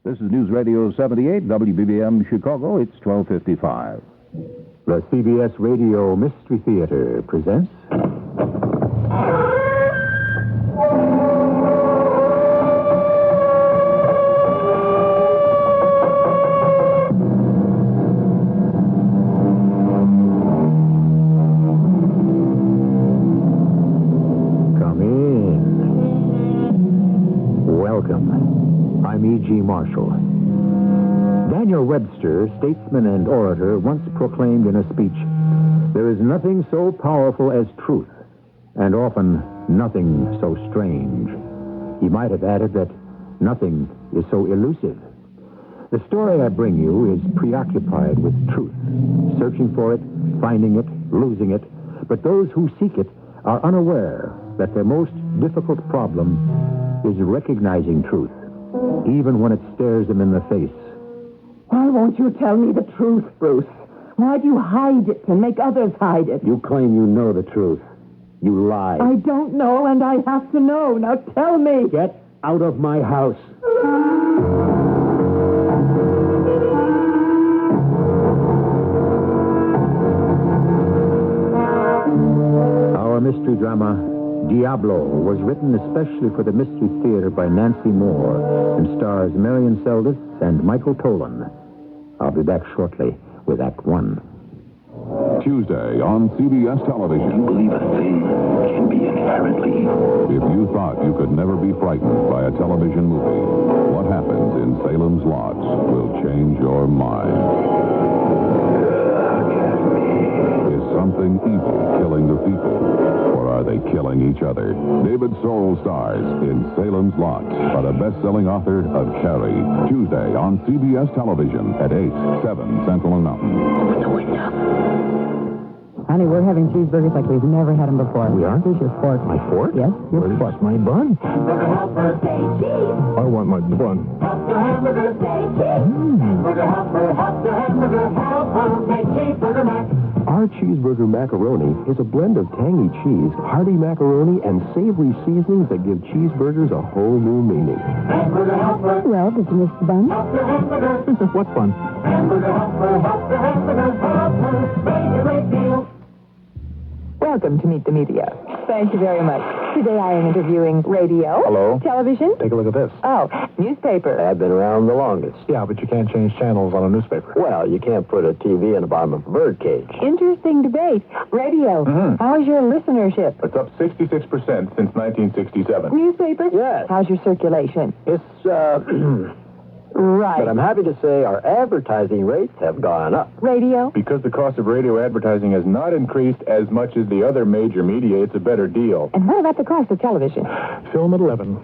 This is News Radio 78, WBBM Chicago. It's 12:55. The CBS Radio Mystery Theater presents... Come in. Welcome. I'm E.G. Marshall. Daniel Webster, statesman and orator, once proclaimed in a speech, "There is nothing so powerful as truth, and often nothing so strange." He might have added that nothing is so elusive. The story I bring you is preoccupied with truth, searching for it, finding it, losing it, but those who seek it are unaware that their most difficult problem is recognizing truth, even when it stares them in the face. Why won't you tell me the truth, Bruce? Why do you hide it and make others hide it? You claim you know the truth. You lie. I don't know, and I have to know. Now tell me. Get out of my house. Our mystery drama, Diablo, was written especially for the Mystery Theater by Nancy Moore and stars Marion Seldes and Michael Tolan. I'll be back shortly with Act One. Tuesday on CBS television. You believe a thing can be inherently evil. If you thought you could never be frightened by a television movie, what happens in Salem's Lot will change your mind. Is something evil killing the people? Or are they killing each other? David Soul stars in Salem's Lot by the best-selling author of Carrie. Tuesday on CBS television at 8, 7 Central and Mountain. Honey, we're having cheeseburgers like we've never had them before. We are? Here's your fork. My fork? Yes, your Where's fork. my bun? I want my bun. Our cheeseburger macaroni is a blend of tangy cheese, hearty macaroni, and savory seasonings that give cheeseburgers a whole new meaning. Well, did you miss the bun? What fun? Welcome to Meet the Media. Thank you very much. Today I am interviewing radio. Hello. Television. Take a look at this. Oh, newspaper. I've been around the longest. Yeah, but you can't change channels on a newspaper. Well, you can't put a TV in the bottom of a birdcage. Interesting debate. Radio. How's your listenership? It's up 66% since 1967. Newspaper? Yes. How's your circulation? It's, Right. but I'm happy to say our advertising rates have gone up. Radio? Because the cost of radio advertising has not increased as much as the other major media, it's a better deal. And what about the cost of television? Film at 11.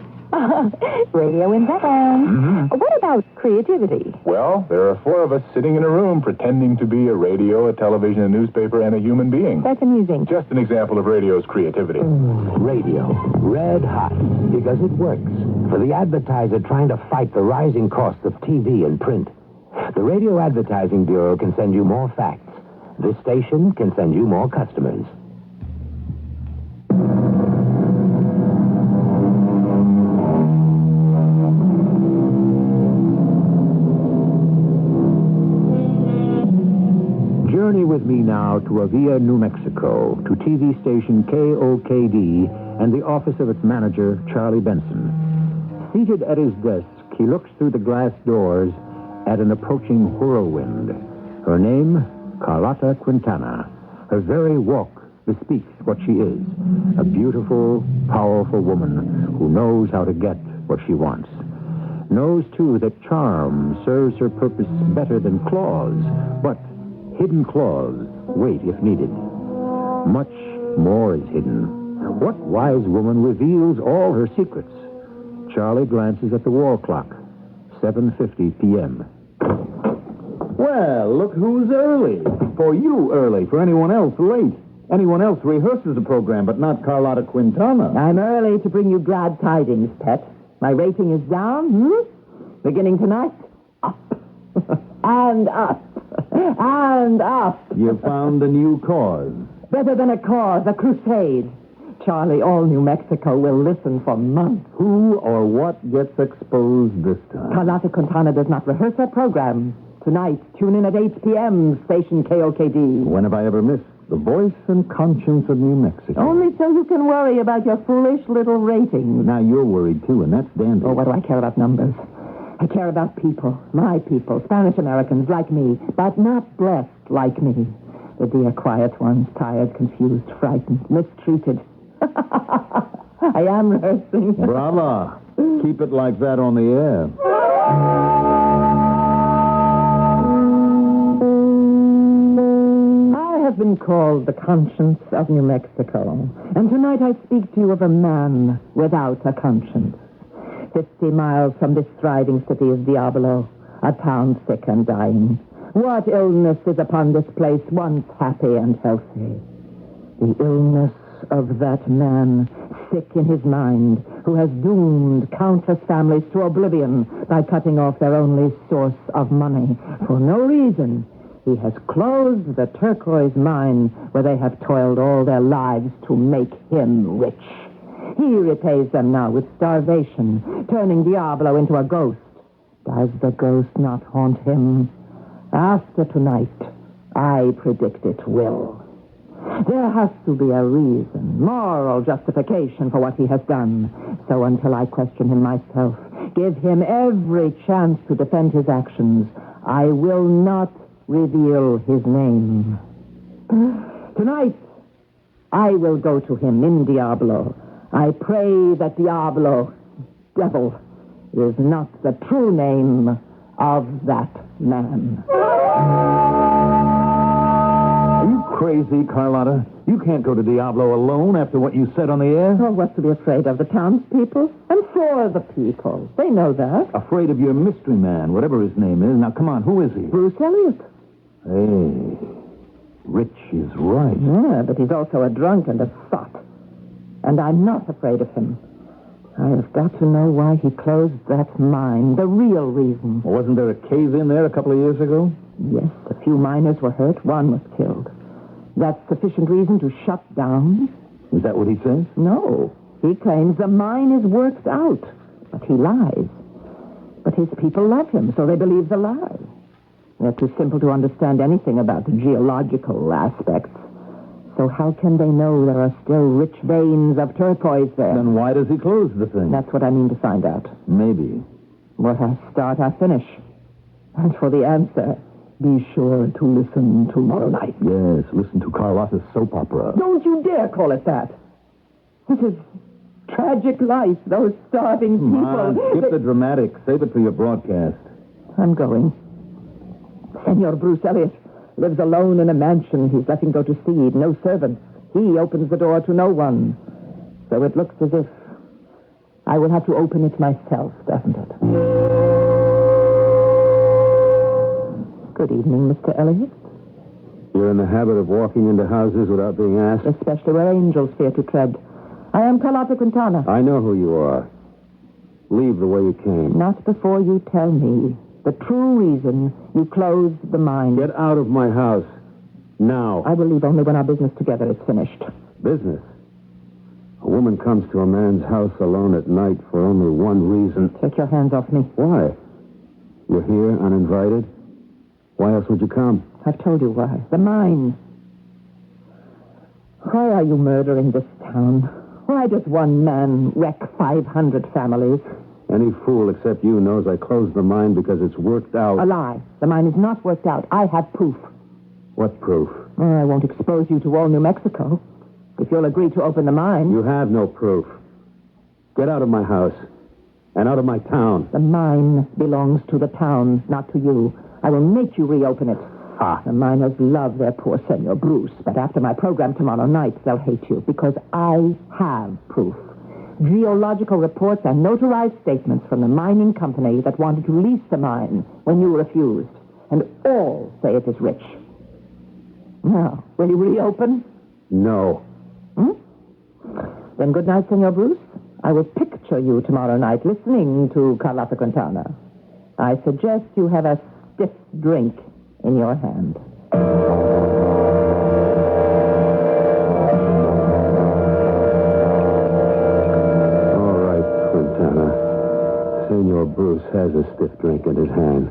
Radio in background. What about creativity? Well, there are four of us sitting in a room pretending to be a radio, a television, a newspaper, and a human being. That's amusing. Just an example of radio's creativity. Radio. Red hot. Because it works. For the advertiser trying to fight the rising cost of TV and print. The Radio Advertising Bureau can send you more facts. This station can send you more customers. Journey with me now to Avilla, New Mexico, to TV station KOKD and the office of its manager, Charlie Benson. Seated at his desk, he looks through the glass doors at an approaching whirlwind. Her name, Carlotta Quintana. Her very walk bespeaks what she is. A beautiful, powerful woman who knows how to get what she wants. Knows, too, that charm serves her purpose better than claws, but hidden claws wait if needed. Much more is hidden. What wise woman reveals all her secrets? Charlie glances at the wall clock. 7:50 p.m. Well, look who's early. For you, early. For anyone else, late. Anyone else rehearses a program, but not Carlotta Quintana. I'm early to bring you glad tidings, pet. My rating is down, Beginning tonight, up. And up. And up. You found a new cause. Better than a cause, a crusade. Charlie, all New Mexico will listen for months. Who or what gets exposed this time? Carlotta Quintana does not rehearse her program. Tonight, tune in at 8 p.m., station KOKD. When have I ever missed the voice and conscience of New Mexico? Only so you can worry about your foolish little ratings. Now you're worried, too, and that's dandy. Oh, what do I care about numbers? I care about people, my people, Spanish Americans like me, but not blessed like me. The dear quiet ones, tired, confused, frightened, mistreated. I am rehearsing. Brava. Keep it like that on the air. I have been called the conscience of New Mexico, and tonight I speak to you of a man without a conscience. 50 miles from this thriving city is Diablo, a town sick and dying. What illness is upon this place once happy and healthy? The illness of that man, sick in his mind, who has doomed countless families to oblivion by cutting off their only source of money. For no reason, he has closed the turquoise mine where they have toiled all their lives to make him rich. He repays them now with starvation, turning Diablo into a ghost. Does the ghost not haunt him? After tonight, I predict it will. There has to be a reason, moral justification for what he has done. So until I question him myself, give him every chance to defend his actions, I will not reveal his name. Tonight, I will go to him in Diablo. I pray that Diablo, devil, is not the true name of that man. Are you crazy, Carlotta? You can't go to Diablo alone after what you said on the air. Oh, what's to be afraid of? The townspeople? And for the people. They know that. Afraid of your mystery man, whatever his name is. Now, come on, who is he? Bruce Elliott. Hey, Rich is right. Yeah, but he's also a drunk and a sot. And I'm not afraid of him. I have got to know why he closed that mine, the real reason. Wasn't there a cave-in there a couple of years ago? Yes, a few miners were hurt. One was killed. That's sufficient reason to shut down? Is that what he says? No. He claims the mine is worked out. But he lies. But his people love him, so they believe the lie. They're too simple to understand anything about the geological aspects. So how can they know there are still rich veins of turquoise there? Then why does he close the thing? That's what I mean to find out. Maybe. What I start, I finish. And for the answer, be sure to listen tomorrow night. Yes, listen to Carlotta's soap opera. Don't you dare call it that. This is tragic life, those starving Come people. on, skip the dramatic. Save it for your broadcast. I'm going. Senor Bruce Elliott lives alone in a mansion. He's letting go to seed. No servants. He opens the door to no one. So it looks as if I will have to open it myself, doesn't it? Good evening, Mr. Elliott. You're in the habit of walking into houses without being asked? Especially where angels fear to tread. I am Carlotta Quintana. I know who you are. Leave the way you came. Not before you tell me the true reason you closed the mine. Get out of my house. Now. I will leave only when our business together is finished. Business? A woman comes to a man's house alone at night for only one reason. Take your hands off me. Why? You're here uninvited? Why else would you come? I've told you why. The mine. Why are you murdering this town? Why does one man wreck 500 families? Any fool except you knows I closed the mine because it's worked out. A lie. The mine is not worked out. I have proof. What proof? I won't expose you to all New Mexico. If you'll agree to open the mine. You have no proof. Get out of my house. And out of my town. The mine belongs to the town, not to you. I will make you reopen it. The miners love their poor Senor Bruce, but after my program tomorrow night, they'll hate you because I have proof. Geological reports and notarized statements from the mining company that wanted to lease the mine when you refused. And all say it is rich. Now, will you reopen? No. Then good night, Senor Bruce. I will picture you tomorrow night listening to Carlotta Quintana. I suggest you have a stiff drink in your hand. Bruce has a stiff drink in his hand.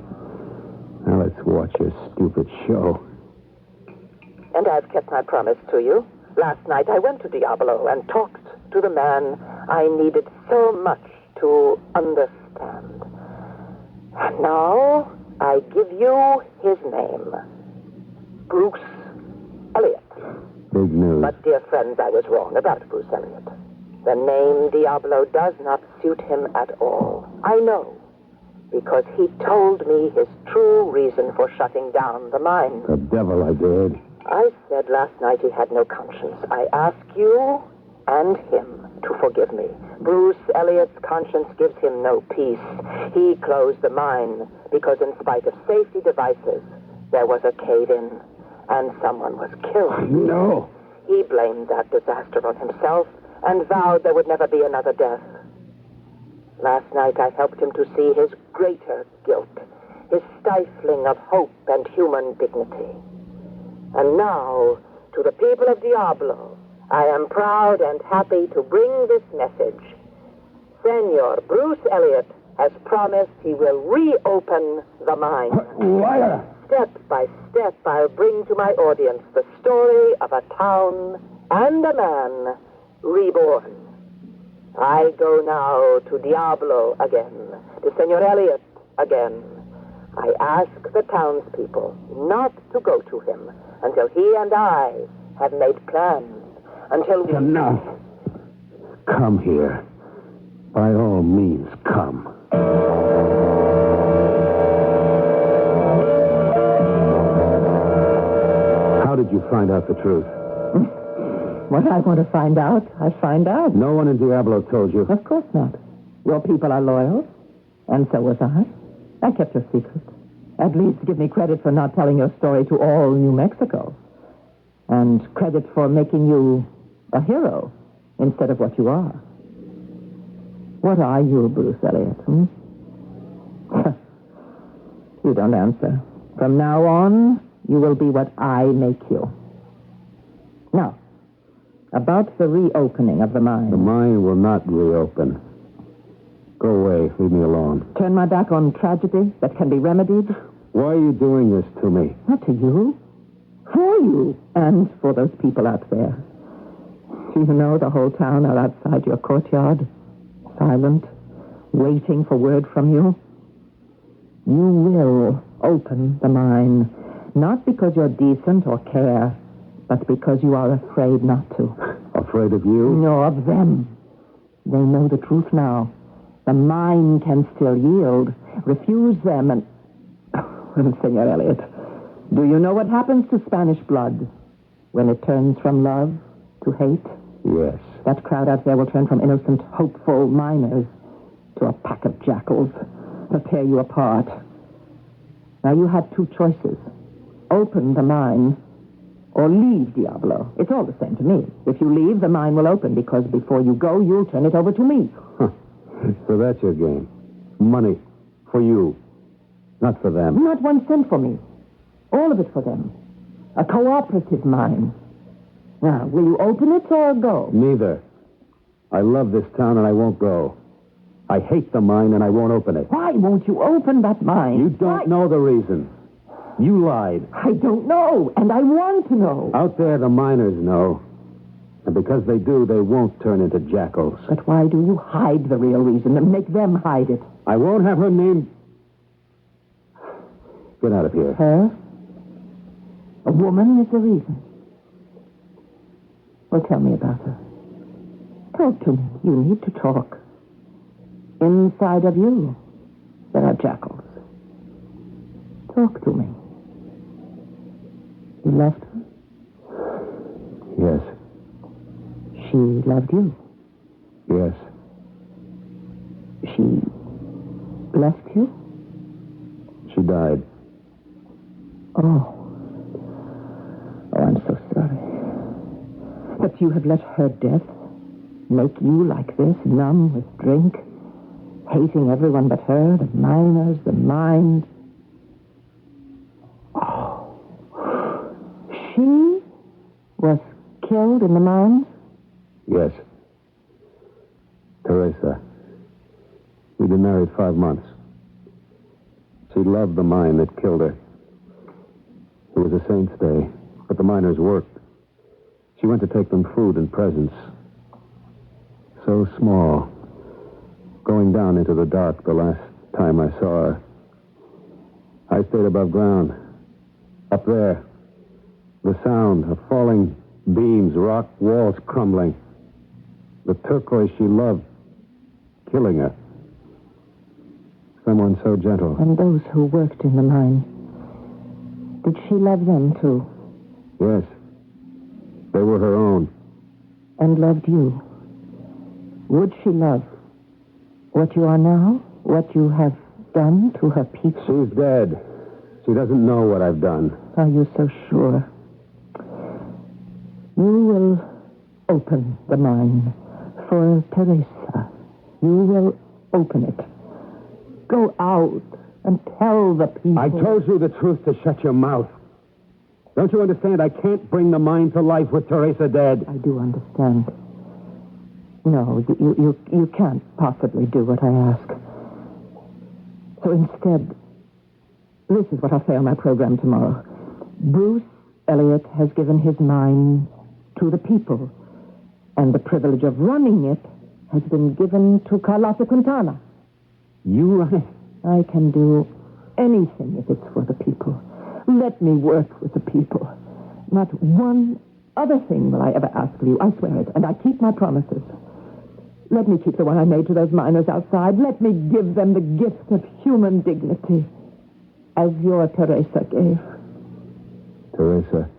Now let's watch your stupid show. And I've kept my promise to you. Last night I went to Diablo and talked to the man I needed so much to understand. And now I give you his name. Bruce Elliot. Big news. But, dear friends, I was wrong about Bruce Elliot. The name Diablo does not suit him at all. I know, because he told me his true reason for shutting down the mine. The devil I did. I said last night he had no conscience. I ask you and him to forgive me. Bruce Elliot's conscience gives him no peace. He closed the mine because in spite of safety devices, there was a cave-in and someone was killed. No. He blamed that disaster on himself and vowed there would never be another death. Last night I helped him to see his greater guilt, his stifling of hope and human dignity. And now, to the people of Diablo, I am proud and happy to bring this message. Senor Bruce Elliot has promised he will reopen the mine. Liar! Step by step, I'll bring to my audience the story of a town and a man reborn. I go now to Diablo again, to Senor Elliot again. I ask the townspeople not to go to him until he and I have made plans, until we... Enough. Come here. By all means, come. How did you find out the truth? What I want to find out, I find out. No one in Diablo told you. Of course not. Your people are loyal, and so was I. I kept your secret. At least give me credit for not telling your story to all New Mexico. And credit for making you a hero instead of what you are. What are you, Bruce Elliot? You don't answer. From now on, you will be what I make you. Now, about the reopening of the mine. The mine will not reopen. Go away. Leave me alone. Turn my back on tragedy that can be remedied? Why are you doing this to me? Not to you. For you. And for those people out there. Do you know the whole town are outside your courtyard? Silent. Waiting for word from you? You will open the mine. Not because you're decent or care, but because you are afraid not to. Afraid of you? No, of them. They know the truth now. The mine can still yield. Refuse them and... Senor Elliot, do you know what happens to Spanish blood when it turns from love to hate? Yes. That crowd out there will turn from innocent, hopeful miners to a pack of jackals that tear you apart. Now you have two choices. Open the mine or leave Diablo. It's all the same to me. If you leave, the mine will open because before you go, you'll turn it over to me. So that's your game. Money. For you. Not for them. Not 1 cent for me. All of it for them. A cooperative mine. Now, will you open it or go? Neither. I love this town and I won't go. I hate the mine and I won't open it. Why won't you open that mine? You don't know the reason. You lied. I don't know, and I want to know. Out there, the miners know. And because they do, they won't turn into jackals. But why do you hide the real reason and make them hide it? I won't have her name... Get out of here. Her? A woman is the reason. Well, tell me about her. Talk to me. You need to talk. Inside of you, there are jackals. Talk to me. You left her? Yes. She loved you? Yes. She left you? She died. Oh. Oh, I'm so sorry. But you have let her death make you like this, numb with drink, hating everyone but her, the miners, the mine. Oh. She was killed in the mine? Yes. Teresa. We've been married 5 months. She loved the mine that killed her. It was a saint's day, but the miners worked. She went to take them food and presents. So small. Going down into the dark the last time I saw her. I stayed above ground. Up there. The sound of falling beams, rock walls crumbling. The turquoise she loved, killing her. Someone so gentle. And those who worked in the mine, did she love them too? Yes. They were her own. And loved you? Would she love what you are now? What you have done to her people? She's dead. She doesn't know what I've done. Are you so sure? You will open the mine for Teresa. You will open it. Go out and tell the people. I told you the truth to shut your mouth. Don't you understand? I can't bring the mine to life with Teresa dead. I do understand. No, you can't possibly do what I ask. So instead, this is what I'll say on my program tomorrow. Bruce Elliott has given his mine to the people, and the privilege of running it has been given to Carlotta Quintana. You run it? I can do anything if it's for the people. Let me work with the people. Not one other thing will I ever ask of you. I swear it, and I keep my promises. Let me keep the one I made to those miners outside. Let me give them the gift of human dignity, as your Teresa gave. Teresa.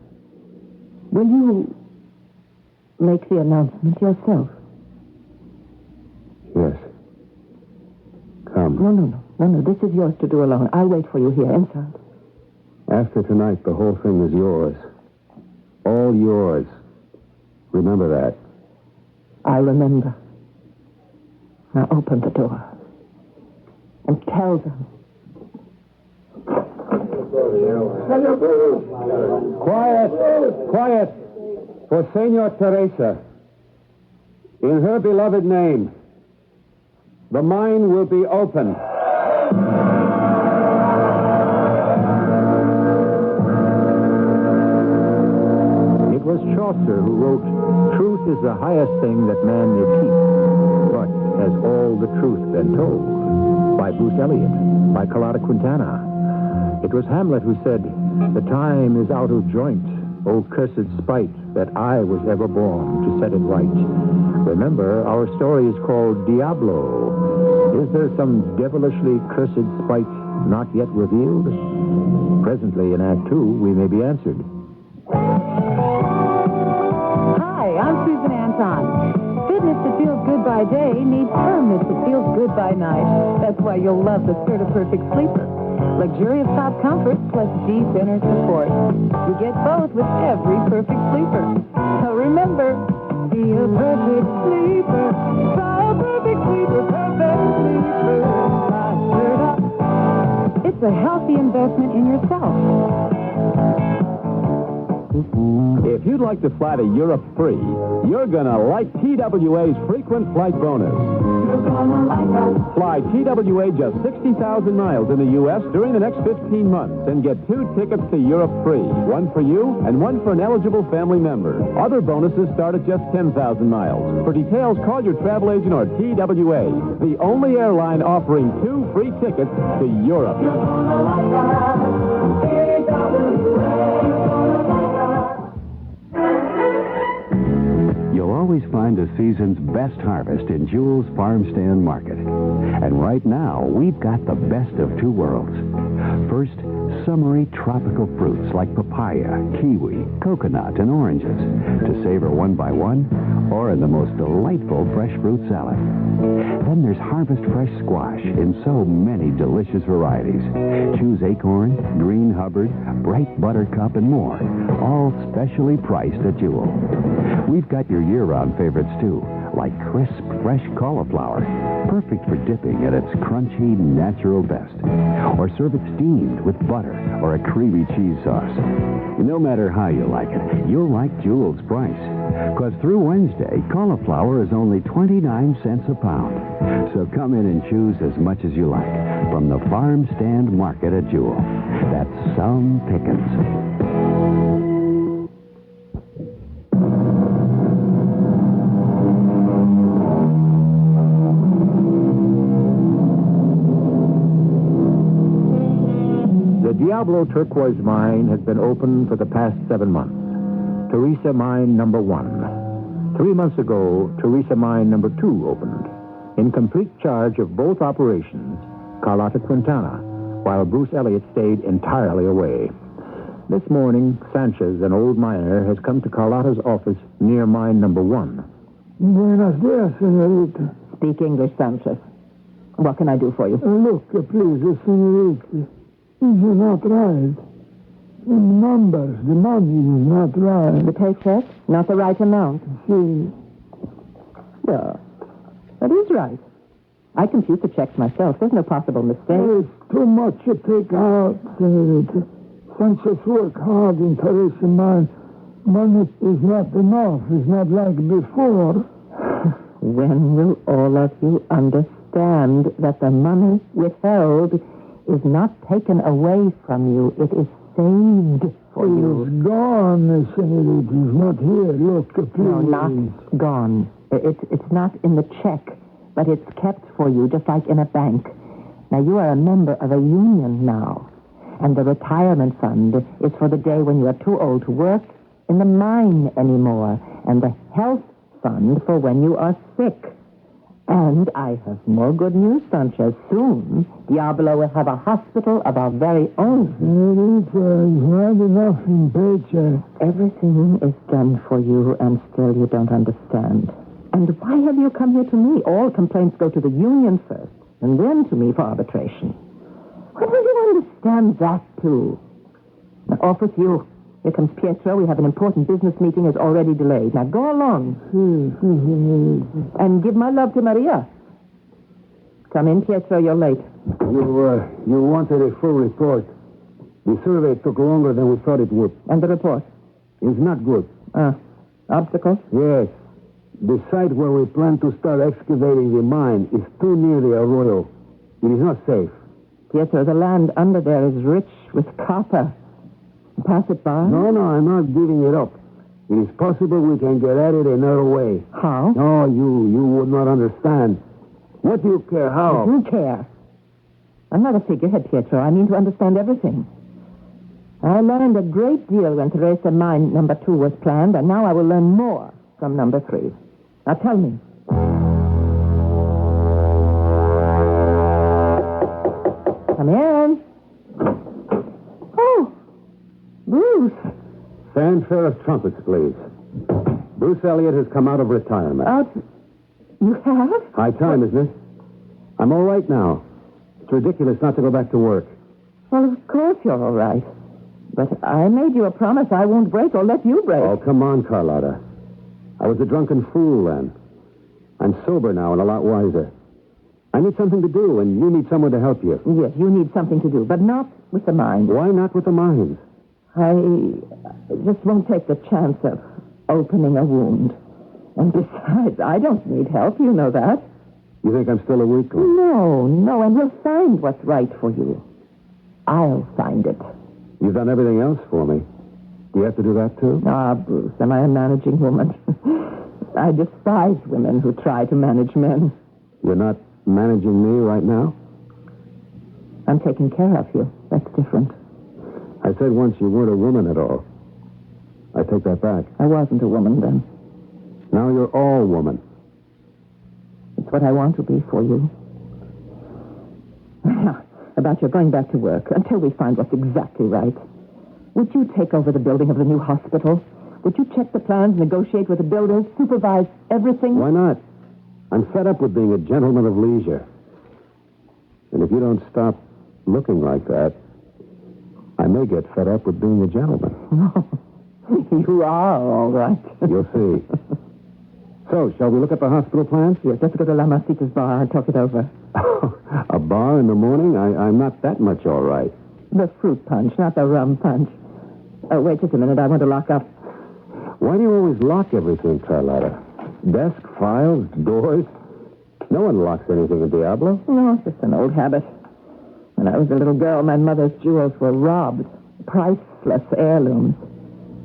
Will you make the announcement yourself? Yes. Come. No. This is yours to do alone. I'll wait for you here inside. After tonight, the whole thing is yours. All yours. Remember that. I remember. Now open the door and tell them. Quiet. For Senor Teresa. In her beloved name, the mine will be open. It was Chaucer who wrote, "Truth is the highest thing that man may keep." But has all the truth been told? By Bruce Elliott, by Carlotta Quintana. It was Hamlet who said, "The time is out of joint, O cursed spite, that I was ever born to set it right." Remember, our story is called Diablo. Is there some devilishly cursed spite not yet revealed? Presently in Act 2, we may be answered. Hi, I'm Susan Anton. Fitness that feels good by day needs firmness that feels good by night. That's why you'll love the Serta Perfect Sleeper. Luxurious top comfort plus deep inner support. You get both with every perfect sleeper. So remember, be a perfect sleeper. Try a perfect sleeper, perfect sleeper. By Serta. It's a healthy investment in yourself. If you'd like to fly to Europe free, you're going to like TWA's frequent flight bonus. Fly TWA just 60,000 miles in the U.S. during the next 15 months and get 2 tickets to Europe free. One for you and one for an eligible family member. Other bonuses start at just 10,000 miles. For details, call your travel agent or TWA, the only airline offering 2 free tickets to Europe. You'll always find the season's best harvest in Jewel's Farm Stand Market. And right now, we've got the best of 2 worlds. First, summery tropical fruits like papaya, kiwi, coconut, and oranges to savor one by one or in the most delightful fresh fruit salad. Then there's Harvest Fresh Squash in so many delicious varieties. Choose Acorn, Green Hubbard, Bright Buttercup, and more, all specially priced at Jewel. We've got your year-round favorites, too, like crisp, fresh cauliflower, perfect for dipping at its crunchy, natural best. Or serve it steamed with butter or a creamy cheese sauce. No matter how you like it, you'll like Jewel's price. Because through Wednesday, cauliflower is only 29 cents a pound. So come in and choose as much as you like. from the farm stand market at Jewel. That's some pickings. The Diablo turquoise mine has been open for the past 7 months. Teresa Mine number 1. 3 months ago, Teresa Mine number 2 opened. In complete charge of both operations, Carlotta Quintana, while Bruce Elliott stayed entirely away. This morning, Sanchez, an old miner, has come to Carlotta's office near mine number 1. Buenos dias, senorita. Speak English, Sanchez. What can I do for you? Look, please, senorita. This is not right. The numbers, the money is not right. The paycheck? Not the right amount? See, Well, that is right. I compute the checks myself. There's no possible mistake. it's too much to take out, senorita. Sanchez work hard in Teresa Mine. Money is not enough. It's not like before. When will all of you understand that the money withheld is not taken away from you? It is saved for you. It's gone, senorita. It's not here. Look, please. No, not gone. It's not in the check, but it's kept for you, just like in a bank. Now, you are a member of a union now, and the retirement fund is for the day when you are too old to work in the mine anymore, and the health fund for when you are sick. And I have more good news, Sanchez. Soon, Diablo will have a hospital of our very own. Senorita, it's not enough in paycheck. Everything is done for you, and still you don't understand. And why have you come here to me? All complaints go to the union first, and then to me for arbitration. When will you understand that, too? Now, off with you. Here comes Pietro. We have an important business meeting. Is already delayed. Now, go along. And give my love to Maria. Come in, Pietro. You're late. You wanted a full report. The survey took longer than we thought it would. And the report? It's not good. Obstacles? Yes. The site where we plan to start excavating the mine is too near the arroyo. It is not safe. Pietro, the land under there is rich with copper. Pass it by? No, I'm not giving it up. It is possible we can get at it another way. How? No, you would not understand. What do you care how? I do care. I'm not a figurehead, Pietro. I mean to understand everything. I learned a great deal when Teresa Mine number 2 was planned, and now I will learn more from number 3. Now tell me. Come in. Oh, Bruce. Fanfare of trumpets, please. Bruce Elliott has come out of retirement. You have? High time, isn't it? I'm all right now. It's ridiculous not to go back to work. Well, of course you're all right. But I made you a promise I won't break or let you break. Oh, come on, Carlotta. I was a drunken fool then. I'm sober now and a lot wiser. I need something to do, and you need someone to help you. Yes, you need something to do, but not with the mines. Why not with the mines? I just won't take the chance of opening a wound. And besides, I don't need help. You know that. You think I'm still a weakling? No, and we'll find what's right for you. I'll find it. You've done everything else for me. Do you have to do that, too? Ah, Bruce, am I a managing woman? I despise women who try to manage men. You're not managing me right now? I'm taking care of you. That's different. I said once you weren't a woman at all. I take that back. I wasn't a woman then. Now you're all woman. It's what I want to be for you. Now, about your going back to work, until we find what's exactly right. Would you take over the building of the new hospital? Would you check the plans, negotiate with the builders, supervise everything? Why not? I'm fed up with being a gentleman of leisure. And if you don't stop looking like that, I may get fed up with being a gentleman. You are all right. You'll see. So, shall we look at the hospital plans? Yes, let's go to La Masita's bar and talk it over. A bar in the morning? I'm not that much all right. The fruit punch, not the rum punch. Oh, wait just a minute. I want to lock up. Why do you always lock everything, Carlotta? Desk, files, doors? No one locks anything in Diablo. No, it's just an old habit. When I was a little girl, my mother's jewels were robbed. Priceless heirlooms.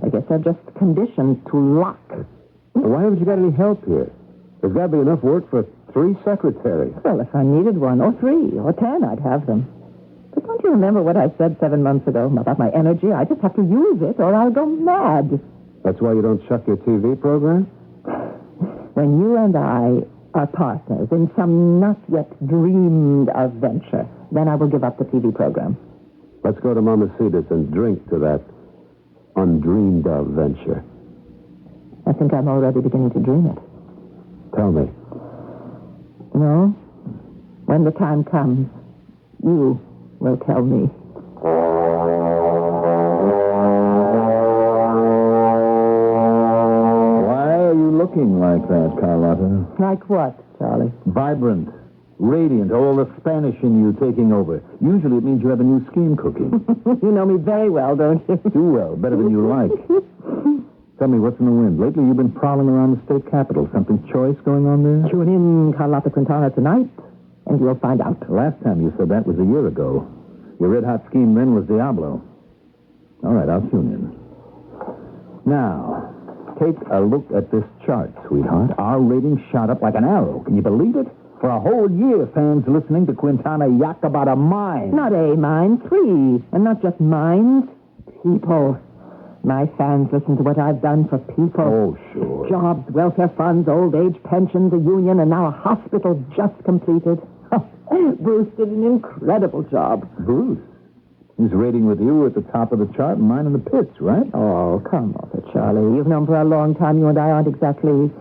I guess they're just conditioned to luck. Why haven't you got any help here? There's got to be enough work for 3 secretaries. Well, if I needed 1 or 3 or 10, I'd have them. But don't you remember what I said 7 months ago about my energy? I just have to use it or I'll go mad. That's why you don't chuck your TV program? When you and I are partners in some not yet dreamed of venture, then I will give up the TV program. Let's go to Mamacita's and drink to that undreamed of venture. I think I'm already beginning to dream it. Tell me. No. When the time comes, you will tell me. Why are you looking like that, Carlotta? Like what, Charlie? Vibrant, radiant, all the Spanish in you taking over. Usually it means you have a new scheme cooking. You know me very well, don't you? Too well, better than you like. Tell me, what's in the wind? Lately you've been prowling around the state capitol. Something choice going on there? Tune in Carlotta Quintana tonight, and you'll find out. Last time you said that was a year ago. Your red-hot scheme then was Diablo. All right, I'll tune in. Now, take a look at this chart, sweetheart. Our ratings shot up like an arrow. Can you believe it? For a whole year, fans listening to Quintana yak about a mine. Not a mine, 3. And not just mines, people. My fans listen to what I've done for people. Oh, sure. Jobs, welfare funds, old age pensions, a union, and now a hospital just completed. Bruce did an incredible job. Bruce? His rating with you at the top of the chart and mine in the pits, right? Oh, come off it, Charlie. You've known for a long time you and I aren't exactly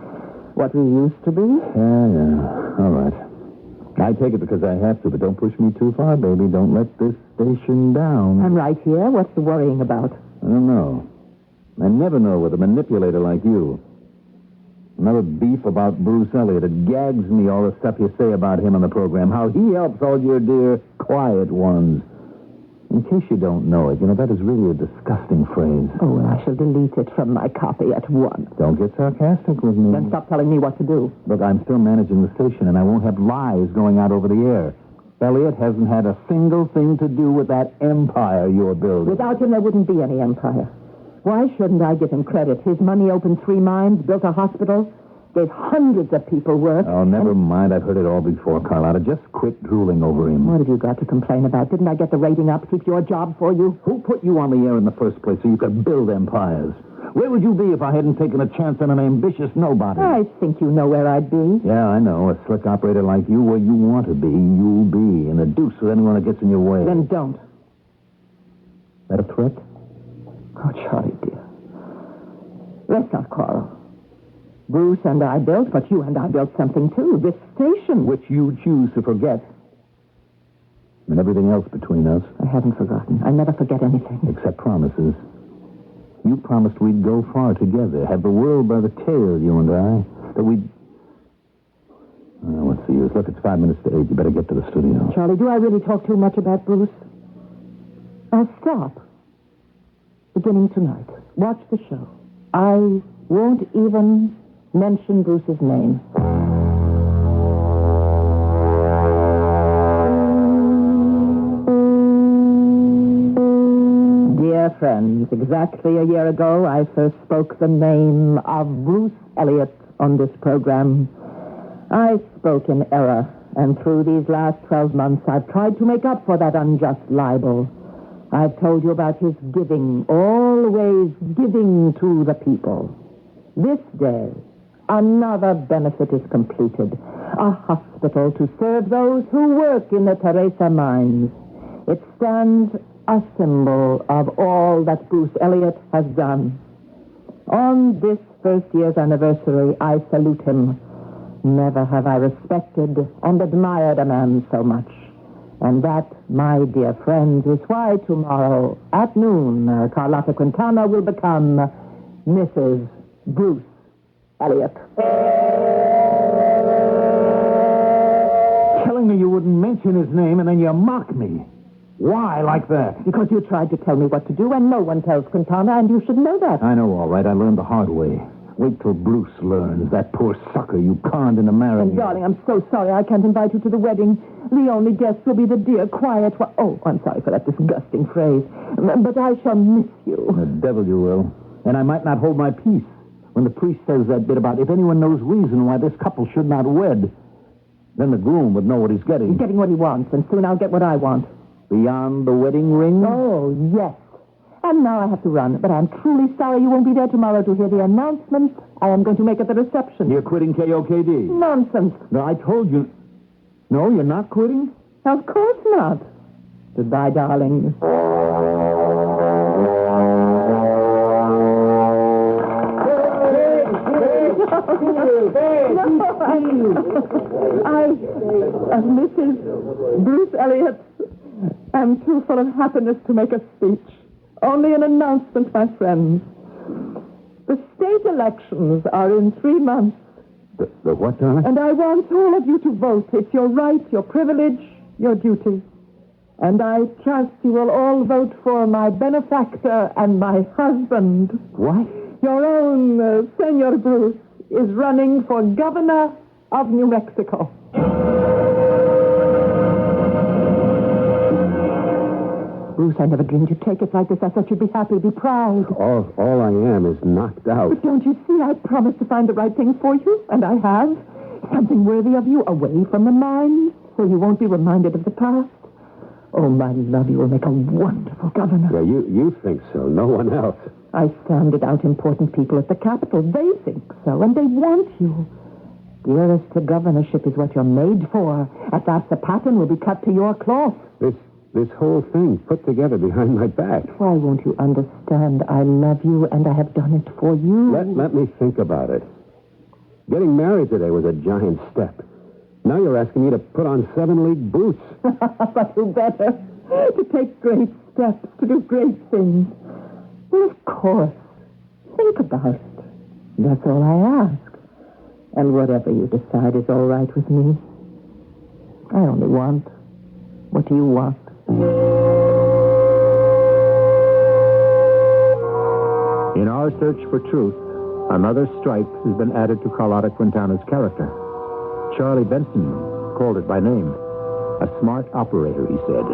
what we used to be. Yeah. All right. I take it because I have to, but don't push me too far, baby. Don't let this station down. I'm right here. What's the worrying about? I don't know. I never know with a manipulator like you. Another beef about Bruce Elliott. It gags me, all the stuff you say about him on the program. How he helps all your dear quiet ones. In case you don't know it, that is really a disgusting phrase. Oh, I shall delete it from my copy at once. Don't get sarcastic with me. Then stop telling me what to do. Look, I'm still managing the station, and I won't have lies going out over the air. Elliott hasn't had a single thing to do with that empire you're building. Without him, there wouldn't be any empire. Why shouldn't I give him credit? His money opened 3 mines, built a hospital, gave hundreds of people work. Oh, never mind. I've heard it all before, Carlotta. Just quit drooling over him. What have you got to complain about? Didn't I get the rating up, keep your job for you? Who put you on the air in the first place so you could build empires? Where would you be if I hadn't taken a chance on an ambitious nobody? I think you know where I'd be. Yeah, I know. A slick operator like you, where you want to be, you'll be. And a deuce with anyone that gets in your way. Then don't. That a threat? Oh, Charlie, dear. Let's not quarrel. Bruce and I built, but you and I built something, too. This station. Which you choose to forget. And everything else between us. I haven't forgotten. I never forget anything. Except promises. You promised we'd go far together, have the world by the tail, you and I. That we'd... what's the use? Look, it's 5 minutes to 8. You better get to the studio. Charlie, do I really talk too much about Bruce? I'll stop. Beginning tonight. Watch the show. I won't even mention Bruce's name. Dear friends, exactly a year ago, I first spoke the name of Bruce Elliott on this program. I spoke in error, and through these last 12 months, I've tried to make up for that unjust libel. I've told you about his giving, always giving to the people. This day, another benefit is completed. A hospital to serve those who work in the Teresa mines. It stands a symbol of all that Bruce Elliott has done. On this first year's anniversary, I salute him. Never have I respected and admired a man so much. And that, my dear friends, is why tomorrow at noon, Carlotta Quintana will become Mrs. Bruce Elliott. Telling me you wouldn't mention his name and then you mock me. Why like that? Because you tried to tell me what to do, and no one tells Quintana, and you should know that. I know, all right. I learned the hard way. Wait till Bruce learns. That poor sucker you conned into marrying. And, darling, I'm so sorry I can't invite you to the wedding. The only guests will be the dear, quiet one. Oh, I'm sorry for that disgusting phrase. But I shall miss you. The devil you will. And I might not hold my peace when the priest says that bit about if anyone knows reason why this couple should not wed. Then the groom would know what he's getting. He's getting what he wants, and soon I'll get what I want. Beyond the wedding ring? Oh, yes. And now I have to run, but I'm truly sorry you won't be there tomorrow to hear the announcement I am going to make at the reception. You're quitting KOKD? Nonsense. No, I told you. No, you're not quitting? Of course not. Goodbye, darling. Mrs. Bruce Elliott, am too full of happiness to make a speech. Only an announcement, my friends. The state elections are in 3 months. The what, darling? And I want all of you to vote. It's your right, your privilege, your duty. And I trust you will all vote for my benefactor and my husband. What? Your own Senor Bruce is running for governor of New Mexico. Bruce, I never dreamed you'd take it like this. I thought you'd be happy, be proud. All I am is knocked out. But don't you see, I promised to find the right thing for you, and I have. Something worthy of you, away from the mines, so you won't be reminded of the past. Oh, my love, you will make a wonderful governor. Yeah, you think so, no one else. I sounded out important people at the Capitol. They think so, and they want you. Dearest, the governorship is what you're made for. At last, the pattern will be cut to your cloth. This whole thing put together behind my back. Why won't you understand? I love you, and I have done it for you. Let me think about it. Getting married today was a giant step. Now you're asking me to put on 7-league boots. But who better? To take great steps, to do great things. Well, of course. Think about it. That's all I ask. And whatever you decide is all right with me. I only want what you want. In our search for truth, another stripe has been added to Carlotta Quintana's character. Charlie Benson called it by name. A smart operator, he said.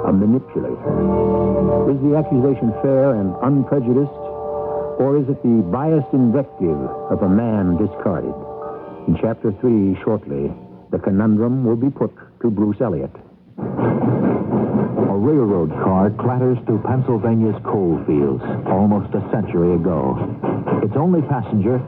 A manipulator. Is the accusation fair and unprejudiced? Or is it the biased invective of a man discarded? In Chapter 3, shortly, the conundrum will be put to Bruce Elliott. A railroad car clatters through Pennsylvania's coal fields almost a century ago. Its only passenger,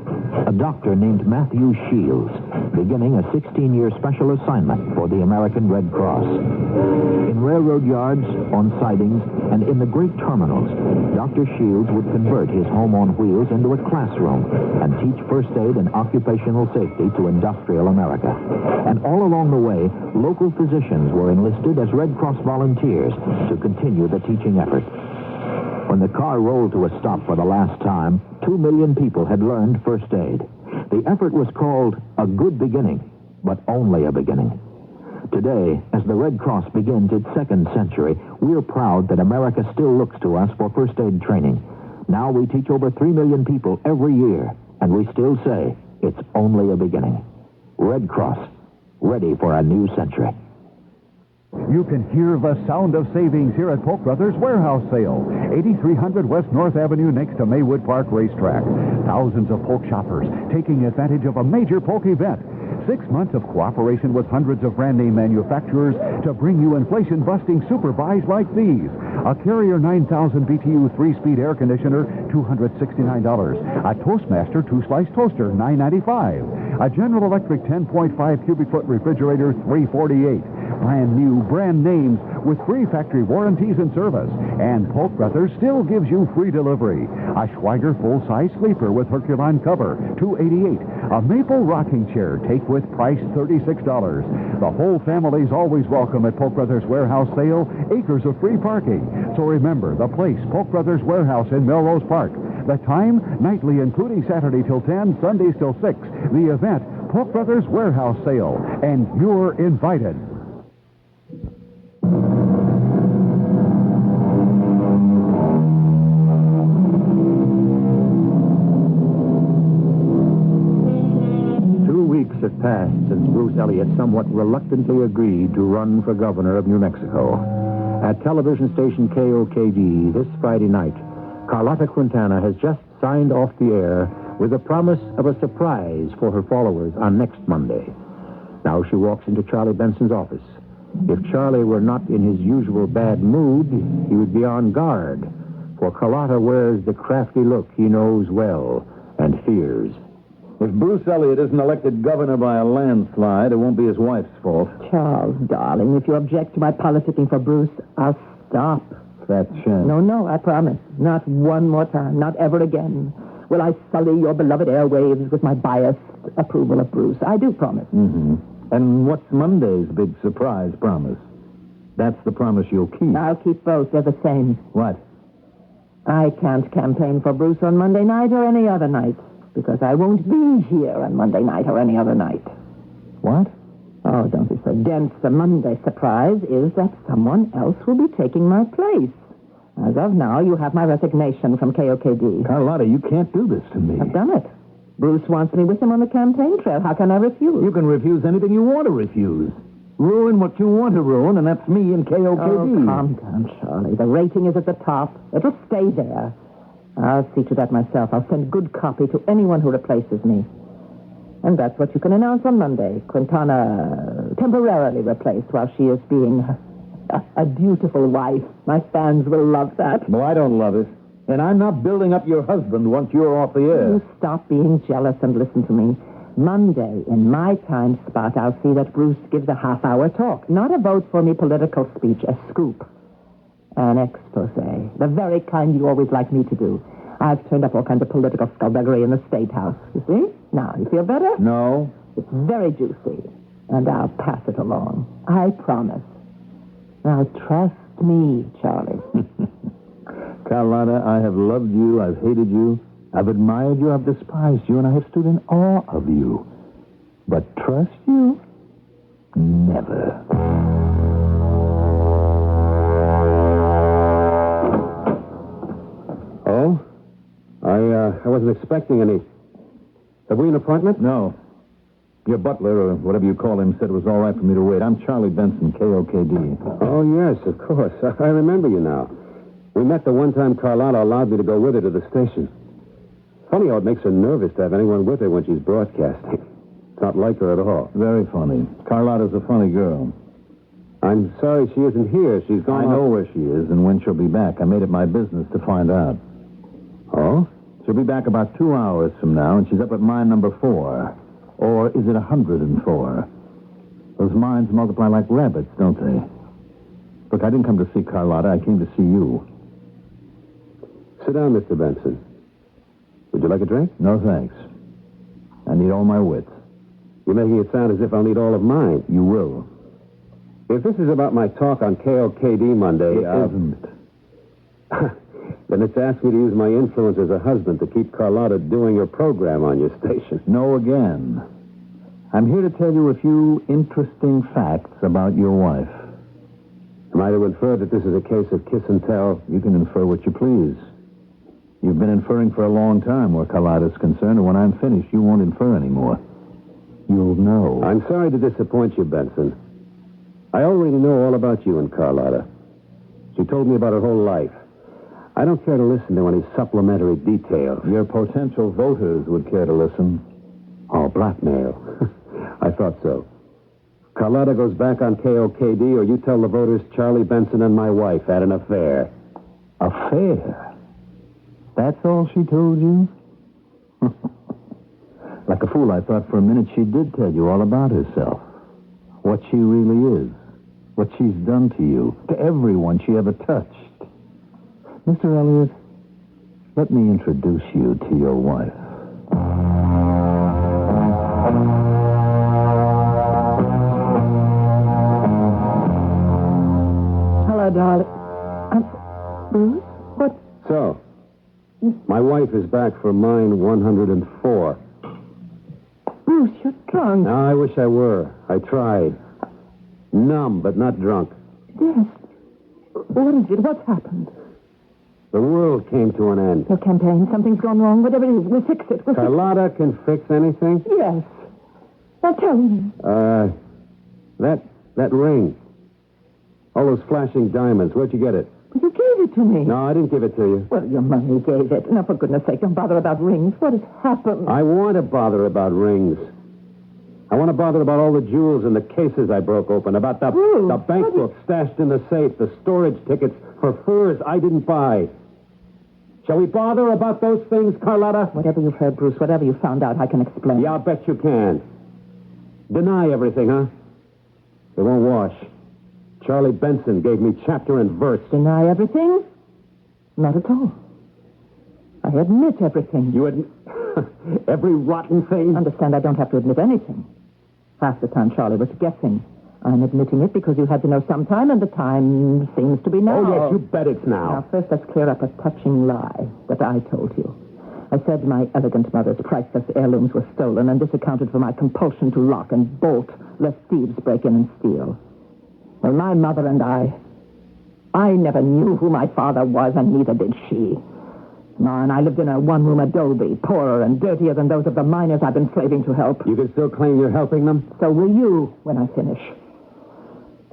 a doctor named Matthew Shields, beginning a 16-year special assignment for the American Red Cross. In railroad yards, on sidings, and in the great terminals, Dr. Shields would convert his home on wheels into a classroom and teach first aid and occupational safety to industrial America. And all along the way, local physicians were enlisted as Red Cross volunteers to continue the teaching effort. When the car rolled to a stop for the last time, 2 million people had learned first aid. The effort was called A Good Beginning, but only a beginning. Today, as the Red Cross begins its second century, we're proud that America still looks to us for first aid training. Now we teach over 3 million people every year, and we still say it's only a beginning. Red Cross, ready for a new century. You can hear the sound of savings here at Polk Brothers Warehouse Sale. 8300 West North Avenue next to Maywood Park Racetrack. Thousands of Polk shoppers taking advantage of a major Polk event. 6 months of cooperation with hundreds of brand-name manufacturers to bring you inflation-busting super buys like these. A Carrier 9000 BTU 3-speed air conditioner, $269. A Toastmaster 2-slice toaster, $9.95. A General Electric 10.5 cubic foot refrigerator, $348. Brand new, brand names with free factory warranties and service. And Polk Brothers still gives you free delivery. A Schweiger full-size sleeper with Herculon cover, $288. A Maple rocking chair, take with price, $36. The whole family's always welcome at Polk Brothers Warehouse Sale. Acres of free parking. So remember, the place, Polk Brothers Warehouse in Melrose Park. The time, nightly, including Saturday till 10, Sundays till 6. The event, Polk Brothers Warehouse Sale. And you're invited. passed since Bruce Elliott somewhat reluctantly agreed to run for governor of New Mexico. At television station KOKD this Friday night, Carlotta Quintana has just signed off the air with the promise of a surprise for her followers on next Monday. Now she walks into Charlie Benson's office. If Charlie were not in his usual bad mood, he would be on guard, for Carlotta wears the crafty look he knows well and fears. If Bruce Elliott isn't elected governor by a landslide, it won't be his wife's fault. Charles, darling, if you object to my politicking for Bruce, I'll stop. Fat chance. No, I promise. Not one more time. Not ever again will I sully your beloved airwaves with my biased approval of Bruce. I do promise. Mm-hmm. And what's Monday's big surprise promise? That's the promise you'll keep. I'll keep both. They're the same. What? I can't campaign for Bruce on Monday night or any other night, because I won't be here on Monday night or any other night. What? Oh, don't be so dense. The Monday surprise is that someone else will be taking my place. As of now, you have my resignation from KOKD. Carlotta, you can't do this to me. I've done it. Bruce wants me with him on the campaign trail. How can I refuse? You can refuse anything you want to refuse. Ruin what you want to ruin, and that's me and KOKD. Oh, calm down, Charlie. The rating is at the top. It'll stay there. I'll see to that myself. I'll send good copy to anyone who replaces me. And that's what you can announce on Monday. Quintana temporarily replaced while she is being a dutiful wife. My fans will love that. Well, I don't love it. And I'm not building up your husband once you're off the air. You stop being jealous and listen to me. Monday, in my time spot, I'll see that Bruce gives a half-hour talk. Not a vote-for-me political speech, a scoop. An expose. The very kind you always like me to do. I've turned up all kinds of political skullduggery in the State House. You see? Now, you feel better? No. It's very juicy. And I'll pass it along. I promise. Now, trust me, Charlie. Carlotta, I have loved you, I've hated you, I've admired you, I've despised you, and I have stood in awe of you. But trust you? Never. Oh? I wasn't expecting any. Have we an appointment? No. Your butler, or whatever you call him, said it was all right for me to wait. I'm Charlie Benson, KOKD. Oh, yes, of course. I remember you now. We met the one time Carlotta allowed me to go with her to the station. Funny how it makes her nervous to have anyone with her when she's broadcasting. It's not like her at all. Very funny. Carlotta's a funny girl. I'm sorry she isn't here. She's gone. I know where she is and when she'll be back. I made it my business to find out. Oh? She'll be back about 2 hours from now, and she's up at mine number 4. Or is it 104? Those mines multiply like rabbits, don't they? Look, I didn't come to see Carlotta. I came to see you. Sit down, Mr. Benson. Would you like a drink? No, thanks. I need all my wits. You're making it sound as if I'll need all of mine. You will. If this is about my talk on KOKD Monday... It isn't. Then it's asked me to use my influence as a husband to keep Carlotta doing her program on your station. No again. I'm here to tell you a few interesting facts about your wife. Am I to infer that this is a case of kiss and tell? You can infer what you please. You've been inferring for a long time where Carlotta's concerned, and when I'm finished, you won't infer anymore. You'll know. I'm sorry to disappoint you, Benson. I already know all about you and Carlotta. She told me about her whole life. I don't care to listen to any supplementary details. Your potential voters would care to listen. Oh, blackmail. I thought so. Carlotta goes back on KOKD, or you tell the voters Charlie Benson and my wife had an affair. Affair? That's all she told you? Like a fool, I thought for a minute she did tell you all about herself. What she really is. What she's done to you. To everyone she ever touched. Mr. Elliott, let me introduce you to your wife. Hello, darling. Bruce? What? So, my wife is back for mine 104. Bruce, you're drunk. Now, I wish I were. I tried. Numb, but not drunk. Yes. What is it? What's happened? The world came to an end. Your campaign. Something's gone wrong. Whatever it is, we'll fix it. Carlotta can fix anything? Yes. Now tell me. That ring. All those flashing diamonds. Where'd you get it? You gave it to me. No, I didn't give it to you. Well, your money gave it. Now, for goodness sake, don't bother about rings. What has happened? I want to bother about rings. I want to bother about all the jewels in the cases I broke open, about the bank book stashed in the safe, the storage tickets for furs I didn't buy. Shall we bother about those things, Carlotta? Whatever you've heard, Bruce, whatever you found out, I can explain. Yeah, I'll bet you can. Deny everything, huh? It won't wash. Charlie Benson gave me chapter and verse. Deny everything? Not at all. I admit everything. You admit every rotten thing? Understand, I don't have to admit anything. Half the time Charlie was guessing. I'm admitting it because you had to know sometime, and the time seems to be now. Oh, yes, you bet it's now. Now, first, let's clear up a touching lie that I told you. I said my elegant mother's priceless heirlooms were stolen, and this accounted for my compulsion to lock and bolt, lest thieves break in and steal. Well, my mother and I never knew who my father was, and neither did she. No, and I lived in a one-room adobe, poorer and dirtier than those of the miners I've been slaving to help. You can still claim you're helping them? So will you when I finish.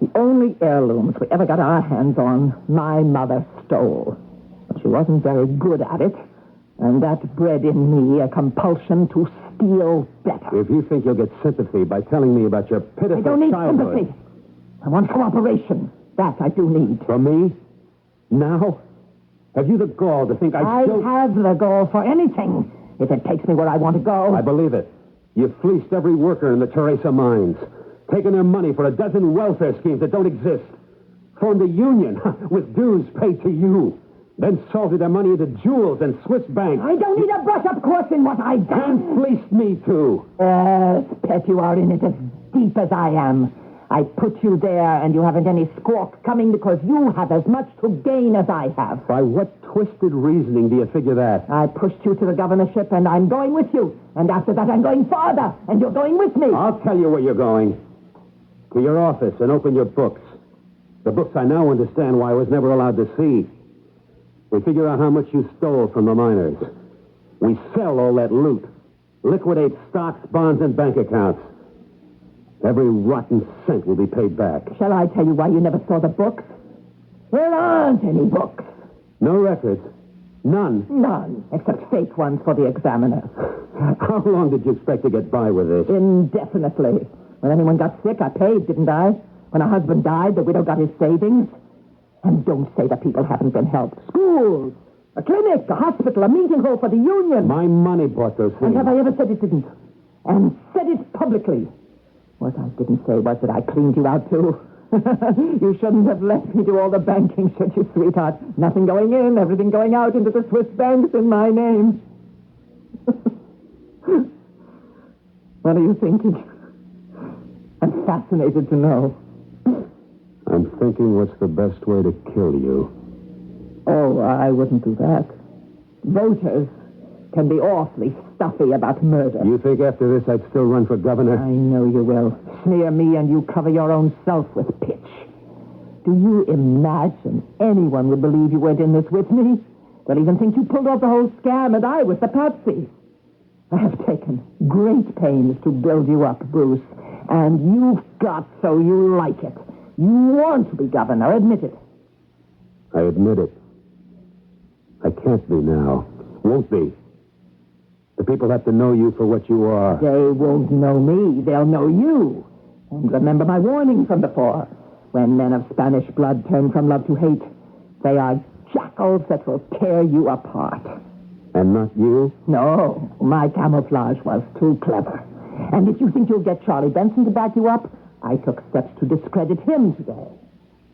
The only heirlooms we ever got our hands on, my mother stole. But she wasn't very good at it, and that bred in me a compulsion to steal better. If you think you'll get sympathy by telling me about your pitiful childhood... I don't need sympathy. I want cooperation. That I do need. From me? Now? Have you the gall to think I have the gall for anything, if it takes me where I want to go. I believe it. You've fleeced every worker in the Teresa mines, taken their money for a dozen welfare schemes that don't exist, formed a union with dues paid to you, then salted their money into jewels and Swiss banks. I don't need a brush-up course in what I've done. And fleeced me, too. Yes, Pet, you are in it as deep as I am. I put you there, and you haven't any squawk coming because you have as much to gain as I have. By what twisted reasoning do you figure that? I pushed you to the governorship, and I'm going with you. And after that, I'm going farther, and you're going with me. I'll tell you where you're going. To your office and open your books. The books I now understand why I was never allowed to see. We figure out how much you stole from the miners. We sell all that loot. Liquidate stocks, bonds, and bank accounts. Every rotten cent will be paid back. Shall I tell you why you never saw the books? There aren't any books. No records? None? None, except fake ones for the examiner. How long did you expect to get by with this? Indefinitely. When anyone got sick, I paid, didn't I? When a husband died, the widow got his savings. And don't say that people haven't been helped. Schools, a clinic, a hospital, a meeting hall for the union. My money bought those things. And have I ever said it didn't? And said it publicly. What I didn't say was that I cleaned you out, too. You shouldn't have let me do all the banking, should you, sweetheart? Nothing going in, everything going out into the Swiss banks in my name. What are you thinking? I'm fascinated to know. I'm thinking what's the best way to kill you. Oh, I wouldn't do that. Voters can be awfully stuffy about murder. You think after this I'd still run for governor? I know you will. Smear me and you cover your own self with pitch. Do you imagine anyone would believe you went in this with me? They'll even think you pulled off the whole scam and I was the patsy. I have taken great pains to build you up, Bruce. And you've got so you like it. You want to be governor, admit it. I admit it. I can't be now. Won't be. The people have to know you for what you are. They won't know me. They'll know you. And remember my warning from before. When men of Spanish blood turn from love to hate, they are jackals that will tear you apart. And not you? No. My camouflage was too clever. And if you think you'll get Charlie Benson to back you up, I took steps to discredit him today.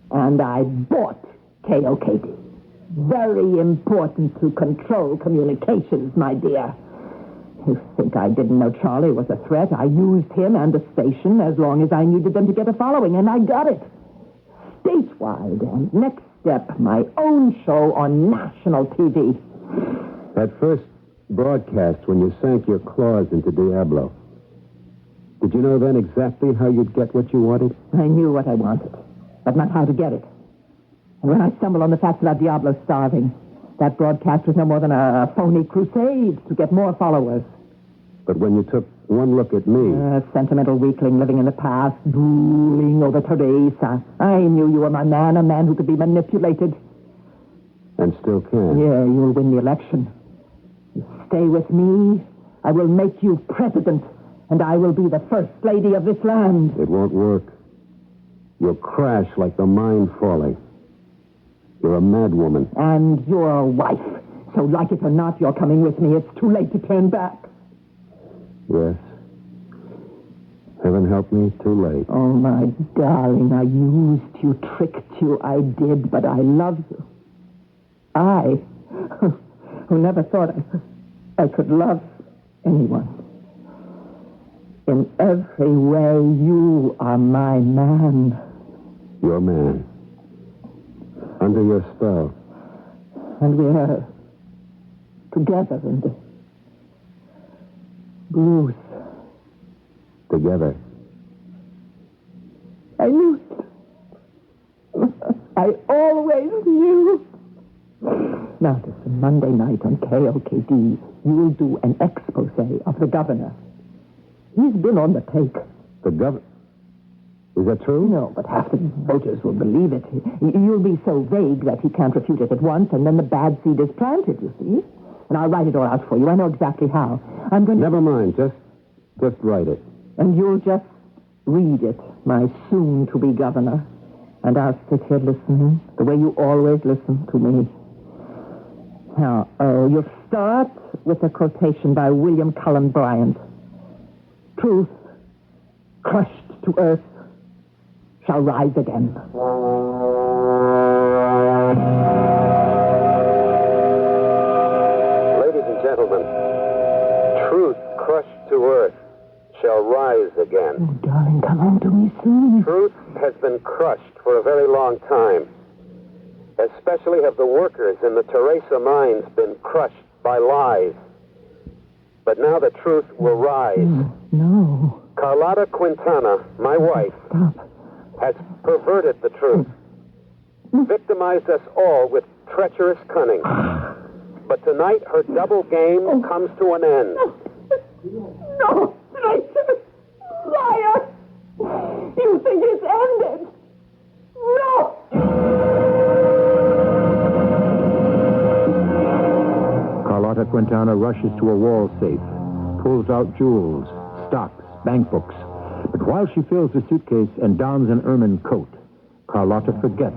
And I bought KOKD. Very important to control communications, my dear. You think I didn't know Charlie was a threat? I used him and the station as long as I needed them to get a following, and I got it. Statewide, and next step, my own show on national TV. That first broadcast when you sank your claws into Diablo, did you know then exactly how you'd get what you wanted? I knew what I wanted, but not how to get it. And when I stumbled on the fact that Diablo's starving, that broadcast was no more than a phony crusade to get more followers. But when you took one look at me. A sentimental weakling living in the past, drooling over Teresa. I knew you were my man, a man who could be manipulated. And still can. Yeah, you'll win the election. You stay with me, I will make you president, and I will be the first lady of this land. It won't work. You'll crash like the mine falling. You're a mad woman. And you're a wife. So like it or not, you're coming with me. It's too late to turn back. Yes. Heaven help me, too late. Oh, my darling, I used you, tricked you. I did, but I love you. I, who never thought I could love anyone. In every way, you are my man. Your man. Under your spell. And we are together in this. Bruce. Together. I knew it. I always knew. Now, listen, Monday night on KOKD, you will do an expose of the governor. He's been on the take. The governor? Is that true? No, but half the voters will believe it. You'll be so vague that he can't refute it at once, and then the bad seed is planted, you see. And I'll write it all out for you. I know exactly how. I'm going to... Never mind. Just write it. And you'll just read it, my soon-to-be governor. And I'll sit here listening, the way you always listen to me. Now, you'll start with a quotation by William Cullen Bryant. Truth, crushed to earth, shall rise again. Ladies and gentlemen, truth crushed to earth shall rise again. Oh, darling, come home to me soon. Truth has been crushed for a very long time. Especially have the workers in the Teresa mines been crushed by lies. But now the truth will rise. No. Carlotta Quintana, my wife, has perverted the truth. Victimized us all with treacherous cunning. But tonight her double game comes to an end. No, traitor! Liar! You think it's ended? No! Carlotta Quintana rushes to a wall safe, pulls out jewels, stocks, bank books. But while she fills the suitcase and dons an ermine coat, Carlotta forgets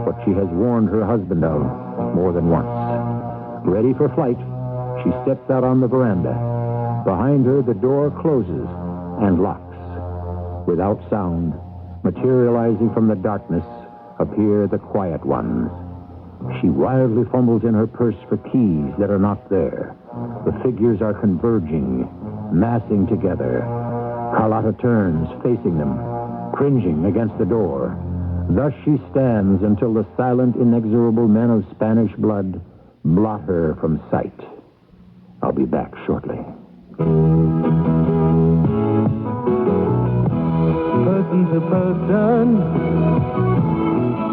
what she has warned her husband of more than once. Ready for flight, she steps out on the veranda. Behind her, the door closes and locks. Without sound, materializing from the darkness, appear the quiet ones. She wildly fumbles in her purse for keys that are not there. The figures are converging, massing together. Carlotta turns, facing them, cringing against the door. Thus she stands until the silent, inexorable men of Spanish blood blot her from sight. I'll be back shortly. Person to person,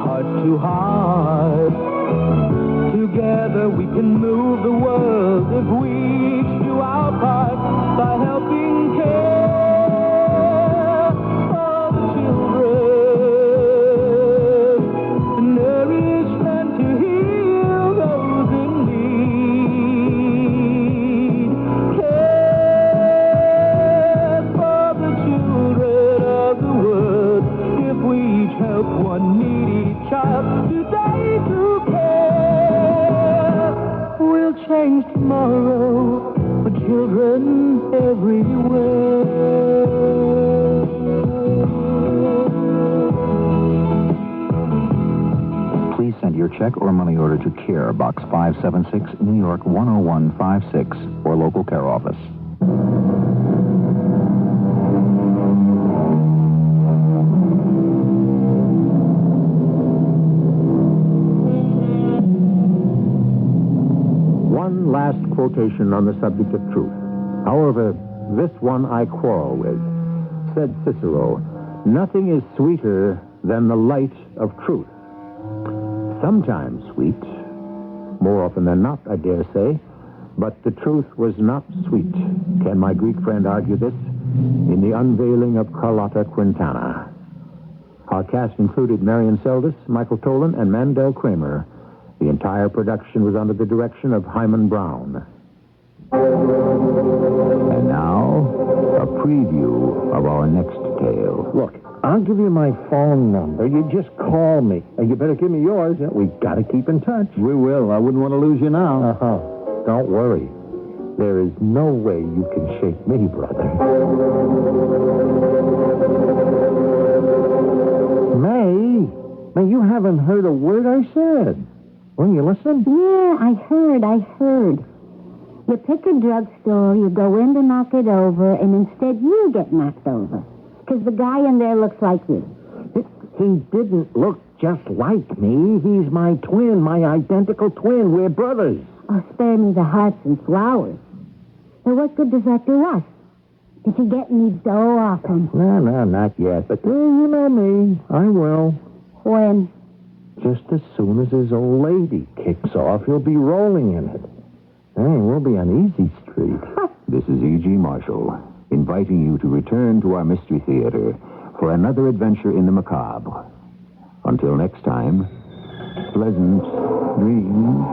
heart to heart. Together we can move the world if we each do our part by helping care for the children, to nourish and to heal those in need. Care for the children of the world if we each help one needy child today to care. We'll change tomorrow for children everywhere. Please send your check or money order to Care, Box 576, New York 10156, or local care office. One last quotation on the subject of truth. However, this one I quarrel with. Said Cicero, "Nothing is sweeter than the light of truth." Sometimes sweet, more often than not, I dare say, But the truth was not sweet. Can my Greek friend argue this? In the unveiling of Carlotta Quintana. Our cast included Marion Seldes, Michael Tolan, and Mandel Kramer. The entire production was under the direction of Hyman Brown. And now, a preview of our next tale. Look, I'll give you my phone number. You just call me. You better give me yours. We got to keep in touch. We will. I wouldn't want to lose you now. Uh-huh. Don't worry. There is no way you can shake me, brother. May, you haven't heard a word I said. Well, you listen? Yeah, I heard. You pick a drugstore, you go in to knock it over, and instead you get knocked over. Because the guy in there looks like you. He didn't look just like me. He's my twin, my identical twin. We're brothers. Oh, spare me the hearts and flowers. So what good does that do us? Did you get any dough off him? No, not yet. But you know me. I will. When? Just as soon as his old lady kicks off, he'll be rolling in it. Hey, we'll be on easy street. This is E.G. Marshall, inviting you to return to our Mystery Theater for another adventure in the macabre. Until next time, pleasant dreams.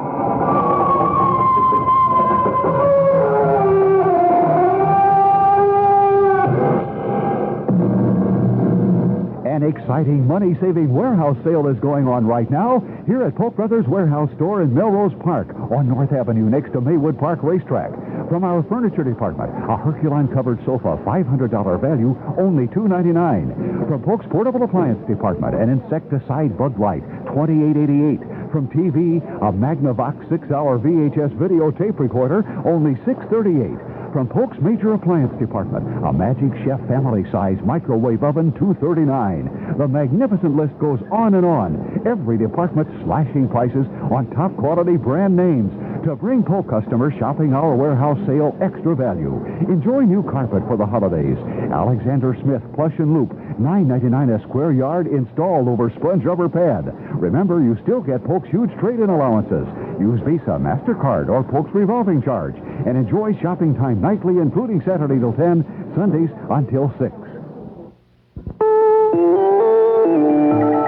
An exciting money-saving warehouse sale is going on right now here at Polk Brothers Warehouse Store in Melrose Park on North Avenue next to Maywood Park Racetrack. From our furniture department, a Herculon-covered sofa, $500 value, only $299. From Polk's portable appliance department, an insecticide bug light, $28.88. From TV, a Magnavox 6-hour VHS videotape recorder, only $638. From Polk's major appliance department, a Magic Chef family-size microwave oven, $239. The magnificent list goes on and on. Every department slashing prices on top-quality brand names to bring Polk customers shopping our warehouse sale extra value. Enjoy new carpet for the holidays. Alexander Smith plush and loop, $9.99 a square yard, installed over sponge rubber pad. Remember, you still get Polk's huge trade-in allowances. Use Visa, MasterCard, or Polk's revolving charge, and enjoy shopping time nightly, including Saturday till 10, Sundays until 6.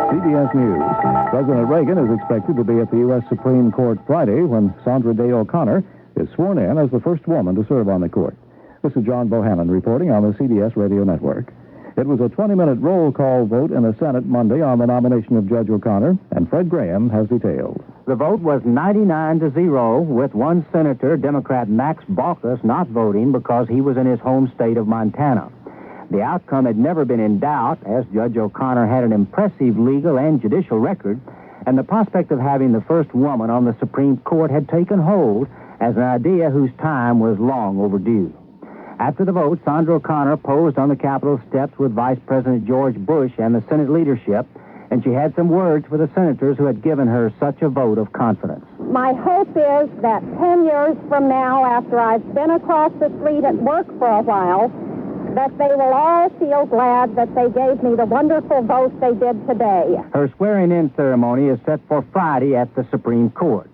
CBS News. President Reagan is expected to be at the U.S. Supreme Court Friday when Sandra Day O'Connor is sworn in as the first woman to serve on the court. This is John Bohannon reporting on the CBS Radio Network. It was a 20-minute roll call vote in the Senate Monday on the nomination of Judge O'Connor, and Fred Graham has details. The vote was 99-0, with one senator, Democrat Max Baucus, not voting because he was in his home state of Montana. The outcome had never been in doubt, as Judge O'Connor had an impressive legal and judicial record, and the prospect of having the first woman on the Supreme Court had taken hold as an idea whose time was long overdue. After the vote, Sandra O'Connor posed on the Capitol steps with Vice President George Bush and the Senate leadership, and she had some words for the senators who had given her such a vote of confidence. My hope is that 10 years from now, after I've been across the street at work for a while, that they will all feel glad that they gave me the wonderful vote they did today. Her swearing-in ceremony is set for Friday at the Supreme Court.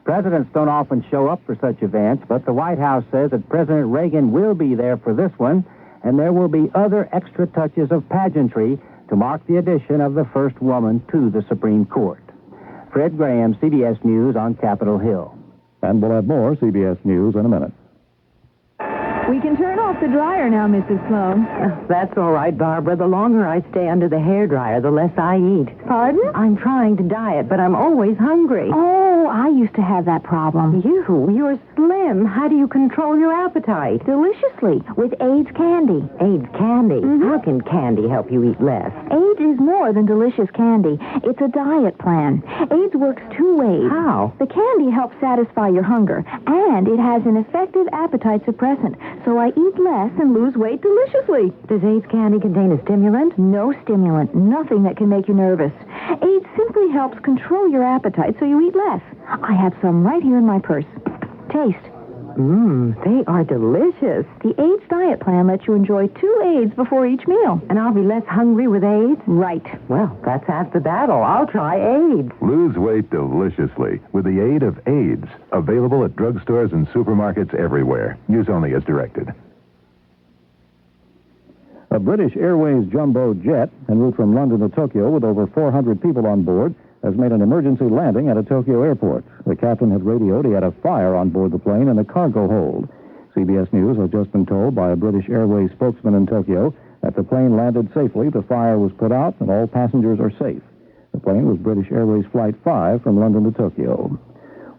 Presidents don't often show up for such events, but the White House says that President Reagan will be there for this one, and there will be other extra touches of pageantry to mark the addition of the first woman to the Supreme Court. Fred Graham, CBS News on Capitol Hill. And we'll have more CBS News in a minute. We can turn off the dryer now, Mrs. Sloan. That's all right, Barbara. The longer I stay under the hairdryer, the less I eat. Pardon? I'm trying to diet, but I'm always hungry. Oh, I used to have that problem. You're slim. How do you control your appetite? Deliciously, with AIDS candy. AIDS candy? Mm-hmm. How can candy help you eat less? AIDS is more than delicious candy. It's a diet plan. AIDS works two ways. How? The candy helps satisfy your hunger, and it has an effective appetite suppressant. So I eat less and lose weight deliciously. Does AIDS candy contain a stimulant? No stimulant. Nothing that can make you nervous. AIDS simply helps control your appetite so you eat less. I have some right here in my purse. Taste. They are delicious. The AIDS diet plan lets you enjoy 2 AIDS before each meal. And I'll be less hungry with AIDS? Right. Well, that's half the battle. I'll try AIDS. Lose weight deliciously with the aid of AIDS. Available at drugstores and supermarkets everywhere. Use only as directed. A British Airways jumbo jet en route from London to Tokyo with over 400 people on board has made an emergency landing at a Tokyo airport. The captain had radioed he had a fire on board the plane in the cargo hold. CBS News has just been told by a British Airways spokesman in Tokyo that the plane landed safely, the fire was put out, and all passengers are safe. The plane was British Airways Flight 5 from London to Tokyo.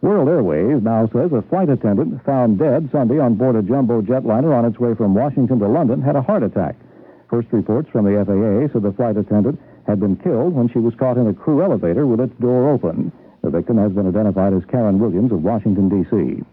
World Airways now says a flight attendant found dead Sunday on board a jumbo jetliner on its way from Washington to London had a heart attack. First reports from the FAA said the flight attendant had been killed when she was caught in a crew elevator with its door open. The victim has been identified as Karen Williams of Washington, D.C.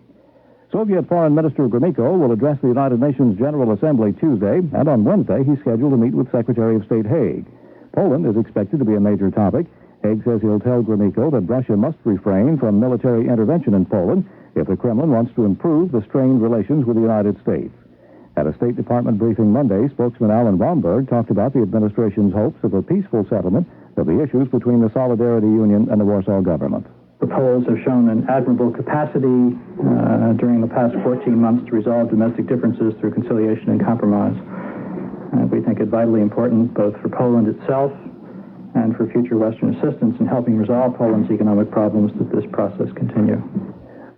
Soviet Foreign Minister Gromyko will address the United Nations General Assembly Tuesday, and on Wednesday he's scheduled to meet with Secretary of State Haig. Poland is expected to be a major topic. Haig says he'll tell Gromyko that Russia must refrain from military intervention in Poland if the Kremlin wants to improve the strained relations with the United States. At a State Department briefing Monday, spokesman Alan Romberg talked about the administration's hopes of a peaceful settlement of the issues between the Solidarity Union and the Warsaw government. The Poles have shown an admirable capacity during the past 14 months to resolve domestic differences through conciliation and compromise. We think it vitally important both for Poland itself and for future Western assistance in helping resolve Poland's economic problems that this process continue.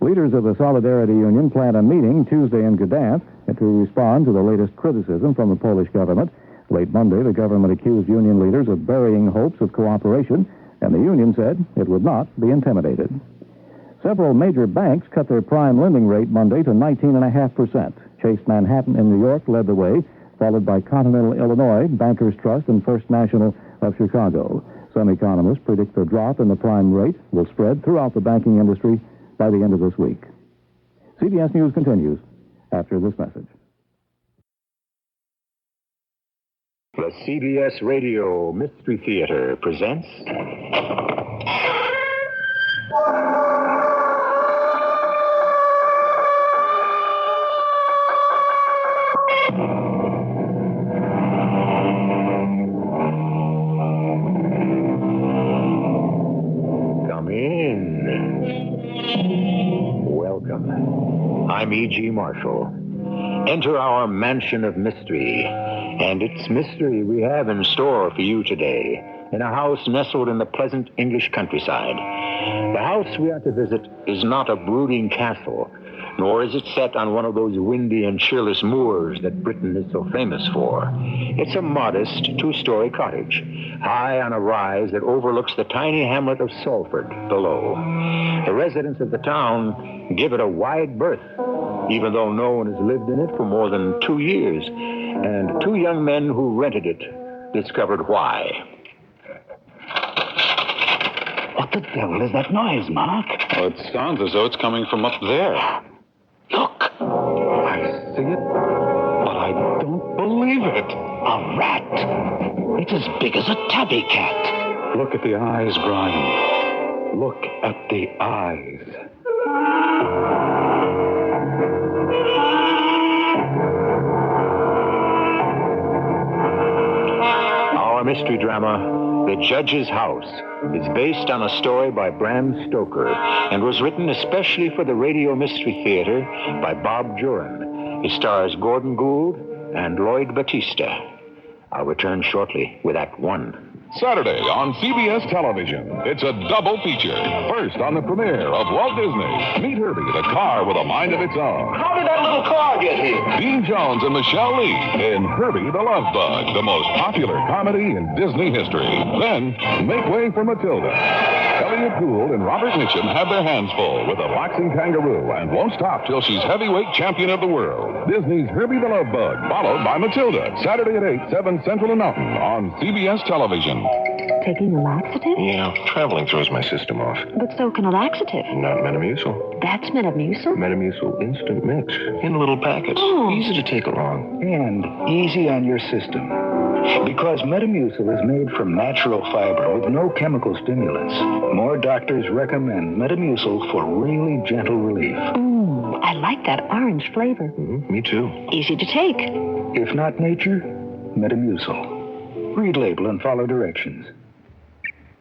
Leaders of the Solidarity Union plan a meeting Tuesday in Gdansk to respond to the latest criticism from the Polish government. Late Monday, the government accused union leaders of burying hopes of cooperation, and the union said it would not be intimidated. Several major banks cut their prime lending rate Monday to 19.5%. Chase Manhattan in New York led the way, followed by Continental Illinois, Bankers Trust, and First National of Chicago. Some economists predict the drop in the prime rate will spread throughout the banking industry by the end of this week. CBS News continues after this message. The CBS Radio Mystery Theater presents... Come in. Welcome. I'm E.G. Marshall. Enter our mansion of mystery. And it's mystery we have in store for you today, in a house nestled in the pleasant English countryside. The house we are to visit is not a brooding castle, nor is it set on one of those windy and cheerless moors that Britain is so famous for. It's a modest 2-story cottage, high on a rise that overlooks the tiny hamlet of Salford below. The residents of the town give it a wide berth, even though no one has lived in it for more than 2 years. And 2 young men who rented it discovered why. What the devil is that noise, Mark? Well, it sounds as though it's coming from up there. Look. I see it, but I don't believe it. A rat. It's as big as a tabby cat. Look at the eyes, Brian. Look at the eyes. Our mystery drama, The Judge's House, is based on a story by Bram Stoker and was written especially for the Radio Mystery Theater by Bob Juran. It stars Gordon Gould and Lloyd Battista. I'll return shortly with Act 1. Saturday on CBS Television, it's a double feature. First, on the premiere of Walt Disney, meet Herbie, the car with a mind of its own. How did that little car get here? Dean Jones and Michelle Lee in Herbie the Love Bug, the most popular comedy in Disney history. Then, make way for Matilda. Elliot Gould and Robert Mitchum have their hands full with a boxing kangaroo and won't stop till she's heavyweight champion of the world. Disney's Herbie the Love Bug, followed by Matilda, Saturday at 8, 7 Central and Mountain on CBS Television. Taking a laxative? Yeah, traveling throws my system off. But so can a laxative. Not Metamucil. That's Metamucil? Metamucil Instant Mix. In little packets. Oh. Easy to take along. And easy on your system. Because Metamucil is made from natural fiber with no chemical stimulants. More doctors recommend Metamucil for really gentle relief. I I like that orange flavor. Me too. Easy to take. If not nature, Metamucil. Read label and follow directions.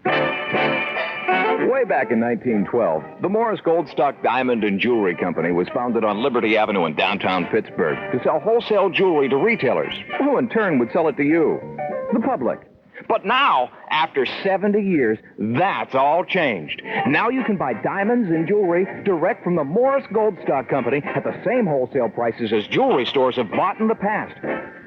Way back in 1912, the Morris Goldstock Diamond and Jewelry Company was founded on Liberty Avenue in downtown Pittsburgh to sell wholesale jewelry to retailers, who in turn would sell it to you, the public. But now, after 70 years, that's all changed. Now you can buy diamonds and jewelry direct from the Morris Goldstock Company at the same wholesale prices as jewelry stores have bought in the past.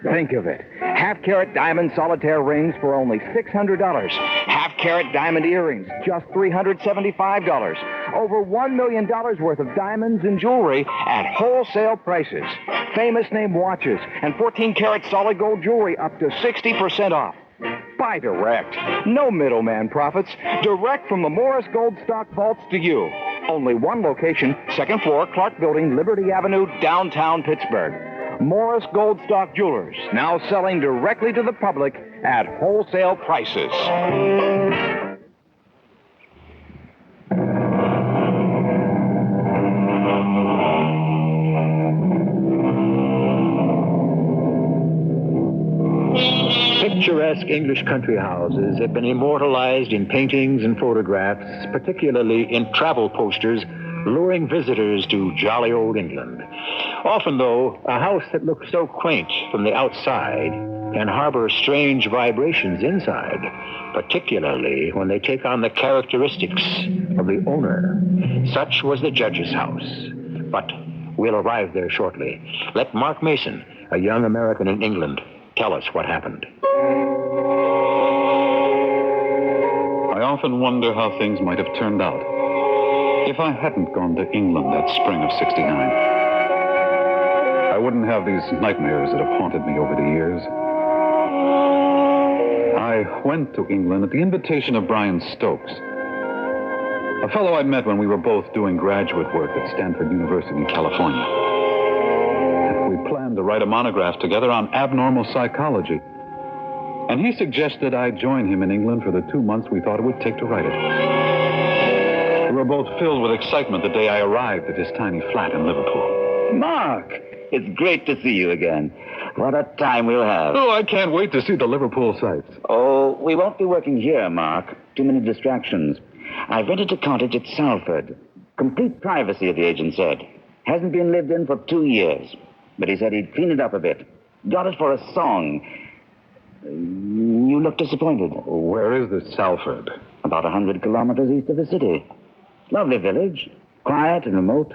Think of it. Half-carat diamond solitaire rings for only $600. Half-carat diamond earrings, just $375. Over $1 million worth of diamonds and jewelry at wholesale prices. Famous name watches and 14-carat solid gold jewelry up to 60% off. Buy direct. No middleman profits. Direct from the Morris Goldstock vaults to you. Only one location, second floor, Clark Building, Liberty Avenue, downtown Pittsburgh. Morris Goldstock Jewelers, now selling directly to the public at wholesale prices. Picturesque English country houses have been immortalized in paintings and photographs, particularly in travel posters, luring visitors to jolly old England. Often, though, a house that looks so quaint from the outside can harbor strange vibrations inside, particularly when they take on the characteristics of the owner. Such was the judge's house. But we'll arrive there shortly. Let Mark Mason, a young American in England, tell us what happened. I often wonder how things might have turned out if I hadn't gone to England that spring of '69. I wouldn't have these nightmares that have haunted me over the years. I went to England at the invitation of Brian Stokes, a fellow I met when we were both doing graduate work at Stanford University in California. We planned to write a monograph together on abnormal psychology, and he suggested I join him in England for the 2 months we thought it would take to write it. We were both filled with excitement the day I arrived at his tiny flat in Liverpool. Mark, it's great to see you again. What a time we'll have. Oh, I can't wait to see the Liverpool sights. Oh, we won't be working here, Mark. Too many distractions. I've rented a cottage at Salford. Complete privacy, the agent said. Hasn't been lived in for 2 years. But he said he'd clean it up a bit. Got it for a song. You look disappointed. Where is this Salford? About 100 kilometers east of the city. Lovely village. Quiet and remote.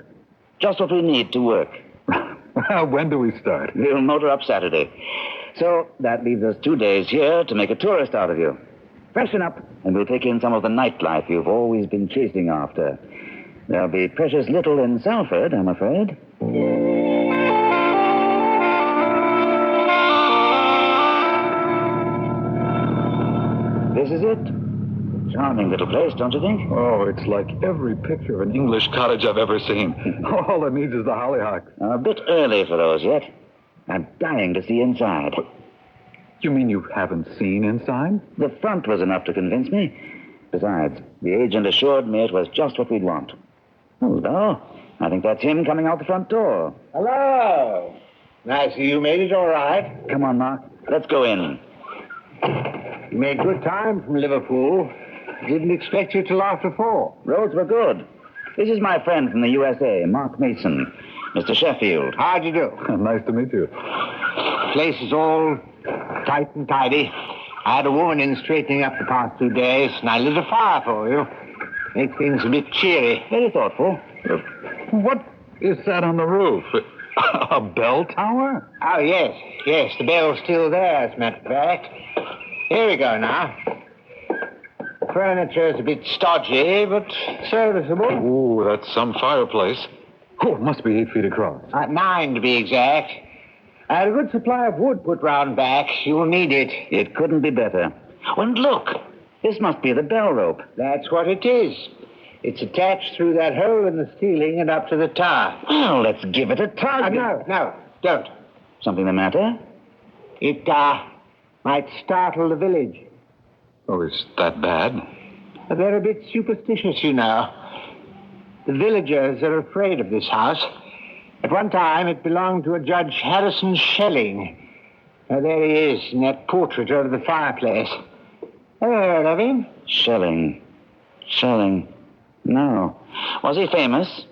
Just what we need to work. Well, when do we start? We'll motor up Saturday. So that leaves us 2 days here to make a tourist out of you. Freshen up, and we'll take in some of the nightlife you've always been chasing after. There'll be precious little in Salford, I'm afraid. This is it. Charming little place, don't you think? Oh, it's like every picture of an English cottage I've ever seen. All it needs is the hollyhocks. A bit early for those yet. I'm dying to see inside. You mean you haven't seen inside? The front was enough to convince me. Besides, the agent assured me it was just what we'd want. Hello. I think that's him coming out the front door. Hello. I see you made it all right. Come on, Mark. Let's go in. You made good time from Liverpool. Didn't expect you till after 4. Roads were good. This is my friend from the USA, Mark Mason. Mr. Sheffield. How'd you do? Nice to meet you. Place is all tight and tidy. I had a woman in straightening up the past 2 days, and I lit a fire for you. Make things a bit cheery. Very thoughtful. What is that on the roof? A bell tower? Oh, yes. Yes, the bell's still there, as a matter of fact. Here we go now. Furniture's a bit stodgy, but serviceable. Ooh, that's some fireplace. Oh, it must be 8 feet across. 9 to be exact. I had a good supply of wood put round back. You'll need it. It couldn't be better. And look, this must be the bell rope. That's what it is. It's attached through that hole in the ceiling and up to the tower. Well, let's give it a tug. No, don't. Something the matter? It, might startle the village. Oh, is that bad? They're a bit superstitious, you know. The villagers are afraid of this house. At one time, it belonged to a Judge Harrison Schelling. Now, there he is in that portrait over the fireplace. Ever heard of him? Schelling. No. Was he famous?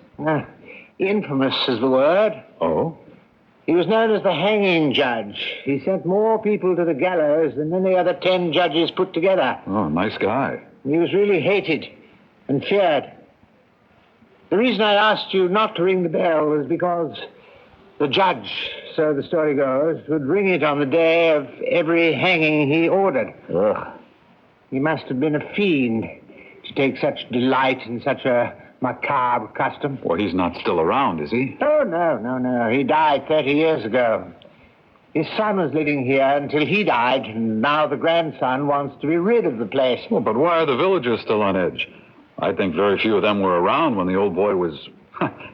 Infamous is the word. Oh? He was known as the hanging judge. He sent more people to the gallows than any other 10 judges put together. Oh, nice guy. He was really hated and feared. The reason I asked you not to ring the bell was because the judge, so the story goes, would ring it on the day of every hanging he ordered. Ugh. He must have been a fiend to take such delight in such a macabre custom. Well, he's not still around, is he? Oh, no. He died 30 years ago. His son was living here until he died, and now the grandson wants to be rid of the place. Well, but why are the villagers still on edge? I think very few of them were around when the old boy was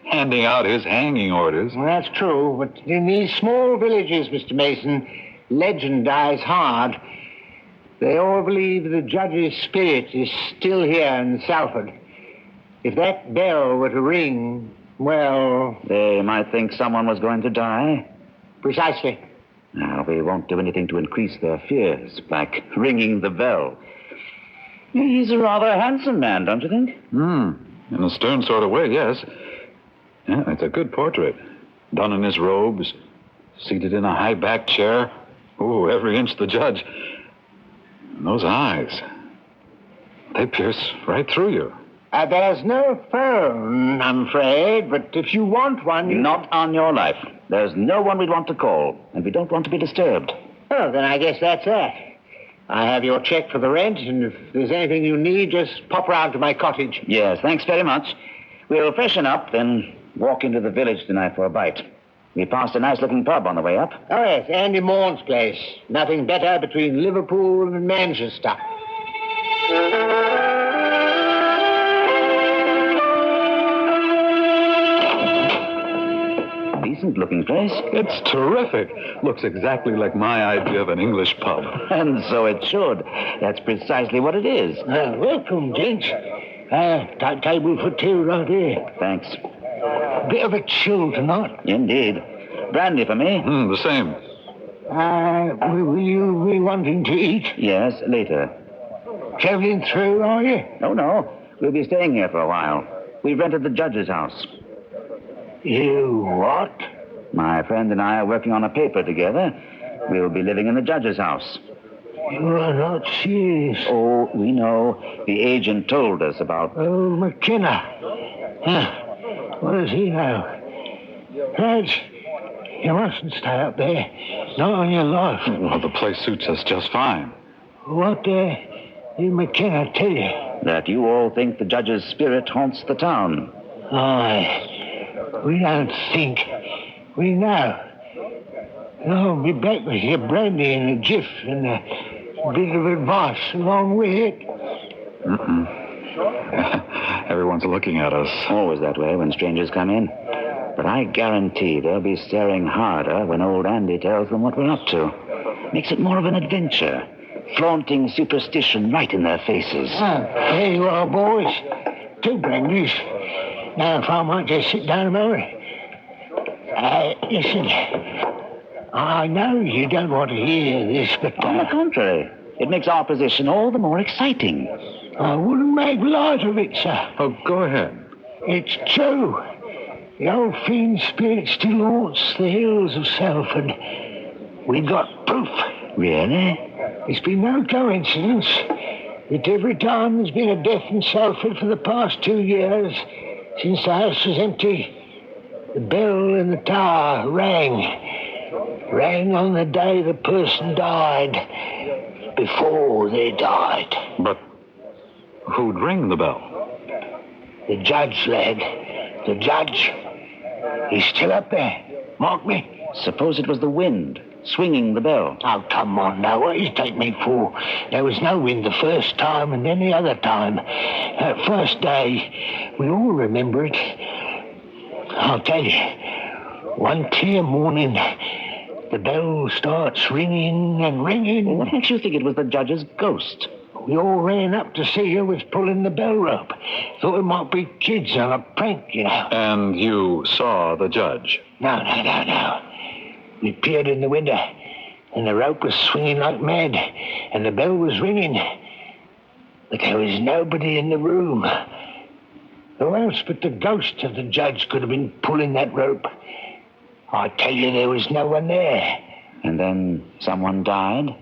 handing out his hanging orders. Well, that's true, but in these small villages, Mr. Mason, legend dies hard. They all believe the judge's spirit is still here in Salford. If that bell were to ring, well... They might think someone was going to die. Precisely. Now, we won't do anything to increase their fears, like ringing the bell. He's a rather handsome man, don't you think? In a stern sort of way, yes. Yeah, it's a good portrait. Done in his robes, seated in a high-backed chair. Oh, every inch the judge. And those eyes, they pierce right through you. There's no phone, I'm afraid, but if you want one... Not on your life. There's no one we'd want to call, and we don't want to be disturbed. Oh, then I guess that's that. I have your check for the rent, and if there's anything you need, just pop round to my cottage. Yes, thanks very much. We'll freshen up, then walk into the village tonight for a bite. We passed a nice-looking pub on the way up. Oh, yes, Andy Morn's place. Nothing better between Liverpool and Manchester. Decent-looking place. It's terrific. Looks exactly like my idea of an English pub. And so it should. That's precisely what it is. Welcome, gents. Table for two right here. Thanks. Bit of a chill tonight. Indeed. Brandy for me? The same. Will you be wanting to eat? Yes, later. Traveling through, are you? No. We'll be staying here for a while. We've rented the judge's house. You what? My friend and I are working on a paper together. We'll be living in the judge's house. You are not serious. Oh, we know. The agent told us about... Oh, McKenna. What does he know? Lads, you mustn't stay up there. Not on your life. Well, the place suits us just fine. What did McKenna tell you? That you all think the judge's spirit haunts the town. Aye. We don't think. We know. I'll be back with your brandy in a jiff and a bit of advice along with it. Everyone's looking at us. Always that way when strangers come in. But I guarantee they'll be staring harder when old Andy tells them what we're up to. Makes it more of an adventure. Flaunting superstition right in their faces. There you are, boys. 2 brandies. Now, if I might just sit down a moment. Listen, I know you don't want to hear this, but... On the contrary, it makes our position all the more exciting. I wouldn't make light of it, sir. Oh, go ahead. It's true. The old fiend spirit still haunts the hills of Salford. We've got proof. Really? It's been no coincidence that every time there's been a death in Salford for the past 2 years... Since the house was empty, the bell in the tower rang. Rang on the day the person died, before they died. But who'd ring the bell? The judge, lad. The judge. He's still up there. Mark me. Suppose it was the wind swinging the bell. Oh, come on now. What do you take me for? There was no wind the first time and any other time. That first day, we all remember it. I'll tell you. One clear morning, the bell starts ringing and ringing. What makes you think it was the judge's ghost? We all ran up to see who was pulling the bell rope. Thought it might be kids on a prank, you know. And you saw the judge? No. We peered in the window, and the rope was swinging like mad, and the bell was ringing. But there was nobody in the room. Who else but the ghost of the judge could have been pulling that rope? I tell you, there was no one there. And then someone died?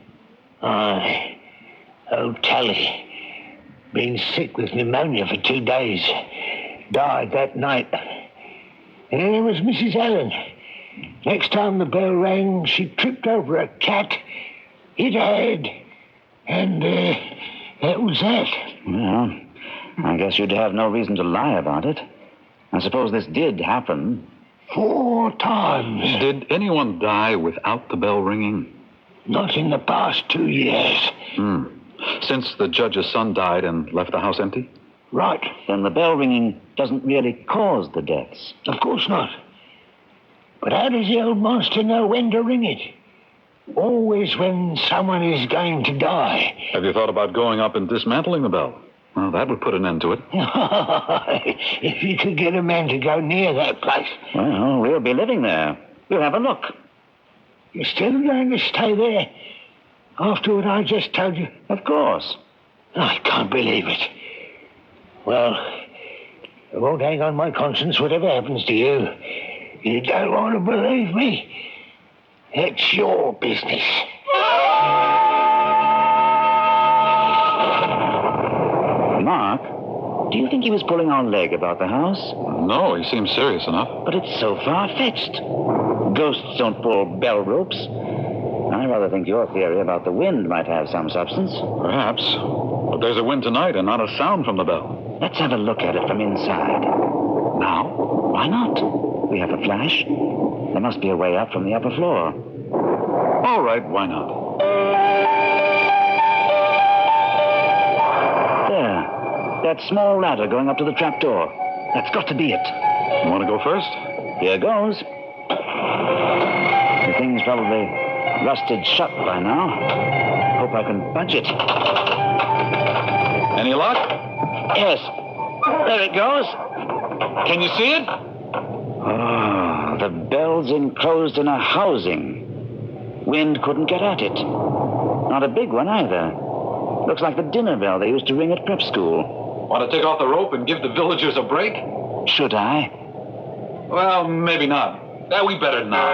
Old Tally. Been sick with pneumonia for 2 days. Died that night. And then there was Mrs. Allen. Next time the bell rang, she tripped over a cat, hit her head, and that was that. Well, I guess you'd have no reason to lie about it. I suppose this did happen. 4 times. Did anyone die without the bell ringing? Not in the past 2 years. Since the judge's son died and left the house empty? Right. Then the bell ringing doesn't really cause the deaths. Of course not. But how does the old monster know when to ring it? Always when someone is going to die. Have you thought about going up and dismantling the bell? Well, that would put an end to it. If you could get a man to go near that place. Well, we'll be living there. We'll have a look. You're still going to stay there? After what I just told you? Of course. I can't believe it. Well, it won't hang on my conscience whatever happens to you. You don't want to believe me? It's your business. Mark, do you think he was pulling our leg about the house? No, he seems serious enough. But it's so far-fetched. Ghosts don't pull bell ropes. I rather think your theory about the wind might have some substance. Perhaps. But there's a wind tonight and not a sound from the bell. Let's have a look at it from inside. Now? Why not? We have a flash. There must be a way up from the upper floor. All right, why not? There. That small ladder going up to the trap door. That's got to be it. You want to go first? Here goes. The thing's probably rusted shut by now. Hope I can punch it. Any luck? Yes. There it goes. Can you see it? Oh, the bell's enclosed in a housing. Wind couldn't get at it. Not a big one either. Looks like the dinner bell they used to ring at prep school. Want to take off the rope and give the villagers a break? Should I? Well, maybe not. We better not.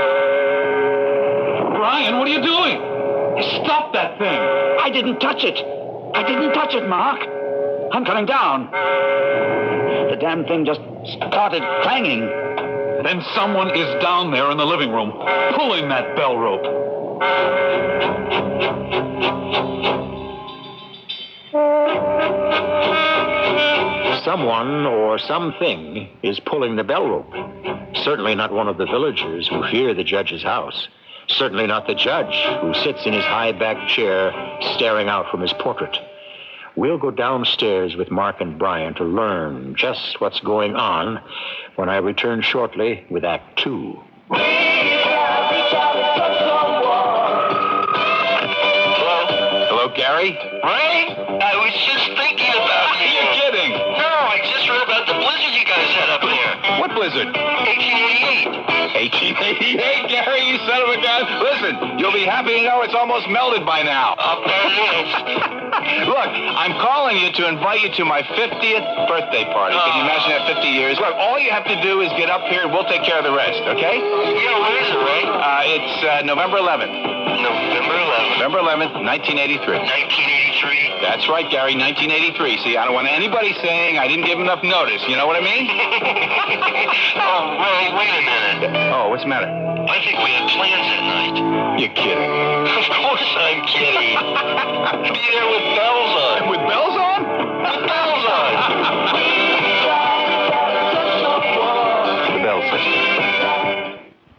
Brian, what are you doing? Stop that thing. I didn't touch it. I didn't touch it, Mark. I'm coming down. The damn thing just started clanging. Then someone is down there in the living room, pulling that bell rope. Someone or something is pulling the bell rope. Certainly not one of the villagers who fear the judge's house. Certainly not the judge who sits in his high-backed chair staring out from his portrait. We'll go downstairs with Mark and Brian to learn just what's going on when I return shortly with Act 2. Hello, Gary? Ray? I was just thinking about you. You're kidding. No, I just read about the blizzard you guys had up here. What blizzard? 1888. 1888, Gary, you son of a gun. Listen, you'll be happy to know it's almost melted by now. Up there it is. Look, I'm calling you to invite you to my 50th birthday party. Can you imagine that, 50 years? Look, all you have to do is get up here and we'll take care of the rest, okay? Yeah, where is it, Ray? It's November 11th. November 11th. November 11th, 1983. 1983. That's right, Gary, 1983. See, I don't want anybody saying I didn't give enough notice. You know what I mean? Oh, Ray, wait a minute. Oh, what's the matter? I think we had plans that night. You're kidding. Of course I'm kidding. Be there with bells on. With bells on? With bells on. The bell system.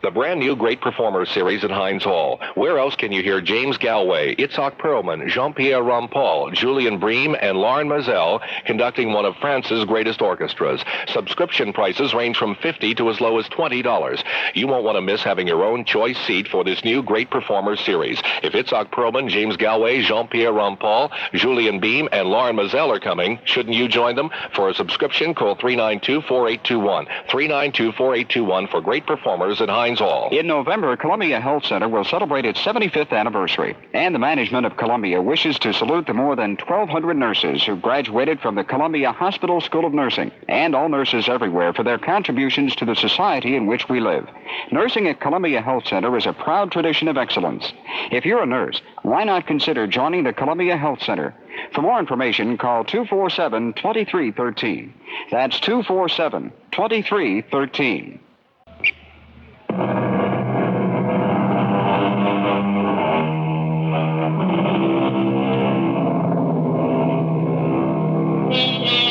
The brand new Great Performers series at Heinz Hall. Where else can you hear James Galway, Itzhak Perlman, Jean-Pierre Rampal, Julian Bream, and Lauren Mazel conducting one of France's greatest orchestras? Subscription prices range from $50 to as low as $20. You won't want to miss having your own choice seat for this new Great Performers series. If Itzhak Perlman, James Galway, Jean-Pierre Rampal, Julian Beam, and Lauren Mazel are coming, shouldn't you join them? For a subscription, call 392-4821. 392-4821 for Great Performers at Heinz Hall. In November, Columbia Health Center will celebrate its 75th anniversary, and the management of Columbia wishes to salute the more than 1,200 nurses who graduated from the Columbia Hospital School of Nursing, and all nurses everywhere for their contributions to the society in which we live. Nursing at Columbia Health Center is a proud tradition of excellence. If you're a nurse, why not consider joining the Columbia Health Center? For more information, call 247-2313. That's 247-2313.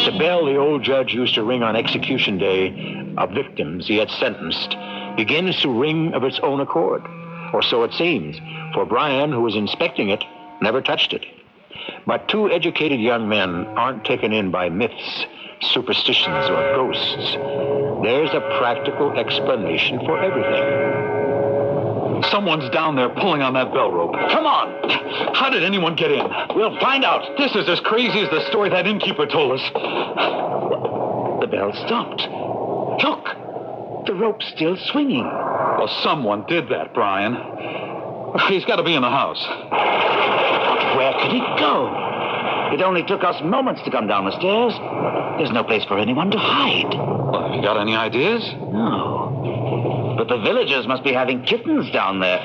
The bell the old judge used to ring on execution day of victims he had sentenced begins to ring of its own accord, or so it seems, for Brian, who was inspecting it, never touched it. But two educated young men aren't taken in by myths, superstitions, or ghosts. There's a practical explanation for everything. Someone's down there pulling on that bell rope. Come on! How did anyone get in? We'll find out. This is as crazy as the story that innkeeper told us. The bell stopped. Look! The rope's still swinging. Well, someone did that, Brian. He's got to be in the house. Where could he go? It only took us moments to come down the stairs. There's no place for anyone to hide. Well, have you got any ideas? No. But the villagers must be having kittens down there.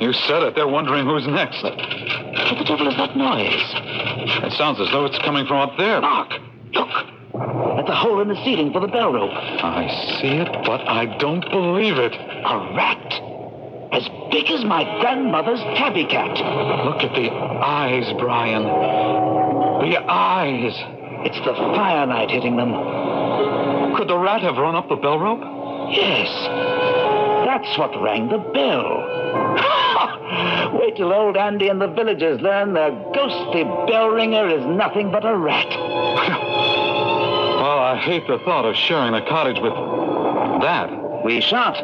You said it. They're wondering who's next. What the devil is that noise? It sounds as though it's coming from up there. Mark, look. At the hole in the ceiling for the bell rope. I see it, but I don't believe it. A rat. As big as my grandmother's tabby cat. Look at the eyes, Brian. The eyes. It's the firelight hitting them. Could the rat have run up the bell rope? Yes. That's what rang the bell. Wait till old Andy and the villagers learn their ghostly bell ringer is nothing but a rat. Well, I hate the thought of sharing a cottage with that. We shan't.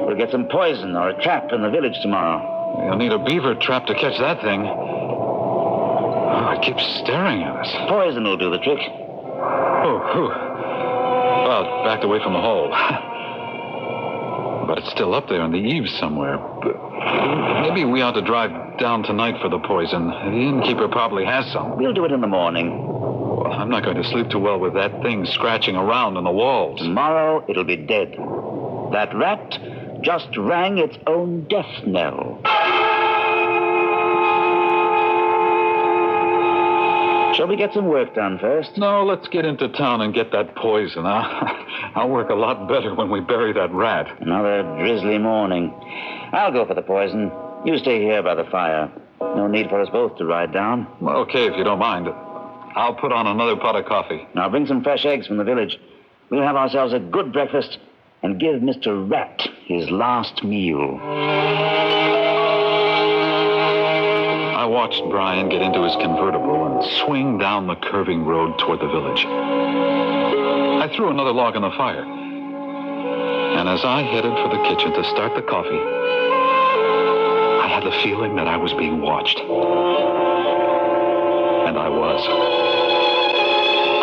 We'll get some poison or a trap in the village tomorrow. You'll need a beaver trap to catch that thing. Oh, it keeps staring at us. Poison will do the trick. Oh, whew. Well, it backed away from the hole. But it's still up there on the eaves somewhere. Maybe we ought to drive down tonight for the poison. The innkeeper probably has some. We'll do it in the morning. Well, I'm not going to sleep too well with that thing scratching around on the walls. Tomorrow it'll be dead. That rat just rang its own death knell. Shall we get some work done first? No, let's get into town and get that poison. I'll work a lot better when we bury that rat. Another drizzly morning. I'll go for the poison. You stay here by the fire. No need for us both to ride down. Well, okay, if you don't mind. I'll put on another pot of coffee. Now bring some fresh eggs from the village. We'll have ourselves a good breakfast and give Mr. Rat his last meal. I watched Brian get into his convertible and swing down the curving road toward the village. I threw another log on the fire. And as I headed for the kitchen to start the coffee, I had the feeling that I was being watched. And I was.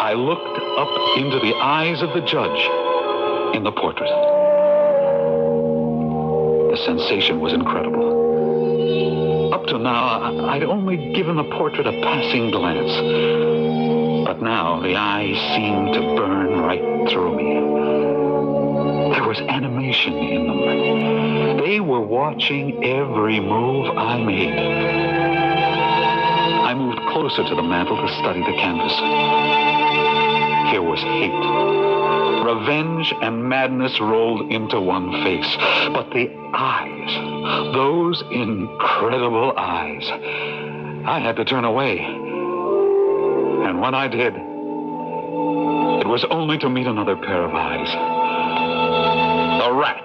I looked up into the eyes of the judge in the portrait. The sensation was incredible. Up to now, I'd only given the portrait a passing glance. But now, the eyes seemed to burn right through me. There was animation in them. They were watching every move I made. I moved closer to the mantel to study the canvas. Here was hate. Revenge and madness rolled into one face. But the eyes, those incredible eyes, I had to turn away. And when I did, it was only to meet another pair of eyes. The rat.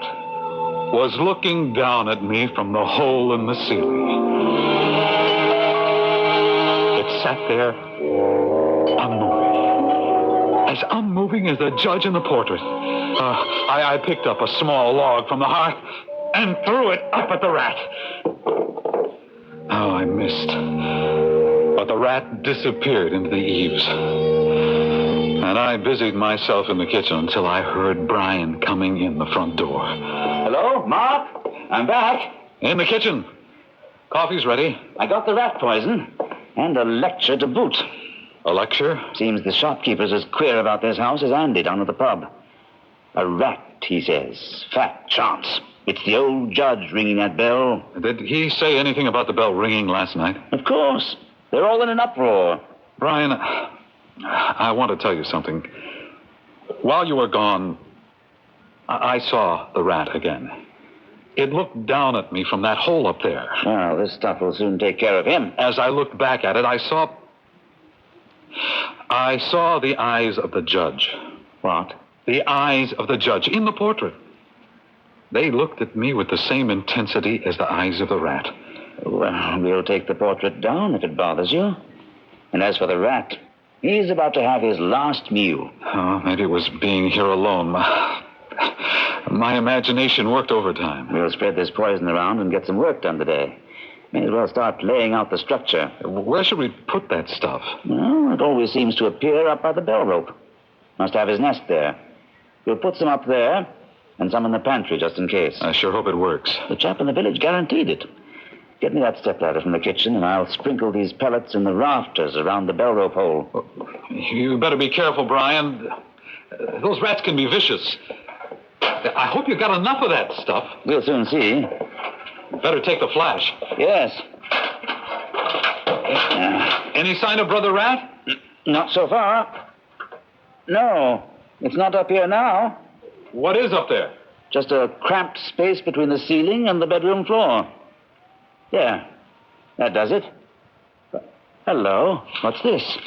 was looking down at me from the hole in the ceiling. It sat there, unmoving. As unmoving as the judge in the portrait. I picked up a small log from the hearth and threw it up at the rat. Oh, I missed. But the rat disappeared into the eaves. And I busied myself in the kitchen until I heard Brian coming in the front door. Hello, Mark? I'm back. In the kitchen. Coffee's ready. I got the rat poison and a lecture to boot. A lecture? Seems the shopkeeper's as queer about this house as Andy down at the pub. A rat, he says. Fat chance. It's the old judge ringing that bell. Did he say anything about the bell ringing last night? Of course. They're all in an uproar. Brian, I want to tell you something. While you were gone, I saw the rat again. It looked down at me from that hole up there. Well, this stuff will soon take care of him. As I looked back at it, I saw the eyes of the judge. What? The eyes of the judge in the portrait. They looked at me with the same intensity as the eyes of the rat. Well, we'll take the portrait down if it bothers you. And as for the rat, he's about to have his last meal. Oh, maybe it was being here alone. My imagination worked overtime. We'll spread this poison around and get some work done today. May as well start laying out the structure. Where should we put that stuff? Well, it always seems to appear up by the bell rope. Must have his nest there. We'll put some up there and some in the pantry just in case. I sure hope it works. The chap in the village guaranteed it. Get me that stepladder from the kitchen and I'll sprinkle these pellets in the rafters around the bell rope hole. You better be careful, Brian. Those rats can be vicious. I hope you got enough of that stuff. We'll soon see. Better take the flash. Yes. Any sign of Brother Rat? Not so far. No, it's not up here now. What is up there? Just a cramped space between the ceiling and the bedroom floor. Yeah, that does it. Hello, what's this?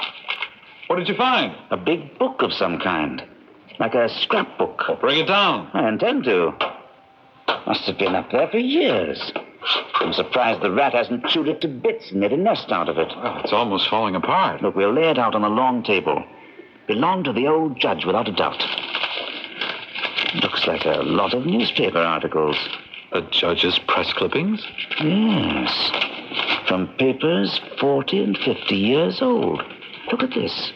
What did you find? A big book of some kind. Like a scrapbook. Well, bring it down. I intend to. Must have been up there for years. I'm surprised the rat hasn't chewed it to bits and made a nest out of it. Well, it's almost falling apart. Look, we'll lay it out on a long table. Belonged to the old judge, without a doubt. Looks like a lot of newspaper articles. The judge's press clippings? Yes. From papers 40 and 50 years old. Look at this.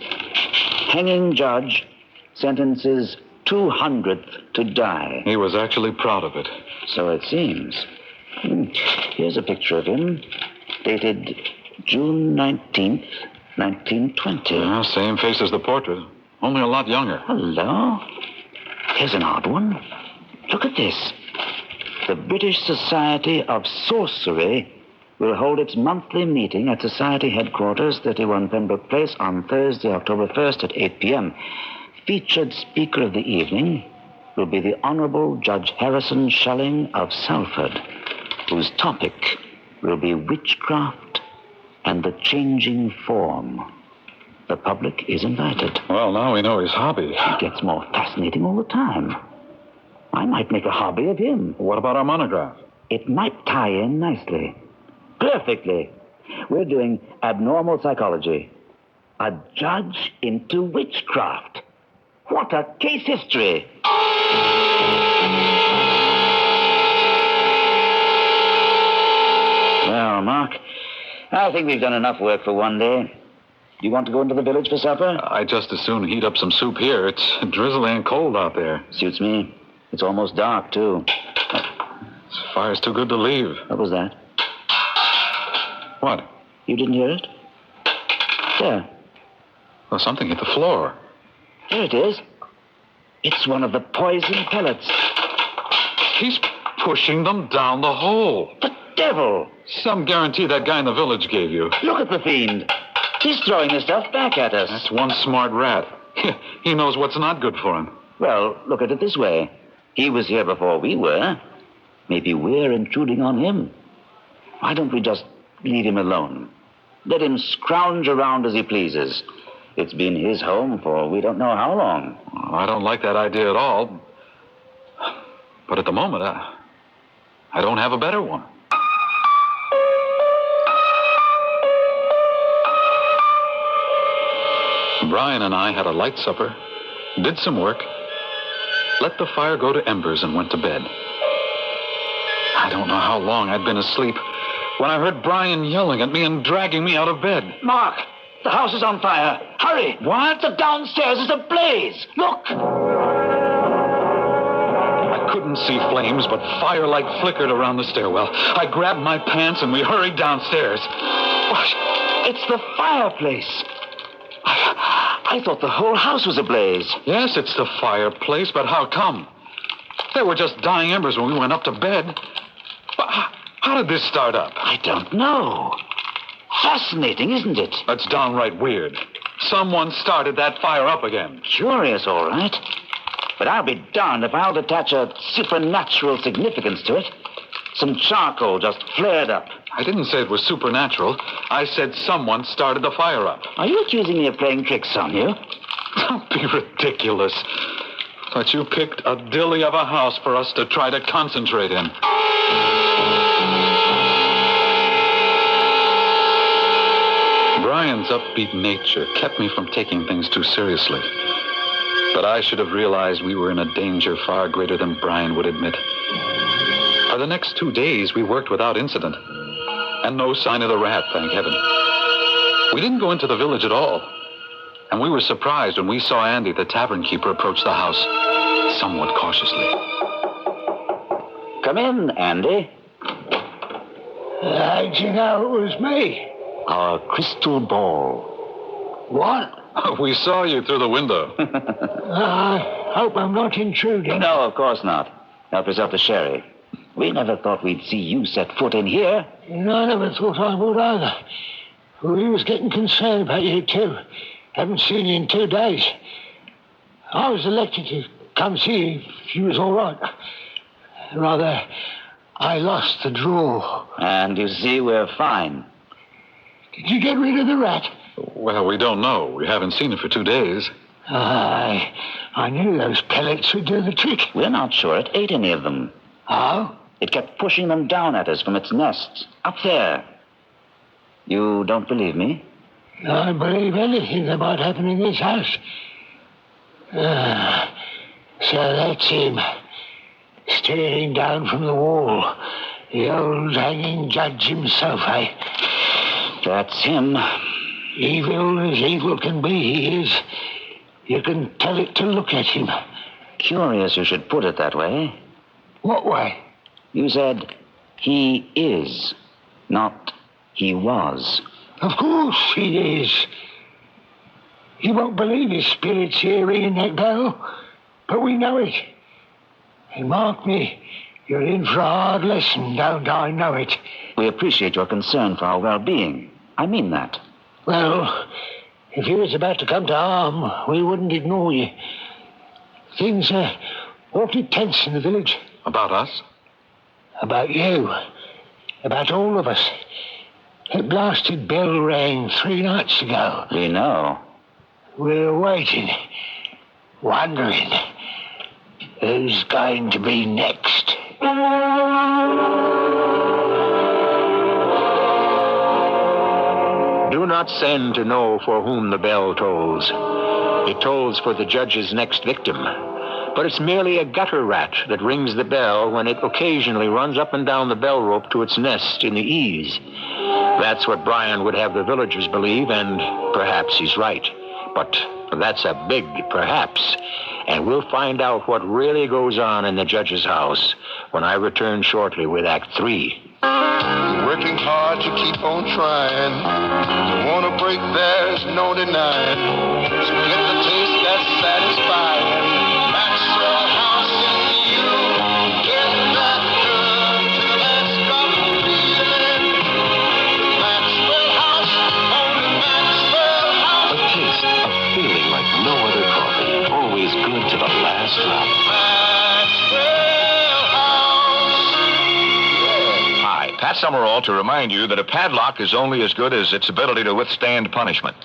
Hanging judge sentences 200th to die. He was actually proud of it. So it seems. Here's a picture of him, dated June 19th, 1920. Yeah, same face as the portrait, only a lot younger. Hello. Here's an odd one. Look at this. The British Society of Sorcery will hold its monthly meeting at Society Headquarters, 31 Pembroke Place, on Thursday, October 1st at 8 p.m. Featured speaker of the evening will be the Honorable Judge Harrison Schelling of Salford, whose topic will be witchcraft and the changing form. The public is invited. Well, now we know his hobby. He gets more fascinating all the time. I might make a hobby of him. What about our monograph? It might tie in nicely. Perfectly. We're doing abnormal psychology. A judge into witchcraft. What a case history. Well, Mark, I think we've done enough work for one day. Do you want to go into the village for supper? I'd just as soon heat up some soup here. It's drizzly and cold out there. Suits me. It's almost dark, too. This fire's too good to leave. What was that? What? You didn't hear it? There. Well, something hit the floor. There it is. It's one of the poison pellets. He's pushing them down the hole. The devil! Some guarantee that guy in the village gave you. Look at the fiend. He's throwing the stuff back at us. That's one smart rat. He knows what's not good for him. Well, look at it this way. He was here before we were. Maybe we're intruding on him. Why don't we just leave him alone? Let him scrounge around as he pleases. It's been his home for we don't know how long. I don't like that idea at all. But at the moment, I don't have a better one. Brian and I had a light supper, did some work, let the fire go to embers, and went to bed. I don't know how long I'd been asleep when I heard Brian yelling at me and dragging me out of bed. Mark, the house is on fire. Hurry! What? The downstairs is ablaze. Look! I couldn't see flames, but firelight flickered around the stairwell. I grabbed my pants and we hurried downstairs. What? It's the fireplace. I thought the whole house was ablaze. Yes, it's the fireplace, but how come? There were just dying embers when we went up to bed. But how did this start up? I don't know. Fascinating, isn't it? That's downright weird. Someone started that fire up again. Curious, all right. But I'll be darned if I'll attach a supernatural significance to it. Some charcoal just flared up. I didn't say it was supernatural. I said someone started the fire up. Are you accusing me of playing tricks on you? Don't be ridiculous. But you picked a dilly of a house for us to try to concentrate in. Brian's upbeat nature kept me from taking things too seriously. But I should have realized we were in a danger far greater than Brian would admit. For the next 2 days, we worked without incident. And no sign of the rat, thank heaven. We didn't go into the village at all. And we were surprised when we saw Andy, the tavern keeper, approach the house, somewhat cautiously. Come in, Andy. How'd you know it was me? Our crystal ball. What? We saw you through the window. I hope I'm not intruding. No, of course not. Help yourself to sherry. We never thought we'd see you set foot in here. No, I never thought I would either. We was getting concerned about you, too. Haven't seen you in 2 days. I was elected to come see if you was all right. Rather, I lost the draw. And you see, we're fine. Did you get rid of the rat? Well, we don't know. We haven't seen it for 2 days. I knew those pellets would do the trick. We're not sure it ate any of them. Oh? It kept pushing them down at us from its nests, up there. You don't believe me? I believe anything that might happen in this house. So that's him, staring down from the wall. The old hanging judge himself, eh? That's him. Evil as evil can be, he is. You can tell it to look at him. Curious you should put it that way. What way? You said he is, not he was. Of course he is. You won't believe his spirit's here ringing that bell, but we know it. And mark me, you're in for a hard lesson, don't I know it? We appreciate your concern for our well-being. I mean that. Well, if you was about to come to harm, we wouldn't ignore you. Things are awfully tense in the village. About us? About you. About all of us. That blasted bell rang 3 nights ago. We know. We're waiting, wondering who's going to be next. Do not send to know for whom the bell tolls. It tolls for the judge's next victim. But it's merely a gutter rat that rings the bell when it occasionally runs up and down the bell rope to its nest in the eaves. That's what Brian would have the villagers believe, and perhaps he's right. But that's a big perhaps. And we'll find out what really goes on in the judge's house when I return shortly with Act 3. Working hard to keep on trying. Don't want to break, there's no denying. So get the taste that's satisfying. Maxwell House in you. Get that good to that strong feeling. Maxwell House, only Maxwell House. A taste of feeling like no other coffee. Always good to the last drop. Maxwell House. Hi, Pat Pat Summerall to remind you that a padlock is only as good as its ability to withstand punishment.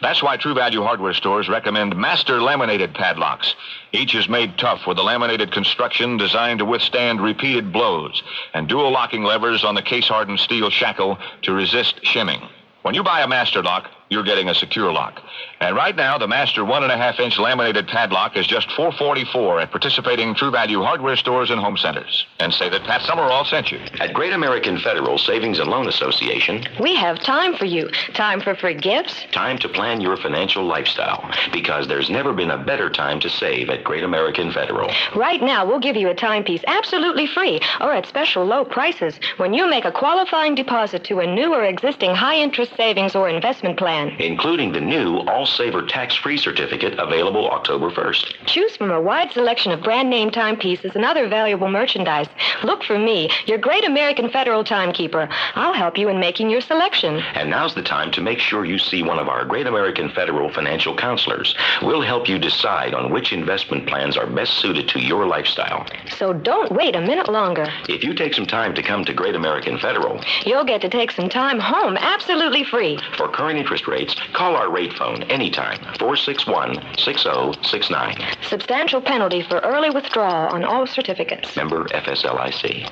That's why True Value hardware stores recommend master laminated padlocks. Each is made tough with a laminated construction designed to withstand repeated blows and dual locking levers on the case-hardened steel shackle to resist shimming. When you buy a master lock, you're getting a secure lock. And right now, the Master 1.5-inch laminated padlock is just $444 at participating True Value hardware stores and home centers. And say that Pat Summerall sent you. At Great American Federal Savings and Loan Association, We have time for you. Time for free gifts. time to plan your financial lifestyle, because there's never been a better time to save at Great American Federal. Right now, we'll give you a timepiece absolutely free or at special low prices when you make a qualifying deposit to a new or existing high-interest savings or investment plan. Including the new All-Saver tax-free certificate available October 1st. Choose from a wide selection of brand-name timepieces and other valuable merchandise. Look for me, your Great American Federal timekeeper. I'll help you in making your selection. And now's the time to make sure you see one of our Great American Federal financial counselors. We'll help you decide on which investment plans are best suited to your lifestyle. So don't wait a minute longer. If you take some time to come to Great American Federal, You'll get to take some time home absolutely free. for current interest rates, call our rate phone anytime, 461-6069. Substantial penalty for early withdrawal on all certificates. Member FSLIC.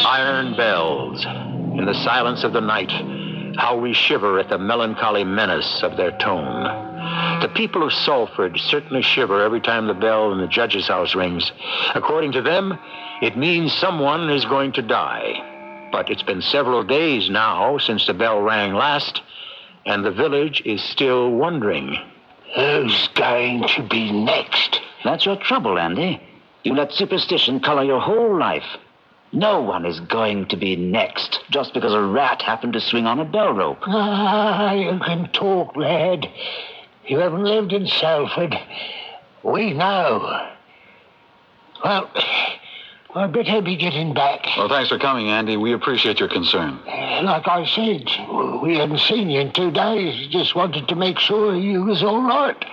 Iron bells. In the silence of the night, how we shiver at the melancholy menace of their tone. The people of Salford certainly shiver every time the bell in the judge's house rings. According to them, it means someone is going to die. But it's been several days now since the bell rang last, and the village is still wondering. Who's going to be next? That's your trouble, Andy. You let superstition color your whole life. No one is going to be next just because a rat happened to swing on a bell rope. Ah, you can talk, lad. You haven't lived in Salford. We know. Well, I'd better be getting back. Well, thanks for coming, Andy. We appreciate your concern. Like I said, we hadn't seen you in 2 days. Just wanted to make sure you was all right.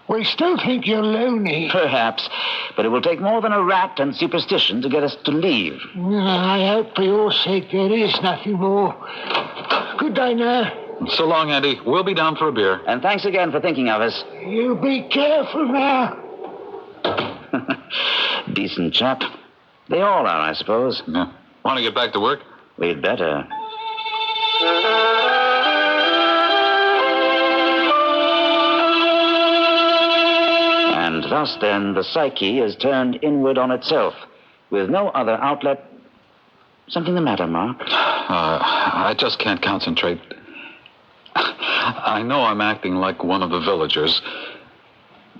We still think you're loony. Perhaps, but it will take more than a rat and superstition to get us to leave. I hope for your sake there is nothing more. Good day now. So long, Andy. We'll be down for a beer. And thanks again for thinking of us. You be careful now. Decent chap. They all are, I suppose. Yeah. Want to get back to work? We'd better. And thus, then, the psyche is turned inward on itself, with no other outlet. Something the matter, Mark? I just can't concentrate. I know I'm acting like one of the villagers,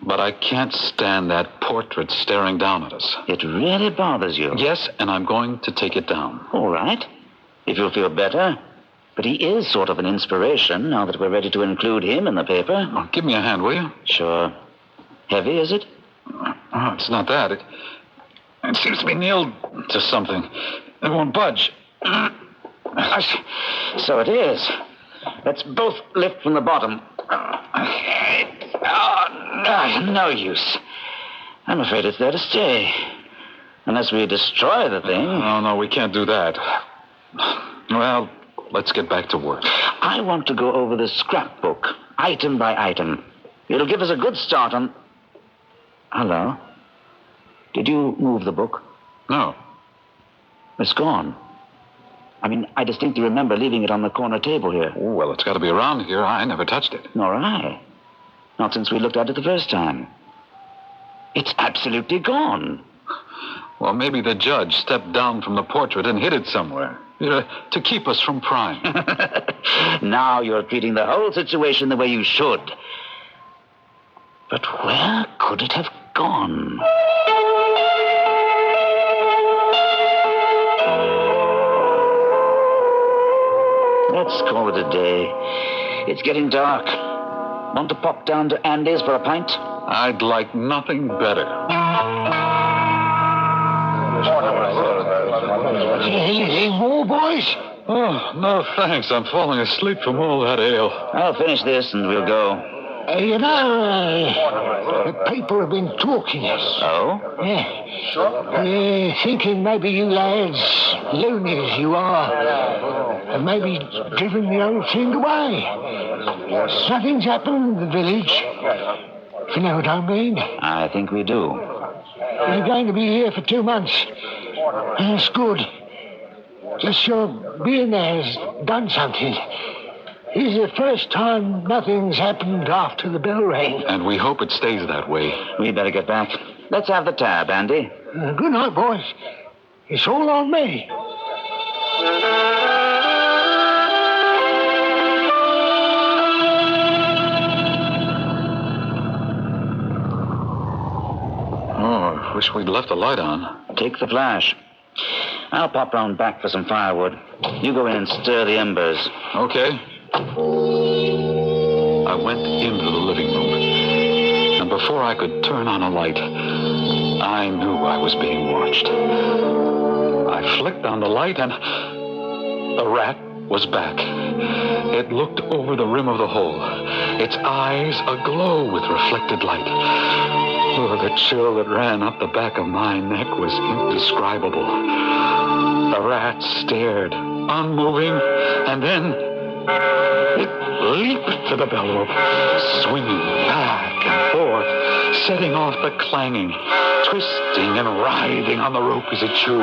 but I can't stand that portrait staring down at us. It really bothers you? Yes, and I'm going to take it down. All right. If you'll feel better. But he is sort of an inspiration now that we're ready to include him in the paper. Oh, give me a hand, will you? Sure. Heavy, is it? Oh, it's not that. It seems to be nailed to something. It won't budge. So it is. Let's both lift from the bottom. No use. I'm afraid it's there to stay. Unless we destroy the thing. No, we can't do that. Well, let's get back to work. I want to go over the scrapbook, item by item. It'll give us a good start on... Hello? Did you move the book? No. It's gone. I distinctly remember leaving it on the corner table here. Oh, well, it's got to be around here. I never touched it. Nor I. Not since we looked at it the first time. It's absolutely gone. Well, maybe the judge stepped down from the portrait and hid it somewhere. To keep us from prying. Now you're treating the whole situation the way you should. But where could it have gone? Let's call it a day. It's getting dark. Want to pop down to Andy's for a pint? I'd like nothing better. Anything more, boys? Oh, no, thanks. I'm falling asleep from all that ale. I'll finish this and we'll go. The people have been talking. Oh? Yeah. Thinking maybe you lads, loonies you are, have maybe driven the old thing away. Nothing's happened in the village, if you know what I mean. I think we do. You're going to be here for 2 months. That's good. Just your being there has done something. This is the first time nothing's happened after the bell rang. And we hope it stays that way. We'd better get back. Let's have the tab, Andy. Good night, boys. It's all on me. Oh, I wish we'd left the light on. Take the flash. I'll pop round back for some firewood. You go in and stir the embers. Okay. I went into the living room, and before I could turn on a light, I knew I was being watched. I flicked on the light, and the rat was back. It looked over the rim of the hole, its eyes aglow with reflected light. Oh, the chill that ran up the back of my neck was indescribable. The rat stared, unmoving, and then it leaped to the bell rope, swinging back and forth, setting off the clanging, twisting and writhing on the rope as it chewed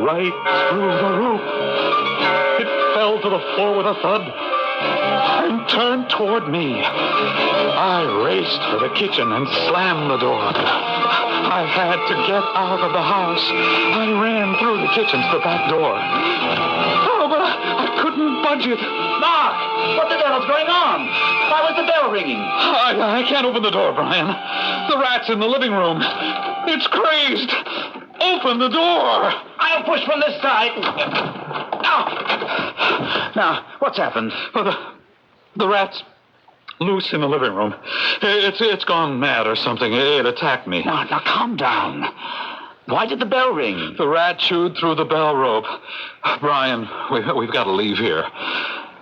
right through the rope. It fell to the floor with a thud and turned toward me. I raced for the kitchen and slammed the door. I had to get out of the house. I ran through the kitchen to the back door. Oh, but I couldn't budge it. Mark, what the hell's going on? Why was the bell ringing? I can't open the door, Brian. The rat's in the living room. It's crazed. Open the door. I'll push from this side. Now, what's happened? Well, the rat's loose in the living room. It's gone mad or something. It attacked me. Now, calm down. Why did the bell ring? The rat chewed through the bell rope. Brian, we've got to leave here.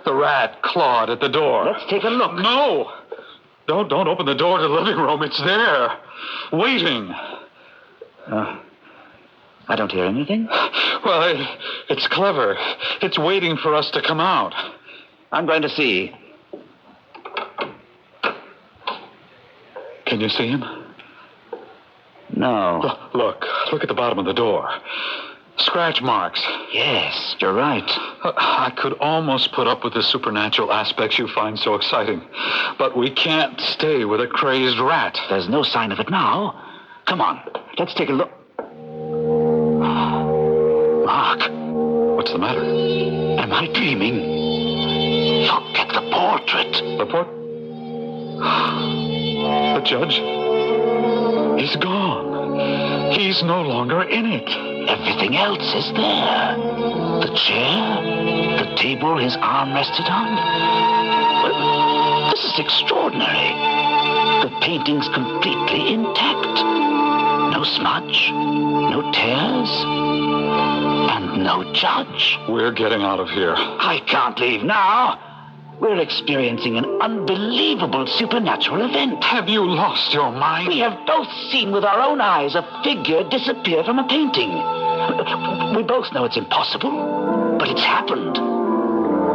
The rat clawed at the door. Let's take a look. No! Don't open the door to the living room. It's there, waiting. I don't hear anything. Well, it's clever. It's waiting for us to come out. I'm going to see. Can you see him? No. Look at the bottom of the door. Scratch marks. Yes, you're right. I could almost put up with the supernatural aspects you find so exciting. But we can't stay with a crazed rat. There's no sign of it now. Come on, let's take a look. Mark. What's the matter? Am I dreaming? Look at the portrait. The The judge? He's gone. He's no longer in it. Everything else is there. The chair, the table his arm rested on. Well, this is extraordinary. The painting's completely intact. No smudge, no tears, and no judge. We're getting out of here. I can't leave now. We're experiencing an unbelievable supernatural event. Have you lost your mind? We have both seen with our own eyes a figure disappear from a painting. We both know it's impossible, but it's happened.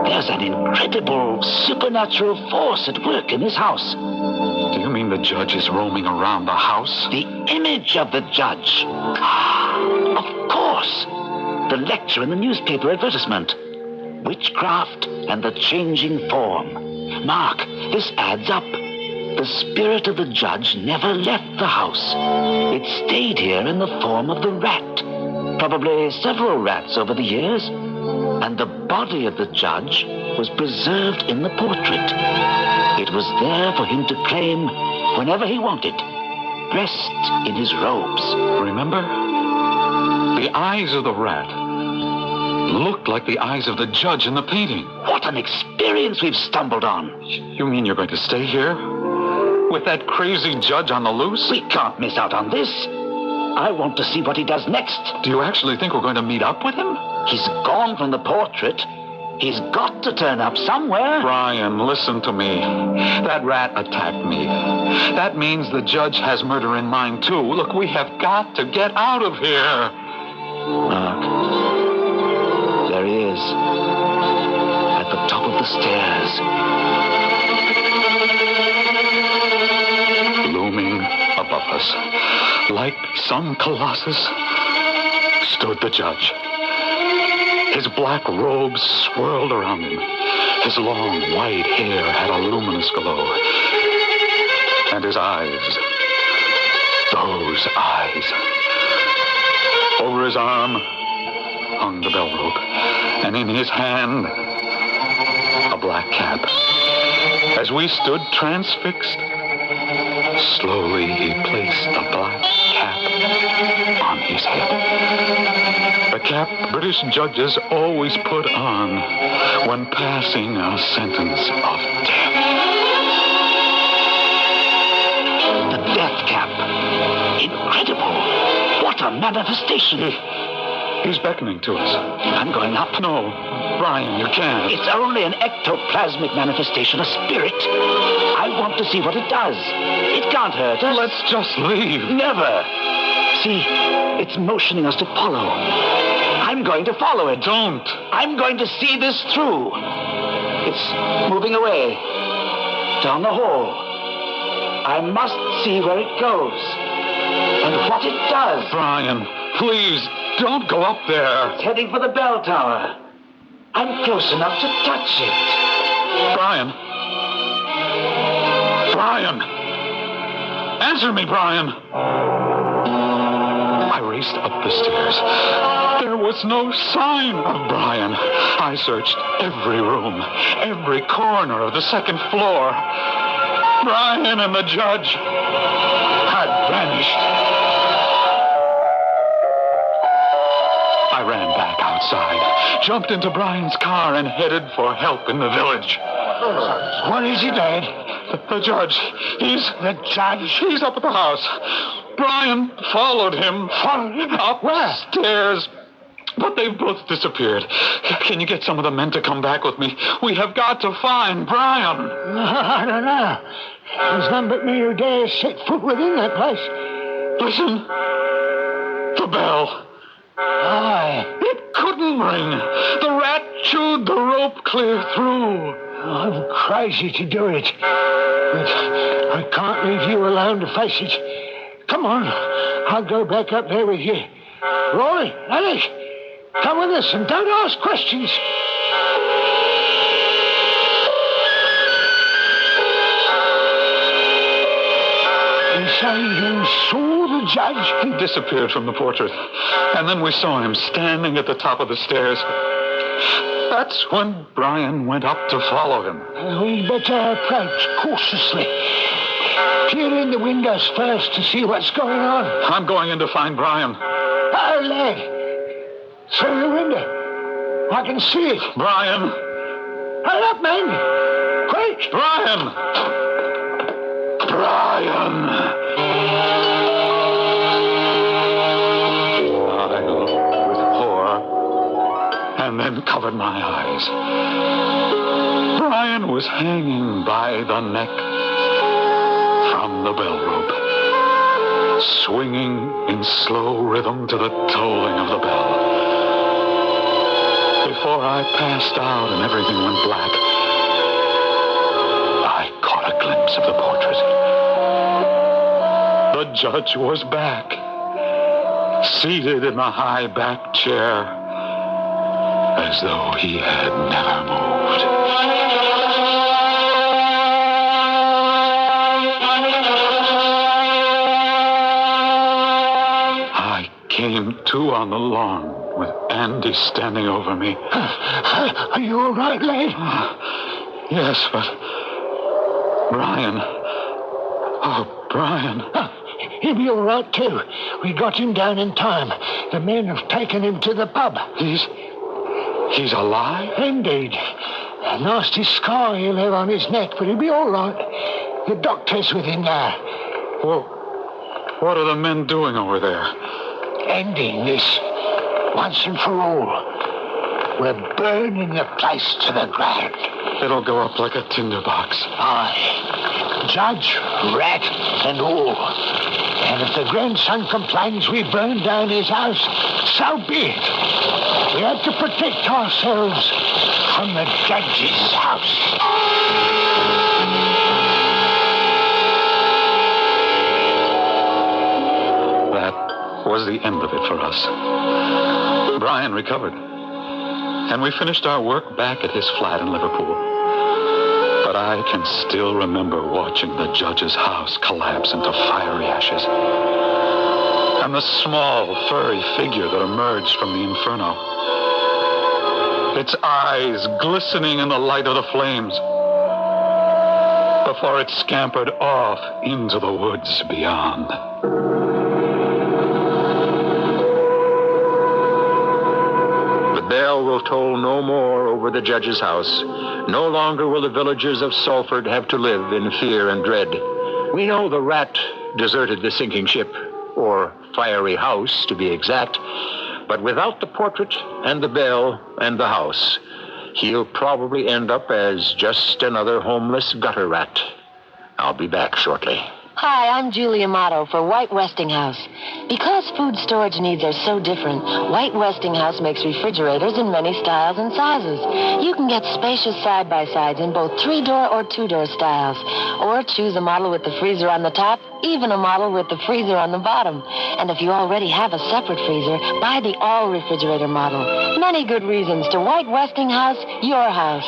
There's an incredible supernatural force at work in this house. Do you mean the judge is roaming around the house? The image of the judge. Of course. The lecture in the newspaper advertisement. Witchcraft and the changing form. Mark, this adds up. The spirit of the judge never left the house. It stayed here in the form of the rat. Probably several rats over the years. And the body of the judge was preserved in the portrait. It was there for him to claim whenever he wanted, dressed in his robes. Remember? The eyes of the rat looked like the eyes of the judge in the painting. What an experience we've stumbled on. You mean you're going to stay here? With that crazy judge on the loose? We can't miss out on this. I want to see what he does next. Do you actually think we're going to meet up with him? He's gone from the portrait. He's got to turn up somewhere. Brian, listen to me. That rat attacked me. That means the judge has murder in mind, too. Look, we have got to get out of here. Mark, there he is. At the top of the stairs. Looming above us, like some colossus, stood the judge. His black robes swirled around him. His long, white hair had a luminous glow. And his eyes, those eyes. Over his arm hung the bell rope, and in his hand, a black cap. As we stood transfixed, slowly he placed the black cap on his head. The cap British judges always put on when passing a sentence of death. The death cap. Incredible. What a manifestation. He's beckoning to us. I'm going up. No, Brian, you can't. It's only an ectoplasmic manifestation, a spirit. I want to see what it does. It can't hurt us. Let's just leave. Never. See, it's motioning us to follow. I'm going to follow it. Don't. I'm going to see this through. It's moving away. Down the hall. I must see where it goes. And what it does. Brian, please, don't go up there. It's heading for the bell tower. I'm close enough to touch it. Brian. Brian. Answer me, Brian. I raced up the stairs. There was no sign of Brian. I searched every room, every corner of the second floor. Brian and the judge had vanished. I ran back outside, jumped into Brian's car, and headed for help in the village. What is it, Dad? The judge. The judge? He's up at the house. Brian followed him. Followed him? Upstairs. But they've both disappeared. Can you get some of the men to come back with me? We have got to find Brian. I don't know. There's none but me who dares set foot within that place. Listen. The bell. Aye. It couldn't ring. The rat chewed the rope clear through. I'm crazy to do it. But I can't leave you alone to face it. Come on. I'll go back up there with you. Roy, Alec, come with us and don't ask questions. You say you saw the judge? He disappeared from the portrait. And then we saw him standing at the top of the stairs. That's when Brian went up to follow him. We'd better approach cautiously. Peer in the windows first to see what's going on. I'm going in to find Brian. Oh, lad. Through the window. I can see it. Brian. Hurry up, man. Quick. Brian. Brian. I looked with horror and then covered my eyes. Brian was hanging by the neck from the bell rope, swinging in slow rhythm to the tolling of the bell. Before I passed out and everything went black, I caught a glimpse of the portrait. The judge was back, seated in the high-backed chair, as though he had never moved. I came to on the lawn with Andy standing over me. Are you all right, lad? Yes, but Brian. Oh, Brian. He'll be all right, too. We got him down in time. The men have taken him to the pub. He's alive? Indeed. A nasty scar he'll have on his neck, but he'll be all right. The doctor's with him now. Well, what are the men doing over there? Ending this once and for all. We're burning the place to the ground. It'll go up like a tinderbox. Aye. Judge, rat, and all. And if the grandson complains we burn down his house, so be it. We have to protect ourselves from the judge's house. That was the end of it for us. Brian recovered. And we finished our work back at his flat in Liverpool. But I can still remember watching the judge's house collapse into fiery ashes. And the small, furry figure that emerged from the inferno. Its eyes glistening in the light of the flames. Before it scampered off into the woods beyond. The bell will toll no more over the judge's house. No longer will the villagers of Salford have to live in fear and dread. We know the rat deserted the sinking ship, or fiery house to be exact, but without the portrait and the bell and the house, he'll probably end up as just another homeless gutter rat. I'll be back shortly. Hi, I'm Julia Motto for White Westinghouse. Because food storage needs are so different, White Westinghouse makes refrigerators in many styles and sizes. You can get spacious side-by-sides in both 3-door or 2-door styles. Or choose a model with the freezer on the top, even a model with the freezer on the bottom. And if you already have a separate freezer, buy the all-refrigerator model. Many good reasons to White Westinghouse, your house.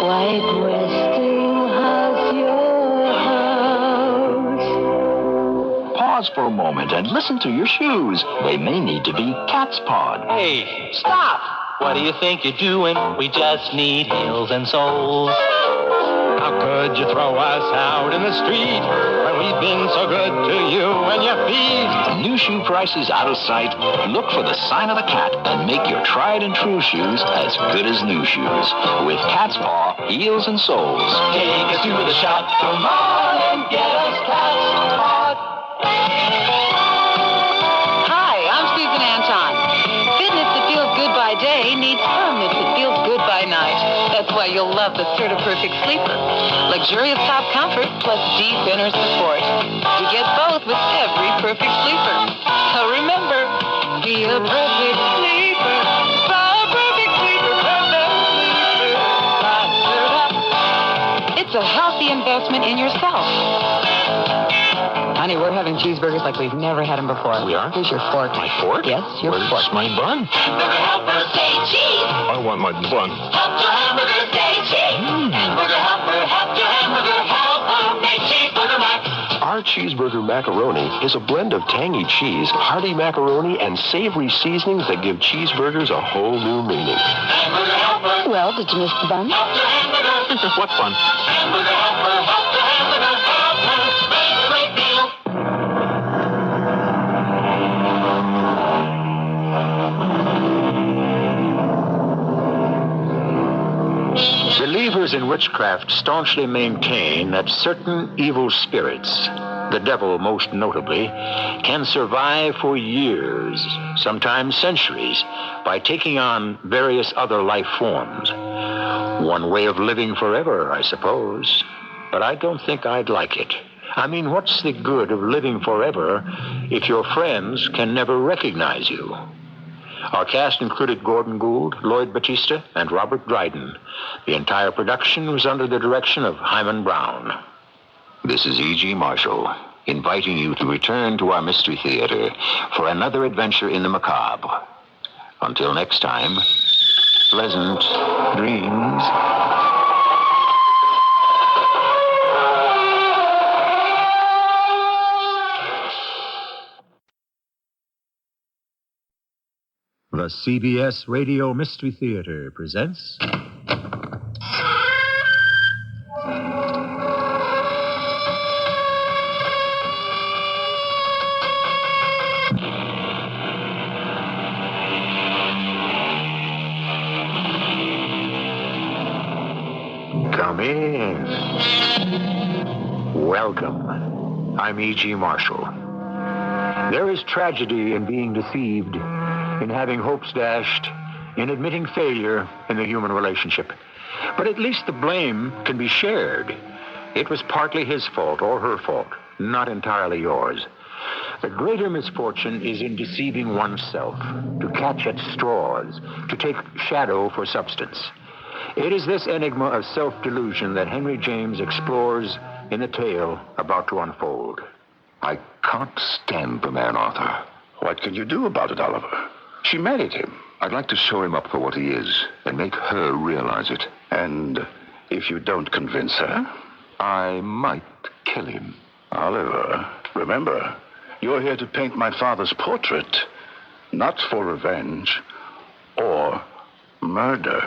White Westinghouse, your house. Pause for a moment and listen to your shoes. They may need to be cat's pawed. Hey, stop! What do you think you're doing? We just need heels and soles. How could you throw us out in the street when we've been so good to you and your feet? New shoe prices out of sight. Look for the sign of the cat and make your tried and true shoes as good as new shoes with cat's paw, heels, and soles. Take us to the shop, come on and get us cat's paw. Hi, I'm Susan Anton. Fitness that feels good by day needs firmness that feels good by night. That's why you'll love the Perfect Sleeper. Luxurious top comfort plus deep inner support. You get both with every Perfect Sleeper. So remember, be a perfect sleeper. Buy a Perfect Sleeper, perfect sleeper. It's a healthy investment in yourself. Honey, we're having cheeseburgers like we've never had them before. We are? Here's your fork. My fork? Yes, your Where's fork. my bun? Hamburger helper, say cheese. I want my bun. Help your hamburger, say cheese. Hamburger helper, help your hamburger helper, make cheeseburger mac. Our cheeseburger macaroni is a blend of tangy cheese, hearty macaroni, and savory seasonings that give cheeseburgers a whole new meaning. Hamburger helper. Well, did you miss the bun? Help your hamburger. What fun? Hamburger helper, help your hamburger helper, make a great meal. Believers in witchcraft staunchly maintain that certain evil spirits, the devil most notably, can survive for years, sometimes centuries, by taking on various other life forms. One way of living forever, I suppose. But I don't think I'd like it. I mean, what's the good of living forever if your friends can never recognize you? Our cast included Gordon Gould, Lloyd Battista, and Robert Dryden. The entire production was under the direction of Hyman Brown. This is E.G. Marshall, inviting you to return to our Mystery Theater for another adventure in the macabre. Until next time, pleasant dreams. The CBS Radio Mystery Theater presents... Come in. Welcome. I'm E.G. Marshall. There is tragedy in being deceived, in having hopes dashed, in admitting failure in the human relationship. But at least the blame can be shared. It was partly his fault or her fault, not entirely yours. The greater misfortune is in deceiving oneself, to catch at straws, to take shadow for substance. It is this enigma of self-delusion that Henry James explores in the tale about to unfold. I can't stand the man, Arthur. What can you do about it, Oliver? She married him. I'd like to show him up for what he is and make her realize it. And if you don't convince her, I might kill him. Oliver, remember, you're here to paint my father's portrait, not for revenge or murder.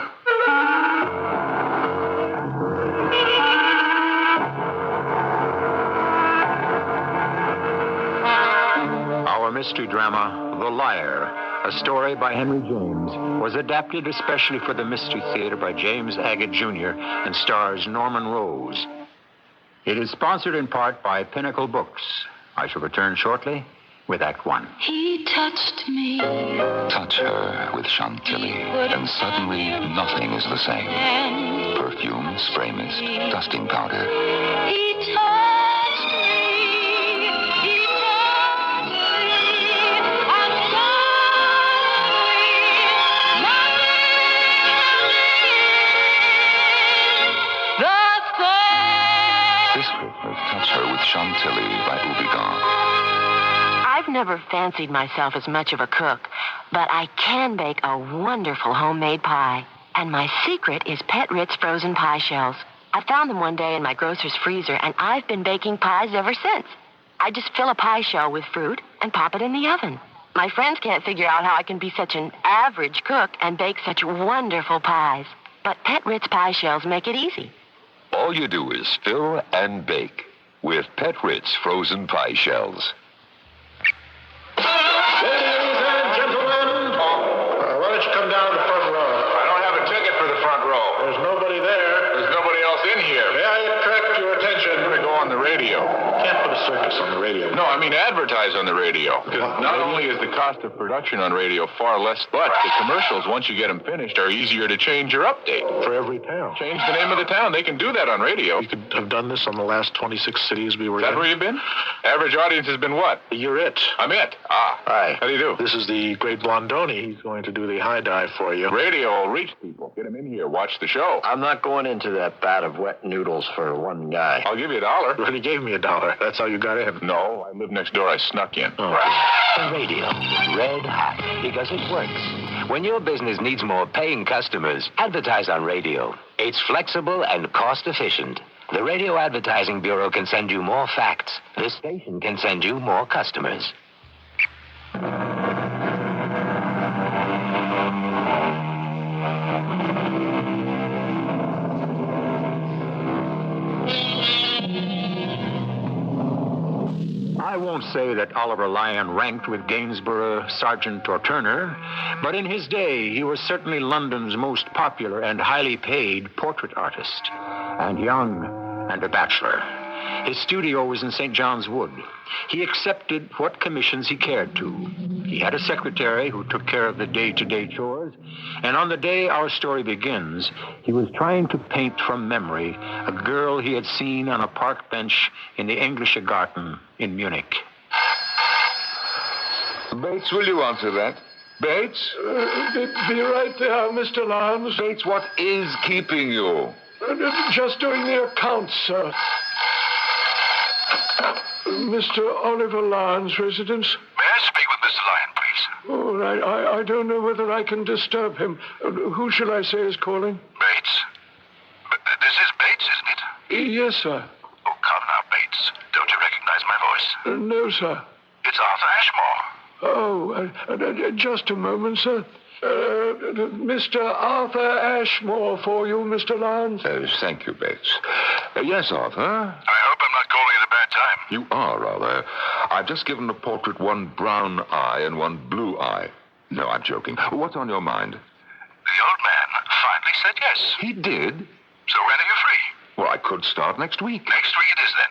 Our mystery drama, The Liar, a story by Henry James, was adapted especially for the Mystery Theater by James Agate Jr. and stars Norman Rose. It is sponsored in part by Pinnacle Books. I shall return shortly with Act One. He touched me. Touch her with Chantilly, and suddenly nothing is the same. Perfume, spray mist, dusting powder. He touched me. He touched me. And This Christmas, touch her with Chantilly by Oubigan. I've never fancied myself as much of a cook, but I can bake a wonderful homemade pie. And my secret is Pet Ritz frozen pie shells. I found them one day in my grocer's freezer, and I've been baking pies ever since. I just fill a pie shell with fruit and pop it in the oven. My friends can't figure out how I can be such an average cook and bake such wonderful pies. But Pet Ritz pie shells make it easy. All you do is fill and bake with Pet Ritz frozen pie shells. Ladies and gentlemen, why don't you come down to the front row? I don't have a ticket for the front row. There's nobody there. There's nobody else in here. May I attract your attention? I'm going to go on the radio. Can't put a circus on the radio. No, I mean advertise on the radio. Not only is the cost of production on radio far less, but the commercials, once you get them finished, are easier to change or update. For every town. Change the name of the town. They can do that on radio. You could have done this on the last 26 cities we were Is that in. where you've been? Average audience has been what? You're it. I'm it. Ah. Hi. How do you do? This is the great Blondoni. He's going to do the high dive for you. Radio will reach people. Get them in here. Watch the show. I'm not going into that vat of wet noodles for one guy. I'll give you $1. You already gave me $1. That's how you got in. No, I live next door. I snuck in. The radio, red hot, because it works. When your business needs more paying customers, advertise on radio. It's flexible and cost efficient. The Radio Advertising Bureau can send you more facts. The station can send you more customers. I won't say that Oliver Lyon ranked with Gainsborough, Sargent, or Turner, but in his day, he was certainly London's most popular and highly paid portrait artist, and young and a bachelor. His studio was in St. John's Wood. He accepted what commissions he cared to. He had a secretary who took care of the day-to-day chores, and on the day our story begins, he was trying to paint from memory a girl he had seen on a park bench in the Englische Garten in Munich. Bates, will you answer that? Bates? Be right there, Mr. Lyons. Bates, what is keeping you? Just doing the accounts, sir. Mr. Oliver Lyons' residence. May I speak with Mr. Lyon, please? All right. I don't know whether I can disturb him. Who shall I say is calling? Bates. This is Bates, isn't it? Yes, sir. Oh, come now, Bates. Don't you recognize my voice? No, sir. It's Arthur Ashmore. Oh, just a moment, sir. Mr. Arthur Ashmore for you, Mr. Lyons. Thank you, Bates. Yes, Arthur? I hope I'm not calling at a bad time. You are, rather. I've just given the portrait one brown eye and one blue eye. No, I'm joking. What's on your mind? The old man finally said yes. He did? So when are you free? Well, I could start next week. Next week it is, then.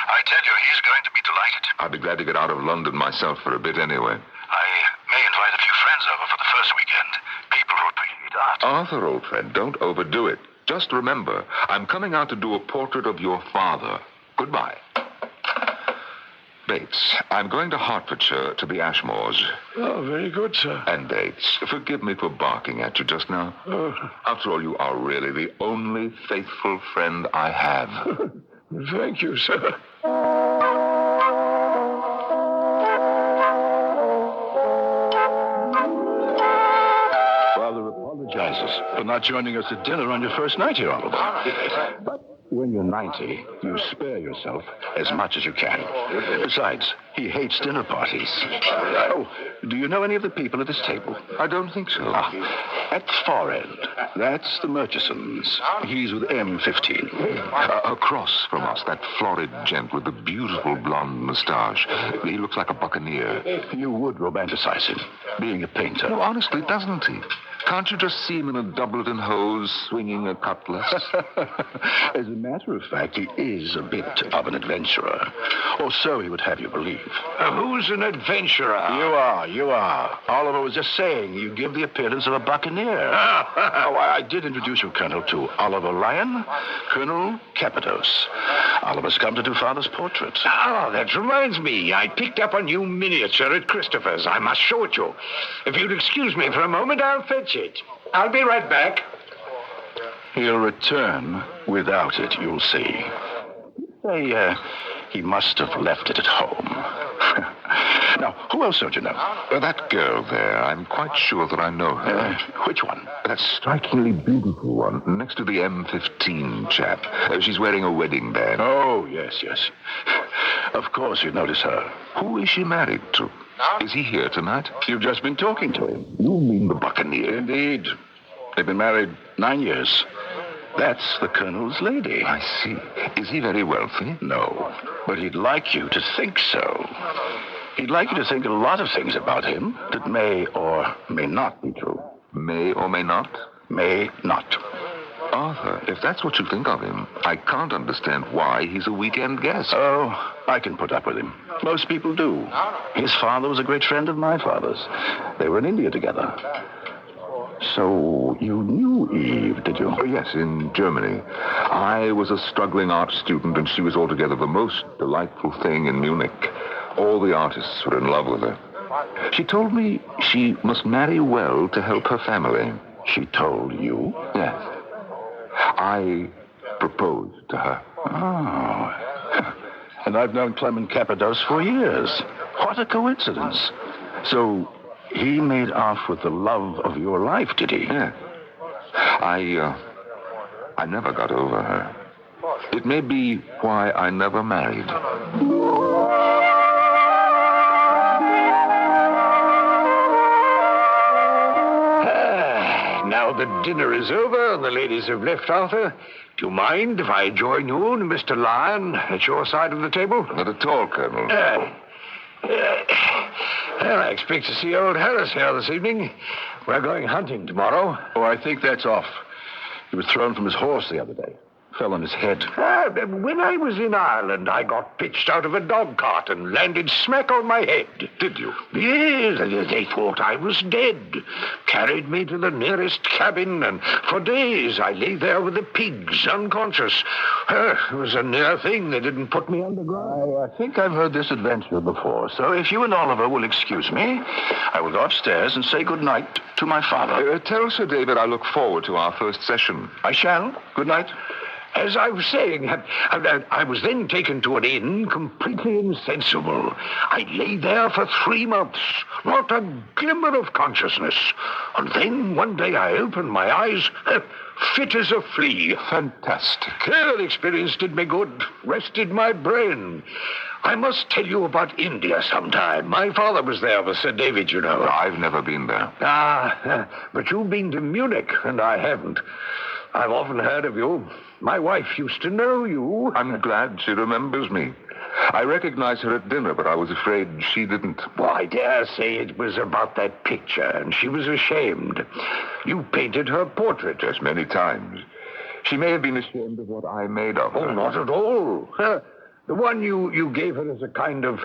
I tell you, he's going to be delighted. I'd be glad to get out of London myself for a bit anyway. I may invite a few friends over for the first weekend. People who'd be Arthur, old friend, don't overdo it. Just remember, I'm coming out to do a portrait of your father. Goodbye. Bates, I'm going to Hertfordshire to the Ashmores. Oh, very good, sir. And Bates, forgive me for barking at you just now. Oh. After all, you are really the only faithful friend I have. Thank you, sir. Father apologizes for not joining us at dinner on your first night here, Uncle. But when you're 90, you spare yourself as much as you can. Besides, he hates dinner parties. Oh, do you know any of the people at this table? I don't think so. At the far end, that's the Murchisons. He's with M15. Across from us, that florid gent with the beautiful blonde moustache. He looks like a buccaneer. You would romanticize him, being a painter. No, honestly, doesn't he? Can't you just see him in a doublet and hose, swinging a cutlass? As a matter of fact, he is a bit of an adventurer. Or so he would have you believe. Who's an adventurer? You are. Oliver was just saying you give the appearance of a buccaneer. I did introduce you, Colonel, to Oliver Lyon, Colonel Cappados. Oliver's come to do Father's portrait. Oh, that reminds me. I picked up a new miniature at Christopher's. I must show it you. If you'd excuse me for a moment, I'll fetch it. I'll be right back. He'll return without it, you'll see. Say, he must have left it at home. Now, who else don't you know? That girl there. I'm quite sure that I know her. Which one? That strikingly beautiful one, next to the M15 chap. She's wearing a wedding band. Oh, yes. Of course you notice her. Who is she married to? Is he here tonight? You've just been talking to him. You mean the buccaneer? Indeed. They've been married 9 years. That's the Colonel's lady. I see. Is he very wealthy? No, but he'd like you to think so. He'd like you to think a lot of things about him that may or may not be true. May or may not? May not. Arthur, if that's what you think of him, I can't understand why he's a weekend guest. Oh, I can put up with him. Most people do. His father was a great friend of my father's. They were in India together. So you knew Eve, did you? Oh, yes, in Germany. I was a struggling art student, and she was altogether the most delightful thing in Munich. All the artists were in love with her. She told me she must marry well to help her family. She told you? Yes. I proposed to her. Oh. And I've known Clement Cappados for years. What a coincidence. So he made off with the love of your life, did he? Yeah. I never got over her. It may be why I never married. Now that dinner is over and the ladies have left, Arthur, do you mind if I join you and Mr. Lyon at your side of the table? Not at all, Colonel. Well, I expect to see old Harris here this evening. We're going hunting tomorrow. Oh, I think that's off. He was thrown from his horse the other day. Fell on his head. When I was in Ireland, I got pitched out of a dog cart and landed smack on my head. Did you? Yes, they thought I was dead. Carried me to the nearest cabin, and for days I lay there with the pigs, unconscious. It was a near thing. They didn't put me underground. I think I've heard this adventure before, so if you and Oliver will excuse me, I will go upstairs and say good night to my father. Tell Sir David I look forward to our first session. I shall. Good night. As I was saying, I was then taken to an inn, completely insensible. I lay there for 3 months, not a glimmer of consciousness. And then one day I opened my eyes, fit as a flea. Fantastic. The experience did me good, rested my brain. I must tell you about India sometime. My father was there with Sir David, you know. I've never been there. But you've been to Munich, and I haven't. I've often heard of you. My wife used to know you. I'm glad she remembers me. I recognized her at dinner, but I was afraid she didn't. Well, I dare say it was about that picture, and she was ashamed. You painted her portrait. Yes, many times. She may have been ashamed of what I made of her. Oh, not at all. The one you gave her as a kind of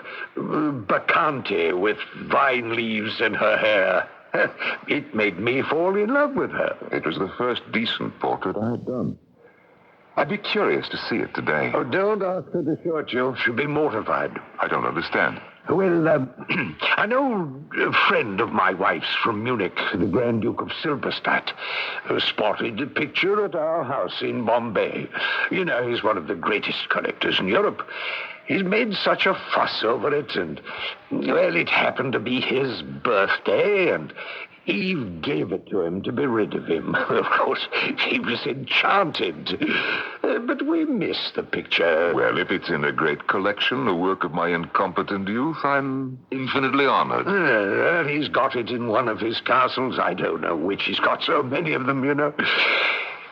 bacchante with vine leaves in her hair. It made me fall in love with her. It was the first decent portrait I had done. I'd be curious to see it today. Oh, don't ask her to show it you. She'll be mortified. I don't understand. Well, I know a friend of my wife's from Munich, the Grand Duke of Silberstadt, who spotted the picture at our house in Bombay. You know, he's one of the greatest collectors in Europe. He's made such a fuss over it, and, well, it happened to be his birthday, and Eve gave it to him to be rid of him. Of course, he was enchanted. But we miss the picture. Well, if it's in a great collection, the work of my incompetent youth, I'm infinitely honored. He's got it in one of his castles. I don't know which. He's got so many of them, you know.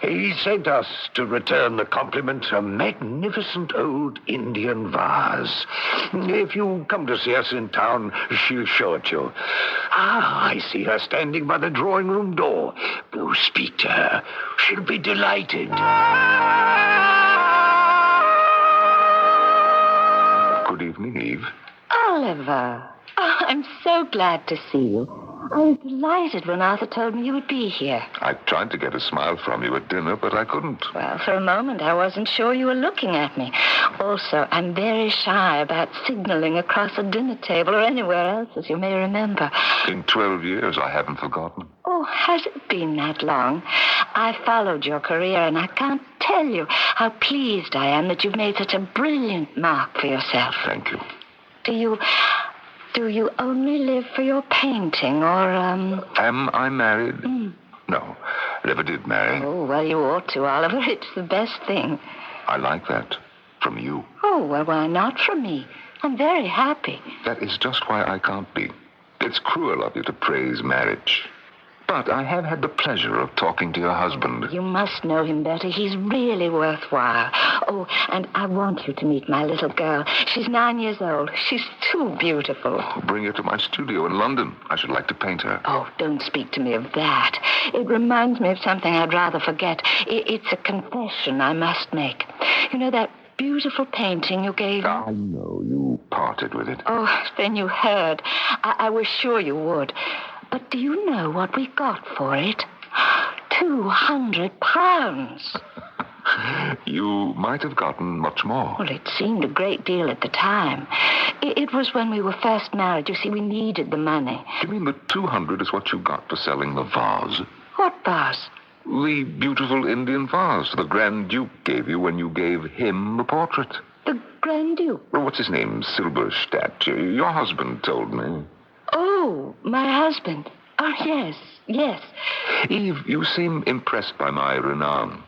He sent us to return the compliment, a magnificent old Indian vase. If you come to see us in town, she'll show it you. I see her standing by the drawing room door. Go speak to her. She'll be delighted. Good evening, Eve. Oliver. Oh, I'm so glad to see you. I was delighted when Arthur told me you would be here. I tried to get a smile from you at dinner, but I couldn't. Well, for a moment, I wasn't sure you were looking at me. Also, I'm very shy about signaling across a dinner table or anywhere else, as you may remember. In 12 years, I haven't forgotten. Oh, has it been that long? I followed your career, and I can't tell you how pleased I am that you've made such a brilliant mark for yourself. Thank you. Do you only live for your painting, or, Am I married? No, I never did marry. Oh, well, you ought to, Oliver. It's the best thing. I like that. From you. Oh, well, why not from me? I'm very happy. That is just why I can't be. It's cruel of you to praise marriage. But I have had the pleasure of talking to your husband. You must know him better. He's really worthwhile. Oh, and I want you to meet my little girl. She's 9 years old. She's too beautiful. Bring her to my studio in London. I should like to paint her. Oh, don't speak to me of that. It reminds me of something I'd rather forget. It's a confession I must make. You know that beautiful painting you gave me? I know. You parted with it. Oh, then you heard. I was sure you would. But do you know what we got for it? £200. You might have gotten much more. Well, it seemed a great deal at the time. It was when we were first married. You see, we needed the money. You mean the 200 is what you got for selling the vase? What vase? The beautiful Indian vase the Grand Duke gave you when you gave him the portrait. The Grand Duke? Well, what's his name? Silberstadt. Your husband told me. Oh, my husband. Oh, yes. Eve, you seem impressed by my renown.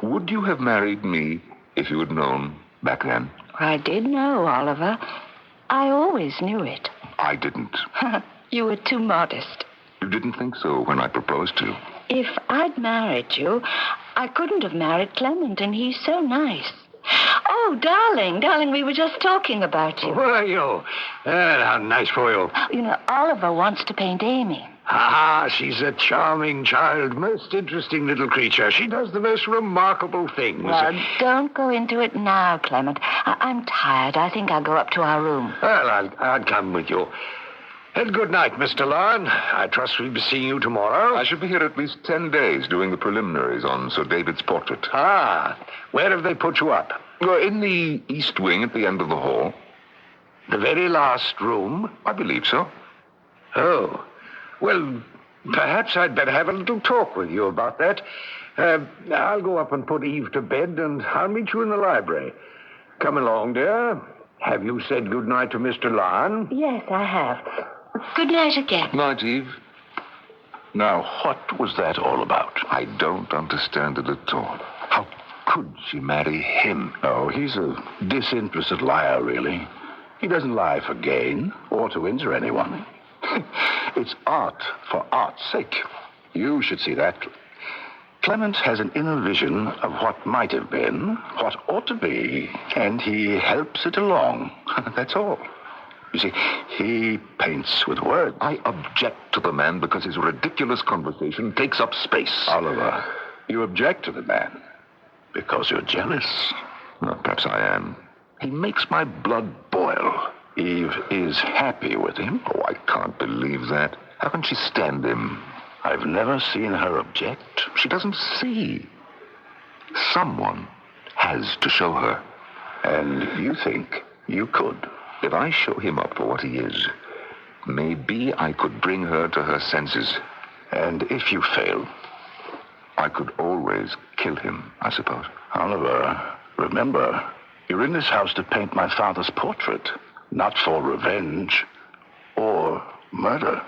Would you have married me if you had known back then? I did know, Oliver. I always knew it. I didn't. You were too modest. You didn't think so when I proposed to. If I'd married you, I couldn't have married Clement, and he's so nice. Oh, darling, we were just talking about you. Were you? How nice for you. You know, Oliver wants to paint Amy. She's a charming child, most interesting little creature. She does the most remarkable things. Well, don't go into it now, Clement. I'm tired. I think I'll go up to our room. Well, I'll come with you. And good night, Mr. Lyon. I trust we'll be seeing you tomorrow. I should be here at least 10 days doing the preliminaries on Sir David's portrait. Where have they put you up? In the east wing at the end of the hall. The very last room? I believe so. Oh. Well, perhaps I'd better have a little talk with you about that. I'll go up and put Eve to bed, and I'll meet you in the library. Come along, dear. Have you said good night to Mr. Lyon? Yes, I have. Good night again. Night, Eve. Now, what was that all about? I don't understand it at all. How could she marry him? Oh, he's a disinterested liar, really. He doesn't lie for gain or to injure anyone. It's art for art's sake. You should see that. Clement has an inner vision of what might have been, what ought to be, and he helps it along. That's all. You see, he paints with words. I object to the man because his ridiculous conversation takes up space. Oliver, you object to the man because you're jealous. Well, perhaps I am. He makes my blood boil. Eve is happy with him. Oh, I can't believe that. How can she stand him? I've never seen her object. She doesn't see. Someone has to show her. And you think you could? If I show him up for what he is, maybe I could bring her to her senses. And if you fail, I could always kill him, I suppose. Oliver, remember, you're in this house to paint my father's portrait, not for revenge or murder.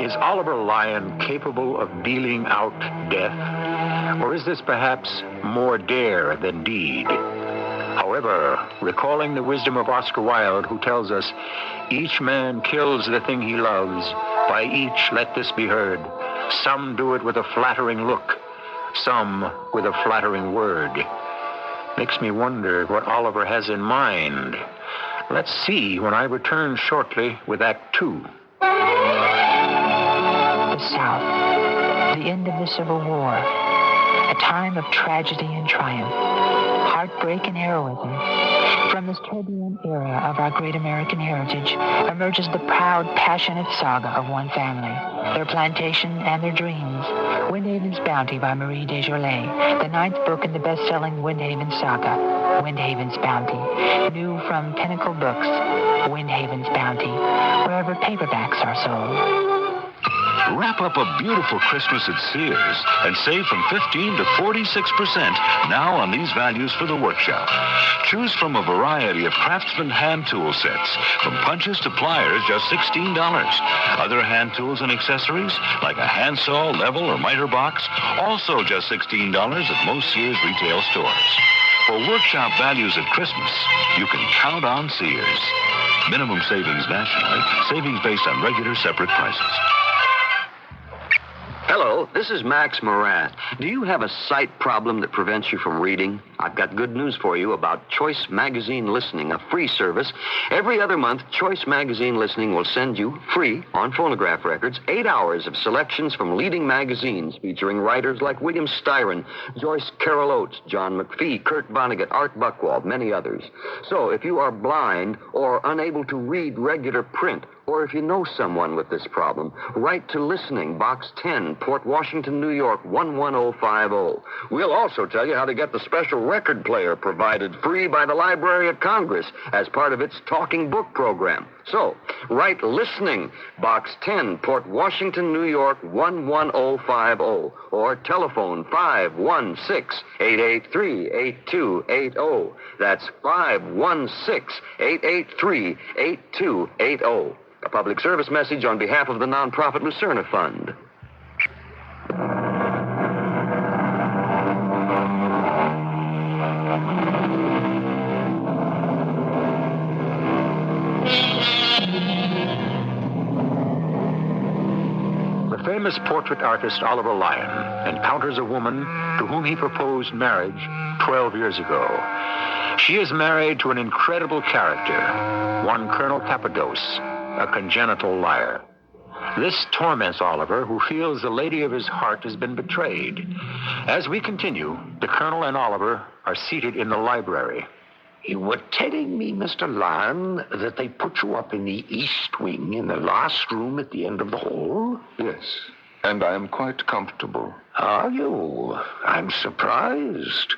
Is Oliver Lyon capable of dealing out death? Or is this perhaps more dare than deed? However, recalling the wisdom of Oscar Wilde, who tells us, each man kills the thing he loves, by each let this be heard. Some do it with a flattering look, some with a flattering word. Makes me wonder what Oliver has in mind. Let's see when I return shortly with Act 2. The South, the end of the Civil War, a time of tragedy and triumph, heartbreak and heroism. From this turbulent era of our great American heritage emerges the proud, passionate saga of one family, their plantation and their dreams. Windhaven's Bounty by Marie Desjardins, the 9th book in the best-selling Windhaven saga, Windhaven's Bounty. New from Pinnacle Books, Windhaven's Bounty, wherever paperbacks are sold. Wrap up a beautiful Christmas at Sears and save from 15 to 46% now on these values for the workshop. Choose from a variety of Craftsman hand tool sets, from punches to pliers, just $16. Other hand tools and accessories, like a handsaw, level, or miter box, also just $16 at most Sears retail stores. For workshop values at Christmas, you can count on Sears. Minimum savings nationally, savings based on regular separate prices. Hello, this is Max Morath. Do you have a sight problem that prevents you from reading? I've got good news for you about Choice Magazine Listening, a free service. Every other month, Choice Magazine Listening will send you, free, on phonograph records, 8 hours of selections from leading magazines featuring writers like William Styron, Joyce Carol Oates, John McPhee, Kurt Vonnegut, Art Buchwald, many others. So if you are blind or unable to read regular print, or if you know someone with this problem, write to Listening, Box 10, Port Washington, New York, 11050. We'll also tell you how to get the special record player provided free by the Library of Congress as part of its Talking Book program. So, write Listening, Box 10, Port Washington, New York, 11050, or telephone 516-883-8280. That's 516-883-8280. A public service message on behalf of the nonprofit Lucerna Fund. The famous portrait artist Oliver Lyon encounters a woman to whom he proposed marriage 12 years ago. She is married to an incredible character, one Colonel Cappados, a congenital liar. This torments Oliver, who feels the lady of his heart has been betrayed. As we continue, the Colonel and Oliver are seated in the library. You were telling me, Mr. Lyon, that they put you up in the east wing in the last room at the end of the hall? Yes, and I am quite comfortable. Are you? I'm surprised.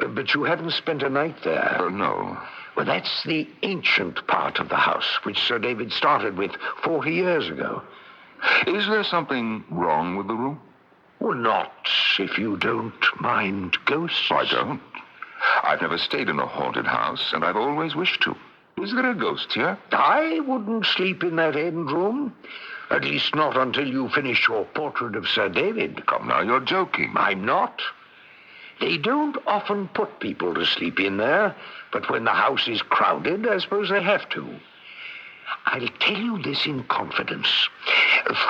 But you haven't spent a night there? No. Well, that's the ancient part of the house, which Sir David started with 40 years ago. Is there something wrong with the room? Well, not if you don't mind ghosts. I don't. I've never stayed in a haunted house, and I've always wished to. Is there a ghost here? I wouldn't sleep in that end room. At least not until you finish your portrait of Sir David. Come now, you're joking. I'm not. They don't often put people to sleep in there, but when the house is crowded, I suppose they have to. I'll tell you this in confidence.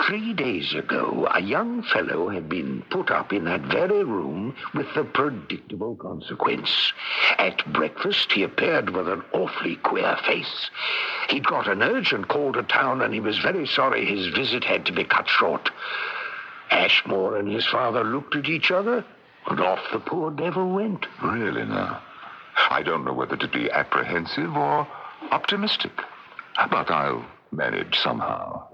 3 days ago, a young fellow had been put up in that very room with the predictable consequence. At breakfast, he appeared with an awfully queer face. He'd got an urgent call to town, and he was very sorry his visit had to be cut short. Ashmore and his father looked at each other, And off the poor devil went. Really, now? I don't know whether to be apprehensive or optimistic. But I'll manage somehow.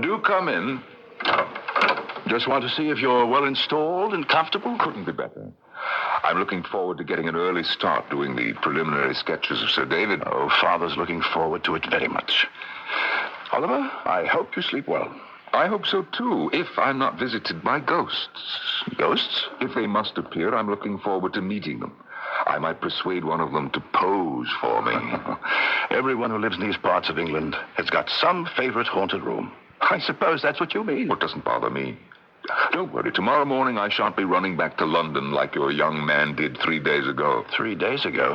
Do come in. Just want to see if you're well installed and comfortable. Couldn't be better. I'm looking forward to getting an early start doing the preliminary sketches of Sir David. Oh, Father's looking forward to it very much. Oliver, I hope you sleep well. I hope so, too, if I'm not visited by ghosts. Ghosts? If they must appear, I'm looking forward to meeting them. I might persuade one of them to pose for me. Everyone who lives in these parts of England has got some favorite haunted room. I suppose that's what you mean. Well, it doesn't bother me. Don't worry. Tomorrow morning I shan't be running back to London like your young man did 3 days ago. 3 days ago?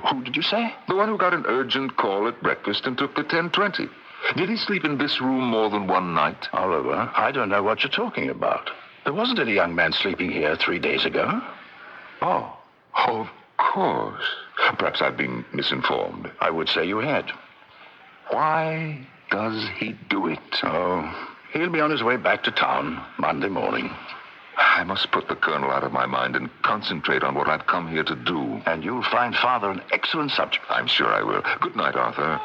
Who did you say? The one who got an urgent call at breakfast and took the 10:20. Did he sleep in this room more than one night? Oliver, I don't know what you're talking about. There wasn't any young man sleeping here 3 days ago. Oh, of course. Perhaps I've been misinformed. I would say you had. Why does he do it? Oh, he'll be on his way back to town Monday morning. I must put the Colonel out of my mind and concentrate on what I've come here to do. And you'll find Father an excellent subject. I'm sure I will. Good night, Arthur.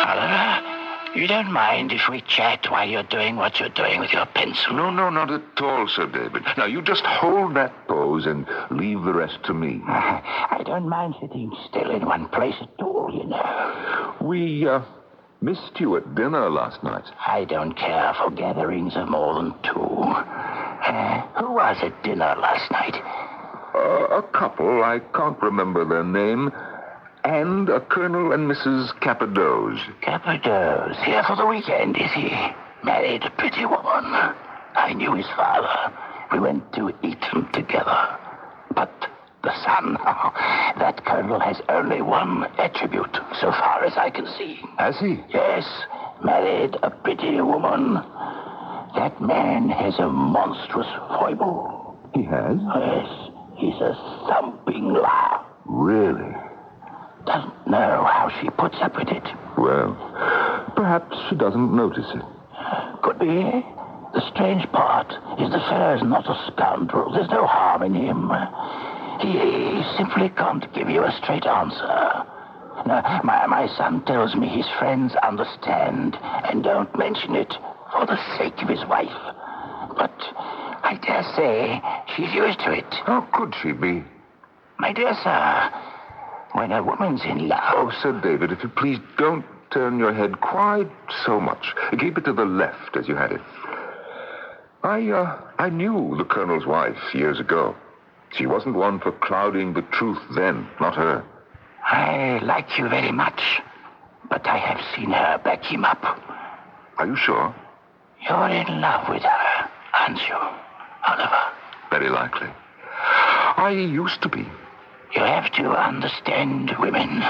Oliver, you don't mind if we chat while you're doing what you're doing with your pencil? No, not at all, Sir David. Now, you just hold that pose and leave the rest to me. I don't mind sitting still in one place at all, you know. We, missed you at dinner last night. I don't care for gatherings of more than 2. Who was at dinner last night? A couple. I can't remember their name. And a Colonel and Mrs. Cappadoz. Cappadoz. Here for the weekend, is he? Married a pretty woman. I knew his father. We went to Eton together. But the son, that Colonel has only one attribute, so far as I can see. Has he? Yes. Married a pretty woman. That man has a monstrous foible. He has? Yes. He's a thumping liar. Really? Doesn't know how she puts up with it. Well, perhaps she doesn't notice it. Could be. The strange part is the fellow's not a scoundrel. There's no harm in him. He simply can't give you a straight answer. Now, my son tells me his friends understand and don't mention it for the sake of his wife. But I dare say she's used to it. How could she be? My dear sir, when a woman's in love... Oh, Sir David, if you please don't turn your head quite so much. Keep it to the left as you had it. I knew the Colonel's wife years ago. She wasn't one for clouding the truth then, not her. I like you very much, but I have seen her back him up. Are you sure? You're in love with her, aren't you, Oliver? Very likely. I used to be. You have to understand women.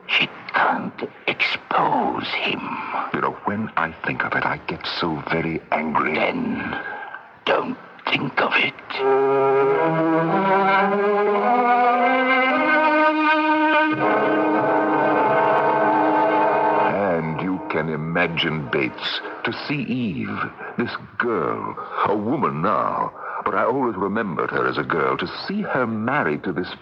She can't expose him. You know, when I think of it, I get so very angry. Then don't think of it. And you can imagine, Bates, to see Eve, this girl, a woman now, but I always remembered her as a girl, to see her married to this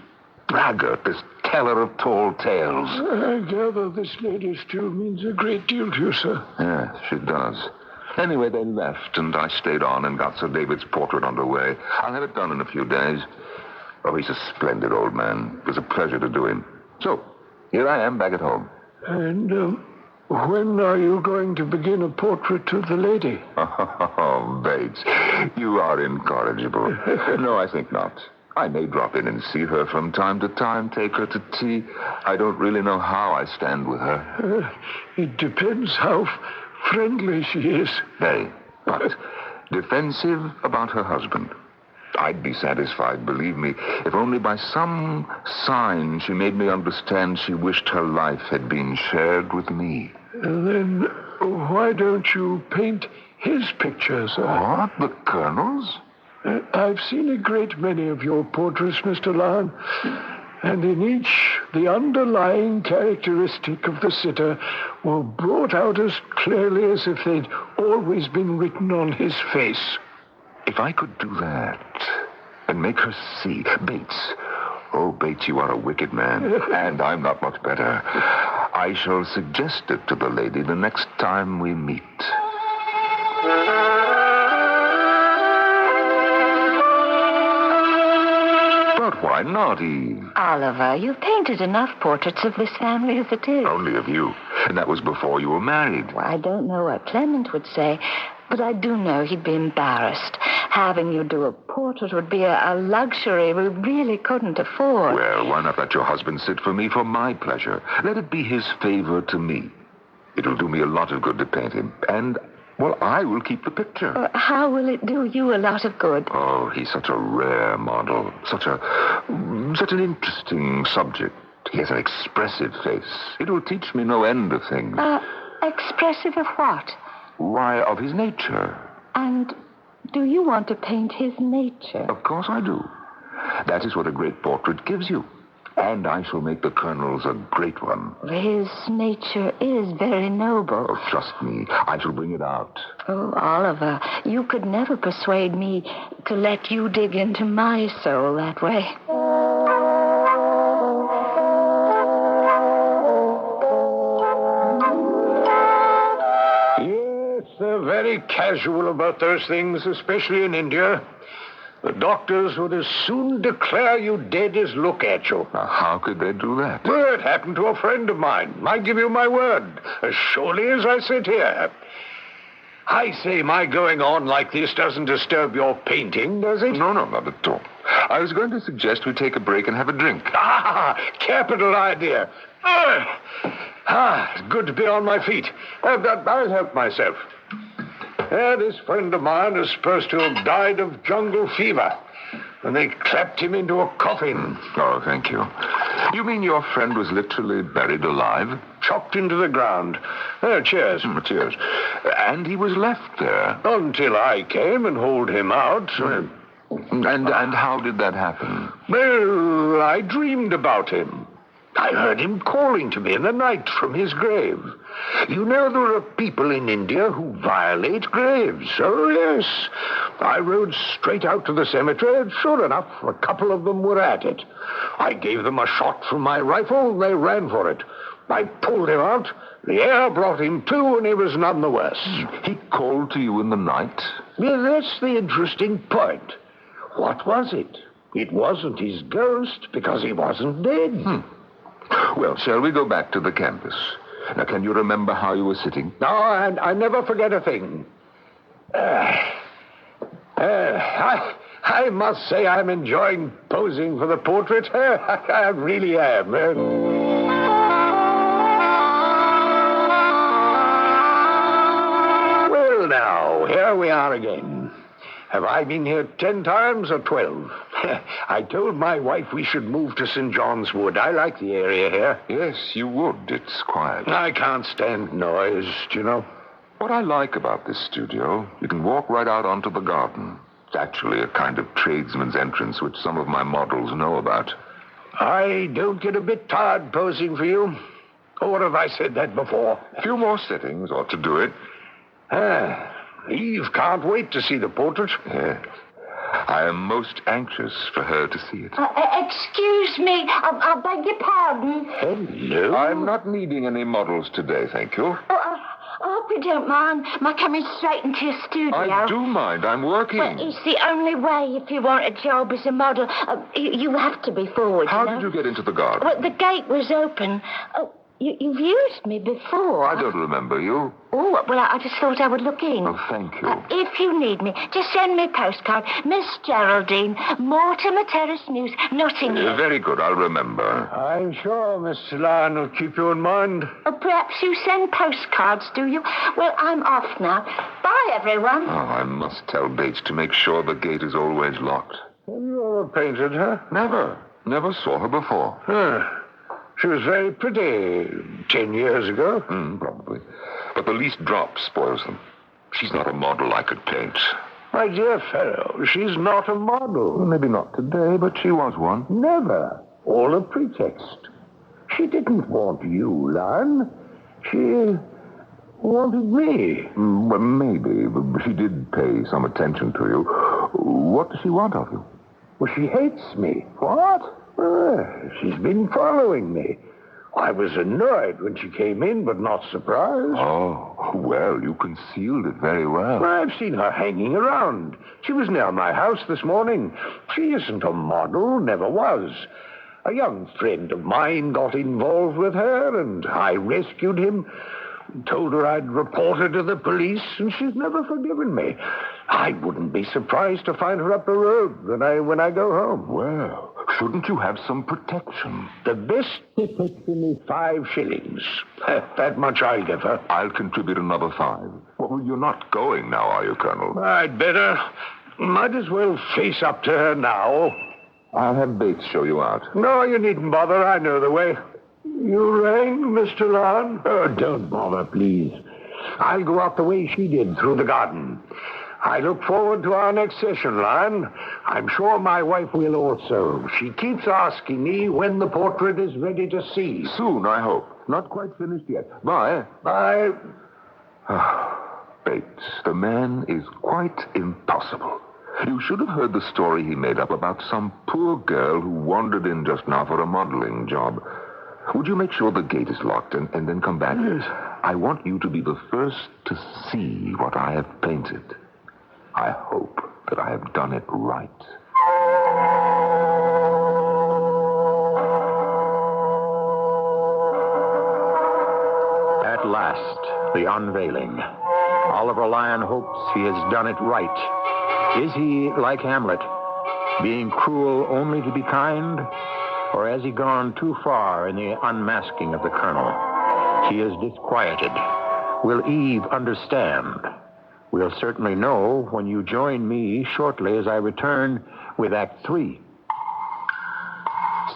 braggart, this teller of tall tales. I gather this lady still means a great deal to you, sir. Yes, she does. Anyway, they left, and I stayed on and got Sir David's portrait underway. I'll have it done in a few days. Oh, he's a splendid old man. It was a pleasure to do him. So, here I am back at home. And, when are you going to begin a portrait of the lady? Oh, Bates, you are incorrigible. No, I think not. I may drop in and see her from time to time, take her to tea. I don't really know how I stand with her. It depends how friendly she is. Very, but defensive about her husband. I'd be satisfied, believe me, if only by some sign she made me understand she wished her life had been shared with me. Then why don't you paint his picture, sir? What, the Colonel's? I've seen a great many of your portraits, Mr. Lyon, and in each, the underlying characteristic of the sitter were brought out as clearly as if they'd always been written on his face. If I could do that and make her see. Bates. Oh, Bates, you are a wicked man, and I'm not much better. I shall suggest it to the lady the next time we meet. But why not, Eve? Oliver, you've painted enough portraits of this family as it is. Only of you. And that was before you were married. Well, I don't know what Clement would say, but I do know he'd be embarrassed. Having you do a portrait would be a luxury we really couldn't afford. Well, why not let your husband sit for me for my pleasure? Let it be his favor to me. It'll do me a lot of good to paint him. And, well, I will keep the picture. How will it do you a lot of good? Oh, he's such a rare model. Such an interesting subject. He has an expressive face. It will teach me no end of things. Expressive of what? Why, of his nature. And do you want to paint his nature? Of course I do. That is what a great portrait gives you. And I shall make the Colonel's a great one. His nature is very noble. Oh, trust me. I shall bring it out. Oh, Oliver, you could never persuade me to let you dig into my soul that way. They're very casual about those things, especially in India. The doctors would as soon declare you dead as look at you. Now, how could they do that? Well, it happened to a friend of mine. I give you my word, as surely as I sit here. I say my going on like this doesn't disturb your painting, does it? No, not at all. I was going to suggest we take a break and have a drink. Capital idea. It's good to be on my feet. I'll help myself. This friend of mine is supposed to have died of jungle fever, and they clapped him into a coffin. Oh, thank you. You mean your friend was literally buried alive? Chopped into the ground. Cheers. Cheers. And he was left there? Until I came and hauled him out. And how did that happen? Well, I dreamed about him. I heard him calling to me in the night from his grave. You know, there are people in India who violate graves. Oh, yes. I rode straight out to the cemetery, and sure enough, a couple of them were at it. I gave them a shot from my rifle, and they ran for it. I pulled him out. The air brought him to, and he was none the worse. He called to you in the night? Well, that's the interesting point. What was it? It wasn't his ghost, because he wasn't dead. Well, shall we go back to the campus? Now, can you remember how you were sitting? No, I never forget a thing. I must say I'm enjoying posing for the portrait. I really am. Well, now, here we are again. Have I been here 10 times or 12? I told my wife we should move to St. John's Wood. I like the area here. Yes, you would. It's quiet. I can't stand noise, do you know? What I like about this studio, you can walk right out onto the garden. It's actually a kind of tradesman's entrance, which some of my models know about. I don't get a bit tired posing for you. Or have I said that before? A few more sittings ought to do it. Eve can't wait to see the portrait. Yeah. I am most anxious for her to see it. Excuse me. I beg your pardon. Hello? I'm not needing any models today, thank you. I hope you don't mind my coming straight into your studio. I do mind. I'm working. Well, it's the only way if you want a job as a model. You have to be forward. How did you get into the garden? Well, the gate was open. You've used me before. I don't remember you. Oh, well, I just thought I would look in. Oh, thank you. If you need me, just send me a postcard. Miss Geraldine, Mortimer Terrace News, Nottingham. Very good, I'll remember. I'm sure Mr. Lyon will keep you in mind. Perhaps you send postcards, do you? Well, I'm off now. Bye, everyone. Oh, I must tell Bates to make sure the gate is always locked. Have you ever painted her? Never. Never saw her before. She was very pretty 10 years ago. Probably. But the least drop spoils them. She's not a model I could paint. My dear fellow, she's not a model. Well, maybe not today, but she was one. Never. All a pretext. She didn't want you, Lon. She wanted me. Well, maybe, but she did pay some attention to you. What does she want of you? Well, she hates me. What? She's been following me. I was annoyed when she came in, but not surprised. Oh, well, you concealed it very well. I've seen her hanging around. She was near my house this morning. She isn't a model, never was. A young friend of mine got involved with her, and I rescued him. Told her I'd report her to the police, and she's never forgiven me. I wouldn't be surprised to find her up the road when I go home. Well, shouldn't you have some protection? The best tip is for me 5 shillings. That much I'll give her. I'll contribute another 5. Well, you're not going now, are you, Colonel? I'd better. Might as well face up to her now. I'll have Bates show you out. No, you needn't bother. I know the way. You rang, Mr. Lon? Oh, don't bother, please. I'll go out the way she did, through the garden. I look forward to our next session, Lon. I'm sure my wife will also. She keeps asking me when the portrait is ready to see. Soon, I hope. Not quite finished yet. Bye. Bye. Bates, the man is quite impossible. You should have heard the story he made up about some poor girl who wandered in just now for a modeling job. Would you make sure the gate is locked and then come back? Yes. I want you to be the first to see what I have painted. I hope that I have done it right. At last, the unveiling. Oliver Lyon hopes he has done it right. Is he, like Hamlet, being cruel only to be kind? Or has he gone too far in the unmasking of the Colonel? He is disquieted. Will Eve understand? We'll certainly know when you join me shortly as I return with Act 3.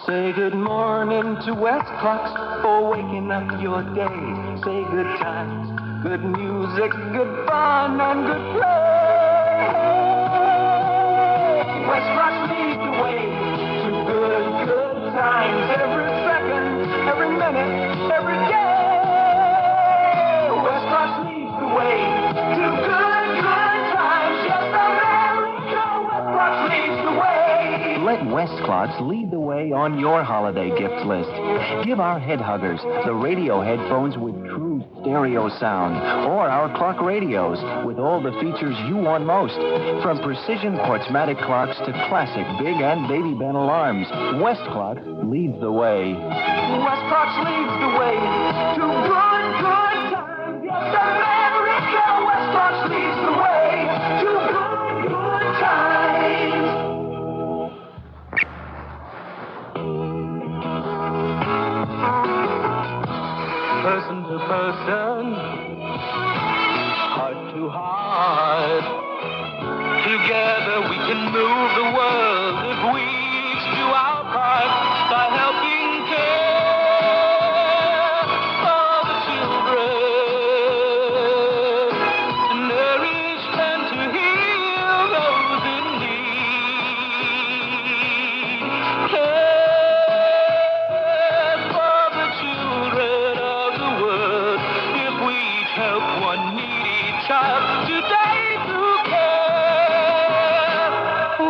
Say good morning to West Clocks for waking up your day. Say good times, good music, good fun, and good play. West Clocks lead the way to good times every second, every minute, every day. West Clocks leads the way to good times. Yes, America, West Clocks leads the way. Let Westclots lead the way on your holiday gift list. Give our head huggers the radio headphones with true stereo sound, or our clock radios with all the features you want most. From precision Portsmatic clocks to classic big and baby Ben alarms, Westclots leads the way. Westclots leads the way to good times. Yes, America, Westclots leads the way to good times. Person to person, heart to heart. Together we can move the world if we each do our part by helping care for the children, to nourish and to heal those in need. Care for the children of the world if we each help one needy child today through care.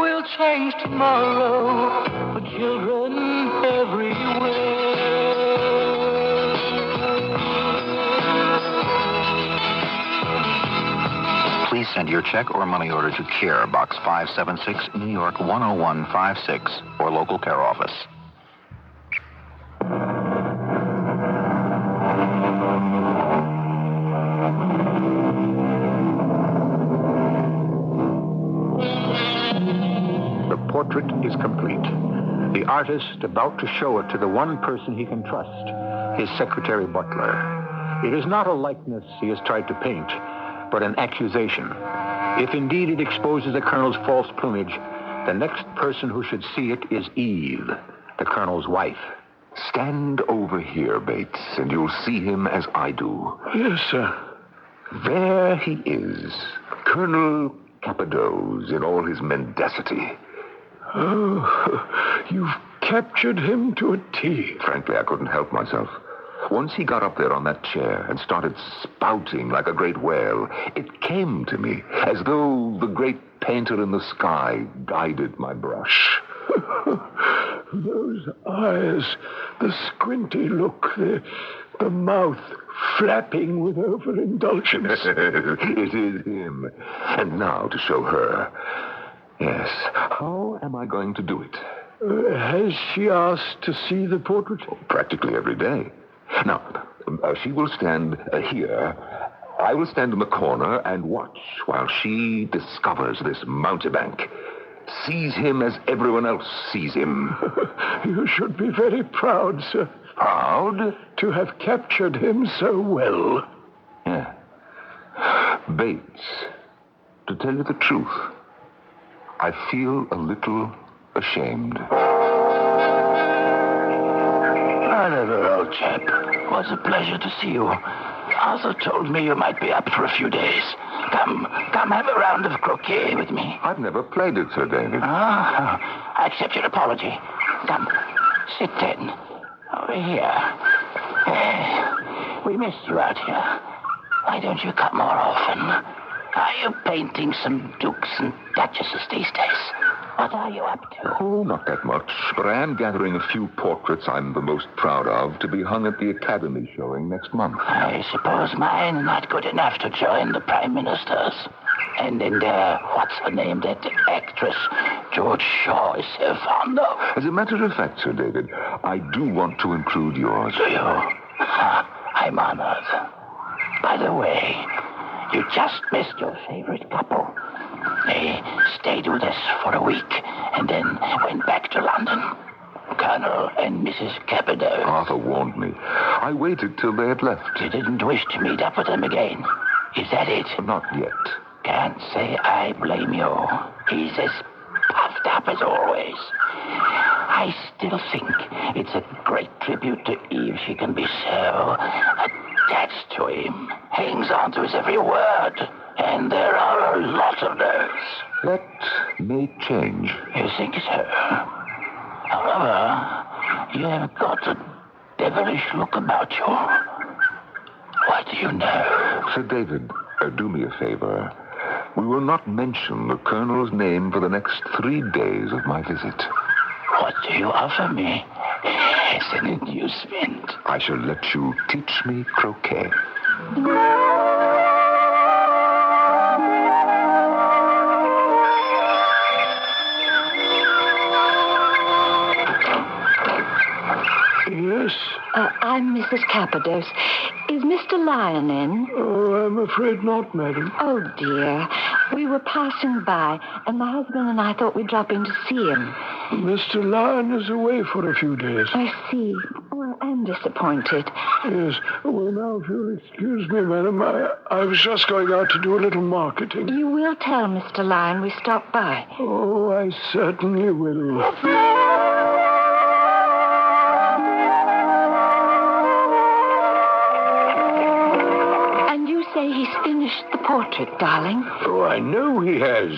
We'll change tomorrow for children everywhere. Please send your check or money order to CARE, Box 576, New York 10156, or local care office. The portrait is complete. The artist about to show it to the one person he can trust, his secretary Butler. It is not a likeness he has tried to paint, but an accusation. If indeed it exposes the Colonel's false plumage, the next person who should see it is Eve, the Colonel's wife. Stand over here, Bates, and you'll see him as I do. Yes, sir. There he is, Colonel Cappadoce in all his mendacity. Oh, you've captured him to a T. Frankly, I couldn't help myself. Once he got up there on that chair and started spouting like a great whale, it came to me as though the great painter in the sky guided my brush. Those eyes, the squinty look, the mouth flapping with overindulgence. It is him. And now to show her. Yes, how am I going to do it? Has she asked to see the portrait? Practically every day. Now, she will stand here. I will stand in the corner and watch while she discovers this mountebank. Sees him as everyone else sees him. You should be very proud, sir. Proud? To have captured him so well. Yeah. Bates, to tell you the truth, I feel a little ashamed. Hello, old chap. Was a pleasure to see you. Arthur told me you might be up for a few days. Come have a round of croquet with me. I've never played it, Sir David. I accept your apology. Come, sit then. Over here. We missed you out here. Why don't you come more often? Are you painting some dukes and duchesses these days? What are you up to? Oh, not that much. But I am gathering a few portraits I'm the most proud of to be hung at the Academy showing next month. I suppose mine are not good enough to join the Prime Minister's. And what's her name, that actress George Shaw is so fond of. As a matter of fact, Sir David, I do want to include yours. Do you? I'm honored. By the way, you just missed your favorite couple. They stayed with us for a week and then went back to London. Colonel and Mrs. Cappadoce. Arthur warned me. I waited till they had left. You didn't wish to meet up with them again. Is that it? Not yet. Can't say I blame you. He's as puffed up as always. I still think it's a great tribute to Eve. She can be so attached to him. Hangs on to his every word. And there are a lot of those. That may change. You think so? However, you have got a devilish look about you. What do you know? Sir David, do me a favor. We will not mention the Colonel's name for the next 3 days of my visit. What do you offer me as an inducement? I shall let you teach me croquet. Yes? I'm Mrs. Cappadoce. Is Mr. Lyon in? Oh, I'm afraid not, madam. Oh, dear. We were passing by, and my husband and I thought we'd drop in to see him. Mr. Lyon is away for a few days. I see. Well, I'm disappointed. Yes. Well, now, if you'll excuse me, madam, I was just going out to do a little marketing. You will tell Mr. Lyon we stopped by. Oh, I certainly will. He's finished the portrait, darling. Oh, I know he has.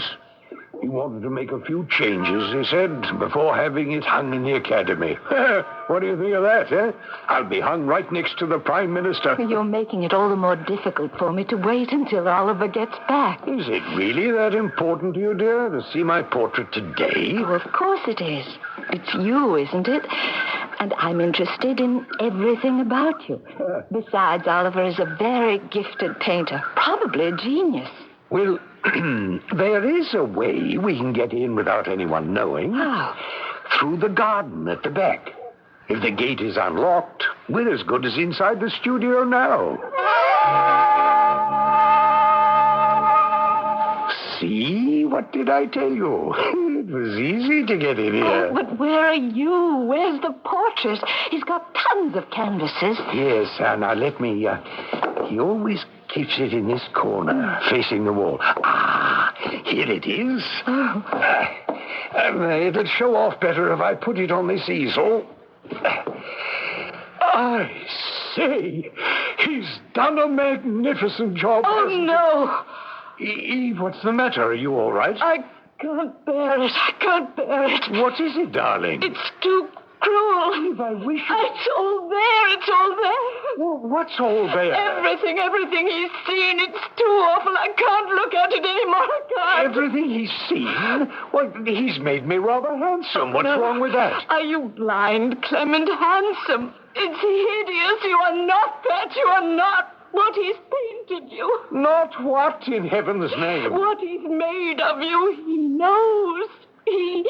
He wanted to make a few changes, he said, before having it hung in the Academy. What do you think of that, eh? I'll be hung right next to the Prime Minister. You're making it all the more difficult for me to wait until Oliver gets back. Is it really that important to you, dear, to see my portrait today? Oh, of course it is. It's you, isn't it? And I'm interested in everything about you. Besides, Oliver is a very gifted painter, probably a genius. Well, there is a way we can get in without anyone knowing. How? Through the garden at the back. If the gate is unlocked, we're as good as inside the studio now. See? What did I tell you? It was easy to get in here. Oh, but where are you? Where's the portrait? He's got tons of canvases. Yes, now let me... he always keeps it in this corner, facing the wall. Ah, here it is. Oh. It'll show off better if I put it on this easel. I say, he's done a magnificent job. Oh, no. Eve, what's the matter? Are you all right? I can't bear it. I can't bear it. What is it, darling? It's too cruel. Eve, I wish... It's all there. It's all there. Well, what's all there? Everything he's seen. It's too awful. I can't look at it anymore. I can't. Everything he's seen? Why, he's made me rather handsome. What's wrong with that? Are you blind, Clement? Handsome. It's hideous. You are not that. You are not what he's painted you. Not what, in heaven's name? What he's made of you. He knows. He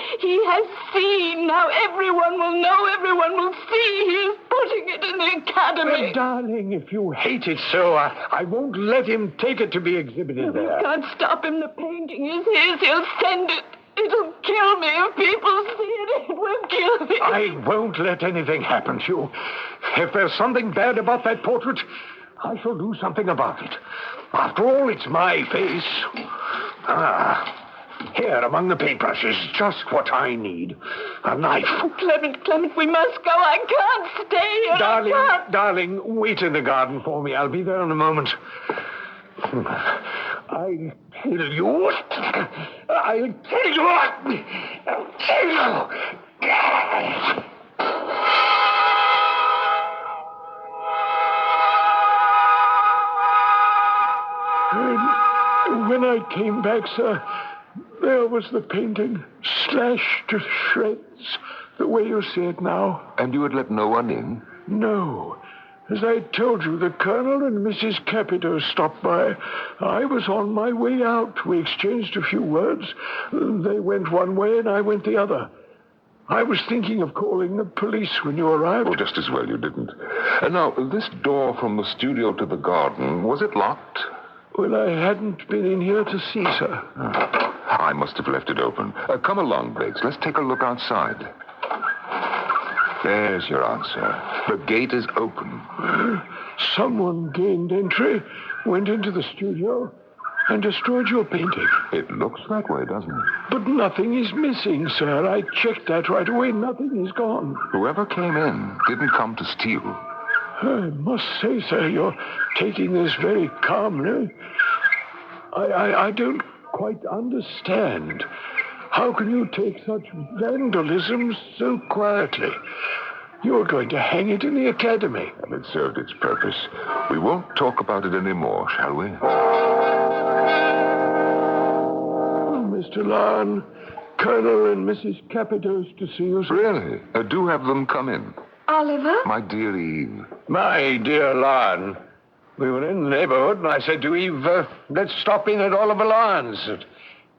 has seen. Now everyone will know. Everyone will see. He is putting it in the academy. Darling, if you hate it so, I won't let him take it to be exhibited there. You can't stop him. The painting is his. He'll send it. It'll kill me. If people see it, it will kill me. I won't let anything happen to you. If there's something bad about that portrait, I shall do something about it. After all, it's my face. Here, among the paintbrushes, just what I need. A knife. Oh, Clement, we must go. I can't stay here. Darling, wait in the garden for me. I'll be there in a moment. I'll tell you. When I came back, sir, there was the painting, slashed to shreds, the way you see it now. And you had let no one in? No. As I told you, the Colonel and Mrs. Capito stopped by. I was on my way out. We exchanged a few words. They went one way and I went the other. I was thinking of calling the police when you arrived. Oh, just as well you didn't. And now, this door from the studio to the garden, was it locked? Well, I hadn't been in here to see, sir. I must have left it open. Come along, Biggs. Let's take a look outside. There's your answer. The gate is open. Someone gained entry, went into the studio, and destroyed your painting. It looks that way, doesn't it? But nothing is missing, sir. I checked that right away. Nothing is gone. Whoever came in didn't come to steal. I must say, sir, you're taking this very calmly. I don't quite understand. How can you take such vandalism so quietly? You're going to hang it in the academy. And it served its purpose. We won't talk about it anymore, shall we? Oh, Mr. Lyon, Colonel and Mrs. Capito's to see you, sir. Really? Do have them come in. Oliver? My dear Eve. My dear Lyon. We were in the neighborhood, and I said to Eve, let's stop in at Oliver Lyon's and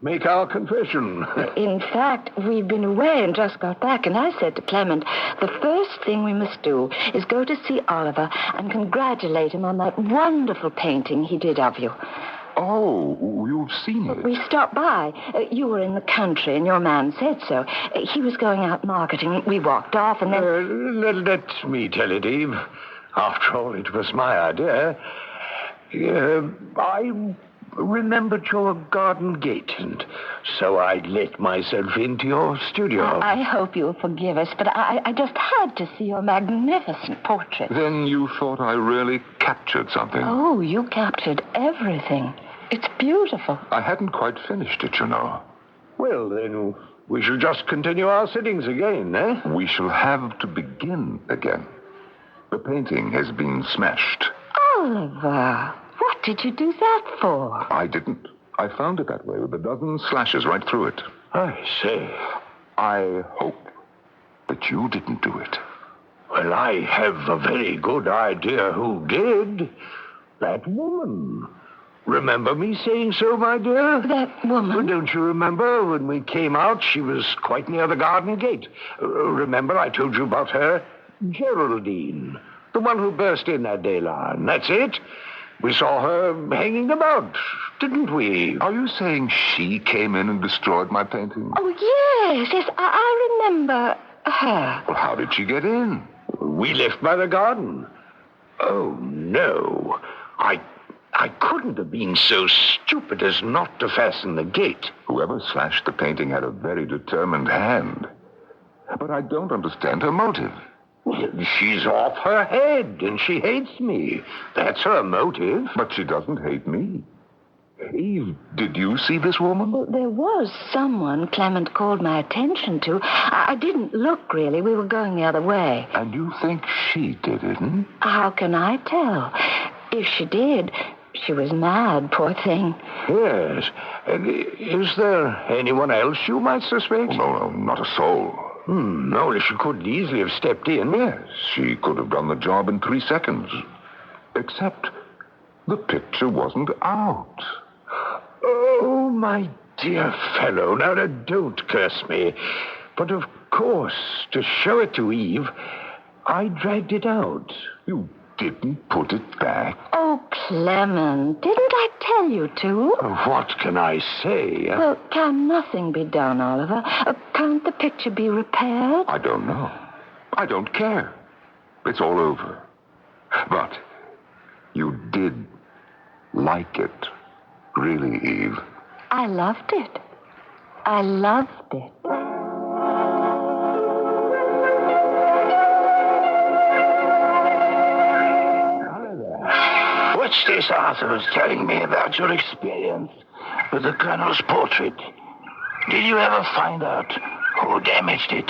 make our confession. In fact, we've been away and just got back, and I said to Clement, the first thing we must do is go to see Oliver and congratulate him on that wonderful painting he did of you. Oh, you've seen it. We stopped by. You were in the country, and your man said so. He was going out marketing. We walked off, and then... Let me tell it, Eve. After all, it was my idea. I remembered your garden gate, and so I let myself into your studio. I hope you'll forgive us, but I just had to see your magnificent portrait. Then you thought I really captured something? Oh, you captured everything. It's beautiful. I hadn't quite finished it, you know. Well, then, we shall just continue our sittings again, eh? We shall have to begin again. The painting has been smashed. Oliver, what did you do that for? I didn't. I found it that way with a dozen slashes right through it. I say. I hope that you didn't do it. Well, I have a very good idea who did. That woman. Remember me saying so, my dear? That woman? Well, don't you remember when we came out, she was quite near the garden gate. Remember I told you about her? Geraldine. The one who burst in that day, Lyon. That's it. We saw her hanging about, didn't we? Are you saying she came in and destroyed my painting? Oh, yes, I remember her. Well, how did she get in? We left by the garden. Oh, no. I couldn't have been so stupid as not to fasten the gate. Whoever slashed the painting had a very determined hand. But I don't understand her motive. Well, she's off her head, and she hates me. That's her motive. But she doesn't hate me. Eve, did you see this woman? Well, there was someone Clement called my attention to. I didn't look, really. We were going the other way. And you think she did it, hmm? How can I tell? If she did, she was mad, poor thing. Yes. And is there anyone else you might suspect? No, not a soul. Only she could easily have stepped in. Yes, she could have done the job in 3 seconds. Except the picture wasn't out. Oh, my dear fellow, now don't curse me. But of course, to show it to Eve, I dragged it out. You didn't put it back? Oh, Clement, didn't I tell you to? What can I say? Well, can nothing be done, Oliver? Can't the picture be repaired? I don't know. I don't care. It's all over. But you did like it, really, Eve. I loved it. I loved it. What's this Arthur was telling me about your experience with the Colonel's portrait? Did you ever find out who damaged it?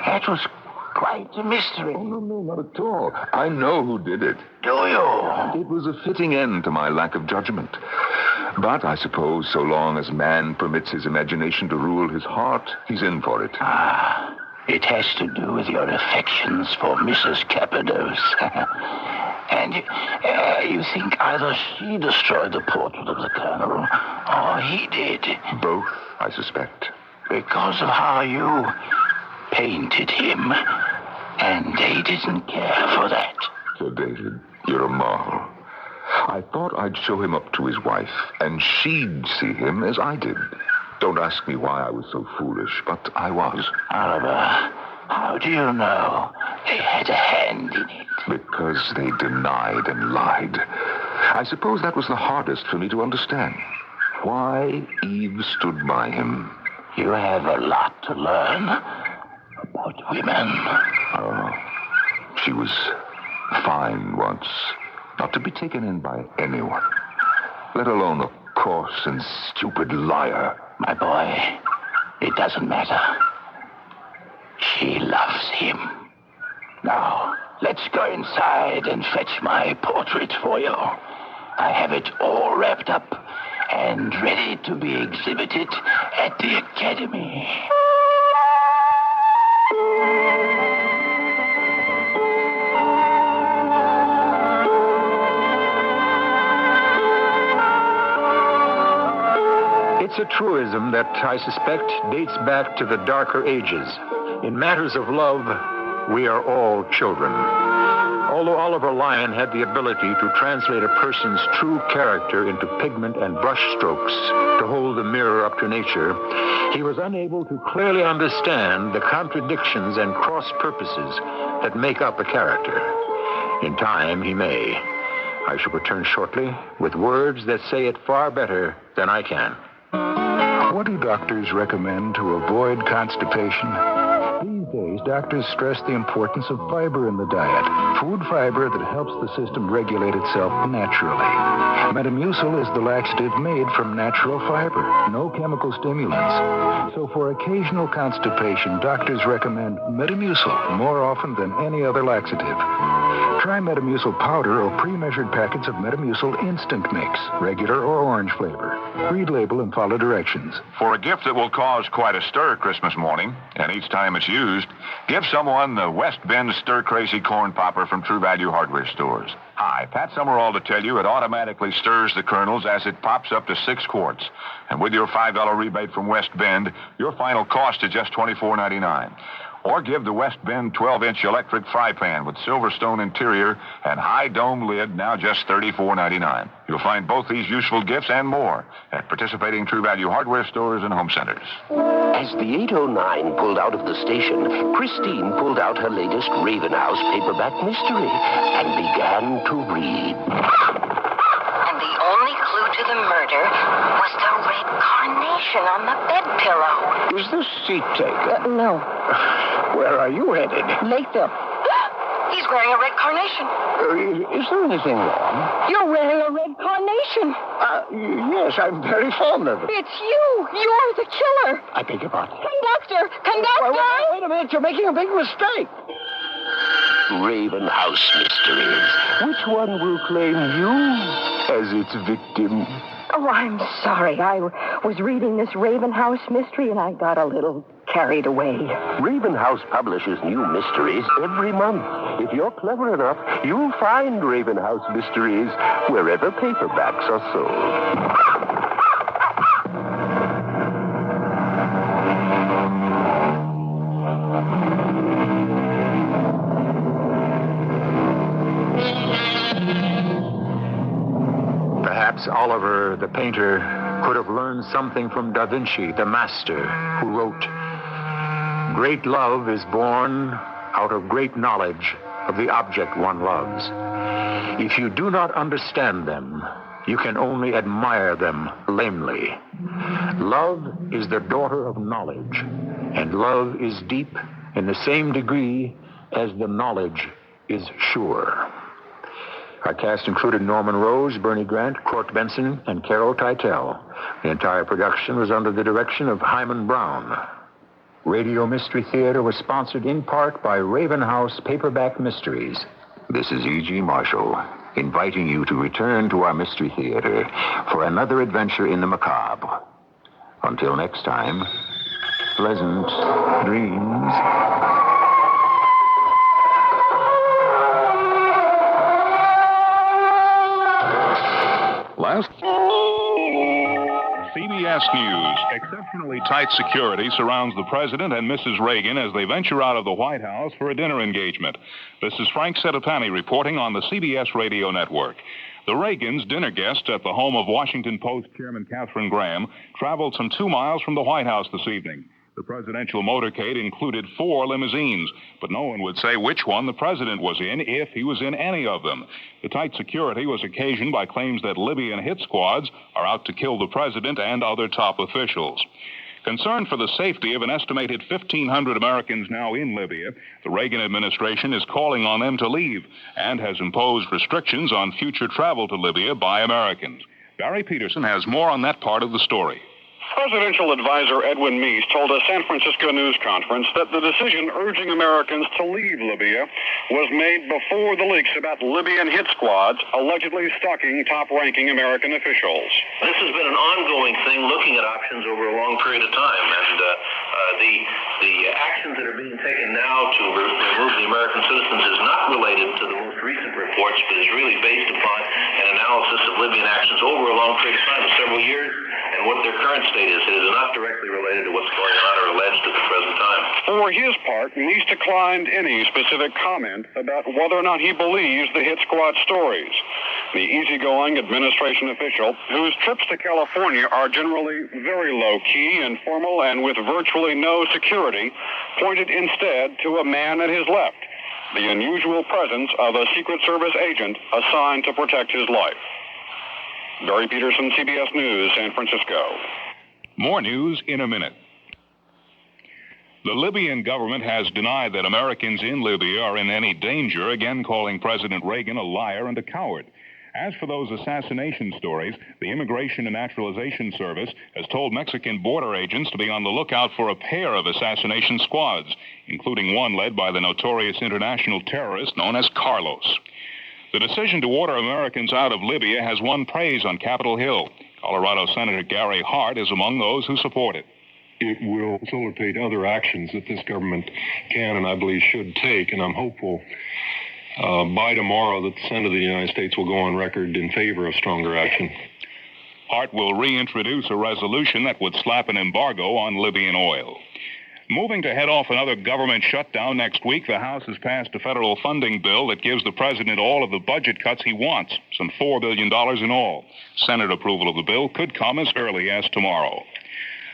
That was quite a mystery. Oh, no, not at all. I know who did it. Do you? It was a fitting end to my lack of judgment. But I suppose so long as man permits his imagination to rule his heart, he's in for it. It has to do with your affections for Mrs. Cappados. And you think either she destroyed the portrait of the Colonel or he did. Both, I suspect. Because of how you painted him. And they didn't care for that. Sir David, you're a marvel. I thought I'd show him up to his wife, and she'd see him as I did. Don't ask me why I was so foolish, but I was. Oliver, how do you know they had a hand in it? Because they denied and lied. I suppose that was the hardest for me to understand. Why Eve stood by him. You have a lot to learn about women. Oh, she was fine once. Not to be taken in by anyone. Let alone a coarse and stupid liar. My boy, it doesn't matter. She loves him. Now, let's go inside and fetch my portrait for you. I have it all wrapped up and ready to be exhibited at the Academy. It's a truism that, I suspect, dates back to the darker ages. In matters of love, we are all children. Although Oliver Lyon had the ability to translate a person's true character into pigment and brush strokes to hold the mirror up to nature, he was unable to clearly understand the contradictions and cross-purposes that make up a character. In time, he may. I shall return shortly with words that say it far better than I can. What do doctors recommend to avoid constipation? These days, doctors stress the importance of fiber in the diet. Food fiber that helps the system regulate itself naturally. Metamucil is the laxative made from natural fiber, no chemical stimulants. So for occasional constipation, doctors recommend Metamucil more often than any other laxative. Try Metamucil powder or pre-measured packets of Metamucil Instant Mix, regular or orange flavor. Read label and follow directions. For a gift that will cause quite a stir Christmas morning, and each time it's used, give someone the West Bend Stir Crazy Corn Popper from True Value Hardware Stores. Hi, Pat Summerall to tell you it automatically stirs the kernels as it pops up to 6 quarts. And with your $5 rebate from West Bend, your final cost is just $24.99. Or give the West Bend 12-inch electric fry pan with Silverstone interior and high dome lid, now just $34.99. You'll find both these useful gifts and more at participating True Value Hardware Stores and home centers. As the 809 pulled out of the station, Christine pulled out her latest Raven House paperback mystery and began to read. And the only clue to the murder was the red carnation on the bed pillow. Is this seat taken? No. Where are you headed? Lathrop. He's wearing a red carnation. Is there anything wrong? You're wearing a red carnation. Peterson. Yes, I'm very fond of it. It's you. You're the killer. I beg your pardon. Conductor! Conductor! Wait a minute, you're making a big mistake. Raven House Mysteries. Which one will claim you as its victim? Oh, I'm sorry. I was reading this Raven House mystery, and I got a little carried away. Raven House publishes new mysteries every month. If you're clever enough, you'll find Raven House Mysteries wherever paperbacks are sold. Perhaps Oliver, the painter, could have learned something from Da Vinci, the master, who wrote, "Great love is born out of great knowledge of the object one loves. If you do not understand them, you can only admire them lamely. Love is the daughter of knowledge, and love is deep in the same degree as the knowledge is sure." Our cast included Norman Rose, Bernie Grant, Court Benson, and Carol Keitel. The entire production was under the direction of Hyman Brown. Radio Mystery Theater was sponsored in part by Raven House Paperback Mysteries. This is E.G. Marshall, inviting you to return to our Mystery Theater for another adventure in the macabre. Until next time, pleasant dreams. Last CBS News. Exceptionally tight security surrounds the President and Mrs. Reagan as they venture out of the White House for a dinner engagement. This is Frank Settapani reporting on the CBS radio network. The Reagans, dinner guests at the home of Washington Post Chairman Katharine Graham, traveled some 2 miles from the White House this evening. The presidential motorcade included 4 limousines, but no one would say which one the president was in if he was in any of them. The tight security was occasioned by claims that Libyan hit squads are out to kill the president and other top officials. Concerned for the safety of an estimated 1,500 Americans now in Libya, the Reagan administration is calling on them to leave and has imposed restrictions on future travel to Libya by Americans. Barry Peterson has more on that part of the story. Presidential advisor Edwin Meese told a San Francisco news conference that the decision urging Americans to leave Libya was made before the leaks about Libyan hit squads allegedly stalking top-ranking American officials. This has been an ongoing thing, looking at options over a long period of time, and the actions that are being taken now to remove the American citizens is not related to the most recent reports, but is really based upon an analysis of Libyan actions over a long period of time, several years, and what their current state is. It is not directly related to what's going on or alleged at the present time. For his part, Meese declined any specific comment about whether or not he believes the hit squad stories. The easygoing administration official, whose trips to California are generally very low-key, informal, and with virtually no security, pointed instead to a man at his left, the unusual presence of a Secret Service agent assigned to protect his life. Barry Peterson, CBS News, San Francisco. More news in a minute. The Libyan government has denied that Americans in Libya are in any danger, again calling President Reagan a liar and a coward. As for those assassination stories, the Immigration and Naturalization Service has told Mexican border agents to be on the lookout for a pair of assassination squads, including one led by the notorious international terrorist known as Carlos. The decision to order Americans out of Libya has won praise on Capitol Hill. Colorado Senator Gary Hart is among those who support it. It will facilitate other actions that this government can and I believe should take, and I'm hopeful by tomorrow that the Senate of the United States will go on record in favor of stronger action. Hart will reintroduce a resolution that would slap an embargo on Libyan oil. Moving to head off another government shutdown next week, the House has passed a federal funding bill that gives the president all of the budget cuts he wants, some $4 billion in all. Senate approval of the bill could come as early as tomorrow.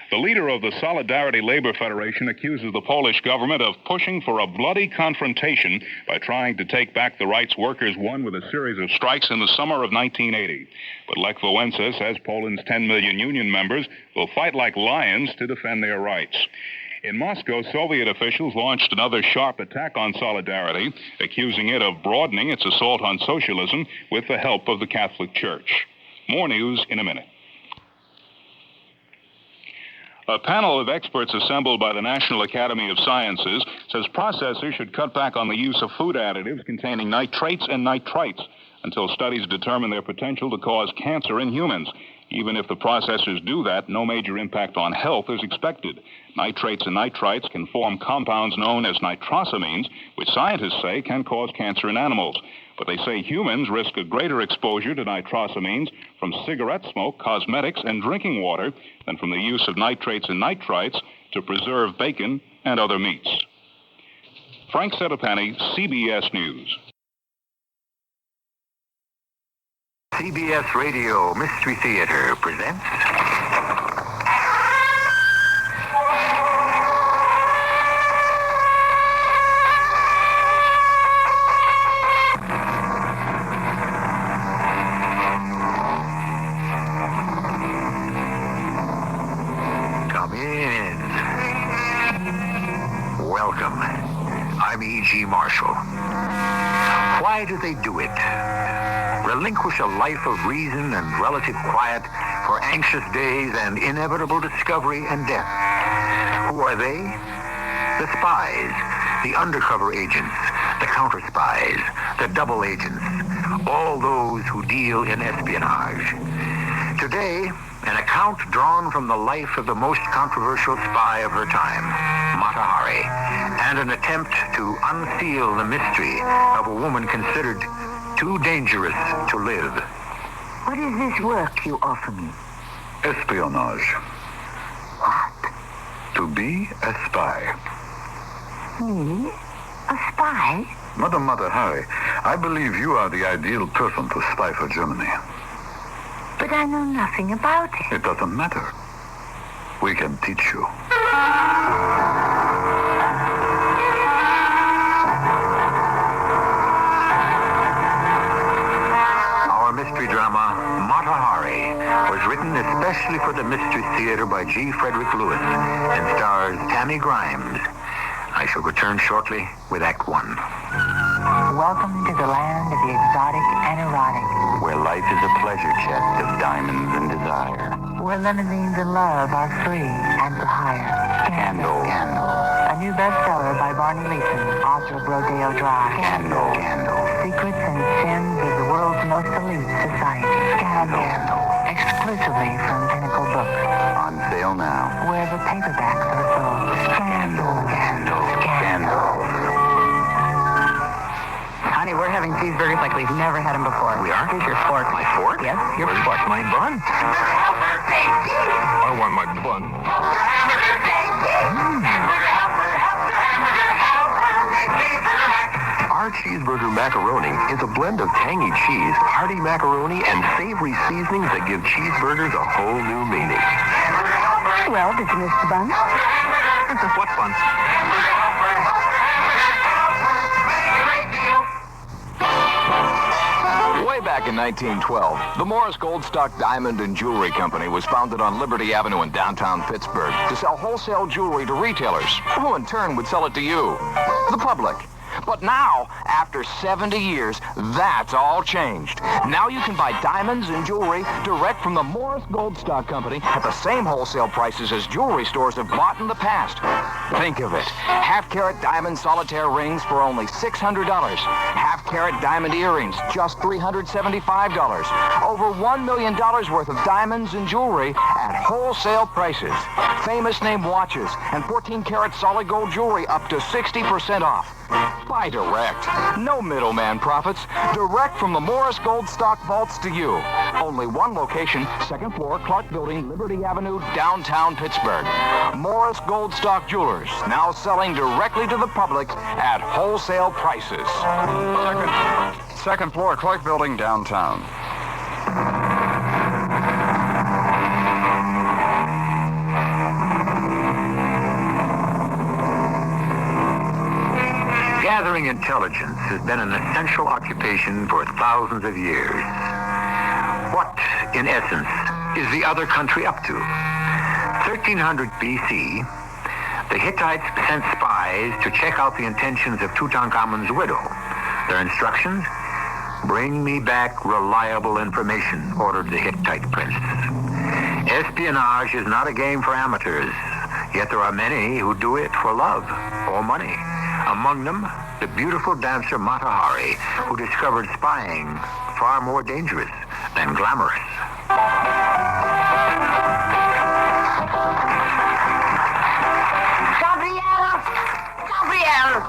The leader of the Solidarity Labor Federation accuses the Polish government of pushing for a bloody confrontation by trying to take back the rights workers won with a series of strikes in the summer of 1980. But Lech Wałęsa says Poland's 10 million union members will fight like lions to defend their rights. In Moscow, Soviet officials launched another sharp attack on Solidarity, accusing it of broadening its assault on socialism with the help of the Catholic Church. More news in a minute. A panel of experts assembled by the National Academy of Sciences says processors should cut back on the use of food additives containing nitrates and nitrites until studies determine their potential to cause cancer in humans. Even if the processors do that, no major impact on health is expected. Nitrates and nitrites can form compounds known as nitrosamines, which scientists say can cause cancer in animals. But they say humans risk a greater exposure to nitrosamines from cigarette smoke, cosmetics, and drinking water than from the use of nitrates and nitrites to preserve bacon and other meats. Frank Sedapani, CBS News. CBS Radio Mystery Theater presents... Come in. Welcome. I'm E.G. Marshall. Why do they do it? Relinquish a life of reason and relative quiet for anxious days and inevitable discovery and death. Who are they? The spies, the undercover agents, the counter spies, the double agents, all those who deal in espionage. Today, an account drawn from the life of the most controversial spy of her time, Mata Hari, and an attempt to unseal the mystery of a woman considered too dangerous to live. What is this work you offer me? Espionage. What? To be a spy. Me? A spy? Madam Mata Hari, I believe you are the ideal person to spy for Germany. But I know nothing about it. It doesn't matter. We can teach you. Mystery drama, Mata Hari, was written especially for the Mystery Theater by G. Frederick Lewis and stars Tammy Grimes. I shall return shortly with Act One. Welcome to the land of the exotic and erotic, where life is a pleasure chest of diamonds and desire. where limousines and love are free and for hire. Candle. A new bestseller by Barney Leeson, author of Rodeo Drive. Candle. Secrets and sins of the world's most elite society. Candle. Exclusively from Pinnacle Books. On sale now. Where the paperbacks are sold. Candle. Honey, we're having cheeseburgers like we've never had them before. We are? Here's your fork. My fork? Yes, your fork. My bun? I want my bun. Our cheeseburger macaroni is a blend of tangy cheese, hearty macaroni, and savory seasonings that give cheeseburgers a whole new meaning. Well, did you miss the bun? What bun? Way back in 1912, the Morris Goldstock Diamond and Jewelry Company was founded on Liberty Avenue in downtown Pittsburgh to sell wholesale jewelry to retailers, who in turn would sell it to you, the public. But now, after 70 years, that's all changed. Now you can buy diamonds and jewelry direct from the Morris Goldstock Company at the same wholesale prices as jewelry stores have bought in the past. Think of it. Half-carat diamond solitaire rings for only $600. Half-carat diamond earrings, just $375. Over $1 million worth of diamonds and jewelry at wholesale prices. Famous name watches and 14-carat solid gold jewelry up to 60% off. Buy direct. No middleman profits. Direct from the Morris Goldstock vaults to you. Only one location, second floor, Clark Building, Liberty Avenue, downtown Pittsburgh. Morris Goldstock Jewelers, now selling directly to the public at wholesale prices. Second floor, Clark Building, downtown. Gathering intelligence has been an essential occupation for thousands of years. What, in essence, is the other country up to? 1300 BC, the Hittites sent spies to check out the intentions of Tutankhamun's widow. Their instructions? Bring me back reliable information, ordered the Hittite princess. Espionage is not a game for amateurs, yet there are many who do it for love or money. Among them, the beautiful dancer Mata Hari, who discovered spying far more dangerous than glamorous. Gabrielle!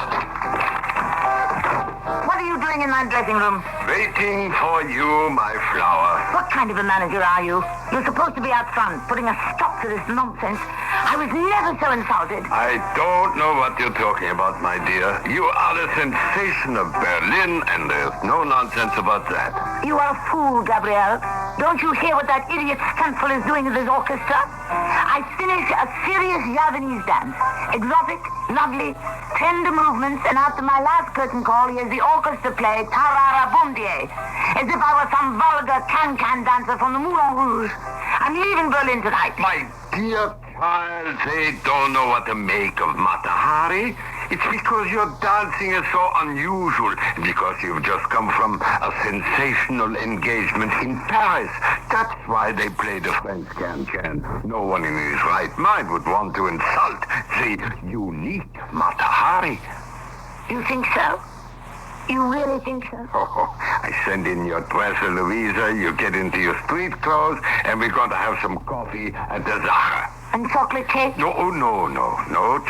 What are you doing in my dressing room? Waiting for you, my flower. What kind of a manager are you? You're supposed to be out front, putting a stop to this nonsense. I was never so insulted. I don't know what you're talking about, my dear. You are the sensation of Berlin, and there's no nonsense about that. You are a fool, Gabrielle. Don't you hear what that idiot Stanford is doing with his orchestra? I finished a serious Javanese dance. Exotic, lovely, tender movements, and after my last curtain call, he has the orchestra play Tarara Bundie, as if I were some vulgar can-can dancer from the Moulin Rouge. I'm leaving Berlin tonight. My dear child, they don't know what to make of Mata Hari. It's because your dancing is so unusual, because you've just come from a sensational engagement in Paris. That's why they play the French can-can. No one in his right mind would want to insult the unique Mata Hari. You think so? You really think so? Oh, I send in your dress, Louisa, you get into your street clothes, and we're going to have some coffee at the Zarf. And chocolate cake? No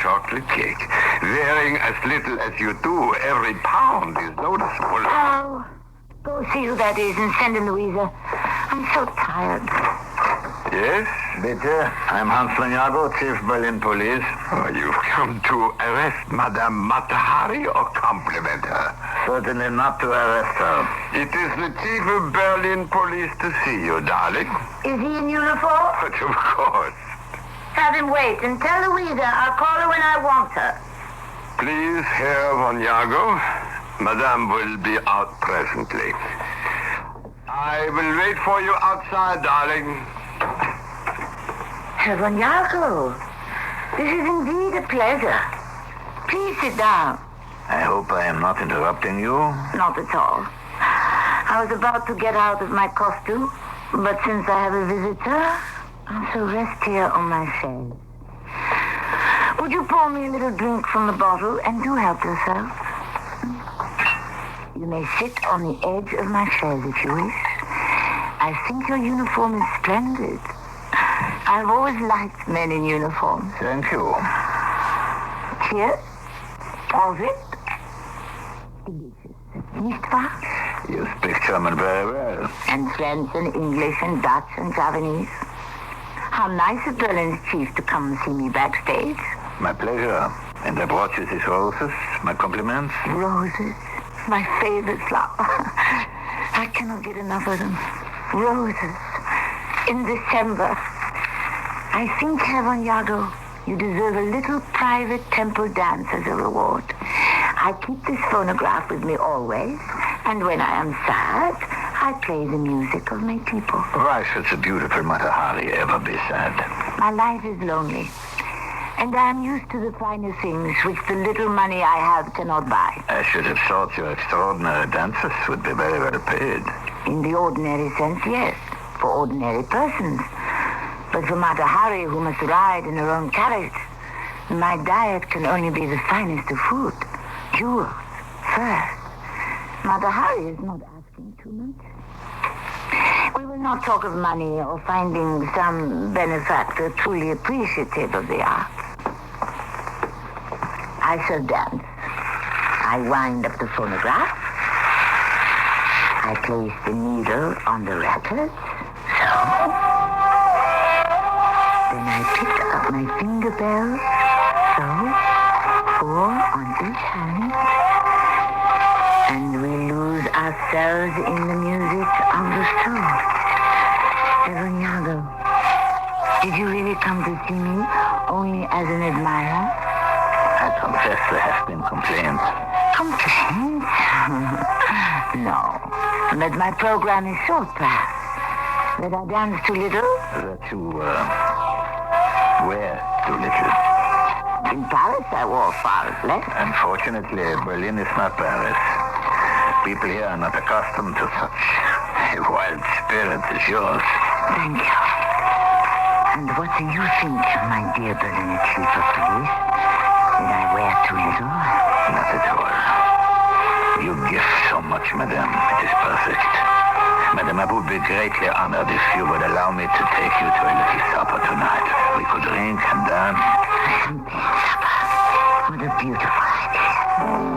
chocolate cake. Wearing as little as you do, every pound is noticeable. Oh, go see who that is and send in Louisa. I'm so tired. Yes? Bitte, I'm Hans Lanyardo, Chief Berlin Police. Oh, you've come to arrest Madame Mata Hari or compliment her? Certainly not to arrest her. It is the Chief of Berlin Police to see you, darling. Is he in uniform? But of course. Have him wait and tell Louisa I'll call her when I want her. Please, Herr von Jago. Madame will be out presently. I will wait for you outside, darling. Herr von Jago, this is indeed a pleasure. Please sit down. I hope I am not interrupting you. Not at all. I was about to get out of my costume, but since I have a visitor, I shall rest here on my chaise. Would you pour me a little drink from the bottle, and do help yourself? You may sit on the edge of my chaise if you wish. I think your uniform is splendid. I've always liked men in uniforms. Thank you. Cheers. Prosit. Delicious. Nicht wahr? You speak German very well. And French and English and Dutch and Javanese. How nice of Berlin's chief to come and see me backstage. My pleasure. And I brought you these roses. My compliments. Roses. My favorite flower. I cannot get enough of them. Roses. In December. I think, Herr von Jago, you deserve a little private temple dance as a reward. I keep this phonograph with me always, and when I am sad, I play the music of my people. Why should the beautiful Mata Hari ever be sad? My life is lonely, and I am used to the finer things which the little money I have cannot buy. I should have thought your extraordinary dances would be very well paid. In the ordinary sense, yes, for ordinary persons. But for Mata Hari, who must ride in her own carriage, my diet can only be the finest of food. Jewels, furs. Mata Hari is not asking too much. We will not talk of money or finding some benefactor truly appreciative of the art. I shall dance. I wind up the phonograph. I place the needle on the record. So. Then I pick up my finger bells. So. 4 on each hand. And we lose ourselves in the music of the soul. Herr Jago, did you really come to see me only as an admirer? I confess there have been complaints. Complaints? No. That my program is short, perhaps. That I dance too little? That you, wear too little. In Paris, I wore far less. Unfortunately, Berlin is not Paris. People here are not accustomed to such wild spirits as yours. Thank you. And what do you think, my dear Berliner Chief of Police? Did I wear too little? Not at all. You give so much, madame. It is perfect. Madame, I would be greatly honored if you would allow me to take you to a little supper tonight. We could drink and dance. What a beautiful idea.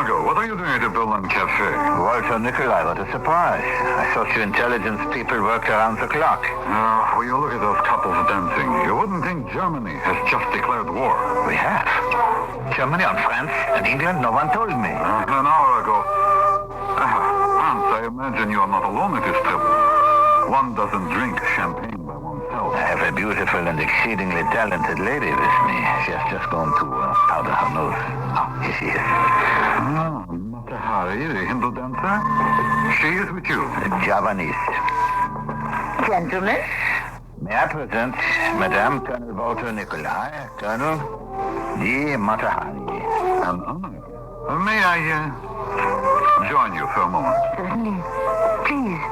What are you doing at the Berlin Cafe? Walter Nikolai, what a surprise. I thought you intelligence people worked around the clock. When you look at those couples dancing, you wouldn't think Germany has just declared war. We have. Germany on France and England, no one told me. An hour ago. Hans, I imagine you are not alone at this trip. One doesn't drink champagne by oneself. I have a beautiful and exceedingly talented lady with me. She has just gone to powder her nose. Here she is. Mata Hari, the Hindu dancer. She is with you. Javanese. Gentlemen. May I present Madame Colonel Walter Nikolai, Colonel D. Mata Hari. An honor. May I join you for a moment? Certainly. Please,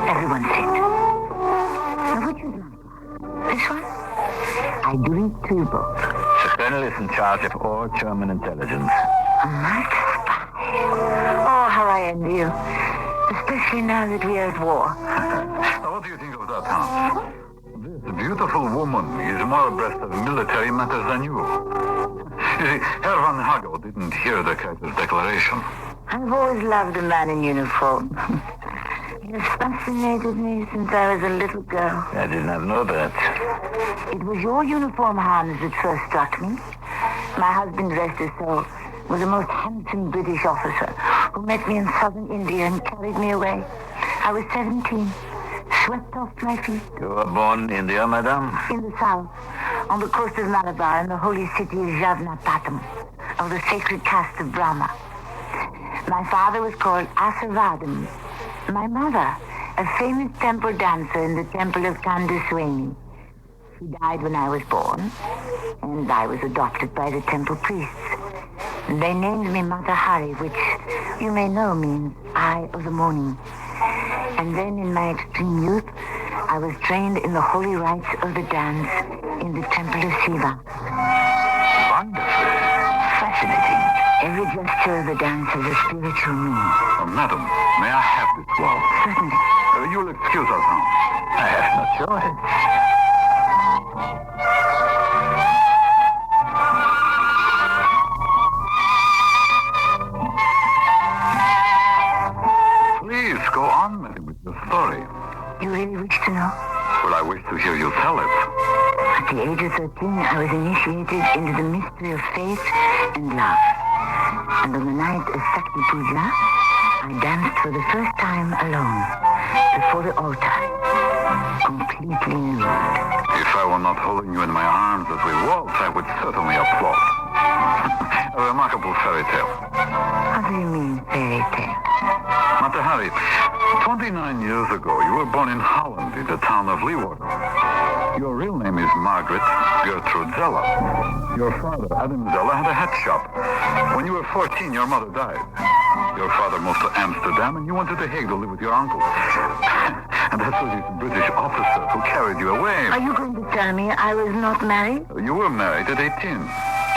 everyone sit. Now, which is mine? This one? I drink to you both. The Colonel is in charge of all German intelligence. A master spy. Oh, how I envy you. Especially now that we are at war. What do you think of that, Hans? This beautiful woman is more abreast of military matters than you. You see, Herr von Hagel didn't hear the Kaiser's declaration. I've always loved a man in uniform. He has fascinated me since I was a little girl. I did not know that. It was your uniform, Hans, that first struck me. My husband, rest his soul, was a most handsome British officer who met me in southern India and carried me away. I was 17, swept off my feet. You were born in India, madame? In the south, on the coast of Malabar, in the holy city of Javnapatam, of the sacred caste of Brahma. My father was called Asavadam. My mother, a famous temple dancer in the temple of Kandaswami. She died when I was born, and I was adopted by the temple priests. They named me Mata Hari, which you may know means Eye of the Morning. And then in my extreme youth, I was trained in the holy rites of the dance in the temple of Shiva. Wonderful. Fascinating. Every gesture of the dance has a spiritual meaning. Madam, may I have this waltz? Certainly. You'll excuse us, Hans. I have no choice. Please, go on, madam, with your story. You really wish to know? Well, I wish to hear you tell it. At the age of 13, I was initiated into the mystery of faith and love. And on the night of Sakti Puja, I danced for the first time alone, before the altar, completely nude. If I were not holding you in my arms as we waltz, I would certainly applaud. A remarkable fairy tale. How do you mean, fairy tale? Mata Hari, 29 years ago, you were born in Holland, in the town of Leeuwarden. Your real name is Margaret Gertrude Zella. Your father, Adam Zella, had a hat shop. When you were 14, your mother died. Your father moved to Amsterdam, and you went to The Hague to live with your uncle. And that's with this British officer who carried you away. Are you going to tell me I was not married? You were married at 18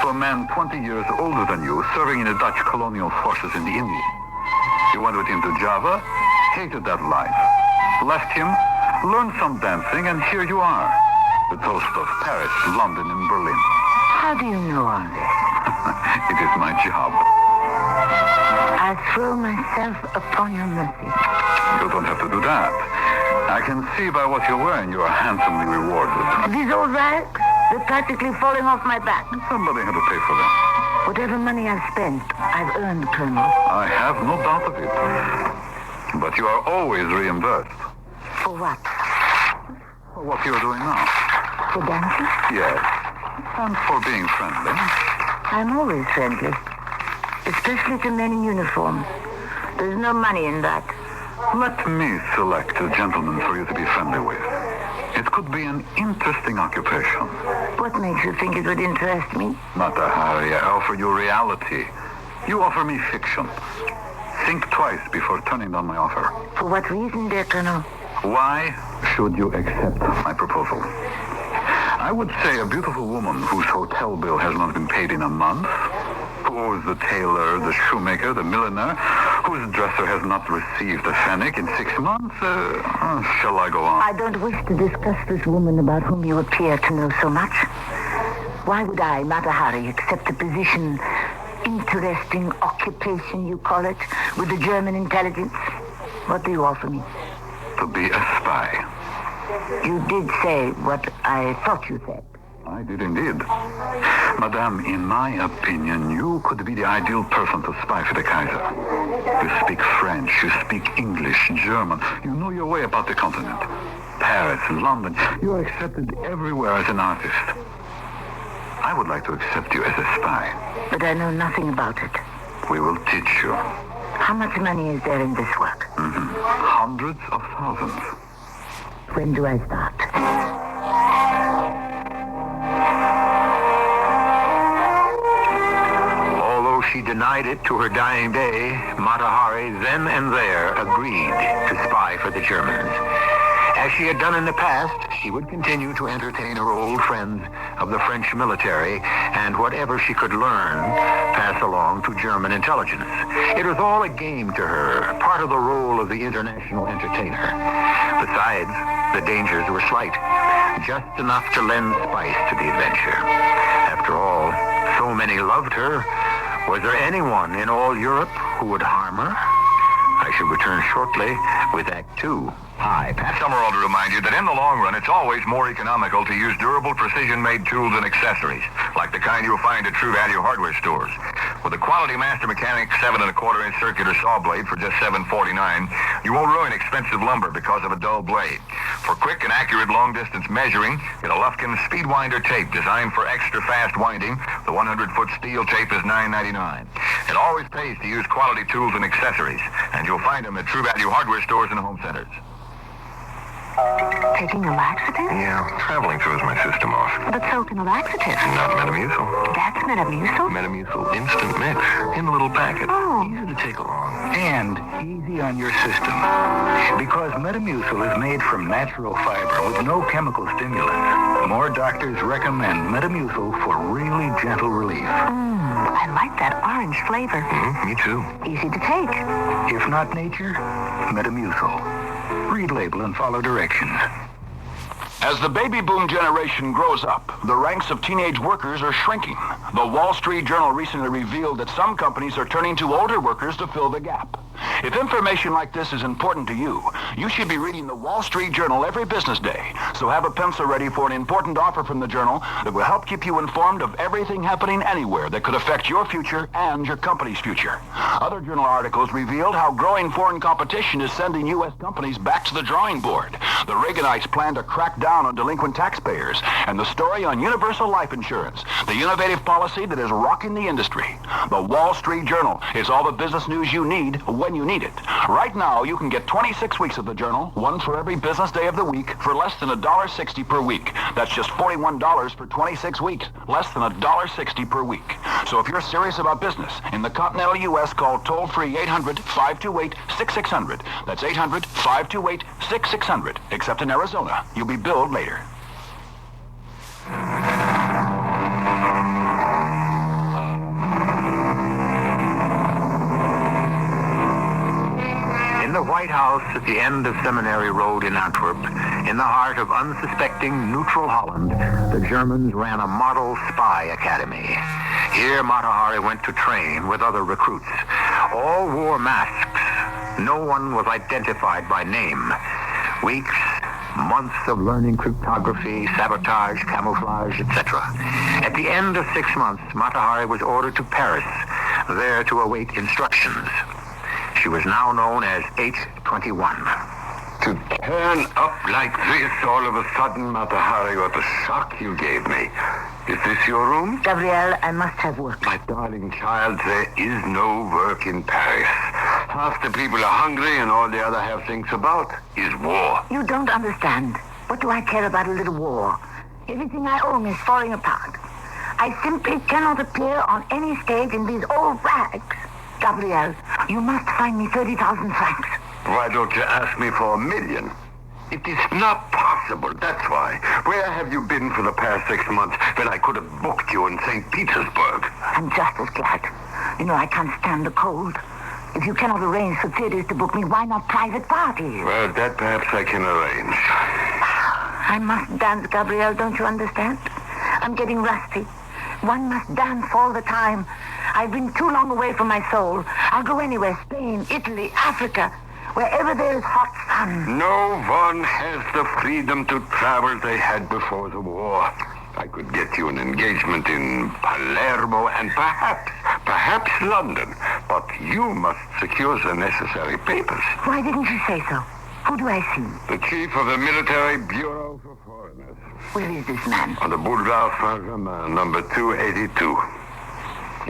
to a man 20 years older than you, serving in the Dutch colonial forces in the Indies. You went with him to Java, hated that life, left him, learned some dancing, and here you are, the toast of Paris, London, and Berlin. How do you know all this? It is my job. I throw myself upon your mercy. You don't have to do that. I can see by what you're wearing, you are handsomely rewarded. These old rags, they're practically falling off my back. Somebody had to pay for them. Whatever money I've spent, I've earned, Colonel. I have no doubt of it. But you are always reimbursed. For what? For what you're doing now. For dancing? Yes. And for being friendly. I'm always friendly. Especially to men in uniform. There's no money in that. Let me select a gentleman for you to be friendly with. It could be an interesting occupation. What makes you think it would interest me? Mata Hari, I offer you reality. You offer me fiction. Think twice before turning down my offer. For what reason, dear Colonel? Why should you accept my proposal? I would say a beautiful woman whose hotel bill has not been paid in a month, who owes the tailor, the shoemaker, the milliner, whose dresser has not received a pfennig in 6 months. Shall I go on? I don't wish to discuss this woman about whom you appear to know so much. Why would I, Mata Hari, accept a position, interesting occupation, you call it, with the German intelligence? What do you offer me? To be a spy. You did say what I thought you said. I did indeed. Madame, in my opinion, you could be the ideal person to spy for the Kaiser. You speak French, you speak English, German. You know your way about the continent. Paris, London. You are accepted everywhere as an artist. I would like to accept you as a spy. But I know nothing about it. We will teach you. How much money is there in this work? Hundreds of thousands. When do I start? Although she denied it to her dying day, Mata Hari then and there agreed to spy for the Germans. As she had done in the past, she would continue to entertain her old friends of the French military, and whatever she could learn, pass along to German intelligence. It was all a game to her, part of the role of the international entertainer. Besides, the dangers were slight, just enough to lend spice to the adventure. After all, so many loved her. Was there anyone in all Europe who would harm her? I shall return shortly with Act 2. Hi, Pat Summerall to remind you that in the long run, it's always more economical to use durable, precision-made tools and accessories, like the kind you'll find at True Value hardware stores. With a quality Master Mechanic 7¼ inch circular saw blade for just $7.49, you won't ruin expensive lumber because of a dull blade. For quick and accurate long-distance measuring, get a Lufkin Speedwinder tape designed for extra fast winding. The 100-foot steel tape is $9.99. It always pays to use quality tools and accessories, and you'll find them at True Value hardware stores and home centers. Taking a laxative? Yeah, traveling throws my system off. But so can a laxative. Not Metamucil. That's Metamucil? Metamucil Instant Mix in a little packet. Oh. Easy to take along. And easy on your system. Because Metamucil is made from natural fiber with no chemical stimulants. More doctors recommend Metamucil for really gentle relief. I like that orange flavor. Me too. Easy to take. If not nature, Metamucil. Read label and follow directions. As the baby boom generation grows up, the ranks of teenage workers are shrinking. The Wall Street Journal recently revealed that some companies are turning to older workers to fill the gap. If information like this is important to you, you should be reading the Wall Street Journal every business day. So have a pencil ready for an important offer from the Journal that will help keep you informed of everything happening anywhere that could affect your future and your company's future. Other Journal articles revealed how growing foreign competition is sending U.S. companies back to the drawing board. The Reaganites plan to crack down on delinquent taxpayers, and the story on universal life insurance, the innovative policy that is rocking the industry. The Wall Street Journal is all the business news you need when you need it. Right now, you can get 26 weeks of the Journal, one for every business day of the week, for less than $1.60 per week. That's just $41 for 26 weeks, less than $1.60 per week. So if you're serious about business, in the continental U.S., call toll-free 800-528-6600. That's 800-528-6600. Except in Arizona, you'll be billed later. In the White House at the end of Seminary Road in Antwerp, in the heart of unsuspecting neutral Holland, the Germans ran a model spy academy. Here Mata Hari went to train with other recruits. All wore masks. No one was identified by name. Weeks, months of learning cryptography, sabotage, camouflage, etc. At the end of 6 months, Mata Hari was ordered to Paris, there to await instructions. She was now known as H-21. To turn up like this all of a sudden, Mata Hari, what a shock you gave me. Is this your room? Gabrielle, I must have work. My darling child, there is no work in Paris. Half the people are hungry and all the other have things about is war. You don't understand. What do I care about a little war? Everything I own is falling apart. I simply cannot appear on any stage in these old rags. Gabriel, you must find me 30,000 francs. Why don't you ask me for $1 million? It is not possible, that's why. Where have you been for the past 6 months when I could have booked you in St. Petersburg? I'm just as glad. You know, I can't stand the cold. If you cannot arrange for theaters to book me, why not private parties? Well, that perhaps I can arrange. I must dance, Gabriel, don't you understand? I'm getting rusty. One must dance all the time. I've been too long away from my soul. I'll go anywhere, Spain, Italy, Africa, wherever there is hot sun. No one has the freedom to travel they had before the war. I could get you an engagement in Palermo and perhaps London. But you must secure the necessary papers. Why didn't you say so? Who do I see? The chief of the Military Bureau for Foreigners. Where is this man? On the Boulevard Saint-Germain, number 282.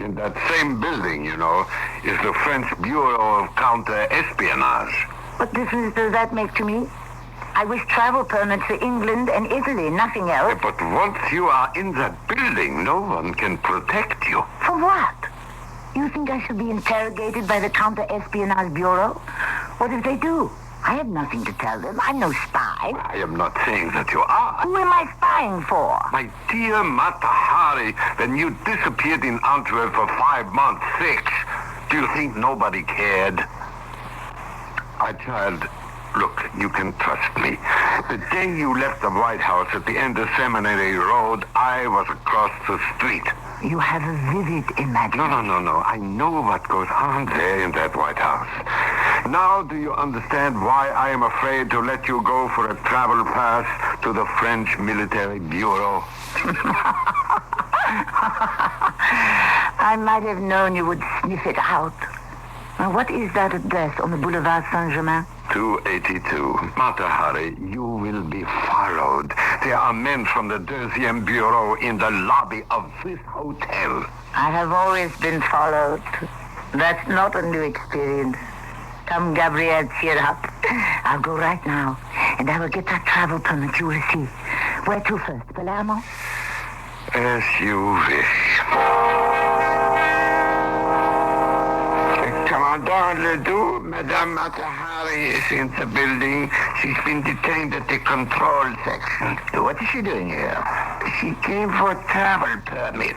In that same building, you know, is the French Bureau of Counter-Espionage. What difference does that make to me? I wish travel permits for England and Italy, nothing else. But once you are in that building, no one can protect you. For what? You think I should be interrogated by the Counter-Espionage Bureau? What if they do? I have nothing to tell them. I'm no spy. I am not saying that you are. Who am I spying for? My dear Mata Hari, when you disappeared in Antwerp for 5 months, 6, do you think nobody cared? My child, look, you can trust me. The day you left the White House at the end of Seminary Road, I was across the street. You have a vivid imagination. No. I know what goes on there in that White House. Now do you understand why I am afraid to let you go for a travel pass to the French Military Bureau? I might have known you would sniff it out. Now, what is that address on the Boulevard Saint-Germain? 282. Mata Hari, you will be followed. There are men from the 2nd Bureau in the lobby of this hotel. I have always been followed. That's not a new experience. Come, Gabriel, cheer up. I'll go right now, and I will get that travel permit you will see. Where to first, Palermo? As you wish. Commandant Ledoux, Madame Mata Hari is in the building. She's been detained at the control section. What is she doing here? She came for a travel permit.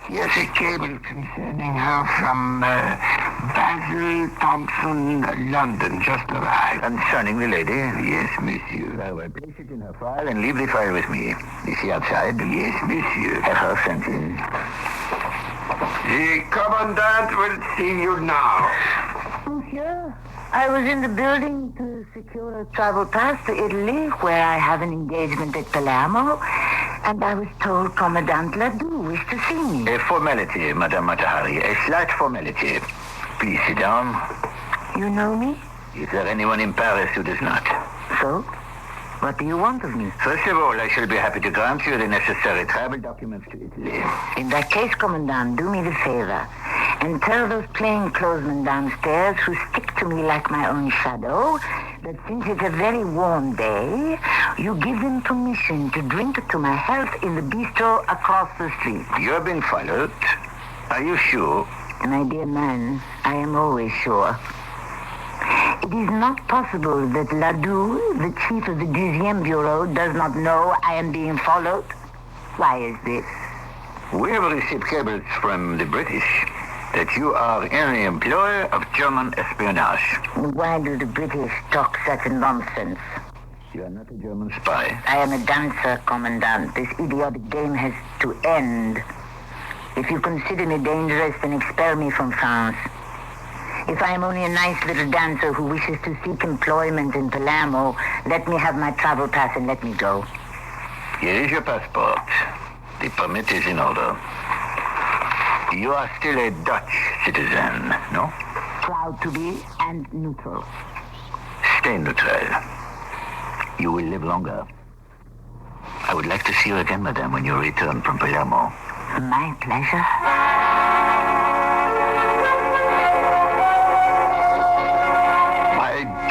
Here's a cable concerning her from Basil Thompson, London, just arrived. Concerning the lady? Yes, monsieur. I will place it in her file and leave the file with me. Is she outside? Yes, monsieur. Have her sent in. The commandant will see you now. Monsieur, I was in the building to secure a travel pass to Italy, where I have an engagement at Palermo, and I was told Commandant Ledoux wished to see me. A formality, Madame Mata Hari. A slight formality. Please sit down. You know me? Is there anyone in Paris who does not? So? What do you want of me? First of all, I shall be happy to grant you the necessary travel documents to Italy. In that case, Commandant, do me the favor and tell those plainclothesmen downstairs who stick to me like my own shadow that since it's a very warm day, you give them permission to drink to my health in the bistro across the street. You're being followed. Are you sure? My dear man, I am always sure. It is not possible that Ledoux, the chief of the 2nd Bureau, does not know I am being followed. Why is this? We have received cables from the British that you are in the employ of German espionage. Why do the British talk such nonsense? You are not a German spy. I am a dancer, Commandant. This idiotic game has to end. If you consider me dangerous, then expel me from France. If I am only a nice little dancer who wishes to seek employment in Palermo, let me have my travel pass and let me go. Here is your passport. The permit is in order. You are still a Dutch citizen, no? Proud to be and neutral. Stay neutral. You will live longer. I would like to see you again, madame, when you return from Palermo. My pleasure.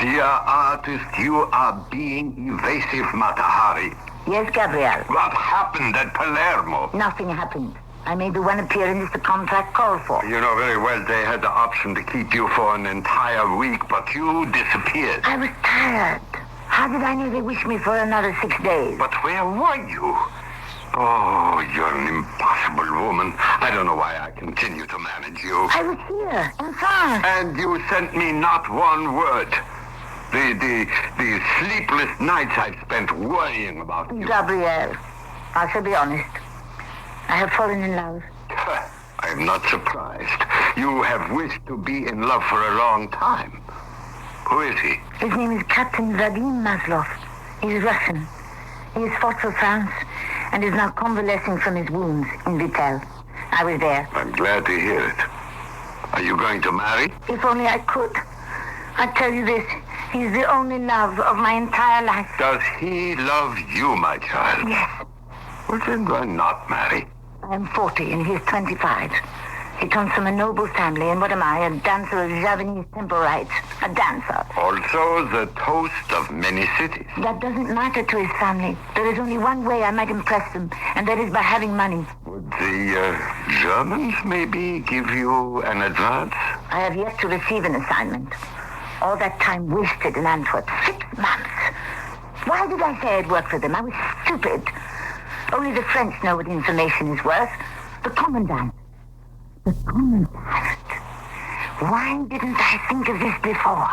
Dear Art noticed you are being evasive, Mata Hari. Yes, Gabriel. What happened at Palermo? Nothing happened. I made the one appearance the contract called for. You know very well they had the option to keep you for an entire week, but you disappeared. I was tired. How did I know they wished me for another 6 days? But where were you? Oh, you're an impossible woman. I don't know why I continue to manage you. I was here, in France. And you sent me not one word. The sleepless nights I've spent worrying about you. Gabriel, I shall be honest. I have fallen in love. I'm not surprised. You have wished to be in love for a long time. Who is he? His name is Captain Vadim Maslov. He's Russian. He has fought for France and is now convalescing from his wounds in Vitel. I was there. I'm glad to hear it. Are you going to marry? If only I could. I tell you this, he's the only love of my entire life. Does he love you, my child? Yes. Well, then why not marry? I'm 40 and he's 25. He comes from a noble family, and what am I? A dancer of Javanese temple rites. A dancer. Also the toast of many cities. That doesn't matter to his family. There is only one way I might impress them, and that is by having money. Would the Germans maybe give you an advance? I have yet to receive an assignment. All that time wasted in Antwerp. 6 months. Why did I say I'd work for them? I was stupid. Only the French know what information is worth. The commandant. The commandant. Why didn't I think of this before?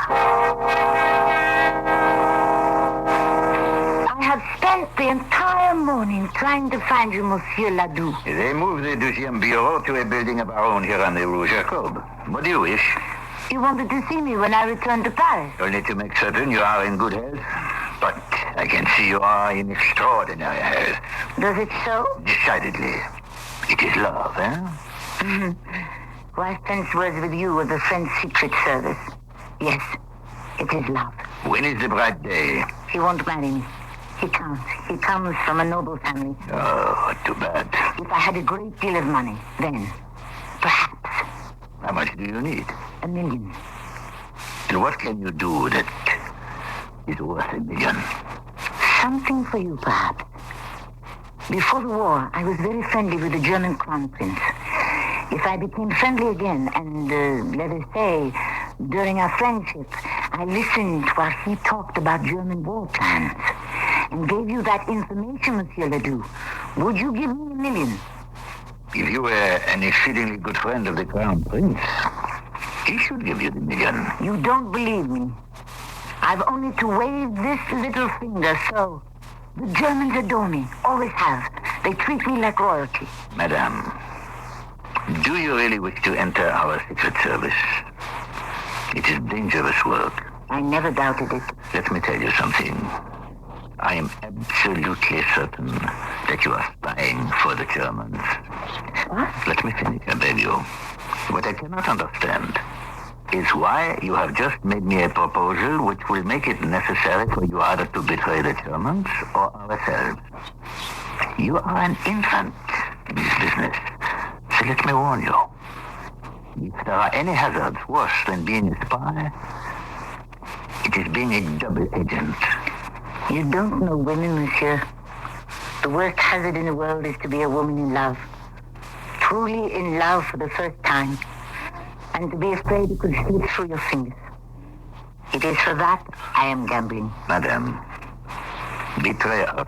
I have spent the entire morning trying to find you, Monsieur Ladoux. They moved the Deuxième Bureau to a building of our own here on the Rue Jacob. What do you wish? You wanted to see me when I returned to Paris. Only to make certain you are in good health. But I can see you are in extraordinary health. Does it show? Decidedly. It is love, eh? Why fence words with you of the French Secret Service? Yes, it is love. When is the bright day? He won't marry me. He can't. He comes from a noble family. Oh, too bad. If I had a great deal of money, then perhaps. How much do you need? $1 million. And what can you do that is worth $1 million? Something for you, perhaps. Before the war, I was very friendly with the German Crown Prince. If I became friendly again, and let us say, during our friendship, I listened while he talked about German war plans, and gave you that information, Monsieur Ledoux, would you give me $1 million? If you were an exceedingly good friend of the Crown Prince, he should give you the $1 million. You don't believe me. I've only to wave this little finger, so. The Germans adore me, always have. They treat me like royalty. Madame, do you really wish to enter our secret service? It is dangerous work. I never doubted it. Let me tell you something. I am absolutely certain that you are spying for the Germans. What? Let me finish, I beg you. What I cannot understand is why you have just made me a proposal which will make it necessary for you either to betray the Germans or ourselves. You are an infant in this business, so let me warn you. If there are any hazards worse than being a spy, it is being a double agent. You don't know women, monsieur. The worst hazard in the world is to be a woman in love. Truly in love for the first time. And to be afraid it could slip through your fingers. It is for that I am gambling. Madame, betray us,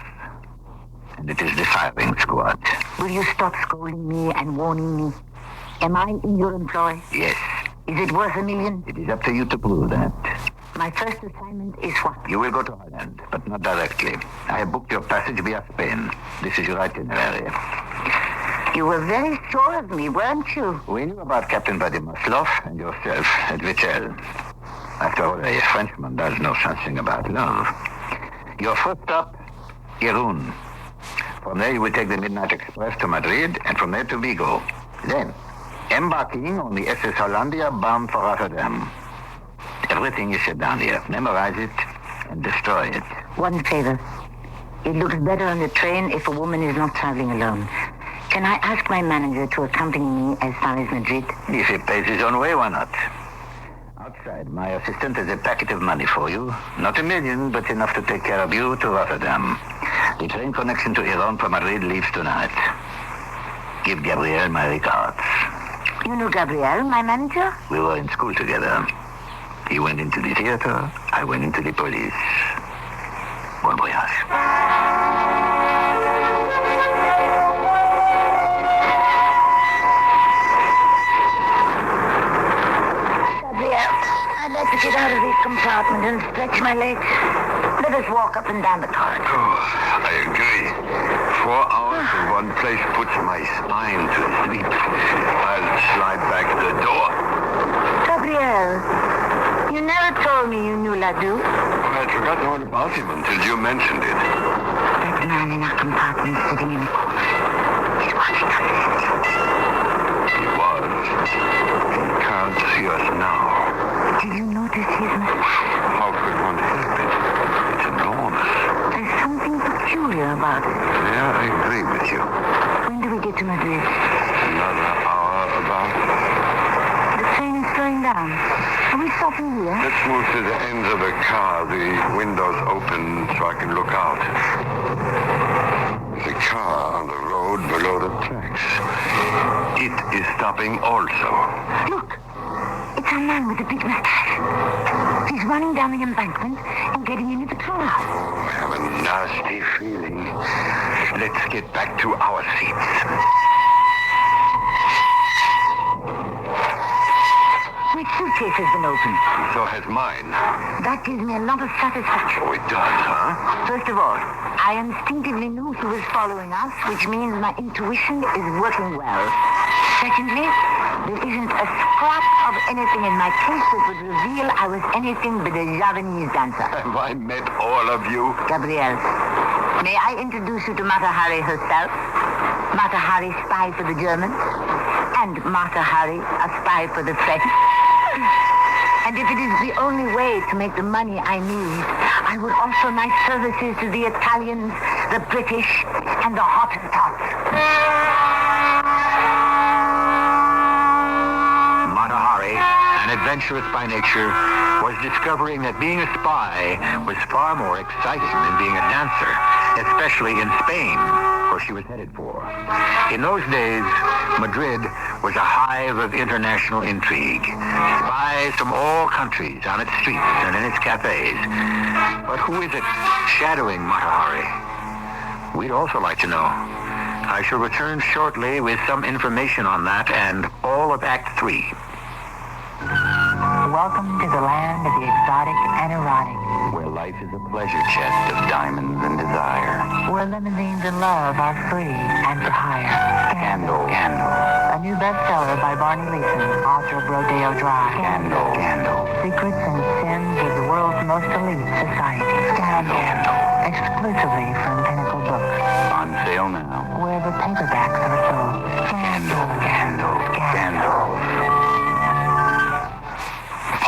and it is the firing squad. Will you stop scolding me and warning me? Am I in your employ? Yes. Is it worth $1 million? It is up to you to prove that. My first assignment is what? You will go to Holland, but not directly. I have booked your passage via Spain. This is your itinerary. You were very sure of me, weren't you? We knew about Captain Vadimaslov and yourself at Vitel. After all, a Frenchman does know something about love. Your first stop, Irun. From there you will take the Midnight Express to Madrid, and from there to Vigo. Then, embarking on the SS Hollandia bound for Rotterdam. Everything is set down here. Memorize it and destroy it. One favor. It looks better on the train if a woman is not traveling alone. Can I ask my manager to accompany me as far as Madrid? If he pays his own way, why not? Outside outside. My assistant has a packet of money for you. Not $1 million, but enough to take care of you to Rotterdam. The train connection to Iran from Madrid leaves tonight. Give Gabriel my regards. You knew Gabriel, my manager? We were in school together. He went into the theater, I went into the police. Bon voyage. Gabriel, I'd like to get out of this compartment and stretch my legs. Let us walk up and down the corridor. I agree. 4 hours in one place puts my spine to sleep. I'll slide back the door. Gabriel, you never told me you knew Ledoux. I'd forgotten all about him until you mentioned it. That man in our compartment sitting in the corner. He's watching us. He was. He can't see us now. Did you notice his mustache? How could one help it? It's enormous. There's something peculiar about it. Yeah, I agree with you. When do we get to Madrid? Another hour about. The train is slowing down. Are we stopping here? Let's move to the ends of the car. The windows open so I can look out. The car on the road below the tracks. It is stopping also. Look! It's a man with a big mustache. He's running down the embankment and getting into the car. Oh, I have a nasty feeling. Let's get back to our seats. My suitcase has been opened. So has mine. That gives me a lot of satisfaction. Oh, it does, huh? First of all, I instinctively knew he was following us, which means my intuition is working well. Secondly, there isn't a scrap of anything in my case that would reveal I was anything but a Javanese dancer. Have I met all of you? Gabriel, may I introduce you to Mata Hari herself? Mata Hari, spy for the Germans, and Mata Hari, a spy for the French. And if it is the only way to make the money I need, I would offer my services to the Italians, the British, and the Hottentots. Mata Hari, an adventurous by nature, was discovering that being a spy was far more exciting than being a dancer, especially in Spain, where she was headed for. In those days, Madrid was a hive of international intrigue. Spies from all countries on its streets and in its cafes. But who is it shadowing Mata Hari? We'd also like to know. I shall return shortly with some information on that and all of Act 3. Welcome to the land of the exotic and erotic, Where life is a pleasure chest of diamonds and desire. where limousines and love are free and for hire. Scandal. A new bestseller by Barney Leeson, author of Rodeo Drive. Scandal. Secrets and sins of the world's most elite society. Scandal. Exclusively from Pinnacle Books, On sale now. where the paperbacks are sold. Scandal.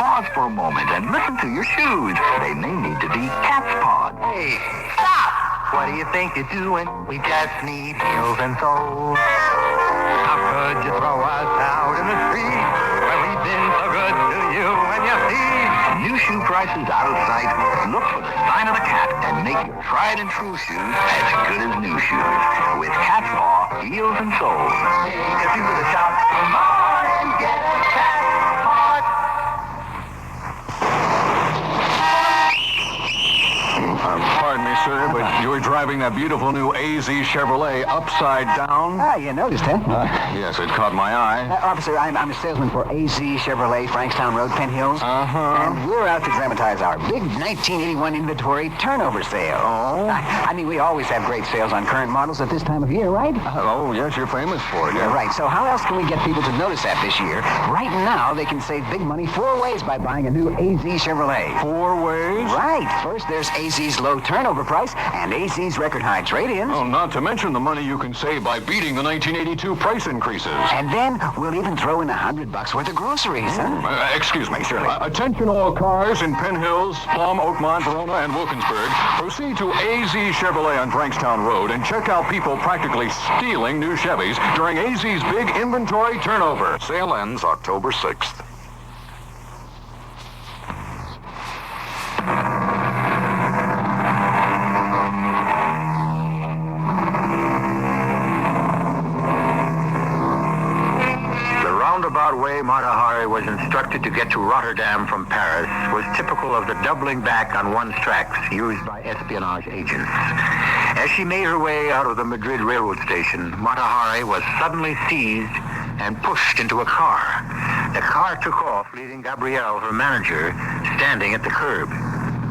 Pause for a moment and listen to your shoes. They may need to be cat's paws. Hey, stop! What do you think you're doing? We just need heels and soles. How could you throw us out in the street when we've been so good to you and your feet? New shoe prices out of sight. Look for the sign of the cat and make your tried and true shoes as good as new shoes with cat's paw, heels and soles. If you were the shop, come on and get a cat's paw. Pardon me, sir, but you're driving that beautiful new AZ Chevrolet upside down? Ah, you noticed, huh? Yes, it caught my eye. Officer, I'm a salesman for AZ Chevrolet, Frankstown Road, Penn Hills. And we're out to dramatize our big 1981 inventory turnover sale. Oh? I mean, we always have great sales on current models at this time of year, right? Oh, yes, you're famous for it. Yeah, right. So how else can we get people to notice that this year? Right now, they can save big money 4 ways by buying a new AZ Chevrolet. 4 ways? Right. First, there's AZ's low turnover price and AZ's record high trade-ins. Oh, not to mention the money you can save by beating the 1982 price increases. And then we'll even throw in $100 worth of groceries. Huh? Excuse me, sir. Attention all cars in Penn Hills, Plum, Oakmont, Verona, and Wilkinsburg. Proceed to AZ Chevrolet on Frankstown Road and check out people practically stealing new Chevys during AZ's big inventory turnover. Sale ends October 6th. was instructed to get to Rotterdam from Paris was typical of the doubling back on one's tracks used by espionage agents. As she made her way out of the Madrid railroad station, Mata Hari was suddenly seized and pushed into a car. The car took off, leaving Gabrielle, her manager, standing at the curb.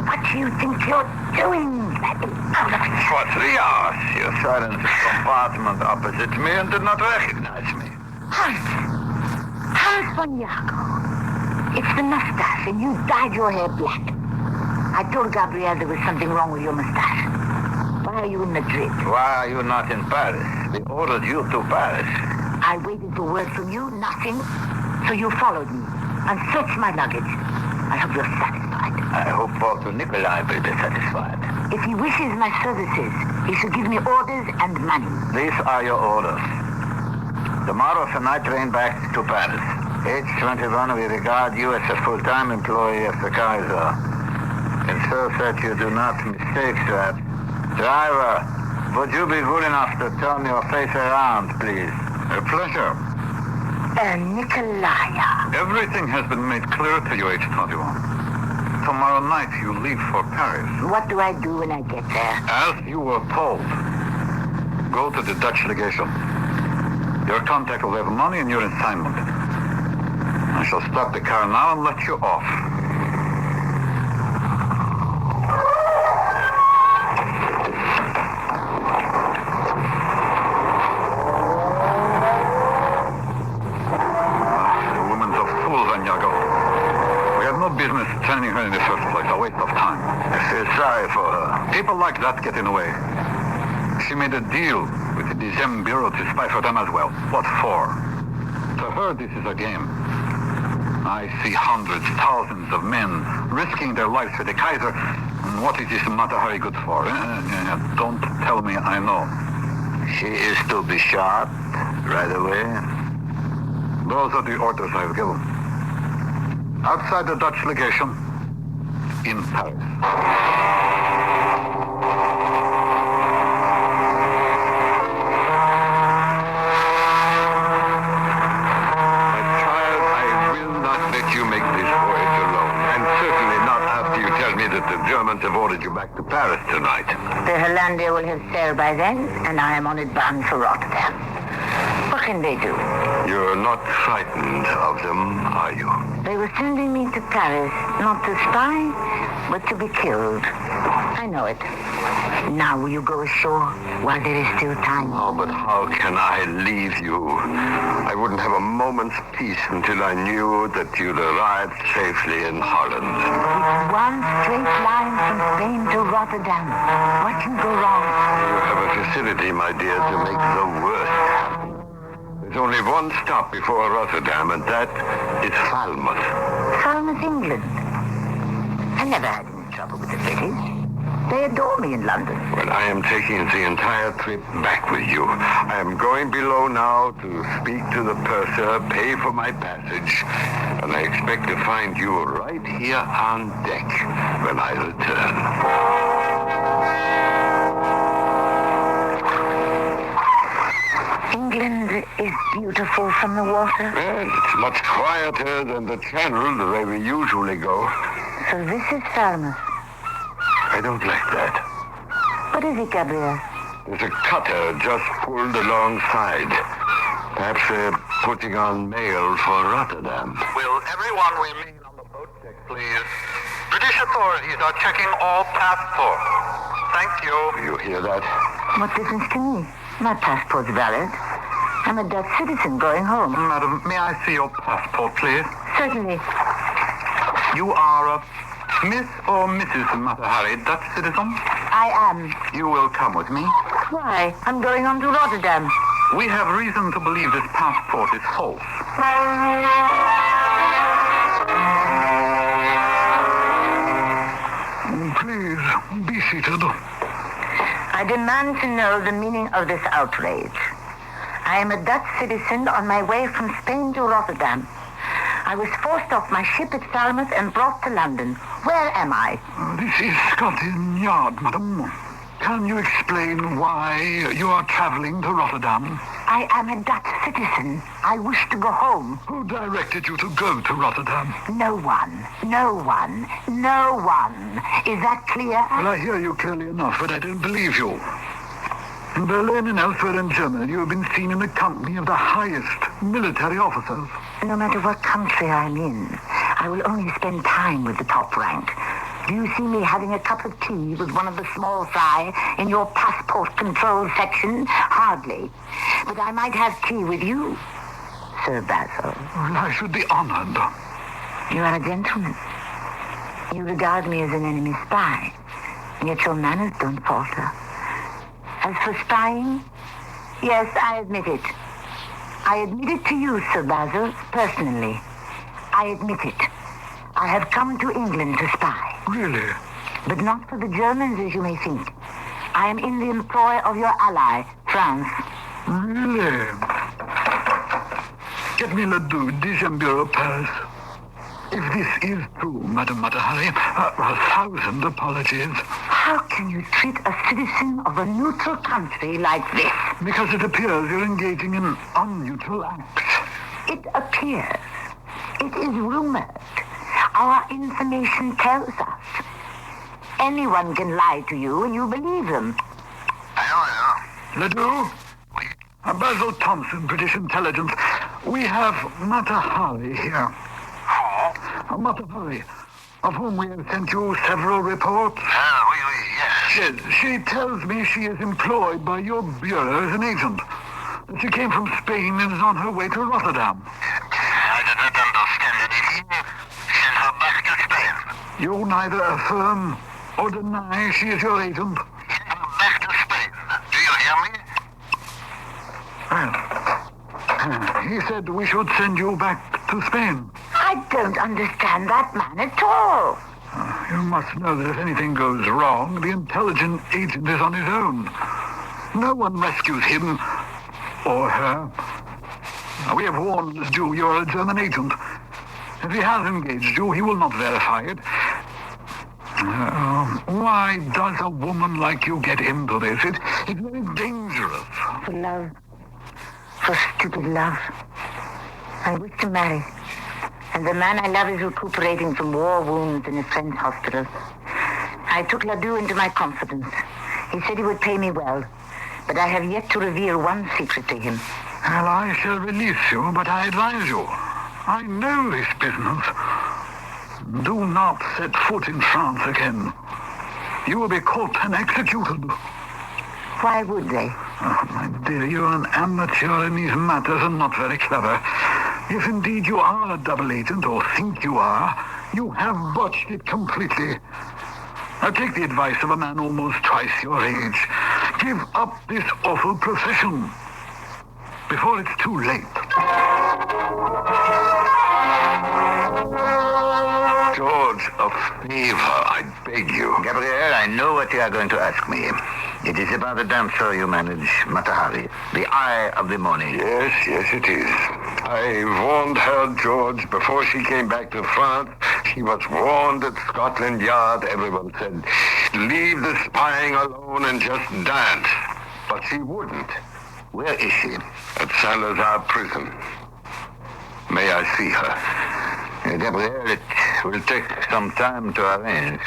What do you think you're doing? What's the arse? You sat in the compartment opposite me and did not recognize me. Hans von Jaco. It's the mustache, and you dyed your hair black. I told Gabrielle there was something wrong with your mustache. Why are you in Madrid? Why are you not in Paris? We ordered you to Paris. I waited for word from you, nothing. So you followed me and searched my luggage. I hope you're satisfied. I hope Walter Nikolai will be satisfied. If he wishes my services, he should give me orders and money. These are your orders. Tomorrow, a night train back to Paris. H21, we regard you as a full-time employee of the Kaiser. Ensure that you do not mistake that. Driver, would you be good enough to turn your face around, please? A pleasure. Nikolaya. Everything has been made clear to you, H21. Tomorrow night, you leave for Paris. What do I do when I get there? As you were told, go to the Dutch legation. Your contact will have money and your assignment. I shall stop the car now and let you off. The woman's a fool, Vanyago. We have no business sending her in the first place. A waste of time. I feel sorry for her. People like that get in the way. She made a deal with the DSM Bureau to spy for them as well. What for? To her, this is a game. I see hundreds, thousands of men risking their lives for the Kaiser. And what is this Mata Hari good for? Don't tell me I know. She is to be shot right away. Those are the orders I've given. Outside the Dutch legation, in Paris. Germans have ordered you back to Paris tonight. The Hollandia will have sailed by then, and I am on it bound for Rotterdam. What can they do? You're not frightened of them, are you? They were sending me to Paris, not to spy, but to be killed. I know it. Now will you go ashore while there is still time? Oh, but how can I leave you? I wouldn't have a moment's peace until I knew that you'd arrived safely in Holland. It's one straight line from Spain to Rotterdam. What can go wrong? You have a facility, my dear, to make the worst happen. There's only one stop before Rotterdam, and that is Falmouth. Falmouth, England. I never had any trouble with the British. They adore me in London. Well, I am taking the entire trip back with you. I am going below now to speak to the purser, pay for my passage, and I expect to find you right here on deck when I return. England is beautiful from the water. Well, it's much quieter than the Channel, the way we usually go. So this is Falmouth. I don't like that. What is it, Gabrielle? There's a cutter just pulled alongside. Perhaps they're putting on mail for Rotterdam. Will everyone remain on the boat deck, please? British authorities are checking all passports. Thank you. You hear that? What difference to me? My passport's valid. I'm a Dutch citizen going home. Madam, may I see your passport, please? Certainly. You are a Miss or Mrs. Mata Hari, Dutch citizen? I am. You will come with me. Why? I'm going on to Rotterdam. We have reason to believe this passport is false. Please, be seated. I demand to know the meaning of this outrage. I am a Dutch citizen on my way from Spain to Rotterdam. I was forced off my ship at Falmouth and brought to London. Where am I? This is Scotland Yard, madam. Can you explain why you are traveling to Rotterdam? I am a Dutch citizen. I wish to go home. Who directed you to go to Rotterdam? No one. No one. No one. Is that clear? Well, I hear you clearly enough, but I don't believe you. In Berlin and elsewhere in Germany, you have been seen in the company of the highest military officers. No matter what country I'm in, I will only spend time with the top rank. Do you see me having a cup of tea with one of the small fry in your passport control section? Hardly. But I might have tea with you, Sir Basil. Well, I should be honored. You are a gentleman. You regard me as an enemy spy, yet your manners don't falter. As for spying, yes, I admit it. I admit it to you, Sir Basil, personally. I admit it. I have come to England to spy. Really? But not for the Germans, as you may think. I am in the employ of your ally, France. Really? Get me Ledoux, Dixième Bureau, Paris. If this is true, Madame Matahari, 1,000 apologies. How can you treat a citizen of a neutral country like this? Because it appears you're engaging in unnatural acts. It appears. It is rumored. Our information tells us. Anyone can lie to you and you believe them. Ledoux? Basil Thompson, British Intelligence. We have Matahari here. Matahari, of whom we have sent you several reports. Yes. She tells me she is employed by your bureau as an agent. That she came from Spain and is on her way to Rotterdam. I did not understand anything. Send her back to Spain. You neither affirm or deny she is your agent. Send her back to Spain. Do you hear me? Well, he said we should send you back to Spain. I don't understand that man at all. You must know that if anything goes wrong, the intelligent agent is on his own. No one rescues him or her. We have warned this Jew you're a German agent. If he has engaged you, he will not verify it. Why does a woman like you get into this? It's very dangerous. For love. For stupid love. I wish to marry. And the man I love is recuperating from war wounds in a French hospital. I took Ledoux into my confidence. He said he would pay me well. But I have yet to reveal one secret to him. Well, I shall release you, but I advise you. I know this business. Do not set foot in France again. You will be caught and executed. Why would they? Oh, my dear, you're an amateur in these matters and not very clever. If indeed you are a double agent, or think you are, you have botched it completely. Now take the advice of a man almost twice your age. Give up this awful profession before it's too late. George, a favor, I beg you. Gabriel, I know what you are going to ask me. It is about the dancer you manage, Matahari, the eye of the morning. Yes, it is. I warned her, George, before she came back to France. She was warned at Scotland Yard. Everyone said, leave the spying alone and just dance. But she wouldn't. Where is she? At Saint-Lazare prison. May I see her? Gabriel, it will take some time to arrange.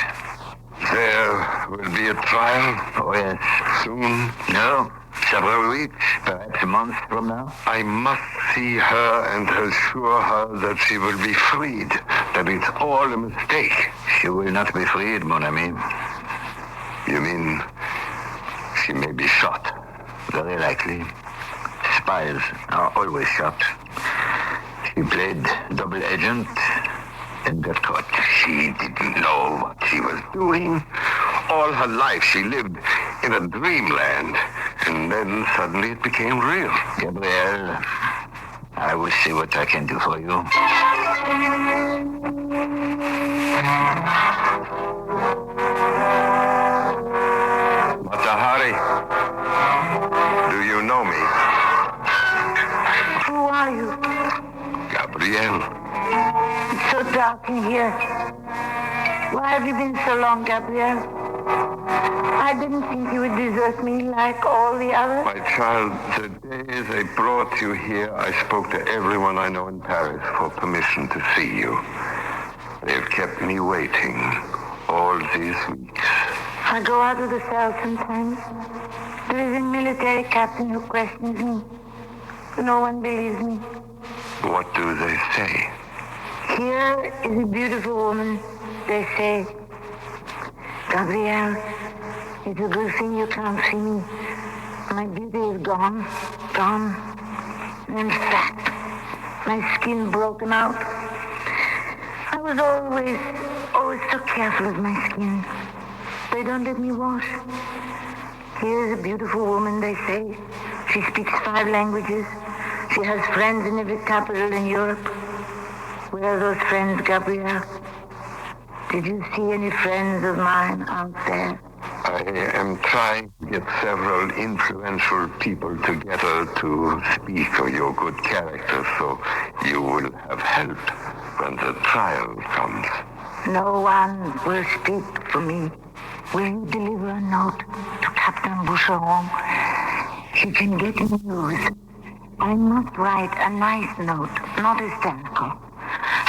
There will be a trial? Oh, yes. Soon? No, several weeks, perhaps a month from now. I must see her and assure her that she will be freed, that it's all a mistake. She will not be freed, mon ami. You mean she may be shot? Very likely. Spies are always shot. She played double agent and got caught. She didn't know what she was doing. All her life she lived in a dreamland. And then suddenly it became real. Gabriel, I will see what I can do for you. Matahari, do you know me? Who are you? Gabriel. It's so dark in here. Why have you been so long, Gabriel? I I didn't think you would desert me like all the others. My child, the day they brought you here, I spoke to everyone I know in Paris for permission to see you. They've kept me waiting all these weeks. I go out of the cell sometimes. There is a military captain who questions me. No one believes me. What do they say? Here is a beautiful woman, they say. Gabrielle, it's a good thing you can't see me. My beauty is gone. I'm fat. My skin broken out. I was always so careful of my skin. They don't let me wash. Here's a beautiful woman, they say. She speaks 5 languages. She has friends in every capital in Europe. Where are those friends, Gabrielle? Did you see any friends of mine out there? I am trying to get several influential people together to speak of your good character, so you will have help when the trial comes. No one will speak for me. Will you deliver a note to Captain Boucheron? He can get news. I must write a nice note, not hysterical.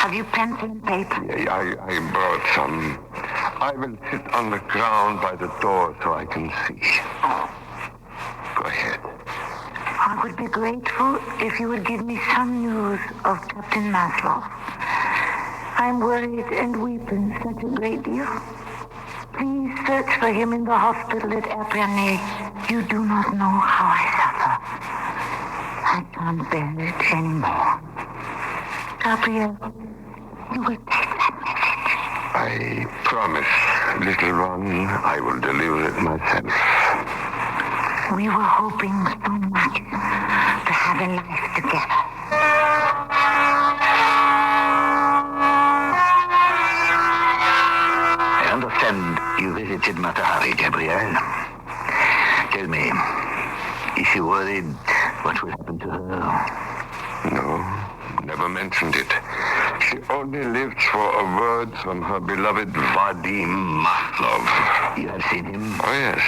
Have you pencil and paper? Yeah, I brought some. I will sit on the ground by the door so I can see. Go ahead. I would be grateful if you would give me some news of Captain Maslow. I'm worried and weeping such a great deal. Please search for him in the hospital at Epernay. You do not know how I suffer. I can't bear it anymore. Gabrielle, you will take that message. I promise, little one, I will deliver it myself. We were hoping so much to have a life together. I understand you visited Mata Hari, Gabrielle. Tell me, is she worried what will happen to her? No, never mentioned it. She only lived for a word from her beloved Vadim Maslov. You have seen him? Oh, yes.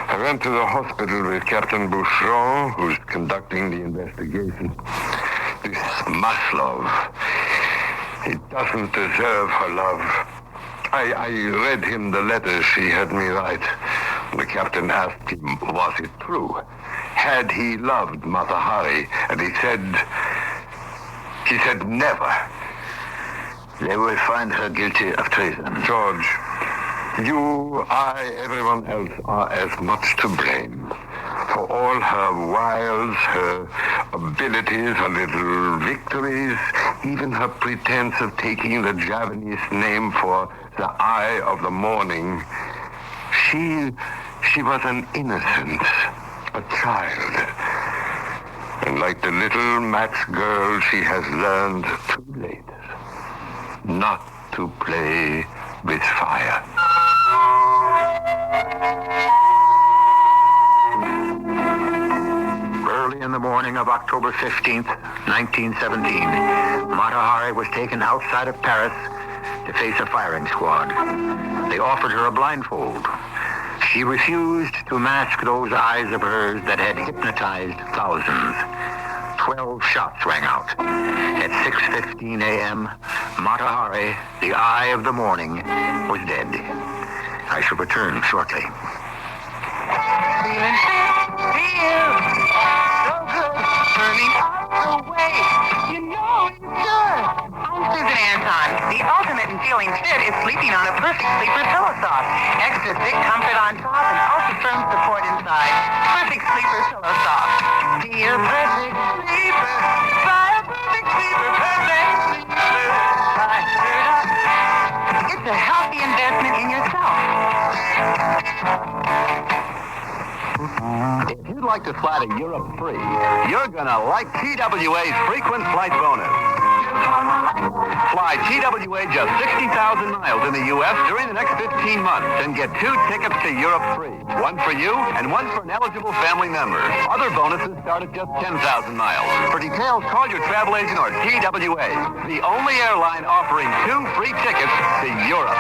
I went to the hospital with Captain Boucheron, who's conducting the investigation. This Maslov, he doesn't deserve her love. I read him the letter she had me write. The captain asked him, was it true? Had he loved Mata Hari? And he said never. They will find her guilty of treason. George, you, I, everyone else are as much to blame. For all her wiles, her abilities, her little victories, even her pretense of taking the Javanese name for the eye of the morning. She was an innocent, a child. And like the little match girl, she has learned too late not to play with fire. Early in the morning of October 15th, 1917, Mata Hari was taken outside of Paris to face a firing squad. They offered her a blindfold. She refused to mask those eyes of hers that had hypnotized thousands. 12 shots rang out. At 6:15 a.m., Mata Hari, the eye of the morning, was dead. I shall return shortly. Feeling so good, burning up the way. You know it's good. I'm Susan Anton. The ultimate in feeling fit is sleeping on a perfect sleeper pillow soft. Extra thick comfort on top and ultra firm support inside. Perfect sleeper pillow soft. Be a perfect sleeper. Buy a perfect sleeper. Perfect sleeper. It's a healthy investment in yourself. If you'd like to fly to Europe free, you're gonna like TWA's frequent flight bonus. Fly TWA just 60,000 miles in the U.S. during the next 15 months and get 2 tickets to Europe free. One for you and one for an eligible family member. Other bonuses start at just 10,000 miles. For details, call your travel agent or TWA, the only airline offering 2 free tickets to Europe.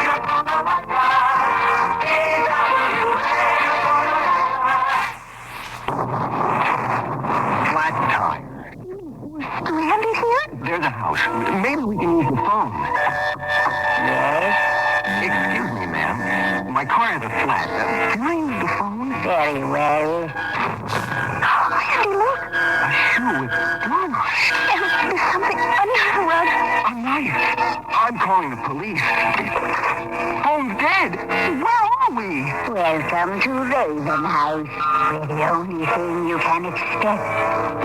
Flat tire. Stranded here? There's a house. Maybe we can use the phone. Yes? Excuse me, ma'am. My car has a flat. Can I use the phone? Very well. Andy, look. A shoe with blood on it. There's something under the rug. A knife. I'm calling the police. Phone's dead. Where are we? Welcome to Raven House, where the only thing you can expect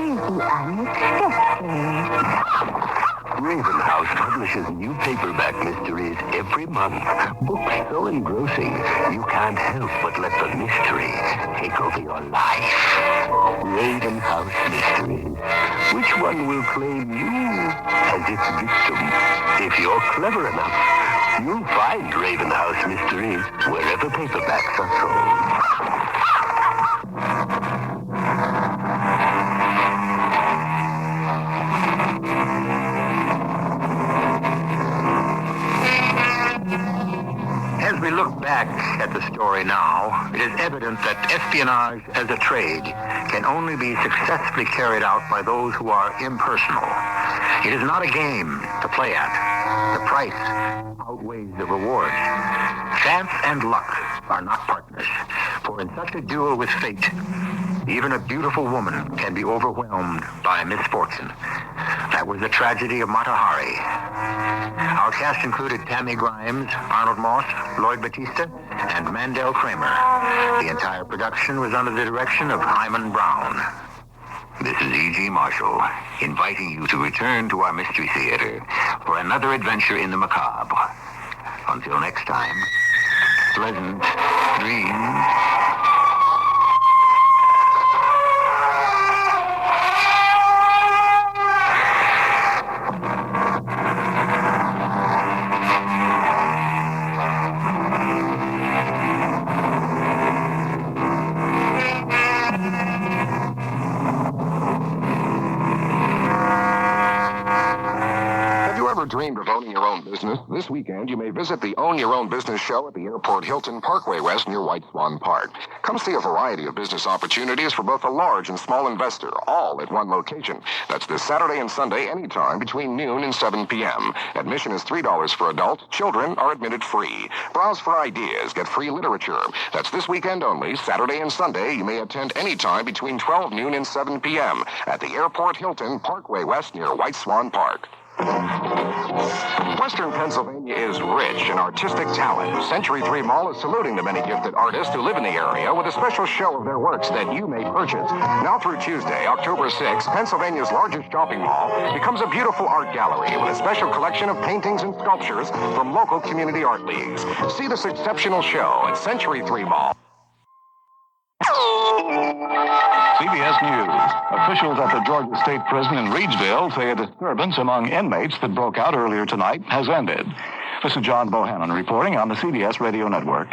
is the unexpected. Raven House publishes new paperback mysteries every month. Books so engrossing, you can't help but let the mystery take over your life. Raven House Mysteries. Which one will claim you as its victim? If you're clever enough, you'll find Raven House Mysteries wherever paperbacks are sold. As we look back at the story now, it is evident that espionage as a trade can only be successfully carried out by those who are impersonal. It is not a game to play at. The price outweighs the reward. Chance and luck are not partners, for in such a duel with fate, even a beautiful woman can be overwhelmed by misfortune. That was the tragedy of Mata Hari. Our cast included Tammy Grimes, Arnold Moss, Lloyd Batista, and Mandel Kramer. The entire production was under the direction of Hyman Brown. This is E.G. Marshall, inviting you to return to our Mystery Theater for another adventure in the macabre. Until next time, pleasant dreams. Dreamed of owning your own business? This weekend, you may visit the Own Your Own Business show at the Airport Hilton Parkway West near White Swan Park. Come see a variety of business opportunities for both a large and small investor, all at one location. That's this Saturday and Sunday, anytime between noon and 7 p.m. Admission is $3 for adults. Children are admitted free. Browse for ideas. Get free literature. That's this weekend only, Saturday and Sunday. You may attend anytime between 12 noon and 7 p.m. at the Airport Hilton Parkway West near White Swan Park. Western Pennsylvania is rich in artistic talent. Century 3 Mall is saluting the many gifted artists who live in the area with a special show of their works that you may purchase. Now through Tuesday, October 6th, Pennsylvania's largest shopping mall becomes a beautiful art gallery with a special collection of paintings and sculptures from local community art leagues. See this exceptional show at Century 3 Mall. CBS News. Officials at the Georgia State Prison in Reedsville say a disturbance among inmates that broke out earlier tonight has ended. This is John Bohannon reporting on the CBS radio network.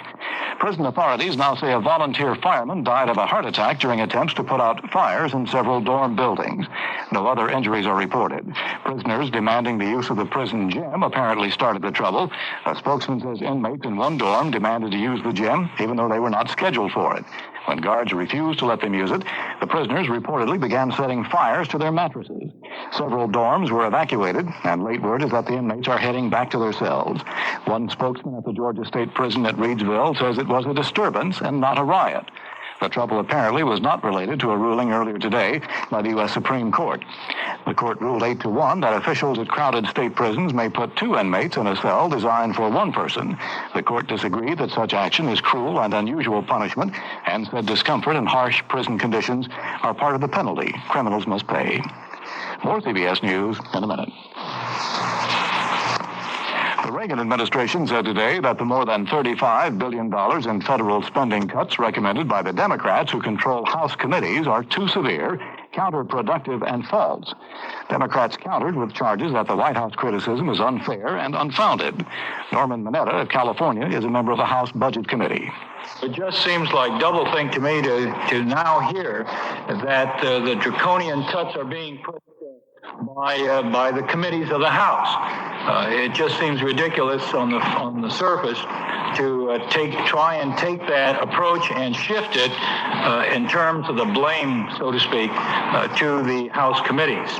Prison authorities now say a volunteer fireman died of a heart attack during attempts to put out fires in several dorm buildings. No other injuries are reported. Prisoners demanding the use of the prison gym apparently started the trouble. A spokesman says inmates in one dorm demanded to use the gym, even though they were not scheduled for it. When guards refused to let them use it, the prisoners reportedly began setting fires to their mattresses. Several dorms were evacuated, and late word is that the inmates are heading back to their cells. One spokesman at the Georgia State Prison at Reedsville says it was a disturbance and not a riot. The trouble apparently was not related to a ruling earlier today by the U.S. Supreme Court. The court ruled 8-1 that officials at crowded state prisons may put 2 inmates in a cell designed for 1 person. The court disagreed that such action is cruel and unusual punishment and said discomfort and harsh prison conditions are part of the penalty criminals must pay. More CBS News in a minute. The Reagan administration said today that the more than $35 billion in federal spending cuts recommended by the Democrats who control House committees are too severe, counterproductive and false. Democrats countered with charges that the White House criticism is unfair and unfounded. Norman Mineta of California is a member of the House Budget Committee. It just seems like doublethink to me to now hear that the draconian cuts are being put by the committees of the House. It just seems ridiculous on the surface to try and take that approach and shift it in terms of the blame, so to speak, to the House committees.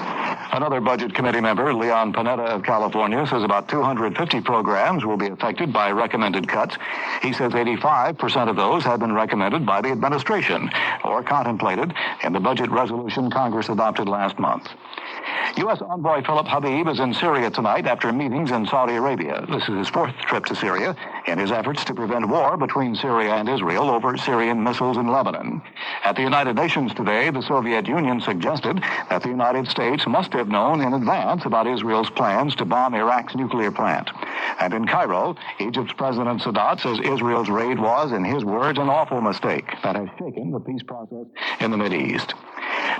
Another Budget Committee member, Leon Panetta of California, says about 250 programs will be affected by recommended cuts. He says 85% of those have been recommended by the administration or contemplated in the budget resolution Congress adopted last month. U.S. Envoy Philip Habib is in Syria tonight after meetings in Saudi Arabia. This is his fourth trip to Syria in his efforts to prevent war between Syria and Israel over Syrian missiles in Lebanon. At the United Nations today, the Soviet Union suggested that the United States must have known in advance about Israel's plans to bomb Iraq's nuclear plant. And in Cairo, Egypt's President Sadat says Israel's raid was, in his words, an awful mistake that has shaken the peace process in the Mideast.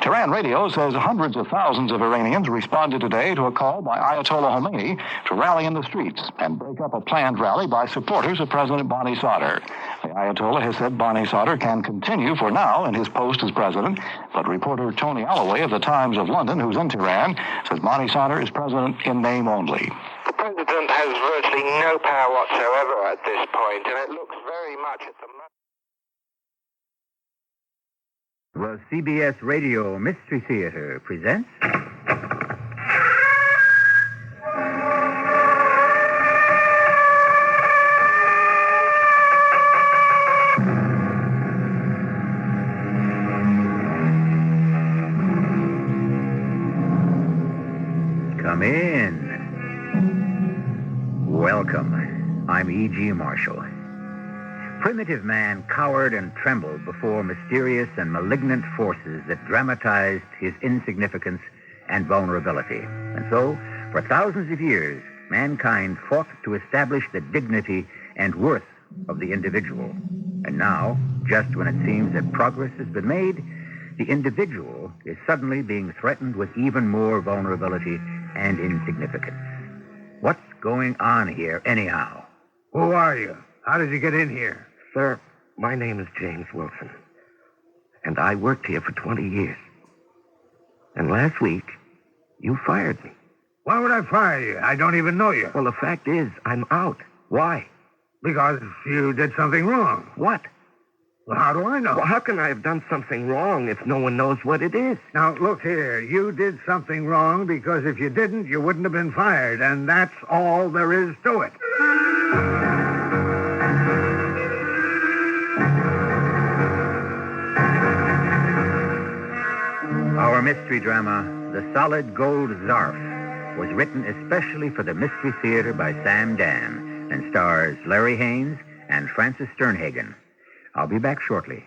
Tehran Radio says hundreds of thousands of Iranians responded today to a call by Ayatollah Khomeini to rally in the streets and break up a planned rally by supporters of President Bani Sadr. The Ayatollah has said Bani Sadr can continue for now in his post as president, but reporter Tony Alloway of the Times of London, who's in Tehran, says Bani Sadr is president in name only. The president has virtually no power whatsoever at this point, and it looks very much at the moment. The CBS Radio Mystery Theater presents... Come in. Welcome. I'm E.G. Marshall. Primitive man cowered and trembled before mysterious and malignant forces that dramatized his insignificance and vulnerability. And so, for thousands of years, mankind fought to establish the dignity and worth of the individual. And now, just when it seems that progress has been made, the individual is suddenly being threatened with even more vulnerability and insignificance. What's going on here, anyhow? Who are you? How did you get in here? Sir, my name is James Wilson, and I worked here for 20 years. And last week, you fired me. Why would I fire you? I don't even know you. Well, the fact is, I'm out. Why? Because you did something wrong. What? Well, how do I know? Well, how can I have done something wrong if no one knows what it is? Now, look here. You did something wrong because if you didn't, you wouldn't have been fired, and that's all there is to it. Our mystery drama, The Solid Gold Zarf, was written especially for the Mystery Theater by Sam Dan and stars Larry Haynes and Francis Sternhagen. I'll be back shortly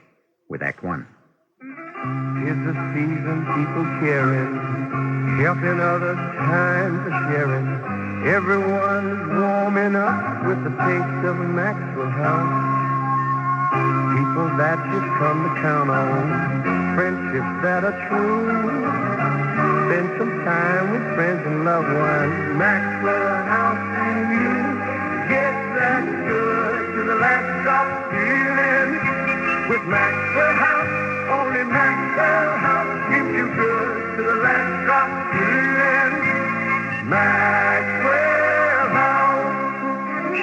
with Act One. Tis the season people cheering, helping others time for sharing. Everyone's warming up with the taste of Maxwell House. People that you come to count on, friendships that are true. Spend some time with friends and loved ones. Maxwell House and you get that good to the last drop feeling. With Maxwell House, only Maxwell House gives you good to the last drop feeling. Maxwell House.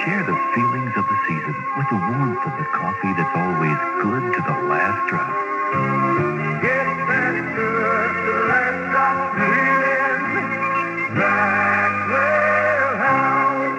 Share the feelings of the season with the warmth of the coffee that's always good to the last drop. Get that good to the last drop feeling. Maxwell House.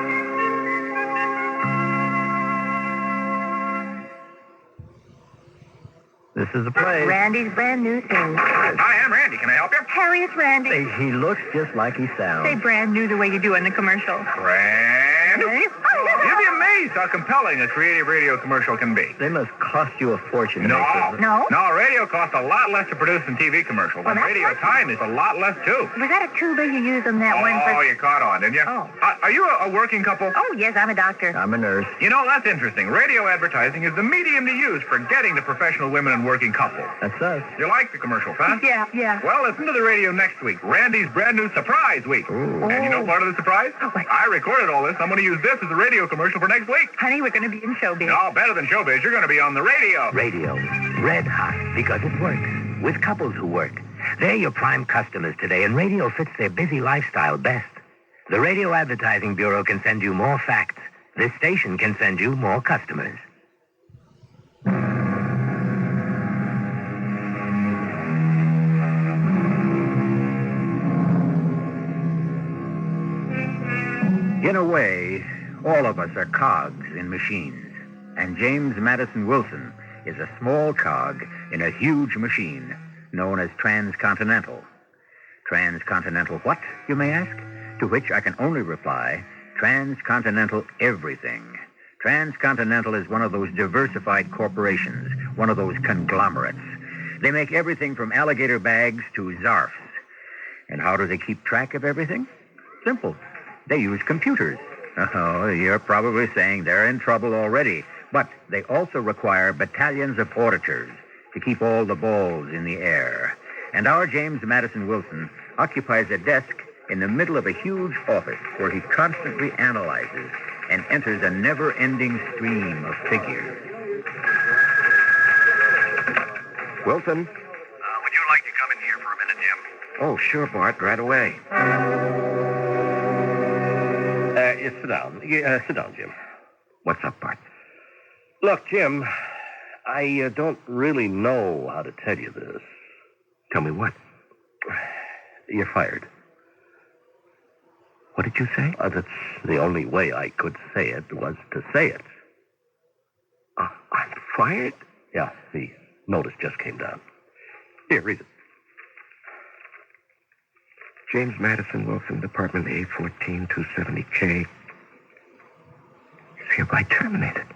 This is a play. Randy's brand new thing. Hi, I'm Randy. Can I help you? Harry, it's Randy. He looks just like he sounds. Say brand new the way you do in the commercial. Brand new. You'll be amazed how compelling a creative radio commercial can be. They must cost you a fortune to No. make those. No, radio costs a lot less to produce than TV commercials. Well, and that's radio right. time is a lot less, too. Was that a tuba you used on that one? Oh, you caught on, didn't you? Oh. Are you a working couple? Oh, yes, I'm a doctor. I'm a nurse. You know, that's interesting. Radio advertising is the medium to use for getting the professional women and working couples. That's us. You like the commercials, huh? Yeah. Well, listen to the radio next week. Randy's brand new surprise week. Ooh. And you know part of the surprise? What? I recorded all this. I'm going to use this as a radio commercial for next week. Honey, we're going to be in showbiz. No, better than showbiz. You're going to be on the radio. Radio, red hot, because it works. With couples who work. They're your prime customers today, and radio fits their busy lifestyle best. The Radio Advertising Bureau can send you more facts. This station can send you more customers. In a way, all of us are cogs in machines. And James Madison Wilson is a small cog in a huge machine known as Transcontinental. Transcontinental what, you may ask? To which I can only reply, Transcontinental everything. Transcontinental is one of those diversified corporations, one of those conglomerates. They make everything from alligator bags to Zarfs. And how do they keep track of everything? Simple. They use computers. Oh, you're probably saying they're in trouble already. But they also require battalions of auditors to keep all the balls in the air. And our James Madison Wilson occupies a desk in the middle of a huge office where he constantly analyzes and enters a never-ending stream of figures. Wilson? Would you like to come in here for a minute, Jim? Oh, sure, Bart. Right away. Sit down. Sit down, Jim. What's up, Bart? Look, Jim, I don't really know how to tell you this. Tell me what? You're fired. What did you say? That's the only way I could say it was to say it. I'm fired? Yeah, the notice just came down. Here, read it. James Madison Wilson, Department A14 270K. Is hereby terminated.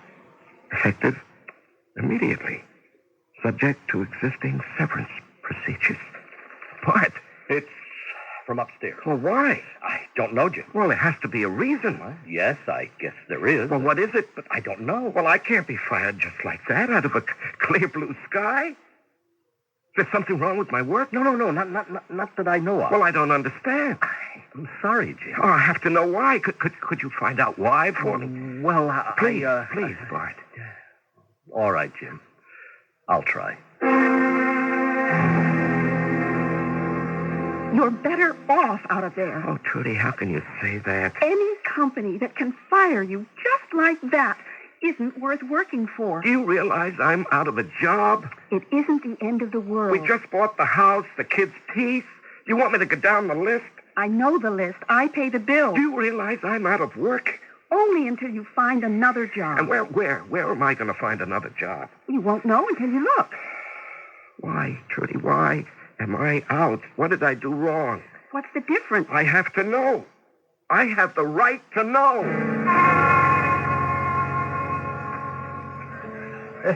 Effective immediately. Subject to existing severance procedures. Bart, It's from upstairs. well, why? I don't know, Jim. Well, there has to be a reason. Yes, I guess there is. Well, what is it? But I don't know. well, I can't be fired just like that out of a clear blue sky. There's something wrong with my work? No, not that I know of. Well, I don't understand. I'm sorry, Jim. Oh, I have to know why. Could you find out why for me? Well, Please, please, Bart. All right, Jim. I'll try. You're better off out of there. Oh, Trudy, how can you say that? Any company that can fire you just like that isn't worth working for. Do you realize I'm out of a job? It isn't the end of the world. We just bought the house, the kids' teeth. You want me to go down the list? I know the list. I pay the bill. Do you realize I'm out of work? Only until you find another job. And where am I going to find another job? You won't know until you look. Why, Trudy, why am I out? What did I do wrong? What's the difference? I have to know. I have the right to know.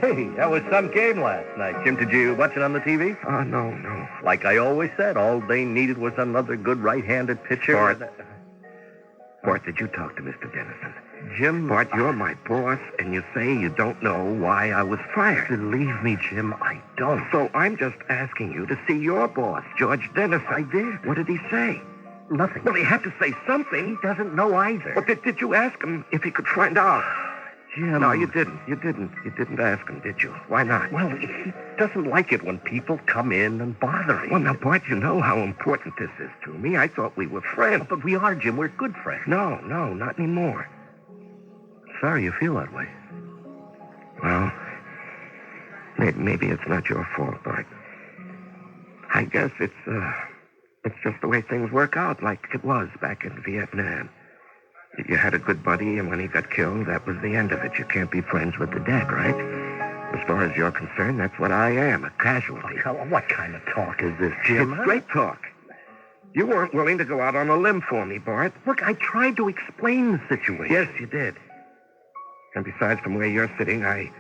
Hey, that was some game last night, Jim. Did you watch it on the TV? No. Like I always said, all they needed was another good right-handed pitcher. Bart, did you talk to Mr. Dennison? Jim... Bart, you're my boss, and you say you don't know why I was fired. Believe me, Jim, I don't. So I'm just asking you to see your boss, George Dennison. I did. What did he say? Nothing. Well, he had to say something. He doesn't know either. Well, did you ask him if he could find out? Jim... No, you didn't. You didn't ask him, did you? Why not? Well, he doesn't like it when people come in and bother him. Well, now, Bart, you know how important this is to me. I thought we were friends. But we are, Jim. We're good friends. No, not anymore. Sorry you feel that way. Well, maybe it's not your fault, Bart. I guess it's just the way things work out, like it was back in Vietnam. You had a good buddy, and when he got killed, that was the end of it. You can't be friends with the dead, right? As far as you're concerned, that's what I am, a casualty. What kind of talk is this, Jim? It's straight talk. You weren't willing to go out on a limb for me, Bart. Look, I tried to explain the situation. Yes, you did. And besides, from where you're sitting, I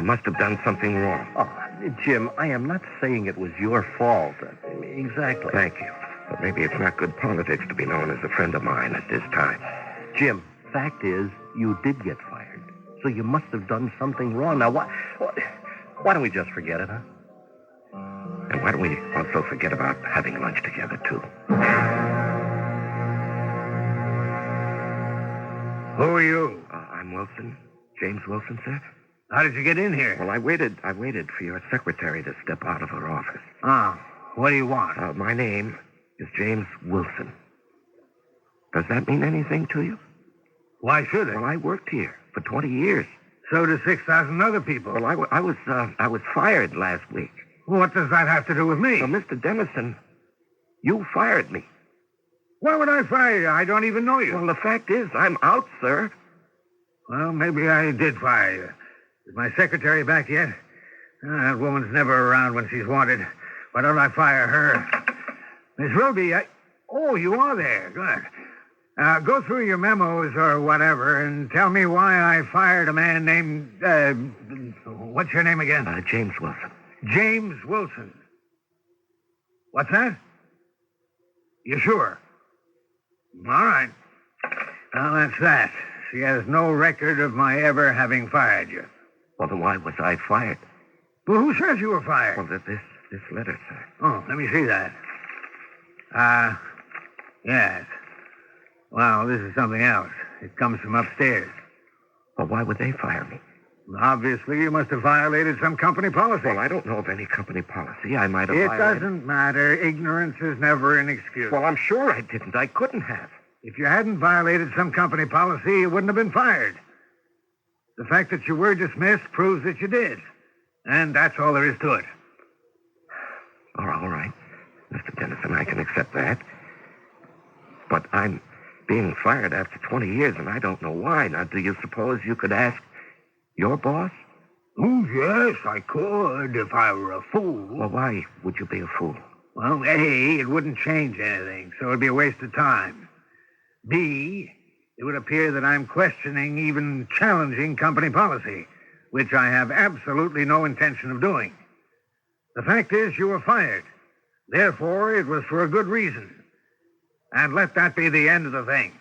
must have done something wrong. Oh, Jim, I am not saying it was your fault. Exactly. Thank you. But maybe it's not good politics to be known as a friend of mine at this time. Jim, fact is, you did get fired. So you must have done something wrong. Now, why don't we just forget it, huh? And why don't we also forget about having lunch together, too? Who are you? I'm Wilson. James Wilson, sir. How did you get in here? Well, I waited for your secretary to step out of her office. What do you want? My name is James Wilson. Does that mean anything to you? Why should it? Well, I worked here for 20 years. So do 6,000 other people. Well, I was fired last week. What does that have to do with me? Well, Mr. Dennison, you fired me. Why would I fire you? I don't even know you. Well, the fact is, I'm out, sir. Well, maybe I did fire you. Is my secretary back yet? That woman's never around when she's wanted. Why don't I fire her? Miss Roby, Oh, you are there. Good. Go through your memos or whatever and tell me why I fired a man named... what's your name again? James Wilson. James Wilson. What's that? You sure? All right. Well, that's that. She has no record of my ever having fired you. Well, then why was I fired? Well, who says you were fired? Well, this letter, sir. Oh, let me see that. Yes. Well, this is something else. It comes from upstairs. Well, why would they fire me? Obviously, you must have violated some company policy. Well, I don't know of any company policy. I might have It violated... doesn't matter. Ignorance is never an excuse. Well, I'm sure I didn't. I couldn't have. If you hadn't violated some company policy, you wouldn't have been fired. The fact that you were dismissed proves that you did. And that's all there is to it. All right. Mr. Dennison, I can accept that. But I'm being fired after 20 years, and I don't know why. Now, do you suppose you could ask your boss? Oh, yes, I could if I were a fool. Well, why would you be a fool? Well, A, it wouldn't change anything, so it'd be a waste of time. B, it would appear that I'm questioning, even challenging company policy, which I have absolutely no intention of doing. The fact is, you were fired. Therefore, it was for a good reason. And let that be the end of the thing.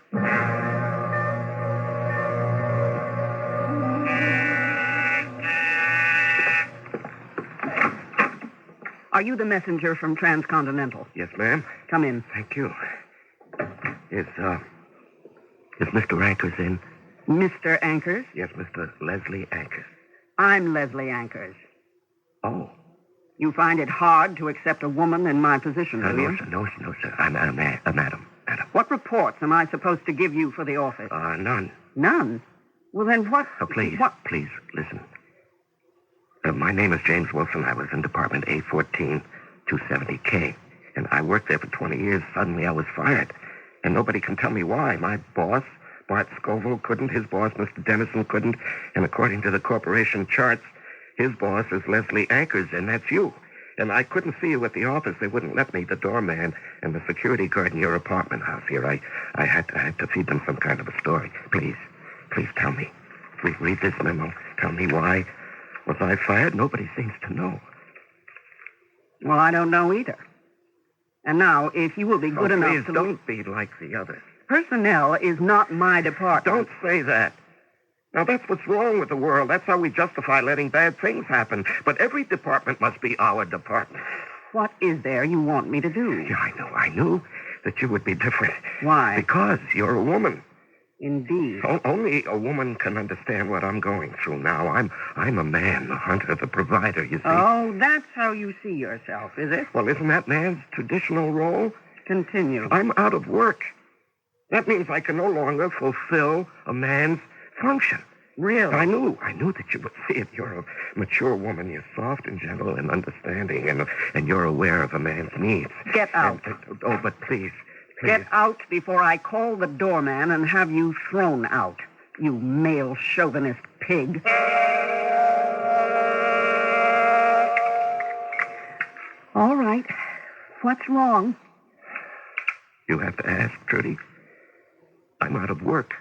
Are you the messenger from Transcontinental? Yes, ma'am. Come in. Thank you. Is Mr. Ankers in? Mr. Ankers? Yes, Mr. Leslie Ankers. I'm Leslie Ankers. Oh. You find it hard to accept a woman in my position, do you? No, sir. I'm madam. What reports am I supposed to give you for the office? None. None? Well, then what... Please, listen. My name is James Wilson. I was in Department A14, 270K. And I worked there for 20 years. Suddenly I was fired. And nobody can tell me why. My boss, Bart Scoville, couldn't. His boss, Mr. Dennison, couldn't. And according to the corporation charts, his boss is Leslie Ankers, and that's you. And I couldn't see you at the office. They wouldn't let me. The doorman and the security guard in your apartment house here. I had to feed them some kind of a story. Please tell me. Read this memo. Tell me why was I fired? Nobody seems to know. Well, I don't know either. And now, if you will be good enough please to... don't be like the others. Personnel is not my department. Don't say that. Now, that's what's wrong with the world. That's how we justify letting bad things happen. But every department must be our department. What is there you want me to do? Yeah, I knew that you would be different. Why? Because you're a woman. Indeed. Only a woman can understand what I'm going through now. I'm a man, the hunter, the provider, you see. Oh, that's how you see yourself, is it? Well, isn't that man's traditional role? Continue. I'm out of work. That means I can no longer fulfill a man's function. Really? I knew that you would see it. You're a mature woman. You're soft and gentle and understanding, and you're aware of a man's needs. Get out. But please. Get out before I call the doorman and have you thrown out, you male chauvinist pig. All right. What's wrong? You have to ask, Trudy. I'm out of work.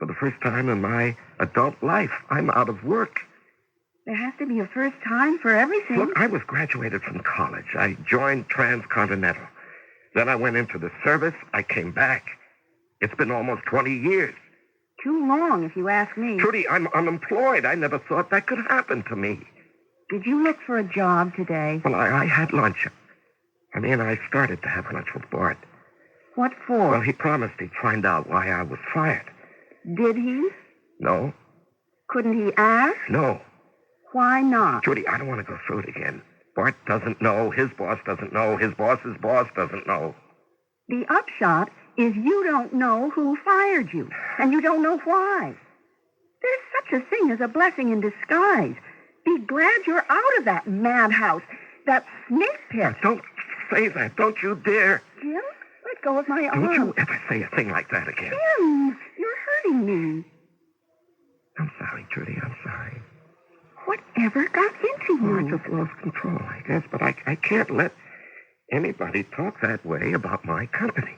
For the first time in my adult life, I'm out of work. There has to be a first time for everything. Look, I was graduated from college. I joined Transcontinental. Then I went into the service. I came back. It's been almost 20 years. Too long, if you ask me. Trudy, I'm unemployed. I never thought that could happen to me. Did you look for a job today? Well, I had lunch. I started to have lunch with Bart. What for? Well, he promised he'd find out why I was fired. Did he? No. Couldn't he ask? No. Why not? Judy, I don't want to go through it again. Bart doesn't know. His boss doesn't know. His boss's boss doesn't know. The upshot is you don't know who fired you, and you don't know why. There's such a thing as a blessing in disguise. Be glad you're out of that madhouse, that snake pit. Now, don't say that. Don't you dare. Jim, let go of my arm. Don't you ever say a thing like that again. Jim, you're hurting me. I'm sorry, Judy. I'm sorry. Whatever got into you? I just lost control, I guess, but I can't let anybody talk that way about my company.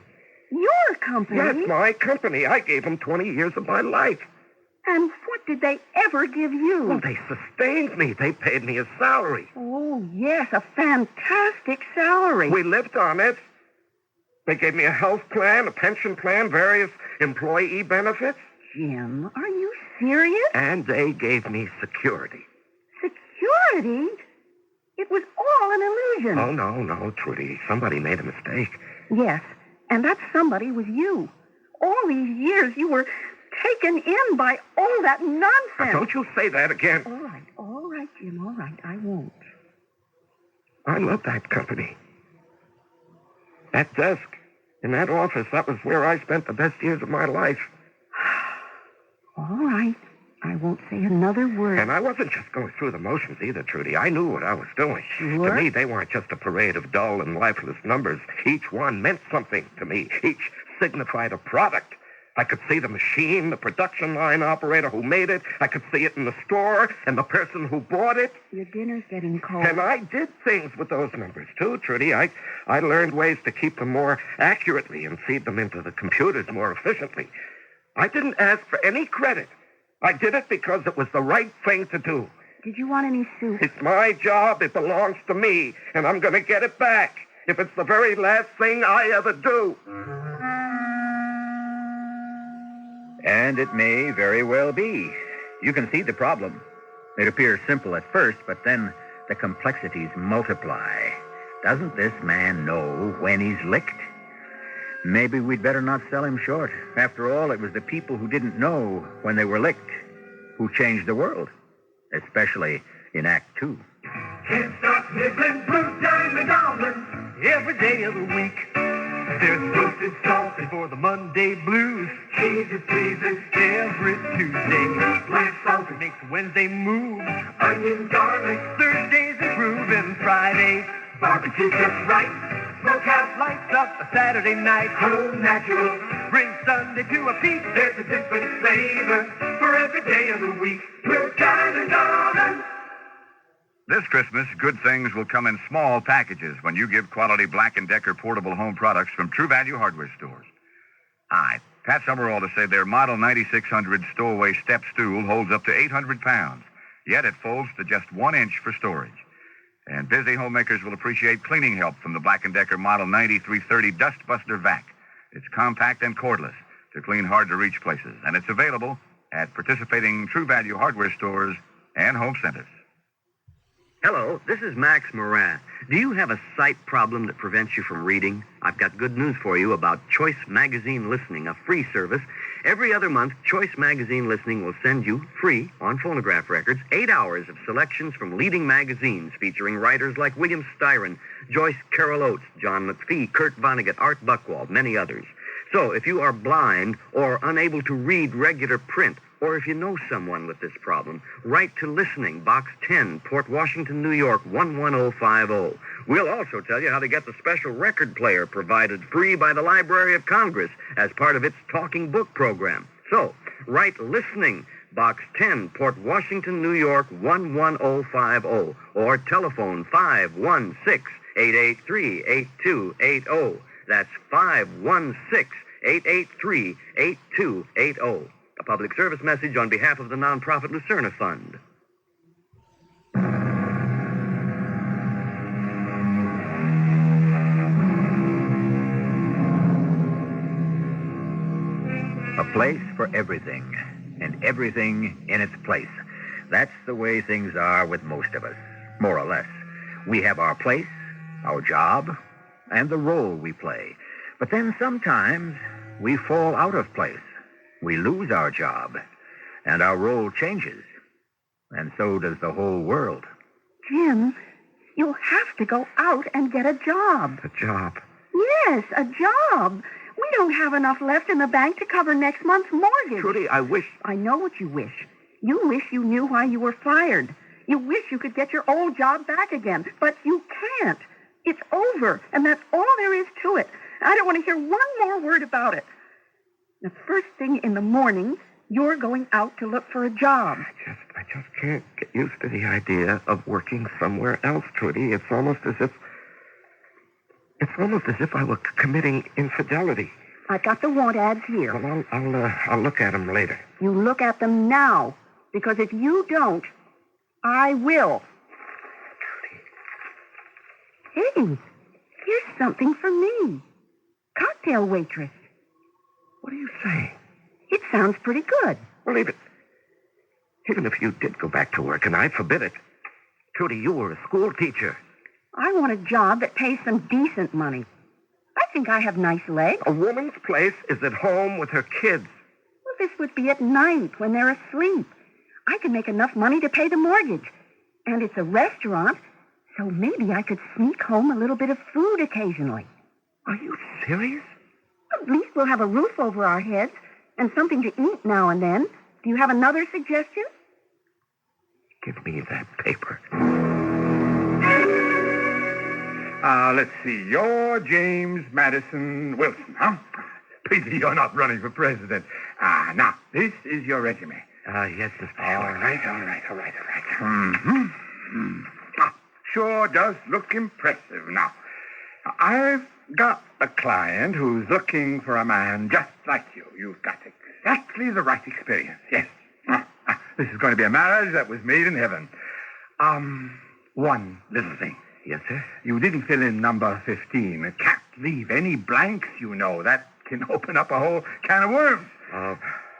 Your company? Yes, my company. I gave them 20 years of my life. And what did they ever give you? Well, they sustained me. They paid me a salary. Oh, yes, a fantastic salary. We lived on it. They gave me a health plan, a pension plan, various employee benefits. Jim, are you serious? And they gave me security. Security? It was all an illusion. Oh, no, Trudy. Somebody made a mistake. Yes, and that somebody was you. All these years you were taken in by all that nonsense. Now, don't you say that again. All right, Jim, all right. I won't. I love that company. That desk in that office, that was where I spent the best years of my life. All right. I won't say another word. And I wasn't just going through the motions either, Trudy. I knew what I was doing. Sure? To me, they weren't just a parade of dull and lifeless numbers. Each one meant something to me. Each signified a product. I could see the machine, the production line operator who made it. I could see it in the store and the person who bought it. Your dinner's getting cold. And I did things with those numbers, too, Trudy. I learned ways to keep them more accurately and feed them into the computers more efficiently. I didn't ask for any credit. I did it because it was the right thing to do. Did you want any soup? It's my job. It belongs to me, and I'm going to get it back if it's the very last thing I ever do. And it may very well be. You can see the problem. It appears simple at first, but then the complexities multiply. Doesn't this man know when he's licked? Maybe we'd better not sell him short. After all, it was the people who didn't know when they were licked who changed the world, especially in Act 2. Can't stop nibbling blue diamond almonds every day of the week. There's roasted salted for the Monday blues. Cheesy pleases every Tuesday. Black salted makes Wednesday move. Onion garlic. Thursdays a groove and Fridays barbecue just right. Smokehouse lights up a Saturday night. Home natural. Bring Sunday to a peak. There's a different flavor for every day of the week. Blue diamond almonds. This Christmas, good things will come in small packages when you give quality Black & Decker portable home products from True Value hardware stores. Hi, Pat Summerall to say their Model 9600 stowaway step stool holds up to 800 pounds, yet it folds to just 1 inch for storage. And busy homemakers will appreciate cleaning help from the Black & Decker Model 9330 Dust Buster Vac. It's compact and cordless to clean hard-to-reach places, and it's available at participating True Value hardware stores and home centers. Hello, this is Max Moran. Do you have a sight problem that prevents you from reading? I've got good news for you about Choice Magazine Listening, a free service. Every other month, Choice Magazine Listening will send you, free, on phonograph records, 8 hours of selections from leading magazines featuring writers like William Styron, Joyce Carol Oates, John McPhee, Kurt Vonnegut, Art Buchwald, many others. So if you are blind or unable to read regular print, or if you know someone with this problem, write to Listening, Box 10, Port Washington, New York, 11050. We'll also tell you how to get the special record player provided free by the Library of Congress as part of its Talking Book program. So, write Listening, Box 10, Port Washington, New York, 11050, or telephone 516-883-8280. That's 516-883-8280. A public service message on behalf of the nonprofit Lucerna Fund. A place for everything, and everything in its place. That's the way things are with most of us, more or less. We have our place, our job, and the role we play. But then sometimes we fall out of place. We lose our job, and our role changes. And so does the whole world. Jim, you'll have to go out and get a job. A job? Yes, a job. We don't have enough left in the bank to cover next month's mortgage. Trudy, I wish... I know what you wish. You wish you knew why you were fired. You wish you could get your old job back again, but you can't. It's over, and that's all there is to it. I don't want to hear one more word about it. The first thing in the morning, you're going out to look for a job. I just can't get used to the idea of working somewhere else, Trudy. It's almost as if I were committing infidelity. I've got the want ads here. Well, I'll look at them later. You look at them now, because if you don't, I will. Hey, here's something for me. Cocktail waitress. What are you saying? It sounds pretty good. Well, even if you did go back to work, and I forbid it, Trudy, you were a school teacher. I want a job that pays some decent money. I think I have nice legs. A woman's place is at home with her kids. Well, this would be at night when they're asleep. I can make enough money to pay the mortgage. And it's a restaurant, so maybe I could sneak home a little bit of food occasionally. Are you serious? At least we'll have a roof over our heads and something to eat now and then. Do you have another suggestion? Give me that paper. Let's see. You're James Madison Wilson, huh? Pity you're not running for president. Now, this is your resume. Yes, Mr. All right. Sure does look impressive. Now, I've got a client who's looking for a man just like you. You've got exactly the right experience, yes. This is going to be a marriage that was made in heaven. One little thing. Yes, sir? You didn't fill in number 15. It can't leave any blanks, you know. That can open up a whole can of worms.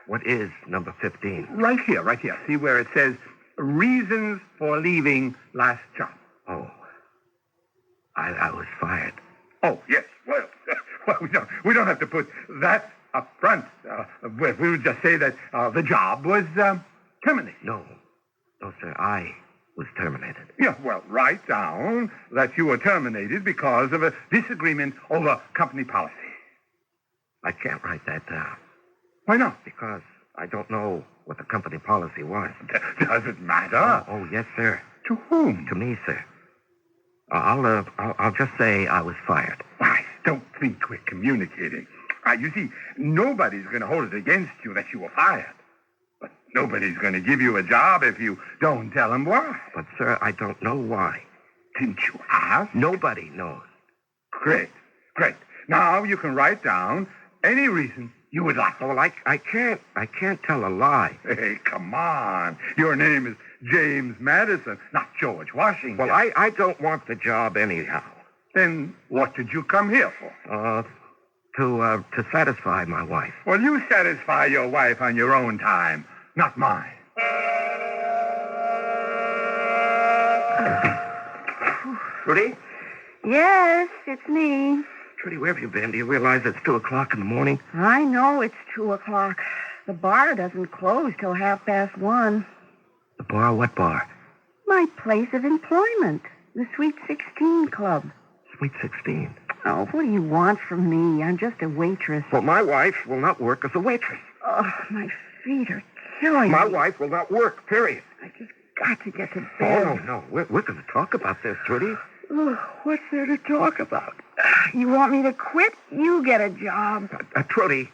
What is number 15? Right here. See where it says, reasons for leaving last job. Oh, I was fired. Oh, yes. Well, we don't have to put that up front. We would just say that the job was terminated. No, sir. I was terminated. Yeah, well, write down that you were terminated because of a disagreement over company policy. I can't write that down. Why not? Because I don't know what the company policy was. Does it matter? Oh, yes, sir. To whom? To me, sir. I'll just say I was fired. I don't think we're communicating. You see, nobody's going to hold it against you that you were fired. But nobody's going to give you a job if you don't tell them why. But, sir, I don't know why. Didn't you ask? Nobody knows. Great. Now you can write down any reason you would like. Oh, well, I can't tell a lie. Hey, come on. Your name is James Madison, not George Washington. Well, I don't want the job anyhow. Then what did you come here for? To satisfy my wife. Well, you satisfy your wife on your own time, not mine. Trudy? Yes, it's me. Trudy, where have you been? Do you realize it's 2 o'clock in the morning? I know it's 2 o'clock. The bar doesn't close till 1:30. The bar? What bar? My place of employment. The Sweet 16 Club. Sweet 16? Oh, what do you want from me? I'm just a waitress. Well, my wife will not work as a waitress. Oh, my feet are killing My me. wife will not work, period. I just got to get to bed. Oh, no. We're going to talk about this, Trudy. Oh, what's there to talk about? You want me to quit? You get a job. Trudy,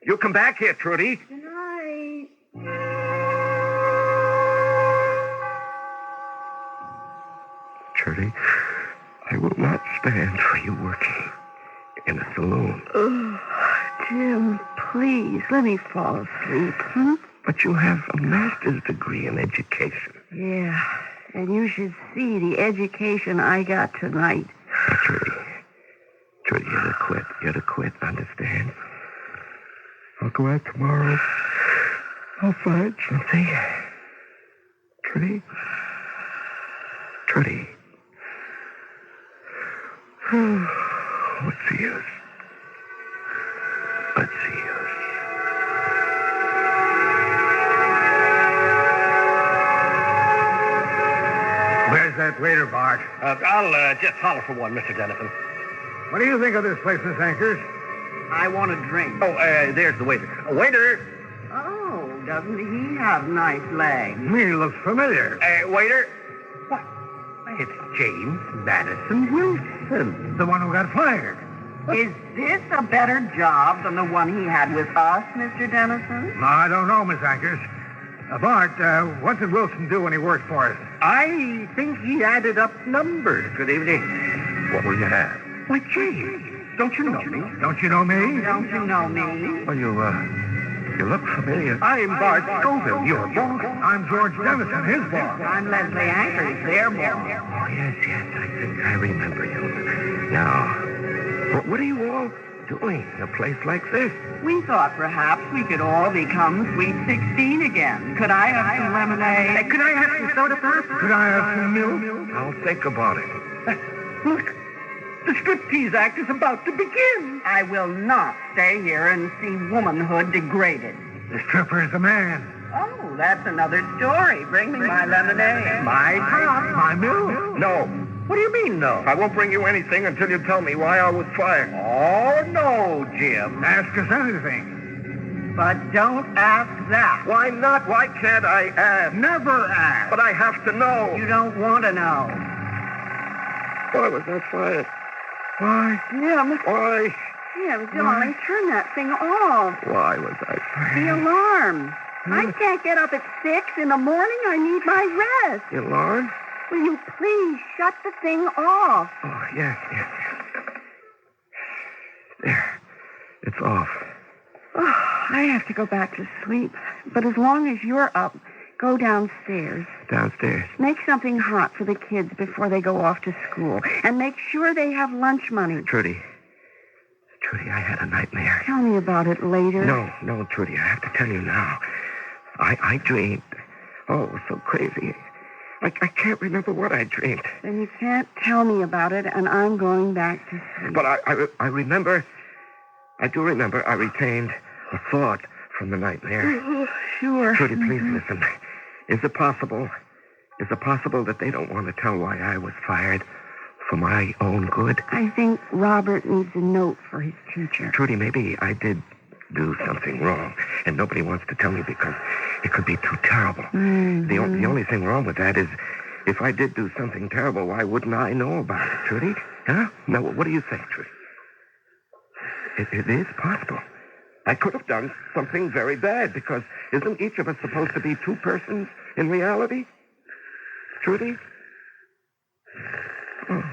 you come back here, Trudy. Good night. Trudy, I will not stand for you working in a saloon. Oh, Jim, please, let me fall asleep, huh? But you have a master's degree in education. Yeah, and you should see the education I got tonight. Trudy, you're to quit, understand? I'll go out tomorrow. I'll find something. Trudy? What's the use? Where's that waiter, Bart? I'll just holler for one, Mr. Dennison. What do you think of this place, Miss Anchors? I want a drink. Oh, there's the waiter. Waiter! Oh, doesn't he have nice legs? He looks familiar. Waiter? What? It's James Madison Wilson. The one who got fired. Is this a better job than the one he had with us, Mr. Dennison? No, I don't know, Miss Anchors. Bart, what did Wilson do when he worked for us? I think he added up numbers. Good evening. What will you have? Why, James, don't you know me? Don't you know me? Don't you know me? Oh, you look familiar. I'm Bart Scoville, your boss. I'm George Dennison, his boss. I'm Leslie Anchors, their boss. Oh, yes, I think I remember you. Now, what are you all doing in a place like this? We thought perhaps we could all become Sweet 16 again. Could I have some lemonade? Could I have some soda pop? Could I have some milk? I'll think about it. Look, the striptease act is about to begin. I will not stay here and see womanhood degraded. The stripper is a man. Oh, that's another story. Bring me my lemonade. My pop. My milk? No. What do you mean, no? I won't bring you anything until you tell me why I was fired. Oh, no, Jim. Ask us anything. But don't ask that. Why not? Why can't I ask? Never ask. But I have to know. You don't want to know. Why was I fired? Why? Jim. Why? Jim, darling, turn that thing off. Why was I fired? The alarm. I can't get up at 6 in the morning. I need my rest. The alarm? Will you please shut the thing off? Oh, yes. There. It's off. Oh, I have to go back to sleep. But as long as you're up, go downstairs. Downstairs? Make something hot for the kids before they go off to school. And make sure they have lunch money. Trudy, I had a nightmare. Tell me about it later. No, Trudy, I have to tell you now. I dreamed. Oh, it was so crazy. I can't remember what I dreamed. Then you can't tell me about it, and I'm going back to sleep. But I remember. I do remember I retained a thought from the nightmare. Oh, sure. Trudy, please listen. Is it possible that they don't want to tell why I was fired for my own good? I think Robert needs a note for his teacher. Trudy, maybe I did do something wrong, and nobody wants to tell me because it could be too terrible. Mm-hmm. The only thing wrong with that is if I did do something terrible, why wouldn't I know about it, Trudy? Huh? Now, what do you think, Trudy? It is possible. I could have done something very bad because isn't each of us supposed to be two persons in reality? Trudy? Oh.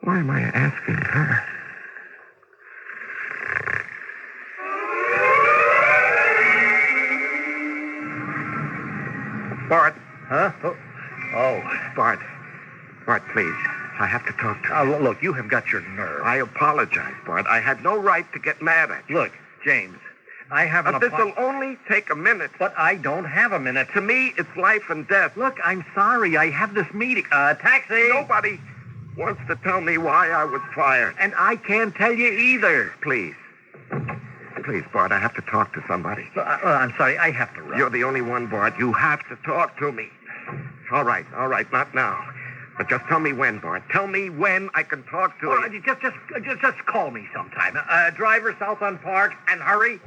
Why am I asking her? Bart. Huh? Oh. Bart, please. I have to talk to you. Look, you have got your nerve. I apologize, Bart. I had no right to get mad at you. Look, James, I have an This will only take a minute. But I don't have a minute. To me, it's life and death. Look, I'm sorry. I have this meeting. Taxi! Nobody wants to tell me why I was fired. And I can't tell you either. Please, Bart, I have to talk to somebody. I'm sorry. I have to run. You're the only one, Bart. You have to talk to me. All right. Not now. But just tell me when, Bart. Tell me when I can talk to you. Just call me sometime. Driver south on Park, and hurry.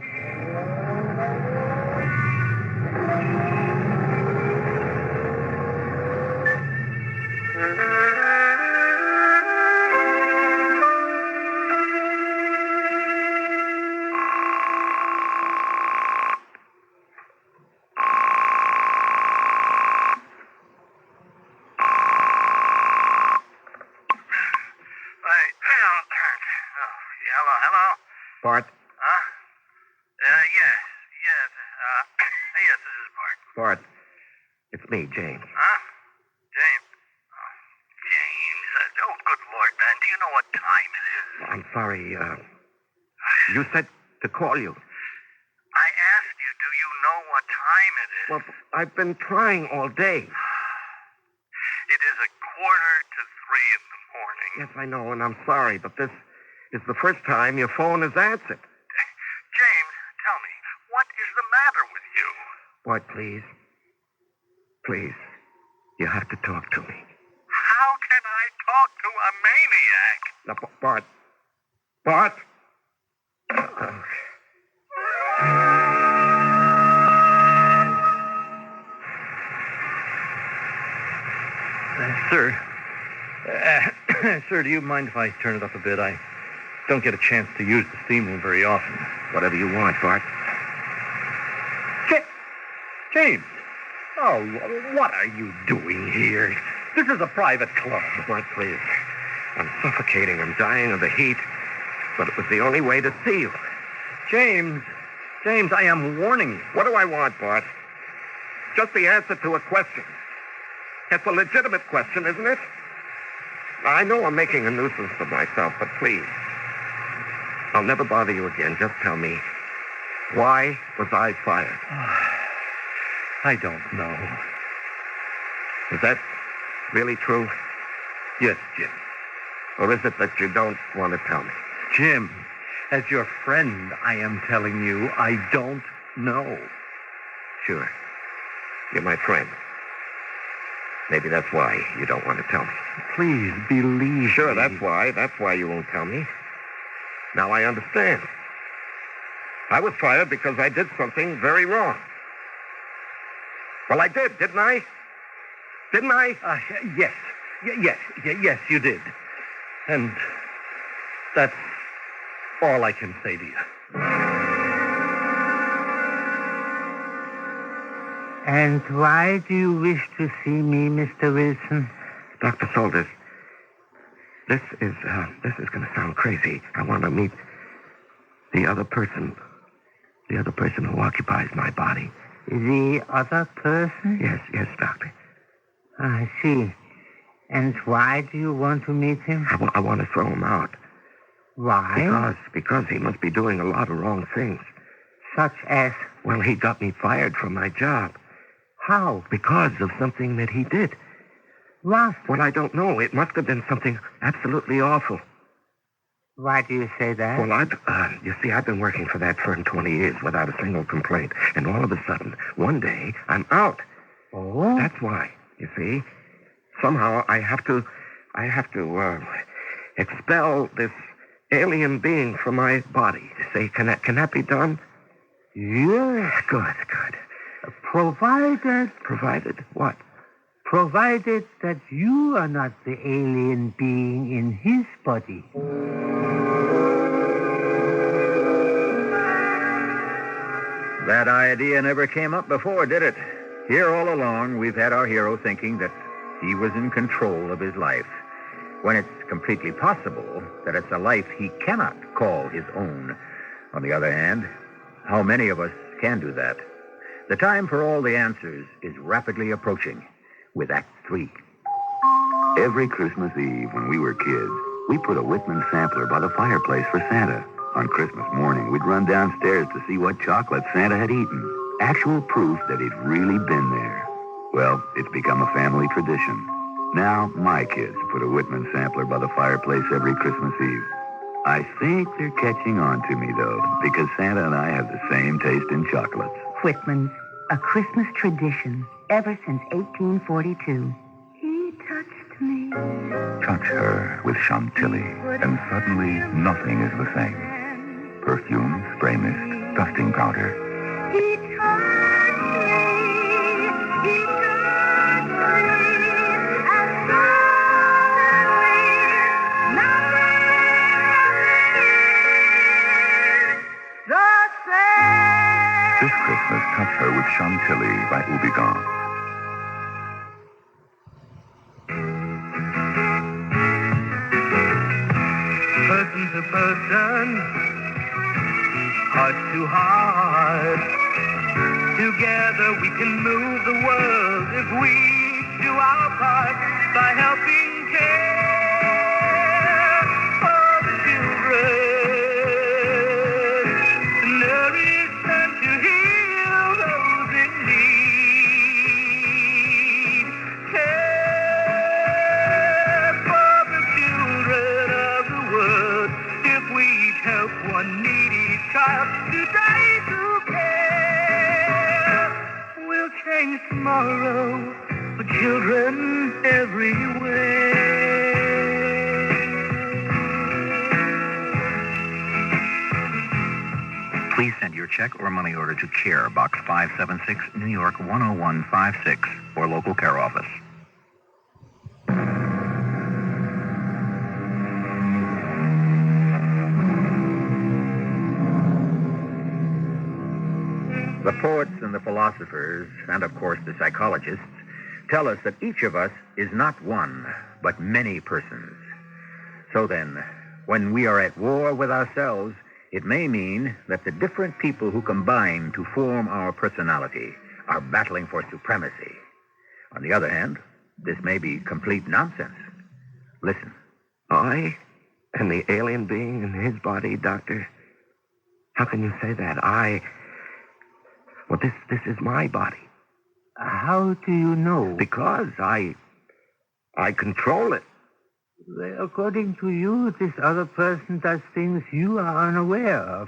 Bart? Huh? Yes, this is Bart. Bart, it's me, James. Huh? James? Oh, James. Oh, good Lord, man. Do you know what time it is? I'm sorry. You said to call you. I asked you, do you know what time it is? Well, I've been trying all day. It is 2:45 in the morning. Yes, I know, and I'm sorry, but this is the first time your phone has answered. James, tell me, what is the matter with you? Bart, please. Please. You have to talk to me. How can I talk to a maniac? Now, Bart. Bart! Sir. Sir, do you mind if I turn it up a bit? I don't get a chance to use the steam room very often. Whatever you want, Bart. James! Oh, what are you doing here? This is a private club. Bart, please. I'm suffocating. I'm dying of the heat. But it was the only way to see you. James, I am warning you. What do I want, Bart? Just the answer to a question. It's a legitimate question, isn't it? I know I'm making a nuisance of myself, but please. I'll never bother you again. Just tell me, why was I fired? I don't know. Is that really true? Yes, Jim. Or is it that you don't want to tell me? Jim, as your friend, I am telling you, I don't know. Sure. You're my friend. Maybe that's why you don't want to tell me. Please believe Sure, me. that's why. That's why you won't tell me. Now I understand. I was fired because I did something very wrong. Well, I did, didn't I? Didn't I? Yes. Yes, you did. And that's all I can say to you. And why do you wish to see me, Mr. Wilson? Dr. Soltis, this is going to sound crazy. I want to meet the other person who occupies my body. The other person? Yes, Doctor. I see. And why do you want to meet him? I want to throw him out. Why? Because he must be doing a lot of wrong things. Such as? Well, he got me fired from my job. How? Because of something that he did. What? Well, I don't know. It must have been something absolutely awful. Why do you say that? Well, you see, I've been working for that firm 20 years without a single complaint. And all of a sudden, one day, I'm out. Oh? That's why, you see. Somehow I have to expel this alien being from my body. You see, can that be done? Yes. Good. Provided what? Provided that you are not the alien being in his body. That idea never came up before, did it? Here all along, we've had our hero thinking that he was in control of his life, when it's completely possible that it's a life he cannot call his own. On the other hand, how many of us can do that? The time for all the answers is rapidly approaching with Act 3. Every Christmas Eve when we were kids, we put a Whitman sampler by the fireplace for Santa. On Christmas morning, we'd run downstairs to see what chocolate Santa had eaten. Actual proof that he'd really been there. Well, it's become a family tradition. Now, my kids put a Whitman sampler by the fireplace every Christmas Eve. I think they're catching on to me, though, because Santa and I have the same taste in chocolates. Whitman's, a Christmas tradition ever since 1842. He touched me. Touch her with Chantilly, and suddenly nothing is the same. Perfume, spray mist, dusting powder. He touched me. He touched me. And suddenly, nothing the same. This Christmas, touch her with Chantilly by Ubigon. Person to person, heart to heart, Together we can move the world if we do our part by helping care for the children. Nourish and to heal those in need. Care for the children of the world. If we help one needy child today through care, we'll change tomorrow for children everywhere. Please send your check or money order to Care, Box 576, New York 10156, or local care office. The poets and the philosophers, and of course the psychologists, tell us that each of us is not one, but many persons. So then, when we are at war with ourselves, it may mean that the different people who combine to form our personality are battling for supremacy. On the other hand, this may be complete nonsense. Listen. I am the alien being in his body, Doctor? How can you say that? Well, this is my body. How do you know? Because I control it. Well, according to you, this other person does things you are unaware of.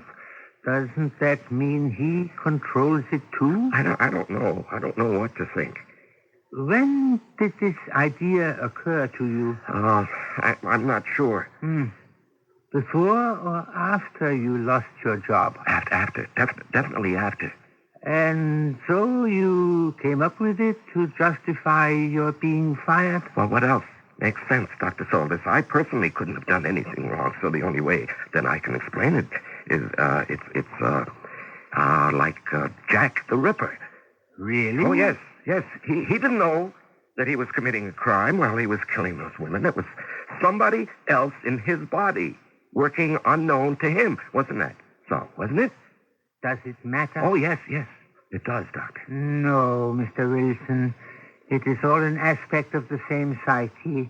Doesn't that mean he controls it too? I don't know. I don't know what to think. When did this idea occur to you? I'm not sure. Before or after you lost your job? After. Definitely after. And so you came up with it to justify your being fired? Well, what else makes sense, Dr. Soldis? I personally couldn't have done anything wrong, so the only way that I can explain it is, it's like Jack the Ripper. Really? Oh, yes. He didn't know that he was committing a crime while he was killing those women. It was somebody else in his body working unknown to him, wasn't that so, wasn't it? Does it matter? Oh, yes. It does, Doctor. No, Mr. Wilson. It is all an aspect of the same psyche.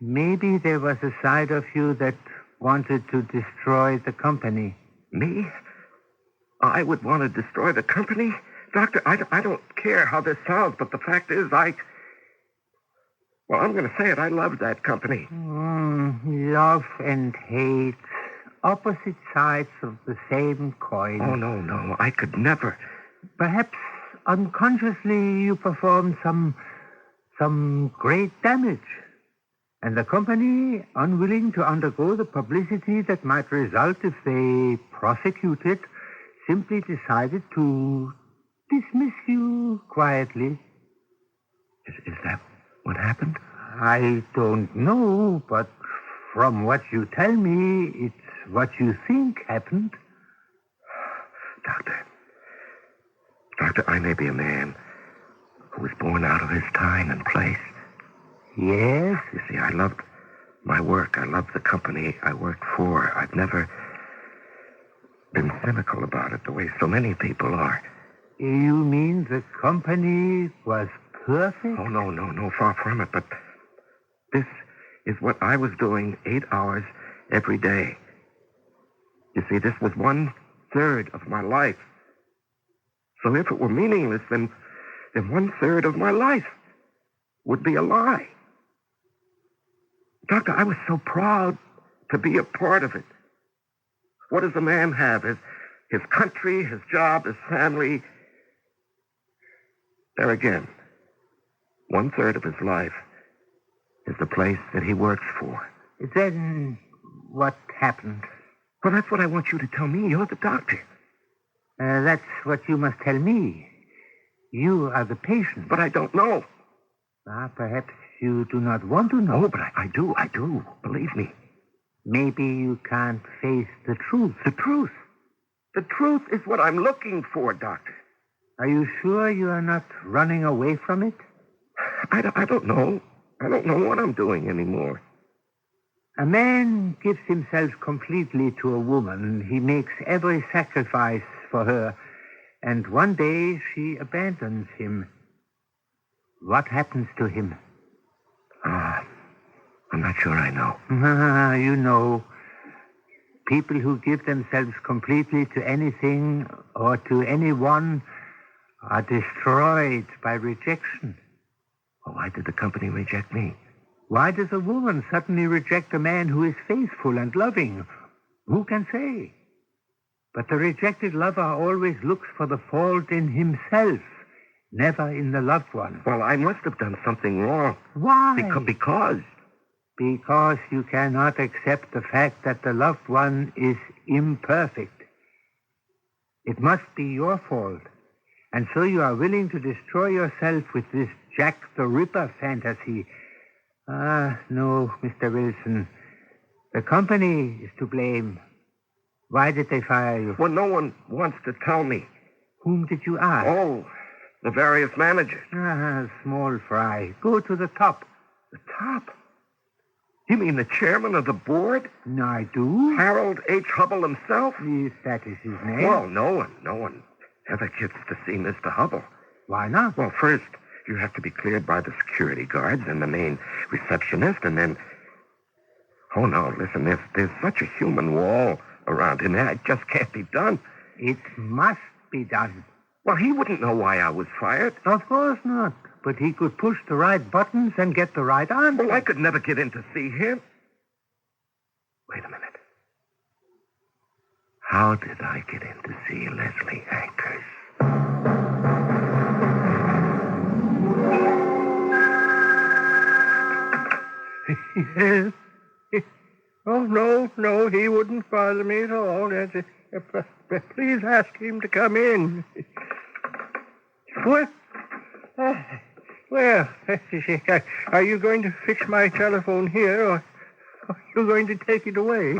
Maybe there was a side of you that wanted to destroy the company. Me? I would want to destroy the company? Doctor, I don't care how this sounds, but the fact is I'm going to say it. I love that company. Love and hate. Opposite sides of the same coin. Oh, no. I could never. Perhaps unconsciously you performed some great damage. And the company, unwilling to undergo the publicity that might result if they prosecute it, simply decided to dismiss you quietly. Is that what happened? I don't know, but from what you tell me, it's what you think happened. Doctor, I may be a man who was born out of his time and place. Yes? You see, I loved my work. I loved the company I worked for. I've never been cynical about it the way so many people are. You mean the company was perfect? Oh, no, far from it. But this is what I was doing 8 hours every day. You see, this was 1/3 of my life. So if it were meaningless, then 1/3 of my life would be a lie. Doctor, I was so proud to be a part of it. What does a man have? His country, his job, his family. There again, 1/3 of his life is the place that he works for. Then what happened? Well, that's what I want you to tell me. You're the doctor. That's what you must tell me. You are the patient. But I don't know. Perhaps you do not want to know. Oh, but I do. Believe me. Maybe you can't face the truth. The truth? The truth is what I'm looking for, Doctor. Are you sure you are not running away from it? I don't know. I don't know what I'm doing anymore. A man gives himself completely to a woman. He makes every sacrifice for her. and one day she abandons him. What happens to him? I'm not sure I know. You know, people who give themselves completely to anything or to anyone are destroyed by rejection. Why did the company reject me? Why does a woman suddenly reject a man who is faithful and loving? Who can say? But the rejected lover always looks for the fault in himself, never in the loved one. Well, I must have done something wrong. Why? Because you cannot accept the fact that the loved one is imperfect. It must be your fault. And so you are willing to destroy yourself with this Jack the Ripper fantasy. No, Mr. Wilson. The company is to blame. Why did they fire you? Well, no one wants to tell me. Whom did you ask? Oh, the various managers. Small fry. Go to the top. The top? You mean the chairman of the board? No, I do. Harold H. Hubble himself? If that is his name. Well, no one ever gets to see Mr. Hubble. Why not? Well, first, you have to be cleared by the security guards and the main receptionist, and then... Oh, no, listen, there's such a human wall around him. It just can't be done. It must be done. Well, he wouldn't know why I was fired. Of course not. But he could push the right buttons and get the right answer. Well, I could never get in to see him. Wait a minute. How did I get in to see Leslie Hankers? Yes. Oh, no, he wouldn't bother me at all. Please ask him to come in. What? Well, are you going to fix my telephone here, or are you going to take it away?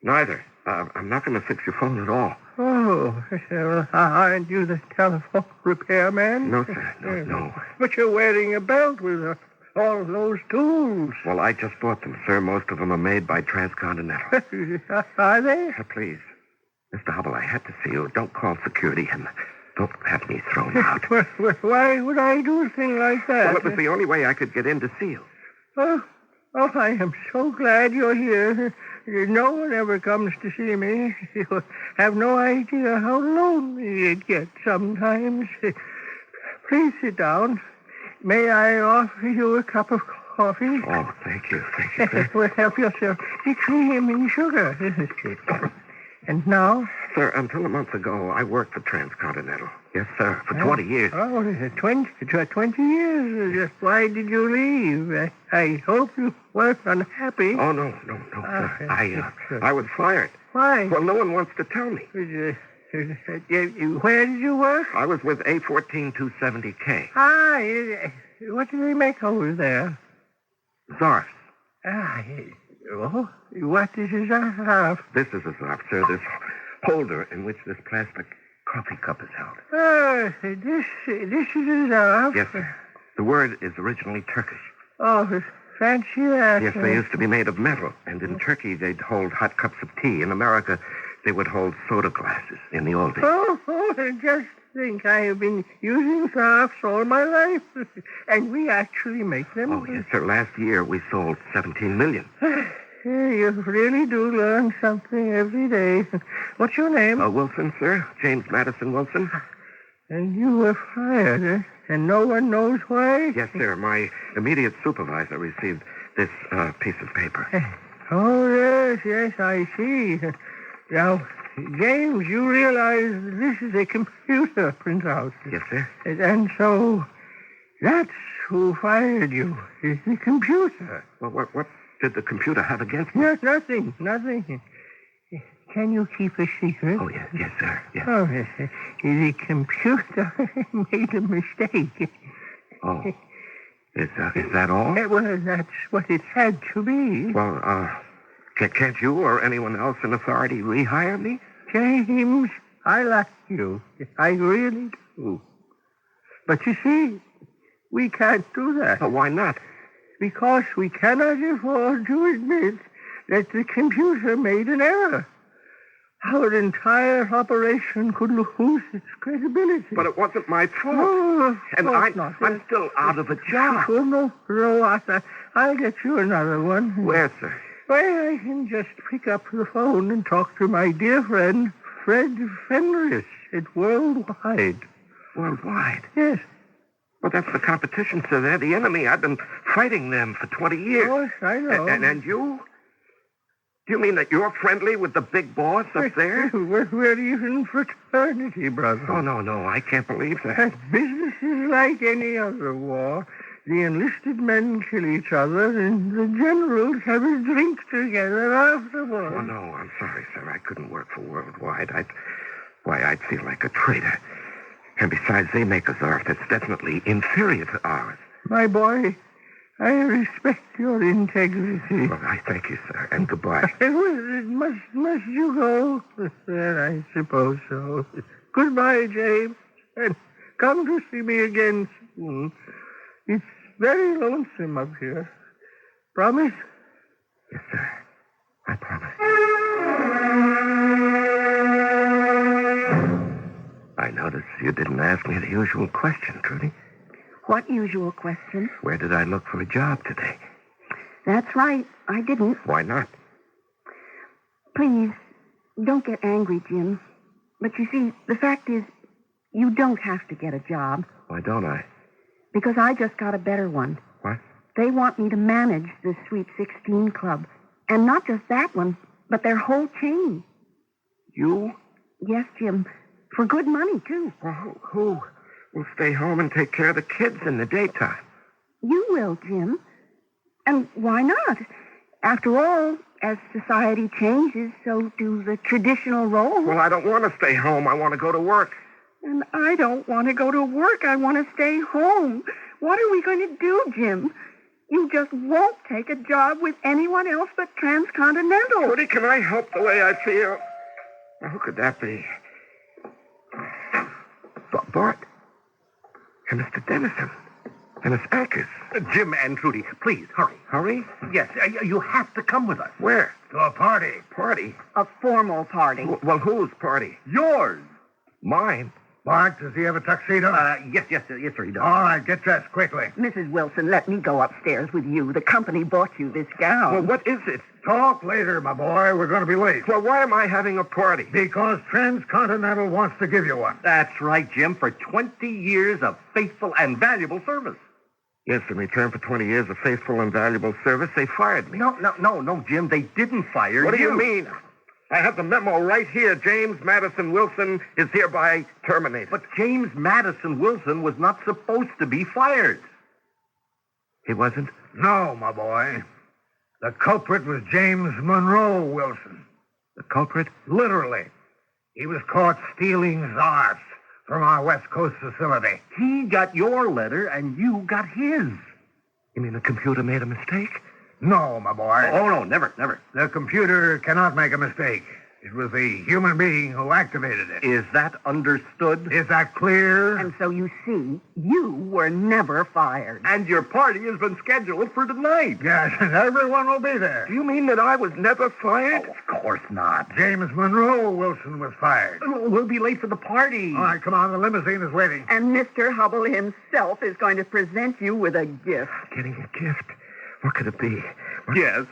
Neither. I'm not going to fix your phone at all. Oh, well, aren't you the telephone repairman? No, sir. No. But you're wearing a belt with all those tools. Well, I just bought them, sir. Most of them are made by Transcontinental. Are they? Please. Mr. Hubble, I had to see you. Don't call security and don't have me thrown out. Well, why would I do a thing like that? Well, it was the only way I could get in to see you. Oh, I am so glad you're here. No one ever comes to see me. You have no idea how lonely it gets sometimes. Please sit down. May I offer you a cup of coffee? Oh, thank you. Sir. Well, help yourself. The cream and sugar. And now? Sir, until a month ago, I worked for Transcontinental. Yes, sir, for 20 years. Oh, 20 years? Why did you leave? I hope you weren't unhappy. Oh, no, sir. I was fired. Why? Well, no one wants to tell me. Where did you work? I was with A14270K. What do they make over there? Zarf. What is a Zarf? This is a Zarf, sir. This holder in which this plastic coffee cup is held. This is a Zarf? Yes, sir. The word is originally Turkish. Oh, fancy that. Yes, they used to be made of metal, and in Turkey they'd hold hot cups of tea. In America, they would hold soda glasses in the old days. Oh, just think, I have been using Zarfs all my life, and we actually make them. Oh, yes, sir. Last year, we sold 17 million. You really do learn something every day. What's your name? Wilson, sir. James Madison Wilson. And you were fired, eh? And no one knows why? Yes, sir. My immediate supervisor received this piece of paper. Oh, yes, I see. Now, James, you realize this is a computer printout. Yes, sir. And so that's who fired you, is the computer. Well, what did the computer have against me? No, nothing. Can you keep a secret? Oh, yes, sir. Yes. Oh, yes. The computer made a mistake. Oh. Is that all? Well, that's what it had to be. Well, can't you or anyone else in authority rehire me? James, I like you. I really do. But you see, we can't do that. Why not? Because we cannot afford to admit that the computer made an error. our entire operation could lose its credibility. But it wasn't my fault. Oh, of And course not. I'm still out of a job. Oh, no, I'll get you another one. Where, sir? Why, I can just pick up the phone and talk to my dear friend, Fred Fenris at Worldwide. Worldwide? Yes. Well, that's the competition, sir. They're the enemy. I've been fighting them for 20 years. Oh, I know. And you? Do you mean that you're friendly with the big boss up there? We're even fraternity, brother. Oh, no, I can't believe that. Business is like any other war. The enlisted men kill each other, and the generals have a drink together afterwards. Oh, no, I'm sorry, sir. I couldn't work for Worldwide. I'd feel like a traitor. And besides, they make a Zarf that's definitely inferior to ours. My boy, I respect your integrity. Well, I thank you, sir, and goodbye. Must you go? Well, I suppose so. Goodbye, James. And come to see me again soon. It's very lonesome up here. Promise? Yes, sir. I promise. I notice you didn't ask me the usual question, Trudy. What usual question? Where did I look for a job today? That's right. I didn't. Why not? Please, don't get angry, Jim. But you see, the fact is, you don't have to get a job. Why don't I? Because I just got a better one. What? They want me to manage the Sweet 16 Club. And not just that one, but their whole chain. You? Yes, Jim. For good money, too. Well, who will stay home and take care of the kids in the daytime? You will, Jim. And why not? After all, as society changes, so do the traditional roles. Well, I don't want to stay home. I want to go to work. And I don't want to go to work. I want to stay home. What are we going to do, Jim? You just won't take a job with anyone else but Transcontinental. Trudy, can I help the way I feel? Now, who could that be? Bart. And Mr. Dennison. And Miss Ackers. Jim and Trudy, please, hurry. Hurry? Yes, you have to come with us. Where? To a party. Party? A formal party. Well, whose party? Yours. Mine? Bart, does he have a tuxedo? Yes, sir, he does. All right, get dressed quickly. Mrs. Wilson, let me go upstairs with you. The company bought you this gown. Well, what is it? Talk later, my boy. We're going to be late. Well, why am I having a party? Because Transcontinental wants to give you one. That's right, Jim, for 20 years of faithful and valuable service. Yes, in return for 20 years of faithful and valuable service, they fired me. No, Jim, they didn't fire you. What do you mean? I have the memo right here. James Madison Wilson is hereby terminated. But James Madison Wilson was not supposed to be fired. He wasn't? No, my boy. The culprit was James Monroe Wilson. The culprit? Literally. He was caught stealing Zarf from our West Coast facility. He got your letter, and you got his. You mean the computer made a mistake? No, my boy. Oh, no, never. The computer cannot make a mistake. It was the human being who activated it. Is that understood? Is that clear? And so you see, you were never fired. And your party has been scheduled for tonight. Yes, and everyone will be there. Do you mean that I was never fired? Oh, of course not. James Monroe Wilson was fired. We'll be late for the party. All right, come on. The limousine is waiting. And Mr. Hubble himself is going to present you with a gift. Getting a gift? What could it be? Yes.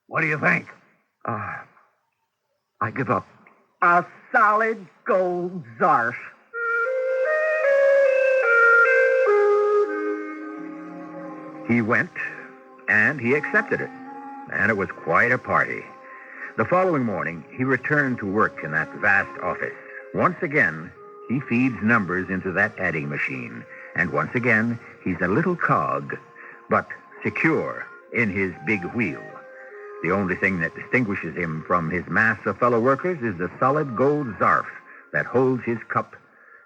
What do you think? I give up. A solid gold Zarf. He went, and he accepted it. And it was quite a party. The following morning, he returned to work in that vast office. Once again, he feeds numbers into that adding machine. And once again, he's a little cog, but secure in his big wheel. The only thing that distinguishes him from his mass of fellow workers is the solid gold Zarf that holds his cup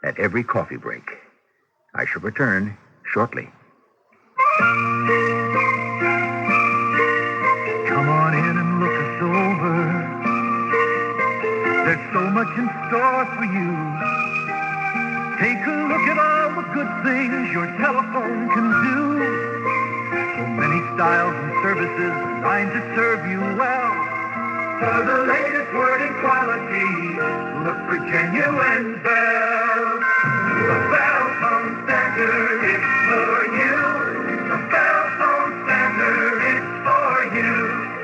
at every coffee break. I shall return shortly. Come on in and look us over. There's so much in store for you. Take a look at all the good things your telephone can do. So many styles and services designed to serve you well. for the latest word in quality. Look for genuine bells. The Bell Phone Center is for you. The Bell Phone Center is for you.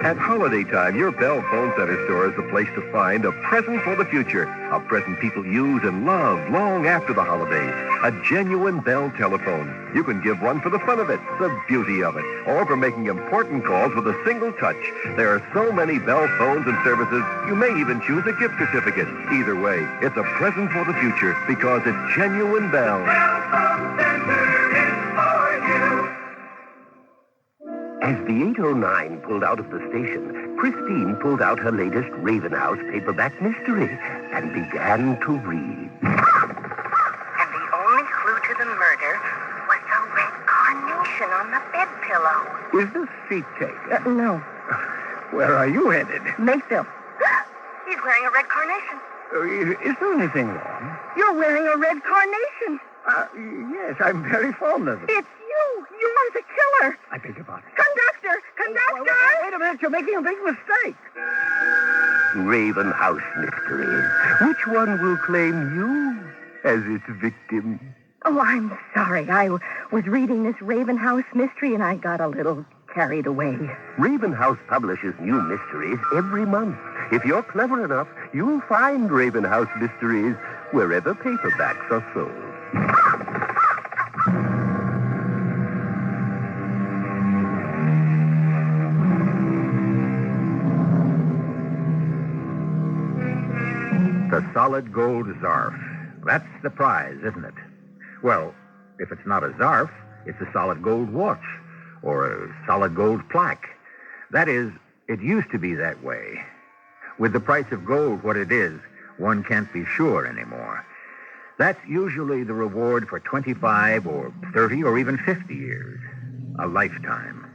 At holiday time, your Bell Phone Center store is the place to find a present for the future, a present people use and love long after the holidays, a genuine Bell telephone. You can give one for the fun of it, the beauty of it, or for making important calls with a single touch. There are so many Bell phones and services, you may even choose a gift certificate. Either way, it's a present for the future because it's genuine Bell. Bell Phone Center is for you. As the 809 pulled out of the station, Christine pulled out her latest Raven House paperback mystery and began to read. And the only clue to the murder was a red carnation on the bed pillow. Is this seat taken? No. Where are you headed? Mayfield. He's wearing a red carnation. Is there anything wrong? You're wearing a red carnation. Yes, I'm very fond of it. It's you. You are the killer. I beg your pardon. Conductor! Conductor! Wait a minute, you're making a big mistake. Raven House mysteries. Which one will claim you as its victim? Oh, I'm sorry. I was reading this Raven House mystery and I got a little carried away. Raven House publishes new mysteries every month. If you're clever enough, you'll find Raven House mysteries wherever paperbacks are sold. The solid gold Zarf. That's the prize, isn't it? Well, if it's not a Zarf, it's a solid gold watch or a solid gold plaque. That is, it used to be that way. With the price of gold what it is, one can't be sure anymore. That's usually the reward for 25 or 30 or even 50 years. A lifetime.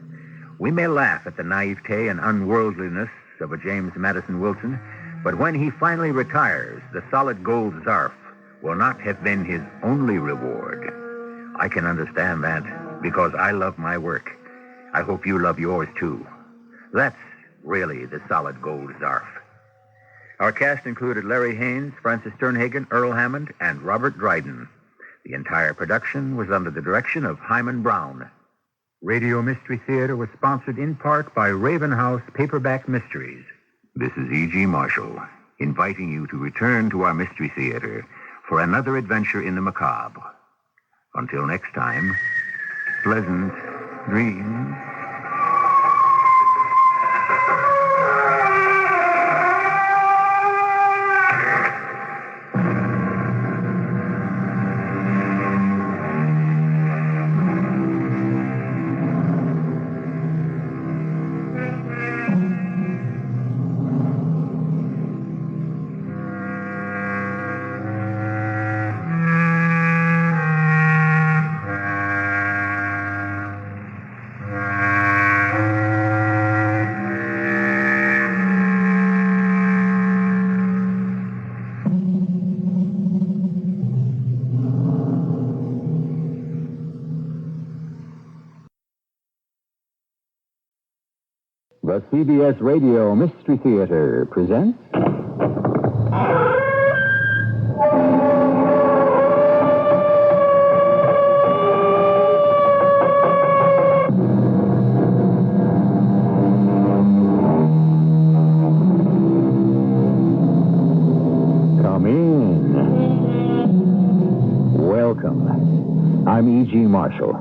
We may laugh at the naivete and unworldliness of a James Madison Wilson, but when he finally retires, the solid gold Zarf will not have been his only reward. I can understand that because I love my work. I hope you love yours too. That's really the solid gold Zarf. Our cast included Larry Haynes, Francis Sternhagen, Earl Hammond, and Robert Dryden. The entire production was under the direction of Hyman Brown. Radio Mystery Theater was sponsored in part by Raven House Paperback Mysteries. This is E.G. Marshall, inviting you to return to our Mystery Theater for another adventure in the macabre. Until next time, pleasant dreams. The CBS Radio Mystery Theater presents... Come in. Welcome. I'm E.G. Marshall.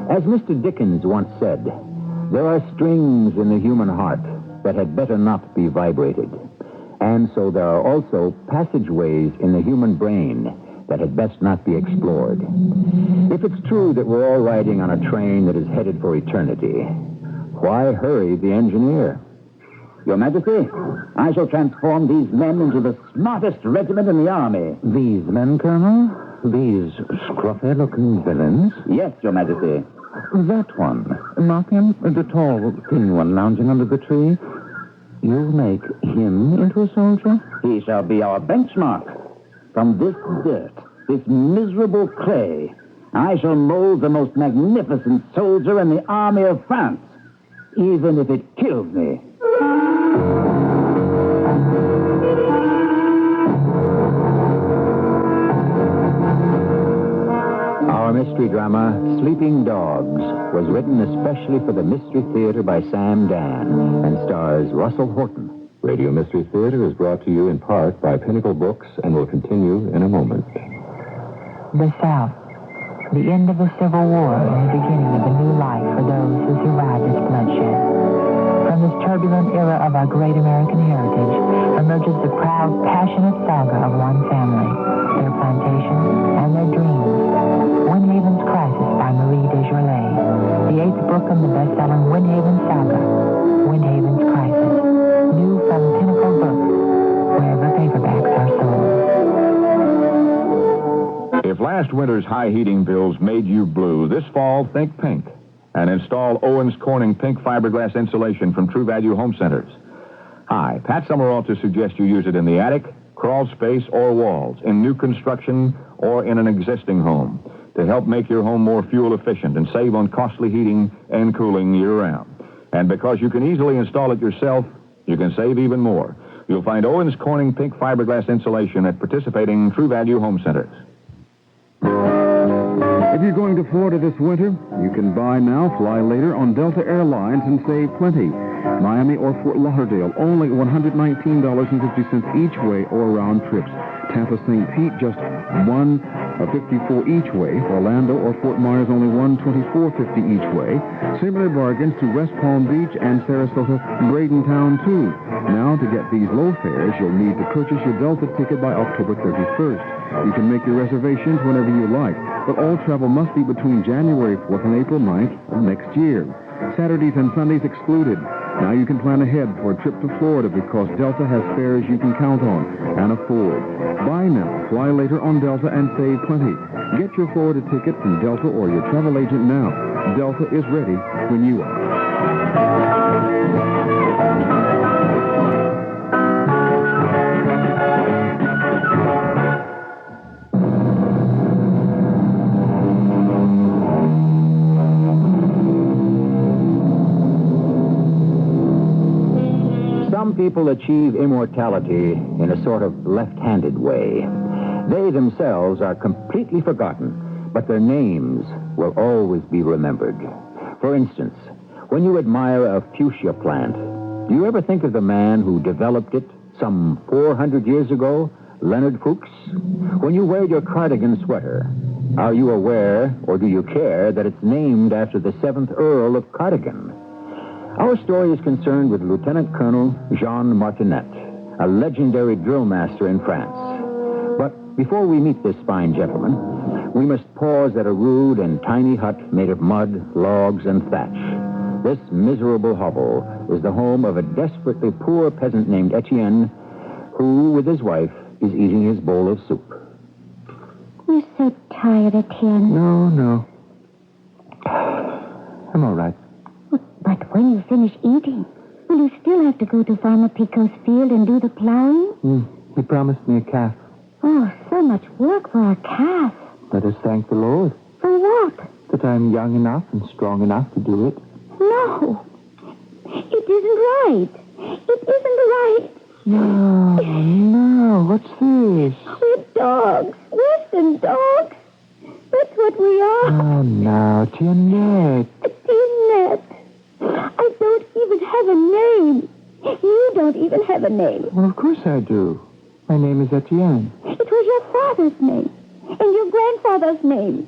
As Mr. Dickens once said, there are strings in the human heart that had better not be vibrated. And so there are also passageways in the human brain that had best not be explored. If it's true that we're all riding on a train that is headed for eternity, why hurry the engineer? Your Majesty, I shall transform these men into the smartest regiment in the army. These men, Colonel? These scruffy-looking villains? Yes, Your Majesty. That one. Not him, the tall, thin one lounging under the tree. You'll make him into a soldier? He shall be our benchmark. From this dirt, this miserable clay, I shall mold the most magnificent soldier in the army of France, even if it kills me. Our mystery drama, Sleeping Dogs, was written especially for the Mystery Theater by Sam Dan and stars Russell Horton. Radio Mystery Theater is brought to you in part by Pinnacle Books and will continue in a moment. The South. The end of the Civil War and the beginning of a new life for those who survived its bloodshed. From this turbulent era of our great American heritage emerges the proud, passionate saga of one family, their plantation, and their dreams. Windhaven's Crisis by Marie Desjardins, the 8th book in the best-selling Windhaven saga, Windhaven's Crisis, new from Pinnacle Books, wherever paperbacks are sold. If last winter's high heating bills made you blue, this fall think pink and install Owens Corning pink fiberglass insulation from True Value Home Centers. Hi, Pat Summerall to suggest you use it in the attic, crawl space, or walls, in new construction or in an existing home to help make your home more fuel efficient and save on costly heating and cooling year-round. And because you can easily install it yourself, you can save even more. You'll find Owens Corning pink fiberglass insulation at participating True Value Home Centers. If you're going to Florida this winter, you can buy now, fly later on Delta Airlines and save plenty. Miami or Fort Lauderdale, only $119.50 each way or round trips. Tampa St. Pete, just $154 each way. Orlando or Fort Myers, only $124.50 each way. Similar bargains to West Palm Beach and Sarasota, Bradentown, too. Now, to get these low fares, you'll need to purchase your Delta ticket by October 31st. You can make your reservations whenever you like, but all travel must be between January 4th and April 9th of next year. Saturdays and Sundays excluded. Now you can plan ahead for a trip to Florida because Delta has fares you can count on and afford. Buy now, fly later on Delta, and save plenty. Get your Florida ticket from Delta or your travel agent now. Delta is ready when you are. Some people achieve immortality in a sort of left-handed way. They themselves are completely forgotten, but their names will always be remembered. For instance, when you admire a fuchsia plant, do you ever think of the man who developed it some 400 years ago, Leonard Fuchs? When you wear your cardigan sweater, are you aware, or do you care, that it's named after the 7th Earl of Cardigan? Our story is concerned with Lieutenant Colonel Jean Martinet, a legendary drill master in France. But before we meet this fine gentleman, we must pause at a rude and tiny hut made of mud, logs, and thatch. This miserable hovel is the home of a desperately poor peasant named Etienne, who, with his wife, is eating his bowl of soup. You're so tired, Etienne. No. I'm all right. But when you finish eating, will you still have to go to Farmer Picot's field and do the plowing? He promised me a calf. Oh, so much work for a calf. Let us thank the Lord. For what? That I'm young enough and strong enough to do it. No. It isn't right. It isn't right. No. What's this? We're dogs. Western dogs. That's what we are. Oh, no, Tianette. Tianette. I don't even have a name. You don't even have a name. Well, of course I do. My name is Etienne. It was your father's name and your grandfather's name.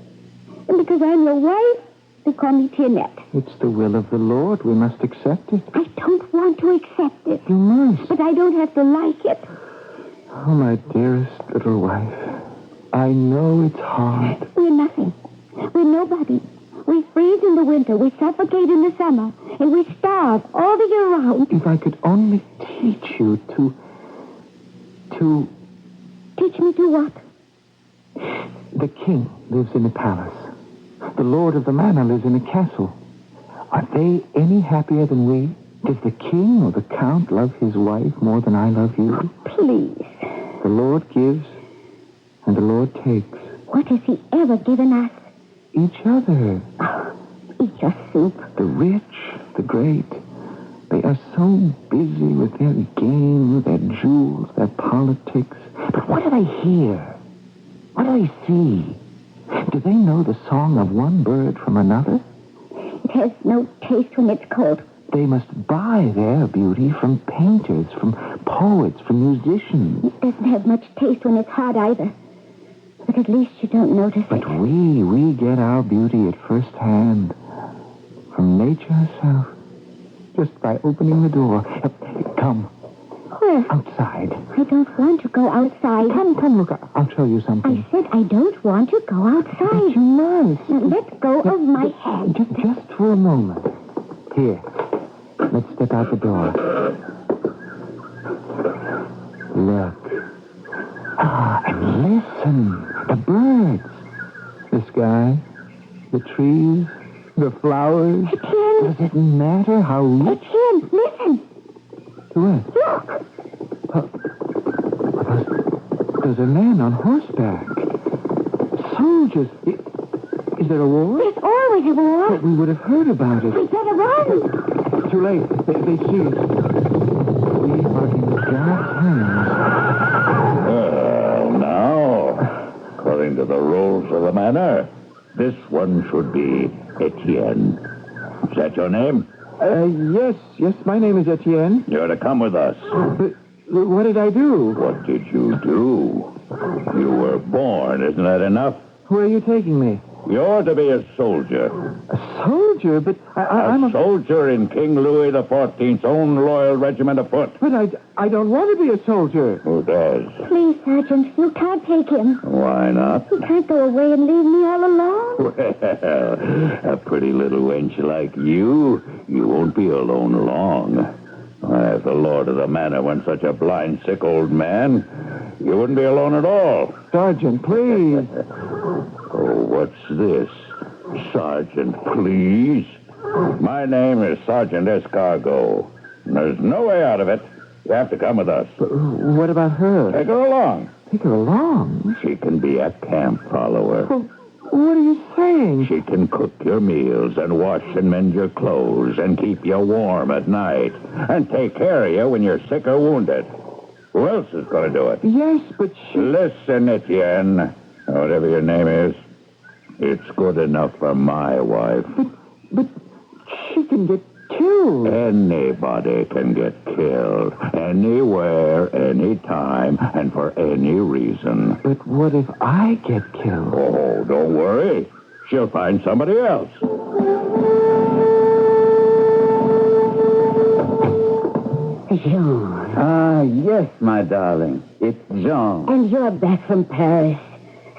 And because I'm your wife, they call me Tianette. It's the will of the Lord. We must accept it. I don't want to accept it. You must. But I don't have to like it. Oh, my dearest little wife. I know it's hard. We're nothing. We're nobody. We freeze in the winter, we suffocate in the summer, and we starve all the year round. If I could only teach you to... Teach me to what? The king lives in a palace. The lord of the manor lives in a castle. Are they any happier than we? Does the king or the count love his wife more than I love you? Oh, please. The Lord gives, and the Lord takes. What has he ever given us? Each other. Oh, eat your soup. The rich, the great, they are so busy with their game, their jewels, their politics. But what do they hear? What do they see? Do they know the song of one bird from another? It has no taste when it's cold. They must buy their beauty from painters, from poets, from musicians. It doesn't have much taste when it's hot either. But at least you don't notice But it. we get our beauty at first hand. From nature herself. Just by opening the door. Come. Where? Outside. I don't want to go outside. Come, look. I'll show you something. I said I don't want to go outside. But you must. Now, let go of my hand. Just for a moment. Here. Let's step out the door. Look. And listen. The birds. The sky. The trees. The flowers. Etienne. Does it matter how rich... Etienne, listen. To what? Look. There's a man on horseback. Soldiers. Is there a war? There's always a war. But we would have heard about it. We better run. Too late. They see us. We are in God's hands. Well, now, according to the rules of the manor, this one should be Etienne. Is that your name? Yes, my name is Etienne. You're to come with us. But what did I do? What did you do? You were born, isn't that enough? Where are you taking me? You're to be a soldier. A soldier? But I'm a soldier in King Louis XIV's own loyal regiment of foot. But I don't want to be a soldier. Who does? Please, Sergeant, you can't take him. Why not? You can't go away and leave me all alone. Well, a pretty little wench like you won't be alone long. If the lord of the manor weren't such a blind, sick old man, you wouldn't be alone at all. Sergeant, please. Oh, what's this? Sergeant, please? My name is Sergeant Escargot. There's no way out of it. You have to come with us. But what about her? Take her along. Take her along? She can be a camp follower. Well, what are you saying? She can cook your meals and wash and mend your clothes and keep you warm at night and take care of you when you're sick or wounded. Who else is going to do it? Yes, but she... Listen, Etienne, whatever your name is, it's good enough for my wife. But she can get killed. Anybody can get killed. Anywhere, anytime, and for any reason. But what if I get killed? Oh, don't worry. She'll find somebody else. Jean. Ah, yes, my darling. It's Jean. And you're back from Paris.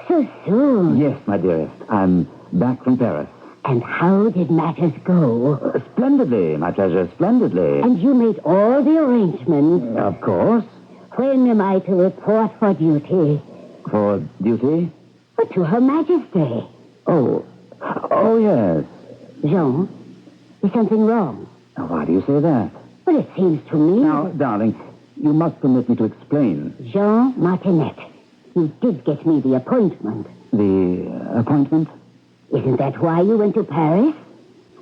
So soon. Yes, my dearest. I'm back from Paris. And how did matters go? Splendidly, my treasure, splendidly. And you made all the arrangements? Of course. When am I to report for duty? For duty? To Her Majesty. Oh, yes. Jean, is something wrong? Now, why do you say that? Well, it seems to me... Now, darling, you must permit me to explain. Jean Martinet, you did get me the appointment. The appointment? Isn't that why you went to Paris?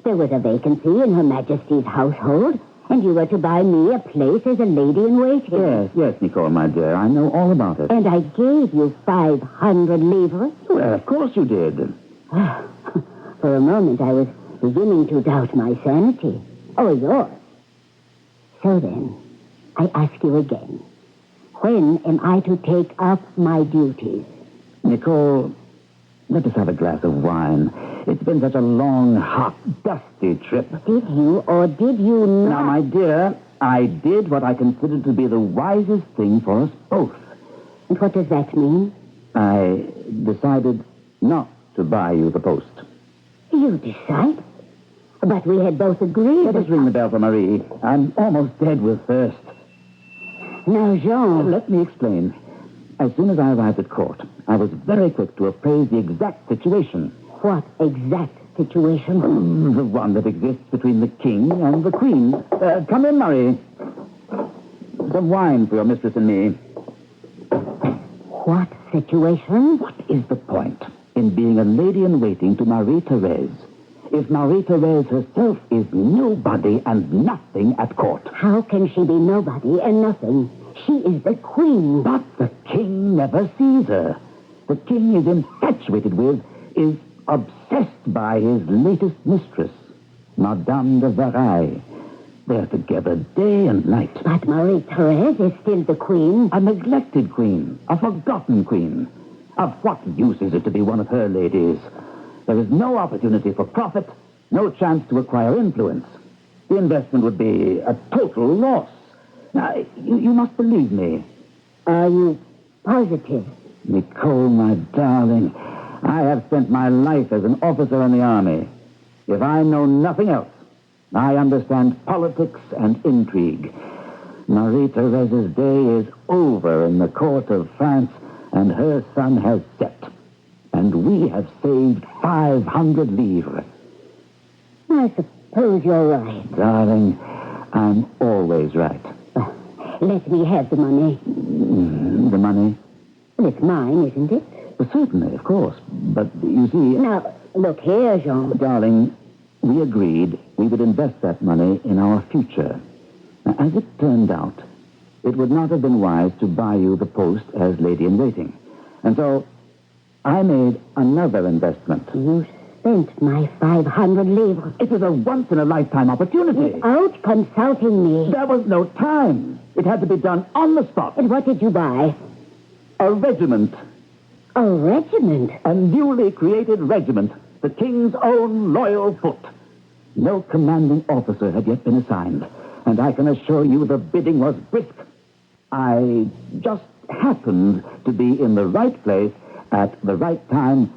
There was a vacancy in Her Majesty's household, and you were to buy me a place as a lady-in-waiting. Yes, Nicole, my dear. I know all about it. And I gave you 500 livres. Well, of course you did. For a moment, I was beginning to doubt my sanity. Or yours. So then, I ask you again. When am I to take up my duties? Nicole, let us have a glass of wine. It's been such a long, hot, dusty trip. Did you or did you not? Now, my dear, I did what I considered to be the wisest thing for us both. And what does that mean? I decided not to buy you the post. You decided? But we had both agreed. Let us ring the bell for Marie. I'm almost dead with thirst. Now, Jean... Let me explain. As soon as I arrived at court, I was very quick to appraise the exact situation. What exact situation? The one that exists between the king and the queen. Come in, Marie. Some wine for your mistress and me. What situation? What is the point in being a lady-in-waiting to Marie-Therese if Marie-Therese herself is nobody and nothing at court? How can she be nobody and nothing? She is the queen. But the king never sees her. The king is infatuated with is obsessed by his latest mistress, Madame de Versailles. They're together day and night. But Marie-Therese is still the queen. A neglected queen. A forgotten queen. Of what use is it to be one of her ladies? There is no opportunity for profit, no chance to acquire influence. The investment would be a total loss. Now, you must believe me. Are you positive? Nicole, my darling, I have spent my life as an officer in the army. If I know nothing else, I understand politics and intrigue. Marie-Therese's day is over in the court of France, and her sun has set. And we have saved 500 livres. I suppose you're right. Darling, I'm always right. Let me have the money. The money? Well, it's mine, isn't it? Well, certainly, of course. But you see... Now, look here, Jean. Darling, we agreed we would invest that money in our future. Now, as it turned out, it would not have been wise to buy you the post as lady-in-waiting. And so I made another investment. You spent my 500 livres. It was a once-in-a-lifetime opportunity. Without consulting me. There was no time. It had to be done on the spot. And what did you buy? A regiment. A regiment? A newly created regiment. The King's Own Loyal Foot. No commanding officer had yet been assigned. And I can assure you the bidding was brisk. I just happened to be in the right place at the right time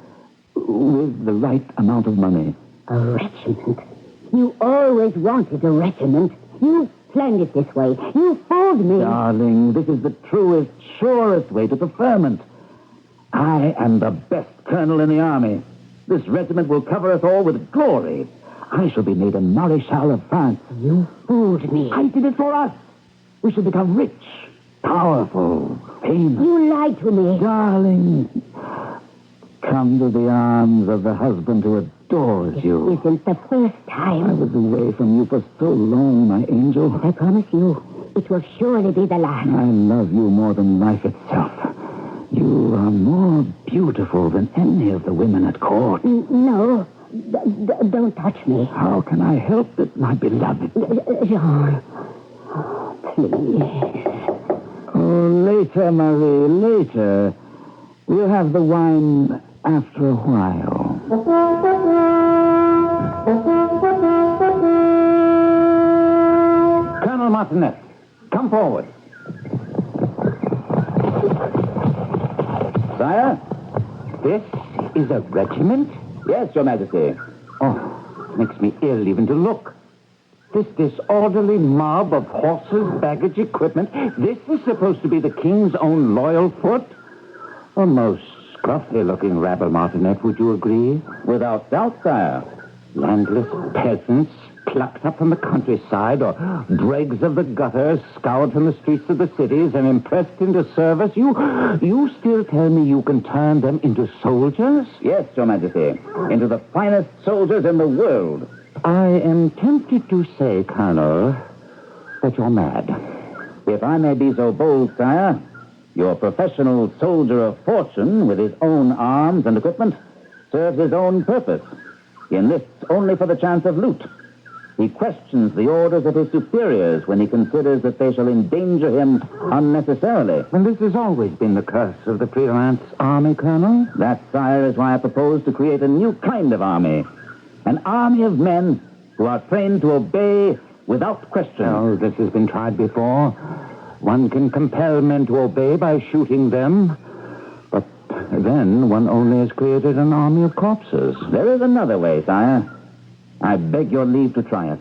with the right amount of money. A regiment? You always wanted a regiment. You planned it this way. You fooled me. Darling, this is the truest, surest way to preferment. I am the best colonel in the army. This regiment will cover us all with glory. I shall be made a Marechal of France. You fooled me. I did it for us. We shall become rich, powerful, famous. You lied to me. Darling, come to the arms of the husband who adores you. It isn't the first time. I was away from you for so long, my angel. I promise you, it will surely be the last. I love you more than life itself. You are more beautiful than any of the women at court. No, don't touch me. How can I help it, my beloved? Jean, please. Oh, later, Marie, later. We'll have the wine after a while. Colonel Martinet, come forward. Sire, this is a regiment? Yes, Your Majesty. Oh, it makes me ill even to look. This disorderly mob of horses, baggage, equipment, this is supposed to be the King's Own Loyal Foot? A most scruffy-looking rabble, Martinet, would you agree? Without doubt, sire. Landless peasants plucked up from the countryside, or dregs of the gutters scoured from the streets of the cities and impressed into service. You still tell me you can turn them into soldiers? Yes, Your Majesty. Into the finest soldiers in the world. I am tempted to say, Colonel, that you're mad. If I may be so bold, sire, your professional soldier of fortune, with his own arms and equipment, serves his own purpose. He enlists only for the chance of loot. He questions the orders of his superiors when he considers that they shall endanger him unnecessarily. And this has always been the curse of the freelance army, Colonel. That, sire, is why I propose to create a new kind of army. An army of men who are trained to obey without question. Oh, this has been tried before. One can compel men to obey by shooting them. But then one only has created an army of corpses. There is another way, sire. I beg your leave to try it.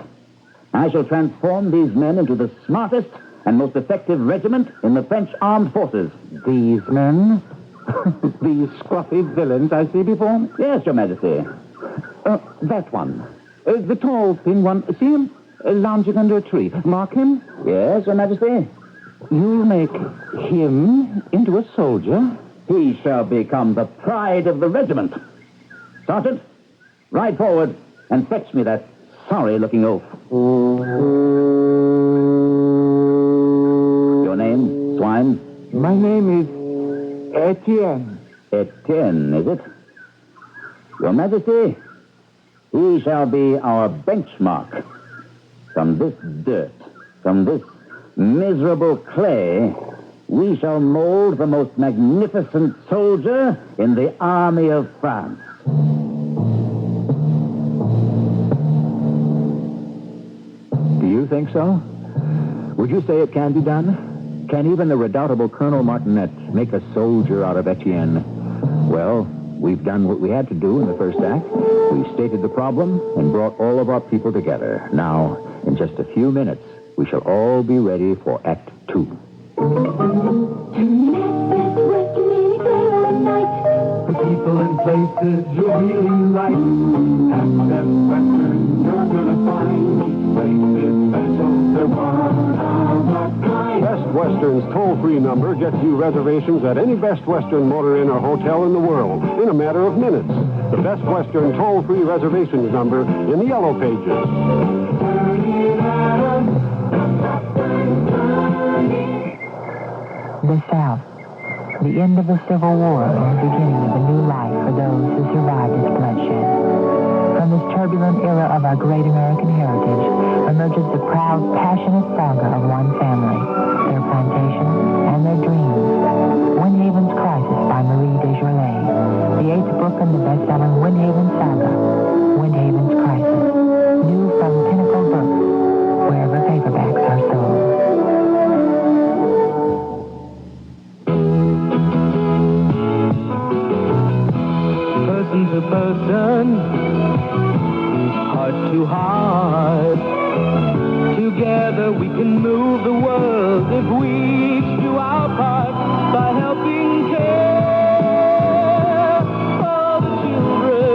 I shall transform these men into the smartest and most effective regiment in the French armed forces. These men? These scruffy villains I see before me? Yes, Your Majesty. That one. The tall, thin one. See him? Lounging under a tree. Mark him? Yes, Your Majesty. You'll make him into a soldier. He shall become the pride of the regiment. Sergeant, ride forward and fetch me that sorry-looking oaf. Your name, swine? My name is Etienne. Etienne, is it? Your Majesty, he shall be our benchmark. From this dirt, from this miserable clay, we shall mold the most magnificent soldier in the army of France. Do you think so? Would you say it can be done? Can even the redoubtable Colonel Martinet make a soldier out of Etienne? Well, we've done what we had to do in the first act. We stated the problem and brought all of our people together. Now, in just a few minutes, we shall all be ready for Act 2. The people and places you really like. At Best Western, you're gonna find each place is special. They're one of a kind. Best Western's toll-free number gets you reservations at any Best Western motor inn or hotel in the world in a matter of minutes. The Best Western toll-free reservations number in the Yellow Pages. The South. The end of the Civil War and the beginning of a new life for those who survived its bloodshed. From this turbulent era of our great American heritage emerges the proud, passionate saga of one family, their plantation, and their dreams. Windhaven's Crisis by Marie Desjardins, the 8th book in the best-selling Windhaven saga, Windhaven's Crisis, new from Pinnacle Books, wherever paperbacks are sold. Person to person, heart to heart. Together we can move the world if we each do our part by helping care for the children,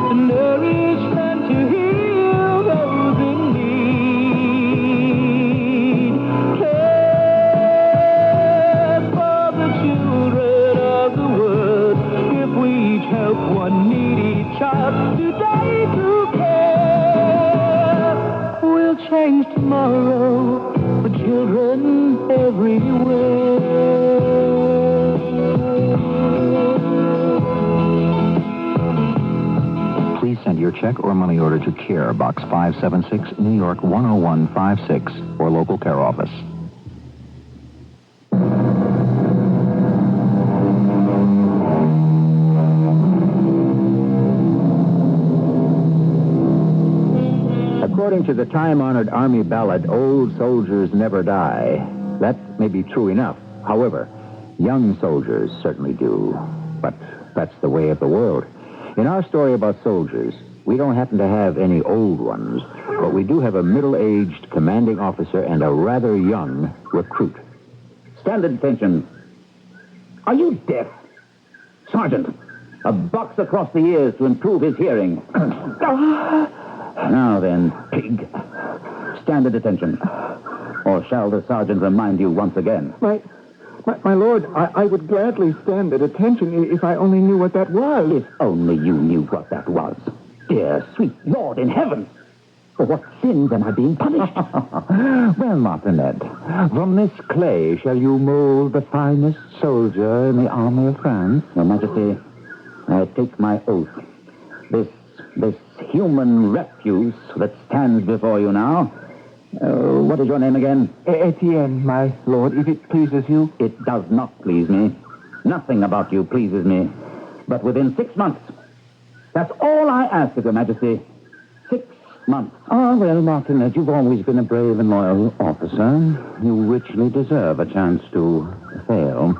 to nourish and to heal those in need. Care for the children of the world if we each help one needy child today to care. We'll change tomorrow for children everywhere. Please send your check or money order to Care, Box 576, New York 10156, or local care office. According to the time-honored Army ballad, old soldiers never die. That may be true enough. However, young soldiers certainly do. But that's the way of the world. In our story about soldiers, we don't happen to have any old ones, but we do have a middle-aged commanding officer and a rather young recruit. Stand at attention. Are you deaf? Sergeant, a box across the ears to improve his hearing. Now then, pig, stand at attention. Or shall the sergeant remind you once again? My lord, I would gladly stand at attention if I only knew what that was. If only you knew what that was. Dear, sweet Lord in heaven. For what sins am I being punished? Well, Martinet, from this clay shall you mold the finest soldier in the army of France? Your Majesty, I take my oath. This human refuse that stands before you now. What is your name again? Etienne, my lord, if it pleases you. It does not please me. Nothing about you pleases me. But within 6 months, that's all I ask of your Majesty. 6 months. Oh, well, Martinet, you've always been a brave and loyal officer. You richly deserve a chance to fail.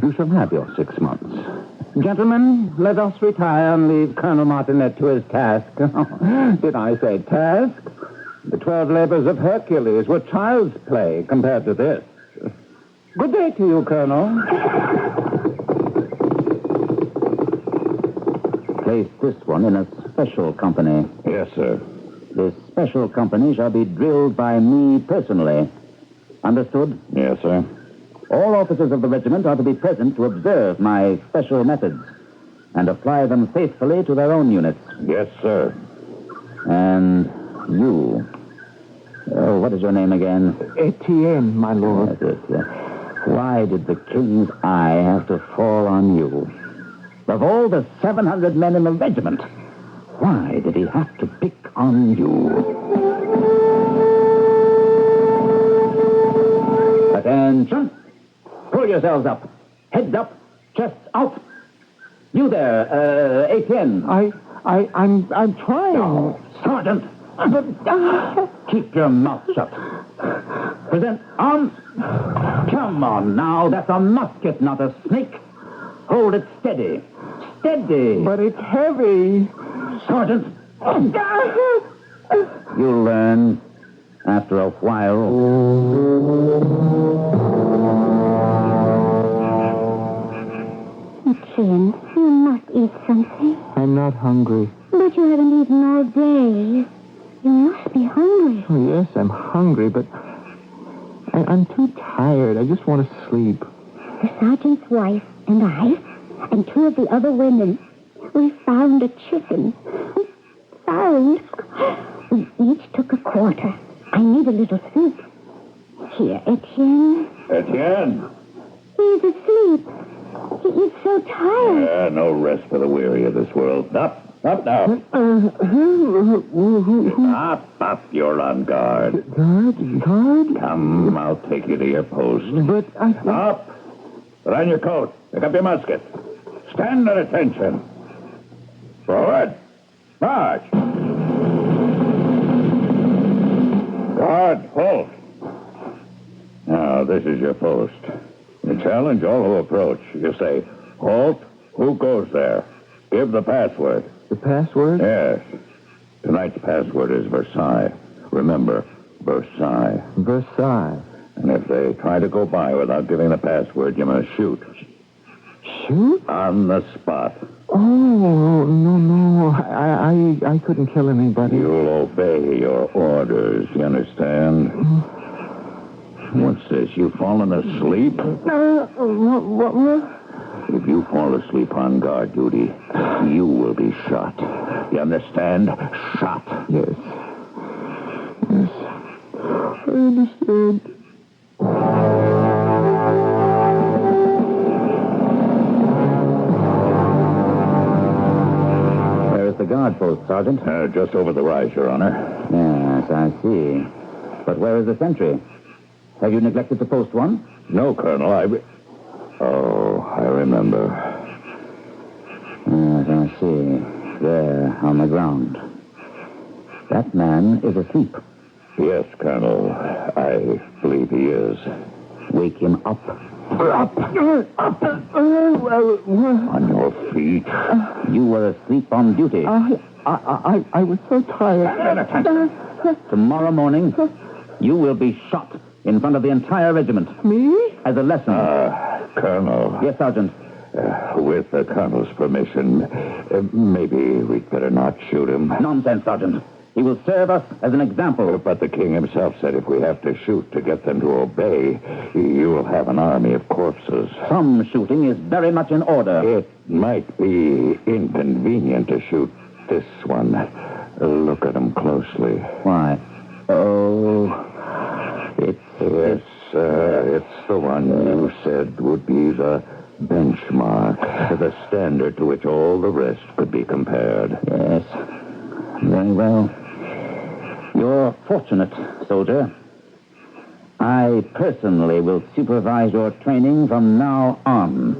You shall have your 6 months. Gentlemen, let us retire and leave Colonel Martinet to his task. Did I say task? The 12 labors of Hercules were child's play compared to this. Good day to you, Colonel. Place this one in a special company. Yes, sir. This special company shall be drilled by me personally. Understood? Yes, sir. All officers of the regiment are to be present to observe my special methods and apply them faithfully to their own units. Yes, sir. And you. What is your name again? Etienne, my lord. Yes. Why did the king's eye have to fall on you? Of all the 700 men in the regiment, why did he have to pick on you? Attention! Pull yourselves up. Heads up. Chests out. You there, Etienne. I'm trying. No, Sergeant. Keep your mouth shut. Present arms. Come on now. That's a musket, not a snake. Hold it steady. Steady. But it's heavy. Sergeant. You'll learn after a while. Etienne, you must eat something. I'm not hungry. But you haven't eaten all day. You must be hungry. Oh, yes, I'm hungry, but I'm too tired. I just want to sleep. The sergeant's wife and I and 2 of the other women, we found a chicken. We each took a quarter. I need a little soup. Here, Etienne. Etienne! He's asleep. He's so tired. No rest for the weary of this world. Up now. Up, you're on guard. Guard? Come, I'll take you to your post. But Up! Put on your coat. Pick up your musket. Stand at attention. Forward. March. Guard, halt. Now, this is your post. You challenge all who approach. You say, halt, who goes there? Give the password. The password? Yes. Tonight's password is Versailles. Remember, Versailles. Versailles. And if they try to go by without giving the password, you must shoot. Shoot? On the spot. Oh, no. I couldn't kill anybody. You'll obey your orders, you understand? What's this? You fallen asleep? What? If you fall asleep on guard duty, you will be shot. You understand? Shot. Yes. I understand. Where is the guard post, Sergeant? Just over the rise, Your Honor. Yes, I see. But where is the sentry? Have you neglected to post one? No, Colonel, I remember. Yes, I see. There, on the ground. That man is asleep. Yes, Colonel. I believe he is. Wake him up. Up! On your feet. You were asleep on duty. I was so tired. Tomorrow morning, you will be shot in front of the entire regiment. Me? As a lesson. Colonel. Yes, Sergeant. With the Colonel's permission, maybe we'd better not shoot him. Nonsense, Sergeant. He will serve us as an example. But the king himself said if we have to shoot to get them to obey, you will have an army of corpses. Some shooting is very much in order. It might be inconvenient to shoot this one. Look at him closely. Why? Oh, it's the one you said would be the benchmark, the standard to which all the rest could be compared. Yes. Very well. You're fortunate, soldier. I personally will supervise your training from now on.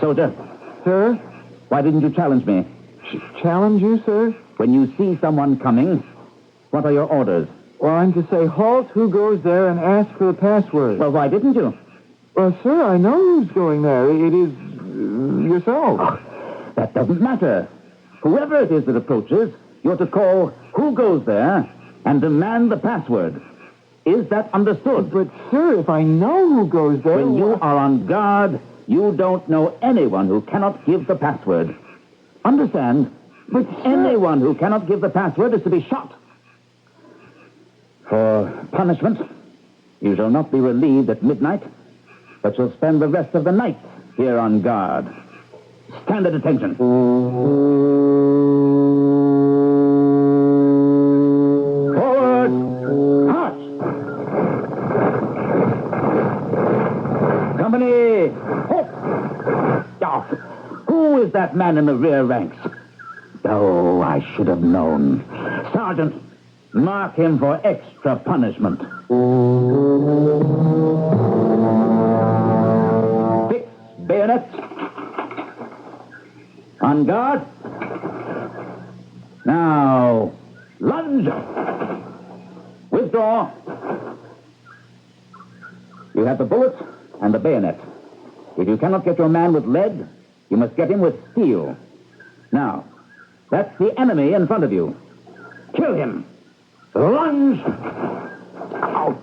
Soldier. Sir? Why didn't you challenge me? Challenge you, sir? When you see someone coming, what are your orders? Well, I'm to say, halt, who goes there, and ask for the password. Well, why didn't you? Well, sir, I know who's going there. It is yourself. Oh, that doesn't matter. Whoever it is that approaches, you're to call who goes there and demand the password. Is that understood? But, sir, if I know who goes there... When you are on guard, you don't know anyone who cannot give the password. Understand? But, sir... Anyone who cannot give the password is to be shot. For punishment, you shall not be relieved at midnight, but shall spend the rest of the night here on guard. Stand at attention. Forward! March! Company! Halt! Oh, who is that man in the rear ranks? Oh, I should have known. Sergeant, mark him for extra punishment. Fix bayonet. On guard. Now, lunge. Withdraw. You have the bullets and the bayonet. If you cannot get your man with lead, you must get him with steel. Now, that's the enemy in front of you. Kill him. Lunge. Out.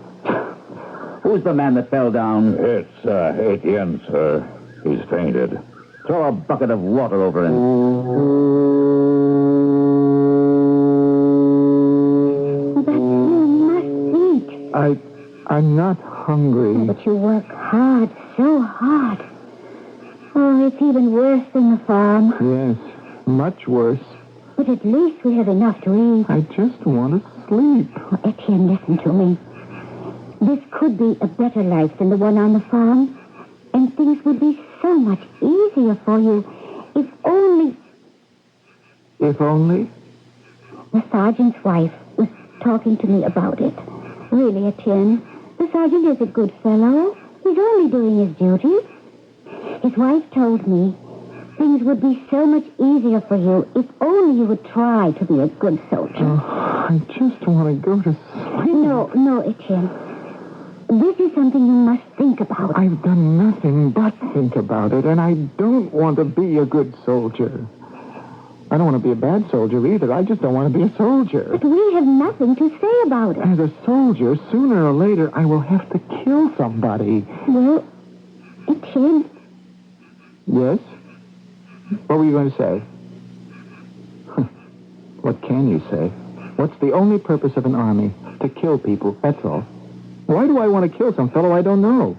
Who's the man that fell down? It's Etienne, sir. He's fainted. Throw a bucket of water over him. But you must eat. I'm not hungry. But you work hard, so hard. Oh, it's even worse than the farm. Yes, much worse. But at least we have enough to eat. I just want to sleep. Oh, Etienne, listen to me. This could be a better life than the one on the farm. And things would be so much easier for you if only... If only? The sergeant's wife was talking to me about it. Really, Etienne, the sergeant is a good fellow. He's only doing his duty. His wife told me things would be so much easier for you if only you would try to be a good soldier. Oh, I just want to go to sleep. No, Etienne. This is something you must think about. I've done nothing but think about it, and I don't want to be a good soldier. I don't want to be a bad soldier either. I just don't want to be a soldier. But we have nothing to say about it. As a soldier, sooner or later, I will have to kill somebody. Well, Etienne... Yes? What were you going to say? What can you say? What's the only purpose of an army? To kill people, that's all. Why do I want to kill some fellow I don't know?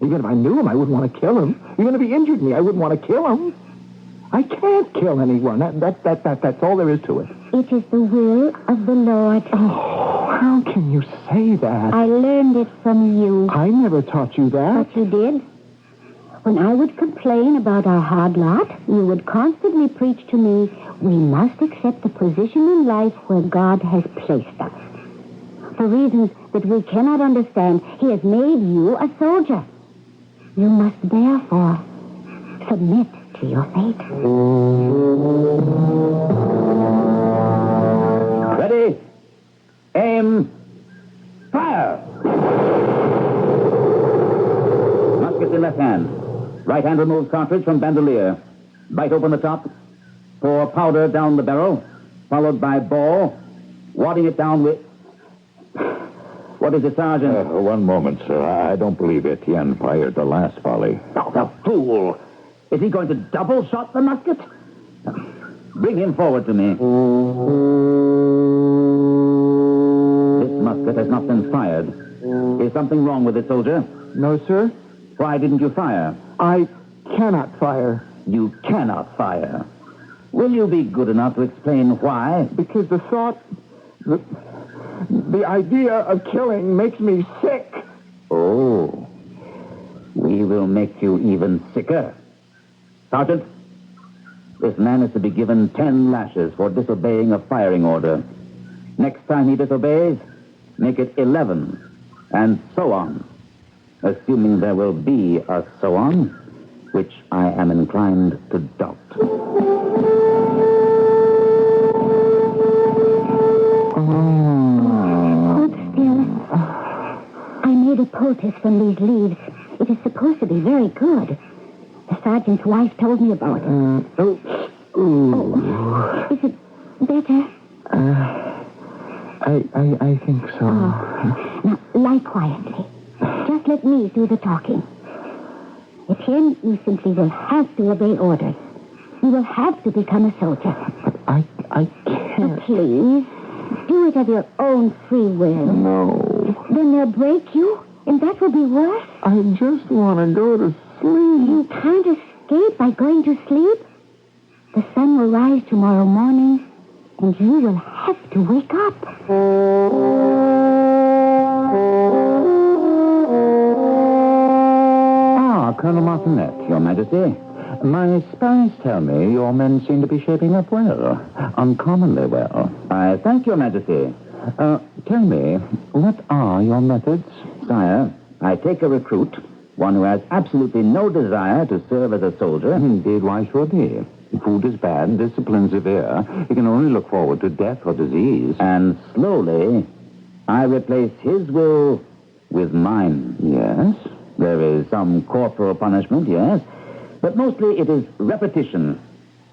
Even if I knew him, I wouldn't want to kill him. Even if he injured me, I wouldn't want to kill him. I can't kill anyone. That's all there is to it. It is the will of the Lord. Oh, how can you say that? I learned it from you. I never taught you that. But you did. When I would complain about our hard lot, you would constantly preach to me, we must accept the position in life where God has placed us. For reasons that we cannot understand, he has made you a soldier. You must therefore submit to your fate. Ready? Aim. Fire! Musket in left hand. Right hand removes cartridge from bandolier. Bite open the top. Pour powder down the barrel, followed by ball, wadding it down with... What is it, Sergeant? One moment, sir. I don't believe Etienne fired the last volley. Oh, the fool! Is he going to double shot the musket? Bring him forward to me. This musket has not been fired. Is something wrong with it, soldier? No, sir. Why didn't you fire? I cannot fire. You cannot fire. Will you be good enough to explain why? Because the thought... The idea of killing makes me sick. Oh. We will make you even sicker. Sergeant, this man is to be given 10 lashes for disobeying a firing order. Next time he disobeys, make it 11, and so on. Assuming there will be a so on, which I am inclined to doubt. Hold still. I made a poultice from these leaves. It is supposed to be very good. The sergeant's wife told me about it. Is it better? I think so. Now, lie quietly. Just let me do the talking. Etienne, you simply will have to obey orders. You will have to become a soldier. I can't. Oh, please, do it of your own free will. No. Then they'll break you, and that will be worse. I just want to go to sleep. You can't escape by going to sleep. The sun will rise tomorrow morning, and you will have to wake up. Colonel Martinet, Your Majesty. My spies tell me your men seem to be shaping up well. Uncommonly well. I thank Your Majesty. Tell me, what are your methods? Sire, I take a recruit, one who has absolutely no desire to serve as a soldier. Indeed, why should he? Food is bad, discipline severe. He can only look forward to death or disease. And slowly, I replace his will with mine. Yes? There is some corporal punishment, yes. But mostly it is repetition.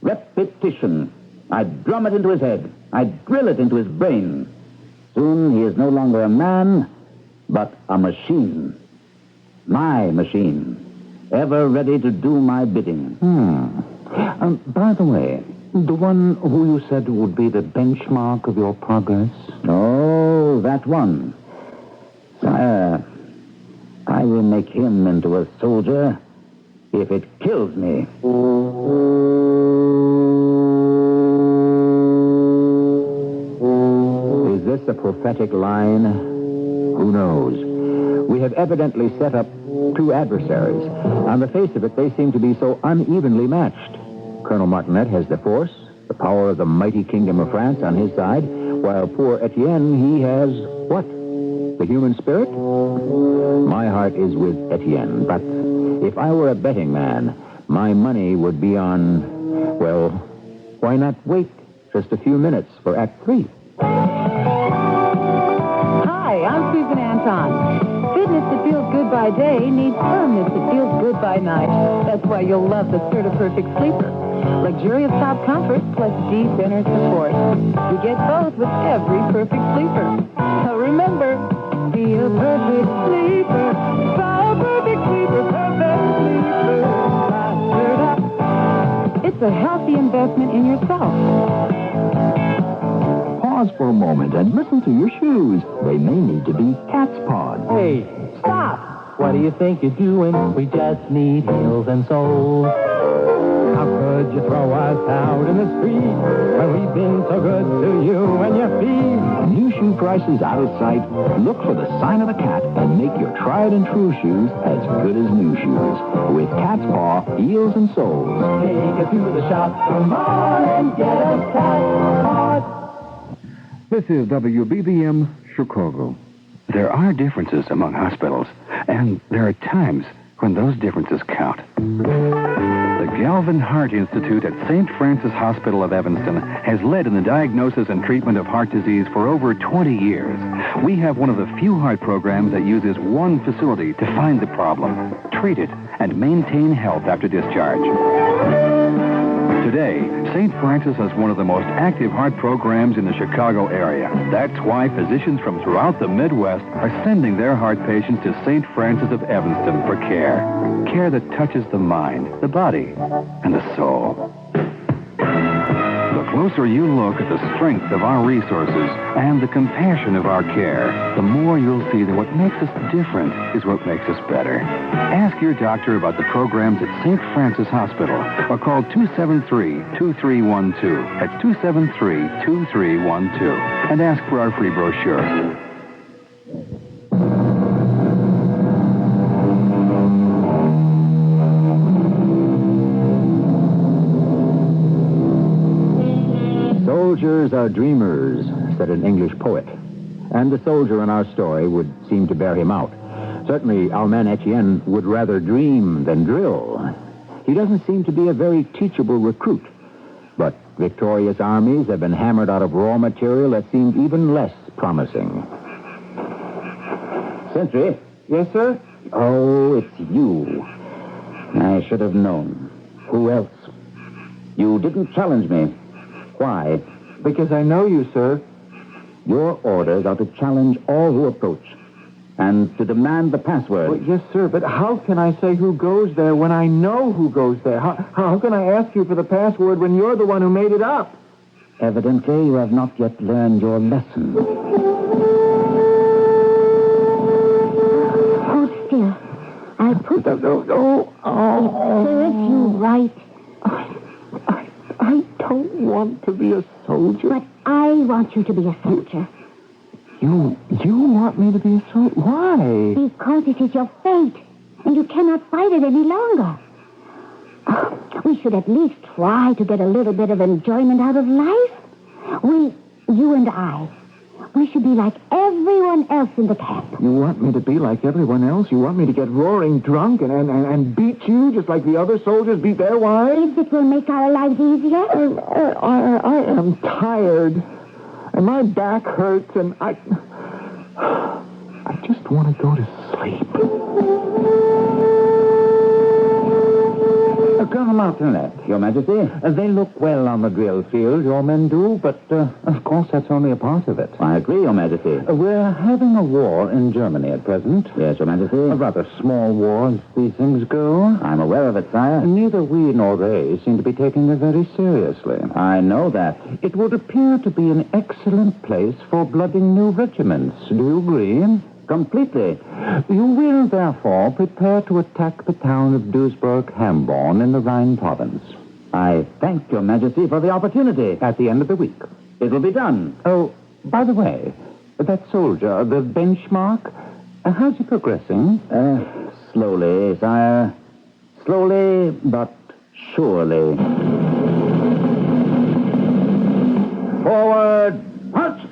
Repetition. I drum it into his head. I drill it into his brain. Soon he is no longer a man, but a machine. My machine. Ever ready to do my bidding. By the way, the one who you said would be the benchmark of your progress? Oh, that one. Sire, I will make him into a soldier if it kills me. Is this a prophetic line? Who knows? We have evidently set up two adversaries. On the face of it, they seem to be so unevenly matched. Colonel Martinet has the force, the power of the mighty kingdom of France on his side, while poor Etienne, he has what? The human spirit? My heart is with Etienne, but if I were a betting man, my money would be on, well, why not wait just a few minutes for Act 3? Hi, I'm Susan Anton. Fitness that feels good by day needs firmness that feels good by night. That's why you'll love the Certa-Perfect Sleeper. Luxurious top comfort plus deep inner support. You get both with every perfect sleeper. So remember, be a perfect sleeper. Try a perfect sleeper, perfect sleeper. It's a healthy investment in yourself. Pause for a moment and listen to your shoes. They may need to be cat's paws. Hey, stop! What do you think you're doing? We just need heels and soles. How could you throw us out in the street when we've been so good to you and your feet? New shoe prices out of sight. Look for the sign of a cat and make your tried and true shoes as good as new shoes. With Cat's Paw, heels and soles. Take it to the shop. Come on and get a Cat's Paw. This is WBBM Chicago. There are differences among hospitals, and there are times when those differences count. The Galvin Heart Institute at St. Francis Hospital of Evanston has led in the diagnosis and treatment of heart disease for over 20 years. We have one of the few heart programs that uses one facility to find the problem, treat it, and maintain health after discharge. Today, St. Francis has one of the most active heart programs in the Chicago area. That's why physicians from throughout the Midwest are sending their heart patients to St. Francis of Evanston for care. Care that touches the mind, the body, and the soul. The closer you look at the strength of our resources and the compassion of our care, the more you'll see that what makes us different is what makes us better. Ask your doctor about the programs at St. Francis Hospital or call 273-2312. That's 273-2312. And ask for our free brochure. Soldiers are dreamers, said an English poet. And the soldier in our story would seem to bear him out. Certainly, our man Etienne would rather dream than drill. He doesn't seem to be a very teachable recruit. But victorious armies have been hammered out of raw material that seemed even less promising. Sentry? Yes, sir? Oh, it's you. I should have known. Who else? You didn't challenge me. Why? Because I know you, sir. Your orders are to challenge all who approach and to demand the password. Well, yes, sir, but how can I say who goes there when I know who goes there? How can I ask you for the password when you're the one who made it up? Evidently, you have not yet learned your lesson. Hold still. I'll put it serves you right. I don't want to be a soldier. But I want you to be a soldier. You want me to be a soldier? Why? Because it is your fate. and you cannot fight it any longer. Oh, we should at least try to get a little bit of enjoyment out of life. You and I, we should be like everyone else in the camp. You want me to be like everyone else? You want me to get roaring drunk and beat you just like the other soldiers beat their wives? It will make our lives easier. I am tired, and my back hurts, and I just want to go to sleep. Colonel Martinet, Your Majesty. They look well on the drill field, your men do, but, of course, that's only a part of it. I agree, Your Majesty. We're having a war in Germany at present. Yes, Your Majesty. A rather small war as these things go. I'm aware of it, sire. Neither we nor they seem to be taking it very seriously. I know that. It would appear to be an excellent place for blooding new regiments. Do you agree? Completely. You will, therefore, prepare to attack the town of Duisburg-Hamborn in the Rhine province. I thank Your Majesty for the opportunity. At the end of the week. It will be done. Oh, by the way, that soldier, the benchmark, how's he progressing? Slowly, sire. Slowly, but surely. Forward, march!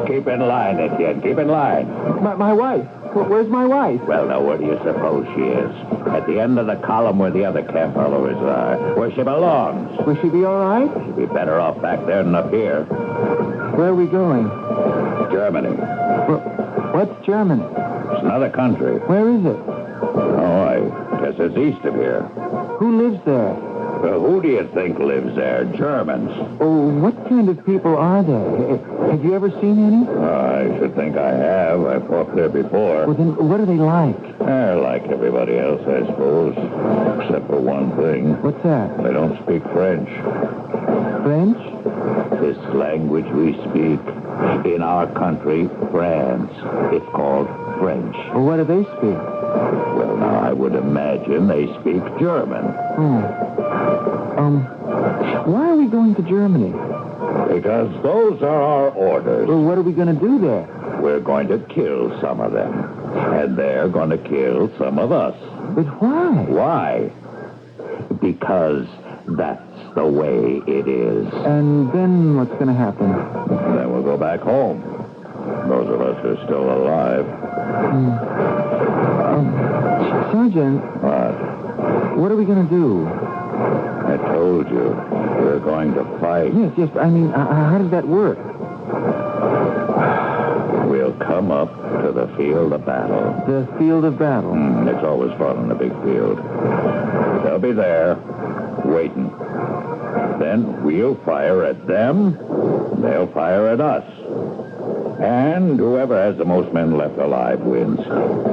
Keep in line, Etienne. Keep in line. My wife. Where's my wife? Well, now, where do you suppose she is? At the end of the column where the other camp followers are. Where she belongs. Will she be all right? She'll be better off back there than up here. Where are we going? Germany. What's Germany? It's another country. Where is it? Oh, I guess it's east of here. Who lives there? Who do you think lives there? Germans. Oh, what kind of people are they? Have you ever seen any? I should think I have. I fought there before. Well, then what are they like? They're like everybody else, I suppose. Except for one thing. What's that? They don't speak French. French? This language we speak in our country, France. It's called French. Well, what do they speak? Well, now, I would imagine they speak German. Why are we going to Germany? Because those are our orders. Well, what are we going to do there? We're going to kill some of them. And they're going to kill some of us. But why? Why? Because that's the way it is. And then what's going to happen? Then we'll go back home. Those of us who are still alive. Sergeant. What are we going to do? I told you. We're going to fight. Yes. I mean, how does that work? We'll come up to the field of battle. The field of battle? It's always fun in a big field. They'll be there, waiting. Then we'll fire at them. They'll fire at us. And whoever has the most men left alive wins.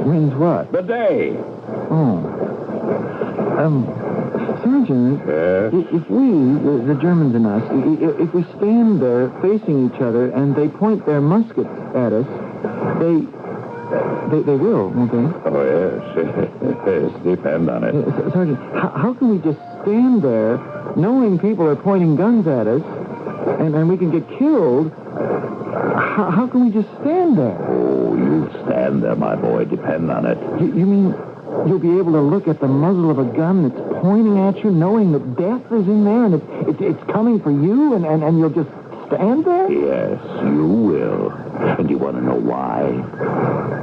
Wins what? The day. Sergeant, yes? If we, the Germans and us, if we stand there facing each other and they point their muskets at us, they will, won't they? Oh, yes. Depend on it. Sergeant, how can we just stand there knowing people are pointing guns at us and we can get killed? How can we just stand there? Oh, you stand there, my boy. Depend on it. You mean you'll be able to look at the muzzle of a gun that's pointing at you, knowing that death is in there and it's coming for you, and you'll just stand there? Yes, you will. And you want to know why?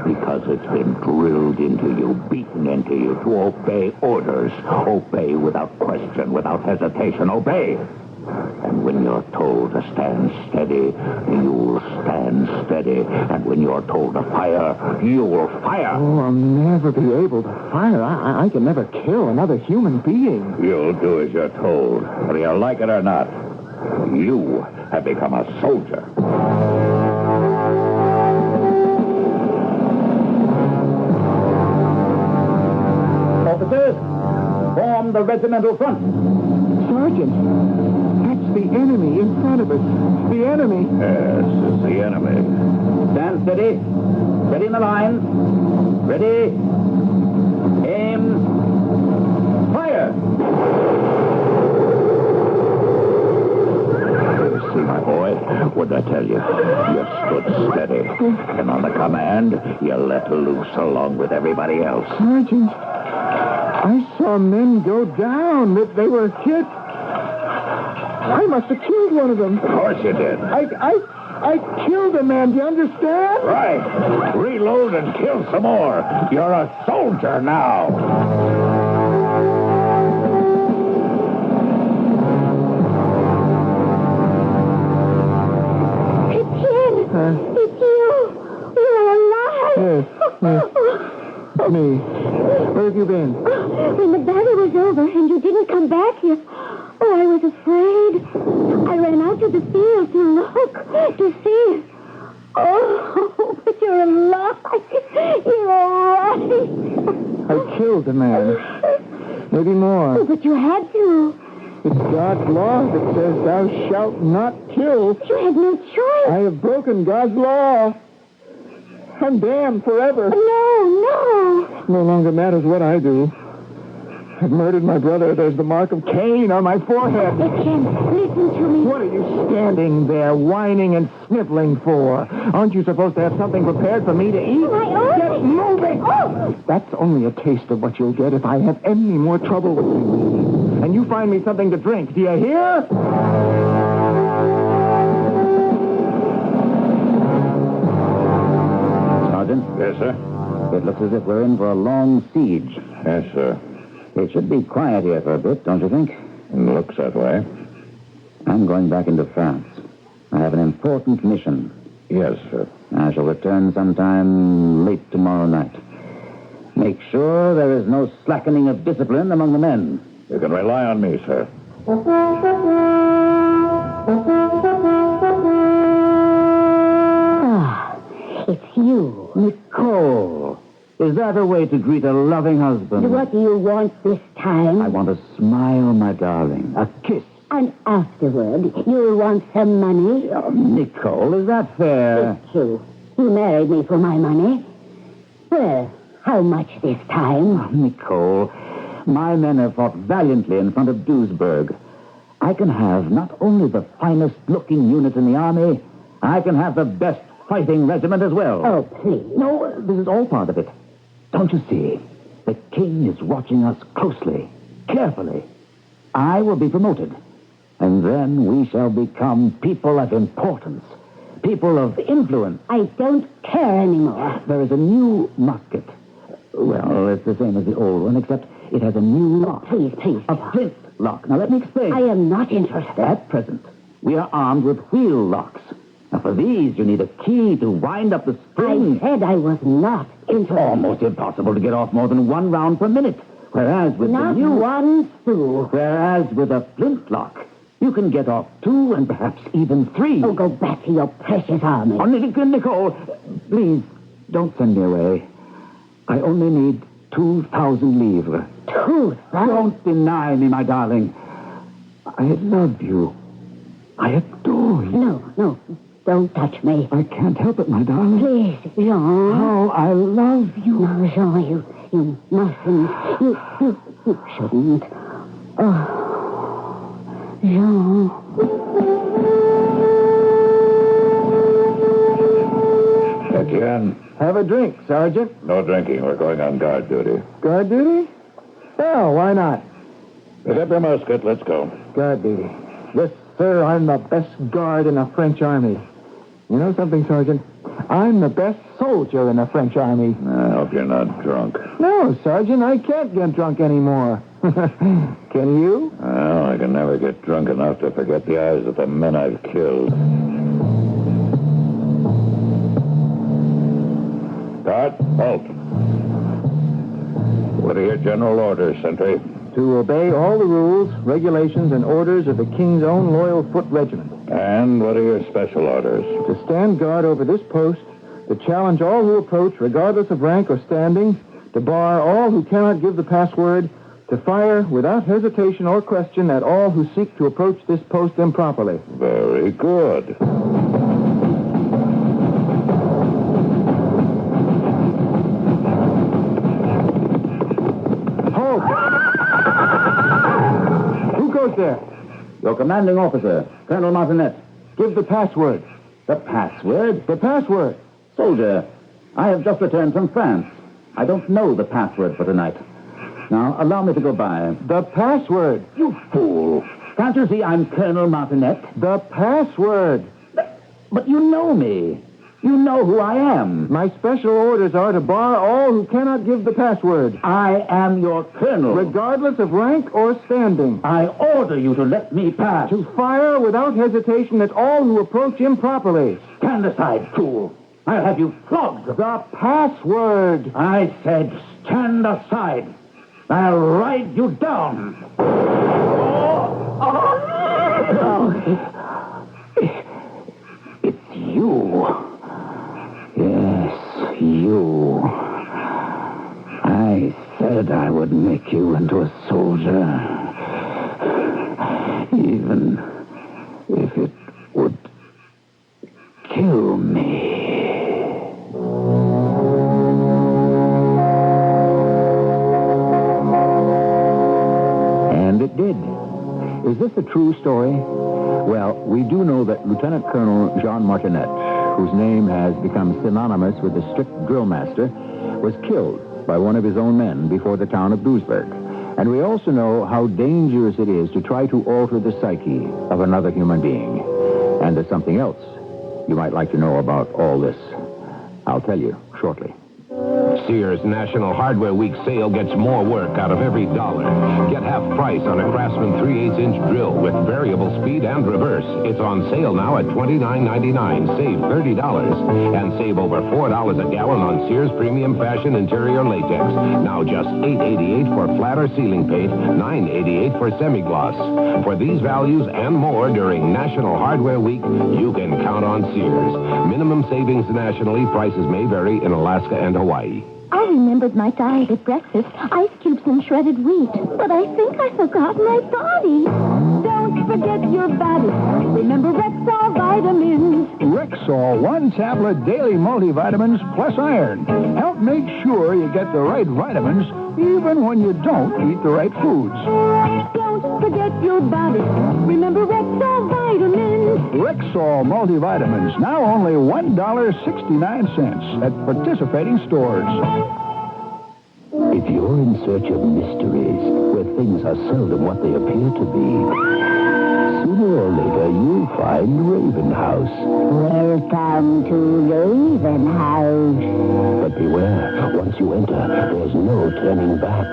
Because it's been drilled into you, beaten into you to obey orders. Obey without question, without hesitation. Obey. And when you're told to stand steady, you'll stand steady. And when you're told to fire, you'll fire. Oh, I'll never be able to fire. I can never kill another human being. You'll do as you're told, whether you like it or not. You have become a soldier. Officers, form the regimental front. Sergeant. The enemy in front of us. The enemy. Yes, it's the enemy. Stand steady. Steady in the line. Ready. Aim. Fire. See, my boy, what did I tell you? You stood steady. And on the command, you let loose along with everybody else. Sergeant, I saw men go down. They were hit. I must have killed one of them. Of course you did. I killed a man. Do you understand? Right. Reload and kill some more. You're a soldier now. It's you. You're alive. Yes. Me. Where have you been? When the battle was over and you didn't come back here, I was afraid. I ran out to the field to look, to see. Oh, but you're alive. You're all right. I killed a man. Maybe more. Oh, but you had to. It's God's law that says thou shalt not kill. You had no choice. I have broken God's law. I'm damned forever. No. No longer matters what I do. I've murdered my brother. There's the mark of Cain on my forehead. Ken, listen to me. What are you standing there whining and sniffling for? Aren't you supposed to have something prepared for me to eat? Get moving! Oh! That's only a taste of what you'll get if I have any more trouble with you. And you find me something to drink. Do you hear? Sergeant? Yes, sir? It looks as if we're in for a long siege. Yes, sir. It should be quiet here for a bit, don't you think? It looks that way. I'm going back into France. I have an important mission. Yes, sir. I shall return sometime late tomorrow night. Make sure there is no slackening of discipline among the men. You can rely on me, sir. It's you. Nicole. Is that a way to greet a loving husband? What do you want this time? I want a smile, my darling. A kiss. And afterward, you'll want some money? Oh, Nicole, is that fair? It's true. You married me for my money. Well, how much this time? Oh, Nicole, my men have fought valiantly in front of Duisburg. I can have not only the finest-looking unit in the army, I can have the best fighting regiment as well. Oh, please. No, this is all part of it. Don't you see? The king is watching us closely, carefully. I will be promoted. And then we shall become people of importance, people of influence. I don't care anymore. There is a new musket. Well, it's the same as the old one, except it has a new lock. Please. A flint lock. Now, let me explain. I am not interested. At present, we are armed with wheel locks. Now, for these, you need a key to wind up the spring. I said I was not It's almost impossible to get off more than one round per minute. Whereas with not the new... one sou. Whereas with a flintlock, you can get off 2 and perhaps even 3. Oh, go back to your precious army. Oh, Nicole, please, don't send me away. I only need 2,000 livres. 2,000? Don't deny me, my darling. I love you. I adore you. No. Don't touch me. I can't help it, my darling. Please, Jean. Oh, I love you. No, Jean, you mustn't. You shouldn't. Oh, Jean. Etienne. Have a drink, Sergeant. No drinking. We're going on guard duty. Guard duty? Oh, why not? Pick up your musket. Let's go. Guard duty. Yes, sir, I'm the best guard in the French army. You know something, Sergeant? I'm the best soldier in the French army. I hope you're not drunk. No, Sergeant, I can't get drunk anymore. Can you? Well, I can never get drunk enough to forget the eyes of the men I've killed. Start. Halt. What are your general orders, Sentry? To obey all the rules, regulations, and orders of the King's Own Loyal Foot Regiment. And what are your special orders? To stand guard over this post, to challenge all who approach, regardless of rank or standing, to bar all who cannot give the password, to fire without hesitation or question at all who seek to approach this post improperly. Very good. Who goes there? Your commanding officer, Colonel Martinet. Give the password. The password? The password. Soldier, I have just returned from France. I don't know the password for tonight. Now, allow me to go by. The password. You fool. Can't you see I'm Colonel Martinet? The password. But you know me. You know who I am. My special orders are to bar all who cannot give the password. I am your colonel. Regardless of rank or standing. I order you to let me pass. To fire without hesitation at all who approach improperly. Stand aside, fool. I'll have you flogged. The password. I said stand aside. I'll ride you down. It's you. Yes, you. I said I would make you into a soldier. Even if it would kill me. And it did. Is this a true story? Well, we do know that Lieutenant Colonel Jean Martinet, whose name has become synonymous with the strict drill master, was killed by one of his own men before the town of Duisburg. And we also know how dangerous it is to try to alter the psyche of another human being. And there's something else you might like to know about all this. I'll tell you shortly. Sears National Hardware Week sale gets more work out of every dollar. Get half price on a Craftsman 3/8-inch drill with variable speed and reverse. It's on sale now at $29.99. Save $30 and save over $4 a gallon on Sears Premium Fashion Interior Latex. Now just $8.88 for flat or ceiling paint, $9.88 for semi-gloss. For these values and more during National Hardware Week, you can count on Sears. Minimum savings nationally. Prices may vary in Alaska and Hawaii. I remembered my diet at breakfast, ice cubes and shredded wheat. But I think I forgot my body. Don't forget your body. Remember Rexall vitamins. Rexall 1 tablet daily multivitamins plus iron. Help make sure you get the right vitamins even when you don't eat the right foods. Don't forget your body. Remember Rexall vitamins. Rexall multivitamins, now only $1.69 at participating stores. If you're in search of mysteries, where things are seldom what they appear to be, sooner or later you'll find Raven House. Welcome to Raven House. But beware, once you enter, there's no turning back.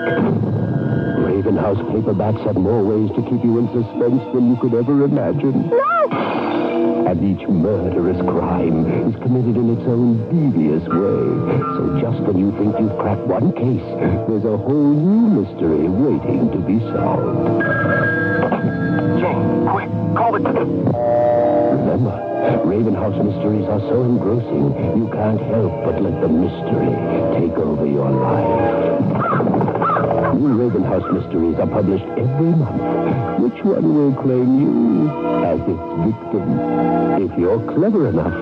Raven House paperbacks have more ways to keep you in suspense than you could ever imagine. No! And each murderous crime is committed in its own devious way. So just when you think you've cracked one case, there's a whole new mystery waiting to be solved. Jay, quick, call it. Remember, Raven House mysteries are so engrossing, you can't help but let the mystery take over your life. New Raven House mysteries are published every month. Which one will claim you as its victim? If you're clever enough,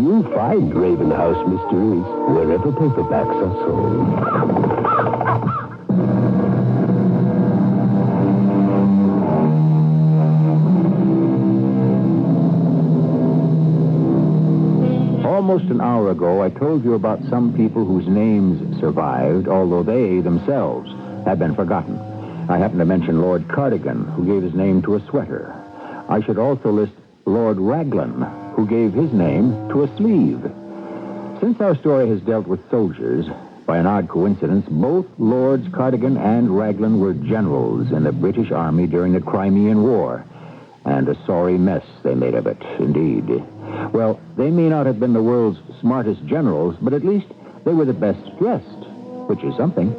you'll find Raven House mysteries wherever paperbacks are sold. Almost an hour ago, I told you about some people whose names survived, although they themselves have been forgotten. I happen to mention Lord Cardigan, who gave his name to a sweater. I should also list Lord Raglan, who gave his name to a sleeve. Since our story has dealt with soldiers, by an odd coincidence, both Lords Cardigan and Raglan were generals in the British Army during the Crimean War. And a sorry mess they made of it, indeed. Well, they may not have been the world's smartest generals, but at least they were the best dressed, which is something.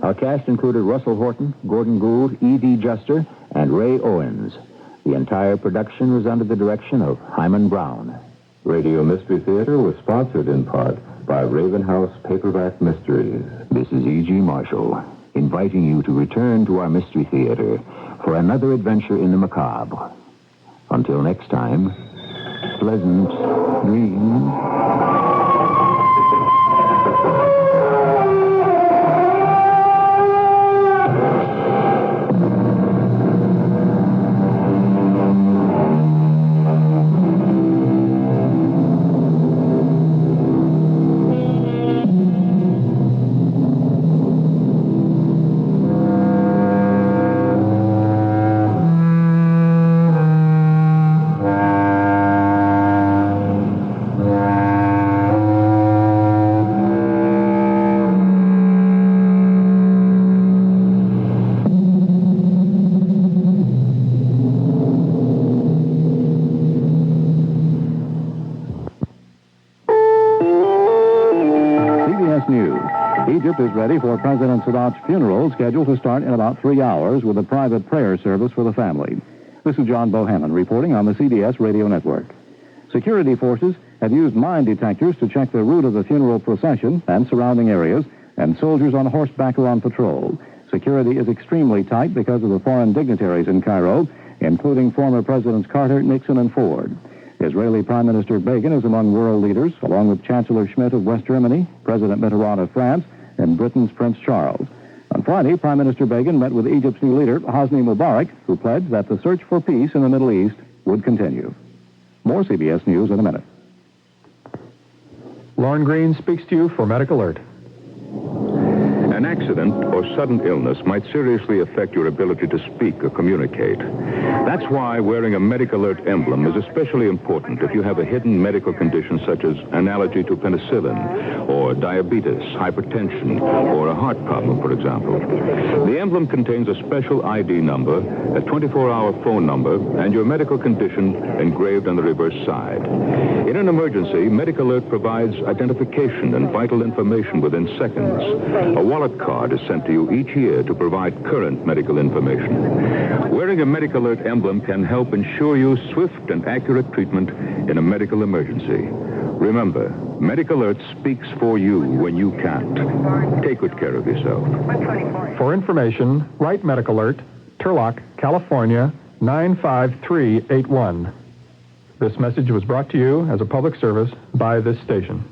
Our cast included Russell Horton, Gordon Gould, E.D. Juster, and Ray Owens. The entire production was under the direction of Hyman Brown. Radio Mystery Theater was sponsored in part by Raven House Paperback Mysteries. This is E.G. Marshall, inviting you to return to our Mystery Theater for another adventure in the macabre. Until next time, pleasant dreams. CBS News. Egypt is ready for President Sadat's funeral, scheduled to start in about 3 hours with a private prayer service for the family. This is John Bohannon reporting on the CBS radio network. Security forces have used mine detectors to check the route of the funeral procession and surrounding areas, and soldiers on horseback are on patrol. Security is extremely tight because of the foreign dignitaries in Cairo, including former Presidents Carter, Nixon, and Ford. Israeli Prime Minister Begin is among world leaders, along with Chancellor Schmidt of West Germany, President Mitterrand of France, and Britain's Prince Charles. On Friday, Prime Minister Begin met with Egypt's new leader, Hosni Mubarak, who pledged that the search for peace in the Middle East would continue. More CBS News in a minute. Lauren Green speaks to you for Medical Alert. An accident or sudden illness might seriously affect your ability to speak or communicate. That's why wearing a Medical Alert emblem is especially important if you have a hidden medical condition such as an allergy to penicillin, or diabetes, hypertension, or a heart problem, for example. The emblem contains a special ID number, a 24-hour phone number, and your medical condition engraved on the reverse side. In an emergency, Medical Alert provides identification and vital information within seconds. A wallet card is sent to you each year to provide current medical information. Wearing a Medical Alert emblem can help ensure you swift and accurate treatment in a medical emergency. Remember, Medical Alert speaks for you when you can't. Take good care of yourself. For information, write Medical Alert, Turlock, California, 95381. This message was brought to you as a public service by this station.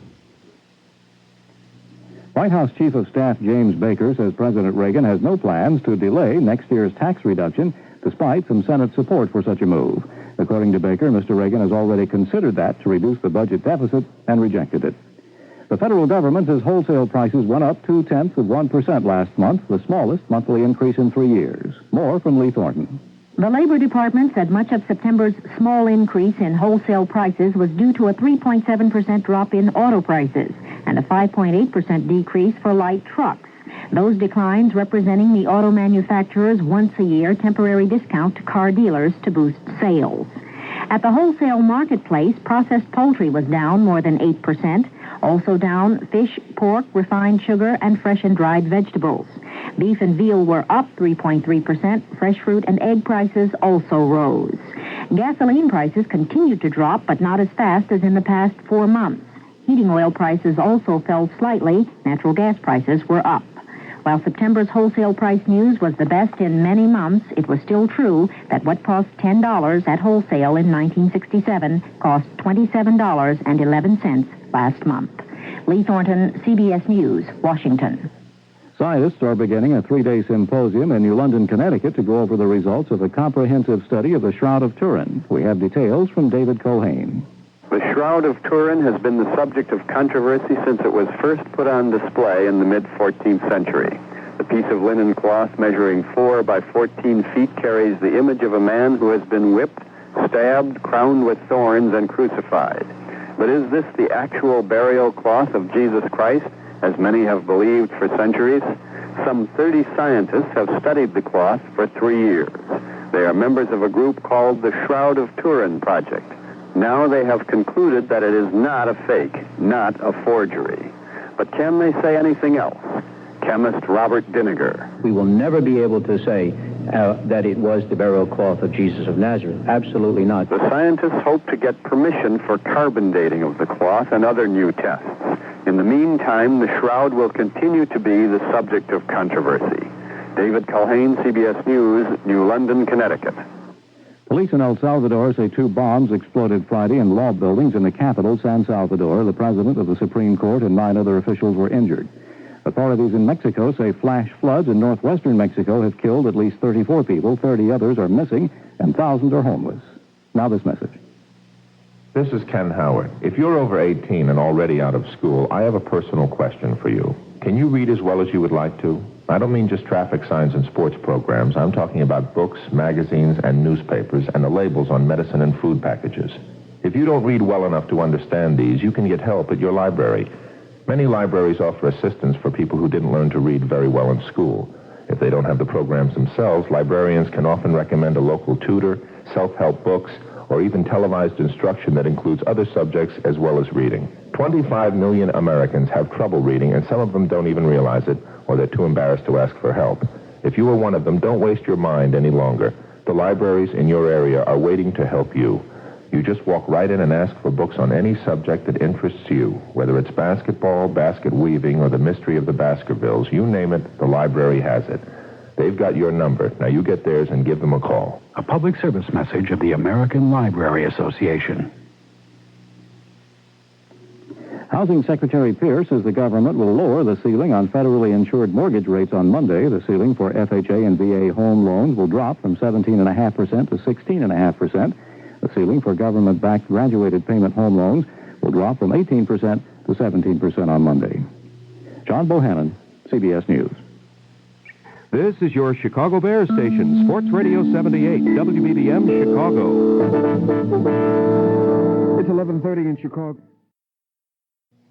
White House Chief of Staff James Baker says President Reagan has no plans to delay next year's tax reduction, despite some Senate support for such a move. According to Baker, Mr. Reagan has already considered that to reduce the budget deficit and rejected it. The federal government says wholesale prices went up 0.2% last month, the smallest monthly increase in 3 years. More from Lee Thornton. The Labor Department said much of September's small increase in wholesale prices was due to a 3.7% drop in auto prices and a 5.8% decrease for light trucks. Those declines representing the auto manufacturer's once-a-year temporary discount to car dealers to boost sales. At the wholesale marketplace, processed poultry was down more than 8%. Also down fish, pork, refined sugar, and fresh and dried vegetables. Beef and veal were up 3.3%. Fresh fruit and egg prices also rose. Gasoline prices continued to drop, but not as fast as in the past 4 months. Heating oil prices also fell slightly. Natural gas prices were up. While September's wholesale price news was the best in many months, it was still true that what cost $10 at wholesale in 1967 cost $27.11 last month. Lee Thornton, CBS News, Washington. Scientists are beginning a 3-day symposium in New London, Connecticut to go over the results of a comprehensive study of the Shroud of Turin. We have details from David Culhane. The Shroud of Turin has been the subject of controversy since it was first put on display in the mid-14th century. The piece of linen cloth measuring 4 by 14 feet carries the image of a man who has been whipped, stabbed, crowned with thorns, and crucified. But is this the actual burial cloth of Jesus Christ, as many have believed for centuries? Some 30 scientists have studied the cloth for 3 years. They are members of a group called the Shroud of Turin Project. Now they have concluded that it is not a fake, not a forgery. But can they say anything else? Chemist Robert Diniger. We will never be able to say that it was the burial cloth of Jesus of Nazareth. Absolutely not. The scientists hope to get permission for carbon dating of the cloth and other new tests. In the meantime, the shroud will continue to be the subject of controversy. David Culhane, CBS News, New London, Connecticut. Police in El Salvador say 2 bombs exploded Friday in law buildings in the capital, San Salvador. The president of the Supreme Court and 9 other officials were injured. Authorities in Mexico say flash floods in northwestern Mexico have killed at least 34 people. 30 others are missing, and thousands are homeless. Now this message. This is Ken Howard. If you're over 18 and already out of school, I have a personal question for you. Can you read as well as you would like to? I don't mean just traffic signs and sports programs. I'm talking about books, magazines, and newspapers, and the labels on medicine and food packages. If you don't read well enough to understand these, you can get help at your library. Many libraries offer assistance for people who didn't learn to read very well in school. If they don't have the programs themselves, librarians can often recommend a local tutor, self-help books, or even televised instruction that includes other subjects as well as reading. 25 million Americans have trouble reading, and some of them don't even realize it, or they're too embarrassed to ask for help. If you are one of them, don't waste your mind any longer. The libraries in your area are waiting to help you. You just walk right in and ask for books on any subject that interests you, whether it's basketball, basket weaving, or the mystery of the Baskervilles. You name it, the library has it. They've got your number. Now you get theirs and give them a call. A public service message of the American Library Association. Housing Secretary Pierce says the government will lower the ceiling on federally insured mortgage rates on Monday. The ceiling for FHA and VA home loans will drop from 17.5% to 16.5%. The ceiling for government-backed graduated payment home loans will drop from 18% to 17% on Monday. John Bohannon, CBS News. This is your Chicago Bears station, Sports Radio 78, WBBM Chicago. It's 11:30 in Chicago.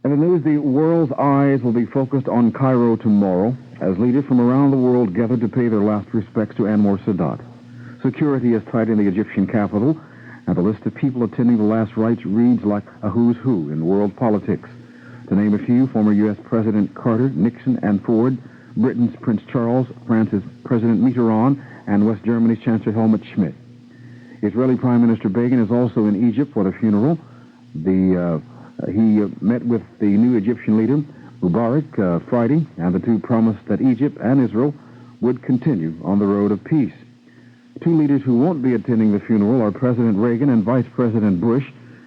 In the news, the world's eyes will be focused on Cairo tomorrow as leaders from around the world gather to pay their last respects to Anwar Sadat. Security is tight in the Egyptian capital, and the list of people attending the last rites reads like a who's who in world politics. To name a few, former U.S. President Carter, Nixon, and Ford, Britain's Prince Charles, France's President Mitterrand, and West Germany's Chancellor Helmut Schmidt. Israeli Prime Minister Begin is also in Egypt for the funeral. He met with the new Egyptian leader, Mubarak, Friday, and the two promised that Egypt and Israel would continue on the road of peace. Two leaders who won't be attending the funeral are President Reagan and Vice President Bush,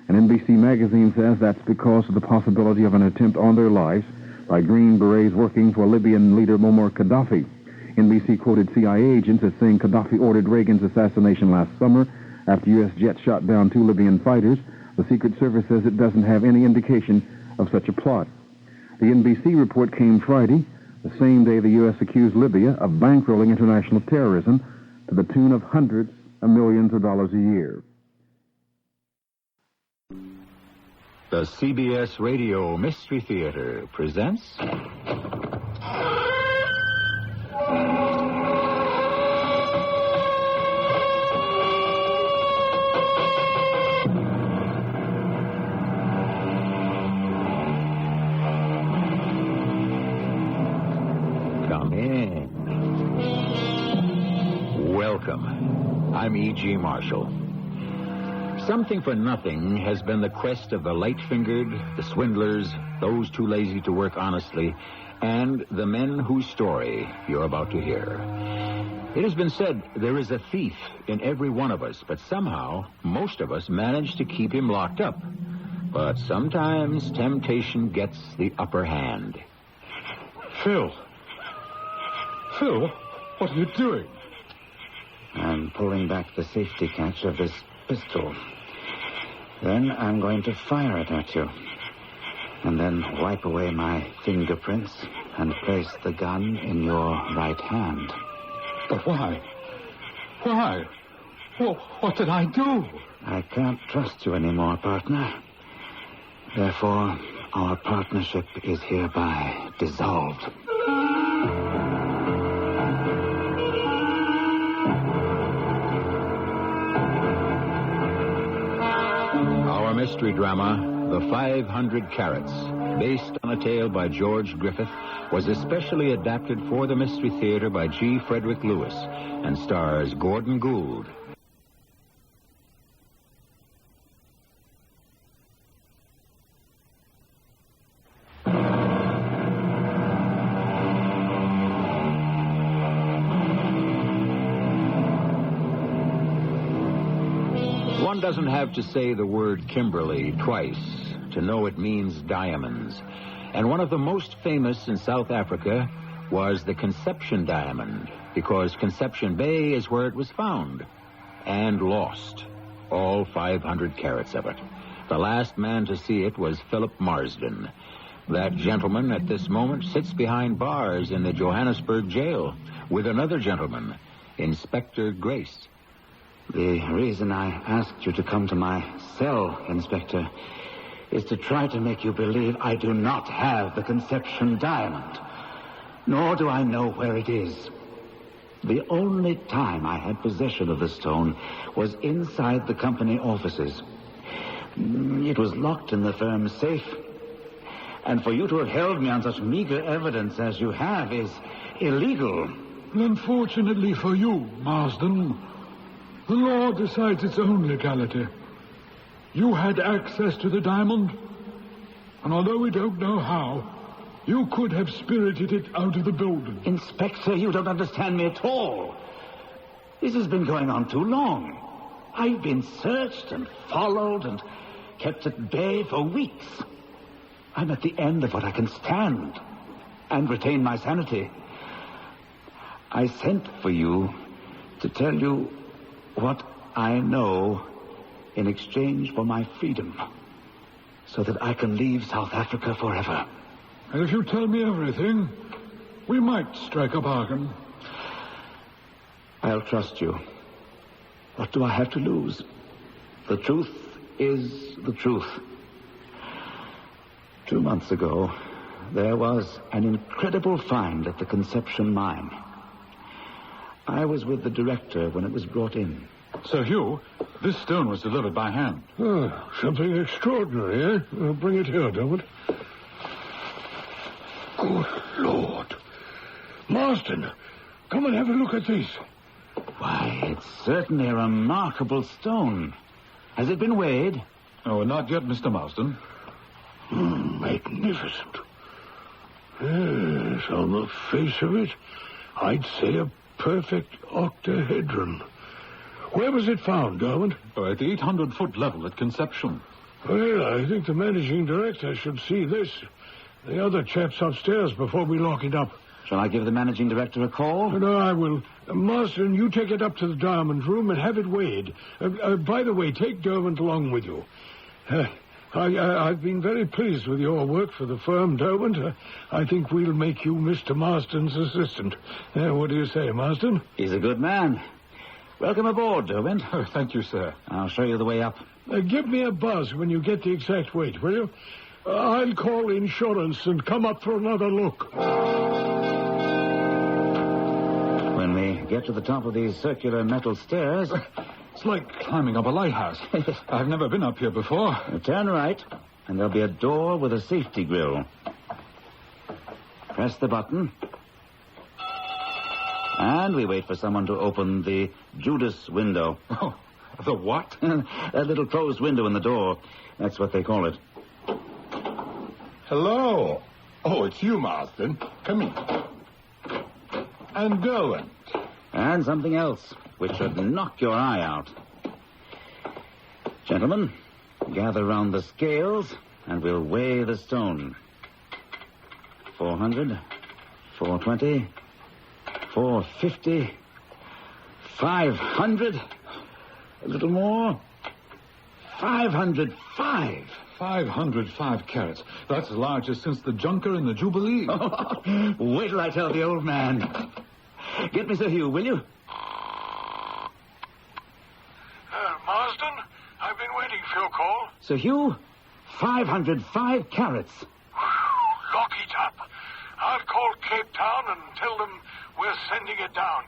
and NBC Magazine says that's because of the possibility of an attempt on their lives by Green Berets working for Libyan leader Muammar Gaddafi. NBC quoted CIA agents as saying Gaddafi ordered Reagan's assassination last summer after U.S. jets shot down two Libyan fighters. The Secret Service says it doesn't have any indication of such a plot. The NBC report came Friday, the same day the U.S. accused Libya of bankrolling international terrorism to the tune of hundreds of millions of dollars a year. The CBS Radio Mystery Theater presents... Come in. Welcome. I'm E.G. Marshall. Something for nothing has been the quest of the light-fingered, the swindlers, those too lazy to work honestly, and the men whose story you're about to hear. It has been said there is a thief in every one of us, but somehow most of us manage to keep him locked up. But sometimes temptation gets the upper hand. Phil, what are you doing? I'm pulling back the safety catch of this pistol. Then I'm going to fire it at you. And then wipe away my fingerprints and place the gun in your right hand. But why? Why? What did I do? I can't trust you anymore, partner. Therefore, our partnership is hereby dissolved. Our mystery drama, The 500 Carats, based on a tale by George Griffith, was especially adapted for the Mystery Theater by G. Frederick Lewis and stars Gordon Gould. One doesn't have to say the word Kimberly twice to know it means diamonds. And one of the most famous in South Africa was the Conception diamond, because Conception Bay is where it was found and lost, all 500 carats of it. The last man to see it was Philip Marsden. That gentleman at this moment sits behind bars in the Johannesburg jail with another gentleman, Inspector Grace. The reason I asked you to come to my cell, Inspector, is to try to make you believe I do not have the Conception diamond, nor do I know where it is. The only time I had possession of the stone was inside the company offices. It was locked in the firm's safe. And for you to have held me on such meager evidence as you have is illegal. Unfortunately for you, Marsden, the law decides its own legality. You had access to the diamond, and although we don't know how, you could have spirited it out of the building. Inspector, you don't understand me at all. This has been going on too long. I've been searched and followed and kept at bay for weeks. I'm at the end of what I can stand and retain my sanity. I sent for you to tell you what I know in exchange for my freedom, so that I can leave South Africa forever. And if you tell me everything, we might strike a bargain. I'll trust you. What do I have to lose? The truth is the truth. 2 months ago, there was an incredible find at the Conception mine. I was with the director when it was brought in. Sir Hugh, this stone was delivered by hand. Oh, something extraordinary, eh? Bring it here, Dermot. Good Lord. Marston, come and have a look at this. Why, it's certainly a remarkable stone. Has it been weighed? Oh, not yet, Mr. Marsden. Magnificent. Yes, on the face of it, I'd say a perfect octahedron. Where was it found, Dermot? Oh, at the 800-foot level at Conception. Well, I think the managing director should see this. The other chap's upstairs before we lock it up. Shall I give the managing director a call? No, I will. Marston, you take it up to the diamond room and have it weighed. By the way, take Derwent along with you. I've been very pleased with your work for the firm, Derwent. I think we'll make you Mr. Marston's assistant. What do you say, Marston? He's a good man. Welcome aboard, Derwent. Oh, thank you, sir. I'll show you the way up. Give me a buzz when you get the exact weight, will you? I'll call insurance and come up for another look. When we get to the top of these circular metal stairs... It's like climbing up a lighthouse. I've never been up here before. Turn right, and there'll be a door with a safety grill. Press the button. And we wait for someone to open the Judas window. Oh, the what? That little closed window in the door. That's what they call it. Hello. Oh, it's you, Marston. Come in. And Derwent. And something else, which should knock your eye out. Gentlemen, gather round the scales, and we'll weigh the stone. 400, 420, 450, 500, a little more, 505. 505 carats. That's as large as since the Junker and the Jubilee. Wait till I tell the old man. Get me Sir Hugh, will you? Marston, I've been waiting for your call. Sir Hugh, 505 carats. Lock it up. I'll call Cape Town and tell them we're sending it down.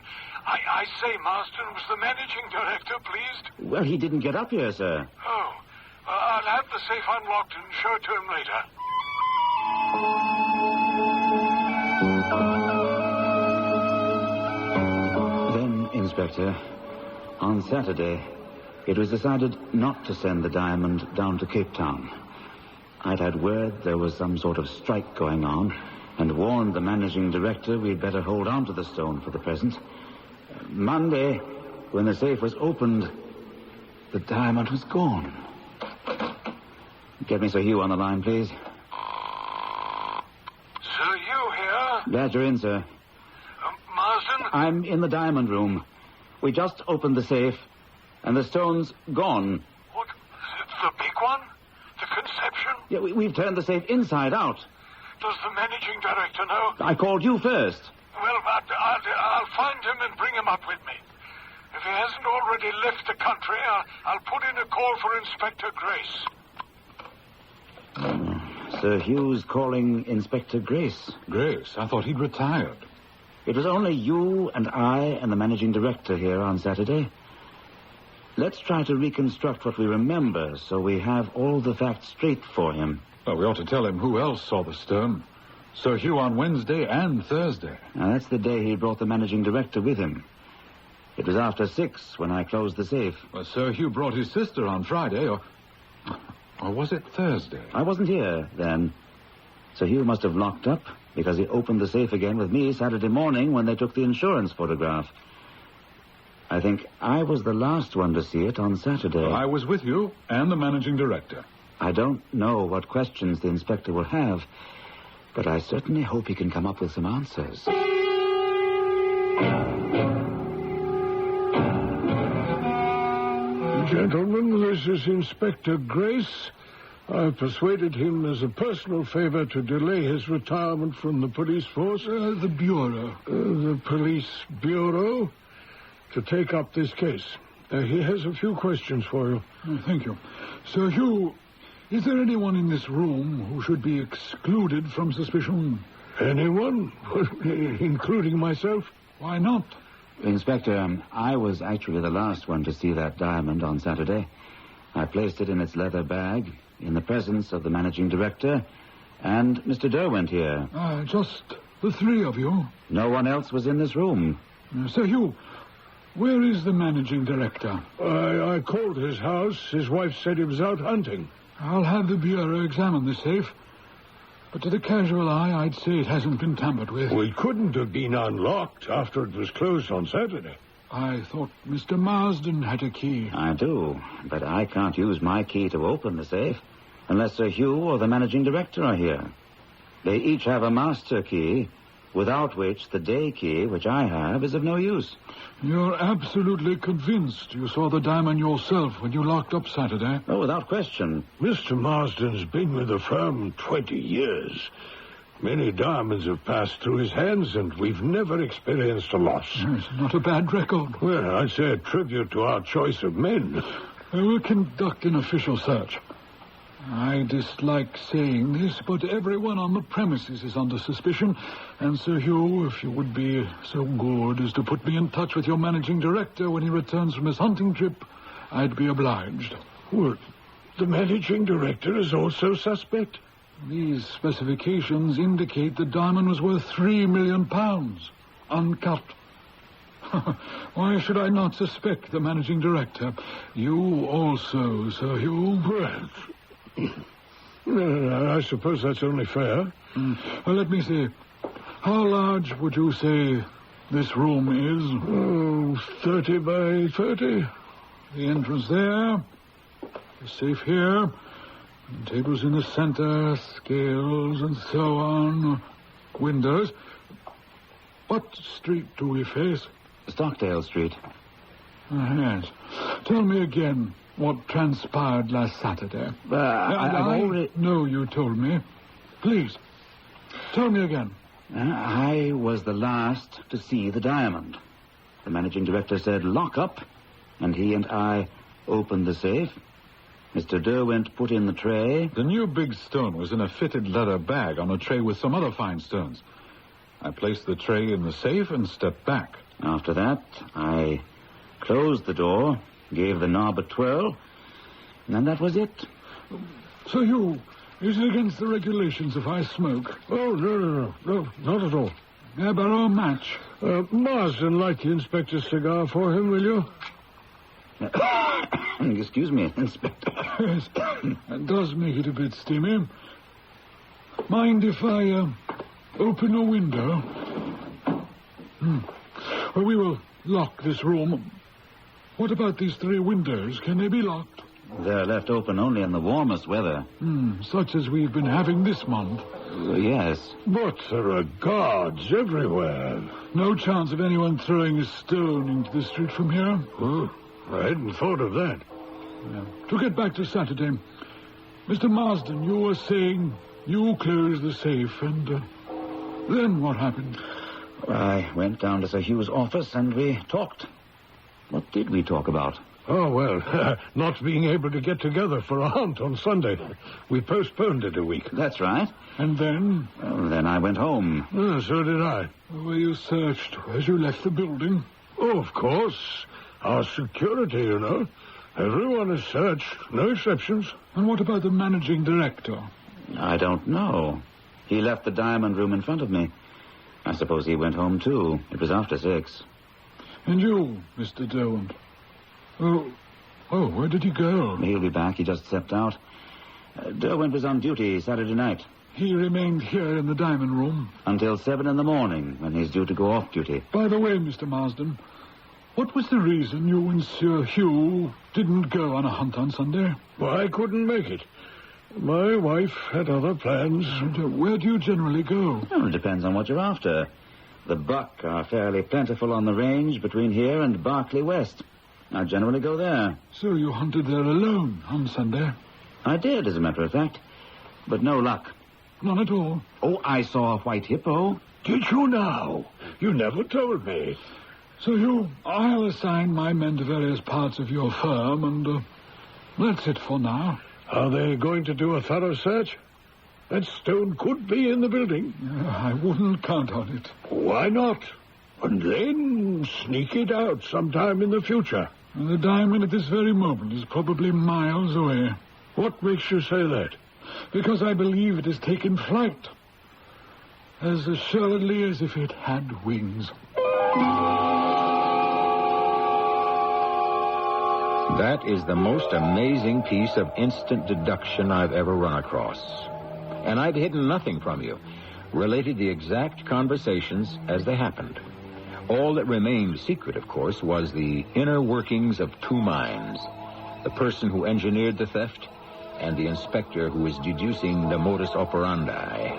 I say, Marston, was the managing director pleased? Well, he didn't get up here, sir. Oh, I'll have the safe unlocked and show it to him later. Then, Inspector, on Saturday, it was decided not to send the diamond down to Cape Town. I'd had word there was some sort of strike going on and warned the managing director we'd better hold on to the stone for the present. Monday, when the safe was opened, the diamond was gone. Get me Sir Hugh on the line, please. Sir Hugh here? Glad you're in, sir. Marsden? I'm in the diamond room. We just opened the safe, and the stone's gone. What? The big one? The Conception? Yeah, we've turned the safe inside out. Does the managing director know? I called you first. Well, I'll find him and bring him up with me. If he hasn't already left the country, I'll put in a call for Inspector Grace. Sir Hugh's calling Inspector Grace. Grace? I thought he'd retired. It was only you and I and the managing director here on Saturday. Let's try to reconstruct what we remember so we have all the facts straight for him. Well, we ought to tell him who else saw the stone. Sir Hugh on Wednesday and Thursday. Now, that's the day he brought the managing director with him. It was after 6 when I closed the safe. Well, Sir Hugh brought his sister on Friday, or was it Thursday? I wasn't here then. Sir Hugh must have locked up because he opened the safe again with me Saturday morning when they took the insurance photograph. I think I was the last one to see it on Saturday. Well, I was with you and the managing director. I don't know what questions the inspector will have, but I certainly hope he can come up with some answers. Gentlemen, this is Inspector Grace. I've persuaded him as a personal favor to delay his retirement from the police force. The Bureau. The Police Bureau, to take up this case. He has a few questions for you. Thank you. Sir Hugh, is there anyone in this room who should be excluded from suspicion? Anyone? Including myself? Why not? Inspector, I was actually the last one to see that diamond on Saturday. I placed it in its leather bag in the presence of the managing director and Mr. Derwent here. Just the three of you? No one else was in this room. Sir Hugh, where is the managing director? I called his house. His wife said he was out hunting. I'll have the Bureau examine the safe. But to the casual eye, I'd say it hasn't been tampered with. Well, it couldn't have been unlocked after it was closed on Saturday. I thought Mr. Marsden had a key. I do, but I can't use my key to open the safe unless Sir Hugh or the managing director are here. They each have a master key, without which the day key, which I have, is of no use. You're absolutely convinced you saw the diamond yourself when you locked up Saturday? Oh, without question. Mr. Marsden's been with the firm 20 years. Many diamonds have passed through his hands, and we've never experienced a loss. It's not a bad record. Well, I'd say a tribute to our choice of men. We'll conduct an official search. I dislike saying this, but everyone on the premises is under suspicion. And Sir Hugh, if you would be so good as to put me in touch with your managing director when he returns from his hunting trip, I'd be obliged. Well, the managing director is also suspect. These specifications indicate the diamond was worth £3 million, uncut. Why should I not suspect the managing director? You also, Sir Hugh. I suppose that's only fair. Well, let me see. How large would you say this room is? 30 by 30. The entrance there. The safe here. Tables in the center, scales, and so on. Windows. What street do we face? Stockdale Street. Yes. Tell me again what transpired last Saturday. I know you told me. Please, tell me again. I was the last to see the diamond. The managing director said, lock up, and he and I opened the safe. Mr. Derwent put in the tray. The new big stone was in a fitted leather bag on a tray with some other fine stones. I placed the tray in the safe and stepped back. After that, I closed the door, gave the knob a twirl, and that was it. So is it against the regulations if I smoke? Oh, no, not at all. May I borrow a match? Marsden, light the inspector's cigar for him, will you? Excuse me, Inspector. Yes, that does make it a bit steamy. Mind if I open a window? Well, we will lock this room. What about these 3 windows? Can they be locked? They're left open only in the warmest weather. Such as we've been having this month. Yes. But there are guards everywhere. No chance of anyone throwing a stone into the street from here? I hadn't thought of that. To get back to Saturday, Mr. Marsden, you were saying you closed the safe, and then what happened? I went down to Sir Hugh's office and we talked. What did we talk about? Oh, well, not being able to get together for a hunt on Sunday. We postponed it a week. That's right. And then? Well, then I went home. So did I. Were you searched as you left the building? Oh, of course. Our security, you know. Everyone is searched. No exceptions. And what about the managing director? I don't know. He left the diamond room in front of me. I suppose he went home, too. It was after 6. And you, Mr. Derwent? Oh, where did he go? He'll be back. He just stepped out. Derwent was on duty Saturday night. He remained here in the diamond room? Until 7 in the morning, when he's due to go off duty. By the way, Mr. Marsden, what was the reason you and Sir Hugh didn't go on a hunt on Sunday? Well, I couldn't make it. My wife had other plans. And, where do you generally go? Well, it depends on what you're after. The buck are fairly plentiful on the range between here and Berkeley West. I generally go there. So you hunted there alone on Sunday? I did, as a matter of fact. But no luck. None at all? Oh, I saw a white hippo. Did you now? You never told me. So I'll assign my men to various parts of your firm, and that's it for now. Are they going to do a thorough search? That stone could be in the building. I wouldn't count on it. Why not? And then sneak it out sometime in the future. And the diamond at this very moment is probably miles away. What makes you say that? Because I believe it has taken flight. As assuredly as if it had wings. That is the most amazing piece of instant deduction I've ever run across. And I'd hidden nothing from you. Related the exact conversations as they happened. All that remained secret, of course, was the inner workings of two minds. The person who engineered the theft and the inspector who is deducing the modus operandi.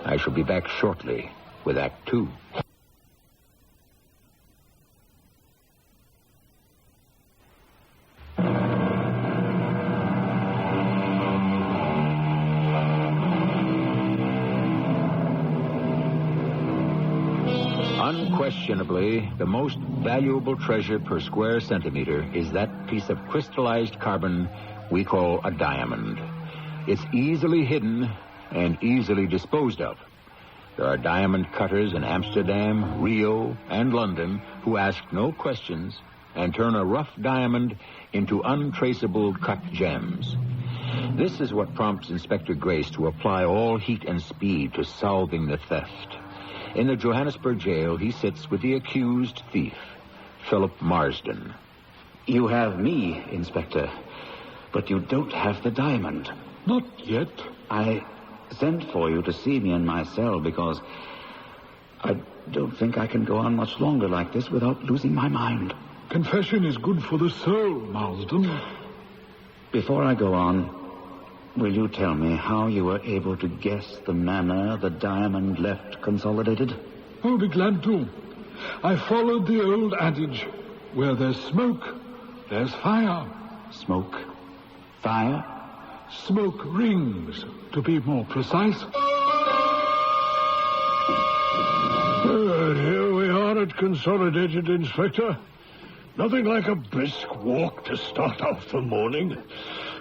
I shall be back shortly with Act 2. Unquestionably, the most valuable treasure per square centimeter is that piece of crystallized carbon we call a diamond. It's easily hidden and easily disposed of. There are diamond cutters in Amsterdam, Rio, and London who ask no questions and turn a rough diamond into untraceable cut gems. This is what prompts Inspector Grace to apply all heat and speed to solving the theft. In the Johannesburg jail, he sits with the accused thief, Philip Marsden. You have me, Inspector, but you don't have the diamond. Not yet. I sent for you to see me in my cell because I don't think I can go on much longer like this without losing my mind. Confession is good for the soul, Marsden. Before I go on, will you tell me how you were able to guess the manner the diamond left consolidated? I'll be glad to. I followed the old adage, where there's smoke, there's fire. Smoke? Fire? Smoke rings, to be more precise. Here we are at Consolidated, Inspector. Nothing like a brisk walk to start off the morning.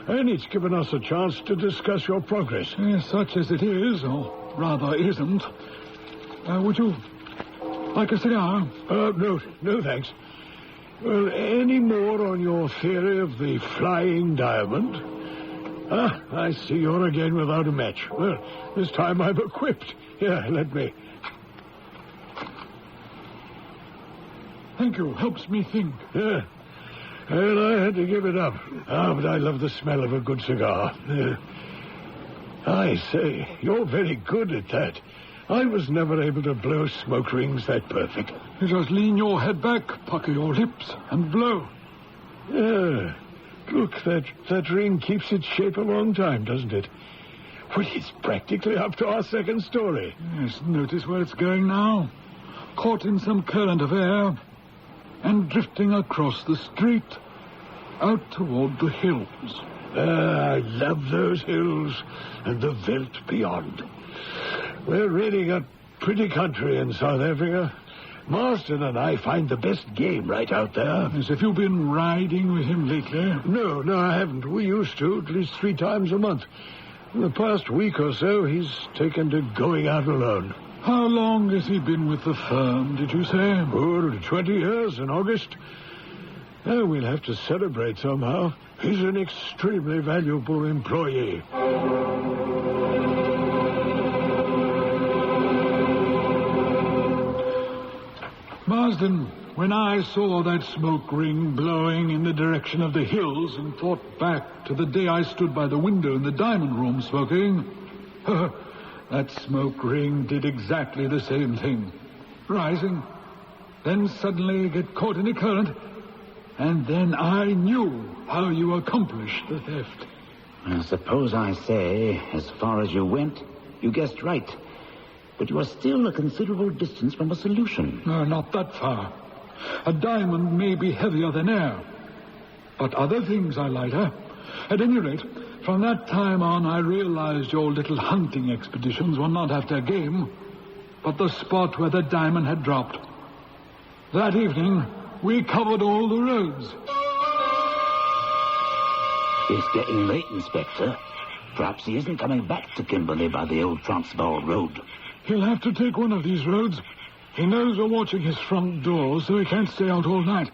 And it's given us a chance to discuss your progress. Such as it is, or rather isn't. Would you like a cigar? No, thanks. Well, any more on your theory of the flying diamond? I see you're again without a match. Well, this time I'm equipped. Here, let me. Thank you. Helps me think. Yeah. Well, I had to give it up. But I love the smell of a good cigar. I say, you're very good at that. I was never able to blow smoke rings that perfect. You just lean your head back, pucker your lips, and blow. Yeah. Look, that ring keeps its shape a long time, doesn't it? Well, it's practically up to our second story. Yes, notice where it's going now. Caught in some current of air and drifting across the street out toward the hills. I love those hills and the veldt beyond. We're really got pretty country in South Africa. Marston and I find the best game right out there. As if you've been riding with him lately. No, I haven't. We used to, at least 3 times a month. In the past week or so, he's taken to going out alone. How long has he been with the firm, did you say? 20 years in August. We'll have to celebrate somehow. He's an extremely valuable employee. Marsden, when I saw that smoke ring blowing in the direction of the hills and thought back to the day I stood by the window in the diamond room smoking, that smoke ring did exactly the same thing. Rising, then suddenly get caught in a current, and then I knew how you accomplished the theft. I suppose I say, as far as you went, you guessed right. But you are still a considerable distance from a solution. No, not that far. A diamond may be heavier than air, but other things are lighter. At any rate, from that time on, I realized your little hunting expeditions were not after game, but the spot where the diamond had dropped. That evening, we covered all the roads. It's getting late, Inspector. Perhaps he isn't coming back to Kimberley by the old Transvaal road. He'll have to take one of these roads. He knows we're watching his front door, so he can't stay out all night.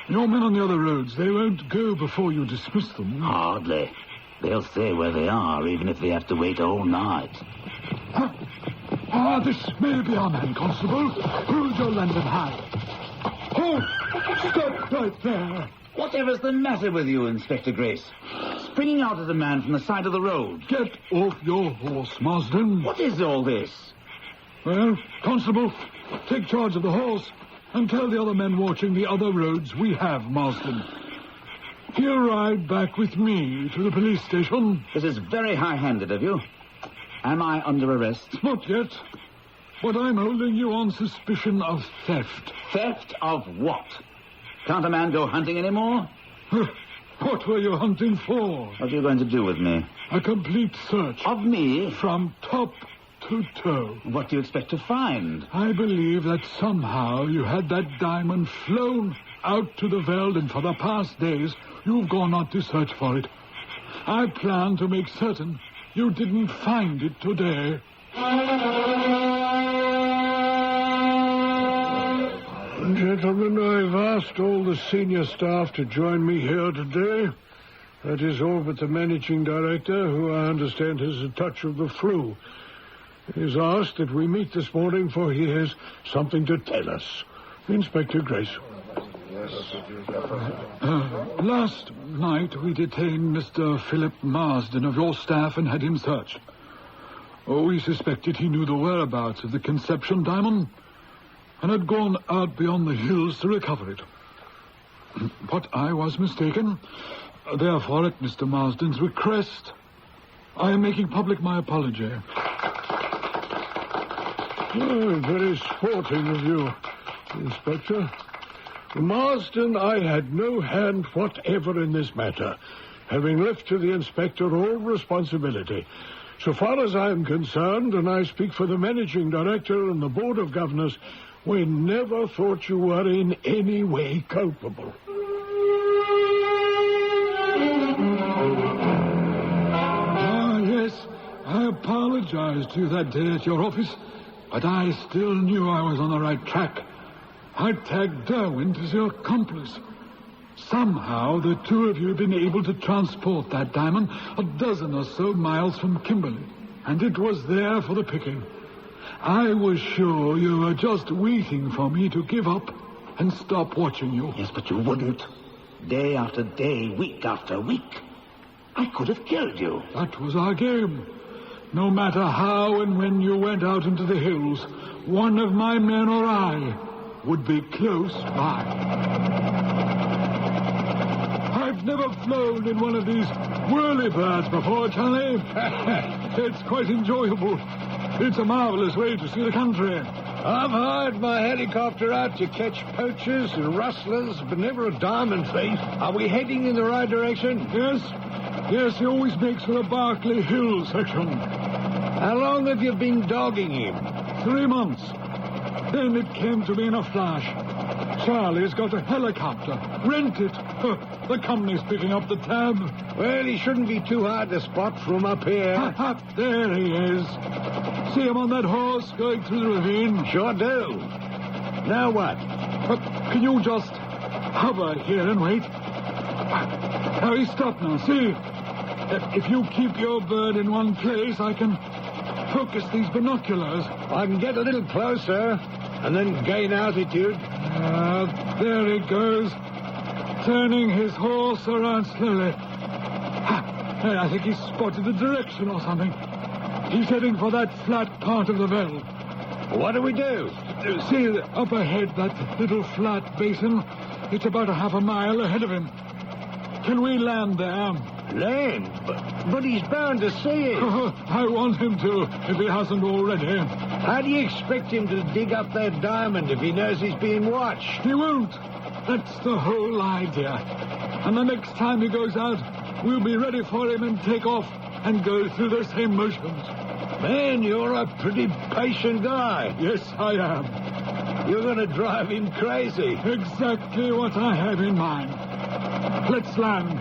Your men on the other roads, they won't go before you dismiss them. Hardly. They'll stay where they are, even if they have to wait all night. This may be our man, Constable. Hold your London high. Stop right there. Whatever's the matter with you, Inspector Grace? Springing out at a man from the side of the road. Get off your horse, Marsden. What is all this? Well, Constable, take charge of the horse and tell the other men watching the other roads we have, Marsden. He'll ride back with me to the police station. This is very high-handed of you. Am I under arrest? Not yet, but I'm holding you on suspicion of theft. Theft of what? Can't a man go hunting anymore? What were you hunting for? What are you going to do with me? A complete search. Of me? From top to toe. What do you expect to find? I believe that somehow you had that diamond flown out to the veld, and for the past days you've gone out to search for it. I plan to make certain you didn't find it today. Gentlemen, I've asked all the senior staff to join me here today. That is all but the managing director, who I understand has a touch of the flu. He's asked that we meet this morning, for he has something to tell us. Inspector Grace. Last night we detained Mr. Philip Marsden of your staff and had him searched. We suspected he knew the whereabouts of the Conception diamond and had gone out beyond the hills to recover it. But I was mistaken. Therefore, at Mr. Marsden's request, I am making public my apology. Very sporting of you, Inspector. Marsden, I had no hand whatever in this matter, having left to the inspector all responsibility. So far as I am concerned, and I speak for the managing director and the board of governors, we never thought you were in any way culpable. Yes, I apologized to you that day at your office, but I still knew I was on the right track. I tagged Derwent as your accomplice. Somehow, the two of you have been able to transport that diamond a dozen or so miles from Kimberley, and it was there for the picking. I was sure you were just waiting for me to give up and stop watching you. Yes, but you wouldn't. Day after day, week after week. I could have killed you. That was our game. No matter how and when you went out into the hills, one of my men or I would be close by. I've never flown in one of these whirlybirds before, Charlie. It's quite enjoyable. It's a marvelous way to see the country. I've hired my helicopter out to catch poachers and rustlers, but never a diamond thief. Are we heading in the right direction? Yes, he always makes for the Berkeley Hill section. How long have you been dogging him? 3 months. Then it came to me in a flash. Charlie's got a helicopter. Rent it. The company's picking up the tab. Well, he shouldn't be too hard to spot from up here. There he is. See him on that horse going through the ravine? Sure do. Now what? Can you just hover here and wait? Now, he stopped now. See? If you keep your bird in one place, I can focus these binoculars. I can get a little closer and then gain altitude. There he goes, turning his horse around slowly. Hey, I think he's spotted the direction or something. He's heading for that flat part of the veld. What do we do? See, up ahead, that little flat basin. It's about a half a mile ahead of him. Can we land there? Land? But he's bound to see it. I want him to, if he hasn't already. How do you expect him to dig up that diamond if he knows he's being watched? He won't. That's the whole idea. And the next time he goes out, we'll be ready for him and take off and go through the same motions. Man, you're a pretty patient guy. Yes, I am. You're going to drive him crazy. Exactly what I have in mind. Let's land.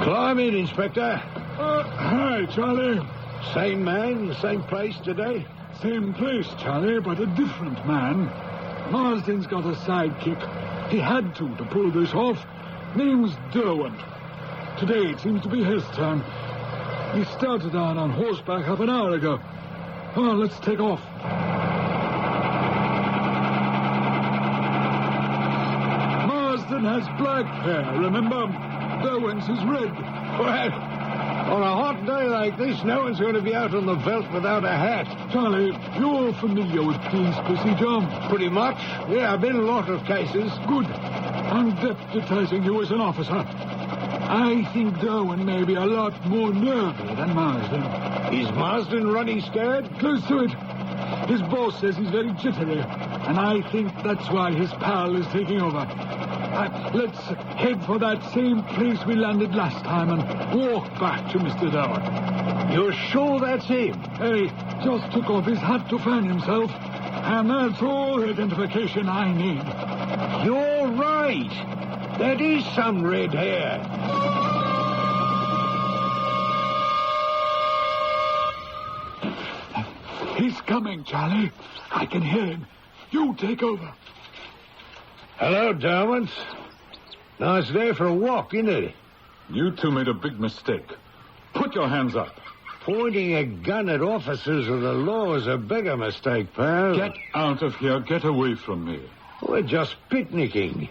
Climb in, Inspector. Hi, Charlie. Same man, same place today? Same place, Charlie, but a different man. Marsden's got a sidekick. He had to pull this off. Name's Derwent. Today it seems to be his turn. He started out on horseback half an hour ago. Well, let's take off. Marsden has black hair, remember? Derwent's is red. Well, on a hot day like this, no one's going to be out on the veldt without a hat. Charlie, you're familiar with police procedure? Pretty much. Yeah, I've been in a lot of cases. Good. I'm deputizing you as an officer. I think Derwent may be a lot more nervy than Marsden. Is Marsden running scared? Close to it. His boss says he's very jittery, and I think that's why his pal is taking over. Let's head for that same place we landed last time and walk back to Mr. Derwent. You're sure that's him? He just took off his hat to fan himself, and that's all identification I need. You're right. That is some red hair. He's coming, Charlie. I can hear him. You take over. Hello, Derwent. Nice day for a walk, isn't it? You two made a big mistake. Put your hands up. Pointing a gun at officers of the law is a bigger mistake, pal. Get out of here. Get away from me. We're just picnicking.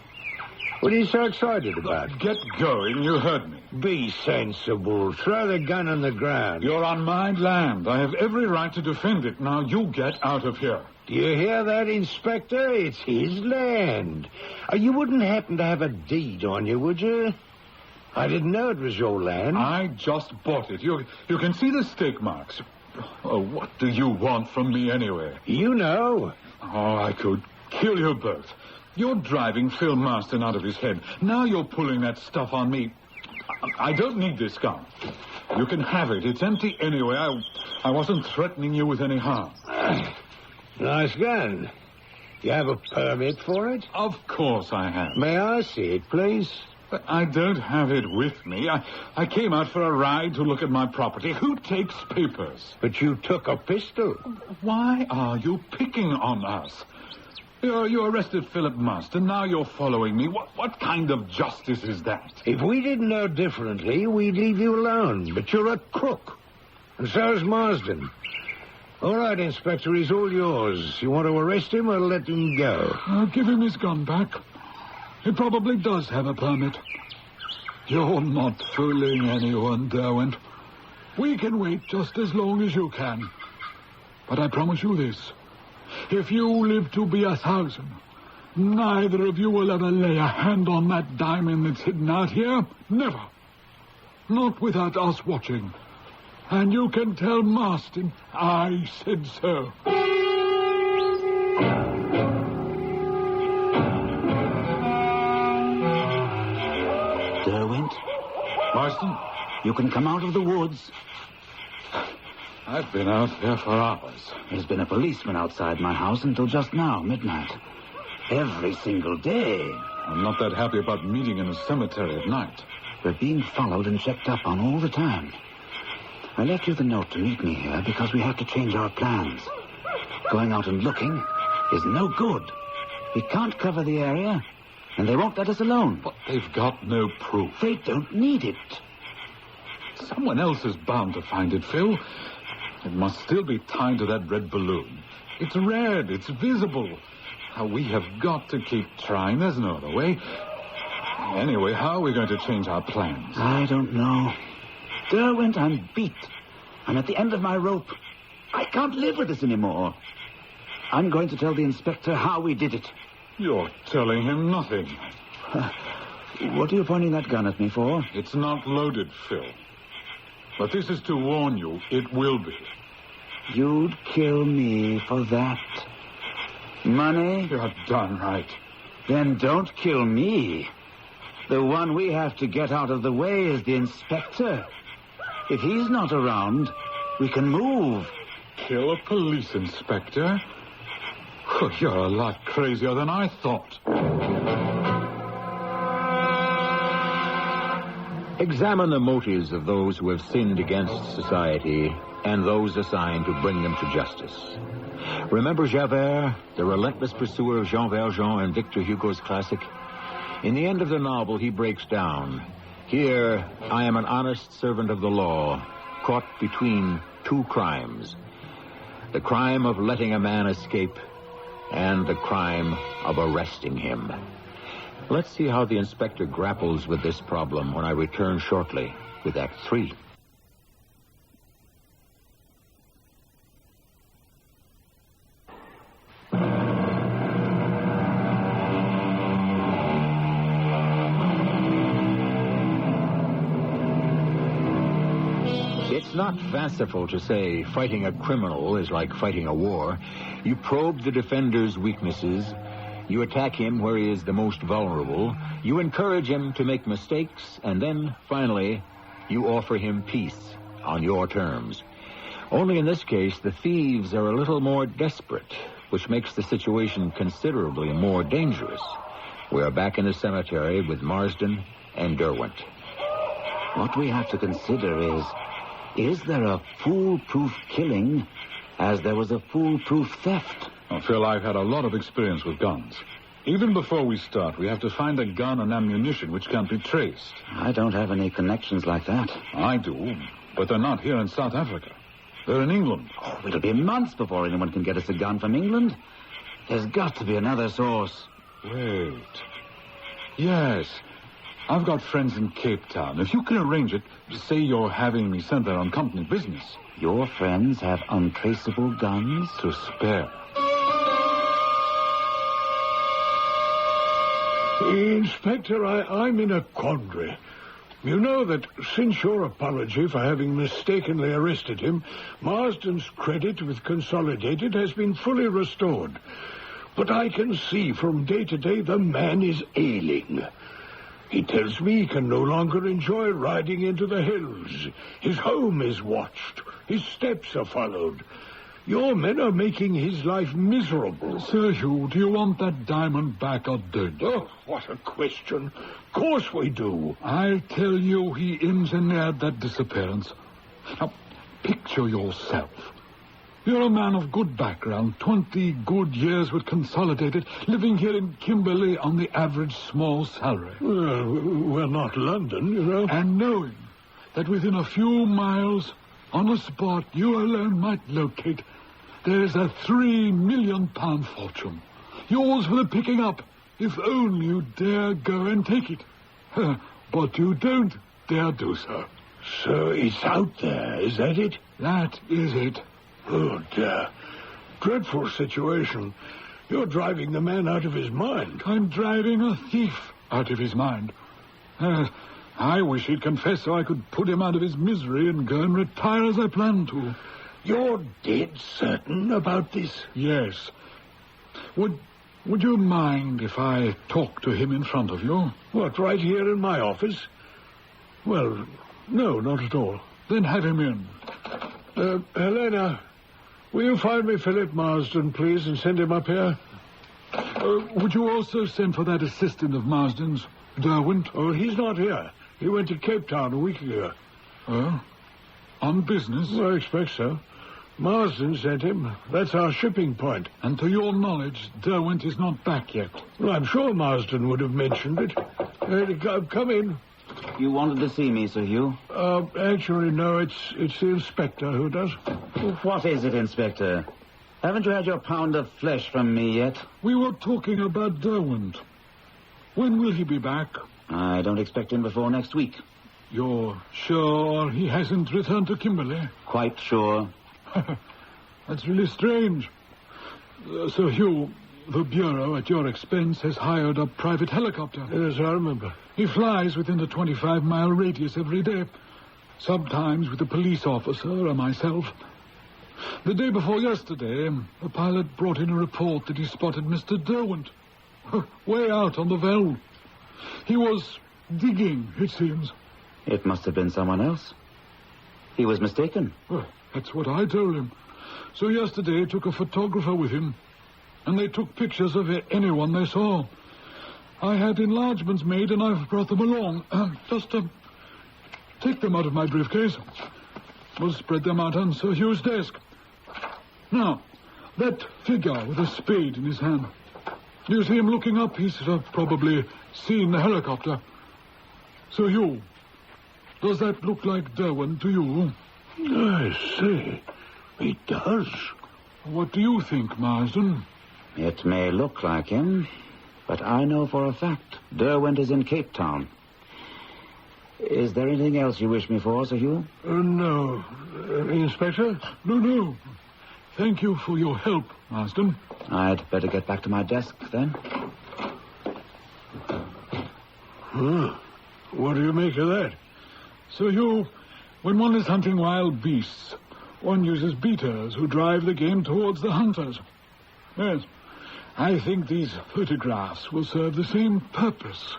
What are you so excited about? Get going. You heard me. Be sensible. Throw the gun on the ground. You're on my land. I have every right to defend it. Now you get out of here. Do you hear that, Inspector? It's his land. You wouldn't happen to have a deed on you, would you? I didn't know it was your land. I just bought it. You can see the stake marks. Oh, what do you want from me anyway? You know. Oh, I could kill you both. You're driving Phil Marston out of his head. Now you're pulling that stuff on me. I don't need this gun. You can have it. It's empty anyway. I wasn't threatening you with any harm. Nice gun. You have a permit for it? Of course I have. May I see it, please? But I don't have it with me. I came out for a ride to look at my property. Who takes papers? But you took a pistol. Why are you picking on us? You arrested Philip Marston. Now you're following me. What kind of justice is that? If we didn't know differently, we'd leave you alone. But you're a crook. And so is Marsden. All right, Inspector, he's all yours. You want to arrest him or let him go? I'll give him his gun back. He probably does have a permit. You're not fooling anyone, Derwent. We can wait just as long as you can. But I promise you this. If you live to be 1,000, neither of you will ever lay a hand on that diamond that's hidden out here. Never. Not without us watching. And you can tell Marston I said so. Derwent? Marston? You can come out of the woods. I've been out there for hours. There's been a policeman outside my house until just now, midnight. Every single day. I'm not that happy about meeting in a cemetery at night. We're being followed and checked up on all the time. I left you the note to meet me here because we have to change our plans. Going out and looking is no good. We can't cover the area, and they won't let us alone. But they've got no proof. They don't need it. Someone else is bound to find it, Phil. It must still be tied to that red balloon. It's red. It's visible. We have got to keep trying. There's no other way. Anyway, how are we going to change our plans? I don't know. Derwent, I'm beat. I'm at the end of my rope. I can't live with this anymore. I'm going to tell the inspector how we did it. You're telling him nothing. What are you pointing that gun at me for? It's not loaded, Phil. But this is to warn you, it will be. You'd kill me for that? Money? You're done right. Then don't kill me. The one we have to get out of the way is the inspector. If he's not around, we can move. Kill a police inspector? Oh, you're a lot crazier than I thought. Examine the motives of those who have sinned against society and those assigned to bring them to justice. Remember Javert, the relentless pursuer of Jean Valjean in Victor Hugo's classic? In the end of the novel, he breaks down. Here, I am an honest servant of the law, caught between two crimes. The crime of letting a man escape and the crime of arresting him. Let's see how the inspector grapples with this problem when I return shortly with Act 3. It's not fanciful to say fighting a criminal is like fighting a war. You probe the defender's weaknesses. You attack him where he is the most vulnerable. You encourage him to make mistakes. And then, finally, you offer him peace on your terms. Only in this case, the thieves are a little more desperate, which makes the situation considerably more dangerous. We are back in the cemetery with Marsden and Derwent. What we have to consider is there a foolproof killing as there was a foolproof theft? Oh, Phil, I've had a lot of experience with guns. Even before we start, we have to find a gun and ammunition which can't be traced. I don't have any connections like that. I do, but they're not here in South Africa. They're in England. Oh, it'll be months before anyone can get us a gun from England. There's got to be another source. Wait. Yes. I've got friends in Cape Town. If you can arrange it, say you're having me sent there on company business. Your friends have untraceable guns? To spare. Inspector, I'm in a quandary. You know that since your apology for having mistakenly arrested him, Marsden's credit with Consolidated has been fully restored. But I can see from day to day the man is ailing. He tells me he can no longer enjoy riding into the hills. His home is watched. His steps are followed. Your men are making his life miserable. Sir Hugh, do you want that diamond back or dead? Oh, what a question. Of course we do. I tell you, he engineered that disappearance. Now, picture yourself. You're a man of good background, 20 good years with Consolidated, living here in Kimberley on the average small salary. Well, we're not London, you know. And knowing that within a few miles, on a spot you alone might locate, there's a £3 million fortune. Yours for the picking up, if only you dare go and take it. But you don't dare do so. So it's out there, is that it? That is it. Oh, dear. Dreadful situation. You're driving the man out of his mind. I'm driving a thief out of his mind. I wish he'd confess so I could put him out of his misery and go and retire as I planned to. You're dead certain about this? Yes. Would you mind if I talked to him in front of you? What, right here in my office? Well, no, not at all. Then have him in. Helena, will you find me Philip Marsden, please, and send him up here? Would you also send for that assistant of Marsden's, Derwent? Oh, he's not here. He went to Cape Town a week ago. Oh? On business? Well, I expect so. Marsden sent him. That's our shipping point. And to your knowledge, Derwent is not back yet. Well, I'm sure Marsden would have mentioned it. Come in. You wanted to see me, Sir Hugh? Actually, no, it's the inspector who does. What is it, Inspector? Haven't you had your pound of flesh from me yet? We were talking about Derwent. When will he be back? I don't expect him before next week. You're sure he hasn't returned to Kimberley? Quite sure. That's really strange. Sir Hugh, the Bureau, at your expense, has hired a private helicopter. Yes, I remember. He flies within the 25-mile radius every day, sometimes with a police officer or myself. The day before yesterday, the pilot brought in a report that he spotted Mr. Derwent, way out on the Veld. He was digging, it seems. It must have been someone else. He was mistaken. Well, that's what I told him. So yesterday he took a photographer with him, and they took pictures of anyone they saw. I had enlargements made, and I've brought them along. Just take them out of my briefcase. We'll spread them out on Sir Hugh's desk. Now, that figure with a spade in his hand. You see him looking up? He's probably seen the helicopter. Sir Hugh, does that look like Derwent to you? I see. It does. What do you think, Marsden? It may look like him, but I know for a fact Derwent is in Cape Town. Is there anything else you wish me for, Sir Hugh? No. Inspector? No. Thank you for your help, Marsden. I'd better get back to my desk, then. What do you make of that? Sir Hugh, when one is hunting wild beasts, one uses beaters who drive the game towards the hunters. Yes, I think these photographs will serve the same purpose.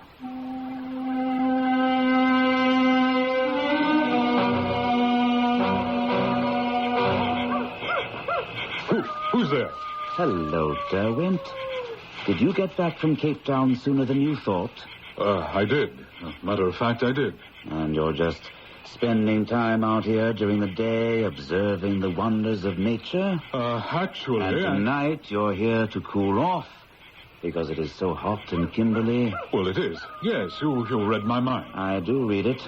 Who's there? Hello, Derwent. Did you get back from Cape Town sooner than you thought? I did. Matter of fact, I did. And you're just spending time out here during the day, observing the wonders of nature? Actually... And tonight you're here to cool off, because it is so hot in Kimberley. Well, it is. Yes, you read my mind. I do read it,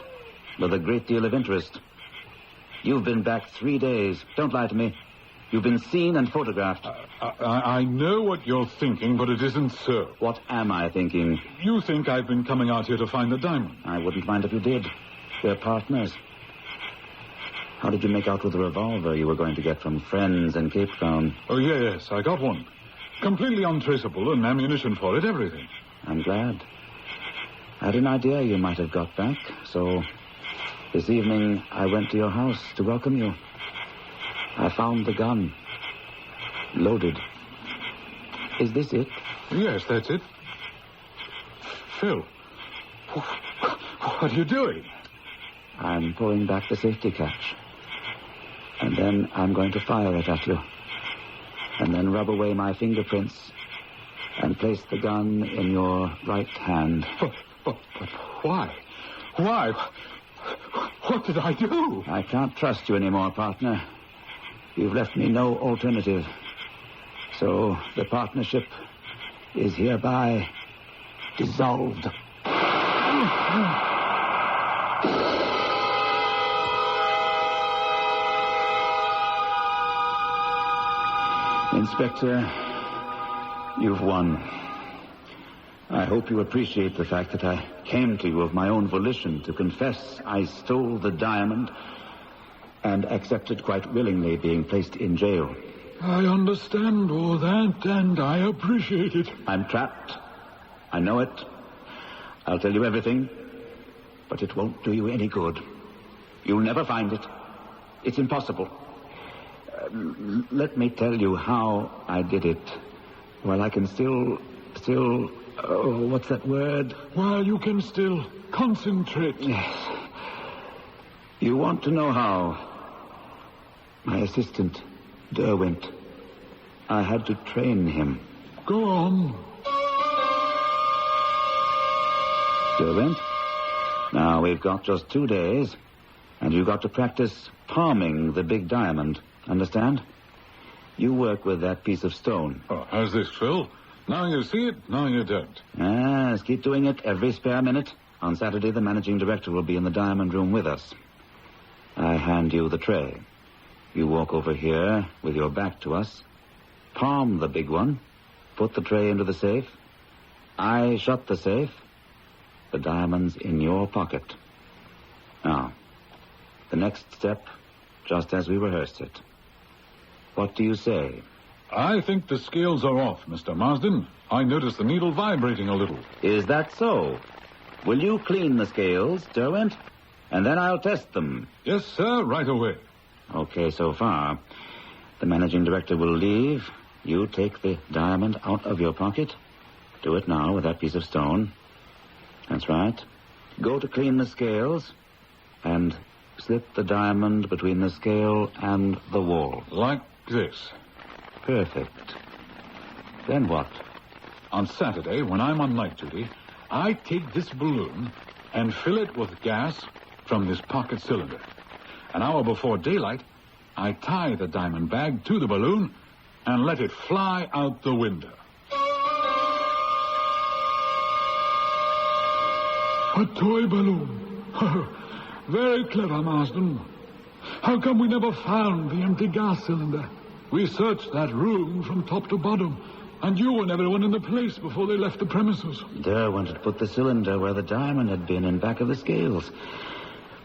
with a great deal of interest. You've been back 3 days. Don't lie to me. You've been seen and photographed. I know what you're thinking, but it isn't so. What am I thinking? You think I've been coming out here to find the diamond. I wouldn't mind if you did. We're partners. How did you make out with the revolver you were going to get from friends in Cape Town? Oh, yes, I got one. Completely untraceable, and ammunition for it, everything. I'm glad. I had an idea you might have got back, so this evening I went to your house to welcome you. I found the gun. Loaded. Is this it? Yes, that's it. Phil, what are you doing? I'm pulling back the safety catch. And then I'm going to fire it at you. And then rub away my fingerprints and place the gun in your right hand. But why? Why? What did I do? I can't trust you anymore, partner. You've left me no alternative. So the partnership is hereby dissolved. Inspector, you've won. I hope you appreciate the fact that I came to you of my own volition to confess I stole the diamond and accepted quite willingly being placed in jail. I understand all that, and I appreciate it. I'm trapped. I know it. I'll tell you everything, but it won't do you any good. You'll never find it. It's impossible. Let me tell you how I did it. While I can still, what's that word? While you can still concentrate. Yes. You want to know how? My assistant, Derwent. I had to train him. Go on. Derwent, now we've got just 2 days, and you've got to practice palming the big diamond. Understand? You work with that piece of stone. Oh, how's this, Phil? Now you see it, now you don't. Yes, keep doing it every spare minute. On Saturday, the managing director will be in the diamond room with us. I hand you the tray. You walk over here with your back to us. Palm the big one. Put the tray into the safe. I shut the safe. The diamond's in your pocket. Now, the next step, just as we rehearsed it. What do you say? I think the scales are off, Mr. Marsden. I noticed the needle vibrating a little. Is that so? Will you clean the scales, Derwent? And then I'll test them. Yes, sir, right away. Okay, so far. The managing director will leave. You take the diamond out of your pocket. Do it now with that piece of stone. That's right. Go to clean the scales and slip the diamond between the scale and the wall. Like this. Perfect. Then what? On Saturday, when I'm on night duty, I take this balloon and fill it with gas from this pocket cylinder. An hour before daylight, I tie the diamond bag to the balloon and let it fly out the window. A toy balloon. Very clever, Marsden. How come we never found the empty gas cylinder? We searched that room from top to bottom, and you and everyone in the place before they left the premises. Derwent had put the cylinder where the diamond had been in back of the scales.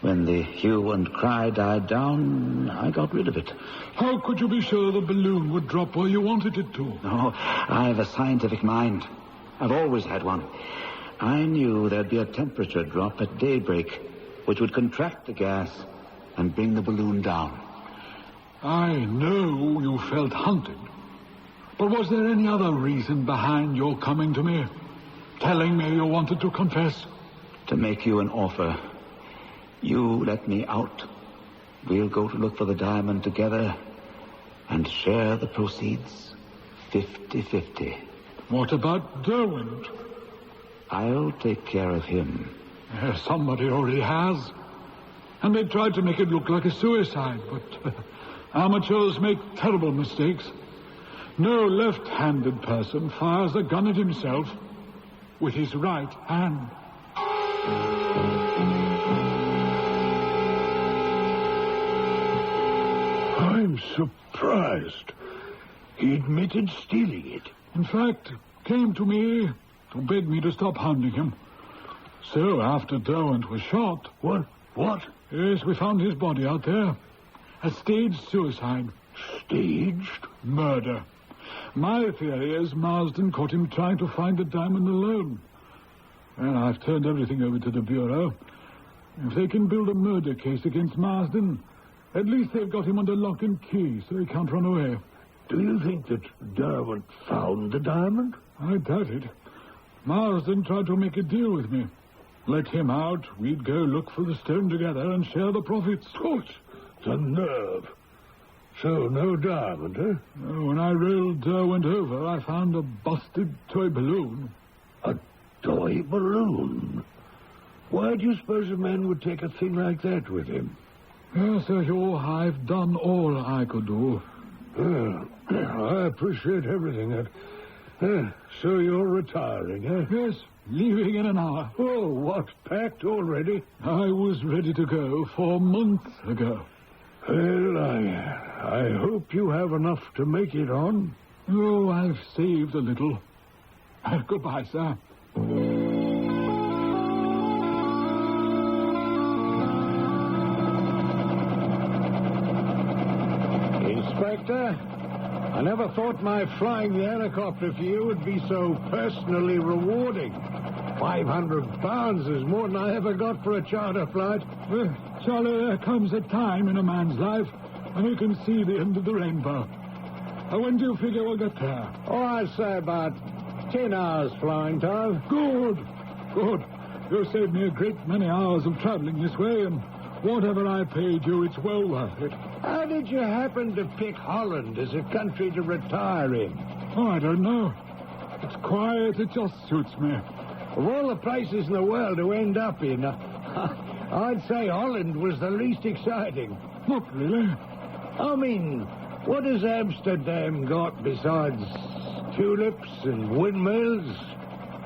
When the hue and cry died down, I got rid of it. How could you be sure the balloon would drop where you wanted it to? Oh, I have a scientific mind. I've always had one. I knew there'd be a temperature drop at daybreak, which would contract the gas and bring the balloon down. I know you felt hunted. But was there any other reason behind your coming to me? Telling me you wanted to confess? To make you an offer. You let me out. We'll go to look for the diamond together and share the proceeds 50-50. What about Derwent? I'll take care of him. Somebody already has. And they tried to make it look like a suicide, but amateurs make terrible mistakes. No left-handed person fires a gun at himself with his right hand. I'm surprised. He admitted stealing it. In fact, came to me to beg me to stop hounding him. So, after Derwent was shot... What? Yes, we found his body out there. A staged suicide. Staged? Murder. My theory is Marsden caught him trying to find the diamond alone. Well, I've turned everything over to the Bureau. If they can build a murder case against Marsden, at least they've got him under lock and key, so he can't run away. Do you think that Derwent found the diamond? I doubt it. Marsden tried to make a deal with me. Let him out, we'd go look for the stone together and share the profits. The nerve. So, no diamond, eh? When I rolled Derwent over, I found a busted toy balloon. A toy balloon? Why do you suppose a man would take a thing like that with him? Yes, Sir Hugh, I've done all I could do. Well, I appreciate everything. So you're retiring, eh? Yes, leaving in an hour. Oh, what, packed already? I was ready to go 4 months ago. Well, I hope you have enough to make it on. Oh, I've saved a little. Goodbye, sir. Inspector, I never thought my flying the helicopter for you would be so personally rewarding. 500 pounds is more than I ever got for a charter flight. Charlie, there comes a time in a man's life when he can see the end of the rainbow. When do you figure we'll get there? Oh, I'd say about 10 hours flying time. Good. You saved me a great many hours of traveling this way, and whatever I paid you, it's well worth it. How did you happen to pick Holland as a country to retire in? Oh, I don't know. It's quiet. It just suits me. Of all the places in the world to end up in, I'd say Holland was the least exciting. Not really. I mean, what has Amsterdam got besides tulips and windmills?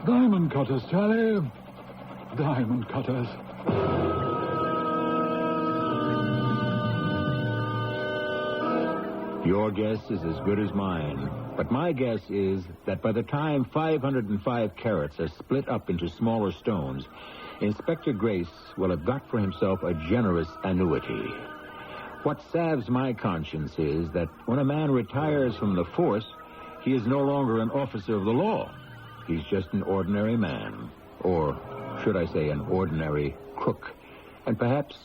Diamond cutters, Charlie. Diamond cutters. Your guess is as good as mine. But my guess is that by the time 505 carats are split up into smaller stones, Inspector Grace will have got for himself a generous annuity. What salves my conscience is that when a man retires from the force, he is no longer an officer of the law. He's just an ordinary man. Or, should I say, an ordinary crook. And perhaps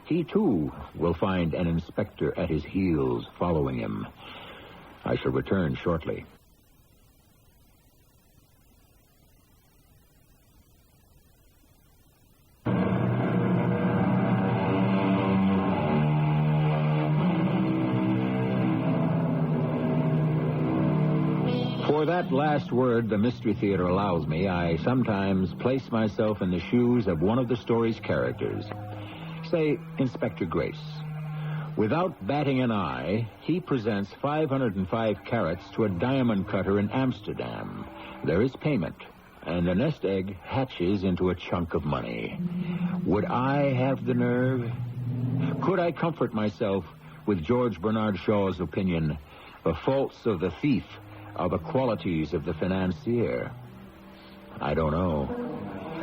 he, too, will find an inspector at his heels following him. I shall return shortly. For that last word the Mystery Theater allows me, I sometimes place myself in the shoes of one of the story's characters. Say, Inspector Grace. Without batting an eye, he presents 505 carats to a diamond cutter in Amsterdam. There is payment, and the nest egg hatches into a chunk of money. Would I have the nerve? Could I comfort myself with George Bernard Shaw's opinion, the faults of the thief are the qualities of the financier? I don't know.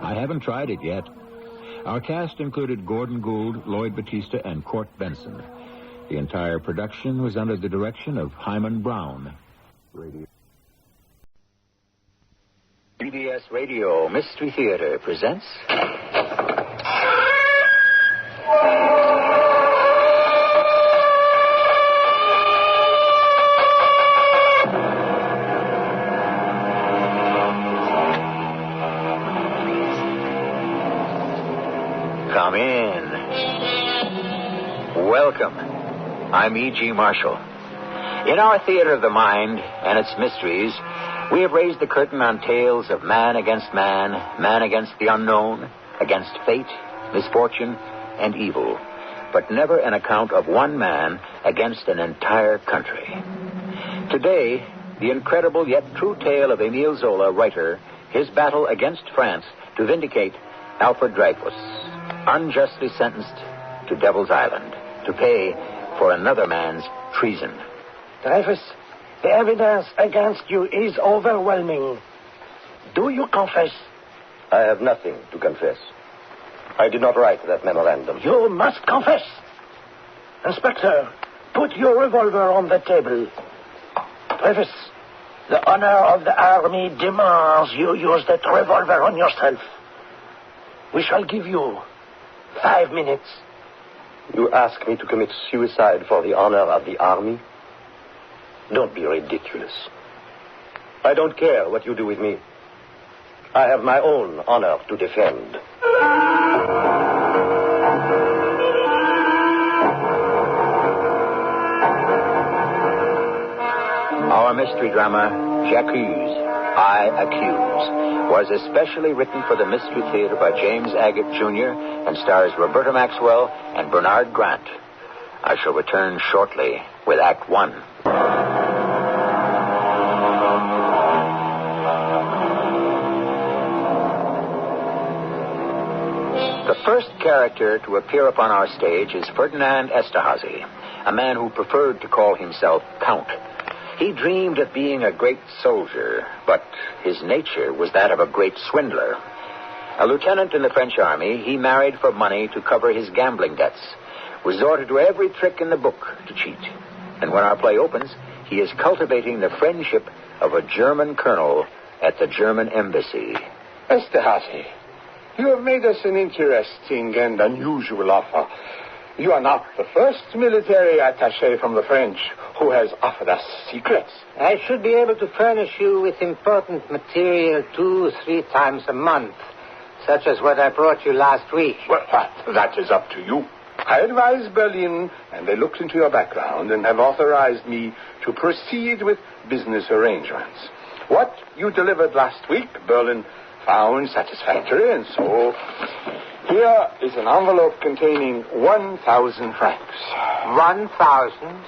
I haven't tried it yet. Our cast included Gordon Gould, Lloyd Battista, and Court Benson. The entire production was under the direction of Hyman Brown. CBS Radio Mystery Theater presents... Come in. Welcome. I'm E.G. Marshall. In our theater of the mind and its mysteries, we have raised the curtain on tales of man against man, man against the unknown, against fate, misfortune, and evil, but never an account of one man against an entire country. Today, the incredible yet true tale of Émile Zola, writer, his battle against France to vindicate Alfred Dreyfus, unjustly sentenced to Devil's Island, to pay for another man's treason. Dreyfus, the evidence against you is overwhelming. Do you confess? I have nothing to confess. I did not write that memorandum. You must confess. Inspector, put your revolver on the table. Dreyfus, the honor of the army demands you use that revolver on yourself. We shall give you 5 minutes. You ask me to commit suicide for the honor of the army? Don't be ridiculous. I don't care what you do with me. I have my own honor to defend. Our mystery drama, J'accuse, I Accuse, was especially written for the Mystery Theater by James Agate, Jr. and stars Roberta Maxwell and Bernard Grant. I shall return shortly with Act 1. The first character to appear upon our stage is Ferdinand Esterhazy, a man who preferred to call himself Count. He dreamed of being a great soldier, but his nature was that of a great swindler. A lieutenant in the French army, he married for money to cover his gambling debts, resorted to every trick in the book to cheat. And when our play opens, he is cultivating the friendship of a German colonel at the German embassy. Esterhazy, you have made us an interesting and unusual offer. You are not the first military attaché from the French who has offered us secrets. I should be able to furnish you with important material 2-3 times a month, such as what I brought you last week. Well, that is up to you. I advised Berlin, and they looked into your background and have authorized me to proceed with business arrangements. What you delivered last week, Berlin found satisfactory, and so here is an envelope containing 1,000 francs. 1,000?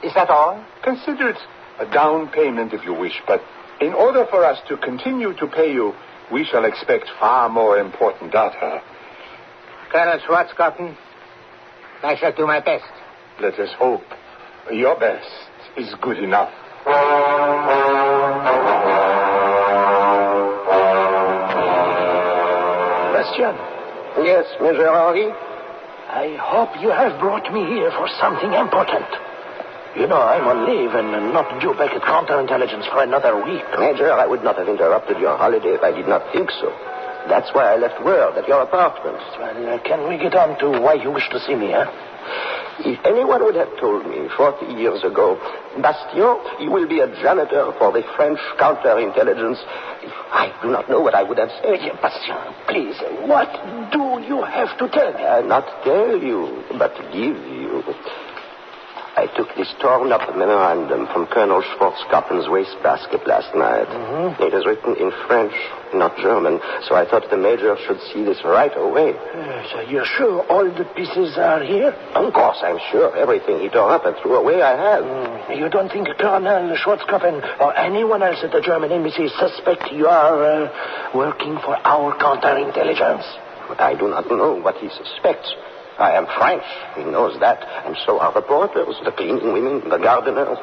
Is that all? Consider it a down payment if you wish, but in order for us to continue to pay you, we shall expect far more important data. Colonel Schwarzkopf, I shall do my best. Let us hope your best is good enough. Bastien. Yes, Major Henri? I hope you have brought me here for something important. You know, I'm on leave and not due back at counterintelligence for another week. Major, I would not have interrupted your holiday if I did not think so. That's why I left word at your apartment. Well, can we get on to why you wish to see me, huh? If anyone would have told me 40 years ago, Bastien, you will be a janitor for the French counterintelligence, I do not know what I would have said. Bastien, please, what do you have to tell me? Not tell you, but give you. I took this torn-up memorandum from Colonel Schwarzkopf's wastebasket last night. Mm-hmm. It is written in French, not German, so I thought the Major should see this right away. So you're sure all the pieces are here? Of course, I'm sure. Everything he tore up and threw away, I have. You don't think Colonel Schwarzkopf or anyone else at the German embassy suspect you are working for our counterintelligence? I do not know what he suspects. I am French. He knows that. And so are reporters, the cleaning women, the gardeners.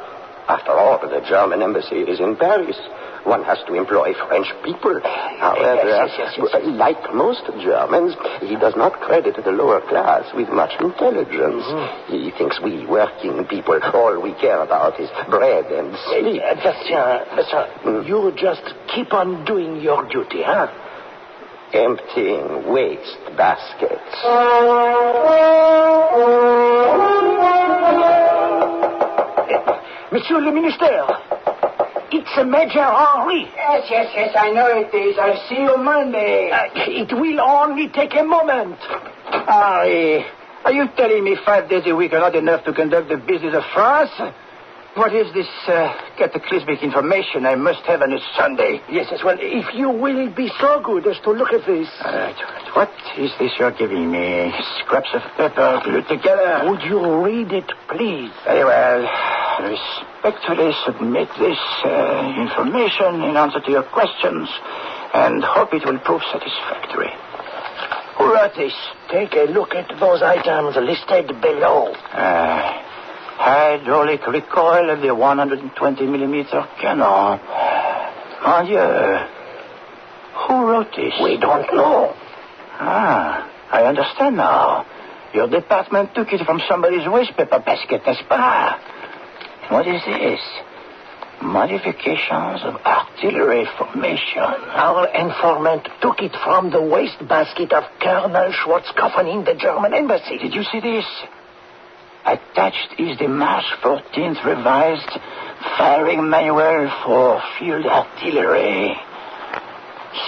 After all, the German embassy is in Paris. One has to employ French people. However, yes. Like most Germans, he does not credit the lower class with much intelligence. Mm-hmm. He thinks we working people, all we care about is bread and sleep. Bastien, you just keep on doing your duty, huh? Emptying waste baskets. Monsieur le Minister, it's Major Henri. Yes, I know it is. I'll see you Monday. It will only take a moment. Henri, are you telling me 5 days a week are not enough to conduct the business of France? What is this cataclysmic information I must have on a Sunday? Yes, well, if you will be so good as to look at this. All right. What is this you're giving me? Scraps of paper glued together. Would you read it, please? Very well. I respectfully submit this information in answer to your questions and hope it will prove satisfactory. Who wrote this? Take a look at those items listed below. Hydraulic recoil of the 120mm cannon. Mon Dieu. Who wrote this? We don't know. I understand now. Your department took it from somebody's wastepaper basket, n'est-ce pas? What is this? Modifications of artillery formation. Our informant took it from the wastebasket of Colonel Schwarzkopf in the German embassy. Did you see this? Attached is the March 14th revised firing manual for field artillery.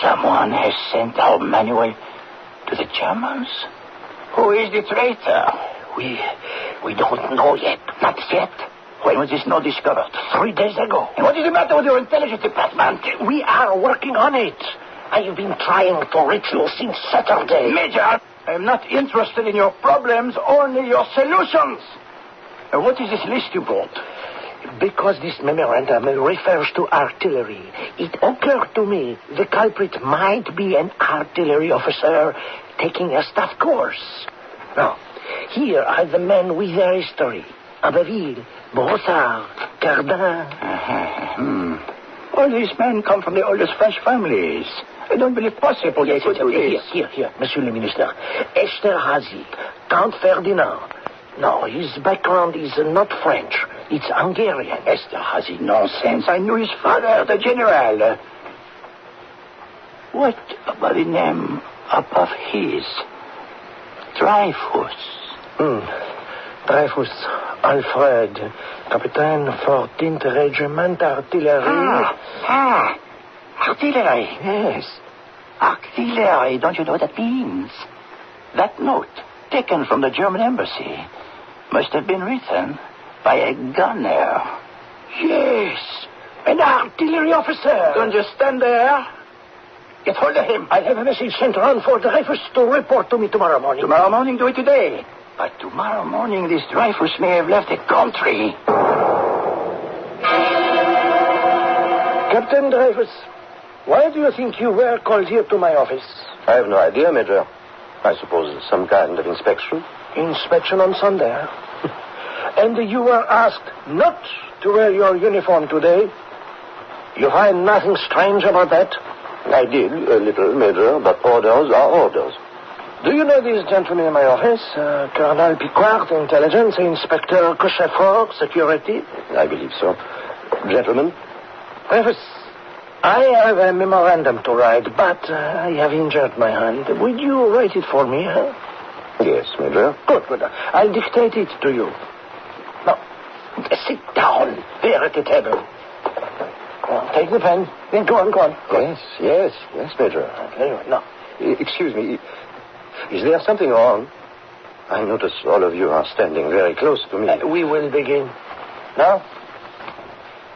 Someone has sent our manual to the Germans. Who is the traitor? We don't know yet. Not yet. When was this note discovered? 3 days ago. And what is the matter with your intelligence department? We are working on it. I have been trying to reach you since Saturday. Major, I am not interested in your problems, only your solutions. What is this list you brought? Because this memorandum refers to artillery, it occurred to me the culprit might be an artillery officer taking a staff course. Now, here are the men with their history. Abbeville, Brossard, Cardin. All these men come from the oldest French families. I don't believe possible they could do this. Here, Monsieur le Minister. Esterhazy, Count Ferdinand. No, his background is not French. It's Hungarian. Esterhazy, nonsense. I knew his father, the general. What about the name above his? Dreyfus. Dreyfus Alfred, Captain 14th Regiment Artillery. Artillery. Yes. Artillery. Don't you know what that means? That note taken from the German embassy. Must have been written by a gunner. Yes, an artillery officer. Don't just stand there. Get hold of him. I'll have a message sent around for Dreyfus to report to me tomorrow morning. Tomorrow morning, do it today. But tomorrow morning, this Dreyfus may have left the country. Captain Dreyfus, why do you think you were called here to my office? I have no idea, Major. I suppose some kind of inspection. Inspection on Sunday, huh? And you were asked not to wear your uniform today? You find nothing strange about that? I did, a little, Major, but orders are orders. Do you know these gentlemen in my office? Colonel Picquart, Intelligence, Inspector Cochefort, Security? I believe so. Gentlemen? Dreyfus, I have a memorandum to write, but I have injured my hand. Would you write it for me, huh? Yes, Major. Good. I'll dictate it to you. Now, sit down there at the table. Well, take the pen. Then go on. Yes, Major. Anyway, now. Excuse me. Is there something wrong? I notice all of you are standing very close to me. We will begin. Now,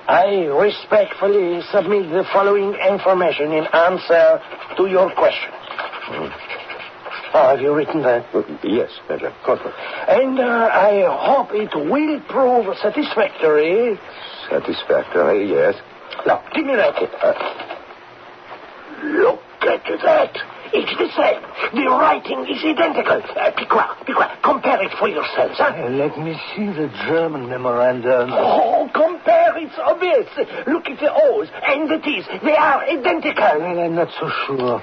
I respectfully submit the following information in answer to your question. Have you written that? Yes, Major. Good. And I hope it will prove satisfactory. Satisfactory, yes. Now, give me that. Look at that. It's the same. The writing is identical. Picquart, compare it for yourselves, huh? Let me see the German memorandum. Oh, compare. It's obvious. Look at the O's and the T's. They are identical. Well, I'm not so sure.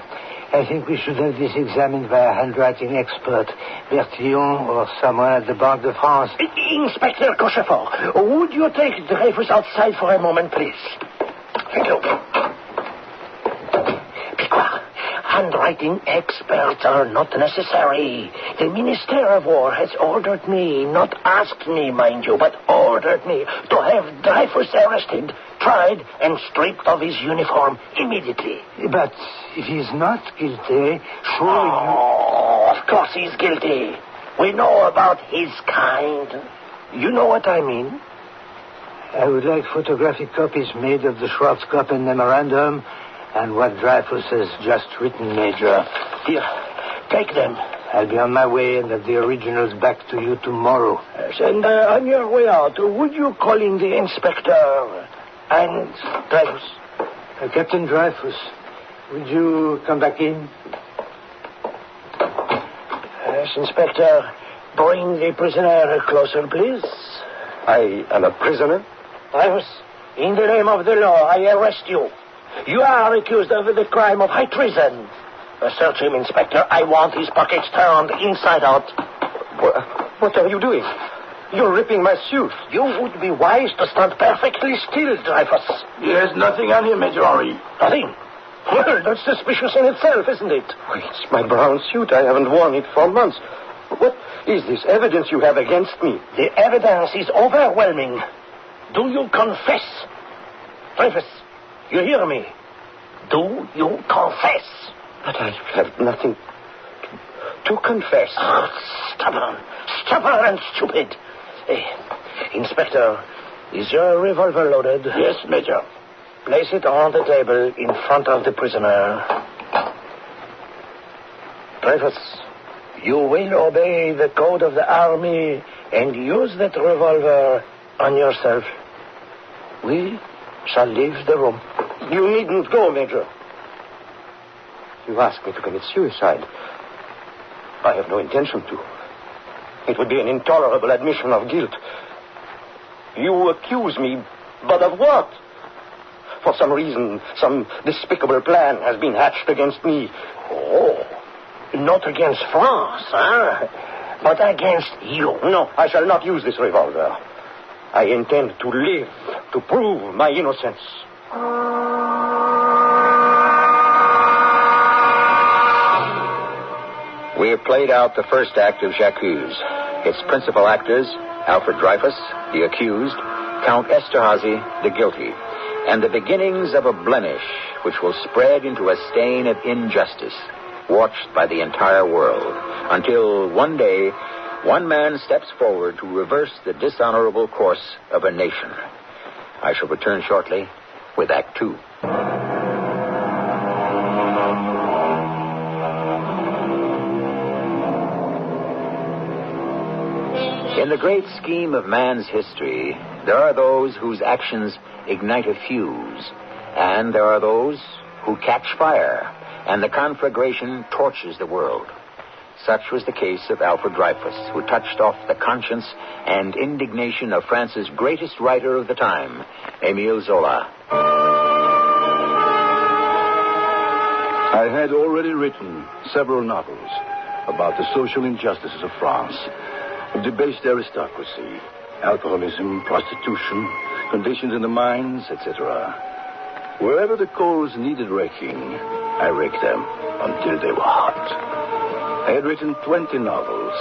I think we should have this examined by a handwriting expert, Bertillon or someone at the Banque de France. Inspector Cochefort, would you take Dreyfus outside for a moment, please? Thank you. Picquart, handwriting experts are not necessary. The Minister of War has ordered me, not asked me, mind you, but ordered me to have Dreyfus arrested, tried, and stripped of his uniform immediately. But if he's not guilty, surely of course he's guilty. We know about his kind. You know what I mean? I would like photographic copies made of the Schwarzkopf memorandum and what Dreyfus has just written, Major. Here, take them. I'll be on my way and have the originals back to you tomorrow. Yes, and on your way out, would you call in the inspector and Dreyfus? Captain Dreyfus, would you come back in? Yes, Inspector. Bring the prisoner closer, please. I am a prisoner? Dreyfus, in the name of the law, I arrest you. You are accused of the crime of high treason. Search him, Inspector. I want his pockets turned inside out. What are you doing? You're ripping my suit. You would be wise to stand perfectly still, Dreyfus. There's nothing on him, Major Henri. Nothing? Well, that's suspicious in itself, isn't it? It's my brown suit. I haven't worn it for months. What is this evidence you have against me? The evidence is overwhelming. Do you confess? Dreyfus, you hear me? Do you confess? But I have nothing to confess. Oh, stubborn and stupid. Inspector, is your revolver loaded? Yes, Major. Place it on the table in front of the prisoner. Dreyfus, you will obey the code of the army and use that revolver on yourself. We shall leave the room. You needn't go, Major. You asked me to commit suicide. I have no intention to. It would be an intolerable admission of guilt. You accuse me, but of what? For some reason, some despicable plan has been hatched against me. Oh, not against France, huh? But against you. No, I shall not use this revolver. I intend to live to prove my innocence. We have played out the first act of J'accuse. Its principal actors, Alfred Dreyfus, the accused, Count Esterhazy, the guilty, and the beginnings of a blemish which will spread into a stain of injustice. watched by the entire world, until one day, one man steps forward to reverse the dishonorable course of a nation. I shall return shortly with Act Two. In the great scheme of man's history, there are those whose actions ignite a fuse, and there are those who catch fire, and the conflagration torches the world. Such was the case of Alfred Dreyfus, who touched off the conscience and indignation of France's greatest writer of the time, Émile Zola. I had already written several novels about the social injustices of France, debased aristocracy, alcoholism, prostitution, conditions in the mines, etc. Wherever the coals needed raking, I raked them until they were hot. I had written 20 novels,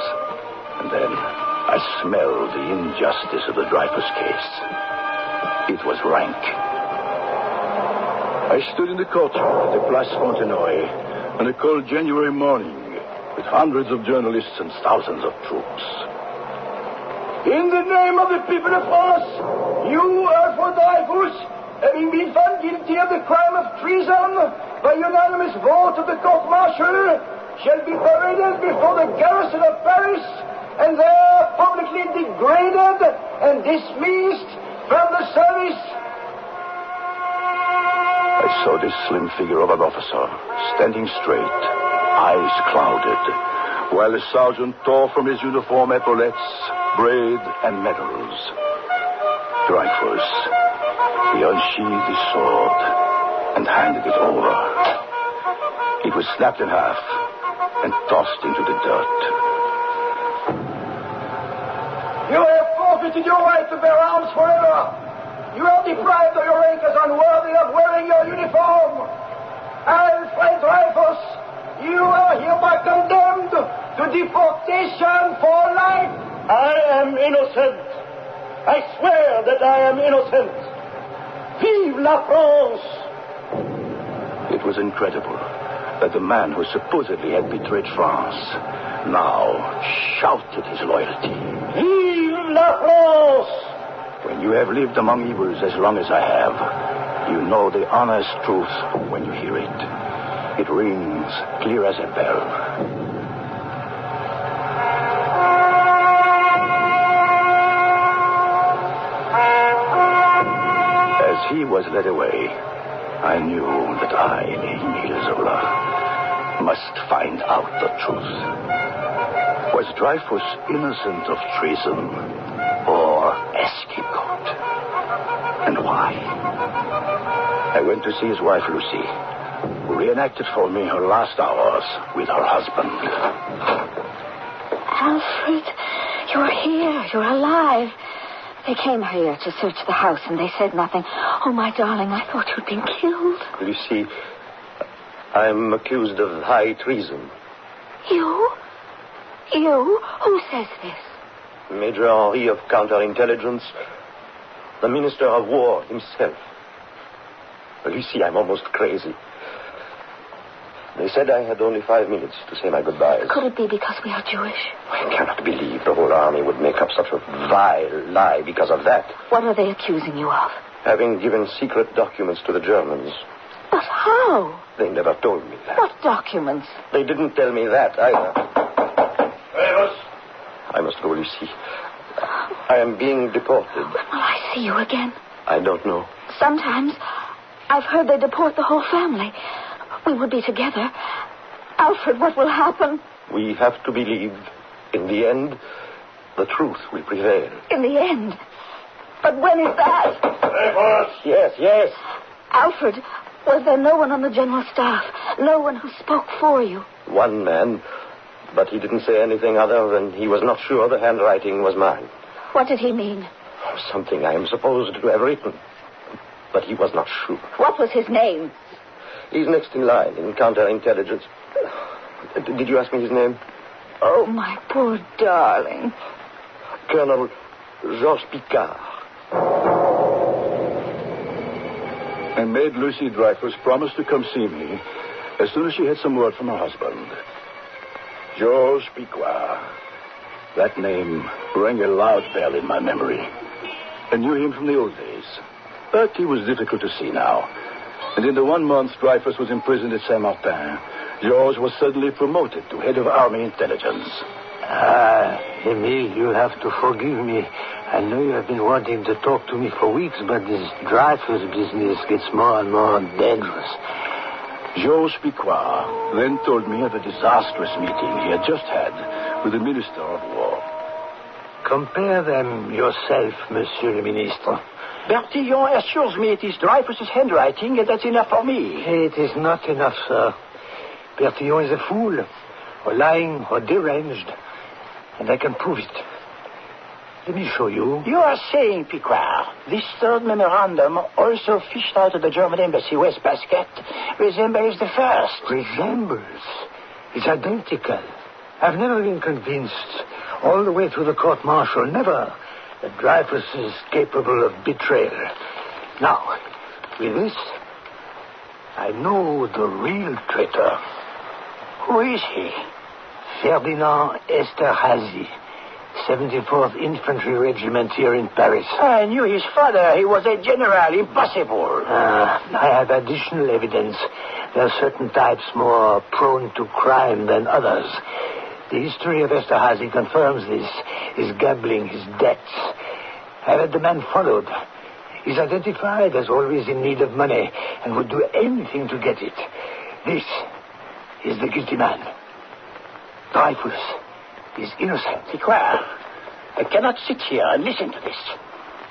and then I smelled the injustice of the Dreyfus case. It was rank. I stood in the courtyard at the Place Fontenoy on a cold January morning with hundreds of journalists and thousands of troops. In the name of the people of France, you, Alfred Dreyfus, having been found guilty of the crime of treason by unanimous vote of the court-martial, shall be paraded before the garrison of Paris and there publicly degraded and dismissed from the service. I saw this slim figure of an officer standing straight, eyes clouded, while the sergeant tore from his uniform epaulettes, braid, and medals. Dreyfus, he unsheathed his sword and handed it over. It was snapped in half and tossed into the dirt. You have forfeited your right to bear arms forever. You are deprived of your rank as unworthy of wearing your uniform. Alfred Dreyfus, you are hereby condemned to deportation for life. I am innocent. I swear that I am innocent. Vive la France! It was incredible that the man who supposedly had betrayed France now shouted his loyalty. Vive la France! When you have lived among evils as long as I have, you know the honest truth when you hear it. It rings clear as a bell. As he was led away, I knew that I, Émile Zola, must find out the truth. Was Dreyfus innocent of treason or a scapegoat? And why? I went to see his wife, Lucy, who reenacted for me her last hours with her husband. Alfred, you're here. You're alive. They came here to search the house, and they said nothing. Oh, my darling, I thought you'd been killed. Lucy, I'm accused of high treason. You? You? Who says this? Major Henri of Counterintelligence, the Minister of War himself. Lucy, I'm almost crazy. They said I had only 5 minutes to say my goodbyes. Could it be because we are Jewish? I cannot believe the whole army would make up such a vile lie because of that. What are they accusing you of? Having given secret documents to the Germans. But how? They never told me that. What documents? They didn't tell me that either. I must go, Lucy. I am being deported. When will I see you again? I don't know. Sometimes I've heard they deport the whole family. We will be together. Alfred, what will happen? We have to believe, in the end, the truth will prevail. In the end? But when is that? Yes. Alfred, was there no one on the general staff? No one who spoke for you? One man, but he didn't say anything other than he was not sure the handwriting was mine. What did he mean? Something I am supposed to have written. But he was not sure. What was his name? He's next in line in counterintelligence. Did you ask me his name? Oh, my poor darling. Colonel Georges Picard. I made Lucy Dreyfus promise to come see me as soon as she had some word from her husband. Georges Piquois. That name rang a loud bell in my memory. I knew him from the old days. But he was difficult to see now. And in the 1 month Dreyfus was imprisoned at Saint-Martin, Georges was suddenly promoted to head of Army Intelligence. Emile, you'll have to forgive me. I know you have been wanting to talk to me for weeks, but this Dreyfus business gets more and more dangerous. Georges Piquois then told me of a disastrous meeting he had just had with the Minister of War. Compare them yourself, Monsieur le Ministre. Bertillon assures me it is Dreyfus's handwriting, and that's enough for me. It is not enough, sir. Bertillon is a fool, or lying, or deranged, and I can prove it. Let me show you. You are saying, Piquois, this third memorandum, also fished out of the German embassy West Basket, resembles the first. Resembles? It's identical. I've never been convinced, all the way through the court-martial, never, that Dreyfus is capable of betrayal. Now, with this, I know the real traitor. Who is he? Ferdinand Esterhazy, 74th Infantry Regiment here in Paris. I knew his father. He was a general. Impossible. I have additional evidence. There are certain types more prone to crime than others. The history of Esterhazy confirms this. His gambling, his debts. I've had the man followed. He's identified as always in need of money and would do anything to get it. This is the guilty man. Dreyfus is innocent. Piquois, I cannot sit here and listen to this.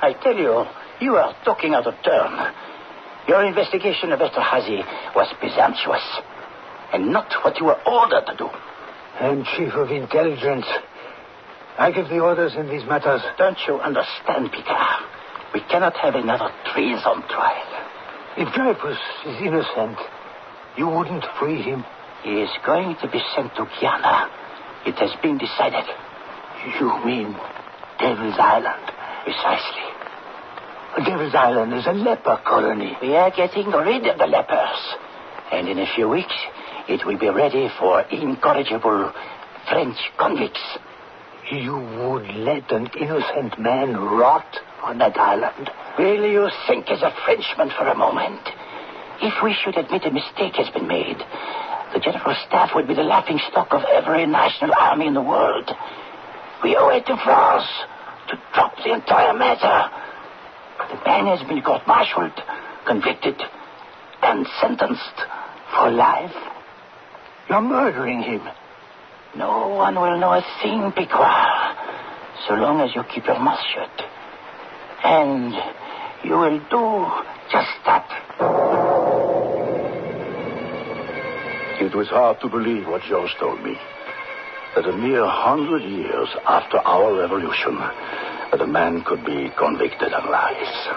I tell you, you are talking out of turn. Your investigation of Esterhazy was presumptuous, and not what you were ordered to do. I'm Chief of Intelligence. I give the orders in these matters. Don't you understand, Piquois? We cannot have another treason trial. If Dreyfus is innocent, you wouldn't free him. He is going to be sent to Guyana. It has been decided. You mean Devil's Island? Precisely. Devil's Island is a leper colony. We are getting rid of the lepers. And in a few weeks, it will be ready for incorrigible French convicts. You would let an innocent man rot on that island? Will you think as a Frenchman for a moment? If we should admit a mistake has been made, the General Staff would be the laughingstock of every national army in the world. We owe it to France to drop the entire matter. The man has been court-martialed, convicted, and sentenced for life. You're murdering him. No one will know a thing, Piquois, so long as you keep your mouth shut. And you will do just that. It was hard to believe what Georges told me. That a mere 100 years after our revolution, that a man could be convicted of lies.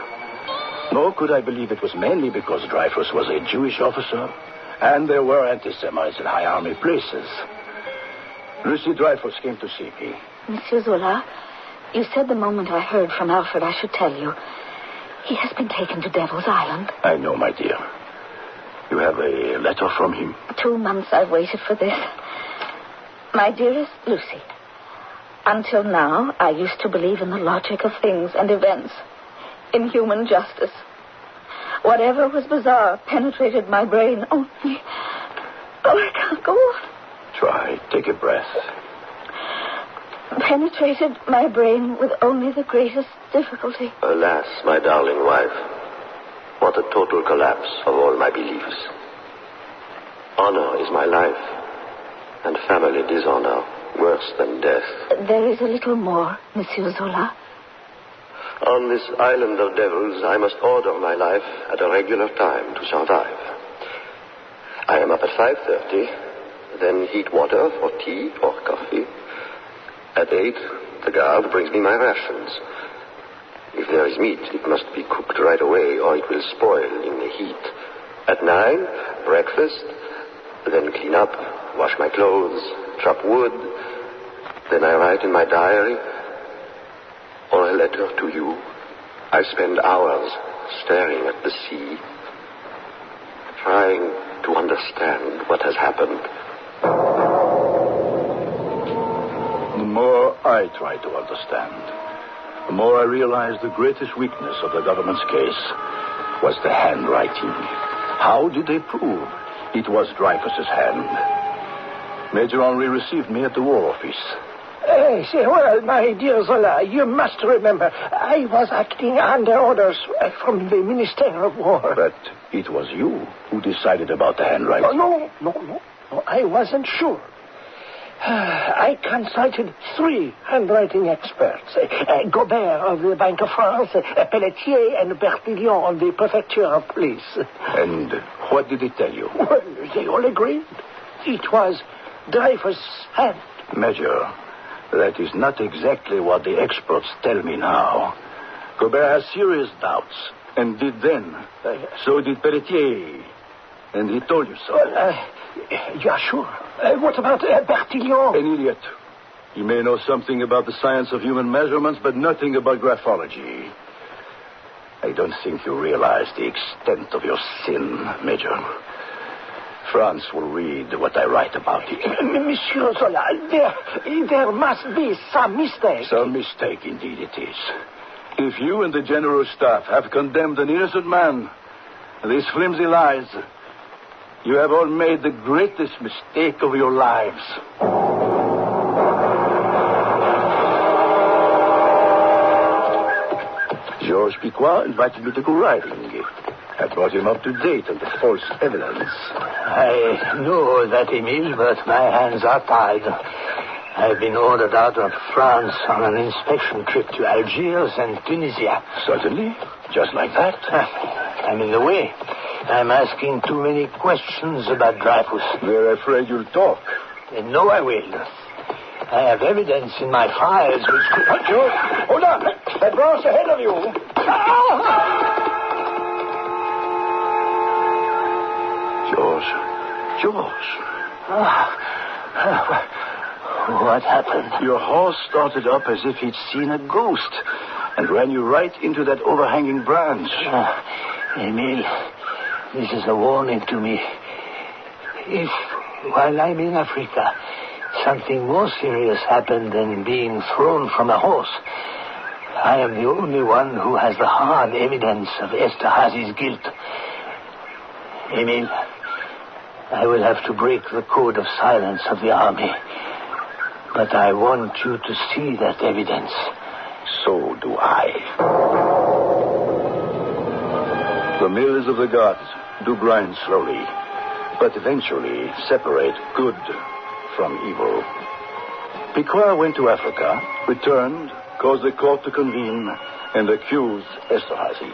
Nor could I believe it was mainly because Dreyfus was a Jewish officer, and there were anti-Semites in high army places. Lucy Dreyfus came to see me. Monsieur Zola, you said the moment I heard from Alfred I should tell you. He has been taken to Devil's Island. I know, my dear. You have a letter from him? 2 months I've waited for this. My dearest Lucy, until now I used to believe in the logic of things and events, in human justice. Whatever was bizarre penetrated my brain. Oh, I can't go on. Try. Take a breath. Penetrated my brain with only the greatest difficulty. Alas, my darling wife, what a total collapse of all my beliefs. Honor is my life, and family dishonor worse than death. There is a little more, Monsieur Zola. On this island of devils, I must order my life at a regular time to survive. I am up at 5:30, then heat water for tea or coffee. At 8, the guard brings me my rations. If there is meat, it must be cooked right away, or it will spoil in the heat. At 9, breakfast, then clean up, wash my clothes, chop wood. Then I write in my diary, or a letter to you. I spend hours staring at the sea, trying to understand what has happened. The more I try to understand, the more I realize the greatest weakness of the government's case was the handwriting. How did they prove it was Dreyfus's hand? Major Henri received me at the War Office. Well, my dear Zola, you must remember, I was acting under orders from the Minister of War. But it was you who decided about the handwriting. No, I wasn't sure. I consulted 3 handwriting experts. Gobert of the Bank of France, Pelletier, and Bertillon of the Prefecture of Police. And what did they tell you? Well, they all agreed. It was Dreyfus' hand. Major, that is not exactly what the experts tell me now. Gobert has serious doubts, and did then. So did Pelletier. And he told you so. You are sure? What about Bertillon? An idiot. He may know something about the science of human measurements, but nothing about graphology. I don't think you realize the extent of your sin, Major. France will read what I write about it. Monsieur Zola, there must be some mistake. Some mistake, indeed it is. If you and the General Staff have condemned an innocent man, these flimsy lies, you have all made the greatest mistake of your lives. Georges Picquart invited me to go riding. I brought him up to date on the false evidence. I know that, Emile, but my hands are tied. I've been ordered out of France on an inspection trip to Algiers and Tunisia. Certainly. Just like that. I'm in the way. I'm asking too many questions about Dreyfus. They're afraid you'll talk. No, I will. I have evidence in my files which could... George, hold on. That brass ahead of you. George. What happened? Your horse started up as if he'd seen a ghost and ran you right into that overhanging branch. Emile, this is a warning to me. If, while I'm in Africa, something more serious happened than being thrown from a horse, I am the only one who has the hard evidence of Esterhazy's guilt. Emile, I will have to break the code of silence of the army. But I want you to see that evidence. So do I. The mills of the gods do grind slowly, but eventually separate good from evil. Picquart went to Africa, returned, caused the court to convene, and accused Esterhazy.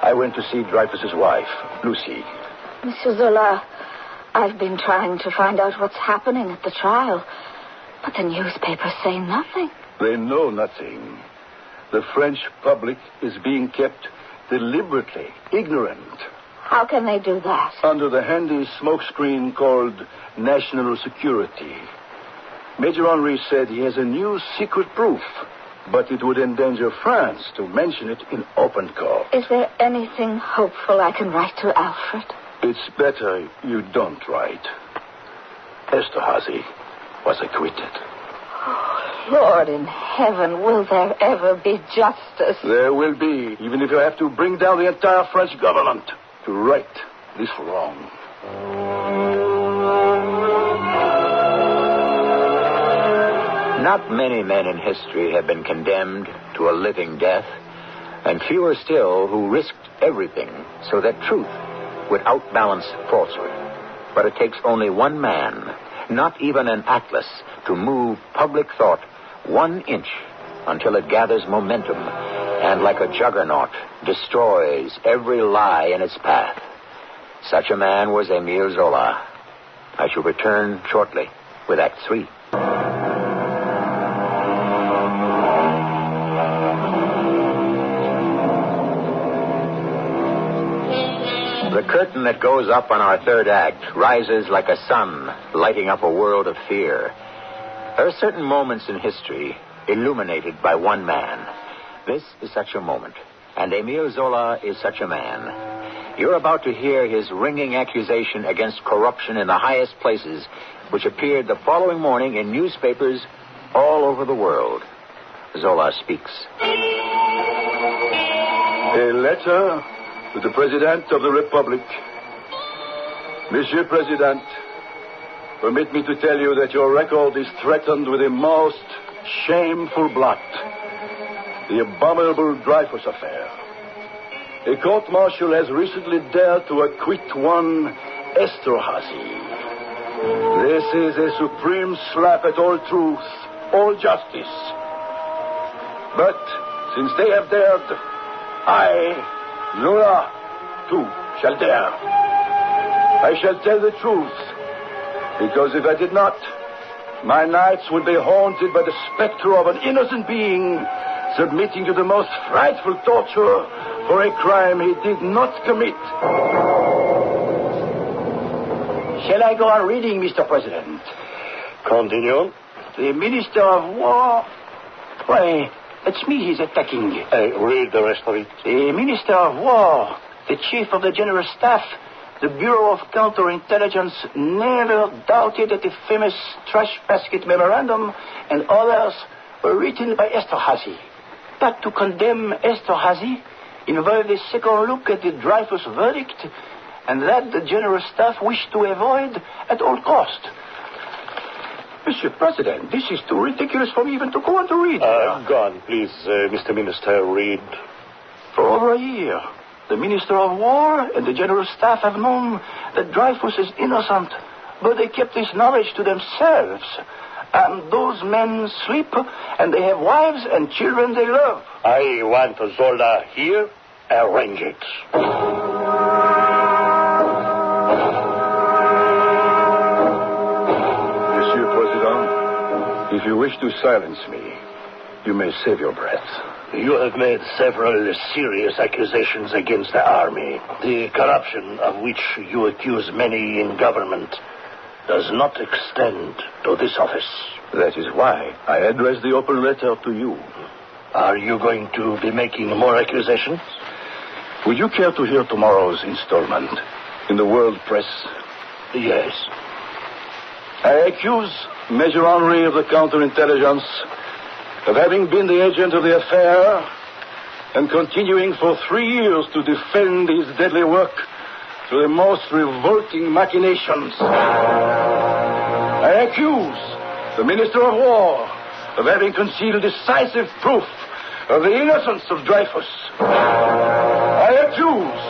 I went to see Dreyfus's wife, Lucy. Monsieur Zola, I've been trying to find out what's happening at the trial, but the newspapers say nothing. They know nothing. The French public is being kept deliberately ignorant. How can they do that? Under the handy smokescreen called national security. Major Henri said he has a new secret proof, but it would endanger France to mention it in open court. Is there anything hopeful I can write to Alfred? It's better you don't write. Esterhazy was acquitted. Oh, Lord in heaven, will there ever be justice? There will be, even if you have to bring down the entire French government to right this wrong. Not many men in history have been condemned to a living death, and fewer still who risked everything so that truth would outbalance falsehood. But it takes only one man, not even an atlas, to move public thought 1 inch until it gathers momentum and, like a juggernaut, destroys every lie in its path. Such a man was Émile Zola. I shall return shortly with Act 3. The curtain that goes up on our third act rises like a sun, lighting up a world of fear. There are certain moments in history illuminated by one man. This is such a moment, and Émile Zola is such a man. You're about to hear his ringing accusation against corruption in the highest places, which appeared the following morning in newspapers all over the world. Zola speaks. A letter to the President of the Republic. Monsieur President, permit me to tell you that your record is threatened with a most shameful blot. The abominable Dreyfus affair. A court-martial has recently dared to acquit one Esterhazy. This is a supreme slap at all truth, all justice. But since they have dared, I, Zola, too, shall dare. I shall tell the truth, because if I did not, my nights would be haunted by the specter of an innocent being submitting to the most frightful torture for a crime he did not commit. Shall I go on reading, Mr. President? Continue. The Minister of War... Why, it's me he's attacking. Read the rest of it. The Minister of War, the Chief of the General Staff, the Bureau of Counterintelligence never doubted that the famous trash basket memorandum and others were written by Esterhazy. But to condemn Esterhazy involved a second look at the Dreyfus verdict, and that the General Staff wished to avoid at all cost. Mr. President, this is too ridiculous for me even to go on to read. Go on, please, Mr. Minister, read. For over a year, the Minister of War and the General Staff have known that Dreyfus is innocent, but they kept this knowledge to themselves. And those men sleep, and they have wives and children they love. I want Zola here. Arrange it. Monsieur President, if you wish to silence me, you may save your breath. You have made several serious accusations against the army. The corruption of which you accuse many in government does not extend to this office. That is why I addressed the open letter to you. Are you going to be making more accusations? Would you care to hear tomorrow's installment in the world press? Yes. I accuse Major Henry of the Counterintelligence of having been the agent of the affair and continuing for 3 years to defend his deadly work through the most revolting machinations. I accuse the Minister of War of having concealed decisive proof of the innocence of Dreyfus. I accuse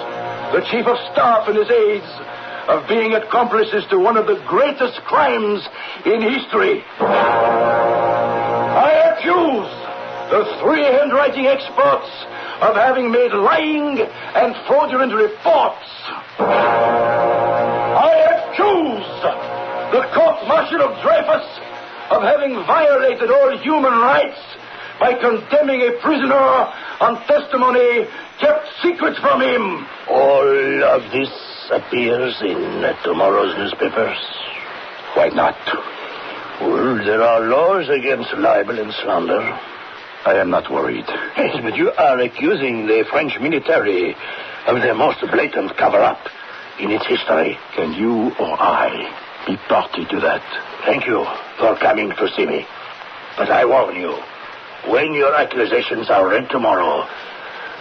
the Chief of Staff and his aides of being accomplices to one of the greatest crimes in history. I accuse the 3 handwriting experts of having made lying and fraudulent reports. I accuse the court-martial of Dreyfus of having violated all human rights by condemning a prisoner on testimony kept secret from him. All of this appears in tomorrow's newspapers. Why not? Well, there are laws against libel and slander. I am not worried. Yes, but you are accusing the French military of the most blatant cover-up in its history. Can you or I be party to that? Thank you for coming to see me. But I warn you, when your accusations are read tomorrow,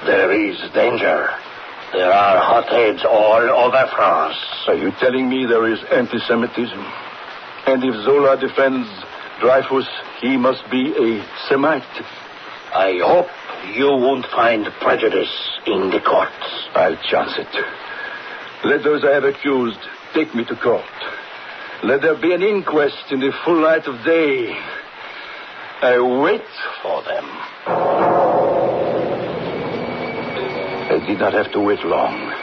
there is danger. There are hotheads all over France. Are you telling me there is anti-Semitism? And if Zola defends Dreyfus, he must be a Semite? I hope you won't find prejudice in the courts. I'll chance it. Let those I have accused take me to court. Let there be an inquest in the full light of day. I wait for them. I did not have to wait long.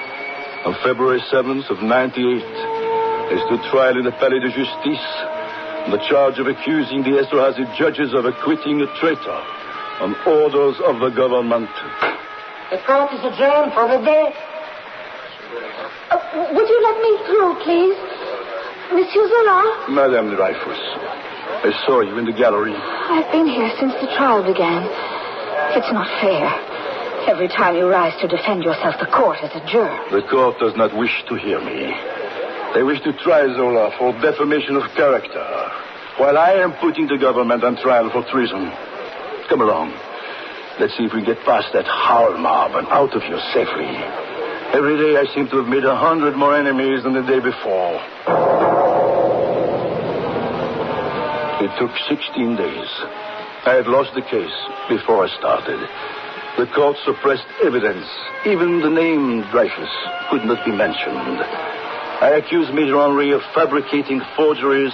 On February 7th of 98, I stood trial in the Palais de Justice on the charge of accusing the Esterhazy judges of acquitting a traitor on orders of the government. The court is adjourned for the day. Would you let me through, please? Monsieur Zola? Madame Dreyfus, I saw you in the gallery. I've been here since the trial began. It's not fair. Every time you rise to defend yourself, the court is adjourned. The court does not wish to hear me. They wish to try Zola for defamation of character, while I am putting the government on trial for treason. Come along. Let's see if we get past that howl mob and out of here safely. Every day I seem to have made 100 more enemies than the day before. It took 16 days. I had lost the case before I started. The court suppressed evidence. Even the name Dreyfus could not be mentioned. I accused Major Henry of fabricating forgeries,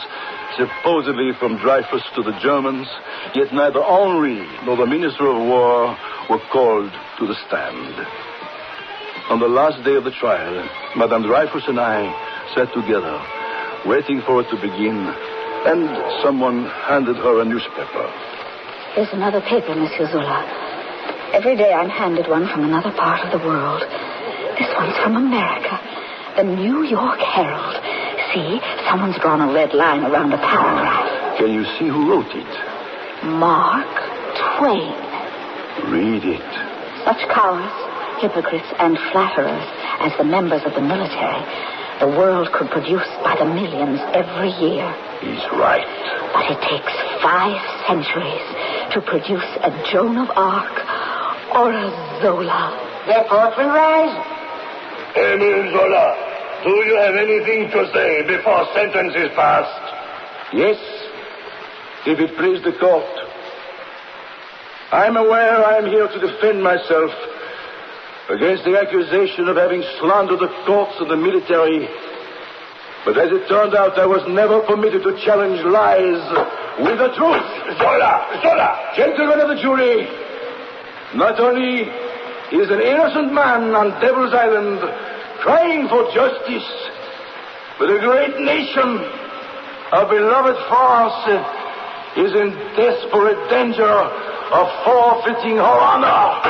supposedly from Dreyfus to the Germans, yet neither Henry nor the Minister of War were called to the stand. On the last day of the trial, Madame Dreyfus and I sat together, waiting for it to begin, and someone handed her a newspaper. Here's another paper, Monsieur Zola. Every day I'm handed one from another part of the world. This one's from America. The New York Herald. See, someone's drawn a red line around a paragraph. Can you see who wrote it? Mark Twain. Read it. Such cowards, hypocrites, and flatterers as the members of the military, the world could produce by the millions every year. He's right. But it takes 5 centuries to produce a Joan of Arc or a Zola. The court will rise. Emile Zola, do you have anything to say before sentence is passed? Yes, if it please the court. I'm aware I am here to defend myself against the accusation of having slandered the courts and the military. But as it turned out, I was never permitted to challenge lies with the truth. Zola! Gentlemen of the jury, not only is an innocent man on Devil's Island crying for justice, but a great nation, our beloved France, is in desperate danger of forfeiting her honor.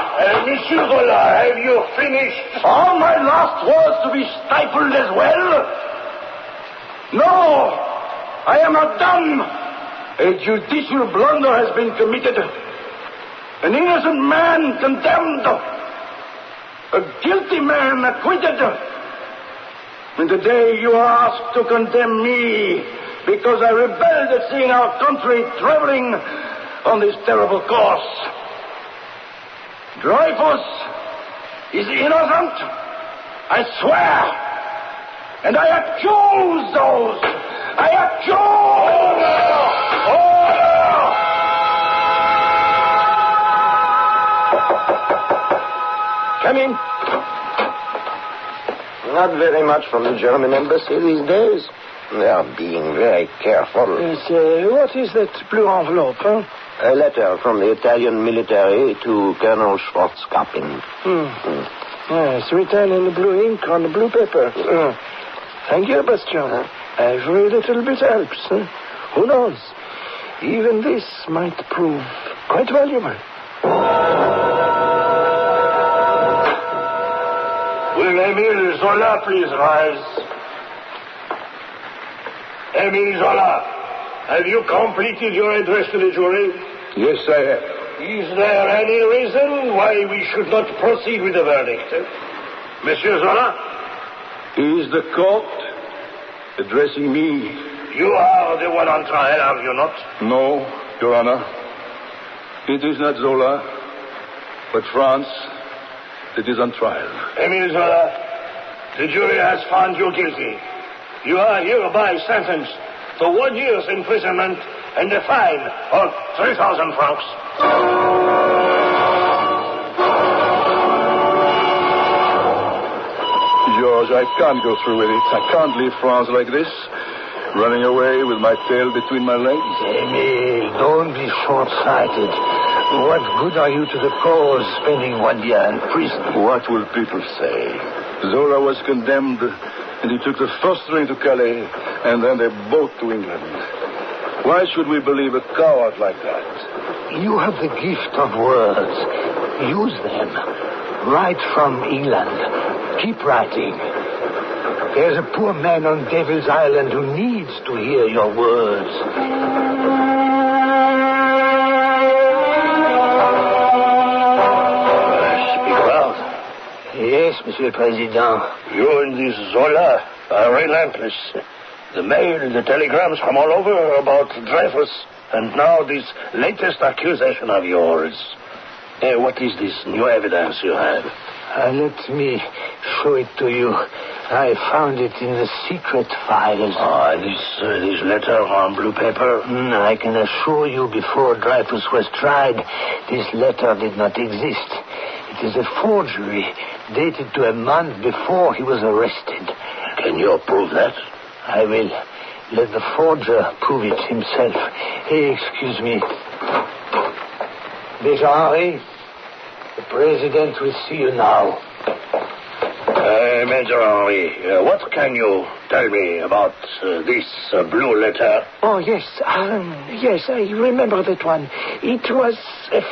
Monsieur Zola, have you finished? Are my last words to be stifled as well? No, I am not done. A judicial blunder has been committed. An innocent man condemned. A guilty man acquitted. And today you are asked to condemn me because I rebelled at seeing our country traveling on this terrible course. Dreyfus is innocent, I swear. And I accuse those. I accuse. Come in. Not very much from the German embassy these days. They are being very careful. Yes, what is that blue envelope, huh? A letter from the Italian military to Colonel Schwarzkappin. Yes, written in the blue ink on the blue paper. Thank you, Bastien. Every little bit helps. Who knows? Even this might prove quite valuable. Will Emile Zola please rise? Emile Zola, have you completed your address to the jury? Yes, I have. Is there any reason why we should not proceed with the verdict? Monsieur Zola? Is the court addressing me? You are the one on trial, are you not? No, Your Honor. It is not Zola, but France that is on trial. Emile Zola, the jury has found you guilty. You are hereby sentenced to 1 year's imprisonment and a fine of 3,000 francs. George, I can't go through with it. I can't leave France like this, running away with my tail between my legs. Emile, don't be short-sighted. What good are you to the cause spending 1 year in prison? What will people say? Zola was condemned, and he took the first train to Calais, and then the boat to England. Why should we believe a coward like that? You have the gift of words. Use them. Write from England. Keep writing. There's a poor man on Devil's Island who needs to hear your words. Speak Yes, Monsieur le Président. You and this Zola are relentless. The mail, the telegrams from all over about Dreyfus, and now this latest accusation of yours. What is this new evidence you have? Let me show it to you. I found it in the secret files. This letter on blue paper? I can assure you before Dreyfus was tried, this letter did not exist. It is a forgery dated to a month before he was arrested. Can you prove that? I will. Let the forger prove it himself. Hey, excuse me. Major Henry, the President will see you now. Major Henry, what can you tell me about this blue letter? Oh, yes. Yes, I remember that one. It was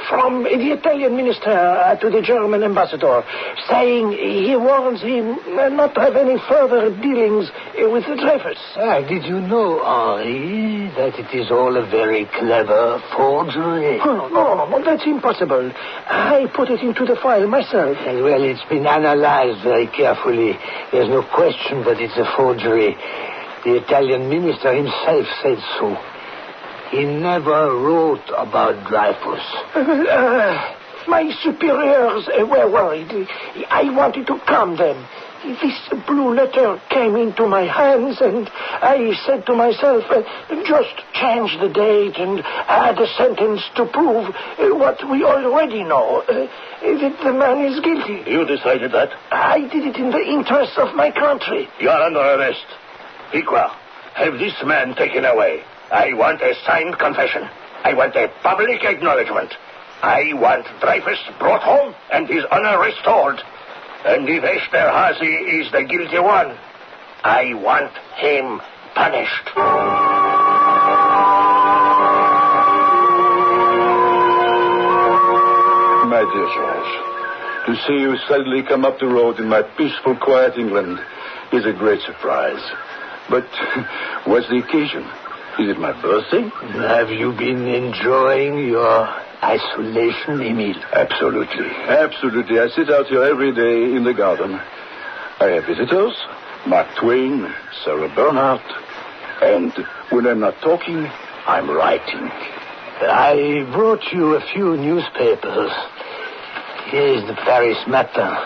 from the Italian minister to the German ambassador, saying he warns him not to have any further dealings with Dreyfus. Did you know, Henri, that it is all a very clever forgery? No, that's impossible. I put it into the file myself. Well, it's been analyzed very carefully. There's no question that it's a forgery. The Italian minister himself said so. He never wrote about Dreyfus. My superiors were worried. I wanted to calm them. This blue letter came into my hands, and I said to myself, just change the date and add a sentence to prove what we already know, that the man is guilty. You decided that? I did it in the interest of my country. You are under arrest. Piqua, have this man taken away. I want a signed confession. I want a public acknowledgement. I want Dreyfus brought home and his honor restored. And if Esterhazy is the guilty one, I want him punished. My dear George, to see you suddenly come up the road in my peaceful, quiet England is a great surprise. But what's the occasion? Is it my birthday? Have you been enjoying your isolation, Emile? Absolutely. I sit out here every day in the garden. I have visitors, Mark Twain, Sarah Bernhardt, and when I'm not talking, I'm writing. I brought you a few newspapers. Here's the Paris Matin.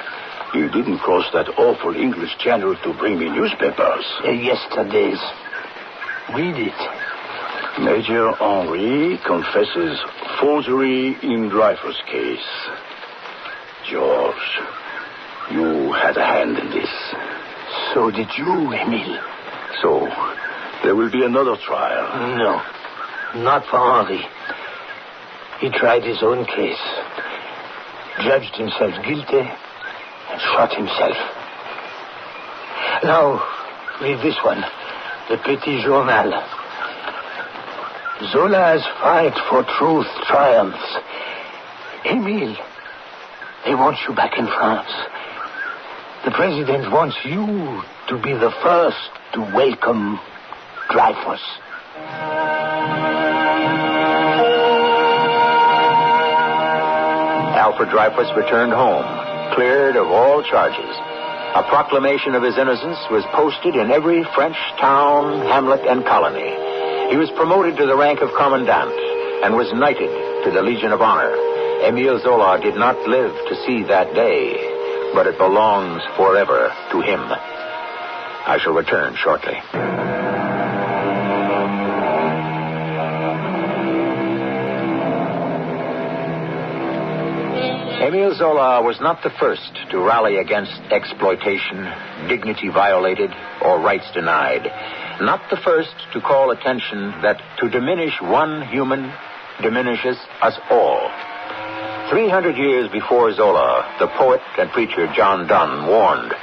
You didn't cross that awful English channel to bring me newspapers. Yesterday's. Read it. Major Henry confesses forgery in Dreyfus case. George, you had a hand in this. So did you, Emile. So, there will be another trial. No, not for Henri. He tried his own case, judged himself guilty, and shot himself. Now, read this one, the Petit Journal. Zola's fight for truth triumphs. Emile, they want you back in France. The president wants you to be the first to welcome Dreyfus. Alfred Dreyfus returned home, cleared of all charges. A proclamation of his innocence was posted in every French town, hamlet, and colony. He was promoted to the rank of commandant and was knighted to the Legion of Honor. Émile Zola did not live to see that day, but it belongs forever to him. I shall return shortly. Émile Zola was not the first to rally against exploitation, dignity violated, or rights denied. Not the first to call attention that to diminish one human diminishes us all. 300 years before Zola, the poet and preacher John Donne warned,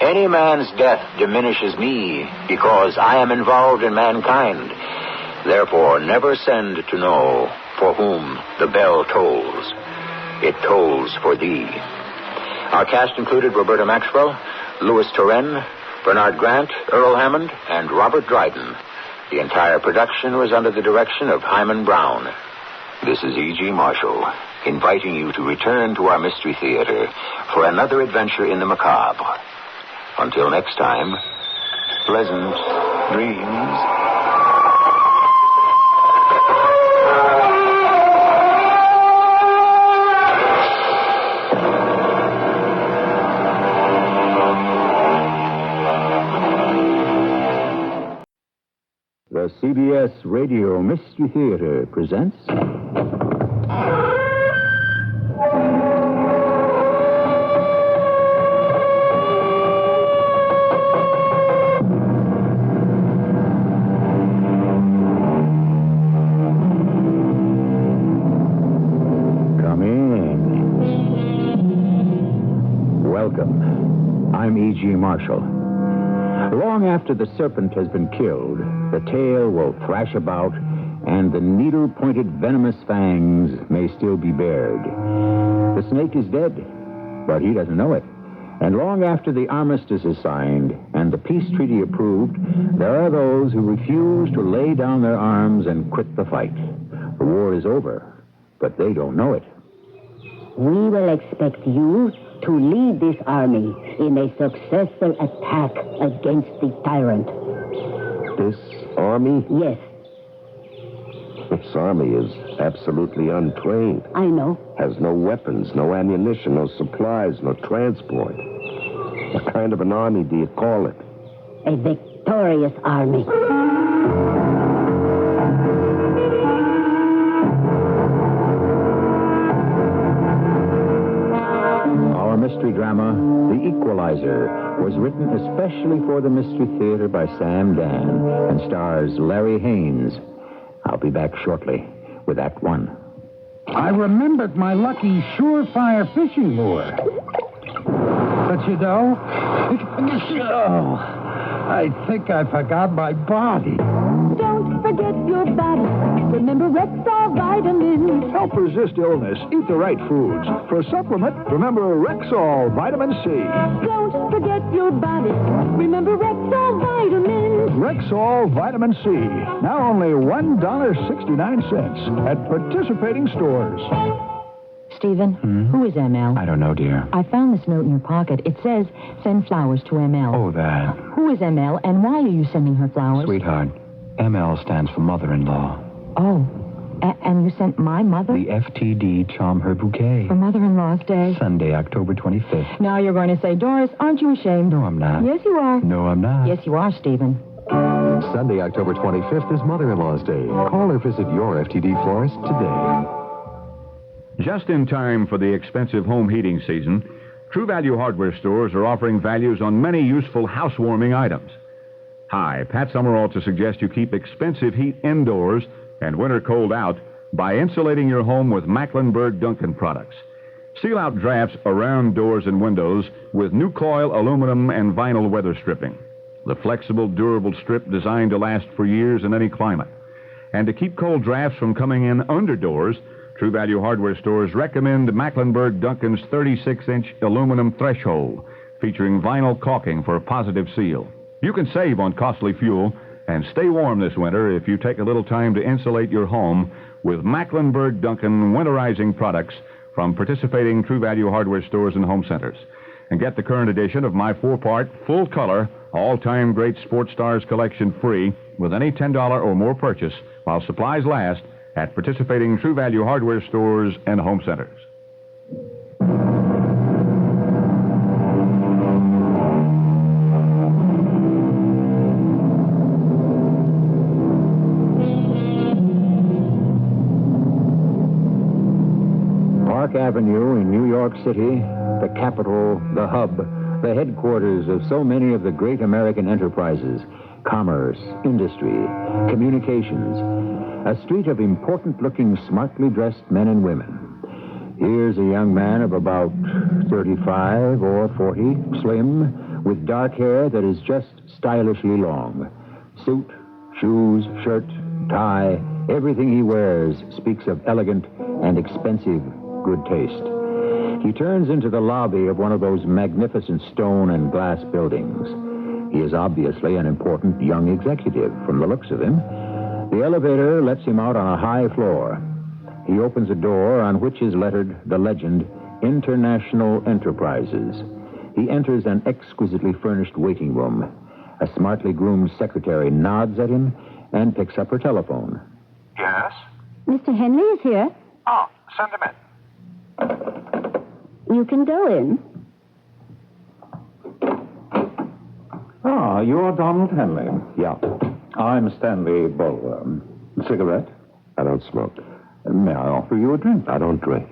"Any man's death diminishes me because I am involved in mankind. Therefore, never send to know for whom the bell tolls. It tolls for thee." Our cast included Roberta Maxwell, Louis Turenne, Bernard Grant, Earl Hammond, and Robert Dryden. The entire production was under the direction of Hyman Brown. This is E.G. Marshall. inviting you to return to our Mystery Theater for another adventure in the macabre. Until next time, pleasant dreams. The CBS Radio Mystery Theater presents... Come in. Welcome. I'm E.G. Marshall. Long after the serpent has been killed, the tail will thrash about, and the needle-pointed venomous fangs may still be bared. The snake is dead, but he doesn't know it. And long after the armistice is signed and the peace treaty approved, there are those who refuse to lay down their arms and quit the fight. The war is over, but they don't know it. We will expect you to lead this army in a successful attack against the tyrant. This army? Yes. This army is absolutely untrained. I know. Has no weapons, no ammunition, no supplies, no transport. What kind of an army do you call it? A victorious army. Mystery drama, The Equalizer, was written especially for the Mystery Theater by Sam Dan and stars Larry Haynes. I'll be back shortly with Act One. I remembered my lucky surefire fishing lure. But you know, I think I forgot my body. Don't forget your body. Remember Rexall vitamins. Help resist illness. Eat the right foods. For supplement, remember Rexall Vitamin C. Don't forget your body. Remember Rexall vitamins. Rexall Vitamin C. Now only $1.69 at participating stores. Stephen, who is ML? I don't know, dear. I found this note in your pocket. It says, send flowers to ML. Oh, that. Who is ML, and why are you sending her flowers? Sweetheart, ML stands for mother-in-law. Oh, and you sent my mother? The FTD Charm Her Bouquet. For Mother-in-Law's Day? Sunday, October 25th. Now you're going to say, Doris, aren't you ashamed? No, I'm not. Yes, you are. No, I'm not. Yes, you are, Stephen. Sunday, October 25th is Mother-in-Law's Day. Call or visit your FTD florist today. Just in time for the expensive home heating season, True Value hardware stores are offering values on many useful housewarming items. Hi, Pat Summerall to suggest you keep expensive heat indoors and winter cold out by insulating your home with Mecklenburg Duncan products. Seal out drafts around doors and windows with new coil aluminum and vinyl weather stripping. The flexible, durable strip designed to last for years in any climate. And to keep cold drafts from coming in under doors, True Value hardware stores recommend Mecklenburg Duncan's 36-inch aluminum threshold, featuring vinyl caulking for a positive seal. You can save on costly fuel and stay warm this winter if you take a little time to insulate your home with Mecklenburg Duncan winterizing products from participating True Value hardware stores and home centers. And get the current edition of my 4-part, full-color, all-time great Sports Stars collection free with any $10 or more purchase while supplies last at participating True Value hardware stores and home centers. Park Avenue in New York City, the capital, the hub, the headquarters of so many of the great American enterprises, commerce, industry, communications, a street of important-looking, smartly dressed men and women. Here's a young man of about 35 or 40, slim, with dark hair that is just stylishly long. Suit, shoes, shirt, tie, everything he wears speaks of elegant and expensive good taste. He turns into the lobby of one of those magnificent stone and glass buildings. He is obviously an important young executive from the looks of him. The elevator lets him out on a high floor. He opens a door on which is lettered the legend, International Enterprises. He enters an exquisitely furnished waiting room. A smartly groomed secretary nods at him and picks up her telephone. Yes? Mr. Henry is here. Oh, send him in. You can go in. Ah, you're Donald Henley. Yeah. I'm Stanley Bulwer. Cigarette? I don't smoke. May I offer you a drink? I don't drink.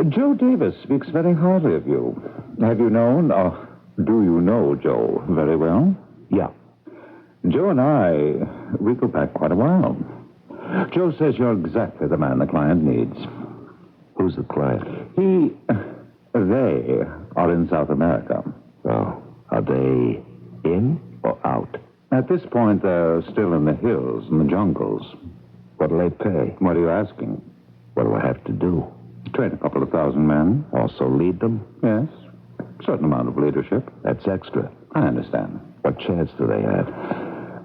Joe Davis speaks very highly of you. Have you known, do you know Joe very well? Yeah. Joe and we go back quite a while. Joe says you're exactly the man the client needs. Who's the client? They are in South America. Oh, are they in or out? At this point, they're still in the hills and the jungles. What'll they pay? What are you asking? What do I have to do? Train a couple of thousand men. Also lead them? Yes. Certain amount of leadership. That's extra. I understand. What chance do they have?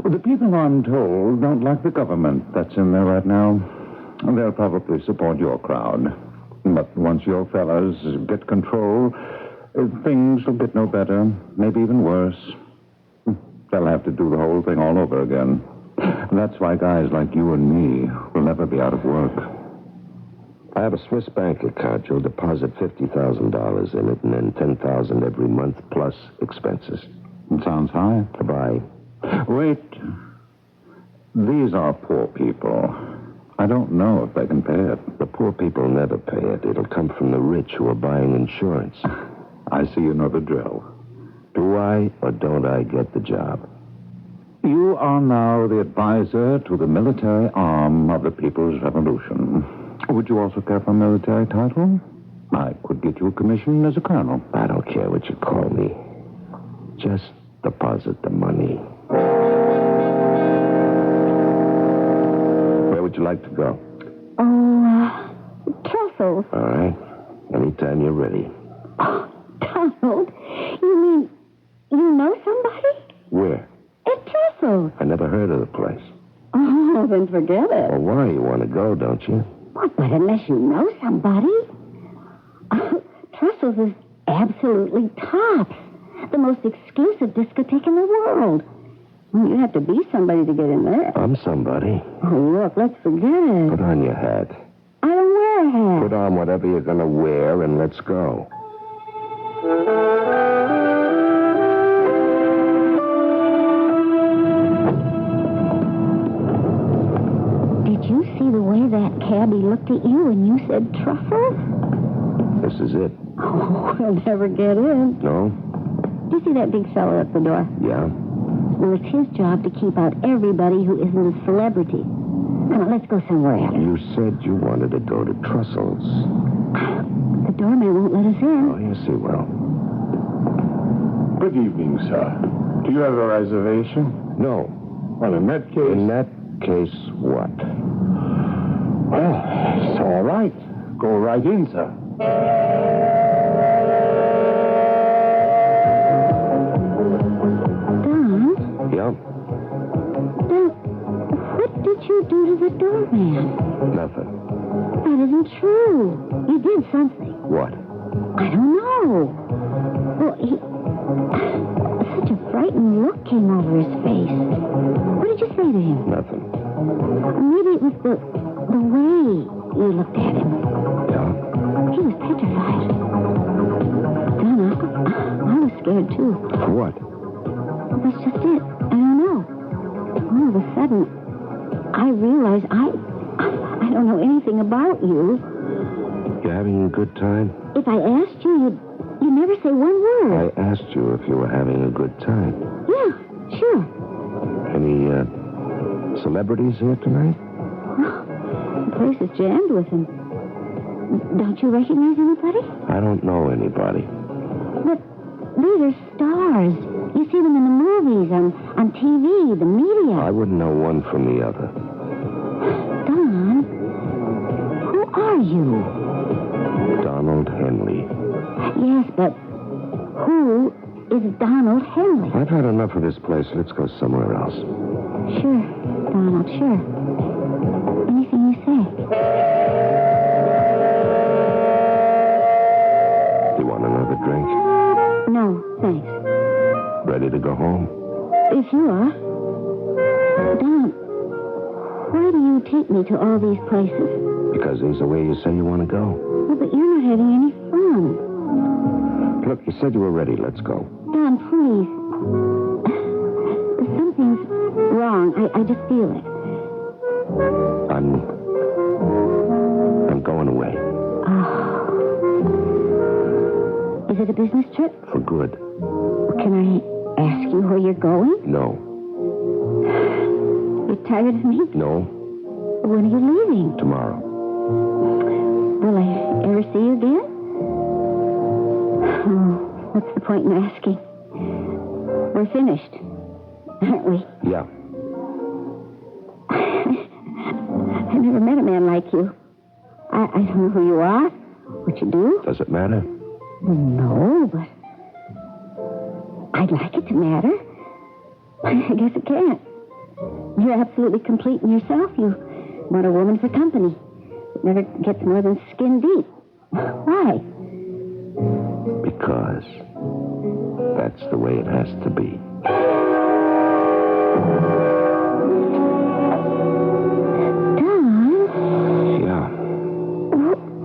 Well, the people, I'm told, don't like the government that's in there right now. They'll probably support your crowd. But once your fellas get control, things will get no better, maybe even worse. They'll have to do the whole thing all over again. That's why guys like you and me will never be out of work. I have a Swiss bank account. You'll deposit $50,000 in it and then $10,000 every month plus expenses. It sounds high. Goodbye. Wait. These are poor people. I don't know if they can pay it. The poor people never pay it. It'll come from the rich who are buying insurance. I see you know the drill. Do I or don't I get the job? You are now the advisor to the military arm of the People's Revolution. Would you also care for a military title? I could get you a commission as a colonel. I don't care what you call me. Just deposit the money. Where would you like to go? Truffles. All right. Anytime you're ready. Donald, you mean you know somebody? Where? At Truffles. I never heard of the place. Oh, then forget it. Well, why? You want to go, don't you? What, but unless you know somebody. Truffles is absolutely tops. The most exclusive discotheque in the world. You have to be somebody to get in there. I'm somebody. Oh, look, let's forget it. Put on your hat. I don't wear a hat. Put on whatever you're going to wear and let's go. Did you see the way that cabbie looked at you when you said Truffles? This is it. Oh, we'll never get in. No? Do you see that big fella at the door? Yeah. Well, it's his job to keep out everybody who isn't a celebrity. Come on, let's go somewhere else. You said you wanted to go to Trussell's. The doorman won't let us in. Oh, yes, he will. Good evening, sir. Do you have a reservation? No. Well, in that case... In that case, what? Well, it's all right. Go right in, sir. Don? Yeah? What did you do to the doorman? Nothing. That isn't true. You did something. What? I don't know. Well, such a frightened look came over his face. What did you say to him? Nothing. Maybe it was the way you looked at him. Yeah? He was petrified. Donna, I was scared too. What? That's just it. I don't know. All of a sudden, I realized I don't know anything about you. You having a good time? If I asked you, you'd never say one word. I asked you if you were having a good time. Yeah, sure. Any, celebrities here tonight? The place is jammed with them. Don't you recognize anybody? I don't know anybody. But these are stars. You see them in the movies, on TV, the media. I wouldn't know one from the other. Don, who are you? Donald Henley. Yes, but who is Donald Henley? I've had enough of this place. Let's go somewhere else. Sure, Donald, sure. Anything you say. thanks. Ready to go home? If you are. Don, why do you take me to all these places? Because these are where you say you want to go. Well, but you're not having any fun. Look, you said you were ready. Let's go. Don, please. Something's wrong. I just feel it. I'm going away. Is it a business trip? For good. Can I ask you where you're going? No. You're tired of me? No. When are you leaving? Tomorrow. Will I ever see you again? Oh, what's the point in asking? We're finished, aren't we? Yeah. I've never met a man like you. I don't know who you are, what you do. Does it matter? No, but I'd like it to matter. I guess it can't. You're absolutely complete in yourself. You want a woman for company. It never gets more than skin deep. Why? Because that's the way it has to be. Don? Yeah.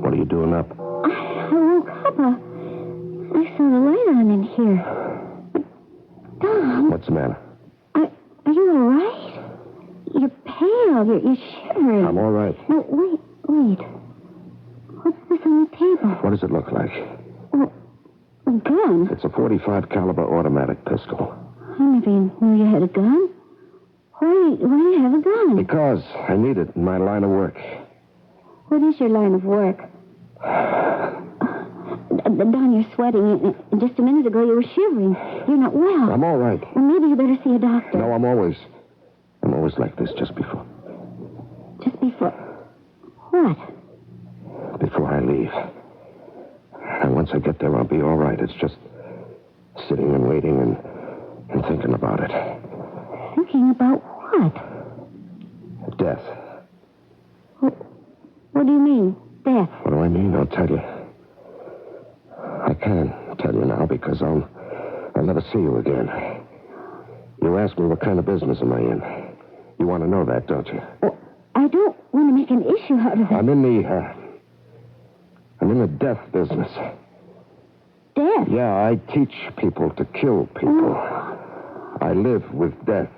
What are you doing up? I woke up. I saw the light on in here. Don? What's the matter? Are you all right? You're pale. You're shivering. I'm all right. No, wait. What's this on the table? What does it look like? Oh, a gun? It's a .45 caliber automatic pistol. I never even knew you had a gun. Why do you have a gun? Because I need it in my line of work. What is your line of work? Don, you're sweating. Just a minute ago, you were shivering. You're not well. I'm all right. Well, maybe you better see a doctor. No, I'm always like this just before. Just before... What? Before I leave. And once I get there, I'll be all right. It's just sitting and waiting and thinking about it. Thinking about what? Death. What do you mean, death? What do I mean? I'll tell you. I can't tell you now because I'll never see you again. You asked me what kind of business am I in. You want to know that, don't you? Well, I don't want to make an issue out of it. I'm in the death business. Death? Yeah, I teach people to kill people. I live with death.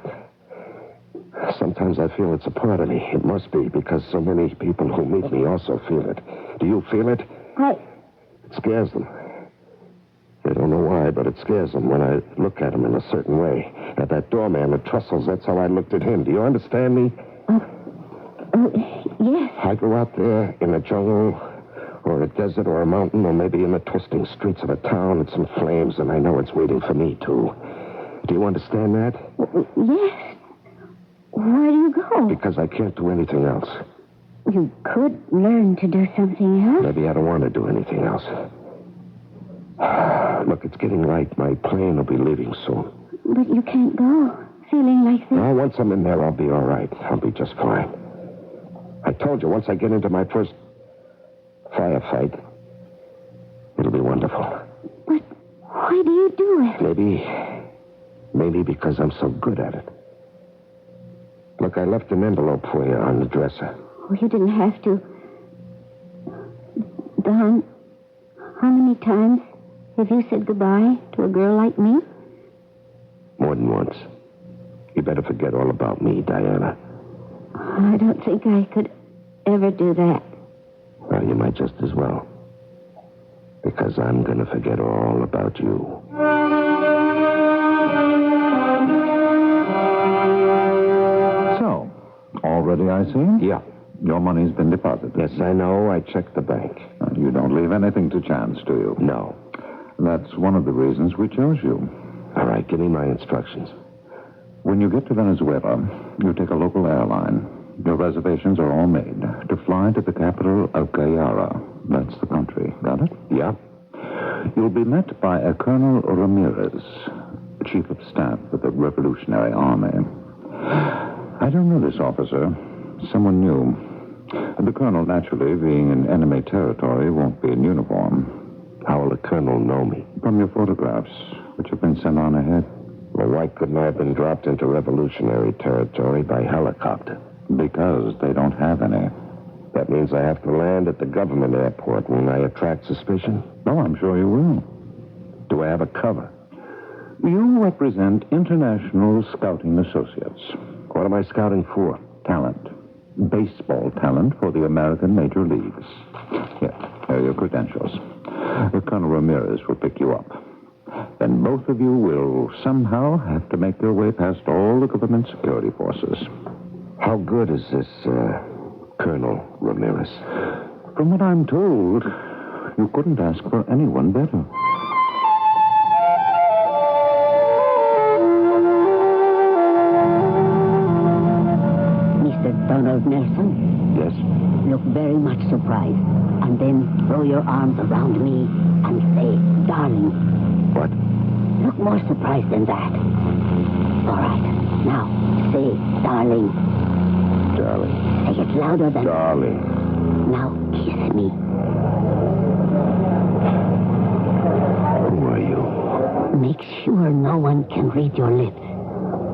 Sometimes I feel it's a part of me. It must be, because so many people who meet me also feel it. Do you feel it? It scares them. They don't know why, but it scares them when I look at them in a certain way. At that doorman at Trussell's, that's how I looked at him. Do you understand me? Yes. I go out there in a jungle or a desert or a mountain or maybe in the twisting streets of a town. It's in flames, and I know it's waiting for me, too. Do you understand that? Yes. Where do you go? Because I can't do anything else. You could learn to do something else. Maybe I don't want to do anything else. Look, it's getting light. My plane will be leaving soon. But you can't go feeling like this. Now, once I'm in there, I'll be all right. I'll be just fine. I told you, once I get into my first firefight, it'll be wonderful. But why do you do it? Maybe because I'm so good at it. Look, I left an envelope for you on the dresser. Oh, you didn't have to. Don, how many times have you said goodbye to a girl like me? More than once. You better forget all about me, Diana. I don't think I could ever do that. Well, you might just as well. Because I'm going to forget all about you. So, all ready, I see? Yeah. Your money's been deposited. Yes, I know. I checked the bank. You don't leave anything to chance, do you? No. That's one of the reasons we chose you. All right, give me my instructions. When you get to Venezuela, you take a local airline. Your reservations are all made to fly to the capital of Guyara. That's the country. Got it? Yeah. You'll be met by a Colonel Ramirez, Chief of Staff of the Revolutionary Army. I don't know this officer. Someone new. The colonel, naturally, being in enemy territory, won't be in uniform. How will the colonel know me? From your photographs. but you've been sent on ahead. Well, why couldn't I have been dropped into revolutionary territory by helicopter? Because they don't have any. That means I have to land at the government airport when I attract suspicion? Oh, I'm sure you will. Do I have a cover? You represent International Scouting Associates. What am I scouting for? Talent. Baseball talent for the American Major Leagues. Here are your credentials. Colonel Ramirez will pick you up. Then both of you will somehow have to make your way past all the government security forces. How good is this, Colonel Ramirez? From what I'm told, you couldn't ask for anyone better. Mr. Donald Nelson? Yes? Look very much surprised. And then throw your arms around me and say, darling. What? Look more surprised than that. All right. Now, say, darling. Darling. Say it louder than... Darling. Now, kiss me. Who are you? Make sure no one can read your lips.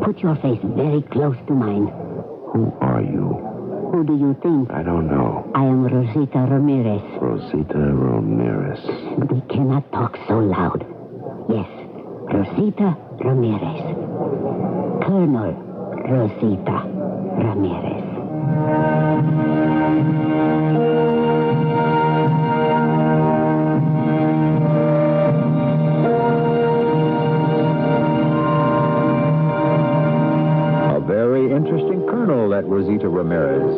Put your face very close to mine. Who are you? Who do you think? I don't know. I am Rosita Ramirez. Rosita Ramirez. We cannot talk so loud. Yes, Rosita Ramirez. Colonel Rosita Ramirez. A very interesting colonel, that Rosita Ramirez.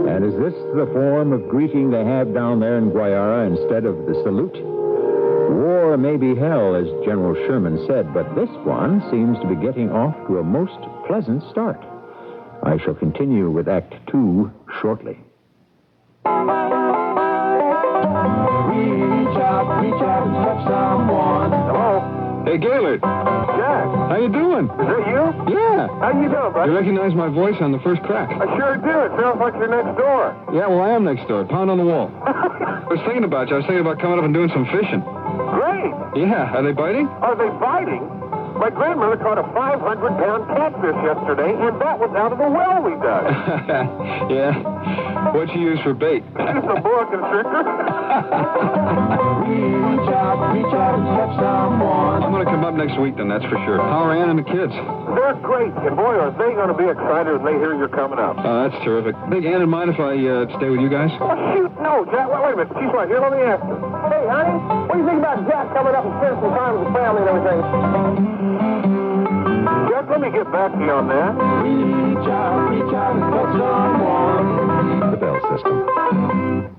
And is this the form of greeting they have down there in Guayara instead of the salute? War may be hell, as General Sherman said, but this one seems to be getting off to a most pleasant start. I shall continue with Act 2 shortly. Reach out and touch someone. Hello? Hey, Gaylord. Jack. How you doing? Is that you? Yeah. How you doing, buddy? You recognize my voice on the first crack? I sure do. It sounds like you're next door. Yeah, well, I am next door. Pound on the wall. I was thinking about you. I was thinking about coming up and doing some fishing. Great. Yeah. Are they biting? Are they biting? My grandmother caught a 500-pound catfish yesterday, and that was out of the well we dug. Yeah. What'd you use for bait? Just a boa constrictor. Reach out and touch someone. I'm going to come up next week, then, that's for sure. How are Ann and the kids? They're great, and boy, are they going to be excited when they hear you're coming up. Oh, that's terrific. Think Ann would mind if I stay with you guys? Oh, shoot, no, Jack. Wait a minute. She's right here. Let me ask her. Hey, honey, what do you think about Jack coming up and spending some time with the family and everything? Jack, let me get back to you on that. Reach out and touch someone. The Bell System.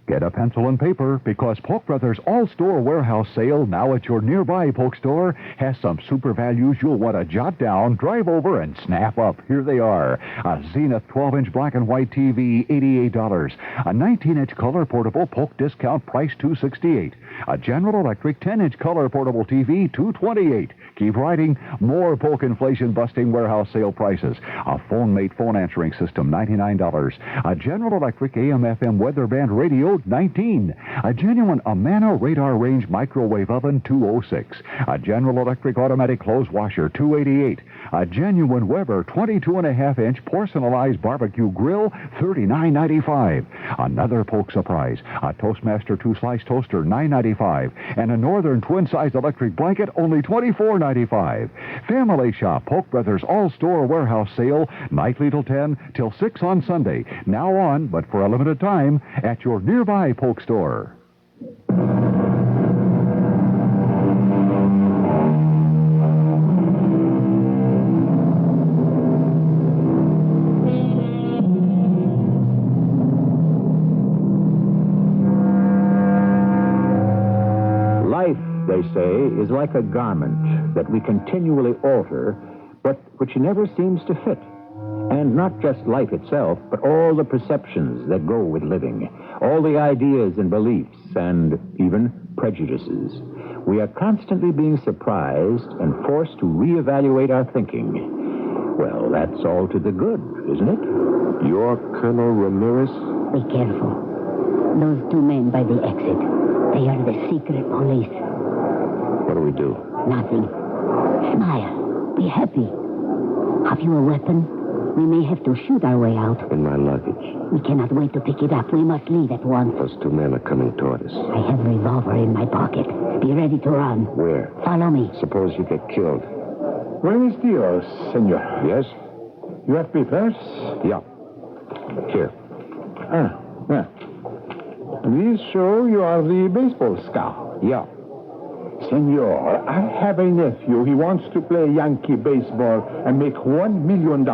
Get a pencil and paper because Polk Brothers All-Store Warehouse Sale now at your nearby Polk store has some super values you'll want to jot down, drive over, and snap up. Here they are. A Zenith 12-inch black and white TV, $88. A 19-inch color portable Polk discount price, $268. A General Electric 10-inch color portable TV, $228. Keep writing. More Polk inflation-busting warehouse sale prices. A PhoneMate phone answering system, $99. A General Electric AM/FM weather band radio, $19. A genuine Amana radar range microwave oven, $206. A General Electric automatic clothes washer, $288. A genuine Weber 22.5-inch porcelainized barbecue grill, $39.95. Another Polk surprise. A Toastmaster 2-slice toaster, $9.95. And a Northern twin-size electric blanket, only $24.95. Family Shop Polk Brothers All-Store Warehouse Sale, nightly till 10 till 6 on Sunday. Now on, but for a limited time, at your nearby Polk store. Life, they say, is like a garment that we continually alter, but which never seems to fit. And not just life itself, but all the perceptions that go with living, all the ideas and beliefs, and even prejudices. We are constantly being surprised and forced to reevaluate our thinking. Well, that's all to the good, isn't it? You're Colonel Ramirez? Be careful. Those two men by the exit, they are the secret police. What do we do? Nothing. Smile. Be happy. Have you a weapon? We may have to shoot our way out. In my luggage. We cannot wait to pick it up. We must leave at once. Those two men are coming toward us. I have a revolver in my pocket. Be ready to run. Where? Follow me. Suppose you get killed. Buenos dias, senor. Yes? You have papers? Yeah. Here. Yeah. These show you are the baseball scout. Yeah. Senor, I have a nephew. He wants to play Yankee baseball and make $1 million.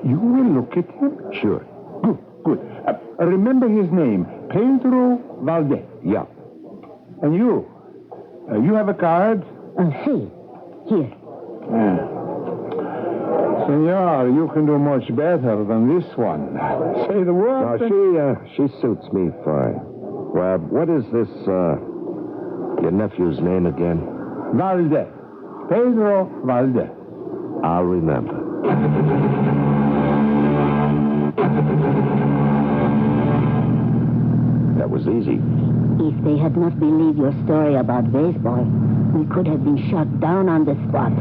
You will look at him? Sure. Good. Remember his name, Pedro Valdez. Yeah. And you? You have a card? See. Here. Senor, you can do much better than this one. Say the word. No, she suits me fine. Well, what is this, your nephew's name again? Valdez. Pedro Valdez. I'll remember. That was easy. If they had not believed your story about baseball, we could have been shot down on the spot.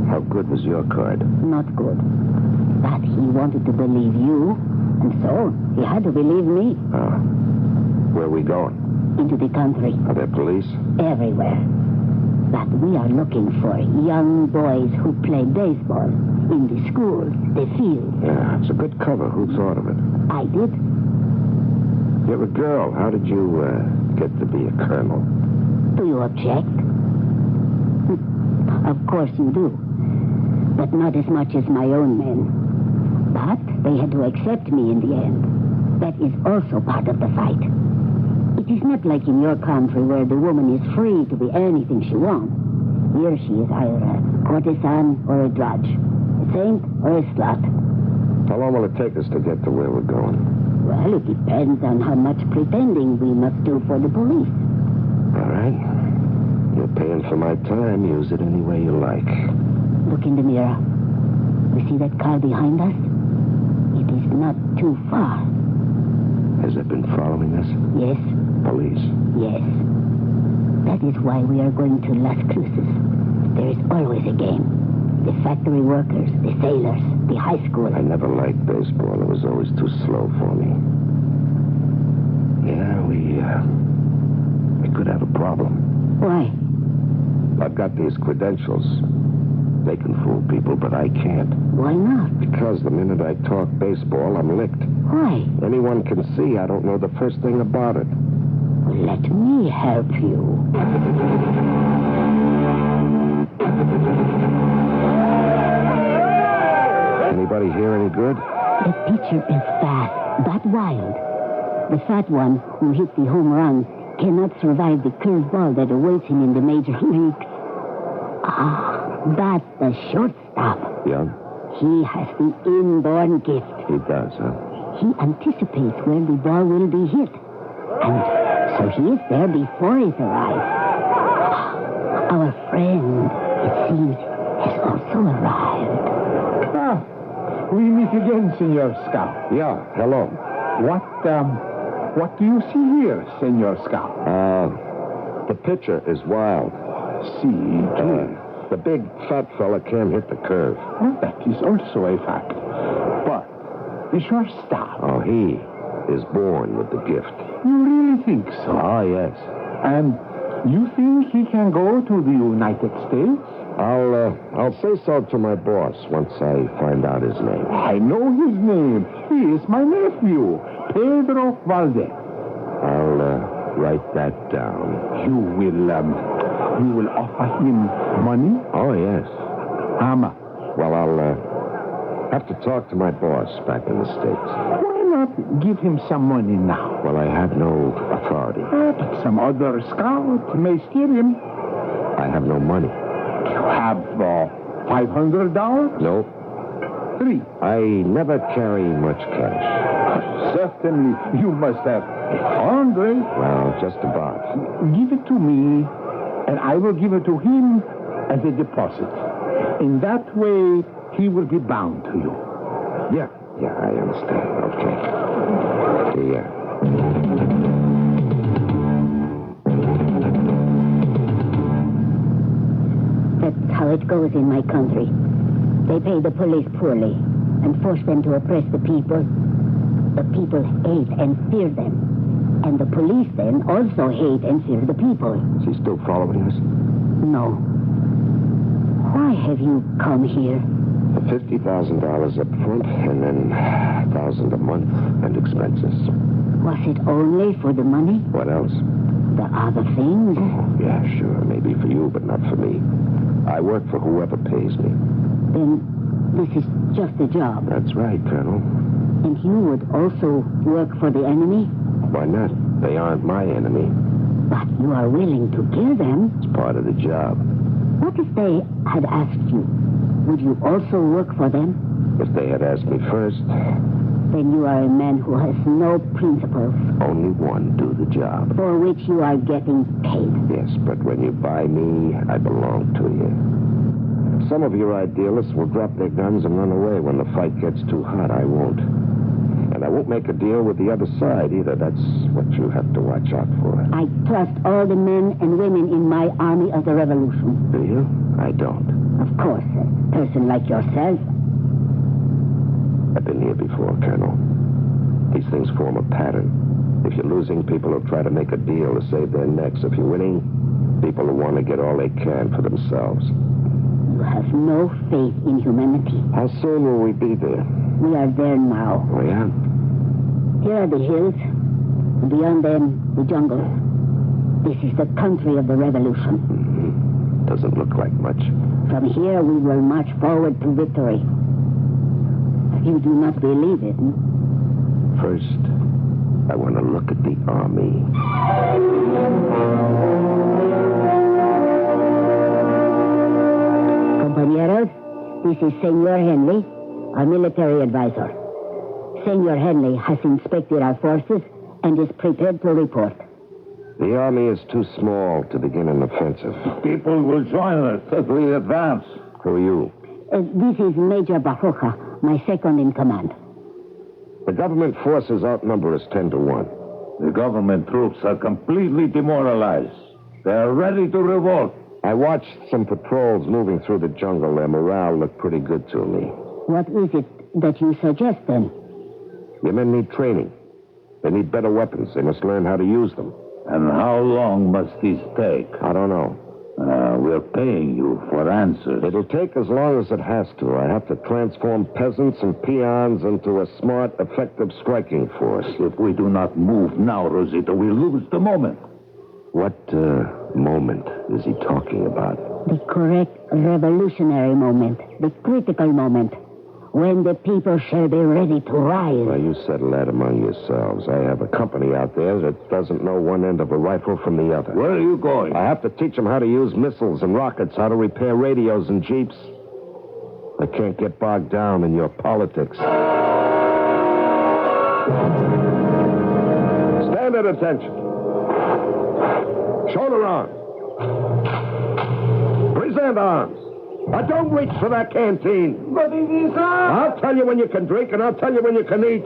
How good was your card? Not good. But he wanted to believe you, and so he had to believe me. Where are we going? Into the country. Are there police? Everywhere. But we are looking for young boys who play baseball in the schools, the field. Yeah, it's a good cover. Who thought of it? I did. You're a girl. How did you get to be a colonel? Do you object? Of course you do. But not as much as my own men. But they had to accept me in the end. That is also part of the fight. It is not like in your country where the woman is free to be anything she wants. Here she is either a courtesan or a drudge, a saint or a slut. How long will it take us to get to where we're going? Well, it depends on how much pretending we must do for the police. All right. You're paying for my time. Use it any way you like. Look in the mirror. You see that car behind us? It is not too far. Has it been following us? Yes. Police? Yes. That is why we are going to Las Cruces. There is always a game. The factory workers, the sailors, the high school. I never liked baseball. It was always too slow for me. Yeah, we could have a problem. Why? I've got these credentials. They can fool people, but I can't. Why not? Because the minute I talk baseball, I'm licked. Why? Anyone can see I don't know the first thing about it. Let me help you. Anybody hear any good? The pitcher is fast, but wild. The fat one who hit the home run cannot survive the curved ball that awaits him in the major leagues. But the shortstop. Yeah? He has the inborn gift. He does, huh? He anticipates where the ball will be hit. And so he is there before it arrives. Our friend, it seems, has also arrived. We meet again, Senor Scout. Yeah, hello. What do you see here, Senor Scout? The pitcher is wild. See, the big fat fella can't hit the curve. Well, that is also a fact. But the shortstop. Oh, he is born with the gift. You really think so? Oh, yes. And you think he can go to the United States? I'll say so to my boss once I find out his name. I know his name. He is my nephew, Pedro Valdez. I'll write that down. You will offer him money? Oh, yes. How much? Well, I'll have to talk to my boss back in the States. Why not give him some money now? Well, I have no authority. But some other scout may steal him. I have no money. You have $500? Nope. 3. I never carry much cash. Certainly, you must have 100. Well, just about. Give it to me, and I will give it to him as a deposit. In that way, he will be bound to you. Yeah, I understand. Okay. Yeah. That's how it goes in my country. They pay the police poorly and force them to oppress the people. The people hate and fear them. And the police then also hate and fear the people. Is he still following us? No. Why have you come here? $50,000 up front and then $1,000 a month and expenses. Was it only for the money? What else? The other things? Oh, yeah, sure. Maybe for you, but not for me. I work for whoever pays me. Then this is just a job. That's right, Colonel. And you would also work for the enemy? Why not? They aren't my enemy. But you are willing to kill them? It's part of the job. What if they had asked you? Would you also work for them? If they had asked me first... Then you are a man who has no principles. Only one do the job. For which you are getting paid. Yes, but when you buy me, I belong to you. Some of your idealists will drop their guns and run away when the fight gets too hot. I won't. And I won't make a deal with the other side either. That's what you have to watch out for. I trust all the men and women in my army of the revolution. Do you? I don't. Of course, a person like yourself. I've been here before, Colonel. These things form a pattern. If you're losing, people will try to make a deal to save their necks. If you're winning, people will want to get all they can for themselves. You have no faith in humanity. How soon will we be there? We are there now. Oh, yeah? Here are the hills. And beyond them, the jungles. This is the country of the revolution. Mm-hmm. Doesn't look like much. From here, we will march forward to victory. You do not believe it, hmm? First, I want to look at the army. Compañeros, this is Senor Henley, our military advisor. Senor Henley has inspected our forces and is prepared to report. The army is too small to begin an offensive. People will join us as we advance. Who are you? This is Major Bajoja, my second in command. The government forces outnumber us 10 to 1. The government troops are completely demoralized. They are ready to revolt. I watched some patrols moving through the jungle. Their morale looked pretty good to me. What is it that you suggest, then? Your men need training. They need better weapons. They must learn how to use them. And how long must this take? I don't know. We're paying you for answers. It'll take as long as it has to. I have to transform peasants and peons into a smart, effective striking force. If we do not move now, Rosita, we lose the moment. What moment is he talking about? The correct revolutionary moment. The critical moment. When the people shall be ready to rise. Well, you settle that among yourselves. I have a company out there that doesn't know one end of a rifle from the other. Where are you going? I have to teach them how to use missiles and rockets, how to repair radios and jeeps. I can't get bogged down in your politics. Stand at attention. Shoulder arms. Present arms. Now, don't reach for that canteen. But it is I'll tell you when you can drink, and I'll tell you when you can eat.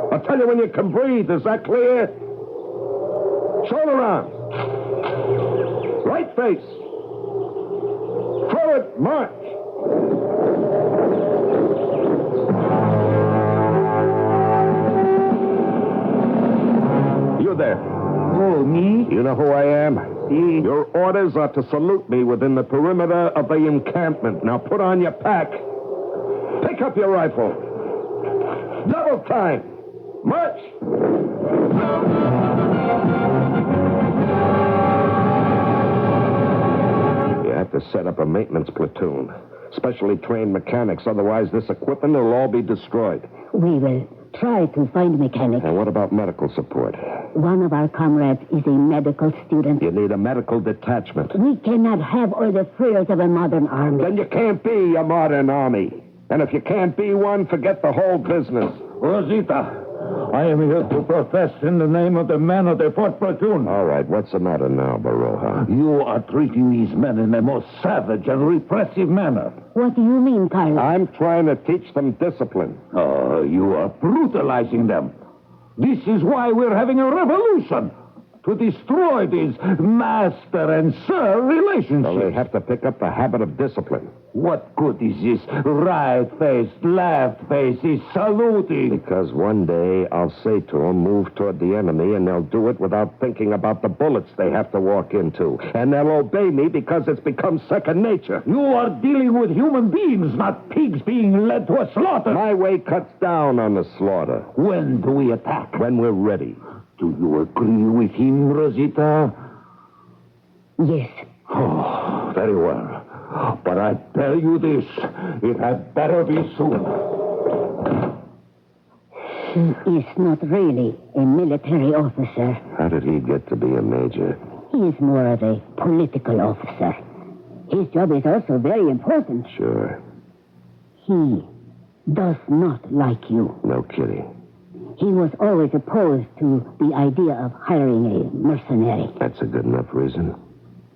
I'll tell you when you can breathe. Is that clear? Shoulder arms. Right face. Forward march. You there. Oh, me? You know who I am? Your orders are to salute me within the perimeter of the encampment. Now put on your pack. Pick up your rifle. Double time. March! You have to set up a maintenance platoon. Specially trained mechanics. Otherwise, this equipment will all be destroyed. We will try to find mechanics. And what about medical support? One of our comrades is a medical student. You need a medical detachment. We cannot have all the frills of a modern army. Then you can't be a modern army. And if you can't be one, forget the whole business. Rosita, I am here to protest in the name of the men of the 4th Platoon. All right, what's the matter now, Baroja? You are treating these men in a most savage and repressive manner. What do you mean, Carlos? I'm trying to teach them discipline. Oh, you are brutalizing them. This is why we're having a revolution. to destroy these master and sir relationships. Well, they have to pick up the habit of discipline. What good is this right-faced, left-faced saluting? Because one day I'll say to them, move toward the enemy, and they'll do it without thinking about the bullets they have to walk into. And they'll obey me because it's become second nature. You are dealing with human beings, not pigs being led to a slaughter. My way cuts down on the slaughter. When do we attack? When we're ready. Do you agree with him, Rosita? Yes. Oh, very well. But I tell you this, it had better be soon. He is not really a military officer. How did he get to be a major? He is more of a political officer. His job is also very important. Sure. He does not like you. No kidding. He was always opposed to the idea of hiring a mercenary. That's a good enough reason.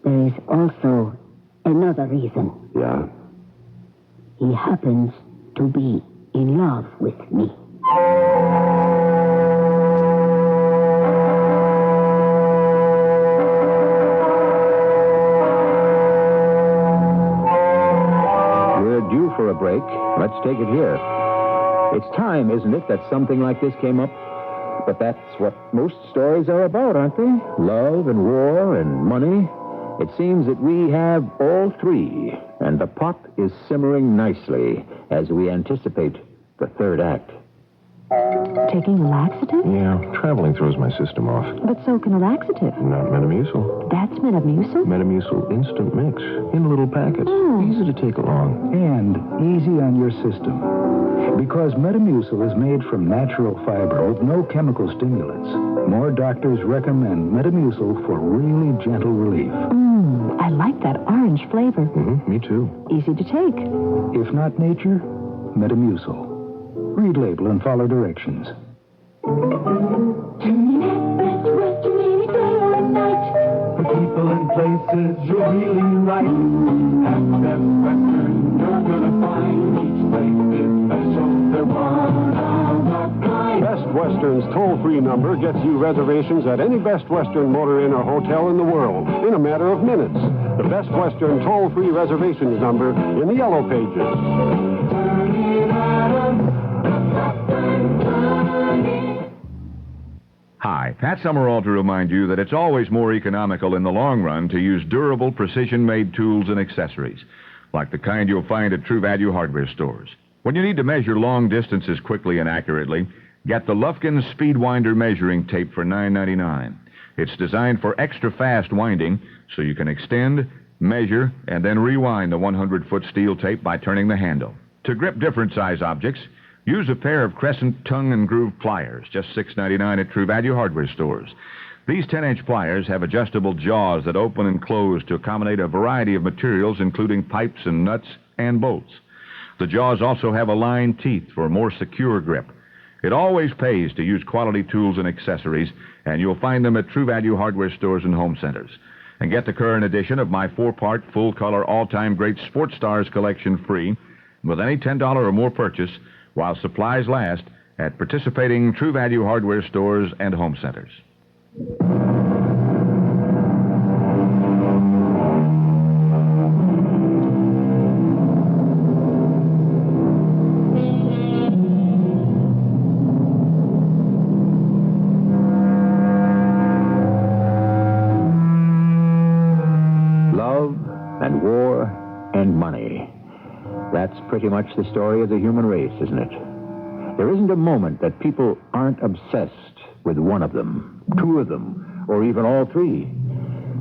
There is also another reason. Yeah? He happens to be in love with me. We're due for a break. Let's take it here. It's time, isn't it, that something like this came up? But that's what most stories are about, aren't they? Love and war and money. It seems that we have all three, and the pot is simmering nicely as we anticipate the third act. Taking a laxative? Yeah, traveling throws my system off. But so can a laxative. Not Metamucil. That's Metamucil? Metamucil Instant Mix in little packets. Easy to take along. And easy on your system. Because Metamucil is made from natural fiber with no chemical stimulants. More doctors recommend Metamucil for really gentle relief. I like that orange flavor. Me too. Easy to take. If not nature, Metamucil. Read label and follow directions. For people and places, you're really right. At Best Western, you're gonna find each place is special. They're one of a kind. Best Western's toll-free number gets you reservations at any Best Western motor inn or hotel in the world in a matter of minutes. The Best Western toll-free reservations number in the yellow pages. Hi, Pat Summerall to remind you that it's always more economical in the long run to use durable, precision-made tools and accessories, like the kind you'll find at True Value hardware stores. When you need to measure long distances quickly and accurately, get the Lufkin Speedwinder measuring tape for $9.99. It's designed for extra fast winding, so you can extend, measure, and then rewind the 100-foot steel tape by turning the handle. To grip different size objects, use a pair of crescent tongue and groove pliers, just $6.99 at True Value hardware stores. These 10-inch pliers have adjustable jaws that open and close to accommodate a variety of materials, including pipes and nuts and bolts. The jaws also have aligned teeth for a more secure grip. It always pays to use quality tools and accessories, and you'll find them at True Value hardware stores and home centers. And get the current edition of my 4-part, full-color, all-time great Sports Stars collection free with any $10 or more purchase while supplies last at participating True Value hardware stores and home centers. Love and war and money. That's pretty much the story of the human race, isn't it? There isn't a moment that people aren't obsessed with one of them, two of them, or even all three.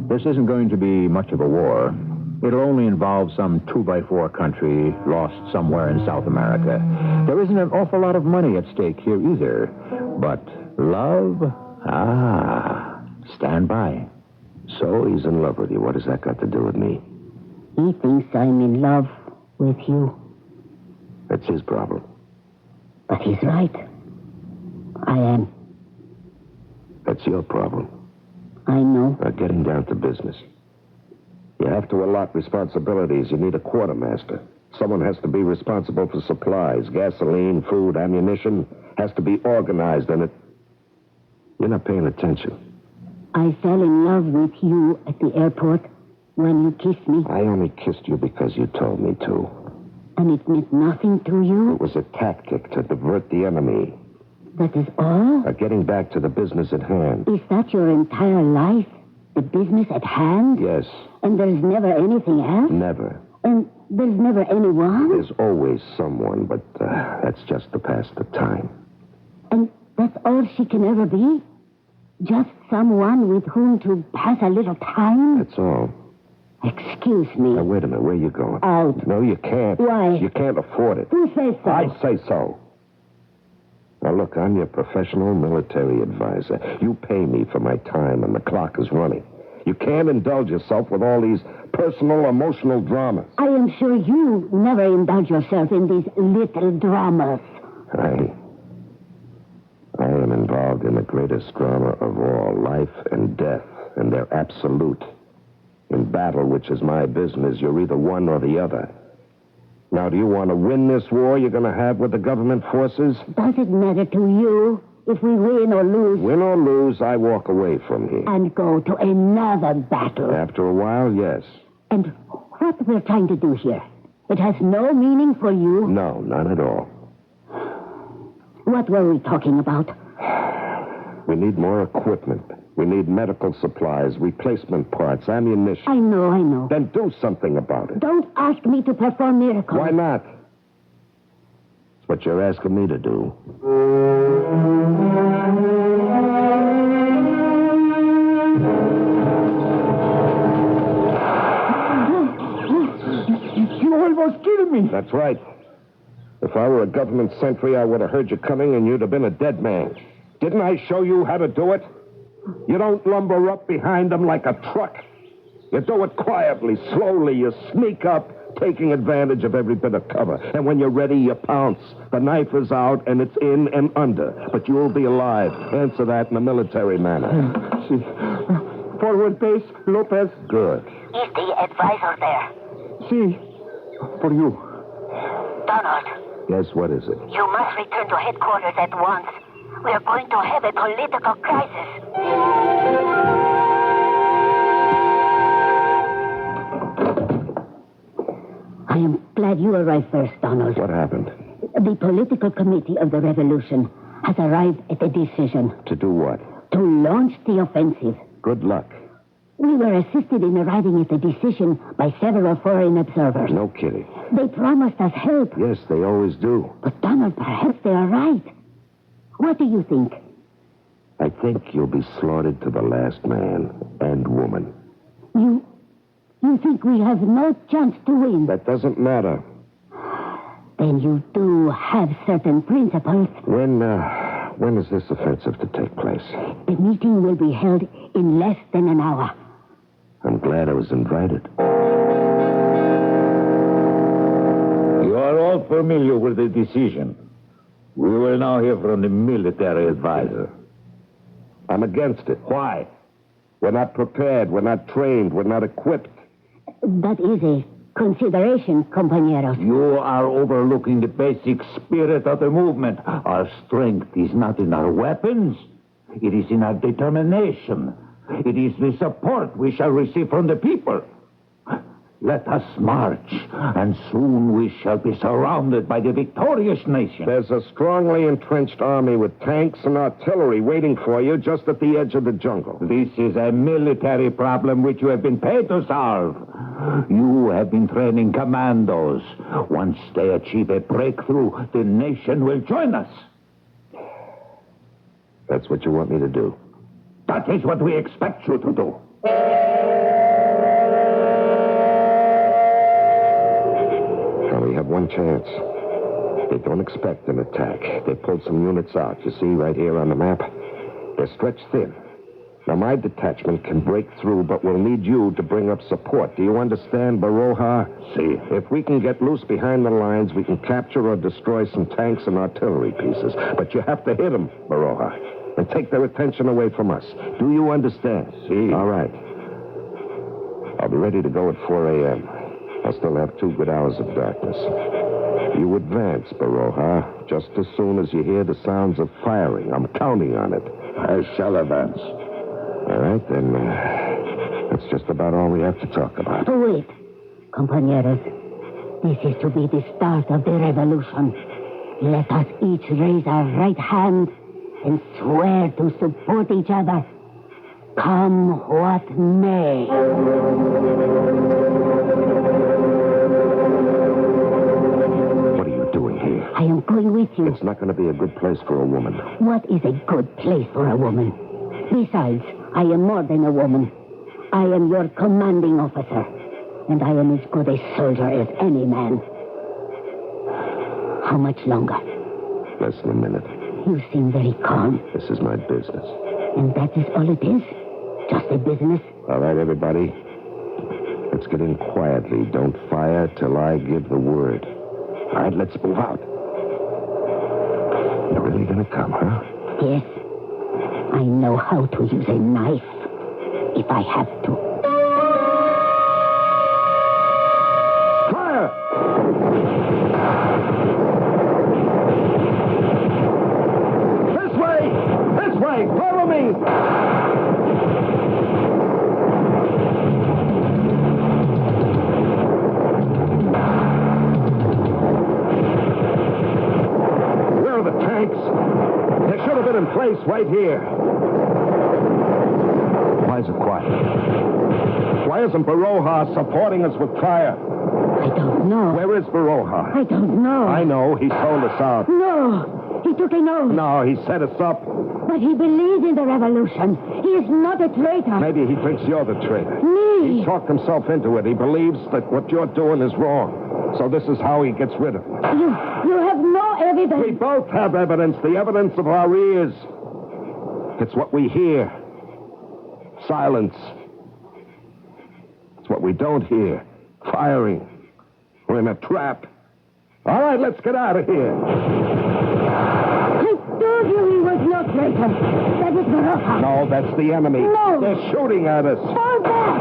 This isn't going to be much of a war. It'll only involve some 2x4 country lost somewhere in South America. There isn't an awful lot of money at stake here either. But love? Stand by. So he's in love with you. What has that got to do with me? He thinks I'm in love with you. That's his problem. But he's right. I am. That's your problem. I know. Now, getting down to business. You have to allot responsibilities. You need a quartermaster. Someone has to be responsible for supplies, gasoline, food, ammunition. Has to be organized, and it... You're not paying attention. I fell in love with you at the airport when you kissed me. I only kissed you because you told me to. And it meant nothing to you? It was a tactic to divert the enemy. That is all? Getting back to the business at hand. Is that your entire life? The business at hand? Yes. And there's never anything else? Never. And there's never anyone? There's always someone, but that's just to pass the time. And that's all she can ever be? Just someone with whom to pass a little time? That's all. Excuse me. Now, wait a minute. Where are you going? Out. No, you can't. Why? You can't afford it. Who says so? I say so. Now, look, I'm your professional military advisor. You pay me for my time, and the clock is running. You can't indulge yourself with all these personal, emotional dramas. I am sure you never indulge yourself in these little dramas. I am involved in the greatest drama of all, life and death, and they're absolute. In battle, which is my business, you're either one or the other. Now, do you want to win this war you're going to have with the government forces? Does it matter to you if we win or lose? Win or lose, I walk away from here. And go to another battle. After a while, yes. And what we're trying to do here, it has no meaning for you? No, none at all. What were we talking about? We need more equipment. We need medical supplies, replacement parts, ammunition. I know. Then do something about it. Don't ask me to perform miracles. Why not? It's what you're asking me to do. You almost killed me. That's right. If I were a government sentry, I would have heard you coming and you'd have been a dead man. Didn't I show you how to do it? You don't lumber up behind them like a truck. You do it quietly, slowly. You sneak up, taking advantage of every bit of cover. And when you're ready, you pounce. The knife is out, and it's in and under. But you'll be alive. Answer that in a military manner. See. Forward base, Lopez. Good. Is the advisor there? See. For you. Donald. Yes, what is it? You must return to headquarters at once. We are going to have a political crisis. I am glad you arrived first, Donald. What happened? The political committee of the revolution has arrived at a decision. To do what? To launch the offensive. Good luck. We were assisted in arriving at the decision by several foreign observers. No kidding. They promised us help. Yes, they always do. But, Donald, perhaps they are right. What do you think? I think you'll be slaughtered to the last man and woman. You think we have no chance to win? That doesn't matter. Then you do have certain principles. When is this offensive to take place? The meeting will be held in less than an hour. I'm glad I was invited. You are all familiar with the decision. We will now hear from the military advisor. I'm against it. Why? We're not prepared. We're not trained. We're not equipped. That is a consideration, compañeros. You are overlooking the basic spirit of the movement. Our strength is not in our weapons. It is in our determination. It is the support we shall receive from the people. Let us march, and soon we shall be surrounded by the victorious nation. There's a strongly entrenched army with tanks and artillery waiting for you just at the edge of the jungle. This is a military problem which you have been paid to solve. You have been training commandos. Once they achieve a breakthrough, the nation will join us. That's what you want me to do? That is what we expect you to do. We have one chance. They don't expect an attack. They pulled some units out. You see right here on the map? They're stretched thin. Now, my detachment can break through, but we'll need you to bring up support. Do you understand, Baroja? See. If we can get loose behind the lines, we can capture or destroy some tanks and artillery pieces. But you have to hit them, Baroja, and take their attention away from us. Do you understand? See. All right. I'll be ready to go at 4 a.m. I'll still have 2 good hours of darkness. You advance, Baroja, just as soon as you hear the sounds of firing. I'm counting on it. I shall advance. All right, then. That's just about all we have to talk about. Wait, compañeros. This is to be the start of the revolution. Let us each raise our right hand and swear to support each other. Come what may. What are you doing here? I am going with you. It's not going to be a good place for a woman. What is a good place for a woman? Besides, I am more than a woman. I am your commanding officer, and I am as good a soldier as any man. How much longer? Less than a minute. You seem very calm. This is my business. And that is all it is? Just a business? All right, everybody. Let's get in quietly. Don't fire till I give the word. All right, let's move out. You're really going to come, huh? Yes. I know how to use a knife if I have to. Fire! This way! This way! Follow me! Where are the tanks? They should have been in place right here. Why is it quiet? Why isn't Baroja supporting us with fire? I don't know. Where is Baroja? I don't know. I know. He sold us out. No. He took an oath. No, he set us up. But he believes in the revolution. He is not a traitor. Maybe he thinks you're the traitor. Me? He talked himself into it. He believes that what you're doing is wrong. So this is how he gets rid of you. You have no evidence. We both have evidence. The evidence of our ears. It's what we hear. Silence. It's what we don't hear. Firing. We're in a trap. All right, let's get out of here. I told you he was no traitor. That is Baroja. No, that's the enemy. No. They're shooting at us. Fall back.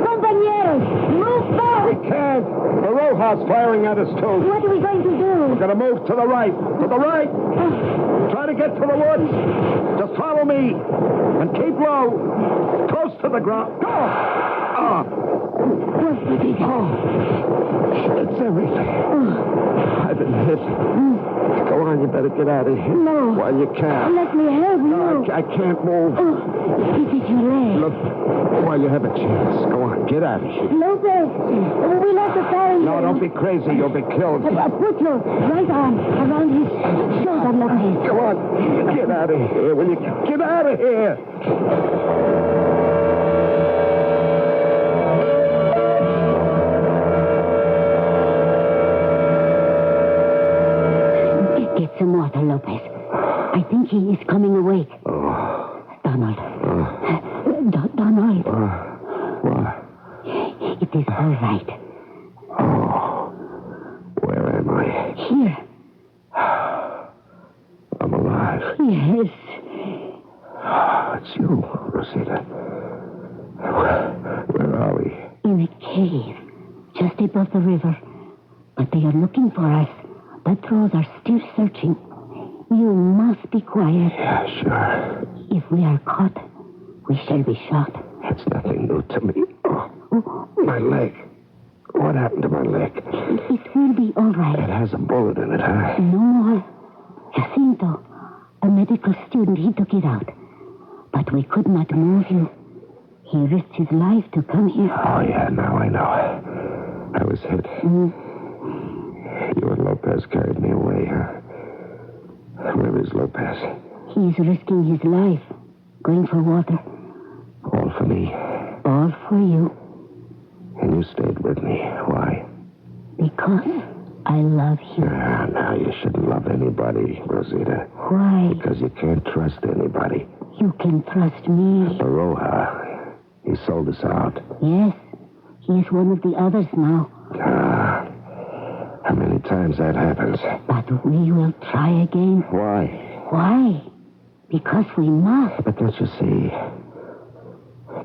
Compañeros, move back. We can't. Baroja's firing at us, too. What are we going to do? We're going to move to the right. To the right. Try to get to the woods. Just follow me. And keep low. Close to the ground. Go! What did he do? It's everything. I've been hit. Go on, you better get out of here. No. While you can. Let me help you. No, I can't move. It is your leg. Look, while you have a chance. Go on, get out of here. Lopez, we'll have to carry you. No, don't be crazy. You'll be killed. Put your right arm around his shoulder, Lopez. Come on, get out of here. Will you get out of here? Get some water, Lopez. I think he is coming awake. Donald. Donald. What? It is all right. Where am I? Here. I'm alive. Yes. It's you, Rosita. Where are we? In a cave, just above the river. But they are looking for us. The trolls are still searching. You must be quiet. Yeah, sure. If we are caught, we shall be shot. It's nothing new to me. Oh, my leg. What happened to my leg? It will be all right. It has a bullet in it, huh? No more. Jacinto, a medical student, he took it out. But we could not move you. He risked his life to come here. Oh, yeah, now I know. I was hit. You and Lopez carried me away, huh? Where is Lopez? He's risking his life. Going for water. All for me. All for you. And you stayed with me. Why? Because I love you. Now you shouldn't love anybody, Rosita. Why? Because you can't trust anybody. You can trust me. Baroja. He sold us out. Yes. He is one of the others now. How many times that happens? But we will try again. Why? Why? Because we must. But don't you see?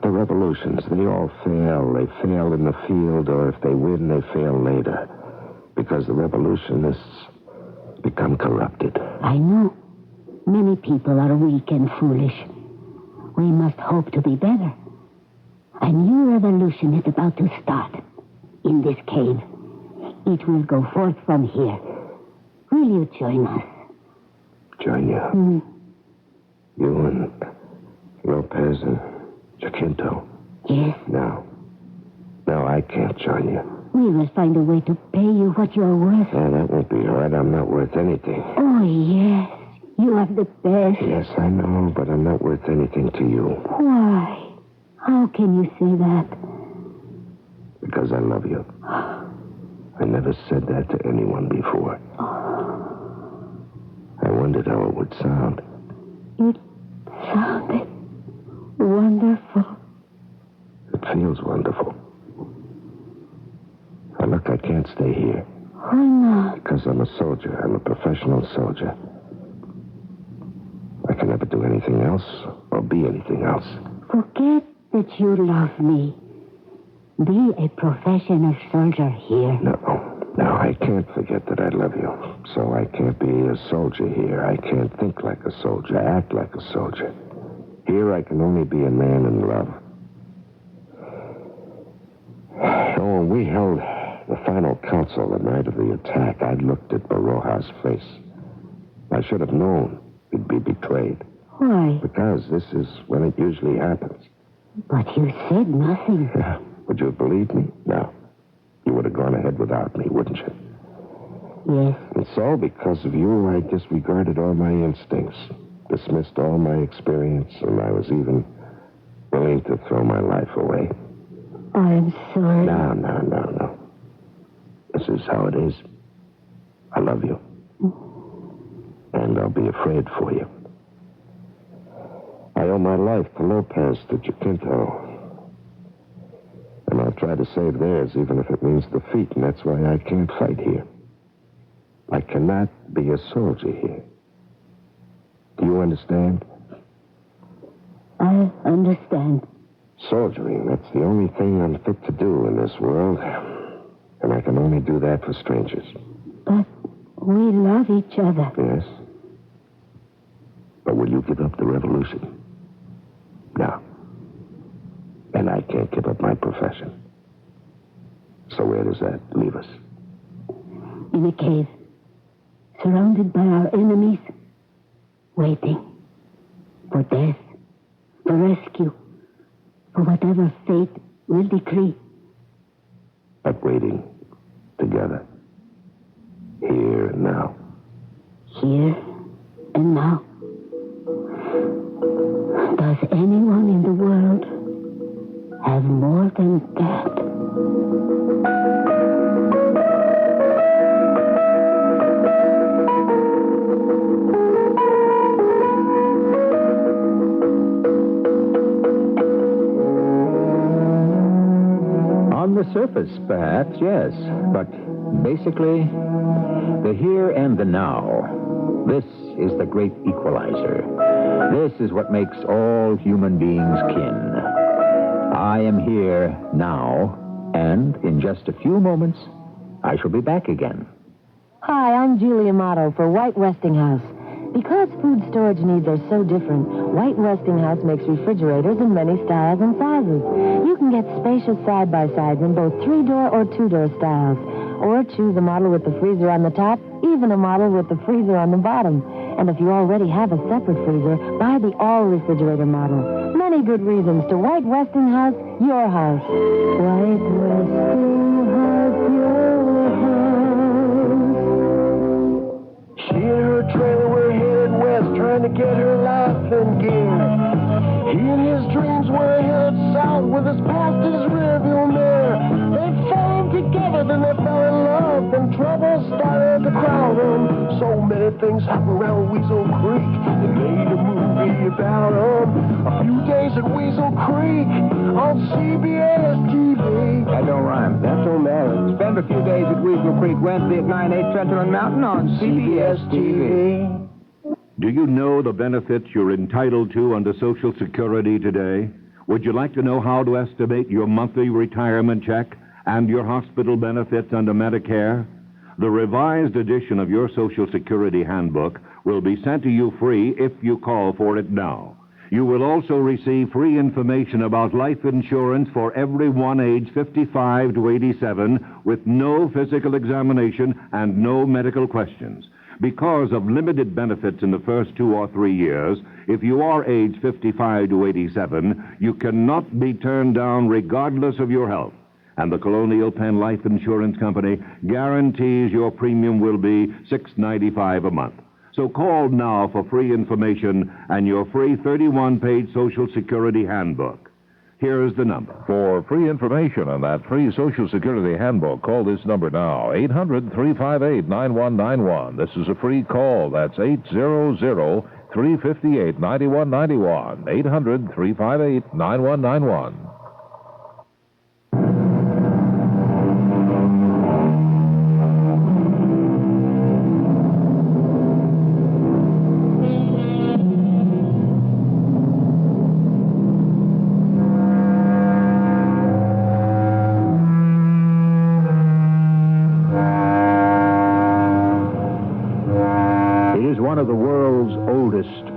The revolutions, they all fail. They fail in the field, or if they win, they fail later. Because the revolutionists become corrupted. I know. Many people are weak and foolish. We must hope to be better. A new revolution is about to start in this cave. It will go forth from here. Will you join us? Join you? You and Lopez and Jacinto? Yes. No. No, I can't join you. We will find a way to pay you what you are worth. Oh, that won't be right. I'm not worth anything. Oh, yes. You are the best. Yes, I know, but I'm not worth anything to you. Why? How can you say that? Because I love you. I never said that to anyone before. I wondered how it would sound. It sounded wonderful. It feels wonderful. Now, look, I can't stay here. Why not? Because I'm a soldier. I'm a professional soldier. I can never do anything else or be anything else. Forget that you love me. Be a professional soldier here. No, I can't forget that I love you. So I can't be a soldier here. I can't think like a soldier, act like a soldier. Here I can only be a man in love. Oh, when we held the final council the night of the attack, I looked at Baroja's face. I should have known he'd be betrayed. Why? Because this is when it usually happens. But you said nothing. Yeah. Would you have believed me? No. You would have gone ahead without me, wouldn't you? Yes. And so, because of you, I disregarded all my instincts, dismissed all my experience, and I was even willing to throw my life away. I'm sorry. No. This is how it is. I love you. And I'll be afraid for you. I owe my life to Lopez, to Jacinto. And I'll try to save theirs, even if it means defeat, and that's why I can't fight here. I cannot be a soldier here. Do you understand? I understand. Soldiering, that's the only thing I'm fit to do in this world. And I can only do that for strangers. But we love each other. Yes? But will you give up the revolution? No. And I can't give up my profession. So where does that leave us? In a cave, surrounded by our enemies, waiting for death, for rescue, for whatever fate will decree. But waiting together, here and now. Here and now. Does anyone in the world have more than that? On the surface, perhaps, yes. But basically, the here and the now. This is the great equalizer. This is what makes all human beings kin. I am here now, and in just a few moments, I shall be back again. Hi, I'm Julia Motto for White Westinghouse. Because food storage needs are so different, White Westinghouse makes refrigerators in many styles and sizes. You can get spacious side-by-sides in both 3-door or 2-door styles. Or choose a model with the freezer on the top, even a model with the freezer on the bottom. And if you already have a separate freezer, buy the all-refrigerator model. Many good reasons to White Westinghouse, your house. White Westinghouse, your house. She and her trailer were headed west, trying to get her life in gear. He and his dreams were headed south with his past his rearview mirror. They fell together, then they fell in love, then trouble started to crowd them. So many things happened around Weasel Creek. They made a movie about them. A few days at Weasel Creek on CBS TV. That don't rhyme. That don't matter. Spend a few days at Weasel Creek Wednesday at 9, 8 Central and Mountain on CBS TV. Do you know the benefits you're entitled to under Social Security today? Would you like to know how to estimate your monthly retirement check and your hospital benefits under Medicare? The revised edition of your Social Security handbook will be sent to you free if you call for it now. You will also receive free information about life insurance for everyone age 55 to 87 with no physical examination and no medical questions. Because of limited benefits in the first 2 or 3 years, if you are age 55 to 87, you cannot be turned down regardless of your health. And the Colonial Penn Life Insurance Company guarantees your premium will be $6.95 a month. So call now for free information and your free 31-page Social Security handbook. Here's the number. For free information on that free Social Security handbook, call this number now, 800-358-9191. This is a free call. That's 800-358-9191. 800-358-9191.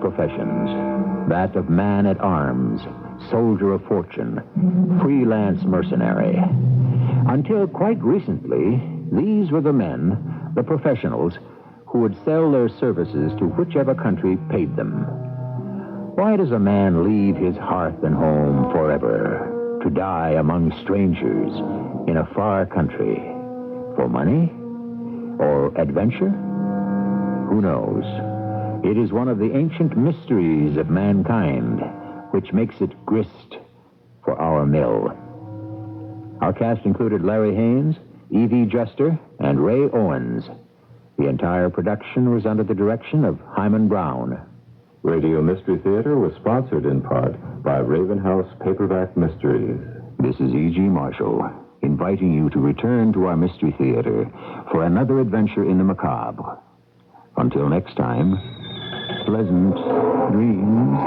Professions, that of man-at-arms, soldier of fortune, freelance mercenary. Until quite recently, these were the men, the professionals, who would sell their services to whichever country paid them. Why does a man leave his hearth and home forever to die among strangers in a far country? For money? Or adventure? Who knows? It is one of the ancient mysteries of mankind, which makes it grist for our mill. Our cast included Larry Haynes, E.V. Juster, and Ray Owens. The entire production was under the direction of Hyman Brown. Radio Mystery Theater was sponsored in part by Raven House Paperback Mysteries. This is E.G. Marshall, inviting you to return to our Mystery Theater for another adventure in the macabre. Until next time, pleasant dreams.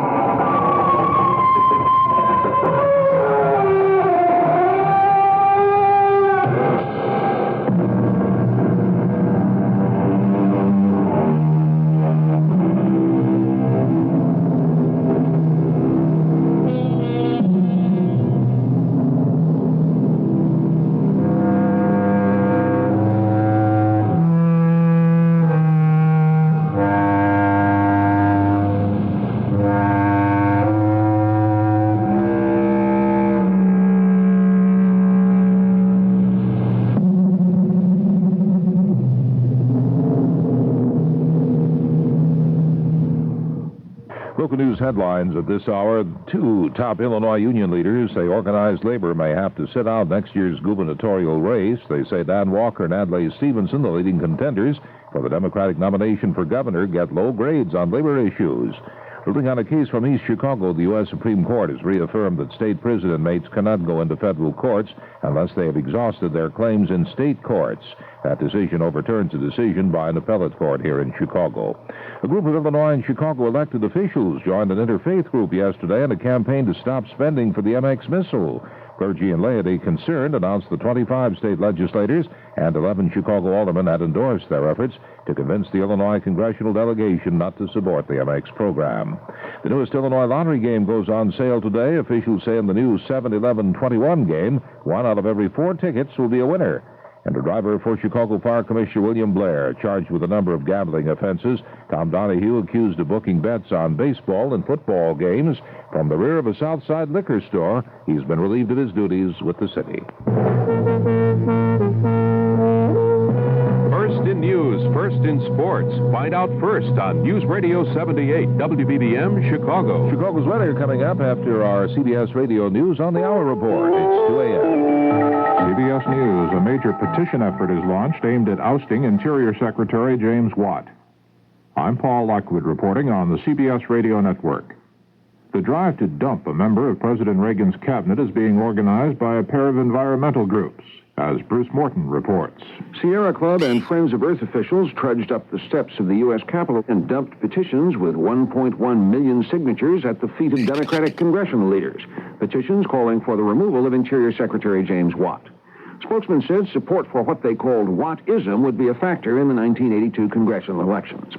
Local news headlines at this hour. 2 top Illinois union leaders say organized labor may have to sit out next year's gubernatorial race. They say Dan Walker and Adlai Stevenson, the leading contenders for the Democratic nomination for governor, get low grades on labor issues. Ruling on a case from East Chicago, the U.S. Supreme Court has reaffirmed that state prison inmates cannot go into federal courts unless they have exhausted their claims in state courts. That decision overturns a decision by an appellate court here in Chicago. A group of Illinois and Chicago elected officials joined an interfaith group yesterday in a campaign to stop spending for the MX missile. Clergy and laity concerned announced the 25 state legislators and 11 Chicago aldermen had endorsed their efforts to convince the Illinois congressional delegation not to support the MX program. The newest Illinois lottery game goes on sale today. Officials say in the new 7-11-21 game, 1 out of every 4 tickets will be a winner. And a driver for Chicago Fire Commissioner William Blair, charged with a number of gambling offenses. Tom Donahue accused of booking bets on baseball and football games from the rear of a Southside liquor store. He's been relieved of his duties with the city. First in news, first in sports. Find out first on News Radio 78, WBBM, Chicago. Chicago's weather coming up after our CBS Radio News on the Hour Report. It's 2 a.m. CBS News, a major petition effort is launched aimed at ousting Interior Secretary James Watt. I'm Paul Lockwood reporting on the CBS Radio Network. The drive to dump a member of President Reagan's cabinet is being organized by a pair of environmental groups, as Bruce Morton reports. Sierra Club and Friends of Earth officials trudged up the steps of the U.S. Capitol and dumped petitions with 1.1 million signatures at the feet of Democratic congressional leaders. Petitions calling for the removal of Interior Secretary James Watt. Spokesman said support for what they called Wattism would be a factor in the 1982 congressional elections.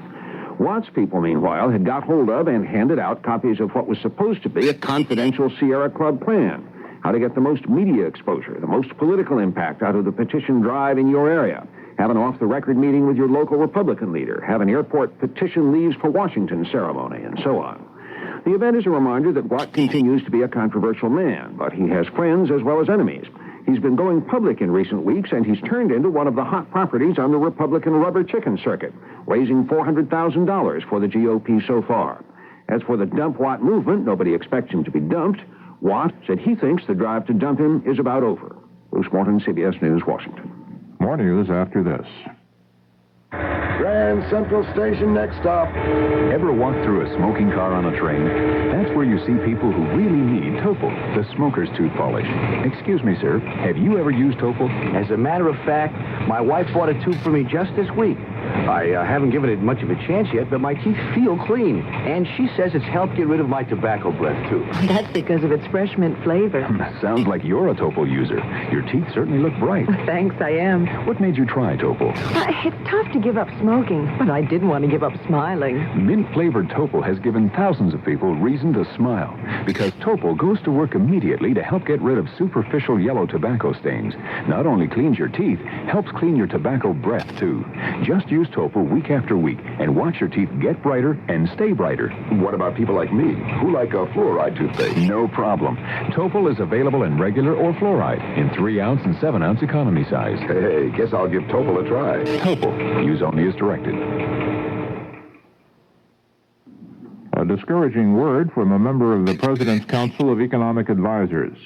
Watts people, meanwhile, had got hold of and handed out copies of what was supposed to be a confidential Sierra Club plan. How to get the most media exposure, the most political impact out of the petition drive in your area. Have an off-the-record meeting with your local Republican leader. Have an airport petition leaves for Washington ceremony, and so on. The event is a reminder that Watt continues to be a controversial man, but he has friends as well as enemies. He's been going public in recent weeks, and he's turned into one of the hot properties on the Republican rubber chicken circuit, raising $400,000 for the GOP so far. As for the Dump Watt movement, nobody expects him to be dumped. Watt said he thinks the drive to dump him is about over. Bruce Morton, CBS News, Washington. More news after this. Grand Central Station, next stop. Ever walk through a smoking car on a train? That's where you see people who really need Topol, the smoker's tooth polish. Excuse me, sir, have you ever used Topol? As a matter of fact, my wife bought a tube for me just this week. I haven't given it much of a chance yet, but my teeth feel clean. And she says it's helped get rid of my tobacco breath, too. That's because of its fresh mint flavor. Sounds like you're a Topol user. Your teeth certainly look bright. Thanks, I am. What made you try Topol? It's tough to give up smoking, but I didn't want to give up smiling. Mint-flavored Topol has given thousands of people reason to smile, because Topol goes to work immediately to help get rid of superficial yellow tobacco stains. Not only cleans your teeth, helps clean your tobacco breath, too. Just use Topol week after week and watch your teeth get brighter and stay brighter. What about people like me, who like a fluoride toothpaste? No problem. Topol is available in regular or fluoride, in 3-ounce and 7-ounce economy size. Hey, guess I'll give Topol a try. Topol. Use only as directed. A discouraging word from a member of the President's Council of Economic Advisors.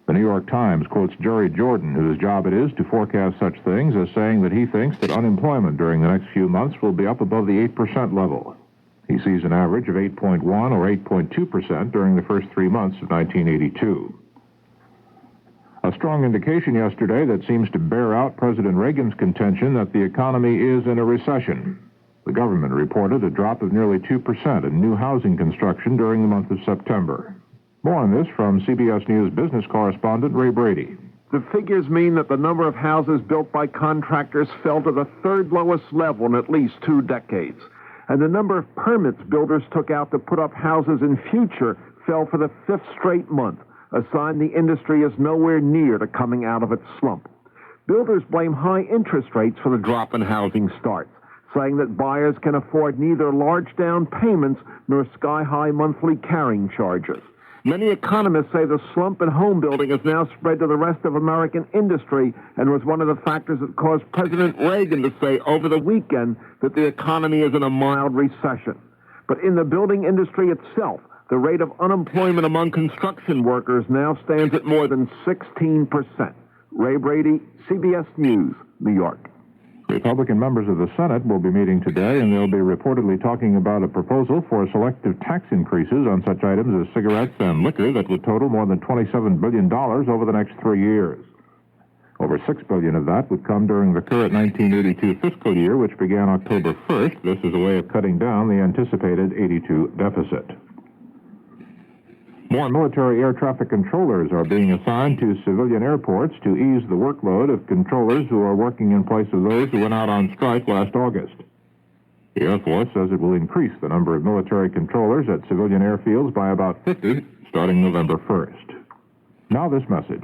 The New York Times quotes Jerry Jordan, whose job it is to forecast such things, as saying that he thinks that unemployment during the next few months will be up above the 8% level. He sees an average of 8.1 or 8.2% during the first 3 months of 1982. A strong indication yesterday that seems to bear out President Reagan's contention that the economy is in a recession. The government reported a drop of nearly 2% in new housing construction during the month of September. More on this from CBS News business correspondent Ray Brady. The figures mean that the number of houses built by contractors fell to the third lowest level in at least 2 decades. And the number of permits builders took out to put up houses in future fell for the 5th straight month, a sign the industry is nowhere near to coming out of its slump. Builders blame high interest rates for the drop in housing starts, saying that buyers can afford neither large down payments nor sky-high monthly carrying charges. Many economists say the slump in home building has now spread to the rest of American industry and was one of the factors that caused President Reagan to say over the weekend that the economy is in a mild recession. But in the building industry itself, the rate of unemployment among construction workers now stands at more than 16%. Ray Brady, CBS News, New York. Republican members of the Senate will be meeting today, and they'll be reportedly talking about a proposal for selective tax increases on such items as cigarettes and liquor that would total more than $27 billion over the next 3 years. Over $6 billion of that would come during the current 1982 fiscal year, which began October 1st. This is a way of cutting down the anticipated 82 deficit. More military air traffic controllers are being assigned to civilian airports to ease the workload of controllers who are working in place of those who went out on strike last August. The Air Force says it will increase the number of military controllers at civilian airfields by about 50 starting November 1st. Now this message.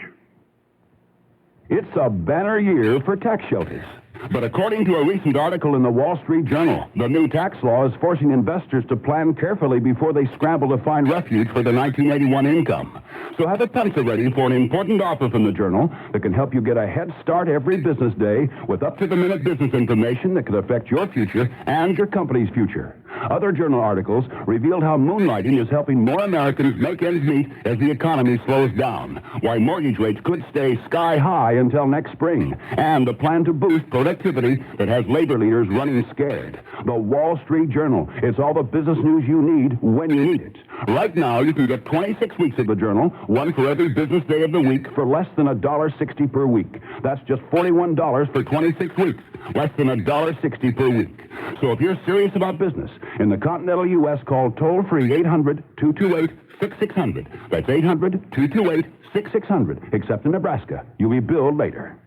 It's a banner year for tax shelters. But according to a recent article in the Wall Street Journal, the new tax law is forcing investors to plan carefully before they scramble to find refuge for their 1981 income. So have a pencil ready for an important offer from the Journal that can help you get a head start every business day with up-to-the-minute business information that could affect your future and your company's future. Other Journal articles revealed how moonlighting is helping more Americans make ends meet as the economy slows down, why mortgage rates could stay sky high until next spring, and the plan to boost productivity that has labor leaders running scared. The Wall Street Journal. It's all the business news you need when you need it. Right now, you can get 26 weeks of the Journal, one for every business day of the week, for less than $1.60 per week. That's just $41 for 26 weeks, less than $1.60 per week. So if you're serious about business in the continental U.S., call toll-free 800-228-6600. That's 800-228-6600. Except in Nebraska. You'll be billed later.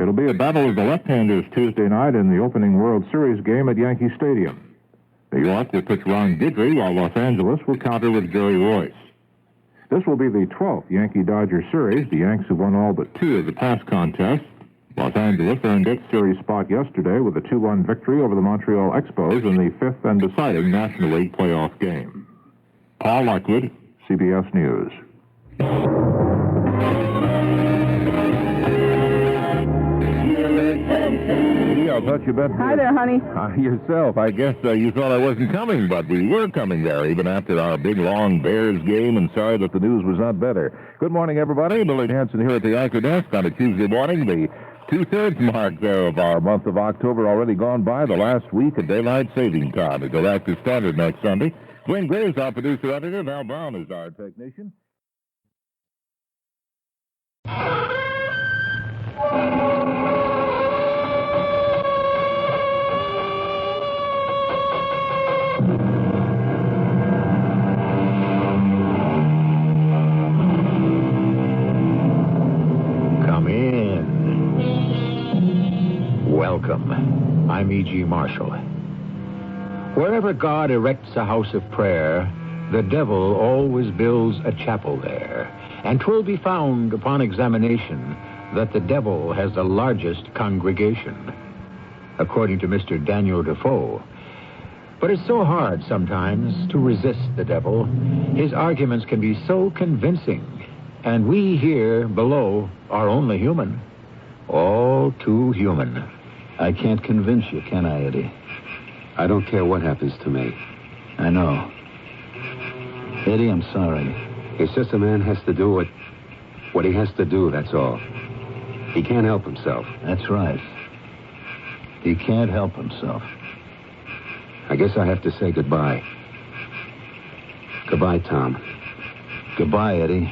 It'll be a battle of the left-handers Tuesday night in the opening World Series game at Yankee Stadium. New York will pitch Ron Guidry, while Los Angeles will counter with Jerry Royce. This will be the 12th Yankee-Dodger series. The Yanks have won all but 2 of the past contests. Los Angeles earned its series spot yesterday with a 2-1 victory over the Montreal Expos in the 5th and deciding National League playoff game. Paul Lockwood, CBS News. I'll touch you bet. Hi there, honey. Yourself. I guess you thought I wasn't coming, but we were coming there even after our big, long Bears game, and sorry that the news was not better. Good morning, everybody. Millard Hanson here at the Anchor Desk on a Tuesday morning. The 2/3 mark there of our month of October already gone by, the last week of daylight saving time. We go back to standard next Sunday. Dwayne Gray is our producer-editor. Val Brown is our technician. Welcome. I'm E.G. Marshall. Wherever God erects a house of prayer, the devil always builds a chapel there. And 'twill be found upon examination that the devil has the largest congregation, according to Mr. Daniel Defoe. But it's so hard sometimes to resist the devil. His arguments can be so convincing, and we here below are only human. All too human. I can't convince you, can I, Eddie? I don't care what happens to me. I know. Eddie, I'm sorry. It's just a man has to do what he has to do, that's all. He can't help himself. That's right. He can't help himself. I guess I have to say goodbye. Goodbye, Tom. Goodbye, Eddie.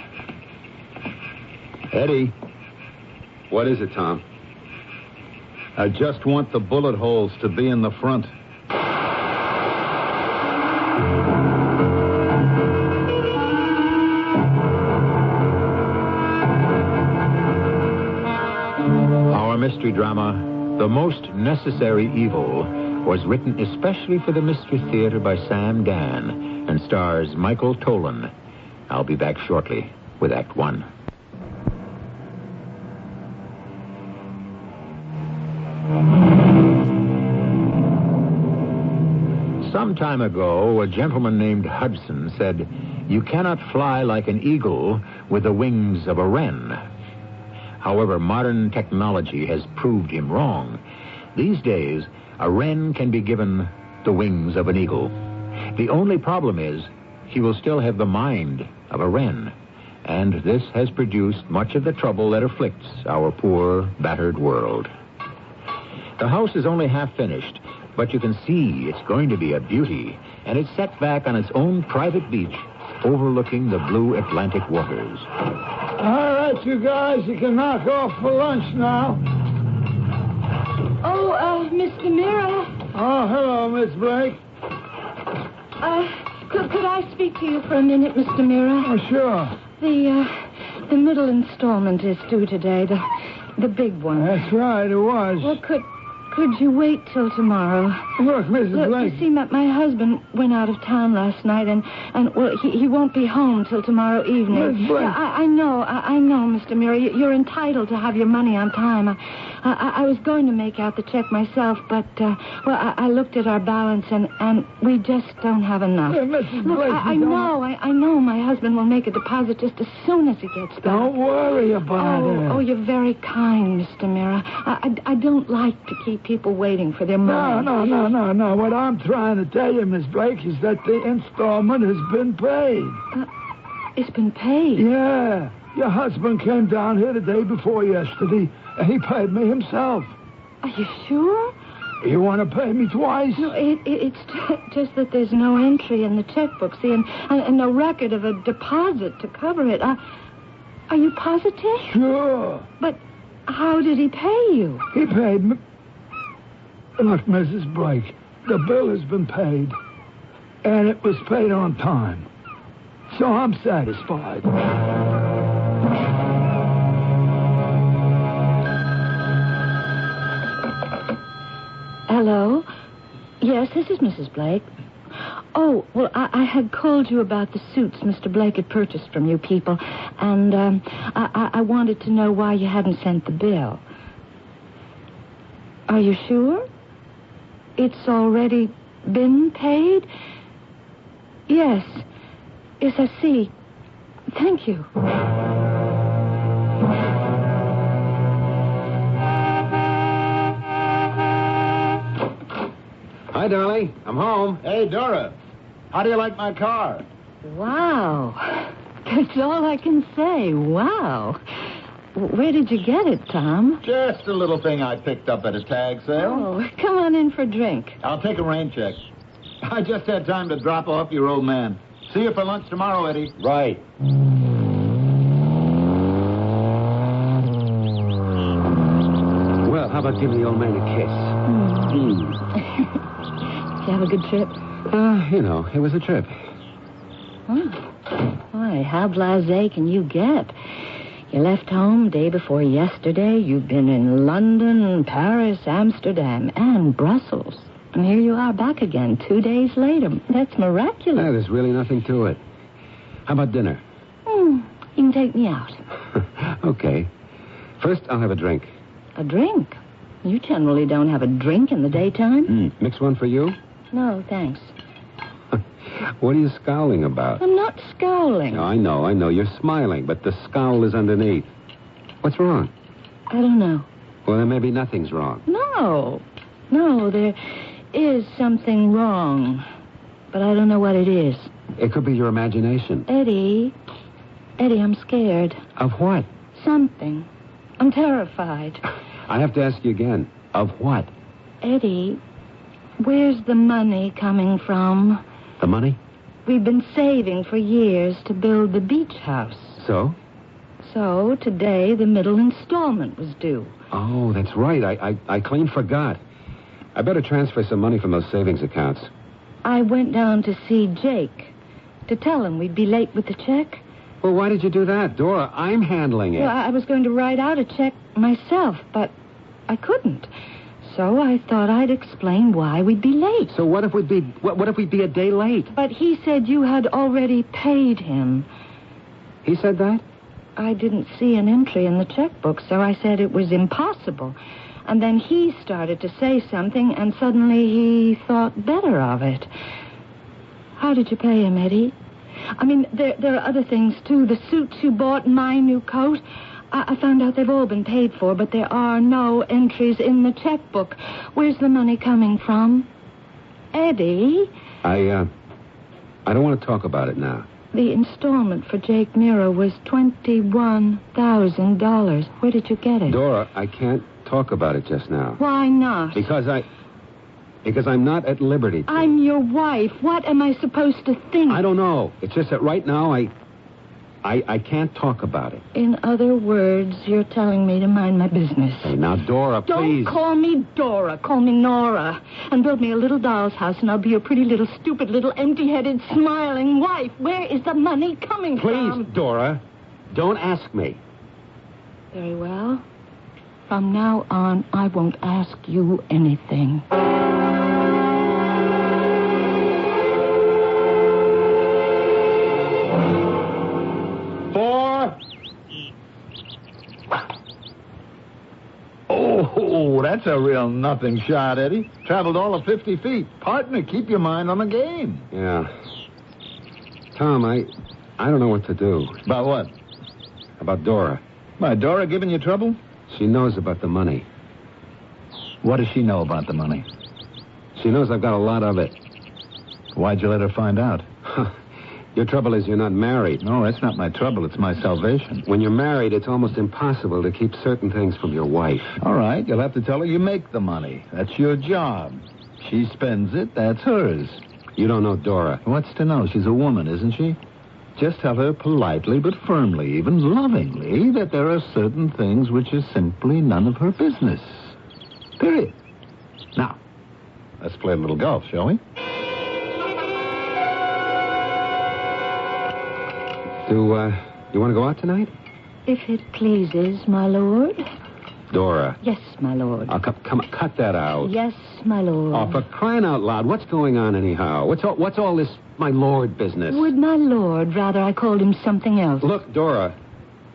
Eddie. What is it, Tom? I just want the bullet holes to be in the front. Our mystery drama, The Most Necessary Evil, was written especially for the Mystery Theater by Sam Dan and stars Michael Tolan. I'll be back shortly with Act 1. Some time ago, a gentleman named Hudson said, "You cannot fly like an eagle with the wings of a wren." However, modern technology has proved him wrong. These days, a wren can be given the wings of an eagle. The only problem is he will still have the mind of a wren. And this has produced much of the trouble that afflicts our poor, battered world. The house is only half finished, but you can see it's going to be a beauty, and it's set back on its own private beach overlooking the blue Atlantic waters. All right, you guys, you can knock off for lunch now. Oh, Mr. Mira. Oh, hello, Miss Blake. Could I speak to you for a minute, Mr. Mira? Oh, sure. The middle installment is due today, the big one. That's right, it was. Well, could you wait till tomorrow? Look, Mrs. Blake. You see, my husband went out of town last night, and well, he won't be home till tomorrow evening. Miss Blake. I know, Mr. Mira. You're entitled to have your money on time. I was going to make out the check myself, but, I looked at our balance, and we just don't have enough. Mrs. Look, Blake, I know my husband will make a deposit just as soon as he gets back. Don't worry about it. Oh, you're very kind, Mr. Mira. I don't like to keep people waiting for their money. No. What I'm trying to tell you, Miss Blake, is that the installment has been paid. It's been paid? Yeah. Your husband came down here the day before yesterday, and he paid me himself. Are you sure? You want to pay me twice? No, it's just that there's no entry in the checkbook, see, and no record of a deposit to cover it. Are you positive? Sure. But how did he pay you? He paid me... Look, Mrs. Blake, the bill has been paid, and it was paid on time. So I'm satisfied. Hello? Yes, this is Mrs. Blake. Oh, well, I had called you about the suits Mr. Blake had purchased from you people, and I wanted to know why you hadn't sent the bill. Are you sure? It's already been paid? Yes. Yes, I see. Thank you. Hi, darling. I'm home. Hey, Dora. How do you like my car? Wow. That's all I can say. Wow. Where did you get it, Tom? Just a little thing I picked up at a tag sale. Oh, come on in for a drink. I'll take a rain check. I just had time to drop off your old man. See you for lunch tomorrow, Eddie. Right. Well, how about giving the old man a kiss? Did you have a good trip? It was a trip. Oh. Why, how blasé can you get? You left home day before yesterday. You've been in London, Paris, Amsterdam, and Brussels. And here you are back again 2 days later. That's miraculous. There's really nothing to it. How about dinner? You can take me out. Okay. First, I'll have a drink. A drink? You generally don't have a drink in the daytime. Mix one for you? No, thanks. What are you scowling about? I'm not scowling. No, I know. You're smiling, but the scowl is underneath. What's wrong? I don't know. Well, then maybe nothing's wrong. No, there is something wrong. But I don't know what it is. It could be your imagination. Eddie, I'm scared. Of what? Something. I'm terrified. I have to ask you again. Of what? Eddie, where's the money coming from? The money? We've been saving for years to build the beach house. So? So, today, the middle installment was due. Oh, that's right. I clean forgot. I better transfer some money from those savings accounts. I went down to see Jake to tell him we'd be late with the check. Well, why did you do that? Dora, I'm handling it. Well, I was going to write out a check myself, but I couldn't. So I thought I'd explain why we'd be late. So what if we'd be a day late? But he said you had already paid him. He said that? I didn't see an entry in the checkbook, so I said it was impossible. And then he started to say something, and suddenly he thought better of it. How did you pay him, Eddie? I mean, there are other things, too. The suits you bought and my new coat. I found out they've all been paid for, but there are no entries in the checkbook. Where's the money coming from? Eddie? I don't want to talk about it now. The installment for Jake Miro was $21,000. Where did you get it? Dora, I can't talk about it just now. Why not? Because I'm not at liberty to. I'm your wife. What am I supposed to think? I don't know. It's just that right now I can't talk about it. In other words, you're telling me to mind my business. Hey, now, Dora, please. Don't call me Dora. Call me Nora. And build me a little doll's house, and I'll be your pretty little, stupid, little, empty-headed, smiling wife. Where is the money coming from? Please, Dora, don't ask me. Very well. From now on, I won't ask you anything. Oh, that's a real nothing shot, Eddie. Traveled all of 50 feet. Partner, keep your mind on the game. Yeah. Tom, I don't know what to do. About what? About Dora. My Dora giving you trouble? She knows about the money. What does she know about the money? She knows I've got a lot of it. Why'd you let her find out? Your trouble is you're not married. No, that's not my trouble. It's my salvation. When you're married, it's almost impossible to keep certain things from your wife. All right, you'll have to tell her you make the money. That's your job. She spends it, that's hers. You don't know Dora. What's to know? She's a woman, isn't she? Just tell her politely, but firmly, even lovingly, that there are certain things which are simply none of her business. Period. Now, let's play a little golf, shall we? You want to go out tonight? If it pleases, my lord. Dora. Yes, my lord. Oh, come on, cut that out. Yes, my lord. Oh, for crying out loud, what's going on anyhow? What's all this my lord business? Would my lord rather I called him something else? Look, Dora,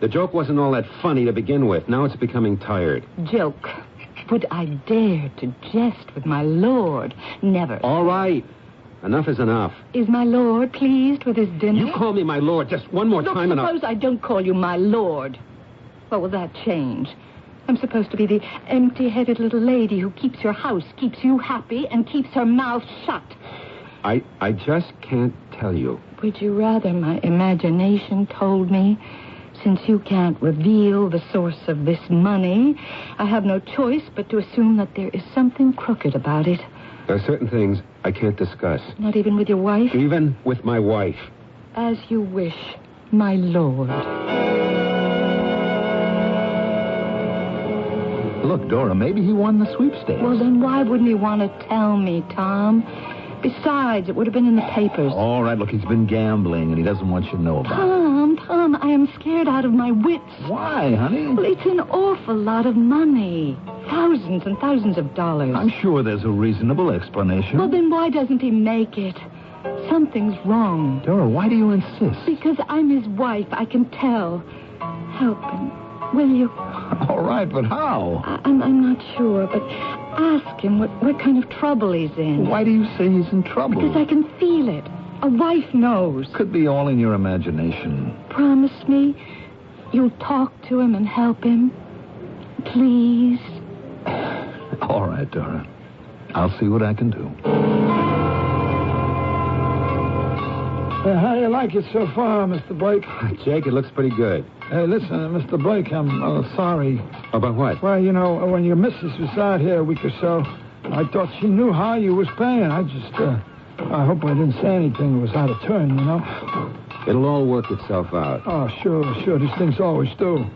the joke wasn't all that funny to begin with. Now it's becoming tired. Joke. Would I dare to jest with my lord? Never. All right. Enough is enough. Is my lord pleased with his dinner? You call me my lord just one more time and suppose I don't call you my lord. What will that change? I'm supposed to be the empty-headed little lady who keeps your house, keeps you happy, and keeps her mouth shut. I just can't tell you. Would you rather my imagination told me? Since you can't reveal the source of this money, I have no choice but to assume that there is something crooked about it. There are certain things I can't discuss. Not even with your wife? Even with my wife. As you wish, my lord. Look, Dora, maybe he won the sweepstakes. Well, then why wouldn't he want to tell me, Tom? Besides, it would have been in the papers. All right, look, he's been gambling, and he doesn't want you to know about it. Tom, I am scared out of my wits. Why, honey? Well, it's an awful lot of money. Thousands and thousands of dollars. I'm sure there's a reasonable explanation. Well, then why doesn't he make it? Something's wrong. Dora, why do you insist? Because I'm his wife. I can tell. Help him, will you? All right, but how? I'm not sure, but ask him what kind of trouble he's in. Why do you say he's in trouble? Because I can feel it. A wife knows. Could be all in your imagination. Promise me you'll talk to him and help him. Please. All right, Dora. I'll see what I can do. How do you like it so far, Mr. Blake? Jake, it looks pretty good. Hey, listen, Mr. Blake, I'm sorry. About what? Well, you know, when your missus was out here a week or so, I thought she knew how you was paying. I hope I didn't say anything that was out of turn, you know? It'll all work itself out. Oh, sure. These things always do.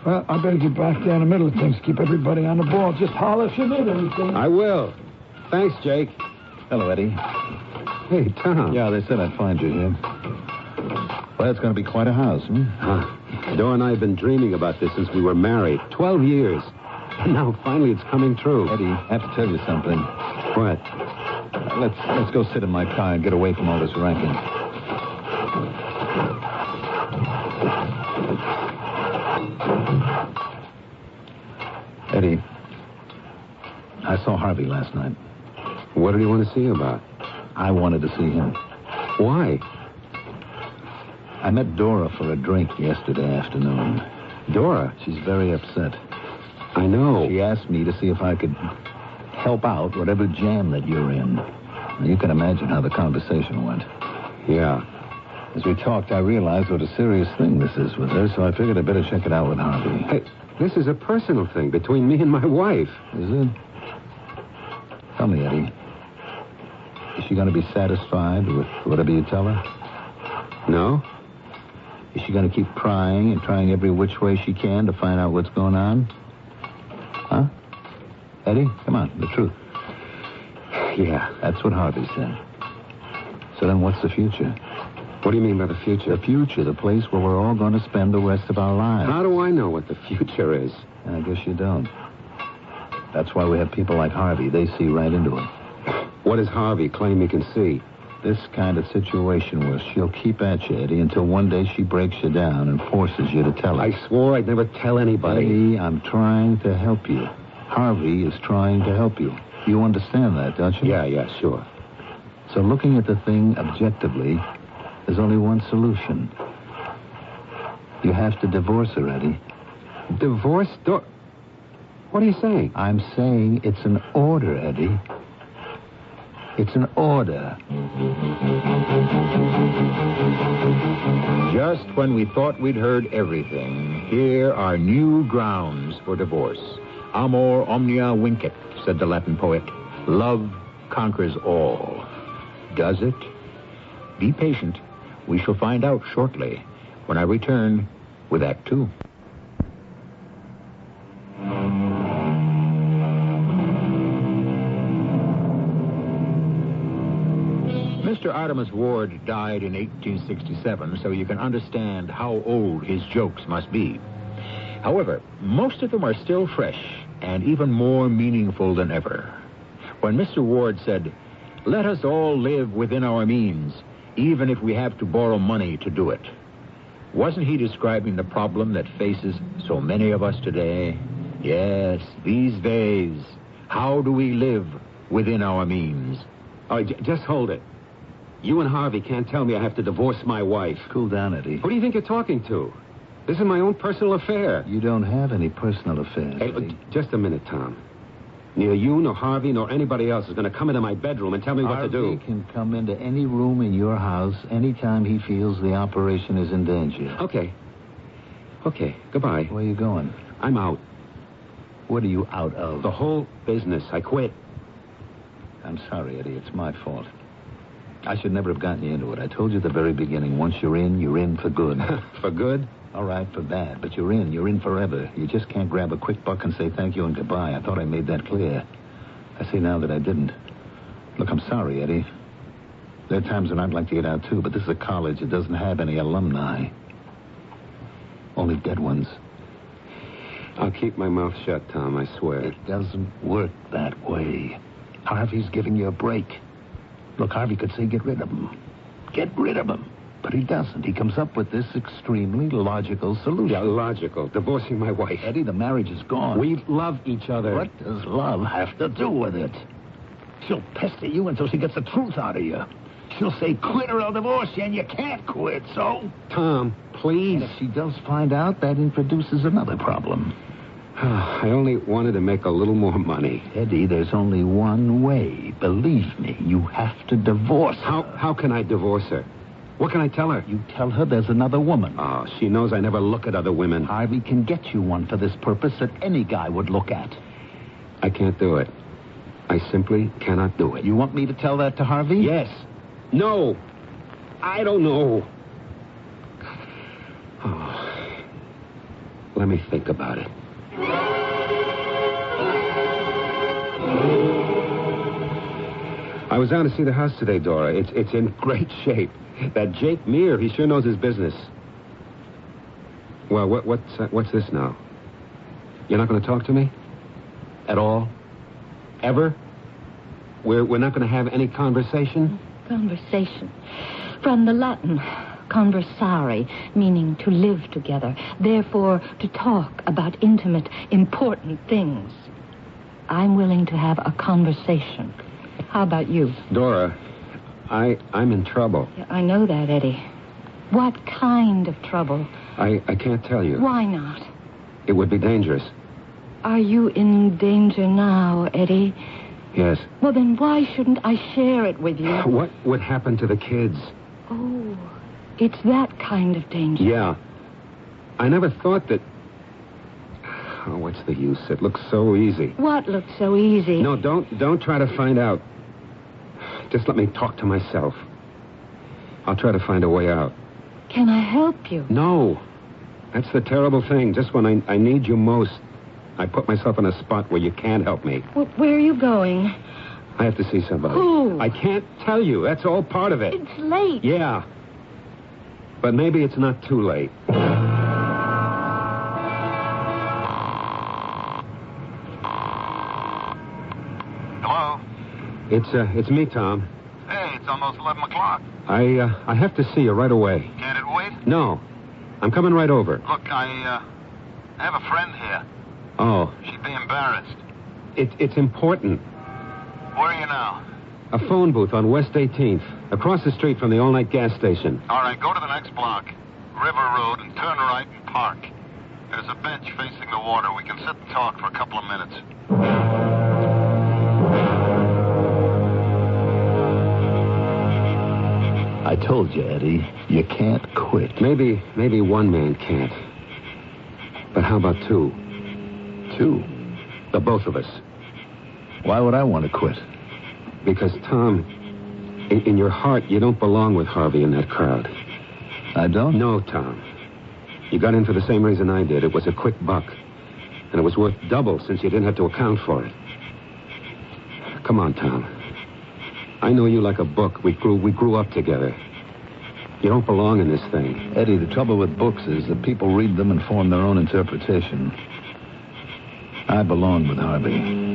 Well, I better get back there in the middle of things. Keep everybody on the ball. Just holler if you need anything. I will. Thanks, Jake. Hello, Eddie. Hey, Tom. Yeah, they said I'd find you here. Well, it's going to be quite a house, Dora and I have been dreaming about this since we were married. 12 years. And now, finally, it's coming true. Eddie, I have to tell you something. What? Let's go sit in my car and get away from all this ranking. Eddie, I saw Harvey last night. What did he want to see about? I wanted to see him. Why? I met Dora for a drink yesterday afternoon. Dora? She's very upset. I know. She asked me to see if I could help out whatever jam that you're in. Now, you can imagine how the conversation went. Yeah. As we talked, I realized what a serious thing this is with her, so I figured I'd better check it out with Harvey. Hey, this is a personal thing between me and my wife. Is it? Tell me, Eddie. Is she going to be satisfied with whatever you tell her? No. Is she going to keep prying and trying every which way she can to find out what's going on? Huh? Eddie, come on, the truth. Yeah. That's what Harvey said. So then what's the future? What do you mean by the future? The future, the place where we're all going to spend the rest of our lives. How do I know what the future is? I guess you don't. That's why we have people like Harvey. They see right into it. What does Harvey claim he can see? This kind of situation where she'll keep at you, Eddie, until one day she breaks you down and forces you to tell her. I swore I'd never tell anybody. Eddie, I'm trying to help you. Harvey is trying to help you. You understand that, don't you? Yeah, sure. So looking at the thing objectively, there's only one solution. You have to divorce her, Eddie. Divorce? What are you saying? I'm saying it's an order, Eddie. It's an order. Just when we thought we'd heard everything, here are new grounds for divorce. Amor omnia vincit, said the Latin poet. Love conquers all. Does it? Be patient. We shall find out shortly when I return with Act 2. Mr. Artemus Ward died in 1867, so you can understand how old his jokes must be. However, most of them are still fresh and even more meaningful than ever. When Mr. Ward said, "Let us all live within our means, even if we have to borrow money to do it," wasn't he describing the problem that faces so many of us today? Yes, these days. How do we live within our means? Oh, just hold it. You and Harvey can't tell me I have to divorce my wife. Cool down, Eddie. Who do you think you're talking to? This is my own personal affair. You don't have any personal affairs. Hey, Eddie. just a minute, Tom. Neither you, nor Harvey, nor anybody else is going to come into my bedroom and tell me what to do. Harvey can come into any room in your house anytime he feels the operation is in danger. Okay. Okay, goodbye. Where are you going? I'm out. What are you out of? The whole business. I quit. I'm sorry, Eddie. It's my fault. I should never have gotten you into it. I told you at the very beginning, once you're in for good. For good? All right, for bad. But you're in forever. You just can't grab a quick buck and say thank you and goodbye. I thought I made that clear. I see now that I didn't. Look, I'm sorry, Eddie. There are times when I'd like to get out, too, but this is a college that doesn't have any alumni. Only dead ones. I'll keep my mouth shut, Tom, I swear. It doesn't work that way. Harvey's giving you a break. Look, Harvey could say get rid of him. Get rid of him. But he doesn't. He comes up with this extremely logical solution. Yeah, logical. Divorcing my wife. Eddie, the marriage is gone. We love each other. What does love have to do with it? She'll pester you until she gets the truth out of you. She'll say quit or I'll divorce you, and you can't quit, so... Tom, please. And if she does find out, that introduces another problem. I only wanted to make a little more money. Eddie, there's only one way. Believe me, you have to divorce her. How can I divorce her? What can I tell her? You tell her there's another woman. Oh, she knows I never look at other women. Harvey can get you one for this purpose that any guy would look at. I can't do it. I simply cannot do it. You want me to tell that to Harvey? Yes. No. I don't know. Oh. Let me think about it. I was down to see the house today, Dora. It's in great shape. That Jake Meir, he sure knows his business. Well, what's this now? You're not going to talk to me? At all? Ever? We're not going to have any conversation? Conversation. From the Latin, conversare, meaning to live together. Therefore, to talk about intimate, important things. I'm willing to have a conversation. How about you? Dora, I'm in trouble. Yeah, I know that, Eddie. What kind of trouble? I can't tell you. Why not? It would be dangerous. Are you in danger now, Eddie? Yes. Well, then why shouldn't I share it with you? What would happen to the kids? Oh, it's that kind of danger. Yeah. I never thought that... Oh, what's the use? It looks so easy. What looks so easy? No, don't try to find out. Just let me talk to myself. I'll try to find a way out. Can I help you? No. That's the terrible thing. Just when I need you most, I put myself in a spot where you can't help me. Well, where are you going? I have to see somebody. Who? I can't tell you. That's all part of it. It's late. Yeah. But maybe it's not too late. Hello? It's me, Tom. Hey, it's almost 11 o'clock. I have to see you right away. Can't it wait? No. I'm coming right over. Look, I have a friend here. Oh. She'd be embarrassed. It's important. Where are you now? A phone booth on West 18th, across the street from the all-night gas station. All right, go to the next block, River Road, and turn right and park. There's a bench facing the water. We can sit and talk for a couple of minutes. I told you, Eddie, you can't quit. Maybe one man can't. But how about two? Two? The both of us. Why would I want to quit? Because, Tom, in your heart, you don't belong with Harvey in that crowd. I don't? No, Tom. You got in for the same reason I did. It was a quick buck. And it was worth double since you didn't have to account for it. Come on, Tom. I know you like a book. We grew up together. You don't belong in this thing. Eddie, the trouble with books is that people read them and form their own interpretation. I belong with Harvey.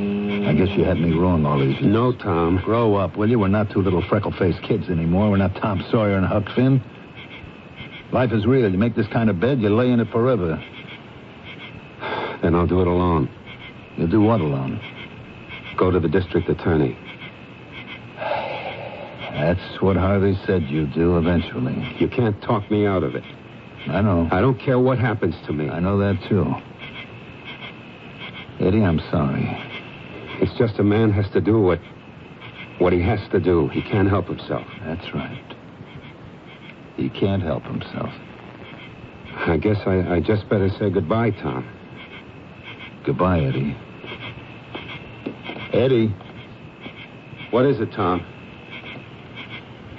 I guess you had me wrong all these years. No, Tom. Grow up, will you? We're not two little freckle-faced kids anymore. We're not Tom Sawyer and Huck Finn. Life is real. You make this kind of bed, you lay in it forever. Then I'll do it alone. You'll do what alone? Go to the district attorney. That's what Harvey said you'd do eventually. You can't talk me out of it. I know. I don't care what happens to me. I know that, too. Eddie, I'm sorry. It's just a man has to do what he has to do. He can't help himself. That's right. He can't help himself. I guess I just better say goodbye, Tom. Goodbye, Eddie. Eddie. What is it, Tom?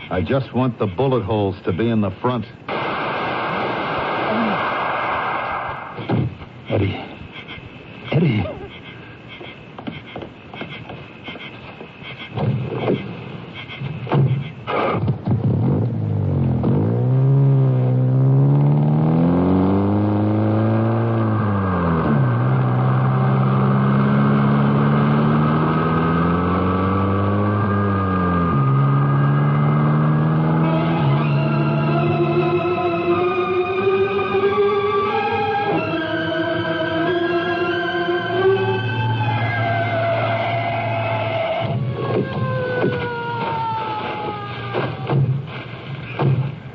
I just want the bullet holes to be in the front. Eddie. Eddie.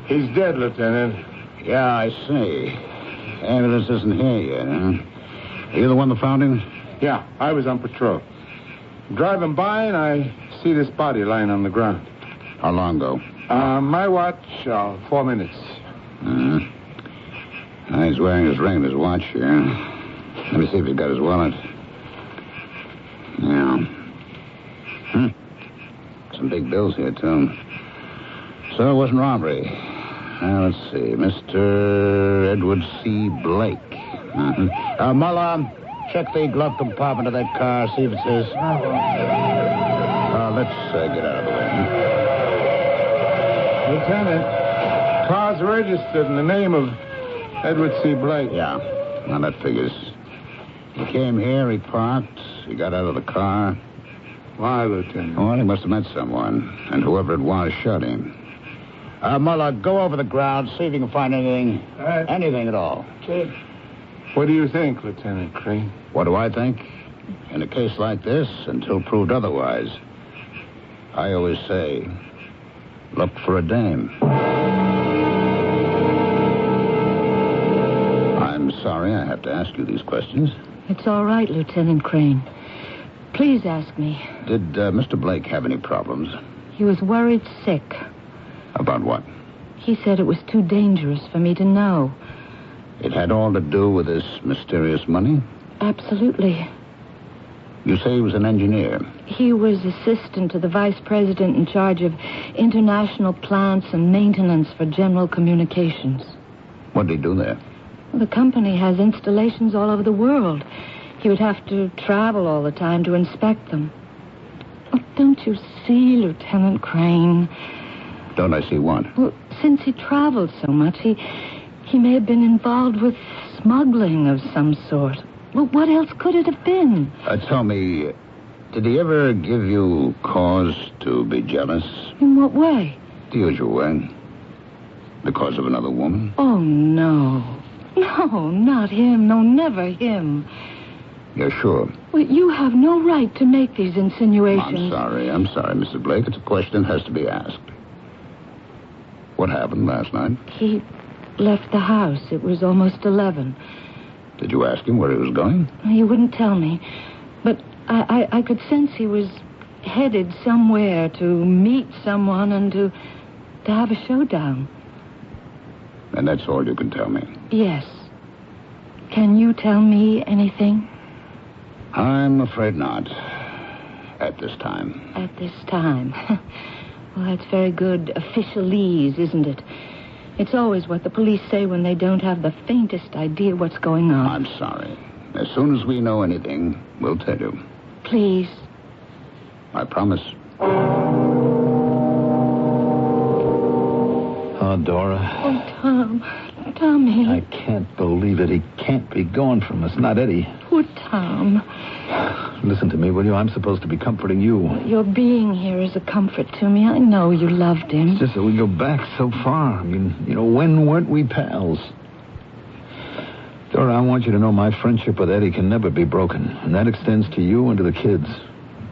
He's dead, Lieutenant. Yeah, I see. Evidence isn't here yet, huh? Are you the one that found him? Yeah, I was on patrol. Driving by, and I see this body lying on the ground. How long ago? My watch, 4 minutes. He's wearing his ring and his watch here. Let me see if he's got his wallet. Yeah. Some big bills here, too. So it wasn't robbery. Now, let's see. Mr. Edward C. Blake. Mullah, check the glove compartment of that car, see if it says... let's get out of the way. Lieutenant, car's registered in the name of Edward C. Blake. Yeah. Now, that figures. He came here, he parked, he got out of the car. Why, Lieutenant? Well, he must have met someone, and whoever it was shot him. Mullah, go over the ground, see if you can find anything. Anything at all. What do you think, Lieutenant Crane? What do I think? In a case like this, until proved otherwise, I always say, look for a dame. I'm sorry I have to ask you these questions. It's all right, Lieutenant Crane. Please ask me. Did Mr. Blake have any problems? He was worried sick. About what? He said it was too dangerous for me to know. It had all to do with this mysterious money? Absolutely. You say he was an engineer? He was assistant to the vice president in charge of international plants and maintenance for general communications. What did he do there? The company has installations all over the world. He would have to travel all the time to inspect them. Oh, don't you see, Lieutenant Crane? Don't I see what? Well, since he traveled so much, he may have been involved with smuggling of some sort. Well, what else could it have been? Tell me, did he ever give you cause to be jealous? In what way? The usual way. Because of another woman? Oh, no. No, not him. No, never him. You're sure? Well, you have no right to make these insinuations. I'm sorry, Mrs. Blake. It's a question that has to be asked. What happened last night? He left the house. It was almost 11. Did you ask him where he was going? He wouldn't tell me. But I could sense he was headed somewhere to meet someone and to have a showdown. And that's all you can tell me? Yes. Can you tell me anything? I'm afraid not. At this time. At this time. Well, that's very good officialese, isn't it? It's always what the police say when they don't have the faintest idea what's going on. I'm sorry. As soon as we know anything, we'll tell you. Please. I promise. saw Dora? Oh, Tommy. I can't believe it. He can't be gone from us. Not Eddie. Poor Tom. Listen to me, will you? I'm supposed to be comforting you. Your being here is a comfort to me. I know you loved him. It's just that we go back so far. I mean, when weren't we pals? Dora, I want you to know my friendship with Eddie can never be broken. And that extends to you and to the kids.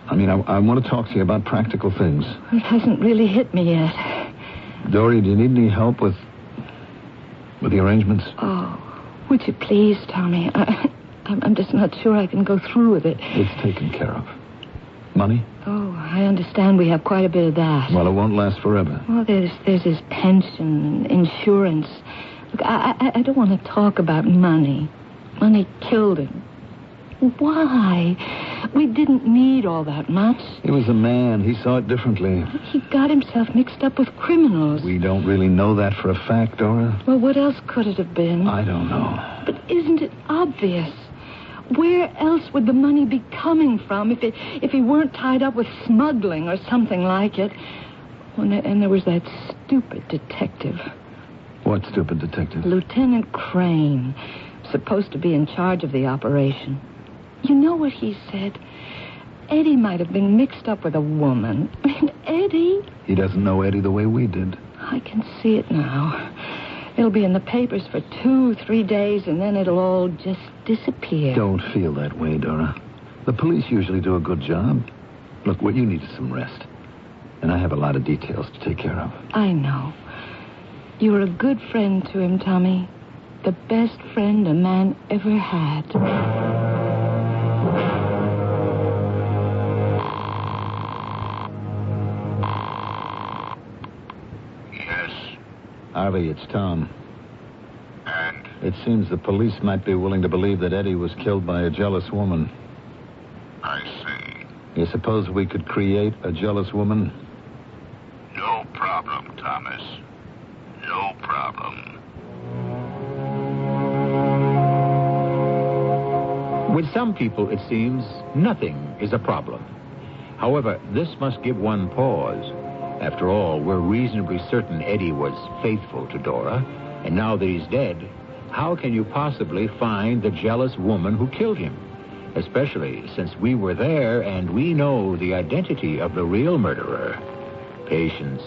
I mean, I want to talk to you about practical things. It hasn't really hit me yet. Dory, do you need any help with the arrangements? Oh, would you please, Tommy? I'm just not sure I can go through with it. It's taken care of. Money? Oh, I understand we have quite a bit of that. Well, it won't last forever. Well, there's his pension, insurance. Look, I don't want to talk about money. Money killed him. Why? We didn't need all that much. He was a man. He saw it differently. He got himself mixed up with criminals. We don't really know that for a fact, Dora. Well, what else could it have been? I don't know. But isn't it obvious? Where else would the money be coming from if he weren't tied up with smuggling or something like it? And there was that stupid detective. What stupid detective? Lieutenant Crane, supposed to be in charge of the operation. You know what he said? Eddie might have been mixed up with a woman. I mean, Eddie... He doesn't know Eddie the way we did. I can see it now. It'll be in the papers for 2-3 days, and then it'll all just disappear. Don't feel that way, Dora. The police usually do a good job. Look, what you need is some rest. And I have a lot of details to take care of. I know. You were a good friend to him, Tommy. The best friend a man ever had. Harvey, it's Tom. And? It seems the police might be willing to believe that Eddie was killed by a jealous woman. I see. You suppose we could create a jealous woman? No problem, Thomas. No problem. With some people, it seems, nothing is a problem. However, this must give one pause. After all, we're reasonably certain Eddie was faithful to Dora, and now that he's dead, how can you possibly find the jealous woman who killed him? Especially since we were there and we know the identity of the real murderer. Patience.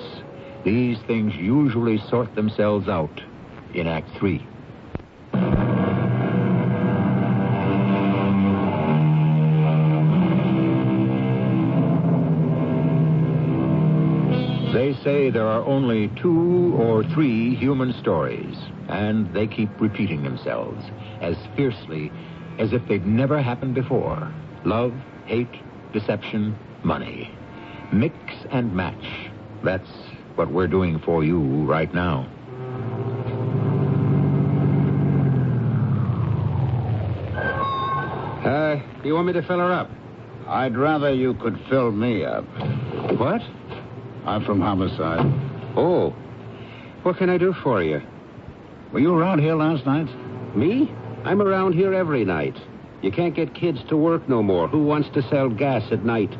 These things usually sort themselves out in Act 3. They say there are only 2 or 3 human stories, and they keep repeating themselves as fiercely as if they'd never happened before. Love, hate, deception, money. Mix and match. That's what we're doing for you right now. Do you want me to fill her up? I'd rather you could fill me up. What? I'm from homicide. Oh. What can I do for you? Were you around here last night? Me? I'm around here every night. You can't get kids to work no more. Who wants to sell gas at night?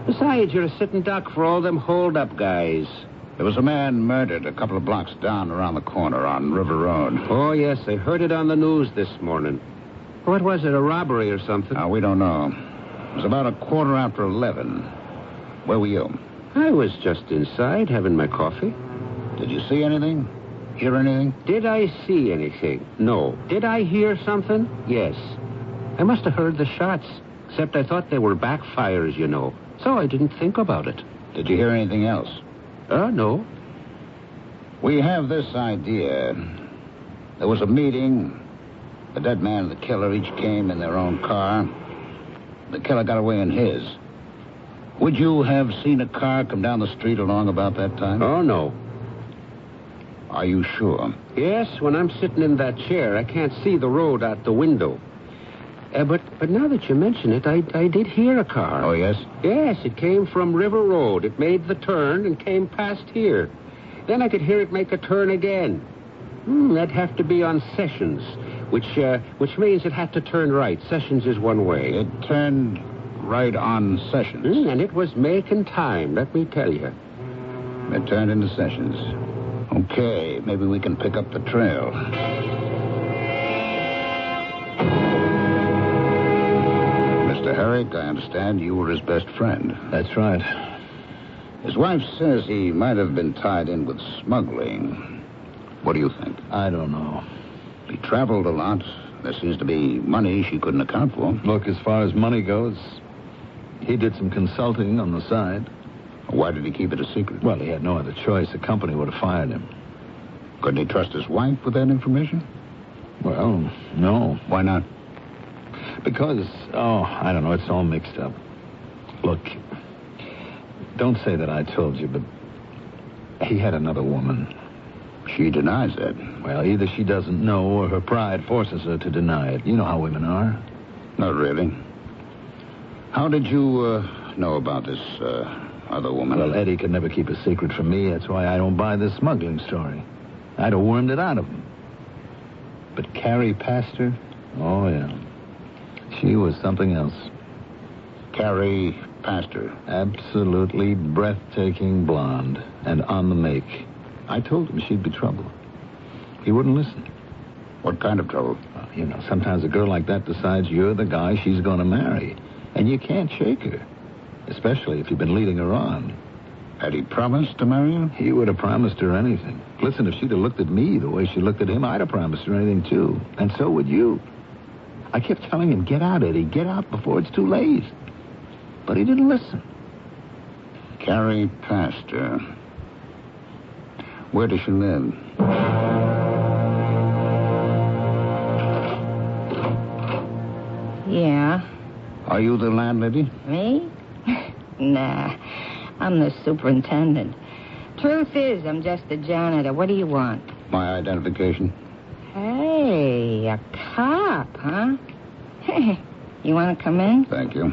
Besides, you're a sitting duck for all them hold-up guys. There was a man murdered a couple of blocks down around the corner on River Road. Oh, yes, I heard it on the news this morning. What was it, a robbery or something? We don't know. It was about 11:15. Where were you? I was just inside having my coffee. Did you see anything? Hear anything? Did I see anything? No. Did I hear something? Yes. I must have heard the shots, except I thought they were backfires, you know. So I didn't think about it. Did you hear anything else? No. We have this idea. There was a meeting. The dead man and the killer each came in their own car. The killer got away in his. Would you have seen a car come down the street along about that time? Oh, no. Are you sure? Yes, when I'm sitting in that chair, I can't see the road out the window. But now that you mention it, I did hear a car. Oh, yes? Yes, it came from River Road. It made the turn and came past here. Then I could hear it make a turn again. That'd have to be on Sessions, which means it had to turn right. Sessions is one way. It turned right on Sessions. And it was making time, let me tell you. It turned into Sessions. Okay, maybe we can pick up the trail. Mr. Herrick, I understand you were his best friend. That's right. His wife says he might have been tied in with smuggling. What do you think? I don't know. He traveled a lot. There seems to be money she couldn't account for. Look, as far as money goes, he did some consulting on the side. Why did he keep it a secret? Well, he had no other choice. The company would have fired him. Couldn't he trust his wife with that information? Well, no. Why not? Because, I don't know, it's all mixed up. Look, don't say that I told you, but he had another woman. She denies that. Well, either she doesn't know or her pride forces her to deny it. You know how women are. Not really. How did you know about this other woman? Well, Eddie could never keep a secret from me. That's why I don't buy this smuggling story. I'd have wormed it out of him. But Carrie Pastor? Oh, yeah. She was something else. Carrie Pastor? Absolutely breathtaking blonde and on the make. I told him she'd be trouble. He wouldn't listen. What kind of trouble? Well, sometimes a girl like that decides you're the guy she's going to marry. And you can't shake her. Especially if you've been leading her on. Had he promised to marry her? He would have promised her anything. Listen, if she'd have looked at me the way she looked at him, I'd have promised her anything, too. And so would you. I kept telling him, get out, Eddie. Get out before it's too late. But he didn't listen. Carrie Pastor. Where does she live? Yeah. Are you the landlady? Me? Nah. I'm the superintendent. Truth is, I'm just the janitor. What do you want? My identification. Hey, a cop, huh? Hey, you want to come in? Thank you.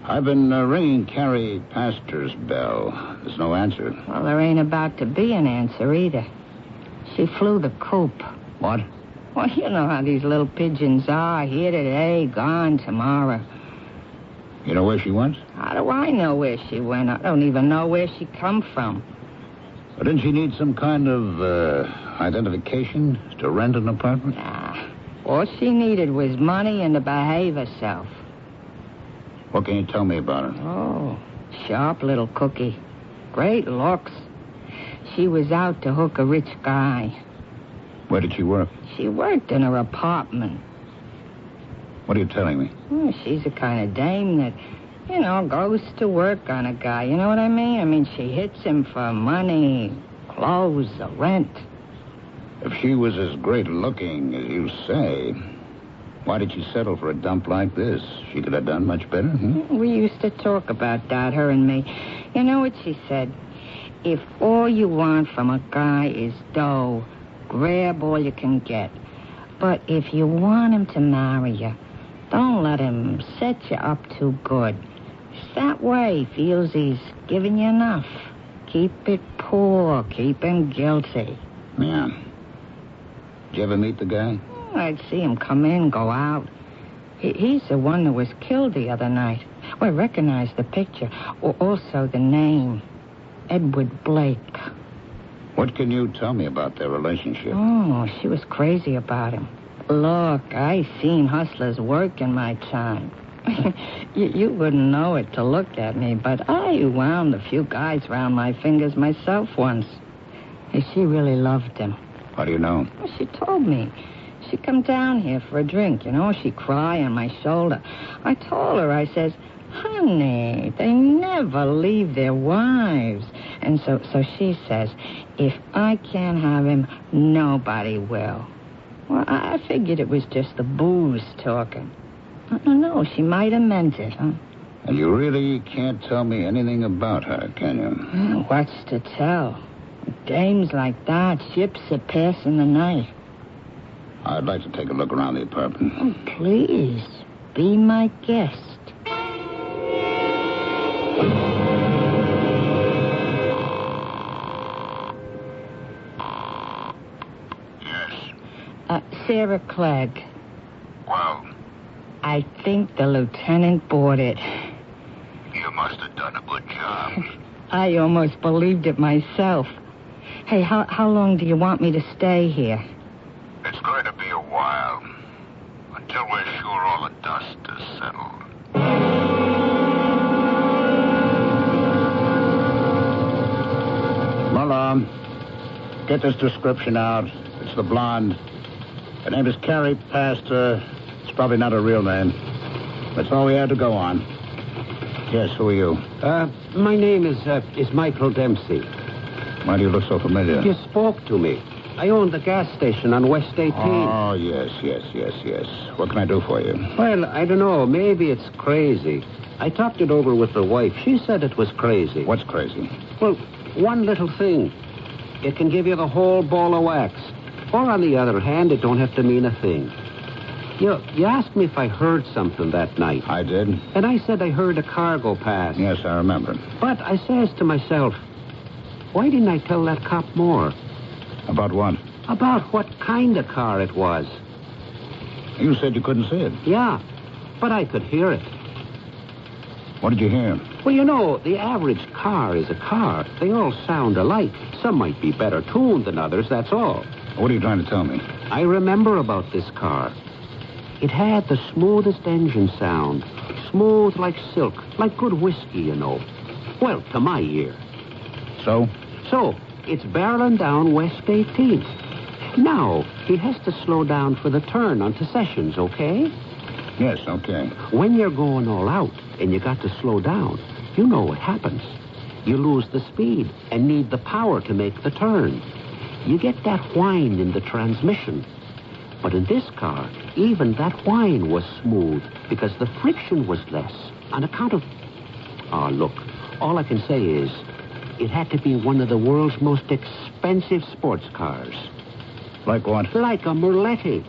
I've been ringing Carrie Pastor's bell. There's no answer. Well, there ain't about to be an answer either. She flew the coop. What? Well, you know how these little pigeons are. Here today, gone tomorrow. You know where she went? How do I know where she went? I don't even know where she come from. But didn't she need some kind of identification to rent an apartment? Nah. All she needed was money and to behave herself. What can you tell me about her? Oh, sharp little cookie. Great looks. She was out to hook a rich guy. Where did she work? She worked in her apartment. What are you telling me? Oh, she's the kind of dame that, goes to work on a guy. You know what I mean? I mean, she hits him for money, clothes, or rent. If she was as great looking as you say, why did she settle for a dump like this? She could have done much better, We used to talk about that, her and me. You know what she said? If all you want from a guy is dough, grab all you can get. But if you want him to marry you, don't let him set you up too good. It's that way he feels he's giving you enough. Keep it poor, keep him guilty. Yeah. Did you ever meet the guy? I'd see him come in, go out. He's the one that was killed the other night. Well, I recognize the picture. Also the name. Edward Blake. What can you tell me about their relationship? Oh, she was crazy about him. Look, I seen hustlers work in my time. you wouldn't know it to look at me, but I wound a few guys round my fingers myself once. She really loved him. How do you know? Well, she told me. She come down here for a drink, She'd cry on my shoulder. I told her, I says, honey, they never leave their wives. And so she says, if I can't have him, nobody will. Well, I figured it was just the booze talking. I don't know, she might have meant it, huh? And you really can't tell me anything about her, can you? Well, what's to tell? Dames like that, ships are passing the night. I'd like to take a look around the apartment. Oh, please, be my guest. Sarah Clegg. Well? I think the lieutenant bought it. You must have done a good job. I almost believed it myself. Hey, how long do you want me to stay here? It's going to be a while. Until we're sure all the dust is settled. Well, get this description out. It's the blonde. Her name is Carrie Pastor. It's probably not a real name. That's all we had to go on. Yes, who are you? My name is Michael Dempsey. Why do you look so familiar? You spoke to me. I own the gas station on West 18. Oh, yes. What can I do for you? Well, I don't know. Maybe it's crazy. I talked it over with the wife. She said it was crazy. What's crazy? Well, one little thing. It can give you the whole ball of wax. Or, on the other hand, it don't have to mean a thing. You asked me if I heard something that night. I did. And I said I heard a car go past. Yes, I remember. But I says to myself, why didn't I tell that cop more? About what? About what kind of car it was. You said you couldn't see it. Yeah, but I could hear it. What did you hear? Well, you know, the average car is a car. They all sound alike. Some might be better tuned than others, that's all. What are you trying to tell me? I remember about this car. It had the smoothest engine sound. Smooth like silk, like good whiskey, you know. Well, to my ear. So? So, it's barreling down West 18th. Now, he has to slow down for the turn onto Sessions, okay? Yes, okay. When you're going all out and you got to slow down, you know what happens. You lose the speed and need the power to make the turn. You get that whine in the transmission. But in this car, even that whine was smooth because the friction was less on account of... Oh, look, all I can say is it had to be one of the world's most expensive sports cars. Like what? Like a Merletti.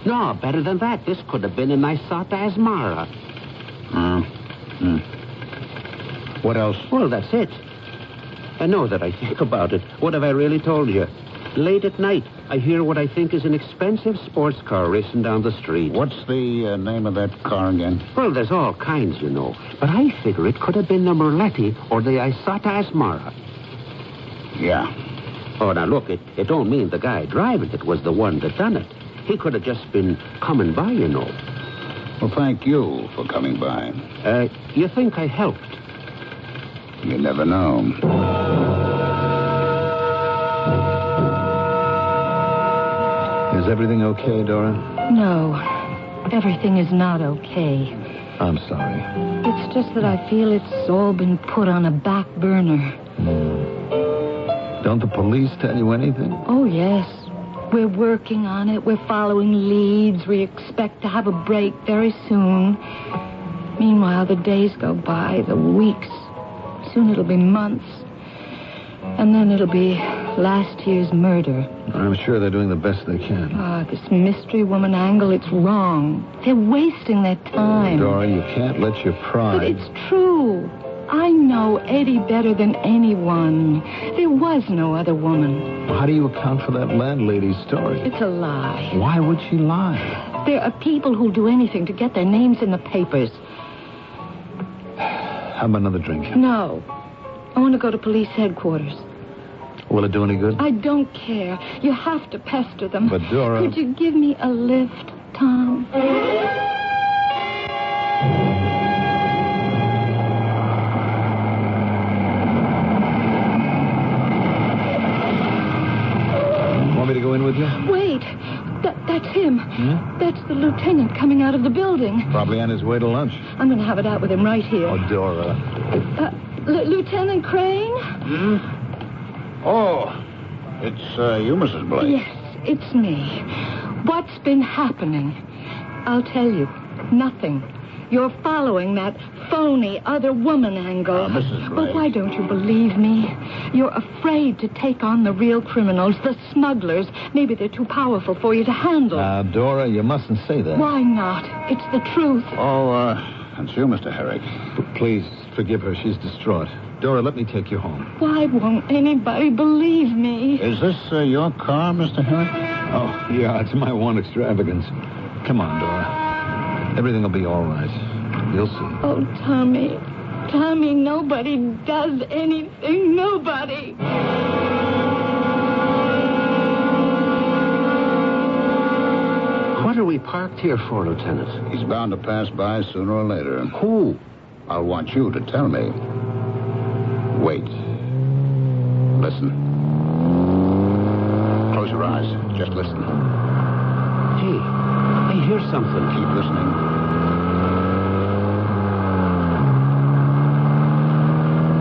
No, better than that. This could have been a Nisata Asmara. What else? Well, that's it. And now that I think about it, what have I really told you? Late at night, I hear what I think is an expensive sports car racing down the street. What's the name of that car again? Well, there's all kinds, you know. But I figure it could have been the Merletti or the Isata Asmara. Yeah. Oh, now look, it don't mean the guy driving it was the one that done it. He could have just been coming by, you know. Well, thank you for coming by. You think I helped? You never know. Is everything okay, Dora? No, everything is not okay. I'm sorry. It's just that I feel it's all been put on a back burner. Don't the police tell you anything? Oh, yes. We're working on it. We're following leads. We expect to have a break very soon. Meanwhile, the days go by, the weeks. Soon it'll be months. And then it'll be last year's murder. I'm sure they're doing the best they can. This mystery woman angle, it's wrong. They're wasting their time. Dora, you can't let your pride... But it's true. I know Eddie better than anyone. There was no other woman. How do you account for that landlady's story? It's a lie. Why would she lie? There are people who'll do anything to get their names in the papers. How about another drink? No. I want to go to police headquarters. Will it do any good? I don't care. You have to pester them. But, Dora... Could you give me a lift, Tom? Want me to go in with you? Wait. That's him. That's the lieutenant coming out of the building. Probably on his way to lunch. I'm going to have it out with him right here. Oh, Dora. Lieutenant Crane? Oh, it's you, Mrs. Blake. Yes, it's me. What's been happening? I'll tell you. Nothing. You're following that phony other woman angle. Mrs. Blake. But why don't you believe me? You're afraid to take on the real criminals, the smugglers. Maybe they're too powerful for you to handle. Dora, you mustn't say that. Why not? It's the truth. Oh, it's you, Mr. Herrick. Please, forgive her. She's distraught. Dora, let me take you home. Why won't anybody believe me? Is this your car, Mr. Herrick? Oh, yeah, it's my one extravagance. Come on, Dora. Everything will be all right. You'll see. Oh, Tommy. Tommy, nobody does anything. Nobody. What are we parked here for, Lieutenant? He's bound to pass by sooner or later. Who? I'll want you to tell me. Wait. Listen. Close your eyes. Just listen. Hey, I hear something. Keep listening.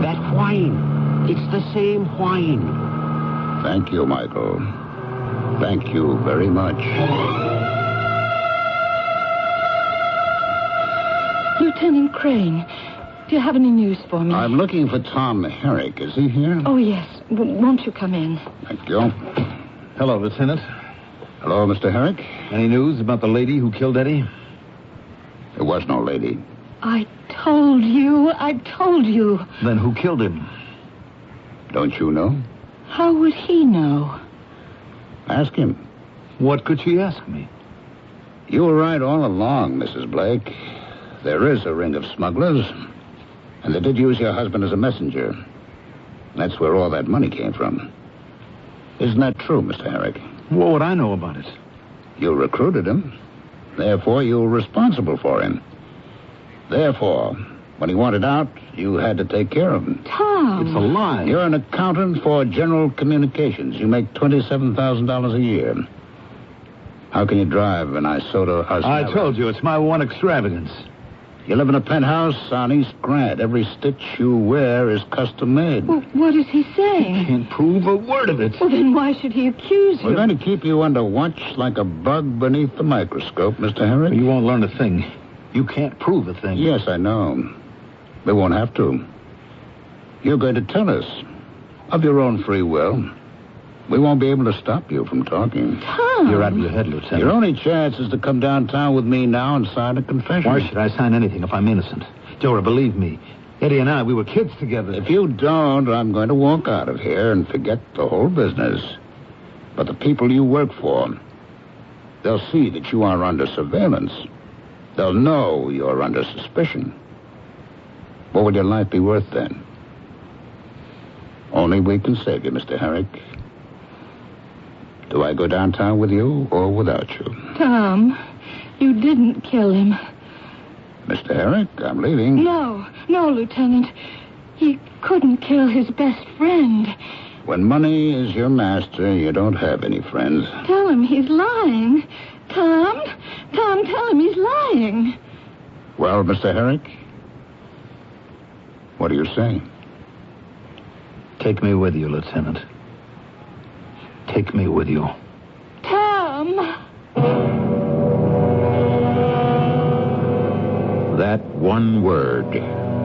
That whine. It's the same whine. Thank you, Michael. Thank you very much. Lieutenant Crane, do you have any news for me? I'm looking for Tom Herrick. Is he here? Oh, yes. Won't you come in? Thank you. Hello, Lieutenant. Hello, Mr. Herrick. Any news about the lady who killed Eddie? There was no lady. I told you. Then who killed him? Don't you know? How would he know? Ask him. What could she ask me? You were right all along, Mrs. Blake. There is a ring of smugglers, and they did use your husband as a messenger. That's where all that money came from. Isn't that true, Mr. Herrick? What would I know about it? You recruited him. Therefore, you were responsible for him. Therefore, when he wanted out, you had to take care of him. Tom! It's a lie. You're an accountant for general communications. You make $27,000 a year. How can you drive an Isoto house? I told you, it's my one extravagance. You live in a penthouse on East Grant. Every stitch you wear is custom made. Well, what is he saying? Can't prove a word of it. Well, then why should he accuse you? We're going to keep you under watch like a bug beneath the microscope, Mr. Herrick. You won't learn a thing. You can't prove a thing. Yes, I know. We won't have to. You're going to tell us, of your own free will. We won't be able to stop you from talking. Tom! You're out of your head, Lieutenant. Your only chance is to come downtown with me now and sign a confession. Why should I sign anything if I'm innocent? Dora, believe me. Eddie and I, we were kids together. If you don't, I'm going to walk out of here and forget the whole business. But the people you work for, they'll see that you are under surveillance. They'll know you're under suspicion. What would your life be worth then? Only we can save you, Mr. Herrick. Do I go downtown with you or without you? Tom, you didn't kill him. Mr. Herrick, I'm leaving. No, Lieutenant. He couldn't kill his best friend. When money is your master, you don't have any friends. Tell him he's lying. Tom, tell him he's lying. Well, Mr. Herrick, what do you say? Take me with you, Lieutenant. Take me with you. Tom! That one word,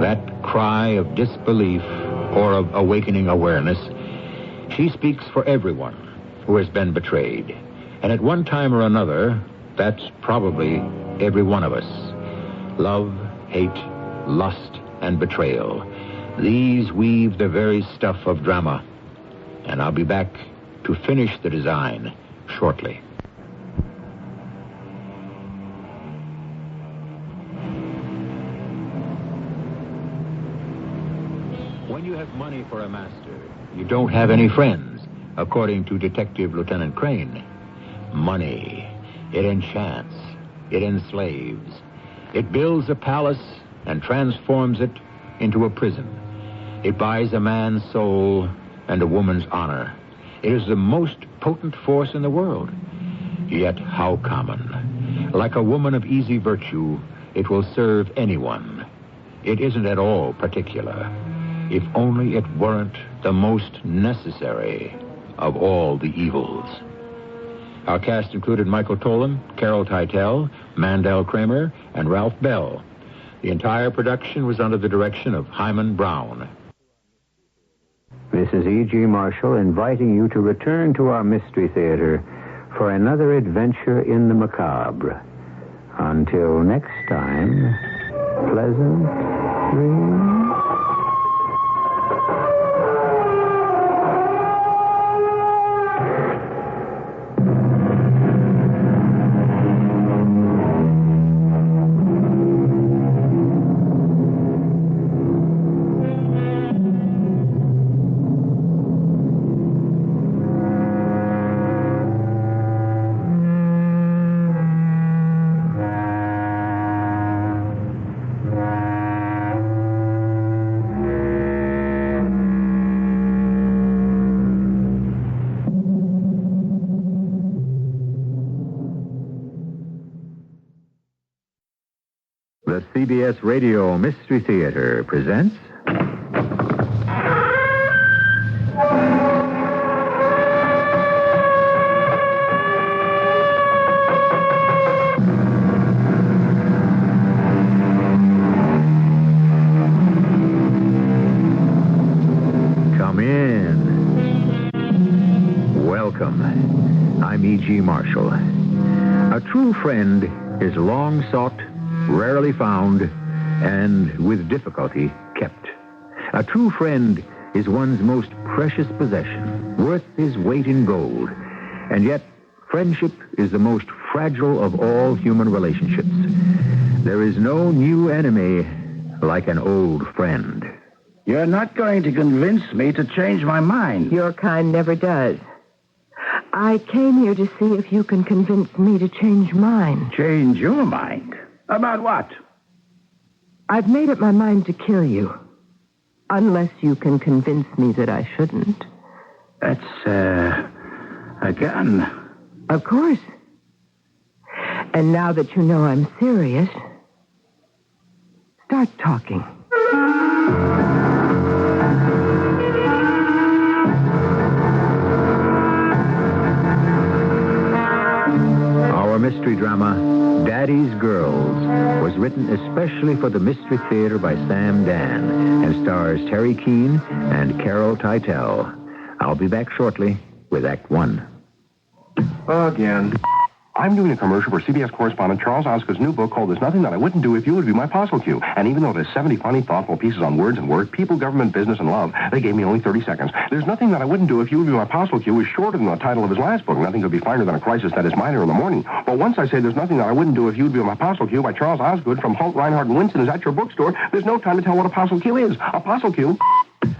that cry of disbelief or of awakening awareness, she speaks for everyone who has been betrayed. And at one time or another, that's probably every one of us. Love, hate, lust, and betrayal. These weave the very stuff of drama. And I'll be back to finish the design shortly. When you have money for a master, you don't have any friends, according to Detective Lieutenant Crane. Money, it enchants, it enslaves. It builds a palace and transforms it into a prison. It buys a man's soul and a woman's honor. It is the most potent force in the world. Yet how common. Like a woman of easy virtue, it will serve anyone. It isn't at all particular. If only it weren't the most necessary of all the evils. Our cast included Michael Tolan, Carol Teitel, Mandel Kramer, and Ralph Bell. The entire production was under the direction of Hyman Brown. This is E.G. Marshall inviting you to return to our Mystery Theater for another adventure in the macabre. Until next time, pleasant dreams. CBS Radio Mystery Theater presents... Come in. Welcome. I'm E.G. Marshall. A true friend is long sought, rarely found, and with difficulty kept. A true friend is one's most precious possession, worth his weight in gold. And yet, friendship is the most fragile of all human relationships. There is no new enemy like an old friend. You're not going to convince me to change my mind. Your kind never does. I came here to see if you can convince me to change mine. Change your mind? About what? I've made up my mind to kill you. Unless you can convince me that I shouldn't. That's, a gun. Of course. And now that you know I'm serious, start talking. Our mystery drama, Daddy's Girls, was written especially for the Mystery Theater by Sam Dan and stars Terry Keane and Carol Teitel. I'll be back shortly with Act One. Again. I'm doing a commercial for CBS correspondent Charles Osgood's new book called There's Nothing That I Wouldn't Do If You Would Be My Postal Cue. And even though there's 70 funny, thoughtful pieces on words and work, people, government, business, and love, they gave me only 30 seconds. There's Nothing That I Wouldn't Do If You Would Be My Postal Cue is shorter than the title of his last book. Nothing could be finer than a crisis that is minor in the morning. But once I say There's Nothing That I Wouldn't Do If You Would Be My Postal Cue by Charles Osgood from Holt, Reinhardt, and Winston is at your bookstore, there's no time to tell what a postal cue is. A postal cue.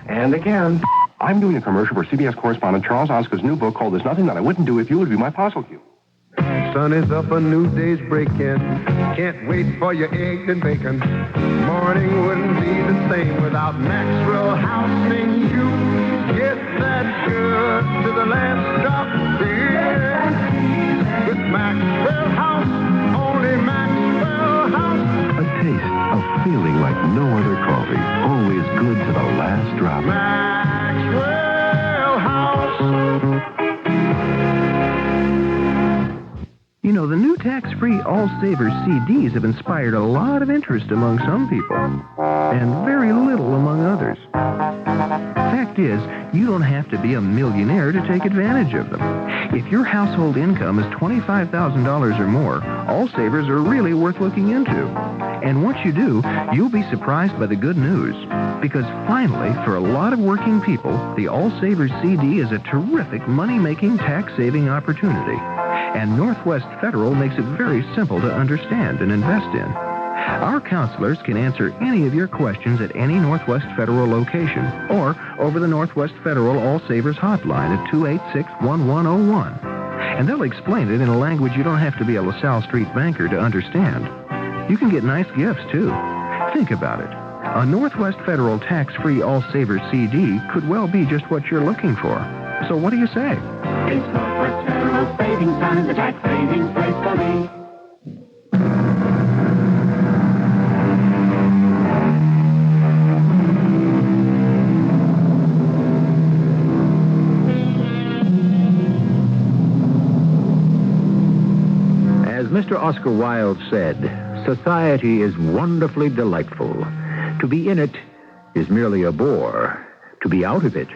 And again. I'm doing a commercial for CBS correspondent Charles Osgood's new book called There's Nothing That I Wouldn't Do If You Would Be My Postal Cue. Sun is up, a new day's breaking. Can't wait for your eggs and bacon. Morning wouldn't be the same without Maxwell House and you. Get that good to the last drop beer. With Maxwell House, only Maxwell House. A taste of feeling like no other coffee. Always good to the last drop. Maxwell House. You know, the new tax-free All Savers CDs have inspired a lot of interest among some people, and very little among others. Fact is, you don't have to be a millionaire to take advantage of them. If your household income is $25,000 or more, All Savers are really worth looking into. And once you do, you'll be surprised by the good news. Because finally, for a lot of working people, the All Savers CD is a terrific money-making, tax-saving opportunity. And Northwest Federal makes it very simple to understand and invest in. Our counselors can answer any of your questions at any Northwest Federal location or over the Northwest Federal All Savers hotline at 286-1101. And they'll explain it in a language you don't have to be a LaSalle Street banker to understand. You can get nice gifts, too. Think about it. A Northwest Federal tax-free All Savers CD could well be just what you're looking for. So what do you say? It's Northwest Federal Savings Time, the tax savings place for me. As Mr. Oscar Wilde said, society is wonderfully delightful. To be in it is merely a bore. To be out of it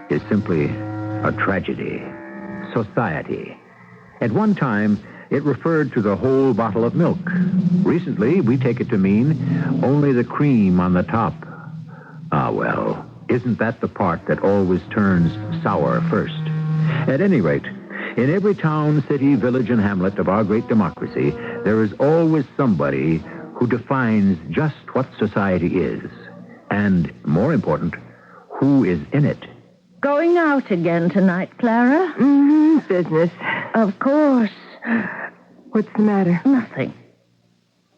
is simply a tragedy. Society. At one time, it referred to the whole bottle of milk. Recently, we take it to mean only the cream on the top. Ah, well, isn't that the part that always turns sour first? At any rate, in every town, city, village, and hamlet of our great democracy, there is always somebody who defines just what society is. And, more important, who is in it. Going out again tonight, Clara? Business. Of course. What's the matter? Nothing.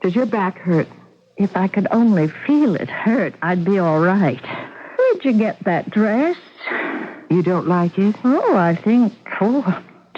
Does your back hurt? If I could only feel it hurt, I'd be all right. Where'd you get that dress? You don't like it? Oh, I think,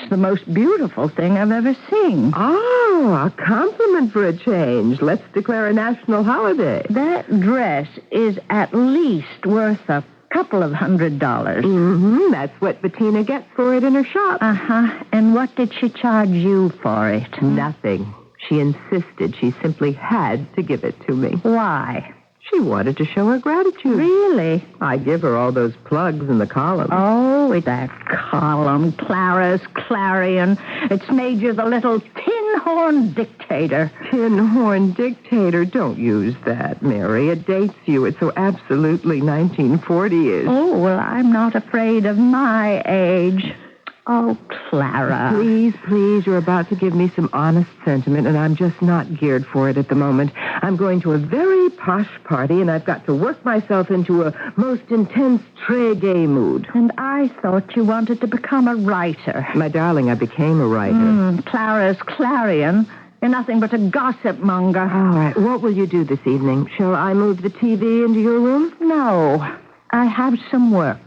It's the most beautiful thing I've ever seen. Oh, a compliment for a change. Let's declare a national holiday. That dress is at least worth a couple of $100. Mm-hmm. That's what Bettina gets for it in her shop. Uh-huh. And what did she charge you for it? Nothing. She insisted she simply had to give it to me. Why? She wanted to show her gratitude. Really? I give her all those plugs in the column. Oh, that column, Clara's Clarion. It's made you the little tin-horn dictator. Tin-horn dictator? Don't use that, Mary. It dates you. It's so absolutely 1940-ish. Oh, well, I'm not afraid of my age. Oh, Clara. Please, you're about to give me some honest sentiment, and I'm just not geared for it at the moment. I'm going to a very posh party, and I've got to work myself into a most intense très-gay mood. And I thought you wanted to become a writer. My darling, I became a writer. Clara's Clarion. You're nothing but a gossip monger. All right, what will you do this evening? Shall I move the TV into your room? No. I have some work.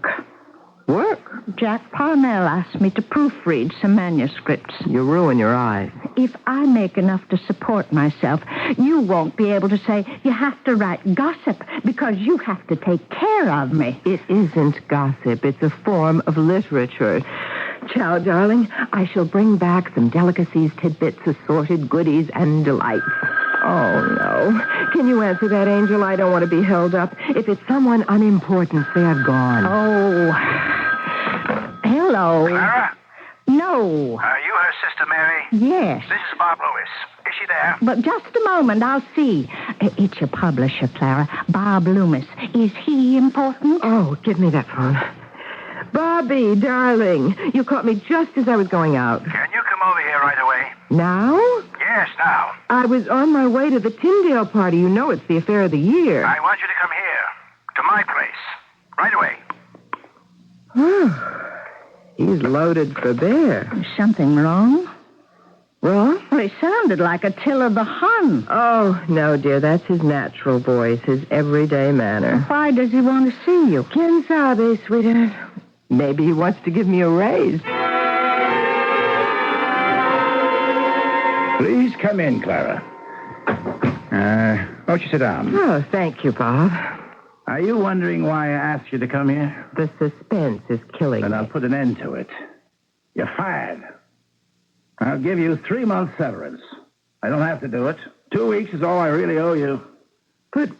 Work? Jack Parnell asked me to proofread some manuscripts. You ruin your eyes. If I make enough to support myself, you won't be able to say you have to write gossip because you have to take care of me. It isn't gossip. It's a form of literature. Ciao, darling. I shall bring back some delicacies, tidbits, assorted goodies, and delights. Oh, no. Can you answer that, Angel? I don't want to be held up. If it's someone unimportant, say I've gone. Oh. Hello. Clara? No. Are you her sister, Mary? Yes. This is Bob Lewis. Is she there? But just a moment, I'll see. It's your publisher, Clara, Bob Loomis. Is he important? Oh, give me that phone. Bobby, darling, you caught me just as I was going out. Can you come over here right away? Now? Yes, now. I was on my way to the Tyndale party. You know it's the affair of the year. I want you to come here, to my place, right away. He's loaded for bear. Is something wrong? Wrong? Well, he sounded like Attila the Hun. Oh, no, dear. That's his natural voice, his everyday manner. Why does he want to see you? Quien sabe, sweetheart. Maybe he wants to give me a raise. Please come in, Clara. Won't you sit down? Oh, thank you, Bob. Are you wondering why I asked you to come here? The suspense is killing me. Then I'll put an end to it. You're fired. I'll give you 3 months severance. I don't have to do it. 2 weeks is all I really owe you. But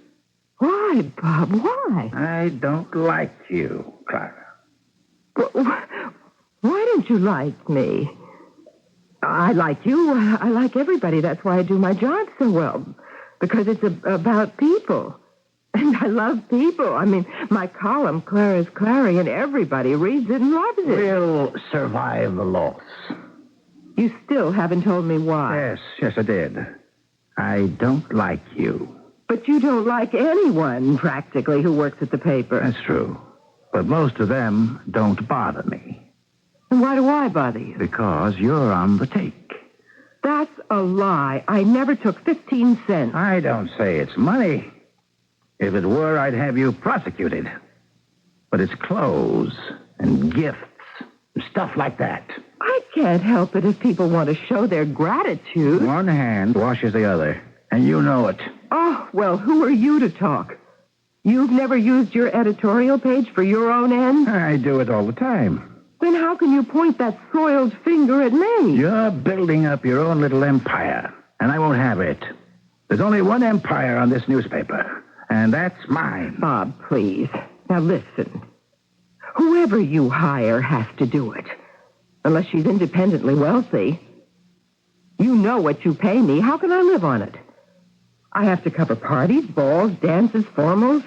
why, Bob? Why? I don't like you, Clara. Why don't you like me? I like you. I like everybody. That's why I do my job so well. Because it's about people. And I love people. I mean, my column, Clara's Clarion, everybody reads it and loves it. We'll survive the loss. You still haven't told me why. Yes, I did. I don't like you. But you don't like anyone, practically, who works at the paper. That's true. But most of them don't bother me. And why do I bother you? Because you're on the take. That's a lie. I never took 15 cents. I don't say it's money. If it were, I'd have you prosecuted. But it's clothes and gifts, stuff like that. I can't help it if people want to show their gratitude. One hand washes the other, and you know it. Oh, well, who are you to talk? You've never used your editorial page for your own end? I do it all the time. Then how can you point that soiled finger at me? You're building up your own little empire, and I won't have it. There's only one empire on this newspaper, and that's mine. Bob, please. Now listen. Whoever you hire has to do it. Unless she's independently wealthy. You know what you pay me. How can I live on it? I have to cover parties, balls, dances, formals.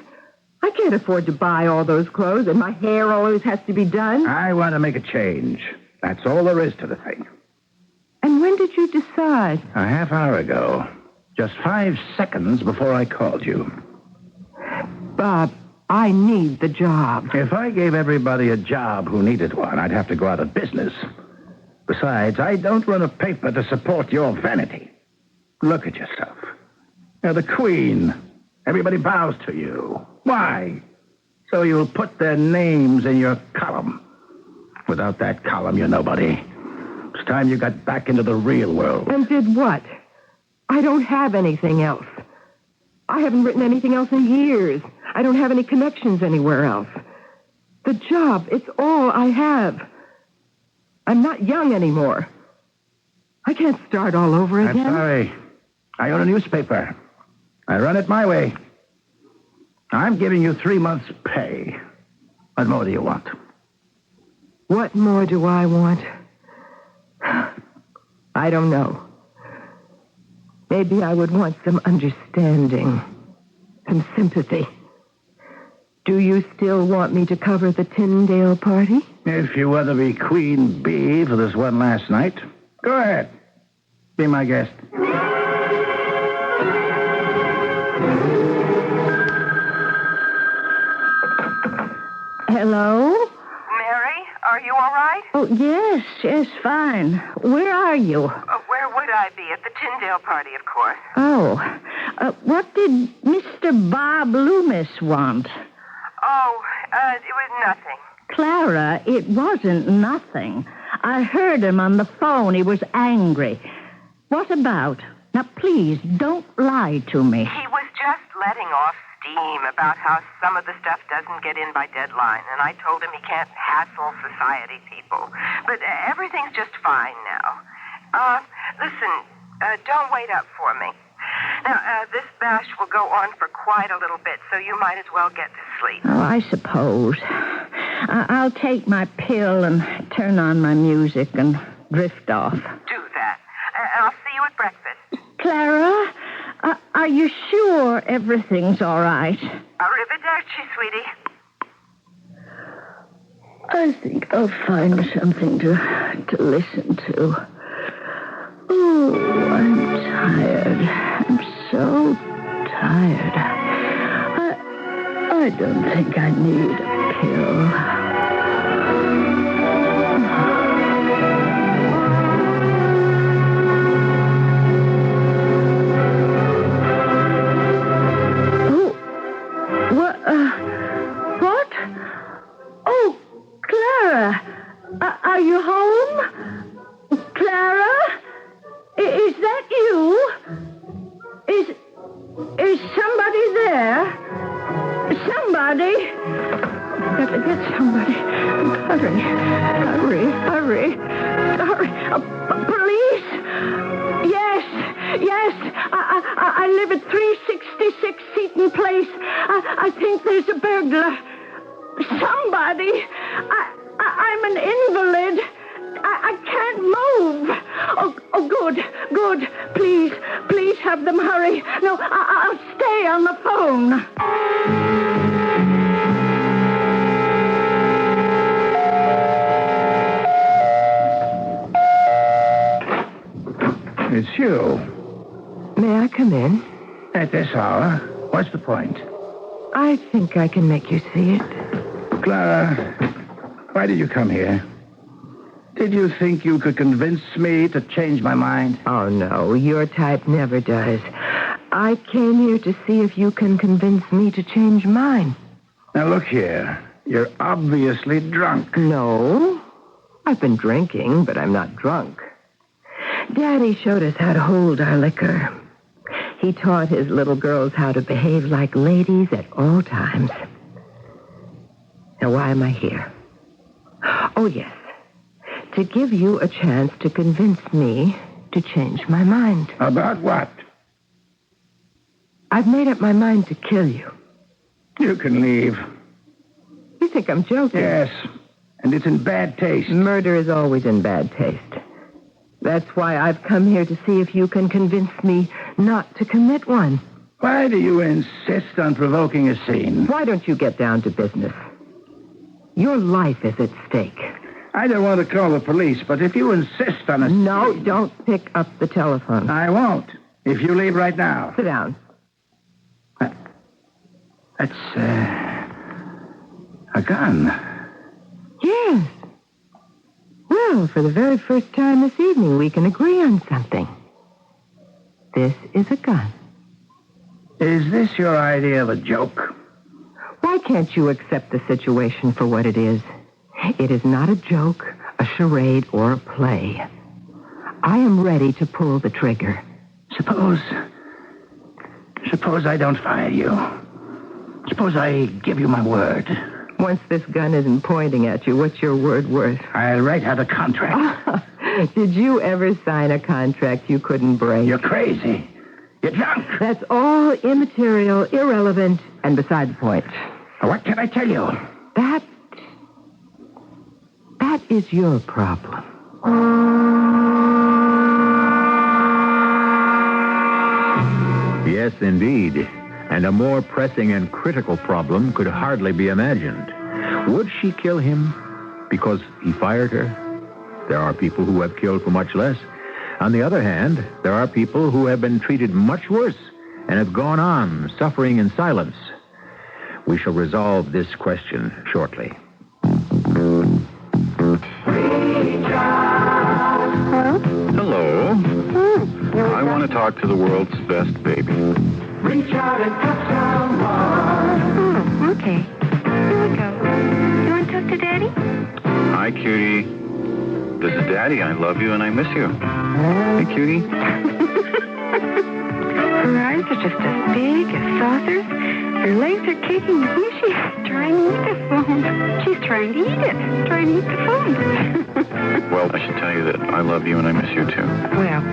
I can't afford to buy all those clothes, and my hair always has to be done. I want to make a change. That's all there is to the thing. And when did you decide? A half hour ago. Just 5 seconds before I called you. Bob, I need the job. If I gave everybody a job who needed one, I'd have to go out of business. Besides, I don't run a paper to support your vanity. Look at yourself. You're the queen. Everybody bows to you. Why? So you'll put their names in your column. Without that column, you're nobody. time you got back into the real world. And did what? I don't have anything else. I haven't written anything else in years. I don't have any connections anywhere else. The job, it's all I have. I'm not young anymore. I can't start all over again. I'm sorry. I own a newspaper. I run it my way. I'm giving you 3 months' pay. What more do you want? What more do I want? I don't know. Maybe I would want some understanding, some sympathy. Do you still want me to cover the Tyndale party? If you want to be queen bee for this one last night, go ahead. Be my guest. Hello? Mary, are you all right? Oh, yes, fine. Where are you? Where would I be? At the Tyndale party, of course. Oh, what did Mr. Bob Loomis want? Oh, it was nothing. Clara, it wasn't nothing. I heard him on the phone. He was angry. What about? Now, please, don't lie to me. He was just letting off steam about how some of the stuff doesn't get in by deadline, and I told him he can't hassle society people. But everything's just fine now. Listen, don't wait up for me. Now, this bash will go on for quite a little bit, so you might as well get to sleep. Oh, I suppose. I'll take my pill and turn on my music and drift off. Do that. I'll see you at breakfast. Clara, are you sure everything's all right? Arrivederci, sweetie. I think I'll find something to listen to. Oh, I'm tired. I'm so tired. I don't think I need a pill. What? Oh, Clara, are you home? Clara? Is that you? Is somebody there? Somebody? I've got to get somebody. Hurry. Police? Yes. I live at 366 Seton Place. I think there's a burglar. Somebody. I'm an invalid. I can't move. Oh, good. Please have them hurry. No, I'll stay on the phone. It's you. May I come in? At this hour? What's the point? I think I can make you see it. Clara, why did you come here? Did you think you could convince me to change my mind? Oh, no, your type never does. I came here to see if you can convince me to change mine. Now, look here. You're obviously drunk. No, I've been drinking, but I'm not drunk. Daddy showed us how to hold our liquor. He taught his little girls how to behave like ladies at all times. Now, why am I here? Oh, yes. To give you a chance to convince me to change my mind. About what? I've made up my mind to kill you. You can leave. You think I'm joking? Yes, and it's in bad taste. Murder is always in bad taste. That's why I've come here to see if you can convince me not to commit one. Why do you insist on provoking a scene? Why don't you get down to business? Your life is at stake. I don't want to call the police, but if you insist on a scene... No, don't pick up the telephone. I won't. If you leave right now. Sit down. That's, a gun. Yes. Well, for the very first time this evening, we can agree on something. This is a gun. Is this your idea of a joke? Why can't you accept the situation for what it is? It is not a joke, a charade, or a play. I am ready to pull the trigger. Suppose I don't fire you. Suppose I give you my word. Once this gun isn't pointing at you, what's your word worth? I'll write out a contract. Did you ever sign a contract you couldn't break? You're crazy. You're drunk. That's all immaterial, irrelevant, and beside the point. What can I tell you? That is your problem. Yes, indeed. And a more pressing and critical problem could hardly be imagined. Would she kill him because he fired her? There are people who have killed for much less. On the other hand, there are people who have been treated much worse and have gone on suffering in silence. We shall resolve this question shortly. Hello. I want to talk to the world's best baby. Reach out and touch someone. Oh, okay. Here we go. You want to talk to Daddy? Hi, cutie. This is Daddy. I love you and I miss you. Hey, cutie. Her eyes are just as big as saucers. Her legs are kicking. She's trying to eat the phone. She's trying to eat it. Trying to eat the phone. Well, I should tell you that I love you and I miss you, too. Well,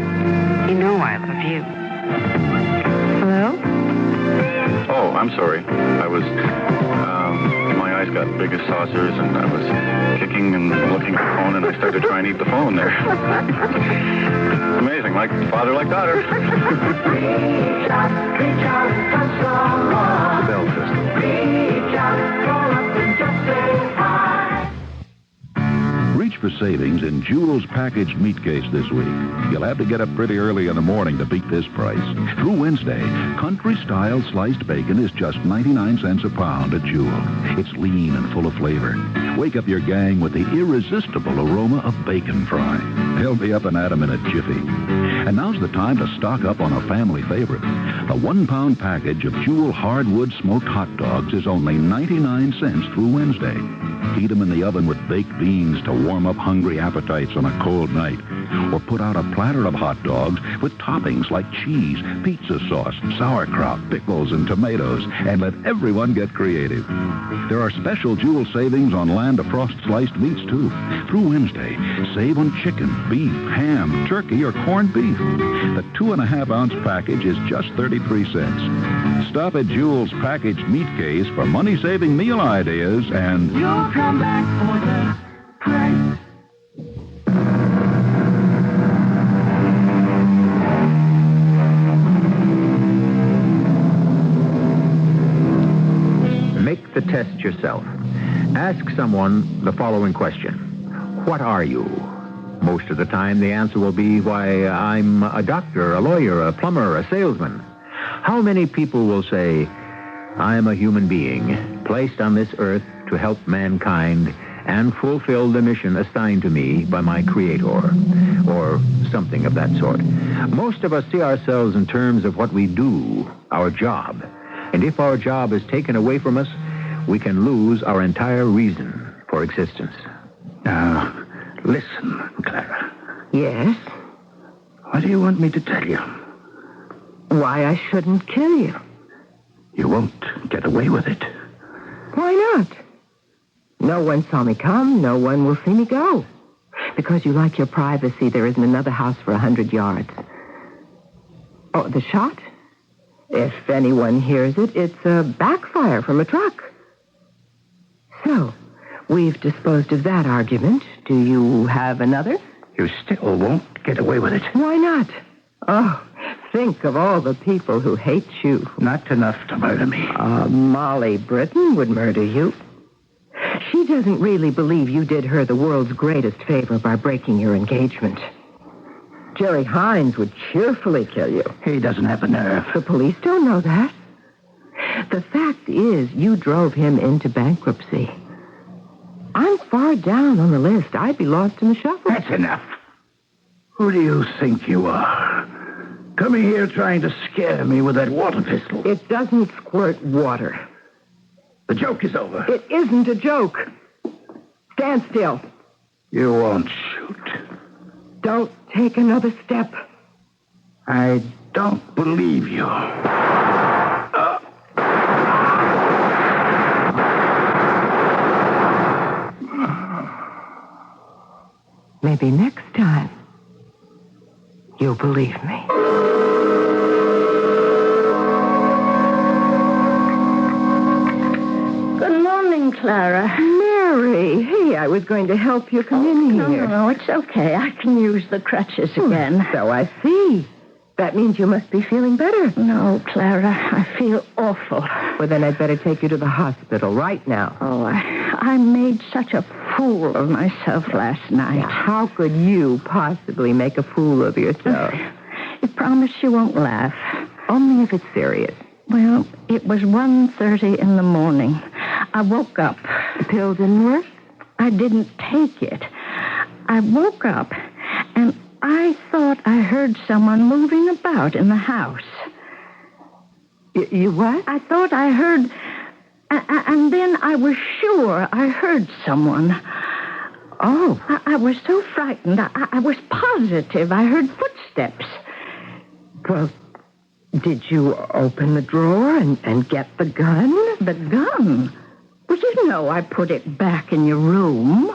you know I love you. Hello? Oh, I'm sorry. I was, my eyes got big as saucers, and I was kicking and looking at the phone, and I started trying to eat the phone there. It's amazing, like father, like daughter. Reach out and touch someone. The bell system. Reach out, call up and just say hi. Reach for savings in Jewel's packaged meat case this week. You'll have to get up pretty early in the morning to beat this price. Through Wednesday, country-style sliced bacon is just 99 cents a pound at Jewel. It's lean and full of flavor. Wake up your gang with the irresistible aroma of bacon fry. They'll be up and at 'em in a jiffy. And now's the time to stock up on a family favorite. A 1-pound package of Jewel hardwood smoked hot dogs is only 99 cents through Wednesday. Heat them in the oven with baked beans to warm up hungry appetites on a cold night. Or put out a platter of hot dogs with toppings like cheese, pizza sauce, sauerkraut, pickles, and tomatoes, and let everyone get creative. There are special Jewel savings on Land of Frost sliced meats, too. Through Wednesday, save on chicken, beef, ham, turkey, or corned beef. The 2.5-ounce package is just 33 cents. Stop at Jewel's packaged meat case for money-saving meal ideas and... You'll come back for the price. Make the test yourself. Ask someone the following question. What are you? Most of the time, the answer will be, why, I'm a doctor, a lawyer, a plumber, a salesman. How many people will say, I am a human being, placed on this earth to help mankind and fulfill the mission assigned to me by my Creator, or something of that sort? Most of us see ourselves in terms of what we do, our job. And if our job is taken away from us, we can lose our entire reason for existence. Now, listen, Clara. Yes? What do you want me to tell you? Why I shouldn't kill you. You won't get away with it. Why not? No one saw me come. No one will see me go. Because you like your privacy, there isn't another house for 100 yards. Oh, the shot? If anyone hears it, it's a backfire from a truck. So, we've disposed of that argument. Do you have another? You still won't get away with it. Why not? Oh, think of all the people who hate you. Not enough to murder me. Molly Britton would murder you. She doesn't really believe you did her the world's greatest favor by breaking your engagement. Jerry Hines would cheerfully kill you. He doesn't have the nerve. The police don't know that. The fact is, you drove him into bankruptcy. I'm far down on the list. I'd be lost in the shuffle. That's enough. Who do you think you are? Coming here trying to scare me with that water pistol. It doesn't squirt water. The joke is over. It isn't a joke. Stand still. You won't shoot. Don't take another step. I don't believe you. Maybe next time you'll believe me. Good morning, Clara. Mary, hey, I was going to help you come in here. No, it's okay. I can use the crutches again. So I see. That means you must be feeling better. No, Clara, I feel awful. Well, then I'd better take you to the hospital right now. Oh, I made such a fool of myself last night. Now, how could you possibly make a fool of yourself? You promise you won't laugh. Only if it's serious. Well, it was 1:30 in the morning. I woke up. The pill didn't work? I didn't take it. I woke up, and I thought I heard someone moving about in the house. You what? I thought I heard... And then I was sure I heard someone. Oh. I was so frightened. I was positive I heard footsteps. Well, did you open the drawer and get the gun? The gun? Well, you know I put it back in your room.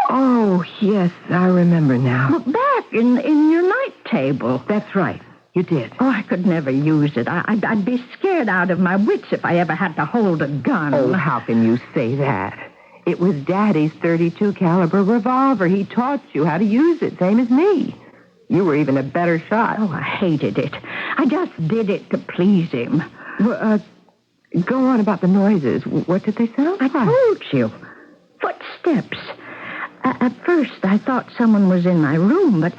Oh, yes, I remember now. Well, back in your night table. That's right. You did. Oh, I could never use it. I'd be scared out of my wits if I ever had to hold a gun. Oh, how can you say that? It was Daddy's .32 caliber revolver. He taught you how to use it, same as me. You were even a better shot. Oh, I hated it. I just did it to please him. Well, go on about the noises. What did they sound like? I told you. Footsteps. At first, I thought someone was in my room, but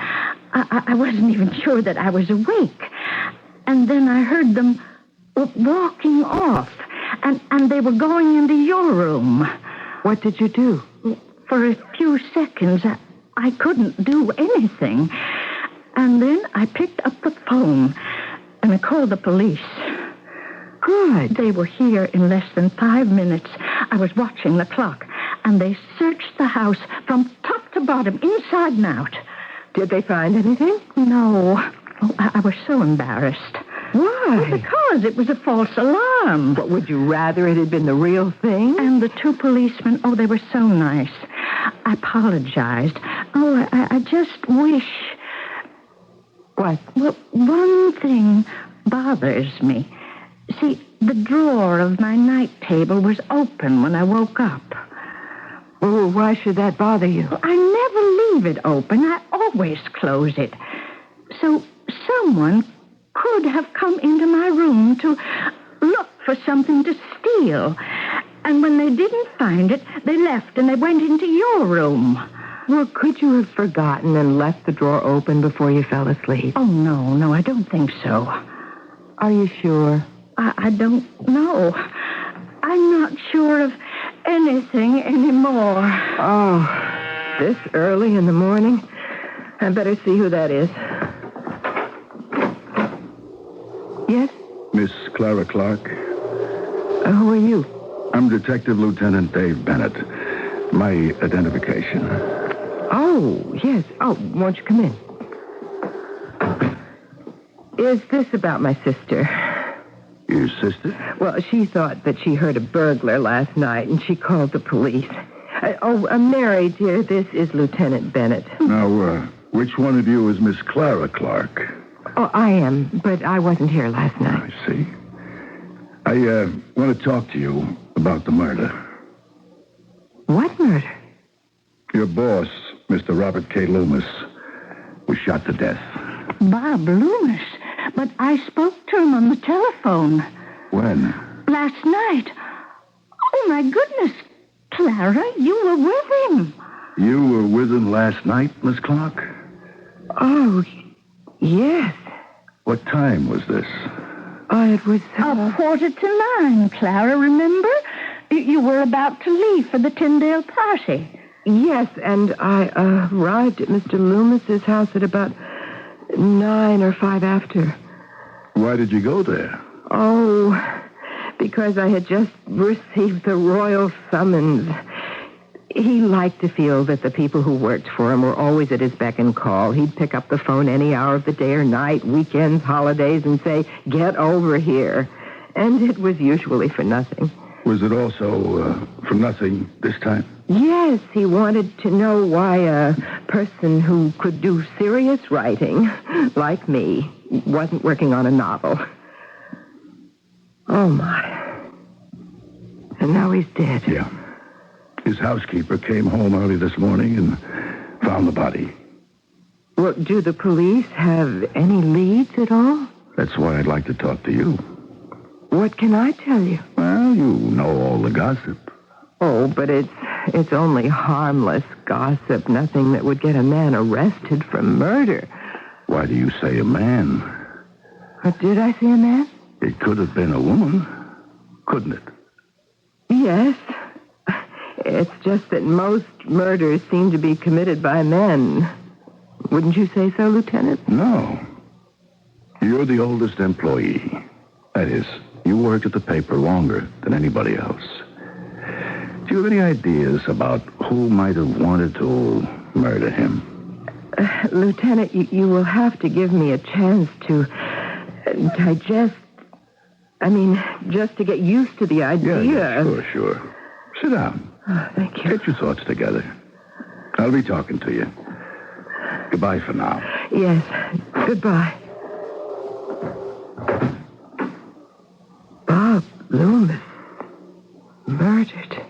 I wasn't even sure that I was awake. And then I heard them walking off, and they were going into your room. What did you do? For a few seconds, I couldn't do anything. And then I picked up the phone, and I called the police. Good. They were here in less than 5 minutes. I was watching the clock, and they searched the house from top to bottom, inside and out. Did they find anything? No. Oh, I was so embarrassed. Why? Well, because it was a false alarm. But would you rather it had been the real thing? And the 2 policemen, oh, they were so nice. I apologized. Oh, I just wish... What? Well, one thing bothers me. See, the drawer of my night table was open when I woke up. Oh, why should that bother you? I never leave it open. I always close it. So someone could have come into my room to look for something to steal. And when they didn't find it, they left and they went into your room. Well, could you have forgotten and left the drawer open before you fell asleep? Oh, no, I don't think so. Are you sure? I don't know. I'm not sure of anything anymore. Oh, this early in the morning? I better see who that is. Yes? Miss Clara Clark? Who are you? I'm Detective Lieutenant Dave Bennett. My identification. Oh, yes. Oh, won't you come in? Is this about my sister? Your sister? Well, she thought that she heard a burglar last night, and she called the police. Mary, dear, this is Lieutenant Bennett. Now, which one of you is Miss Clara Clark? Oh, I am, but I wasn't here last night. I see. I want to talk to you about the murder. What murder? Your boss, Mr. Robert K. Loomis, was shot to death. Bob Loomis? But I spoke to him on the telephone. When? Last night. Oh, my goodness. Clara, you were with him. You were with him last night, Miss Clark? Oh, yes. What time was this? Oh, it was... 9:15, Clara, remember? You were about to leave for the Tyndale party. Yes, and I arrived at Mr. Loomis's house at about 9 or 5 after. Why did you go there? Oh, because I had just received the royal summons. He liked to feel that the people who worked for him were always at his beck and call. He'd pick up the phone any hour of the day or night, weekends, holidays, and say, "Get over here." And it was usually for nothing. Was it also for nothing this time? Yes, he wanted to know why a person who could do serious writing, like me, wasn't working on a novel. Oh, my. And now he's dead. Yeah. His housekeeper came home early this morning and found the body. Well, do the police have any leads at all? That's why I'd like to talk to you. What can I tell you? Well, you know all the gossip. Oh, but it's only harmless gossip, nothing that would get a man arrested for murder. Why do you say a man? What, did I say a man? It could have been a woman, couldn't it? Yes. It's just that most murders seem to be committed by men. Wouldn't you say so, Lieutenant? No. You're the oldest employee. That is, you worked at the paper longer than anybody else. Do you have any ideas about who might have wanted to murder him? Lieutenant, you will have to give me a chance to digest. I mean, just to get used to the idea. Yeah, sure. Sit down. Oh, thank you. Get your thoughts together. I'll be talking to you. Goodbye for now. Yes, goodbye. Bob Loomis. Murdered.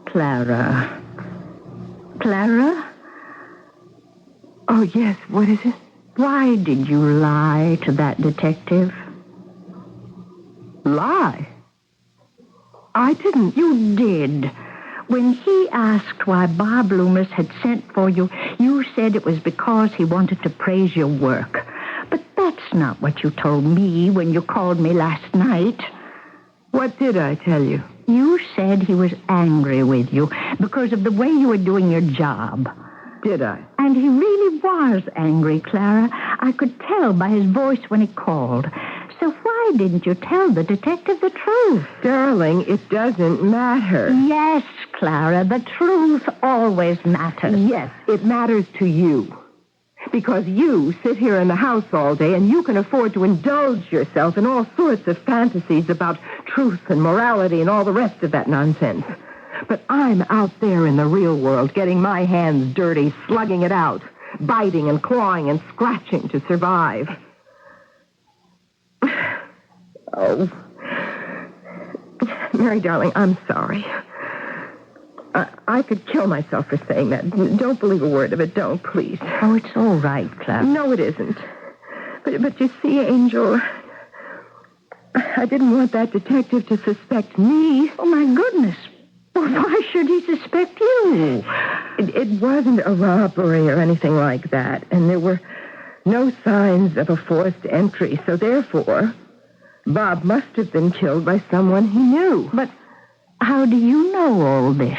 Clara. Clara? Oh, yes, what is it? Why did you lie to that detective? Lie? I didn't. You did. When he asked why Bob Loomis had sent for you, you said it was because he wanted to praise your work. But that's not what you told me when you called me last night. What did I tell you? You said he was angry with you because of the way you were doing your job. Did I? And he really was angry, Clara. I could tell by his voice when he called. So why didn't you tell the detective the truth? Darling, it doesn't matter. Yes, Clara, the truth always matters. Yes, it matters to you. Because you sit here in the house all day and you can afford to indulge yourself in all sorts of fantasies about truth and morality and all the rest of that nonsense. But I'm out there in the real world getting my hands dirty, slugging it out, biting and clawing and scratching to survive. Oh. Mary, darling, I'm sorry. I could kill myself for saying that. Don't believe a word of it. Don't, please. Oh, it's all right, Clara. No, it isn't. But you see, Angel, I didn't want that detective to suspect me. Oh, my goodness. Well, why should he suspect you? It wasn't a robbery or anything like that, and there were no signs of a forced entry, so therefore, Bob must have been killed by someone he knew. But how do you know all this?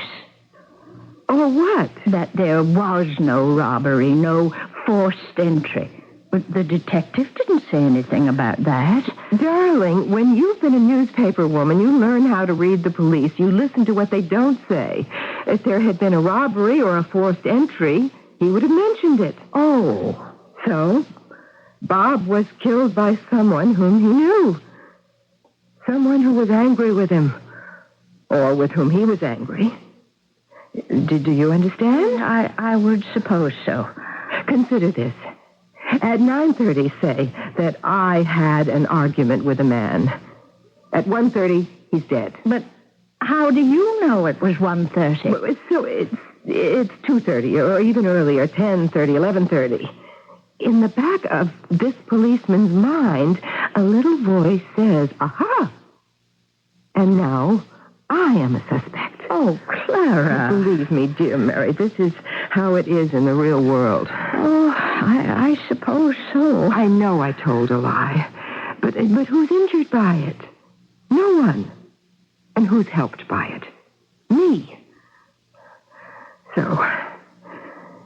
Or what? That there was no robbery, no forced entry. But the detective didn't say anything about that. Darling, when you've been a newspaper woman, you learn how to read the police. You listen to what they don't say. If there had been a robbery or a forced entry, he would have mentioned it. Oh. So, Bob was killed by someone whom he knew. Someone who was angry with him. Or with whom he was angry. Do you understand? I would suppose so. Consider this. At 9:30, say that I had an argument with a man. At 1:30, he's dead. But how do you know it was 1:30? Well, so it's 2:30, or even earlier, 10:30, 11:30. In the back of this policeman's mind, a little voice says, "Aha!" And now I am a suspect. Oh, Clara. Believe me, dear Mary, this is how it is in the real world. Oh, I suppose so. I know I told a lie. But who's injured by it? No one. And who's helped by it? Me. So,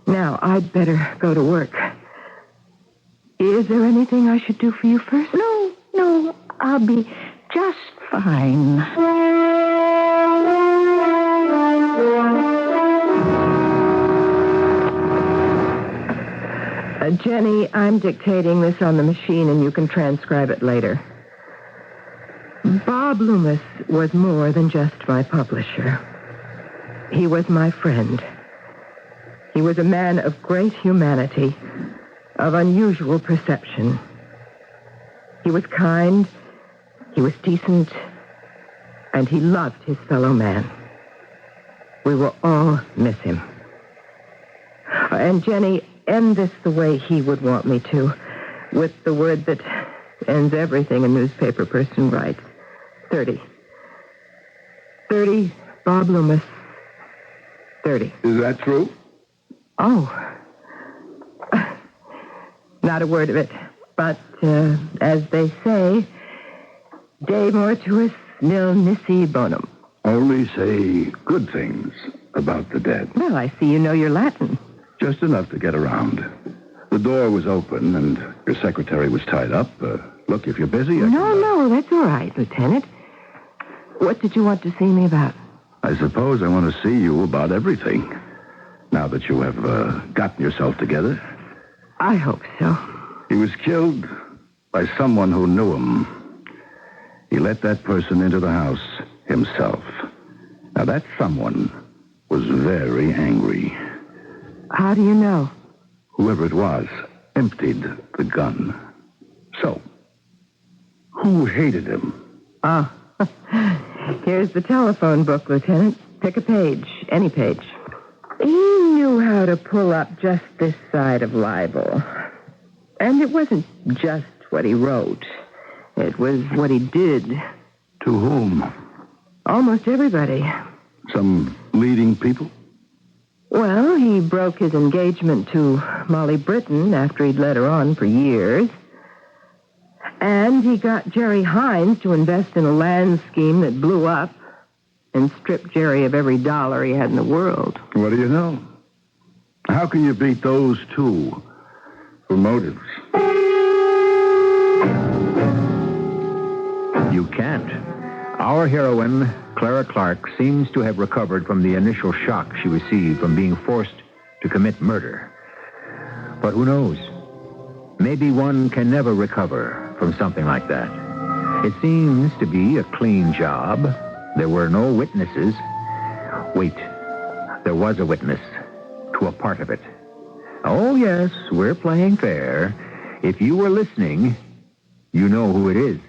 now I'd better go to work. Is there anything I should do for you first? No, I'll be just fine. Jenny, I'm dictating this on the machine, and you can transcribe it later. Bob Loomis was more than just my publisher. He was my friend. He was a man of great humanity, of unusual perception. He was kind, he was decent, and he loved his fellow man. We will all miss him. And Jenny, end this the way he would want me to, with the word that ends everything a newspaper person writes. 30. 30, Bob Loomis. 30. Is that true? Oh. Not a word of it. But, as they say, de mortuis nil nisi bonum. Only say good things about the dead. Well, I see you know your Latin. Just enough to get around. The door was open and your secretary was tied up. Look, if you're busy... No, that's all right, Lieutenant. What did you want to see me about? I suppose I want to see you about everything. Now that you have gotten yourself together. I hope so. He was killed by someone who knew him. He let that person into the house himself. Now, that someone was very angry. How do you know? Whoever it was emptied the gun. So, who hated him? Ah, here's the telephone book, Lieutenant. Pick a page, any page. He knew how to pull up just this side of libel. And it wasn't just what he wrote. It was what he did. To whom? Almost everybody. Some leading people? Well, he broke his engagement to Molly Britton after he'd led her on for years. And he got Jerry Hines to invest in a land scheme that blew up and stripped Jerry of every dollar he had in the world. What do you know? How can you beat those two for motives? You can't. Our heroine, Clara Clark, seems to have recovered from the initial shock she received from being forced to commit murder. But who knows? Maybe one can never recover from something like that. It seems to be a clean job. There were no witnesses. Wait, there was a witness to a part of it. Oh, yes, we're playing fair. If you were listening, you know who it is.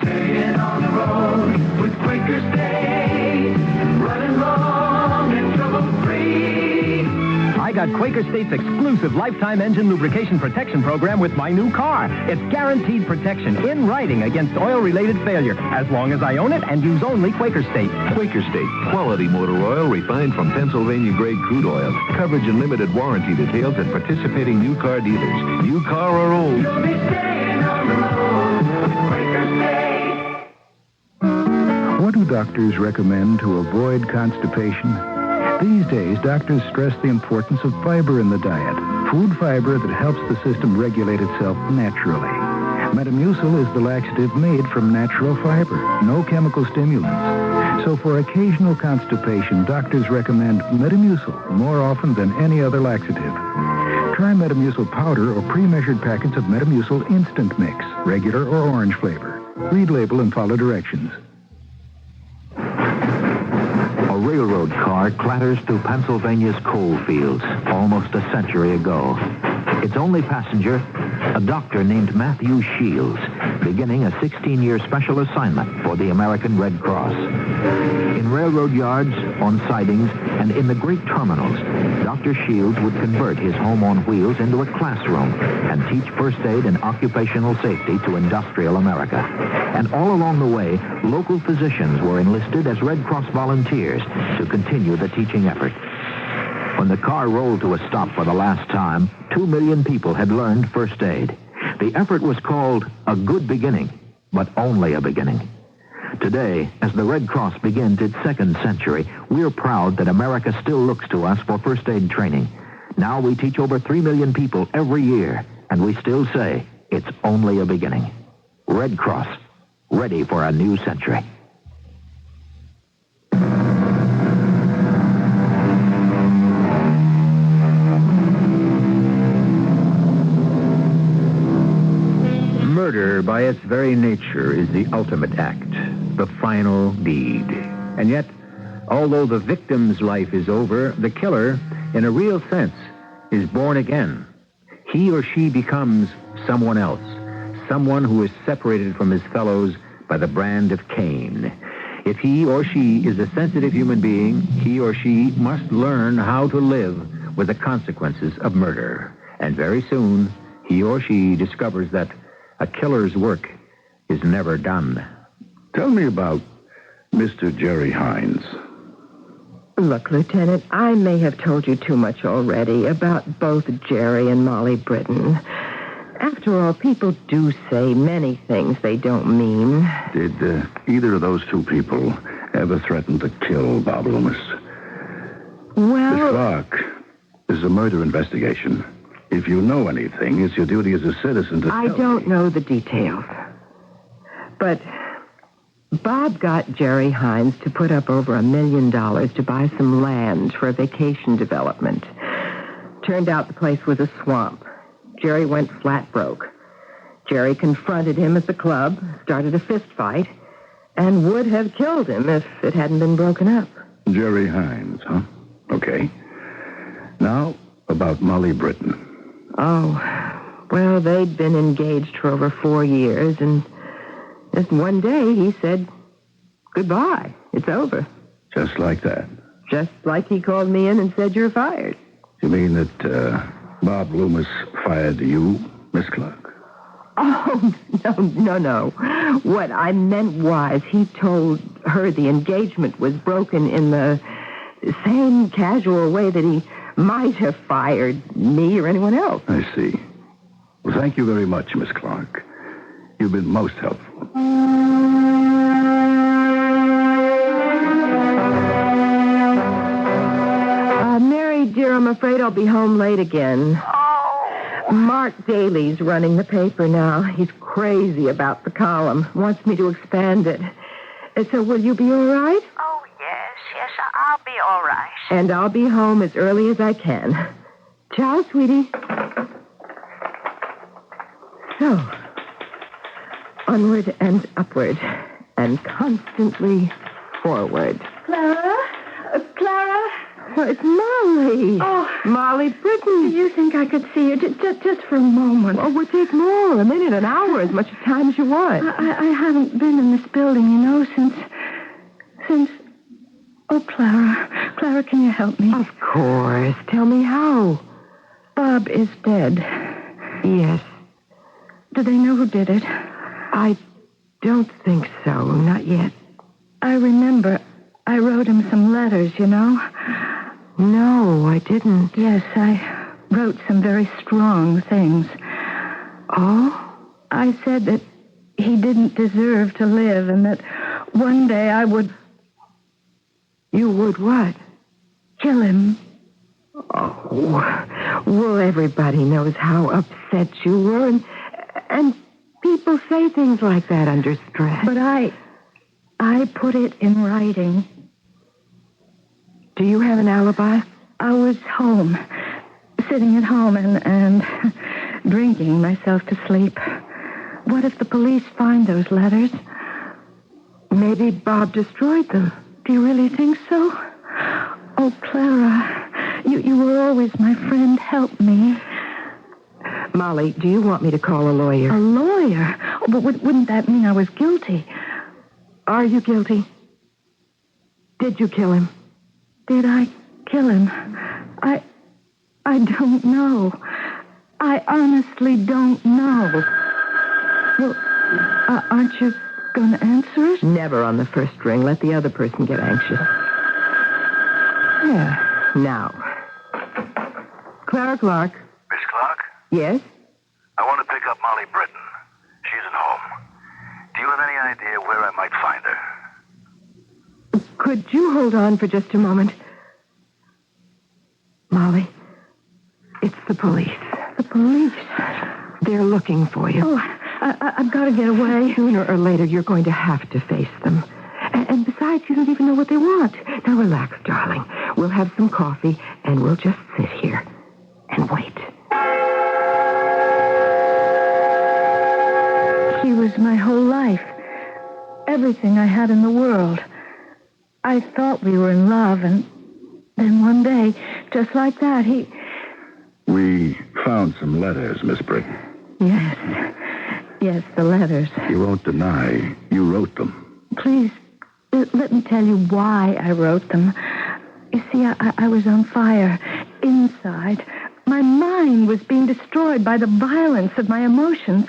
Staying on the road with Quaker State, running long and trouble-free. I got Quaker State's exclusive lifetime engine lubrication protection program with my new car. It's guaranteed protection in writing against oil-related failure as long as I own it and use only Quaker State. Quaker State, quality motor oil refined from Pennsylvania-grade crude oil. Coverage and limited warranty details at participating new car dealers. New car or old. You'll be staying on the road with Quaker State. What do doctors recommend to avoid constipation? These days, doctors stress the importance of fiber in the diet. Food fiber that helps the system regulate itself naturally. Metamucil is the laxative made from natural fiber. No chemical stimulants. So for occasional constipation, doctors recommend Metamucil more often than any other laxative. Try Metamucil powder or pre-measured packets of Metamucil instant mix, regular or orange flavor. Read label and follow directions. A railroad car clatters through Pennsylvania's coal fields almost a century ago. Its only passenger, a doctor named Matthew Shields, beginning a 16-year special assignment for the American Red Cross. In railroad yards, on sidings, and in the great terminals, Dr. Shields would convert his home on wheels into a classroom and teach first aid and occupational safety to industrial America. And all along the way, local physicians were enlisted as Red Cross volunteers to continue the teaching effort. When the car rolled to a stop for the last time, 2 million people had learned first aid. The effort was called A Good Beginning, but only a beginning. Today, as the Red Cross begins its second century, we're proud that America still looks to us for first aid training. Now we teach over 3 million people every year, and we still say it's only a beginning. Red Cross, ready for a new century. by its very nature, is the ultimate act, the final deed. And yet, although the victim's life is over, the killer, in a real sense, is born again. He or she becomes someone else, someone who is separated from his fellows by the brand of Cain. If he or she is a sensitive human being, he or she must learn how to live with the consequences of murder. And very soon, he or she discovers that a killer's work is never done. Tell me about Mr. Jerry Hines. Look, Lieutenant, I may have told you too much already about both Jerry and Molly Britton. After all, people do say many things they don't mean. Did either of those two people ever threaten to kill Bob Loomis? Well... Miss Clark, this is a murder investigation. If you know anything, it's your duty as a citizen to I don't know the details. But Bob got Jerry Hines to put up over $1 million to buy some land for a vacation development. Turned out the place was a swamp. Jerry went flat broke. Jerry confronted him at the club, started a fist fight, and would have killed him if it hadn't been broken up. Jerry Hines, huh? Okay. Now, about Molly Britton. Oh, well, they'd been engaged for over 4 years, and just one day he said, goodbye, it's over. Just like that? Just like he called me in and said, you're fired. You mean that Bob Loomis fired you, Miss Clark? Oh, no. What I meant was he told her the engagement was broken in the same casual way that he might have fired me or anyone else. I see. Well, thank you very much, Miss Clark. You've been most helpful. Mary, dear, I'm afraid I'll be home late again. Mark Daly's running the paper now. He's crazy about the column. Wants me to expand it. So will you be all right? Oh, yes, I'll be all right. And I'll be home as early as I can. Ciao, sweetie. So, onward and upward, and constantly forward. Clara? Oh, it's Molly. Oh. Molly Britton. Do you think I could see you just for a moment? Oh, we'll take more, a minute, an hour, as much time as you want. I haven't been in this building, since... Oh, Clara. Clara, can you help me? Of course. Tell me how. Bob is dead. Yes. Do they know who did it? I don't think so. Not yet. I remember I wrote him some letters, No, I didn't. Yes, I wrote some very strong things. Oh? I said that he didn't deserve to live and that one day I would... You would what? Kill him. Oh, well, everybody knows how upset you were, and people say things like that under stress. But I put it in writing. Do you have an alibi? I was home, sitting at home and drinking myself to sleep. What if the police find those letters? Maybe Bob destroyed them. Do you really think so? Oh, Clara, you were always my friend. Help me. Molly, do you want me to call a lawyer? A lawyer? Oh, but wouldn't that mean I was guilty? Are you guilty? Did you kill him? Did I kill him? I don't know. I honestly don't know. Well, aren't you going to answer it? Never on the first ring. Let the other person get anxious. Yeah. Now. Clara Clark. Miss Clark? Yes? I want to pick up Molly Britton. She's at home. Do you have any idea where I might find her? Could you hold on for just a moment? Molly, it's the police. The police? They're looking for you. Oh, I've got to get away. Sooner or later, you're going to have to face them. And besides, you don't even know what they want. Now, relax, darling. We'll have some coffee, and we'll just sit here and wait. He was my whole life. Everything I had in the world. I thought we were in love, and then one day, just like that, he... We found some letters, Miss Britton. Yes, the letters. You won't deny you wrote them. Please, let me tell you why I wrote them. You see, I was on fire inside. My mind was being destroyed by the violence of my emotions.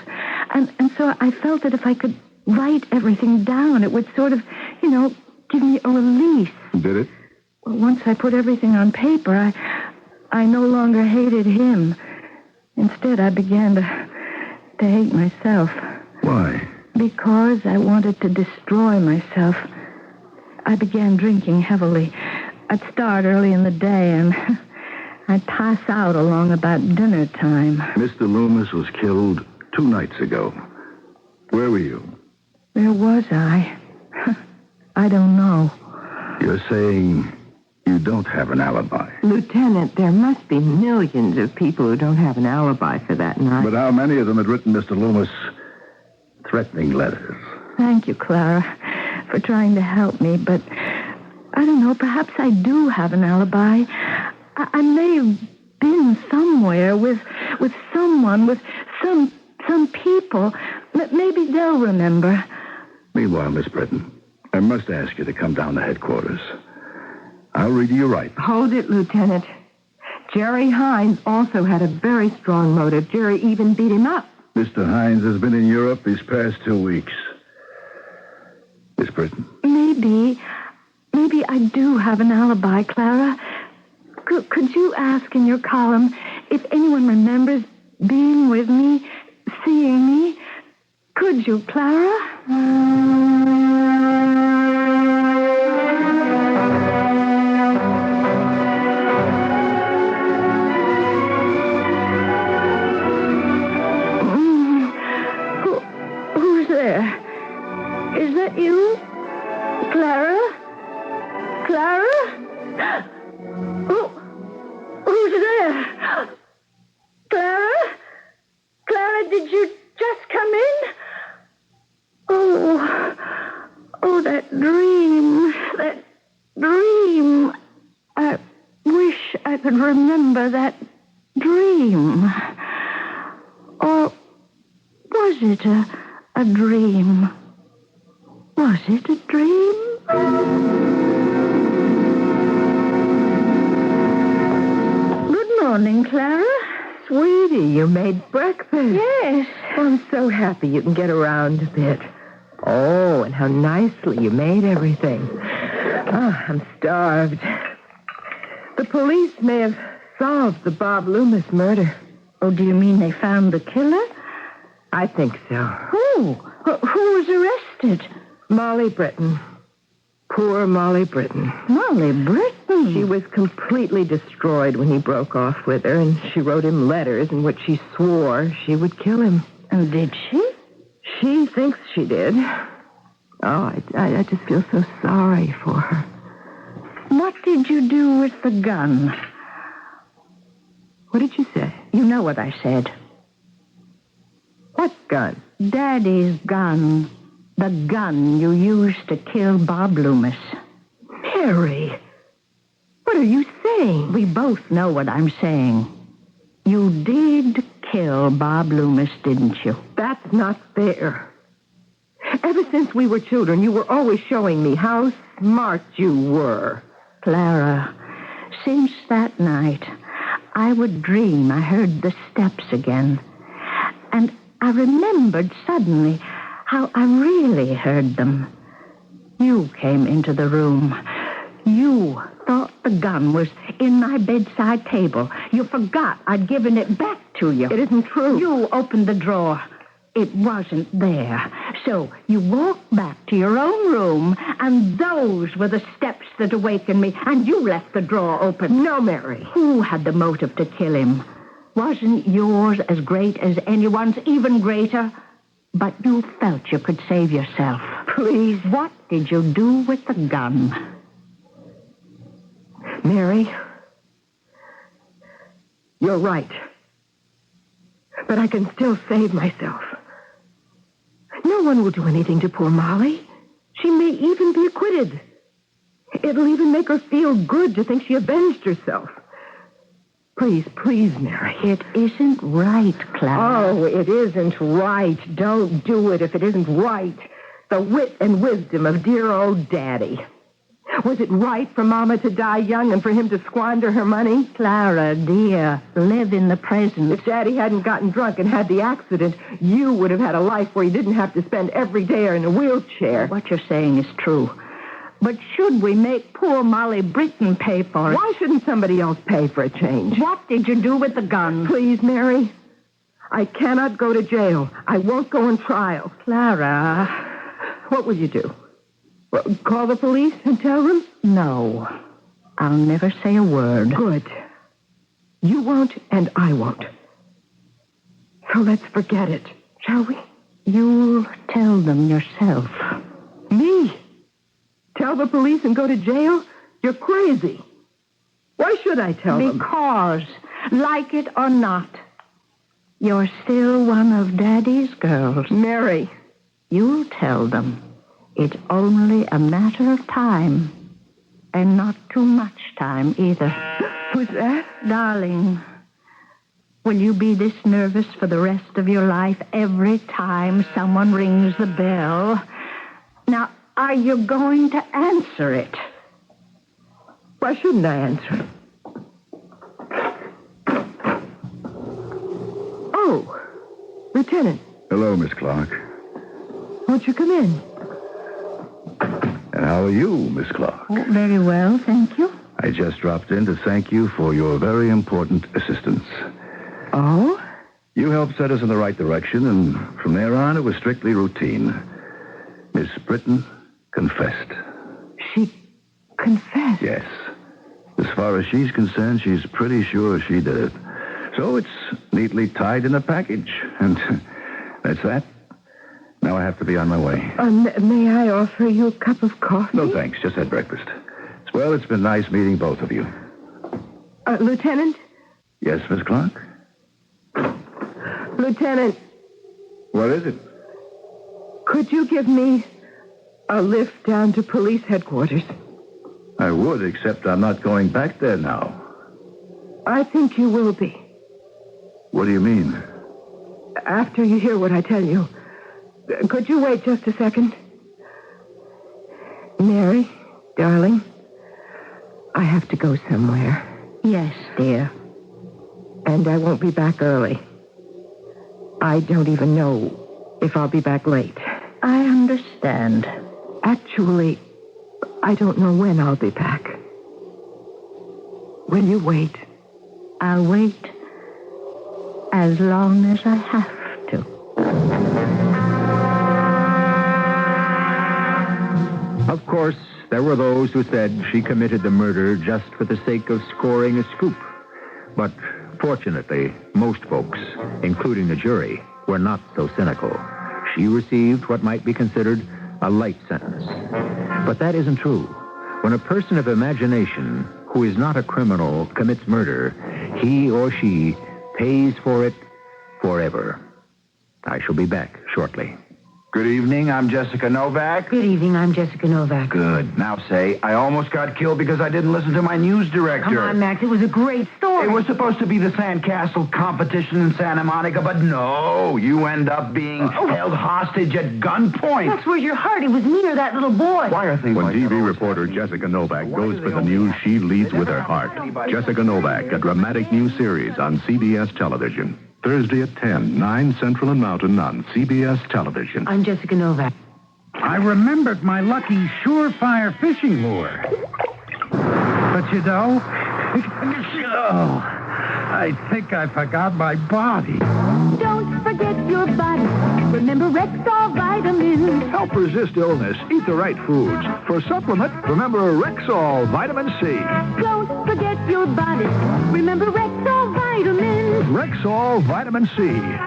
And so I felt that if I could write everything down, it would sort of, give me a release. Did it? Well, once I put everything on paper, I no longer hated him. Instead, I began to hate myself. Why? Because I wanted to destroy myself. I began drinking heavily. I'd start early in the day, and I'd pass out along about dinner time. Mr. Loomis was killed 2 nights ago. Where were you? Where was I? I don't know. You're saying you don't have an alibi. Lieutenant, there must be millions of people who don't have an alibi for that night. But how many of them had written Mr. Loomis threatening letters? Thank you, Clara, for trying to help me, but I don't know, perhaps I do have an alibi. I may have been somewhere with someone, with some people. Maybe they'll remember. Meanwhile, Miss Britton, I must ask you to come down to headquarters. I'll read you right. Hold it, Lieutenant. Jerry Hines also had a very strong motive. Jerry even beat him up. Mr. Hines has been in Europe these past 2 weeks. Miss Britton. Maybe I do have an alibi, Clara. Could you ask in your column if anyone remembers being with me, seeing me? Could you, Clara? Who's there? Is that you? Clara? Clara? Who's there? Clara? Clara, did you just come in? Oh, that dream. That dream. I wish I could remember that dream. Or was it a dream? Was it a dream? Good morning, Clara. Sweetie, you made breakfast. Yes. Oh, I'm so happy you can get around a bit. Oh, and how nicely you made everything. Oh, I'm starved. The police may have solved the Bob Loomis murder. Oh, do you mean they found the killer? I think so. Who? Who was arrested? Molly Britton. Poor Molly Britton. Molly Britton? She was completely destroyed when he broke off with her, and she wrote him letters in which she swore she would kill him. And did she? She thinks she did. Oh, I just feel so sorry for her. What did you do with the gun? What did you say? You know what I said. What gun? Daddy's gun. The gun you used to kill Bob Loomis. Mary, what are you saying? We both know what I'm saying. You did kill Bob Loomis, didn't you? That's not fair. Ever since we were children, you were always showing me how smart you were. Clara, since that night, I would dream I heard the steps again. And I remembered suddenly how I really heard them. You came into the room. You thought the gun was in my bedside table. You forgot I'd given it back to you. It isn't true. You opened the drawer. It wasn't there. So you walked back to your own room, and those were the steps that awakened me, and you left the drawer open. No, Mary. Who had the motive to kill him? Wasn't yours as great as anyone's, even greater? But you felt you could save yourself. Please. What did you do with the gun? Mary, you're right. But I can still save myself. one will do anything to poor Molly. She may even be acquitted. It'll even make her feel good to think she avenged herself. Please, Mary. It isn't right, Clara. Oh, it isn't right. Don't do it if it isn't right. The wit and wisdom of dear old Daddy. Was it right for Mama to die young and for him to squander her money? Clara, dear, live in the present. If Daddy hadn't gotten drunk and had the accident, you would have had a life where you didn't have to spend every day in a wheelchair. What you're saying is true. But should we make poor Molly Britton pay for it? Why shouldn't somebody else pay for a change? What did you do with the gun? Please, Mary. I cannot go to jail. I won't go on trial. Clara. What will you do? Call the police and tell them? No. I'll never say a word. Good. You won't, and I won't. So let's forget it, shall we? You'll tell them yourself. Me? Tell the police and go to jail? You're crazy. Why should I tell them? Because, like it or not, you're still one of Daddy's girls. Mary. You'll tell them. It's only a matter of time. And not too much time, either. Who's that? Darling, will you be this nervous for the rest of your life every time someone rings the bell? Now, are you going to answer it? Why shouldn't I answer it? Oh, Lieutenant. Hello, Miss Clark. Won't you come in? And how are you, Miss Clark? Oh, very well, thank you. I just dropped in to thank you for your very important assistance. Oh? You helped set us in the right direction, and from there on, it was strictly routine. Miss Britton confessed. She confessed? Yes. As far as she's concerned, she's pretty sure she did it. So it's neatly tied in a package, and that's that. Now I have to be on my way. May I offer you a cup of coffee? No, thanks. Just had breakfast. Well, it's been nice meeting both of you. Lieutenant? Yes, Miss Clark? Lieutenant. What is it? Could you give me a lift down to police headquarters? I would, except I'm not going back there now. I think you will be. What do you mean? After you hear what I tell you. Could you wait just a second? Mary, darling, I have to go somewhere. Yes, dear. And I won't be back early. I don't even know if I'll be back late. I understand. Actually, I don't know when I'll be back. Will you wait? I'll wait as long as I have to. Of course, there were those who said she committed the murder just for the sake of scoring a scoop. But fortunately, most folks, including the jury, were not so cynical. She received what might be considered a light sentence. But that isn't true. When a person of imagination who is not a criminal commits murder, he or she pays for it forever. I shall be back shortly. Good evening, I'm Jessica Novak. Good evening, I'm Jessica Novak. Good. Now say, I almost got killed because I didn't listen to my news director. Come on, Max, it was a great story. It was supposed to be the sandcastle competition in Santa Monica, but no, you end up being held hostage at gunpoint. That's where your heart. It was me or that little boy. Why are things When like TV that? reporter Jessica Novak goes for the news, she leads with her heart. Jessica Novak, a dramatic new series on CBS television. Thursday at 10, 9 Central and Mountain on CBS television. I'm Jessica Novak. I remembered my lucky surefire fishing lure. But you know, I think I forgot my body. Don't forget your body. Remember Rexall vitamins. Help resist illness. Eat the right foods. For supplement, remember Rexall Vitamin C. Don't forget your body. Remember Rexall vitamins. Rexall Vitamin C.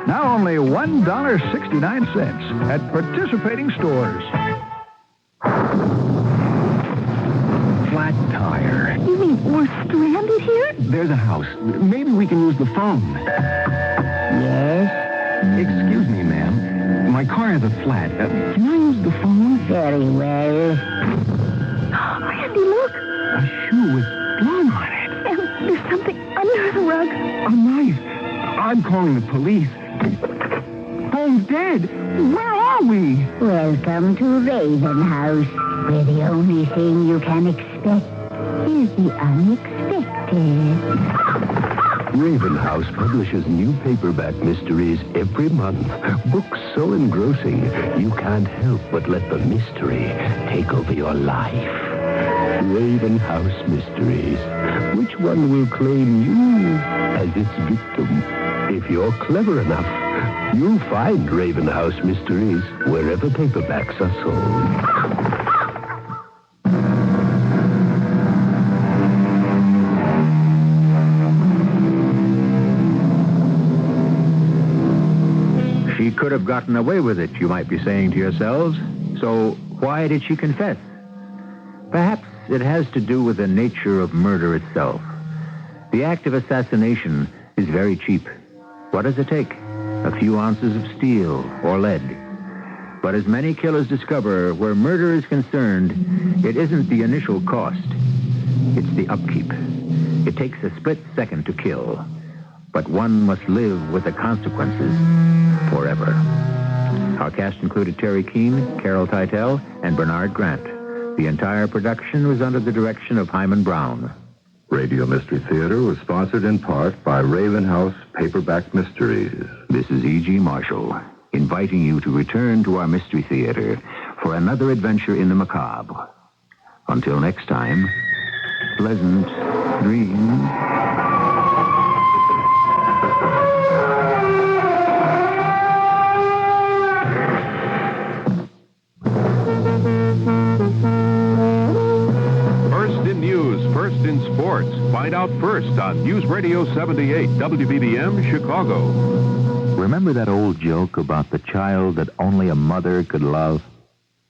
Now only $1.69 at participating stores. Flat tire. You mean we're stranded here? There's a house. Maybe we can use the phone. Yes? Excuse me, ma'am. my car has a flat. Can I use the phone? Very well. Randy, look. A shoe with blood on it. And there's something under the rug. A knife. I'm calling the police. Phone's dead. Where are we? Welcome to Raven House, where the only thing you can expect is the unexpected. Raven House publishes new paperback mysteries every month. Books so engrossing, you can't help but let the mystery take over your life. Raven House Mysteries. Which one will claim you as its victim? If you're clever enough, you'll find Raven House Mysteries wherever paperbacks are sold. She could have gotten away with it, you might be saying to yourselves. So why did she confess? Perhaps it has to do with the nature of murder itself. The act of assassination is very cheap. What does it take? A few ounces of steel or lead. But as many killers discover, where murder is concerned, it isn't the initial cost. It's the upkeep. It takes a split second to kill, but one must live with the consequences forever. Our cast included Terry Keane, Carol Teitel, and Bernard Grant. The entire production was under the direction of Hyman Brown. Radio Mystery Theater was sponsored in part by Raven House Paperback Mysteries. This is E.G. Marshall, inviting you to return to our Mystery Theater for another adventure in the macabre. Until next time, pleasant dreams. First in sports. Find out first on News Radio 78 WBBM Chicago. Remember that old joke about the child that only a mother could love?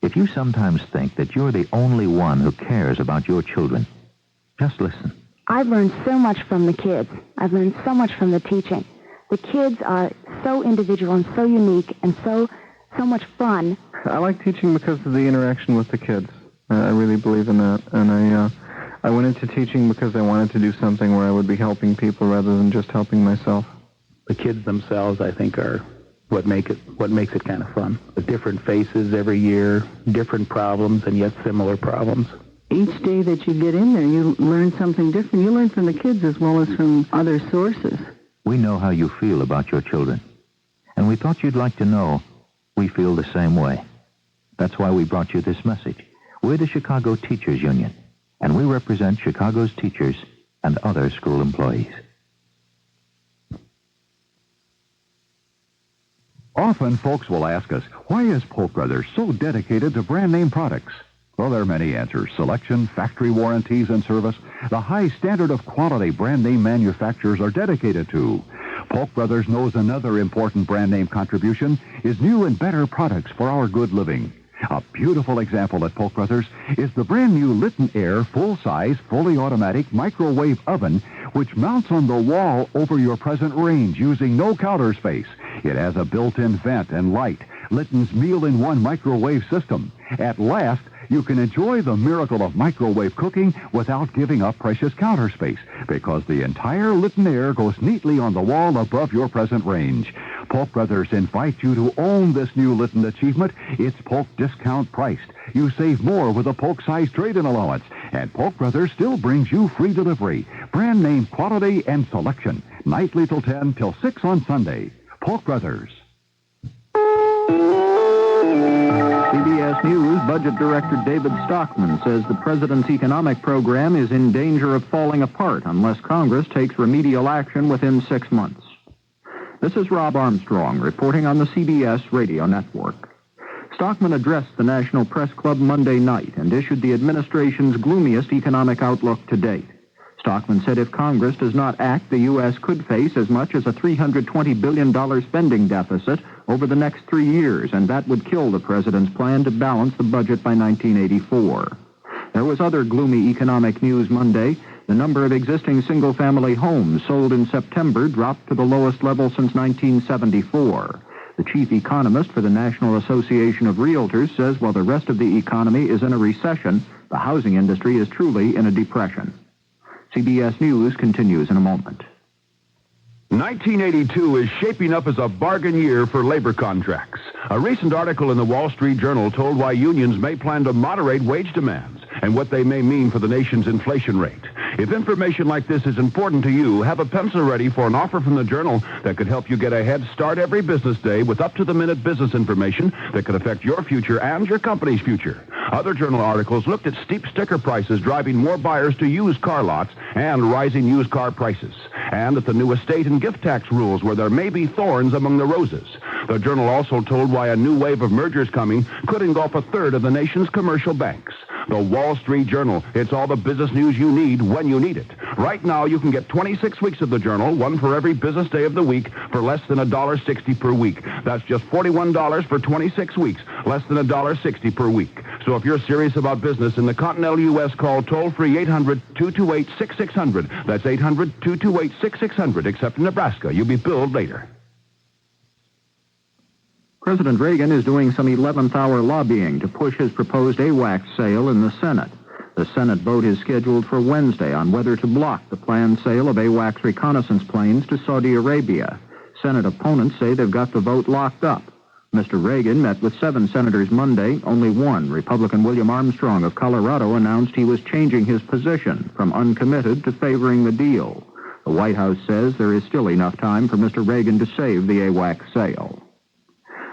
If you sometimes think that you're the only one who cares about your children, just listen. I've learned so much from the kids. I've learned so much from the teaching. The kids are so individual and so unique and so much fun. I like teaching because of the interaction with the kids. I really believe in that. And I went into teaching because I wanted to do something where I would be helping people rather than just helping myself. The kids themselves, I think, are what makes it kind of fun. The different faces every year, different problems, and yet similar problems. Each day that you get in there, you learn something different. You learn from the kids as well as from other sources. We know how you feel about your children, and we thought you'd like to know we feel the same way. That's why we brought you this message. We're the Chicago Teachers Union, and we represent Chicago's teachers and other school employees. Often folks will ask us, why is Polk Brothers so dedicated to brand name products? Well, there are many answers. Selection, factory warranties, and service. The high standard of quality brand name manufacturers are dedicated to. Polk Brothers knows another important brand name contribution is new and better products for our good living. A beautiful example at Polk Brothers is the brand new Litton Air full-size, fully automatic microwave oven, which mounts on the wall over your present range using no counter space. It has a built-in vent and light. Litton's meal-in-one microwave system. At last, you can enjoy the miracle of microwave cooking without giving up precious counter space, because the entire Litton Air goes neatly on the wall above your present range. Polk Brothers invite you to own this new Litton achievement. It's Polk discount priced. You save more with a Polk-size trade-in allowance. And Polk Brothers still brings you free delivery. Brand name quality and selection. Nightly till 10 till 6 on Sunday. Polk Brothers. CBS News Budget Director David Stockman says the president's economic program is in danger of falling apart unless Congress takes remedial action within 6 months. This is Rob Armstrong reporting on the CBS radio network. Stockman addressed the National Press Club Monday night and issued the administration's gloomiest economic outlook to date. Stockman said if Congress does not act, the U.S. could face as much as a $320 billion spending deficit over the next 3 years, and that would kill the president's plan to balance the budget by 1984. There was other gloomy economic news Monday. The number of existing single-family homes sold in September dropped to the lowest level since 1974. The chief economist for the National Association of Realtors says while the rest of the economy is in a recession, the housing industry is truly in a depression. CBS News continues in a moment. 1982 is shaping up as a bargain year for labor contracts. A recent article in the Wall Street Journal told why unions may plan to moderate wage demands and what they may mean for the nation's inflation rate. If information like this is important to you, have a pencil ready for an offer from the Journal that could help you get a head start every business day with up-to-the-minute business information that could affect your future and your company's future. Other Journal articles looked at steep sticker prices driving more buyers to used car lots and rising used car prices, and at the new estate and gift tax rules where there may be thorns among the roses. The Journal also told why a new wave of mergers coming could engulf a third of the nation's commercial banks. The Wall Street Journal. It's all the business news you need when you need it. Right now, you can get 26 weeks of the Journal, one for every business day of the week, for less than $1.60 per week. That's just $41 for 26 weeks, less than $1.60 per week. So if you're serious about business in the continental U.S., call toll-free 800-228-6600. That's 800-228-6600, except in Nebraska. You'll be billed later. President Reagan is doing some 11th-hour lobbying to push his proposed AWACS sale in the Senate. The Senate vote is scheduled for Wednesday on whether to block the planned sale of AWACS reconnaissance planes to Saudi Arabia. Senate opponents say they've got the vote locked up. Mr. Reagan met with 7 senators Monday. Only one, Republican William Armstrong of Colorado, announced he was changing his position from uncommitted to favoring the deal. The White House says there is still enough time for Mr. Reagan to save the AWACS sale.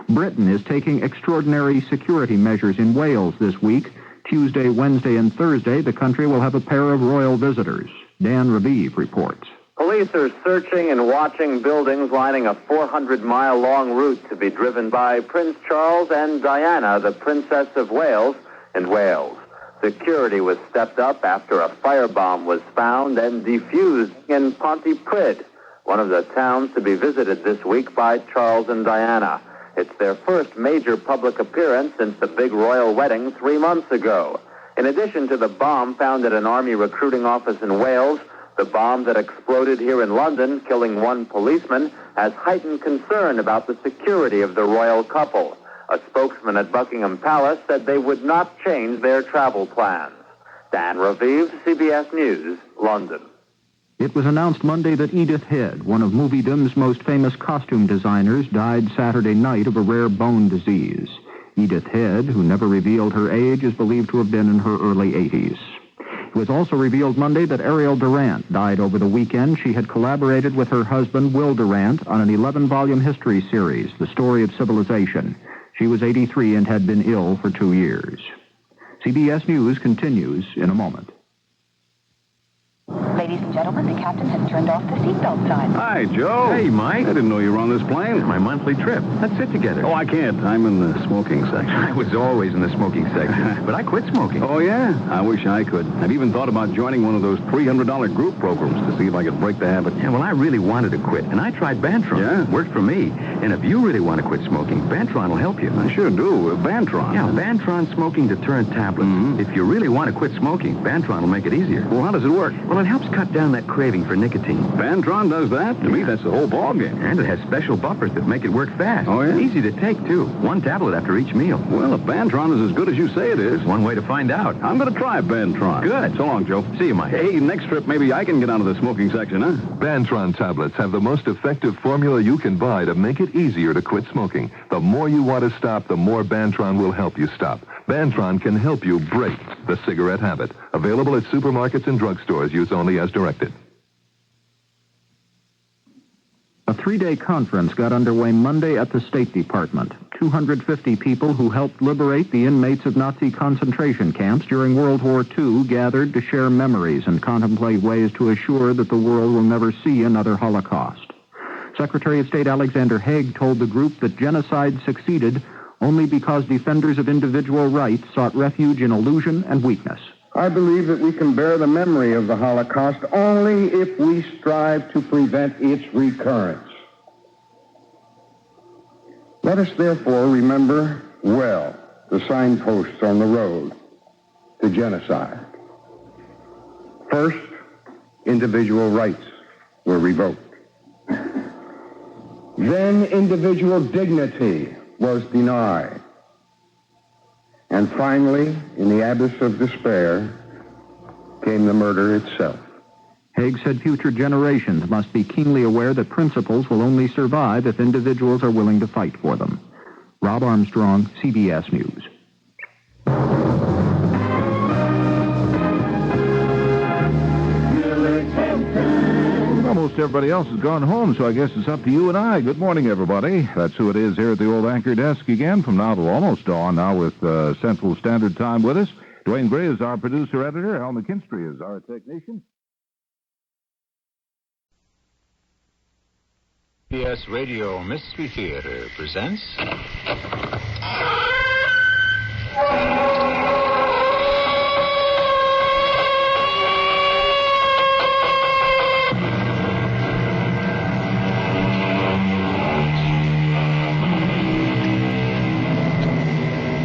Britain is taking extraordinary security measures in Wales this week. Tuesday, Wednesday, and Thursday, the country will have a pair of royal visitors. Dan Raviv reports. Police are searching and watching buildings lining a 400-mile-long route to be driven by Prince Charles and Diana, the Princess of Wales, in Wales. Security was stepped up after a firebomb was found and defused in Pontypridd, one of the towns to be visited this week by Charles and Diana. It's their first major public appearance since the big royal wedding 3 months ago. In addition to the bomb found at an army recruiting office in Wales, the bomb that exploded here in London, killing 1 policeman, has heightened concern about the security of the royal couple. A spokesman at Buckingham Palace said they would not change their travel plans. Dan Raviv, CBS News, London. It was announced Monday that Edith Head, one of moviedom's most famous costume designers, died Saturday night of a rare bone disease. Edith Head, who never revealed her age, is believed to have been in her early 80s. It was also revealed Monday that Ariel Durant died over the weekend. She had collaborated with her husband, Will Durant, on an 11-volume history series, The Story of Civilization. She was 83 and had been ill for 2 years. CBS News continues in a moment. Ladies and gentlemen, the captain has turned off the seatbelt sign. Hi, Joe. Hey, Mike. I didn't know you were on this plane. It's my monthly trip. Let's sit together. Oh, I can't. I'm in the smoking section. I was always in the smoking section, but I quit smoking. Oh, yeah? I wish I could. I've even thought about joining one of those $300 group programs to see if I could break the habit. Yeah, well, I really wanted to quit, and I tried Bantron. Yeah? Worked for me. And if you really want to quit smoking, Bantron will help you. I sure do. Bantron. Yeah, Bantron smoking deterrent tablets. Mm-hmm. If you really want to quit smoking, Bantron will make it easier. Well, how does it work? Well, it helps cut down that craving for nicotine. Bantron does that? To me, that's the whole ballgame. And it has special buffers that make it work fast. Oh, yeah? Easy to take, too. 1 tablet after each meal. Well, if Bantron is as good as you say it is. One way to find out. I'm going to try Bantron. Good. So long, Joe. See you, Mike. Hey, next trip, maybe I can get out of the smoking section, huh? Bantron tablets have the most effective formula you can buy to make it easier to quit smoking. The more you want to stop, the more Bantron will help you stop. Bantron can help you break the cigarette habit. Available at supermarkets and drugstores. Use only as directed. A 3-day conference got underway Monday at the State Department. 250 people who helped liberate the inmates of Nazi concentration camps during World War II gathered to share memories and contemplate ways to assure that the world will never see another Holocaust. Secretary of State Alexander Haig told the group that genocide succeeded only because defenders of individual rights sought refuge in illusion and weakness. I believe that we can bear the memory of the Holocaust only if we strive to prevent its recurrence. Let us therefore remember well the signposts on the road to genocide. First, individual rights were revoked. Then individual dignity was denied. And finally, in the abyss of despair, came the murder itself. Haig said future generations must be keenly aware that principles will only survive if individuals are willing to fight for them. Rob Armstrong, CBS News. Almost everybody else has gone home, so I guess it's up to you and I. Good morning, everybody. That's who it is here at the old anchor desk again from now till almost dawn, now with Central Standard Time with us. Dwayne Gray is our producer-editor. Al McKinstry is our technician. CBS Radio Mystery Theater presents...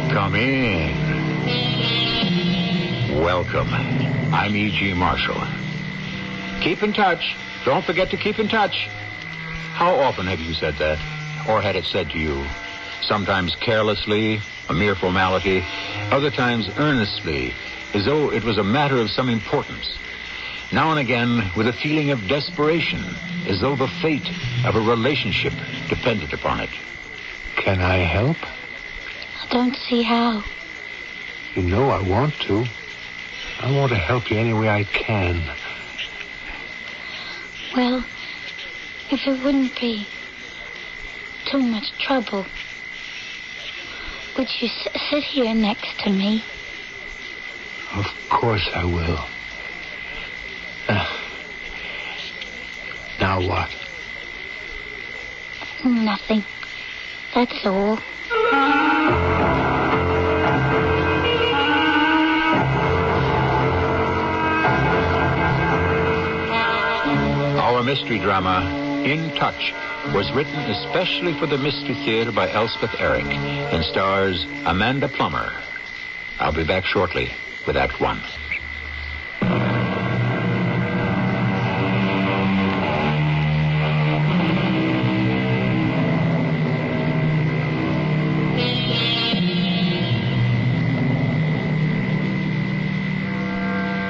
Come in. Welcome. I'm E.G. Marshall. Keep in touch. Don't forget to keep in touch. How often have you said that? Or had it said to you? Sometimes carelessly, a mere formality. Other times earnestly, as though it was a matter of some importance. Now and again, with a feeling of desperation, as though the fate of a relationship depended upon it. Can I help? I don't see how. You know I want to. I want to help you any way I can. Well, if it wouldn't be too much trouble, would you sit here next to me? Of course I will. Now what? Nothing. That's all. Our mystery drama, In Touch, was written especially for the Mystery Theater by Elspeth Eric and stars Amanda Plummer. I'll be back shortly with Act One.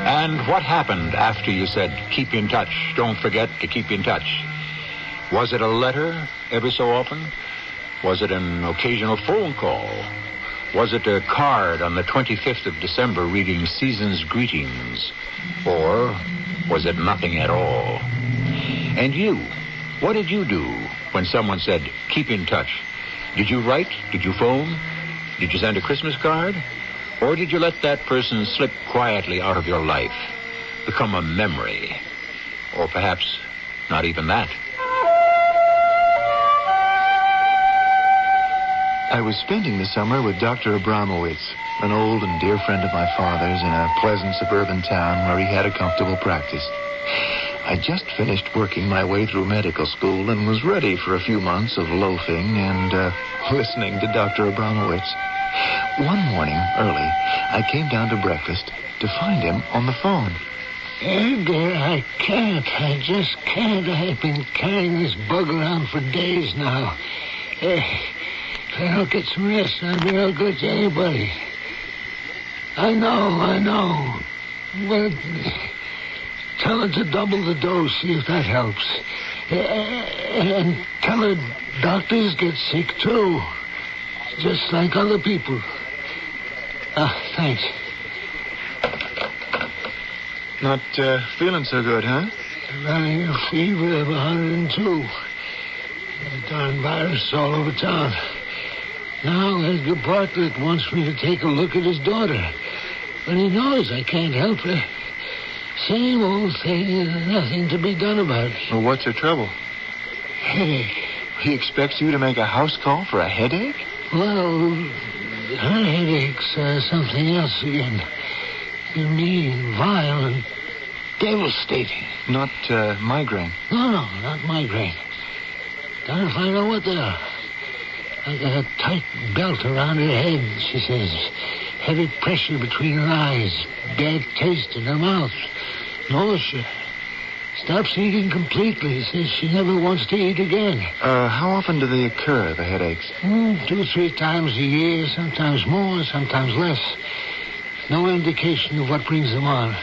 And what happened after you said, keep in touch, don't forget to keep in touch? Was it a letter every so often? Was it an occasional phone call? Was it a card on the 25th of December reading Season's Greetings? Or was it nothing at all? And you, what did you do when someone said, keep in touch? Did you write? Did you phone? Did you send a Christmas card? Or did you let that person slip quietly out of your life, become a memory? Or perhaps not even that? I was spending the summer with Dr. Abramowitz, an old and dear friend of my father's in a pleasant suburban town where he had a comfortable practice. I just finished working my way through medical school and was ready for a few months of loafing and listening to Dr. Abramowitz. One morning, early, I came down to breakfast to find him on the phone. Edgar, I can't. I just can't. I've been carrying this bug around for days now. If I don't get some rest, I'll be no good to anybody. I know. But tell her to double the dose, see if that helps. And tell her doctors get sick, too. Just like other people. Thanks. Not feeling so good, huh? Running a fever of 102. The darn virus all over town. Now Edgar Bartlett wants me to take a look at his daughter. But he knows I can't help her. Same old thing, nothing to be done about it. Well, what's her trouble? Headache. He expects you to make a house call for a headache? Well, her headache's something else again. Mean, violent, devastating. Not migraine? No, not migraine. Gotta find out what they are. Like a tight belt around her head, she says. Heavy pressure between her eyes. Bad taste in her mouth. Nausea. stops eating completely. Says she never wants to eat again. How often do they occur, the headaches? 2 or 3 times a year, sometimes more, sometimes less. No indication of what brings them on.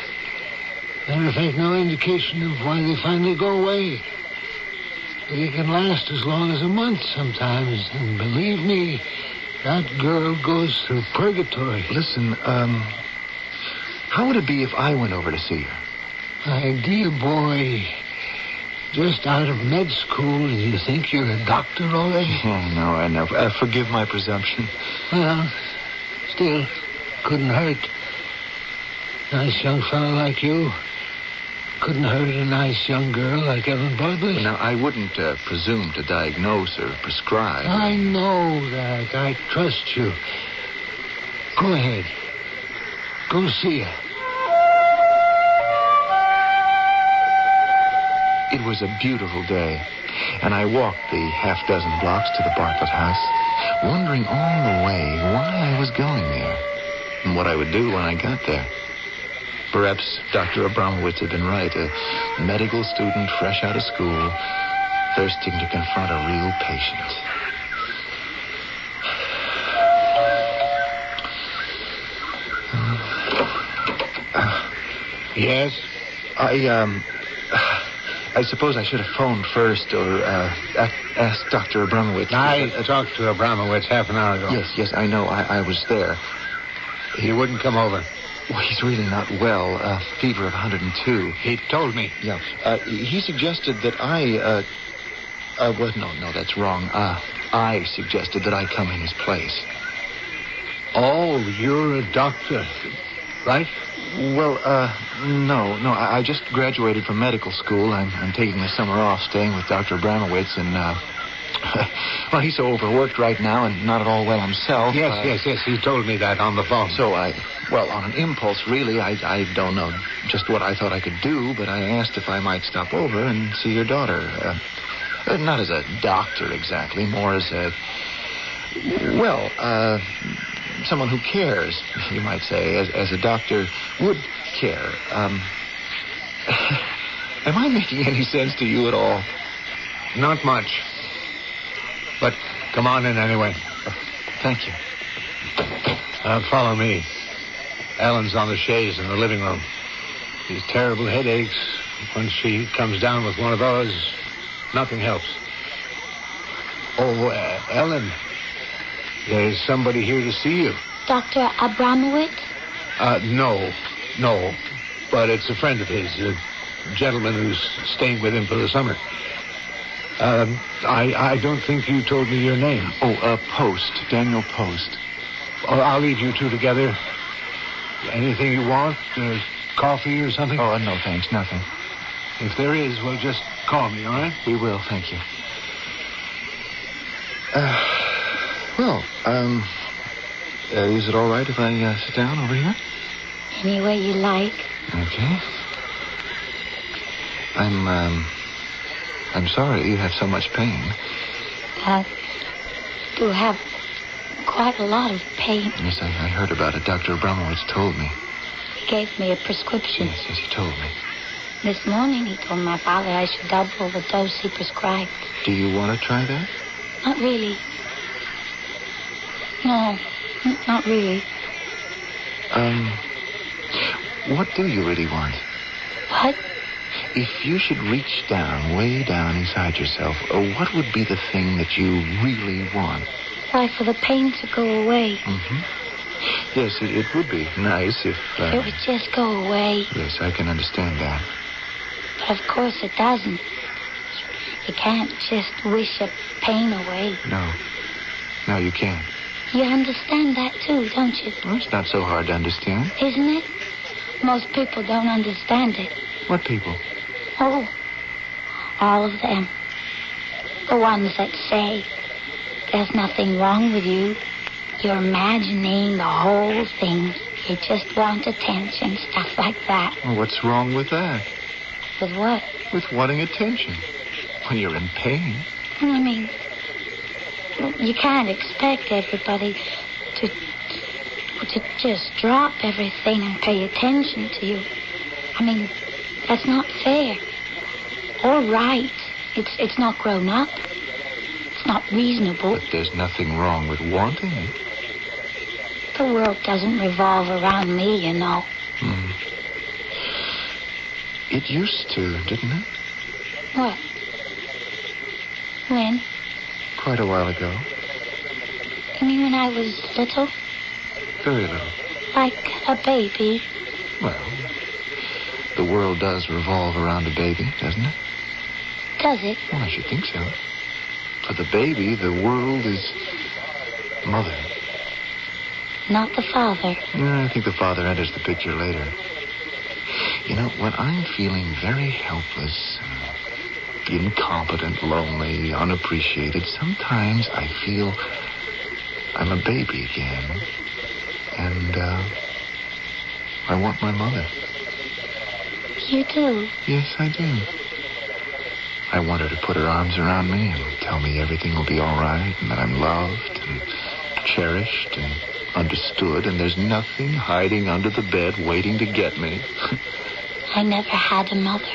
Matter of fact, no indication of why they finally go away. They can last as long as a month sometimes. And believe me, that girl goes through purgatory. Listen, how would it be if I went over to see her? My dear boy, just out of med school, and you think you're a doctor already? No, I know. Forgive my presumption. Well, still, couldn't hurt. Nice young fellow like you. Couldn't hurt a nice young girl like Ellen Broadway. Now, I wouldn't presume to diagnose or prescribe. I know that. I trust you. Go ahead. Go see her. It was a beautiful day, and I walked the half-dozen blocks to the Bartlett house, wondering all the way why I was going there and what I would do when I got there. Perhaps Dr. Abramowitz had been right, a medical student fresh out of school, thirsting to confront a real patient. Yes? I suppose I should have phoned first or asked Dr. Abramowitz. I talked to Abramowitz half an hour ago. Yes, I know. I was there. He wouldn't come over. Well, he's really not well. Fever of 102. He told me. Yeah. He suggested that no, that's wrong. I suggested that I come in his place. Oh, you're a doctor, right? Well, no. I just graduated from medical school. I'm taking the summer off, staying with Dr. Abramowitz, and, well, he's so overworked right now and not at all well himself. Yes. He told me that on the phone. So on an impulse, really, I don't know just what I thought I could do, but I asked if I might stop over and see your daughter. Not as a doctor, exactly, more as someone who cares, you might say, as a doctor would care. Am I making any sense to you at all? Not much. But come on in anyway. Thank you. Follow me. Ellen's on the chaise in the living room. These terrible headaches. Once she comes down with one of those, nothing helps. Oh, Ellen. There's somebody here to see you. Dr. Abramowitz? No. But it's a friend of his, a gentleman who's staying with him for the summer. I don't think you told me your name. Post. Daniel Post. I'll leave you two together. Anything you want? Coffee or something? Oh, no, thanks. Nothing. If there is, well, just call me, all right? We will, thank you. Is it all right if I sit down over here? Any way you like. Okay. I'm sorry you have so much pain. I do have quite a lot of pain. Yes, I heard about it. Dr. Abramowitz told me. He gave me a prescription. Yes, he told me. This morning he told my father I should double the dose he prescribed. Do you want to try that? Not really. No, not really. What do you really want? What? If you should reach down, way down inside yourself, what would be the thing that you really want? Why, for the pain to go away. Mm-hmm. Yes, it would be nice if... If it would just go away. Yes, I can understand that. But of course it doesn't. You can't just wish a pain away. No, you can't. You understand that too, don't you? Well, it's not so hard to understand. Isn't it? Most people don't understand it. What people? Oh, all of them. The ones that say there's nothing wrong with you. You're imagining the whole thing. You just want attention, stuff like that. Well, what's wrong with that? With what? With wanting attention. When you're in pain. I mean, you can't expect everybody to just drop everything and pay attention to you. I mean, that's not fair. all right. It's not grown up. It's not reasonable. But there's nothing wrong with wanting it. The world doesn't revolve around me, you know. It used to, didn't it? What? When? Quite a while ago. You mean when I was little? Very little. Like a baby? Well, the world does revolve around a baby, doesn't it? Does it? Well, I should think so. For the baby, the world is mother. Not the father. I think the father enters the picture later. You know, when I'm feeling very helpless, incompetent, lonely, unappreciated, sometimes I feel I'm a baby again. And, I want my mother. You do? Yes, I do. I want her to put her arms around me and tell me everything will be all right and that I'm loved and cherished and understood and there's nothing hiding under the bed waiting to get me. I never had a mother.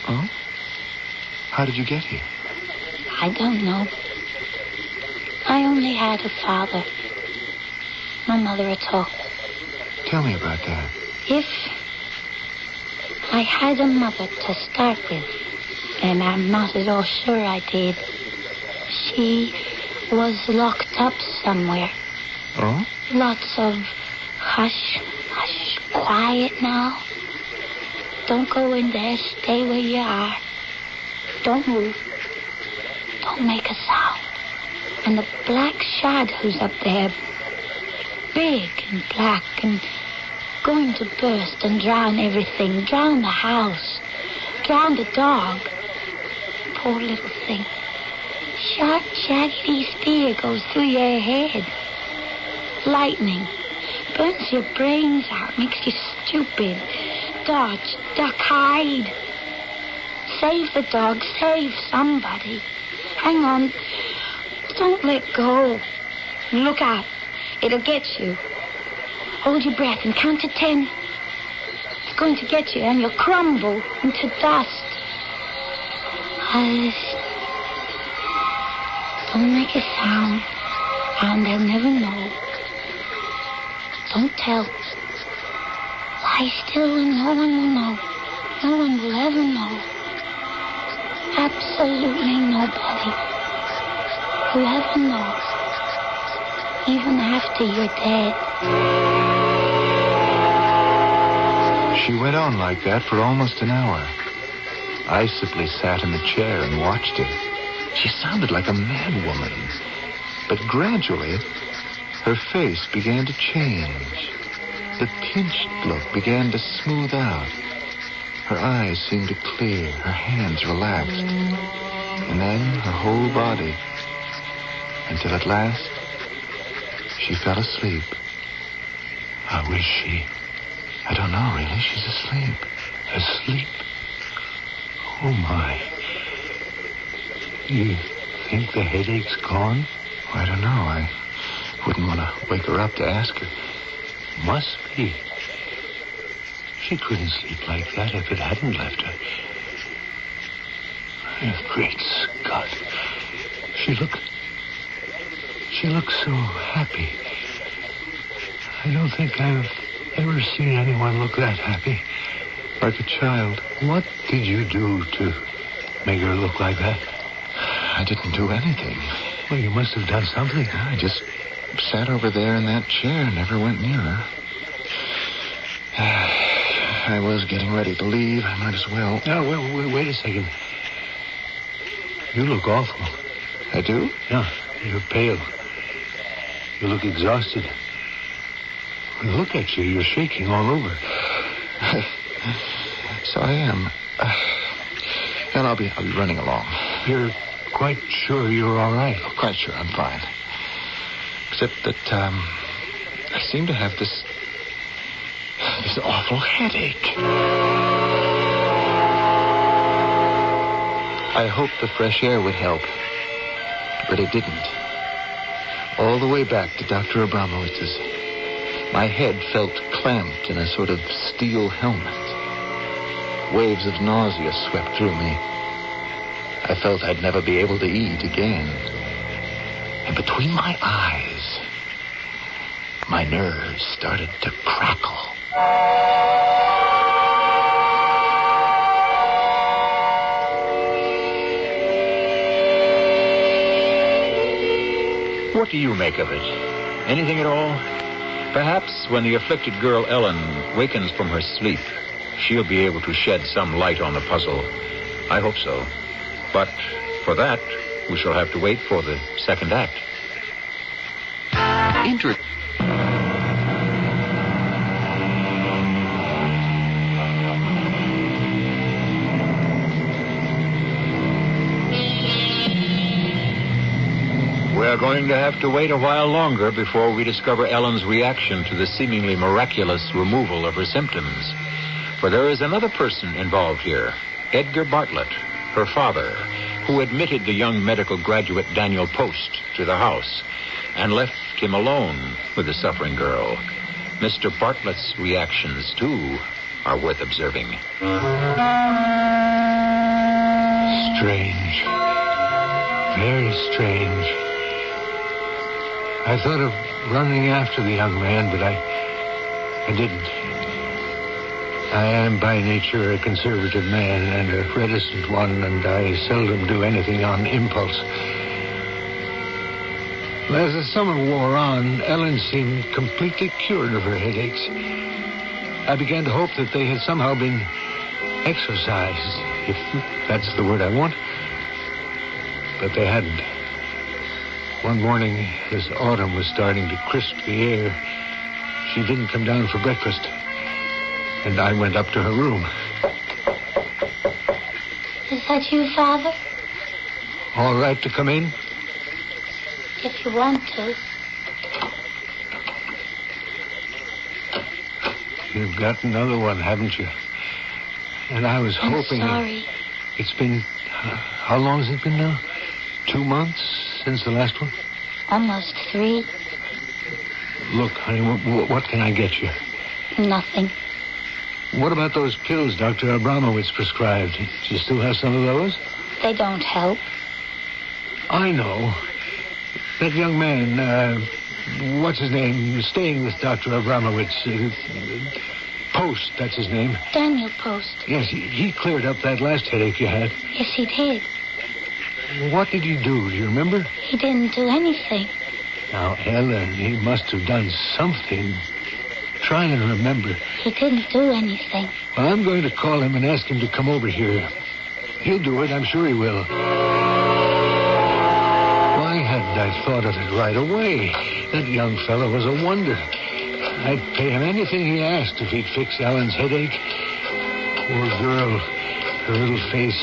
Oh? How did you get here? I don't know. I only had a father. No mother at all. Tell me about that. If I had a mother to start with, and I'm not at all sure I did, she was locked up somewhere. Oh? Lots of hush, hush, quiet now. Don't go in there. Stay where you are. Don't move. Don't make a sound. And the black shadows up there, big and black and going to burst and drown everything. Drown the house. Drown the dog. Poor little thing. Sharp, shaggy spear goes through your head. Lightning. Burns your brains out. Makes you stupid. Dodge. Duck. Hide. Save the dog. Save somebody. Hang on. Don't let go. Look out. It'll get you. Hold your breath and count to 10. It's going to get you and you'll crumble into dust. Hush. Don't make a sound. And they'll never know. Don't tell. Lie still and no one will know. No one will ever know. Absolutely nobody will ever know. Even after you're dead. She went on like that for almost an hour. I simply sat in the chair and watched her. She sounded like a mad woman. But gradually, her face began to change. The pinched look began to smooth out. Her eyes seemed to clear. Her hands relaxed. And then her whole body. Until at last, she fell asleep. How is she? I don't know, really. She's asleep. Asleep? Oh, my. You think the headache's gone? I don't know. I wouldn't want to wake her up to ask her. Must be. She couldn't sleep like that if it hadn't left her. Great Scott. She looks so happy. I don't think I've ever seen anyone look that happy. Like a child. What did you do to make her look like that? I didn't do anything. Well, you must have done something. I just sat over there in that chair and never went near her. I was getting ready to leave. I might as well. No, wait a second. You look awful. I do? Yeah, you're pale. You look exhausted. Look at you. You're shaking all over. So I am. And I'll be running along. You're quite sure you're all right? Oh, quite sure I'm fine. Except that, I seem to have this awful headache. I hoped the fresh air would help, but it didn't. All the way back to Dr. Abramowitz's, my head felt clamped in a sort of steel helmet. Waves of nausea swept through me. I felt I'd never be able to eat again. And between my eyes, my nerves started to crackle. What do you make of it? Anything at all? Perhaps when the afflicted girl Ellen wakens from her sleep, she'll be able to shed some light on the puzzle. I hope so. But for that, we shall have to wait for the second act. We're going to have to wait a while longer before we discover Ellen's reaction to the seemingly miraculous removal of her symptoms. For there is another person involved here, Edgar Bartlett, her father, who admitted the young medical graduate Daniel Post to the house and left him alone with the suffering girl. Mr. Bartlett's reactions, too, are worth observing. Strange. Very strange. I thought of running after the young man, but I didn't. I am by nature a conservative man and a reticent one, and I seldom do anything on impulse. As the summer wore on, Ellen seemed completely cured of her headaches. I began to hope that they had somehow been exorcised, if that's the word I want. But they hadn't. One morning, as autumn was starting to crisp the air, she didn't come down for breakfast, and I went up to her room. Is that you, Father? All right to come in? If you want to. You've got another one, haven't you? And I was hoping... I'm sorry. It's been... how long has it been now? 2 months since the last one? Almost 3. Look, honey, what can I get you? Nothing. What about those pills Dr. Abramowitz prescribed? Do you still have some of those? They don't help. I know. That young man, what's his name, staying with Dr. Abramowitz, Post, that's his name. Daniel Post. Yes, he cleared up that last headache you had. Yes, he did. What did he do? Do you remember? He didn't do anything. Now, Ellen, he must have done something. Try and remember. He didn't do anything. Well, I'm going to call him and ask him to come over here. He'll do it. I'm sure he will. Why hadn't I thought of it right away? That young fellow was a wonder. I'd pay him anything he asked if he'd fix Ellen's headache. Poor girl. Her little face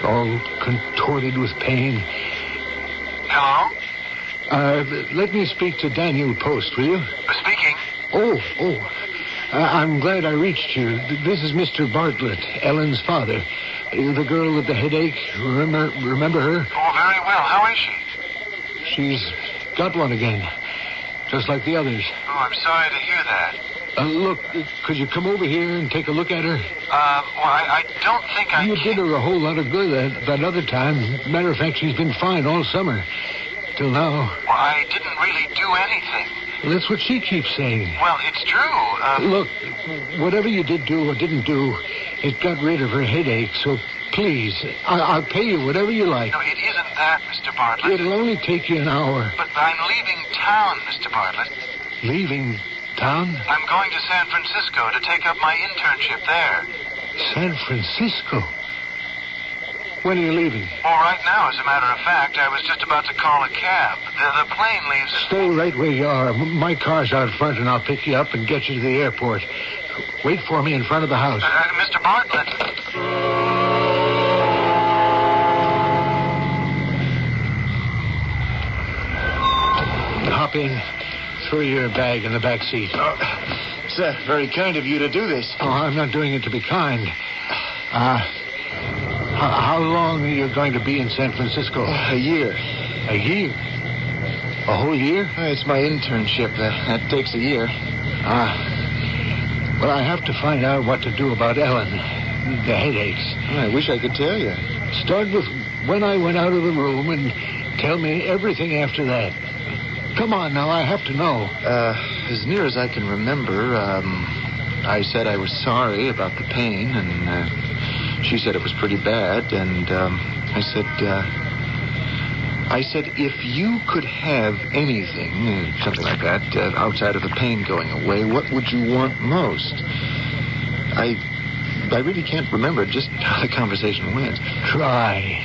all contorted with pain. Hello? Let me speak to Daniel Post, will you? Speaking. I'm glad I reached you. This is Mr. Bartlett, Ellen's father. The girl with the headache. Remember her? Oh, very well. How is she? She's got one again, just like the others. Oh, I'm sorry to hear that. Look, could you come over here and take a look at her? I don't think I You can. did her a whole lot of good that other time. Matter of fact, she's been fine all summer. Till now. Well, I didn't really do anything. That's what she keeps saying. Well, it's true. Look, whatever you did do or didn't do, it got rid of her headache, so please, I'll pay you whatever you like. No, it isn't that, Mr. Bartlett. It'll only take you an hour. But I'm leaving town, Mr. Bartlett. Leaving town? I'm going to San Francisco to take up my internship there. San Francisco? When are you leaving? Well, right now, as a matter of fact, I was just about to call a cab. The plane leaves... Stay right where you are. My car's out front, and I'll pick you up and get you to the airport. Wait for me in front of the house. Mr. Bartlett. Hop in. Throw your bag in the back seat. It's very kind of you to do this. Oh, I'm not doing it to be kind. How long are you going to be in San Francisco? A year. A year? A whole year? It's my internship. That takes a year. Well, I have to find out what to do about Ellen. The headaches. I wish I could tell you. Start with when I went out of the room and tell me everything after that. Come on now, I have to know. As near as I can remember, I said I was sorry about the pain, and she said it was pretty bad, and I said if you could have anything, something like that, outside of the pain going away, what would you want most? I really can't remember just how the conversation went. Try.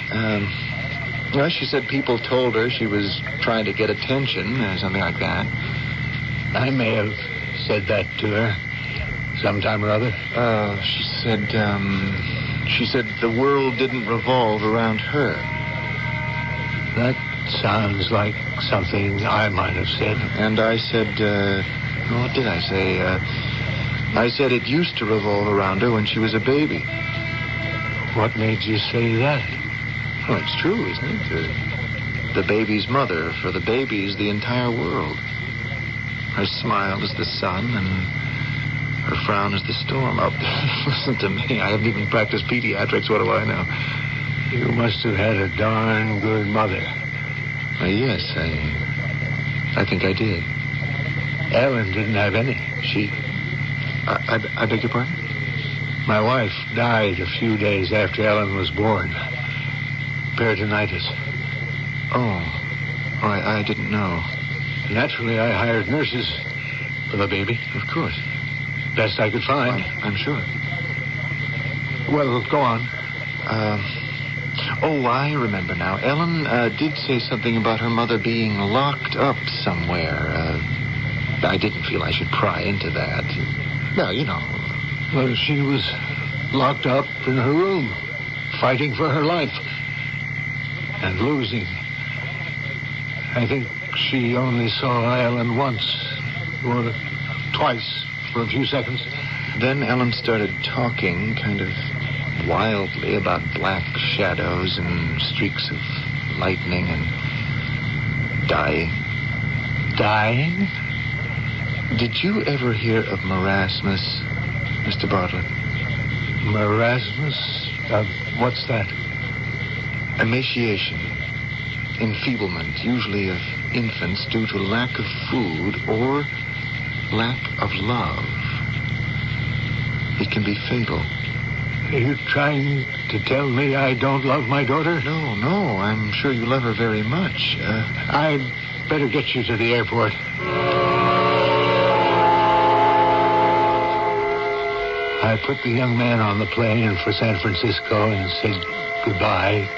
Well, she said people told her she was trying to get attention, or something like that. I may have said that to her sometime or other. She said the world didn't revolve around her. That sounds like something I might have said. And I said, what did I say? I said it used to revolve around her when she was a baby. What made you say that? Well, it's true, isn't it? The baby's mother, for the baby, is the entire world. Her smile is the sun, and her frown is the storm. Oh, listen to me. I haven't even practiced pediatrics. What do I know? You must have had a darn good mother. Yes, I think I did. Ellen didn't have any. I beg your pardon? My wife died a few days after Ellen was born. Peritonitis. Oh, I didn't know. Naturally, I hired nurses for the baby. Of course. Best I could find. I'm sure. Well, go on. I remember now. Ellen did say something about her mother being locked up somewhere. I didn't feel I should pry into that. Well, you know. Well, she was locked up in her room, fighting for her life. And losing. I think she only saw Ellen once, or twice, for a few seconds. Then Ellen started talking kind of wildly about black shadows and streaks of lightning and dying. Dying? Did you ever hear of marasmus, Mr. Bartlett? Marasmus? What's that? Emaciation, enfeeblement, usually of infants due to lack of food or lack of love. It can be fatal. Are you trying to tell me I don't love my daughter? No, I'm sure you love her very much. I'd better get you to the airport. I put the young man on the plane for San Francisco and said goodbye.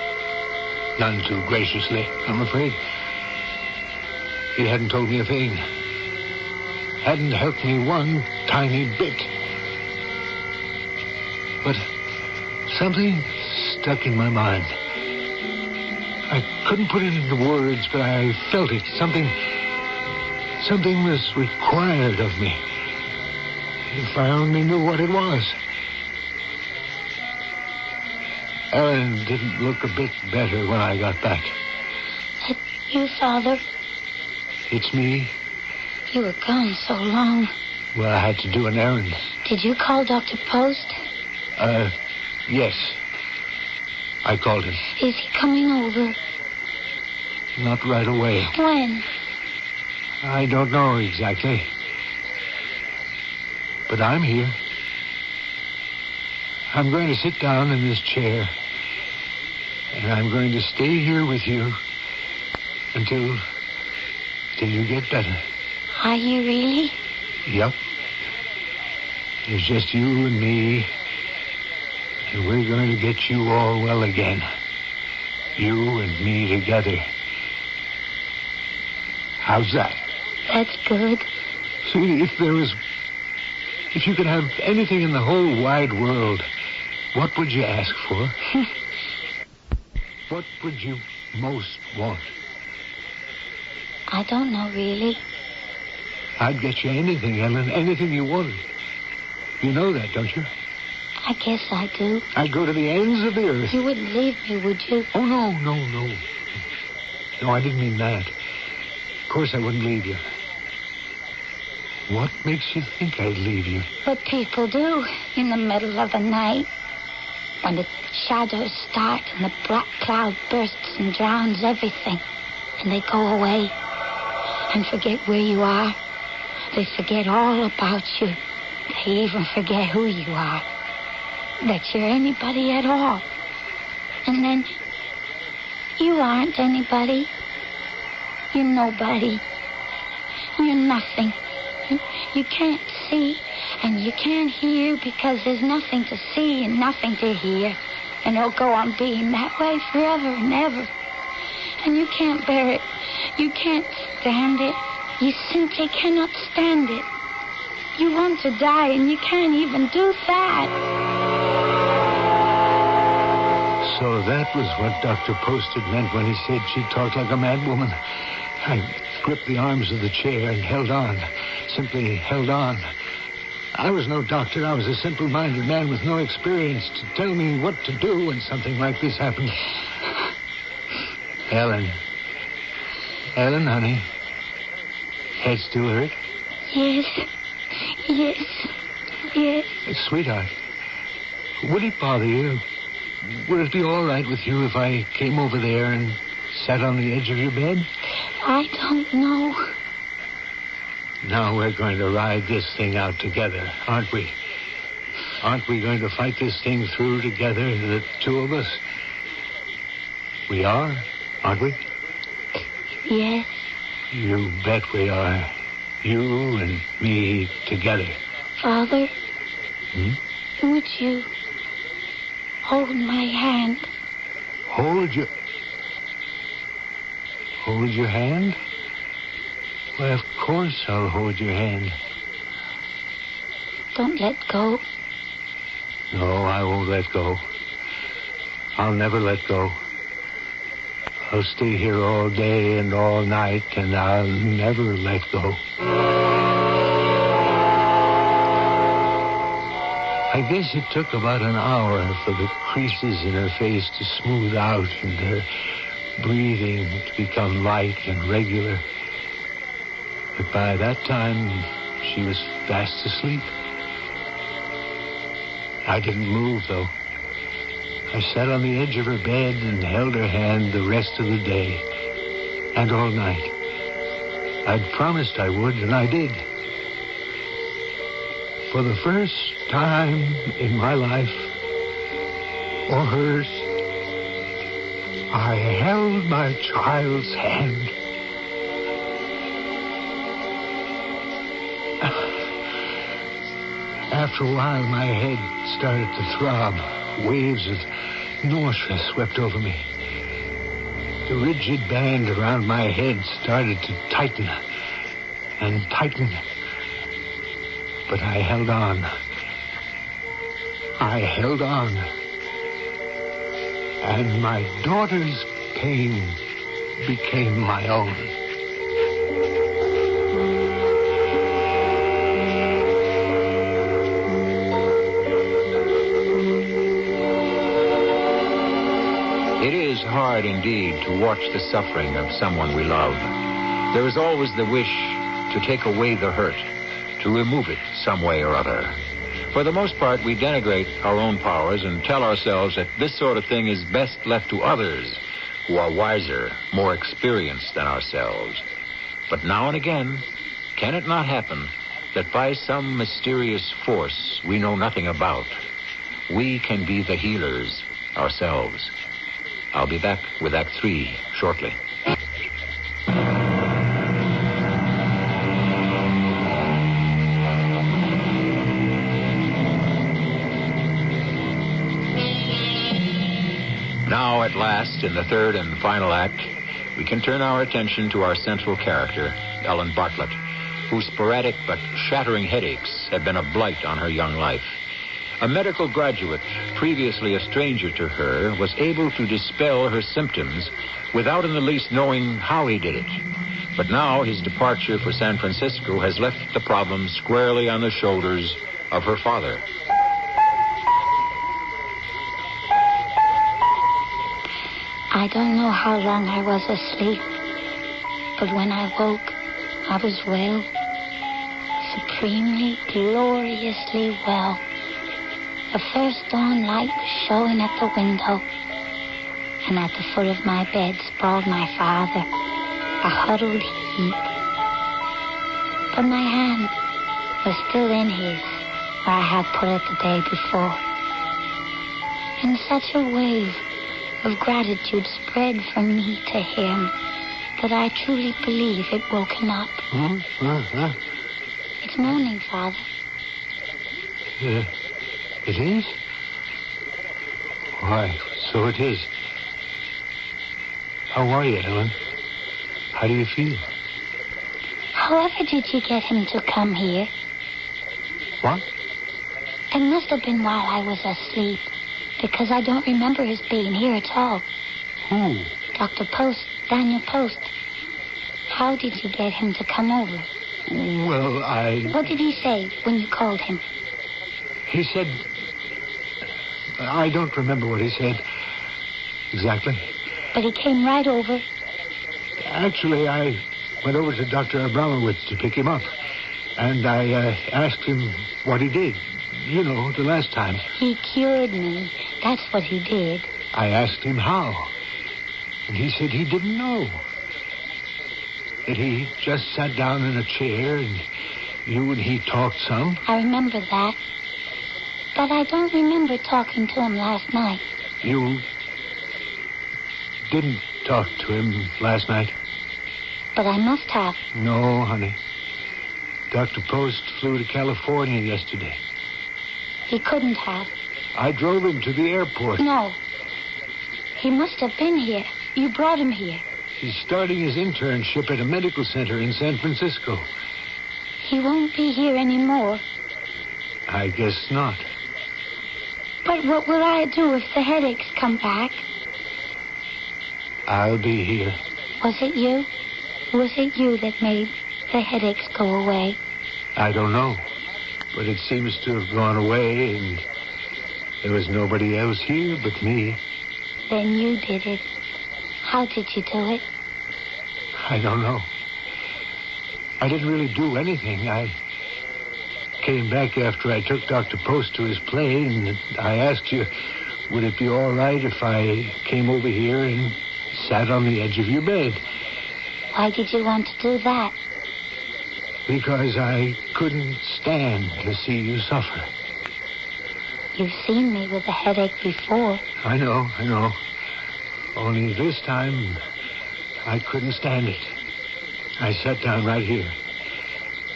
None too graciously, I'm afraid. He hadn't told me a thing. Hadn't helped me one tiny bit. But something stuck in my mind. I couldn't put it into words, but I felt it. Something was required of me. If I only knew what it was. Ellen didn't look a bit better when I got back. Is it you, Father? It's me. You were gone so long. Well, I had to do an errand. Did you call Dr. Post? Yes. I called him. Is he coming over? Not right away. When? I don't know exactly. But I'm here. I'm going to sit down in this chair. And I'm going to stay here with you until you get better. Are you really? Yep. It's just you and me. And we're going to get you all well again. You and me together. How's that? That's good. See, if you could have anything in the whole wide world, what would you ask for? What would you most want? I don't know, really. I'd get you anything, Ellen, anything you wanted. You know that, don't you? I guess I do. I'd go to the ends of the earth. You wouldn't leave me, would you? Oh, no. No, I didn't mean that. Of course I wouldn't leave you. What makes you think I'd leave you? What people do in the middle of the night. When the shadows start and the black cloud bursts and drowns everything, and they go away and forget where you are. They forget all about you. They even forget who you are. That you're anybody at all. And then you aren't anybody. You're nobody. You're nothing. You can't see and you can't hear because there's nothing to see and nothing to hear. And it'll go on being that way forever and ever. And you can't bear it. You can't stand it. You simply cannot stand it. You want to die and you can't even do that. So that was what Dr. Posted meant when he said she talked like a madwoman. I gripped the arms of the chair and held on. Simply held on. I was no doctor. I was a simple-minded man with no experience to tell me what to do when something like this happened. Ellen, honey. Head still hurt? Yes. Sweetheart, would it bother you? Would it be all right with you if I came over there and sat on the edge of your bed? I don't know. Now we're going to ride this thing out together, aren't we? Aren't we going to fight this thing through together, the two of us? We are, aren't we? Yes. You bet we are. You and me together. Father, would you hold my hand? Hold your hand? Why, of course I'll hold your hand. Don't let go. No, I won't let go. I'll never let go. I'll stay here all day and all night, and I'll never let go. I guess it took about an hour for the creases in her face to smooth out and her breathing to become light and regular. But by that time, she was fast asleep. I didn't move, though. I sat on the edge of her bed and held her hand the rest of the day and all night. I'd promised I would, and I did. For the first time in my life, or hers, I held my child's hand. After a while, my head started to throb. Waves of nausea swept over me. The rigid band around my head started to tighten and tighten. But I held on. I held on. And my daughter's pain became my own. It is hard indeed to watch the suffering of someone we love. There is always the wish to take away the hurt, to remove it some way or other. For the most part, we denigrate our own powers and tell ourselves that this sort of thing is best left to others who are wiser, more experienced than ourselves. But now and again, can it not happen that by some mysterious force we know nothing about, we can be the healers ourselves? I'll be back with Act 3 shortly. Now, at last, in the third and final act, we can turn our attention to our central character, Ellen Bartlett, whose sporadic but shattering headaches had been a blight on her young life. A medical graduate, previously a stranger to her, was able to dispel her symptoms without in the least knowing how he did it. But now his departure for San Francisco has left the problem squarely on the shoulders of her father. I don't know how long I was asleep, but when I woke, I was well, supremely, gloriously well. The first dawn light was showing at the window, and at the foot of my bed sprawled my father, a huddled heap. But my hand was still in his, where I had put it the day before. And such a wave of gratitude spread from me to him that I truly believe it woke him up. It's morning, Father. It is? Why, so it is. How are you, Ellen? How do you feel? However did you get him to come here? What? It must have been while I was asleep, because I don't remember his being here at all. Who? Dr. Post, Daniel Post. How did you get him to come over? Well, What did he say when you called him? He said... I don't remember what he said exactly. But he came right over. Actually, I went over to Dr. Abramowitz to pick him up. And I asked him what he did. You know, the last time. He cured me. That's what he did. I asked him how. And he said he didn't know. That he just sat down in a chair and you and he talked some. I remember that. But I don't remember talking to him last night. You didn't talk to him last night? But I must have. No, honey. Dr. Post flew to California yesterday. He couldn't have. I drove him to the airport. No. He must have been here. You brought him here. He's starting his internship at a medical center in San Francisco. He won't be here anymore. I guess not. But what will I do if the headaches come back? I'll be here. Was it you? Was it you that made the headaches go away? I don't know. But it seems to have gone away, and there was nobody else here but me. Then you did it. How did you do it? I don't know. I didn't really do anything. I came back after I took Dr. Post to his plane, and I asked you, would it be all right if I came over here and sat on the edge of your bed? Why did you want to do that? Because I couldn't stand to see you suffer. You've seen me with a headache before. I know. Only this time, I couldn't stand it. I sat down right here.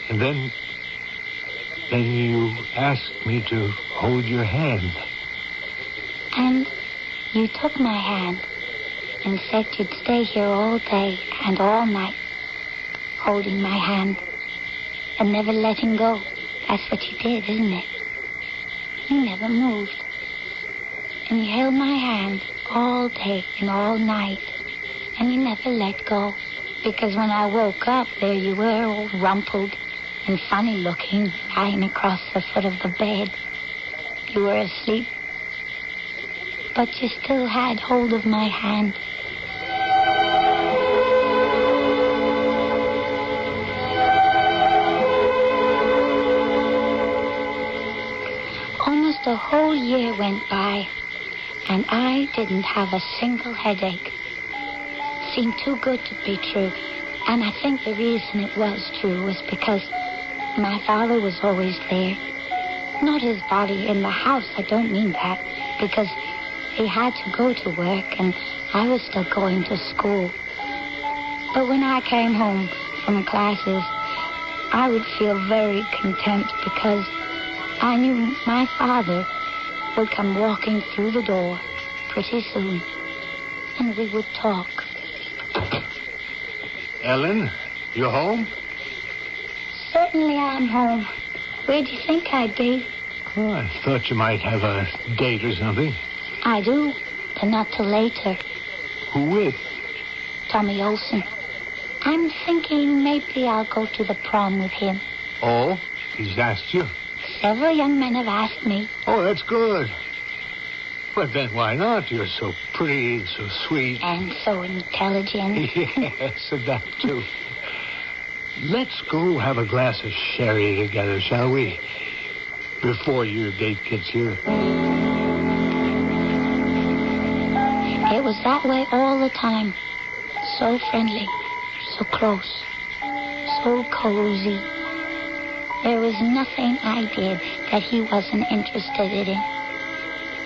And then you asked me to hold your hand. And you took my hand and said you'd stay here all day and all night, holding my hand and never letting go. That's what you did, isn't it? You never moved. And you held my hand all day and all night, and you never let go. Because when I woke up, there you were, all rumpled and funny looking, lying across the foot of the bed. You were asleep, but you still had hold of my hand. Almost a whole year went by, and I didn't have a single headache. It seemed too good to be true, and I think the reason it was true was because my father was always there. Not his body in the house, I don't mean that, because he had to go to work, and I was still going to school. But when I came home from classes, I would feel very content because I knew my father would come walking through the door pretty soon, and we would talk. Ellen, you home? Certainly I'm home. Where do you think I'd be? Oh, I thought you might have a date or something. I do, but not till later. Who with? Tommy Olsen. I'm thinking maybe I'll go to the prom with him. Oh, he's asked you? Several young men have asked me. Oh, that's good. But then why not? You're so pretty and so sweet. And so intelligent. Yes, and that too. Let's go have a glass of sherry together, shall we? before your gate gets here. It was that way all the time. So friendly, so close, so cozy. There was nothing I did that he wasn't interested in.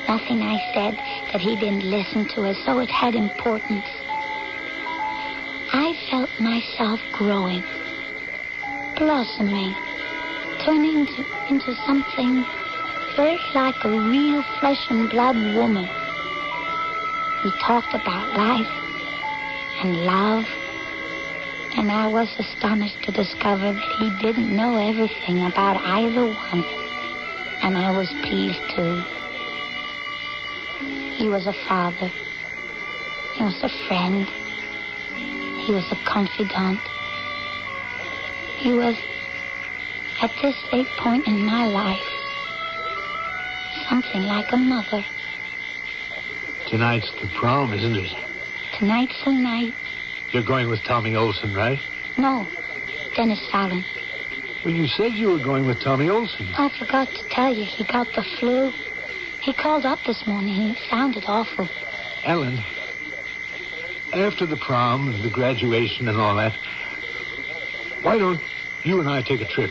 Nothing I said that he didn't listen to as though it had importance. I felt myself growing, blossoming, turning into something very like a real flesh and blood woman. We talked about life and love, and I was astonished to discover that he didn't know everything about either one, and I was pleased too. He was a father. He was a friend. He was a confidant. He was, at this late point in my life, something like a mother. Tonight's the prom, isn't it? Tonight's the night. You're going with Tommy Olsen, right? No, Dennis Fallon. Well, you said you were going with Tommy Olsen. I forgot to tell you, he got the flu. He called up this morning. He sounded awful. Ellen, after the prom and the graduation and all that, why don't you and I take a trip?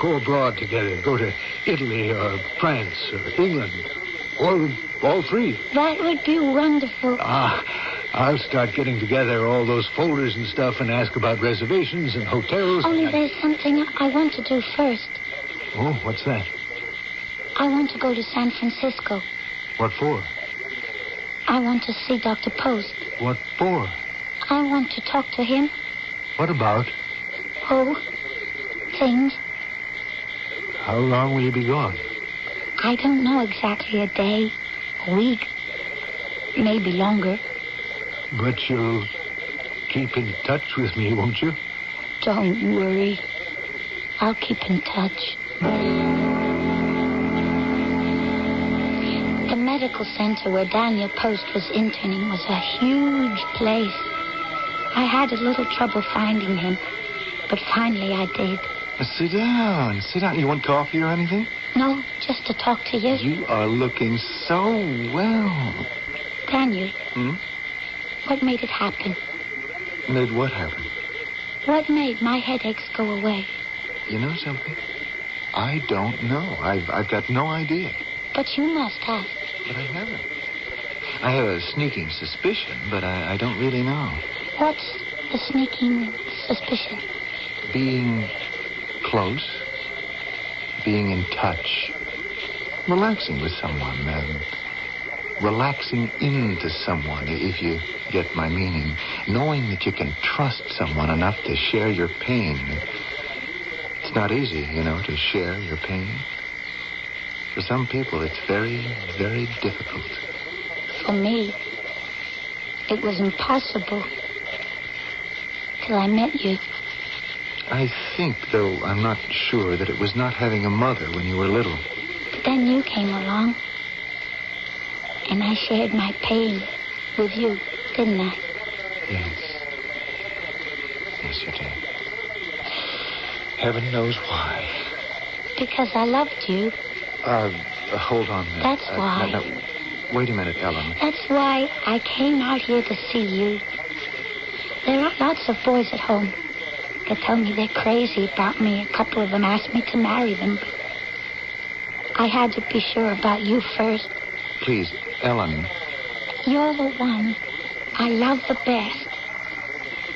Go abroad together. Go to Italy or France or England. Or all three. That would be wonderful. I'll start getting together all those folders and stuff and ask about reservations and hotels. Only there's something I want to do first. Oh, what's that? I want to go to San Francisco. What for? I want to see Dr. Post. What for? I want to talk to him. What about? Oh, things. How long will you be gone? I don't know exactly, a day, a week, maybe longer. But you'll keep in touch with me, won't you? Don't worry. I'll keep in touch. The medical center where Daniel Post was interning was a huge place. I had a little trouble finding him, but finally I did. Sit down. Sit down. You want coffee or anything? No, just to talk to you. You are looking so well. Daniel. What made it happen? Made what happen? What made my headaches go away? You know something? I don't know. I've got no idea. But you must have. But I haven't. I have a sneaking suspicion, but I don't really know. What's the sneaking suspicion? Being close. Being in touch. Relaxing with someone. Relaxing into someone, if you get my meaning. Knowing that you can trust someone enough to share your pain. It's not easy, to share your pain. For some people, it's very, very difficult. For me, it was impossible till I met you. I think, though I'm not sure, that it was not having a mother when you were little. But then you came along. And I shared my pain with you, didn't I? Yes. Yes, you did. Heaven knows why. Because I loved you. Hold on a minute. That's why. No, wait a minute, Ellen. That's why I came out here to see you. There are lots of boys at home that tell me they're crazy about me. A couple of them asked me to marry them. I had to be sure about you first. Please, Ellen. You're the one I love the best.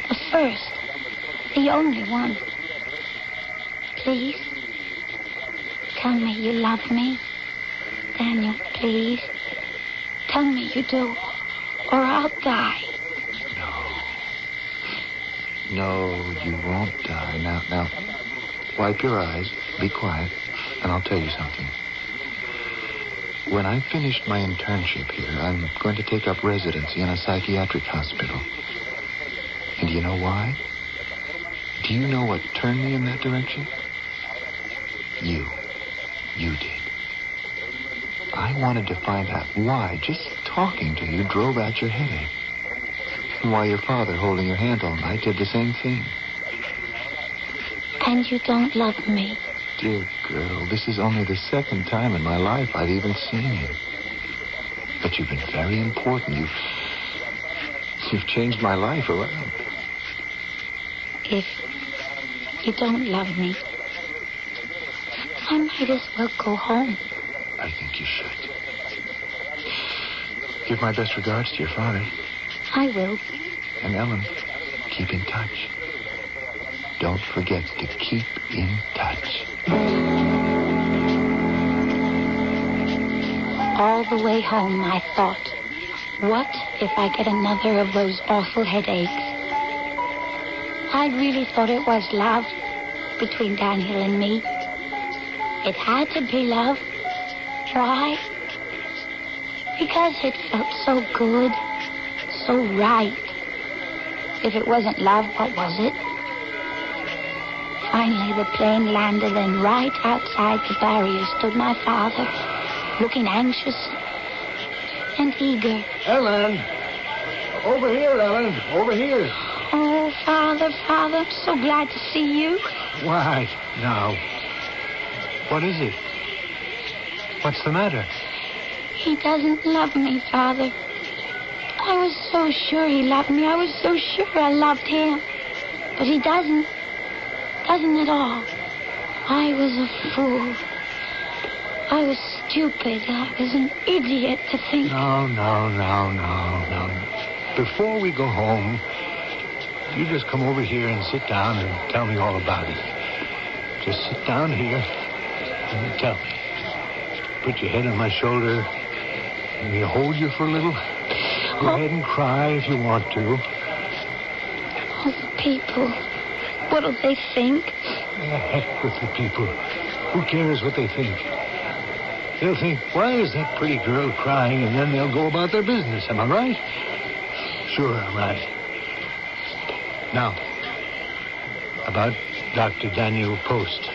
The first. The only one. Please. Tell me you love me. Daniel, please. Tell me you do, or I'll die. No, you won't die. Now, wipe your eyes, be quiet, and I'll tell you something. When I finished my internship here, I'm going to take up residency in a psychiatric hospital. And do you know why? Do you know what turned me in that direction? You. You did. I wanted to find out why just talking to you drove out your headache. And why your father, holding your hand all night, did the same thing. And you don't love me. Dear girl, this is only the second time in my life I've even seen you. But you've been very important. You've changed my life around. If you don't love me, I might as well go home. I think you should. Give my best regards to your father. I will. And Ellen, keep in touch. Don't forget to keep in touch. All the way home, I thought, what if I get another of those awful headaches? I really thought it was love between Daniel and me. It had to be love. Why? Because it felt so good, so right. If it wasn't love, what was it? Finally, the plane landed, and right outside the barrier stood my father, looking anxious and eager. Ellen! Over here, Ellen. Over here. Oh, Father, I'm so glad to see you. Why, now? What is it? What's the matter? He doesn't love me, Father. I was so sure he loved me. I was so sure I loved him. But he doesn't. Doesn't at all. I was a fool. I was stupid. I was an idiot to think... No. Before we go home, you just come over here and sit down and tell me all about it. Just sit down here and tell me. Put your head on my shoulder. Let me hold you for a little. Go ahead and cry if you want to. Oh, the people. What'll they think? Heck with the people. Who cares what they think? They'll think, why is that pretty girl crying? And then they'll go about their business. Am I right? Sure, I'm right. Now, about Dr. Daniel Post.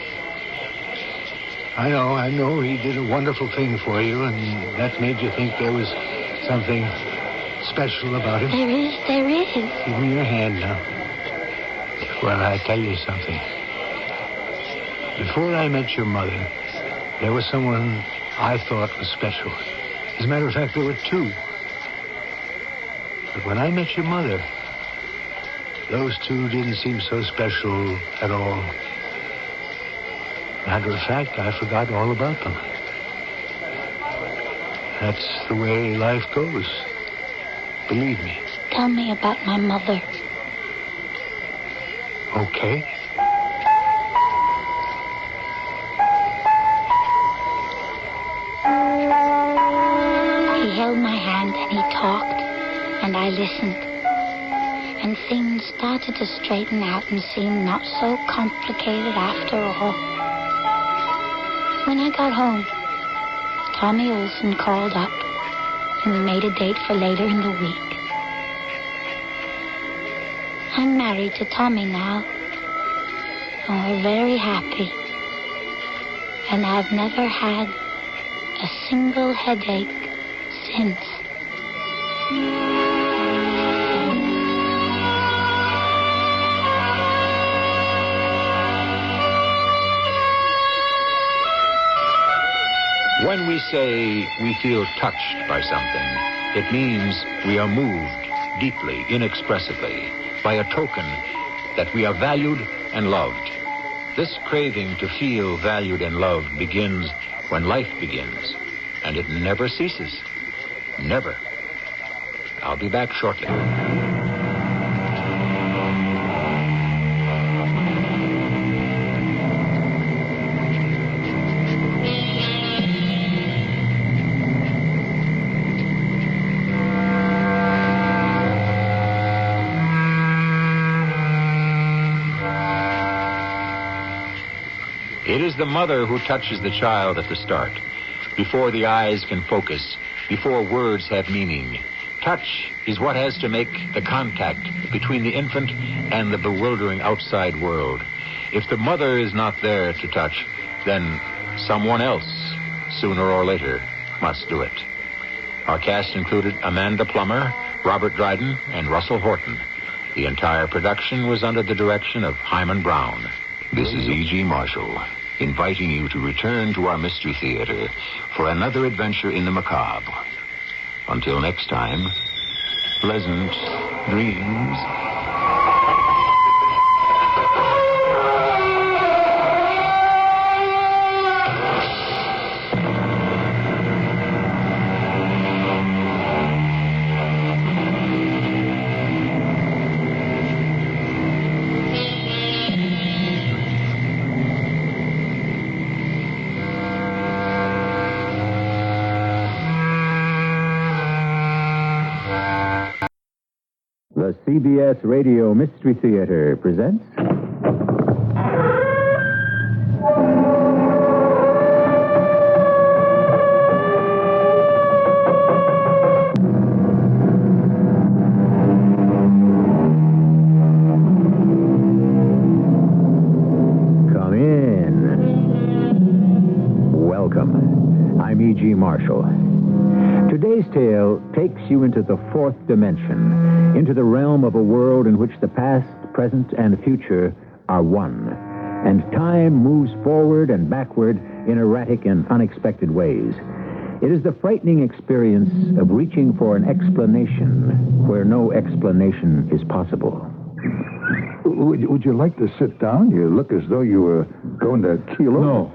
I know he did a wonderful thing for you, and that made you think there was something special about him. There is. Give me your hand now. Well, I tell you something. Before I met your mother, there was someone I thought was special. As a matter of fact, there were two. But when I met your mother, those two didn't seem so special at all. Matter of fact, I forgot all about them. That's the way life goes. Believe me. Tell me about my mother. Okay. He held my hand and he talked, and I listened. And things started to straighten out and seem not so complicated after all. When I got home, Tommy Olson called up, and we made a date for later in the week. I'm married to Tommy now. And we're very happy. And I've never had a single headache since. When we say we feel touched by something, it means we are moved deeply, inexpressively, by a token that we are valued and loved. This craving to feel valued and loved begins when life begins, and it never ceases. Never. I'll be back shortly. It is the mother who touches the child at the start, before the eyes can focus, before words have meaning. Touch is what has to make the contact between the infant and the bewildering outside world. If the mother is not there to touch, then someone else, sooner or later, must do it. Our cast included Amanda Plummer, Robert Dryden, and Russell Horton. The entire production was under the direction of Hyman Brown. This is E.G. Marshall. inviting you to return to our Mystery Theater for another adventure in the macabre. Until next time, pleasant dreams. The CBS Radio Mystery Theater presents... Come in. Welcome. I'm E.G. Marshall. Today's tale takes you into the fourth dimension, into the realm of a world in which the past, present, and future are one, and time moves forward and backward in erratic and unexpected ways. It is the frightening experience of reaching for an explanation where no explanation is possible. Would you like to sit down? You look as though you were going to keel over.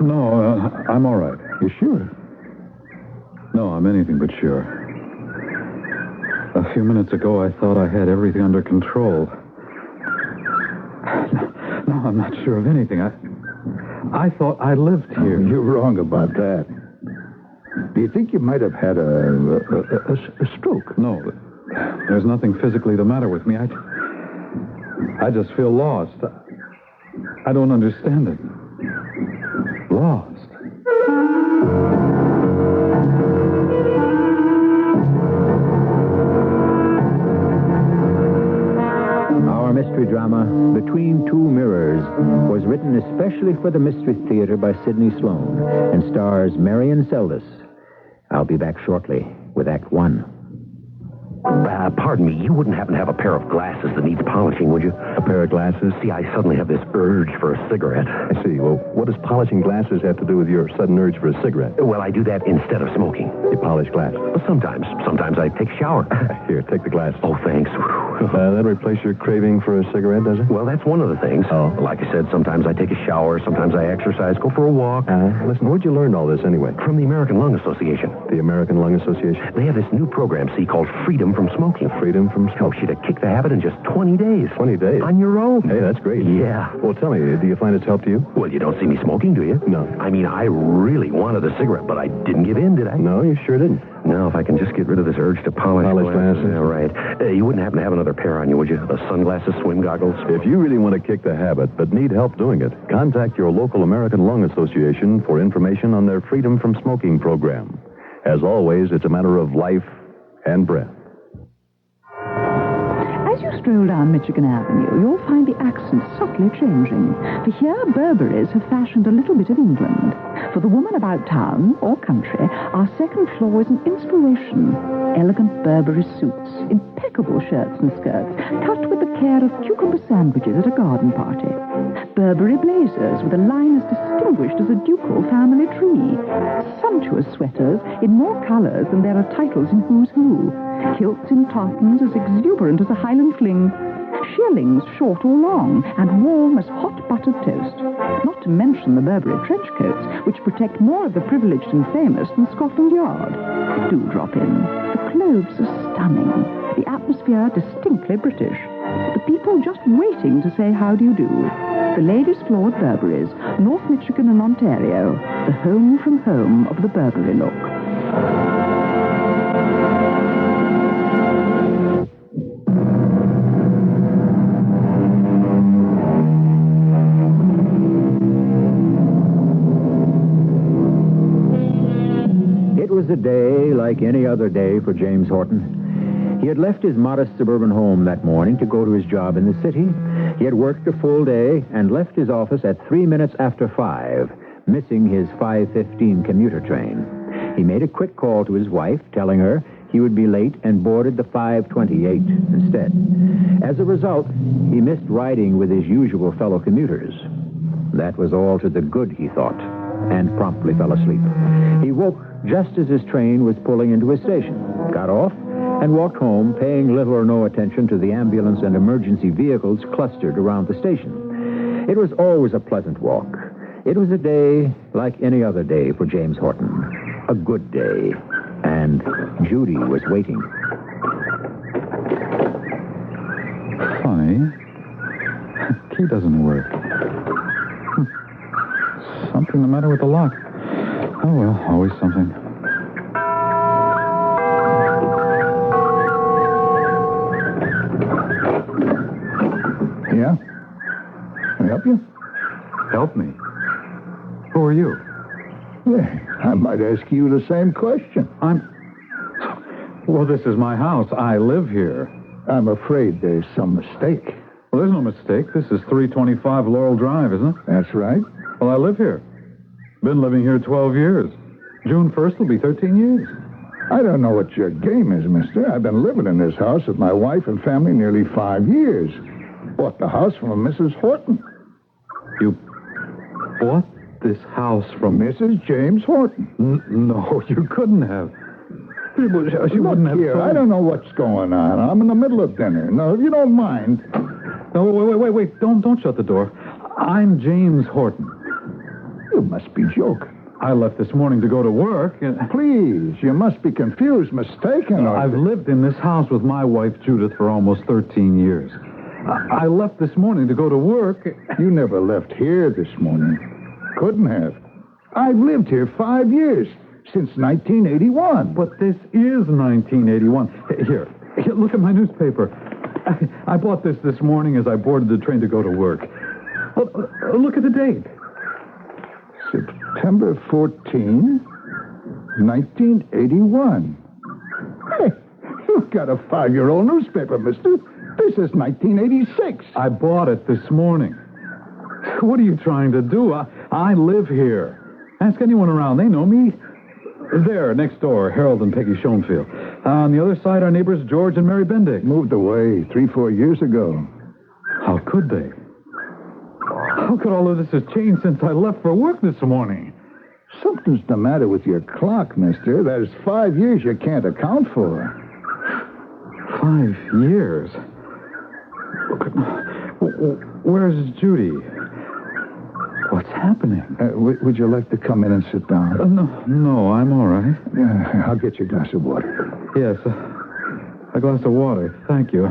No, I'm all right. You sure? No, I'm anything but sure. A few minutes ago, I thought I had everything under control. No, I'm not sure of anything. I thought I lived here. You're wrong about that. Do you think you might have had a stroke? No, there's nothing physically the matter with me. I just feel lost. I don't understand it. Lost. Our mystery drama, Between Two Mirrors, was written especially for the Mystery Theater by Sidney Sloan and stars Marion Seldes. I'll be back shortly with Act One. Pardon me, you wouldn't happen to have a pair of glasses that needs polishing, would you? A pair of glasses? See, I suddenly have this urge for a cigarette. I see. Well, what does polishing glasses have to do with your sudden urge for a cigarette? Well, I do that instead of smoking. You polish glasses? Well, sometimes. Sometimes I take a shower. Here, take the glasses. Oh, thanks. That replace your craving for a cigarette, does it? Well, that's one of the things. Oh. Like I said, sometimes I take a shower, sometimes I exercise, go for a walk. Listen, where'd you learn all this anyway? From the American Lung Association. The American Lung Association? They have this new program, see, called Freedom from Smoking. Freedom from smoking? Helps you to kick the habit in just 20 days. 20 days? On your own. Hey, that's great. Yeah. Well, tell me, do you find it's helped you? Well, you don't see me smoking, do you? No. I mean, I really wanted a cigarette, but I didn't give in, did I? No, you sure didn't. No, if I can just get rid of this urge to polish glasses. Yeah, right. You wouldn't happen to have another pair on you, would you? Sunglasses, swim goggles? If you really want to kick the habit, but need help doing it, contact your local American Lung Association for information on their Freedom from Smoking program. As always, it's a matter of life and breath. As you stroll down Michigan Avenue, you'll find the accent subtly changing. For here, Burberrys have fashioned a little bit of England. For the woman about town or country, our second floor is an inspiration. Elegant Burberry suits, impeccable shirts and skirts, cut with the care of cucumber sandwiches at a garden party. Burberry blazers with a line as distinguished as a ducal family tree. Sumptuous sweaters in more colors than there are titles in Who's Who. Kilts in tartans as exuberant as a Highland fling. Shearlings short or long and warm as hot buttered toast. Not to mention the Burberry trench coats, which protect more of the privileged and famous than Scotland Yard. Do drop in. The clothes are stunning. The atmosphere distinctly British. The people just waiting to say how do you do. The ladies' floor at Burberry's, North Michigan and Ontario. The home from home of the Burberry look. It was a day like any other day for James Horton. He had left his modest suburban home that morning to go to his job in the city. He had worked a full day and left his office at 3 minutes after 5, missing his 5:15 commuter train. He made a quick call to his wife, telling her he would be late and boarded the 5:28 instead. As a result, he missed riding with his usual fellow commuters. That was all to the good, he thought, and promptly fell asleep. He woke just as his train was pulling into a station, got off, and walked home, paying little or no attention to the ambulance and emergency vehicles clustered around the station. It was always a pleasant walk. It was a day like any other day for James Horton. A good day. And Judy was waiting. Funny. Key doesn't work. Something the matter with the lock. Oh, well, always something. Yeah? Can I help you? Help me? Who are you? Yeah, I might ask you the same question. Well, this is my house. I live here. I'm afraid there's some mistake. Well, there's no mistake. This is 325 Laurel Drive, isn't it? That's right. Well, I live here. Been living here 12 years. June 1st will be 13 years. I don't know what your game is, mister. I've been living in this house with my wife and family nearly 5 years. Bought the house from a Mrs. Horton. You bought this house from Mrs. James Horton? No, you couldn't have. She wouldn't have. Here, I don't know what's going on. I'm in the middle of dinner. No, if you don't mind. No, wait. Don't shut the door. I'm James Horton. You must be joking. I left this morning to go to work. Please, you must be confused, mistaken. I've lived in this house with my wife, Judith, for almost 13 years. I left this morning to go to work. You never left here this morning. Couldn't have. I've lived here 5 years, since 1981. But this is 1981. Here, look at my newspaper. I bought this morning as I boarded the train to go to work. Look at the date. September 14, 1981. Hey, you've got a 5-year-old newspaper, mister. This is 1986. I bought it this morning. What are you trying to do? I live here. Ask anyone around. They know me. There, next door, Harold and Peggy Schoenfield. On the other side, our neighbors George and Mary Bendick. Moved away 3-4 years ago. How could they? How could all of this have changed since I left for work this morning? Something's the matter with your clock, mister. That is 5 years you can't account for. 5 years? Where's Judy? What's happening? Would you like to come in and sit down? No, I'm all right. I'll get you a glass of water. Yes, a glass of water. Thank you.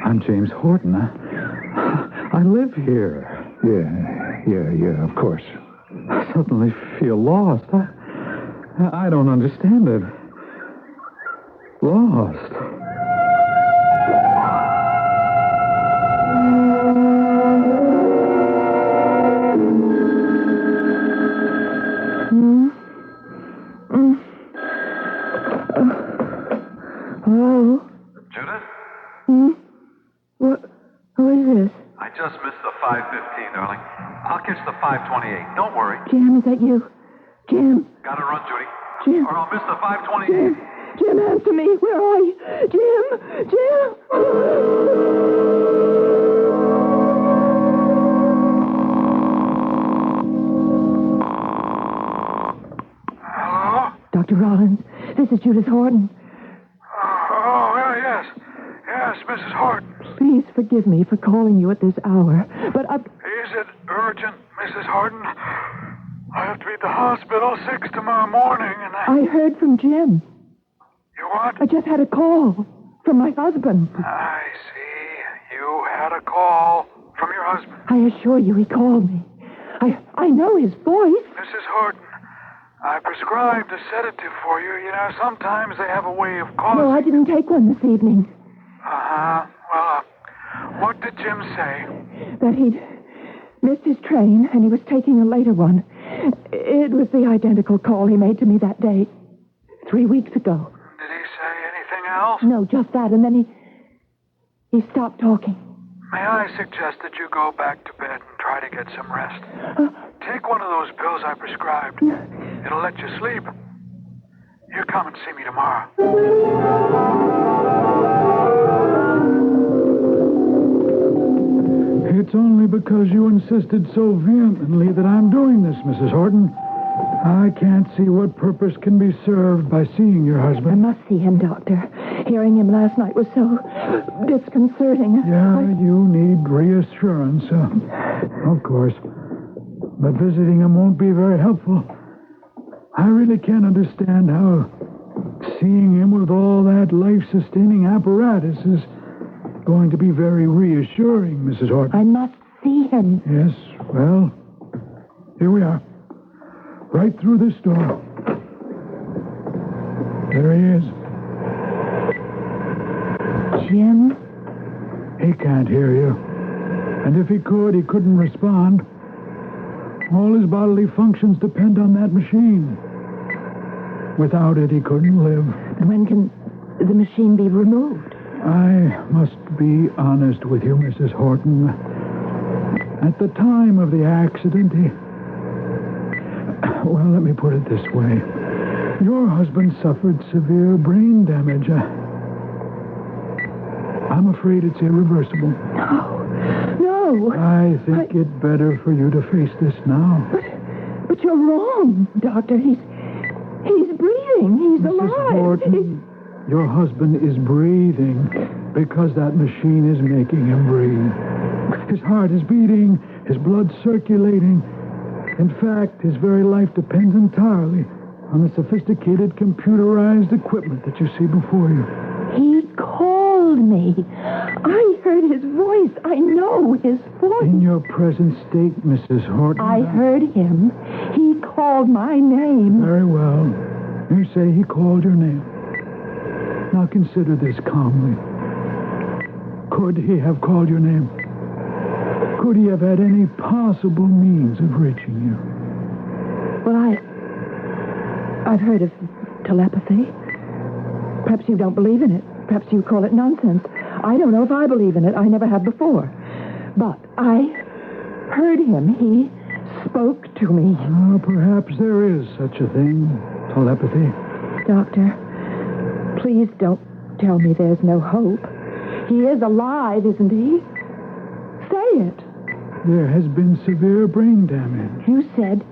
I'm James Horton. I live here. Yeah, of course. I suddenly feel lost. I don't understand it. Lost. Hello? Judith? What is this? I just missed the 5:15, darling. I'll catch the 5:28. Don't worry. Jim, is that you? Jim. Gotta run, Judy. Jim. Or I'll miss the 5:28. Jim, answer me. Where are you? Jim! Hello? Dr. Rollins, this is Judith Horton. Yes. Yes, Mrs. Horton. Please forgive me for calling you at this hour, but Is it urgent, Mrs. Horton? I have to be at the hospital 6 tomorrow morning, and I heard from Jim. You what? I just had a call from my husband. I see. You had a call from your husband. I assure you he called me. I know his voice. Mrs. Horton, I prescribed a sedative for you. You know, sometimes they have a way of causing... No, I didn't take one this evening. Well, what did Jim say? That he'd missed his train and he was taking a later one. It was the identical call he made to me that day, 3 weeks ago. Did he say anything else? No, just that, and then he stopped talking. May I suggest that you go back to bed and try to get some rest? Take one of those pills I prescribed. It'll let you sleep. You come and see me tomorrow. It's only because you insisted so vehemently that I'm doing this, Mrs. Horton. I can't see what purpose can be served by seeing your husband. I must see him, Doctor. Hearing him last night was so disconcerting. Yeah, you need reassurance, of course. But visiting him won't be very helpful. I really can't understand how seeing him with all that life-sustaining apparatus is going to be very reassuring, Mrs. Horton. I must see him. Yes, well, here we are. Right through this door. There he is. Jim? He can't hear you. And if he could, he couldn't respond. All his bodily functions depend on that machine. Without it, he couldn't live. And when can the machine be removed? I must be honest with you, Mrs. Horton. At the time of the accident, well, let me put it this way. Your husband suffered severe brain damage. I'm afraid it's irreversible. No. I think it better for you to face this now. But you're wrong, Doctor. He's breathing. He's Mrs. alive. Horton, your husband is breathing because that machine is making him breathe. His heart is beating, his blood circulating. In fact, his very life depends entirely on the sophisticated computerized equipment that you see before you. He called me. I heard his voice. I know his voice. In your present state, Mrs. Horton. I heard him. He called my name. Very well. You say he called your name. Now consider this calmly. Could he have called your name? Could he have had any possible means of reaching you? Well, I've heard of telepathy. Perhaps you don't believe in it. Perhaps you call it nonsense. I don't know if I believe in it. I never have before. But I heard him. He spoke to me. Oh, perhaps there is such a thing. Telepathy. Doctor, please don't tell me there's no hope. He is alive, isn't he? Say it. There has been severe brain damage. You said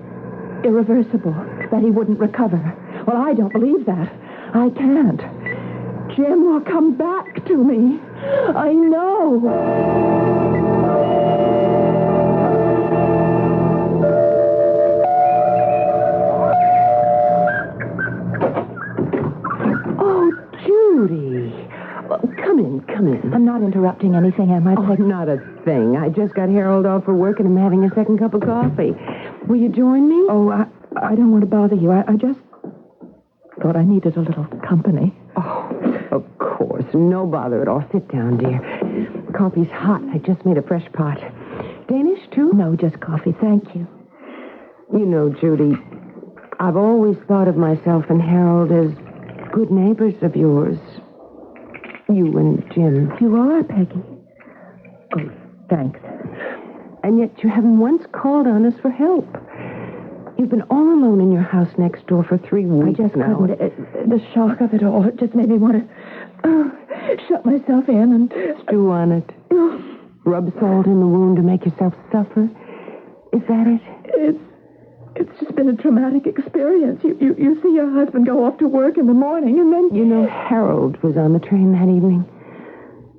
irreversible, that he wouldn't recover. Well, I don't believe that. I can't. Jim will come back to me. I know. Oh, Judy. Well, come in. I'm not interrupting anything, am I? Oh, not a thing. I just got Harold off for work and I'm having a second cup of coffee. Will you join me? Oh, I don't want to bother you. I just thought I needed a little company. Oh, of course. No bother at all. Sit down, dear. Coffee's hot. I just made a fresh pot. Danish, too? No, just coffee. Thank you. You know, Judy, I've always thought of myself and Harold as good neighbors of yours. You and Jim. You are, Peggy. Oh, thanks. And yet you haven't once called on us for help. You've been all alone in your house next door for 3 weeks I just now. couldn't. The shock of it all, it just made me want to shut myself in and... Stew on it. Rub salt in the wound to make yourself suffer. Is that it? It's just been a traumatic experience. You see your husband go off to work in the morning and then... You know, Harold was on the train that evening.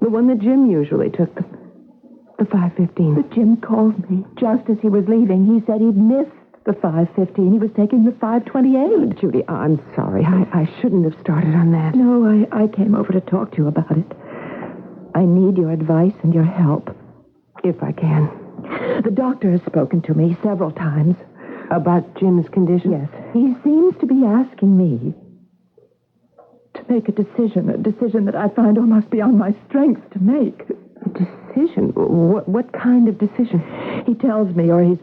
The one that Jim usually took, the 5:15. But Jim called me just as he was leaving. He said he'd missed the 5:15. He was taking the 5:28. Judy, I'm sorry. I shouldn't have started on that. No, I came over to talk to you about it. I need your advice and your help. If I can. The doctor has spoken to me several times. About Jim's condition? Yes. He seems to be asking me to make a decision that I find almost beyond my strength to make. A decision? What kind of decision? He tells me, or he's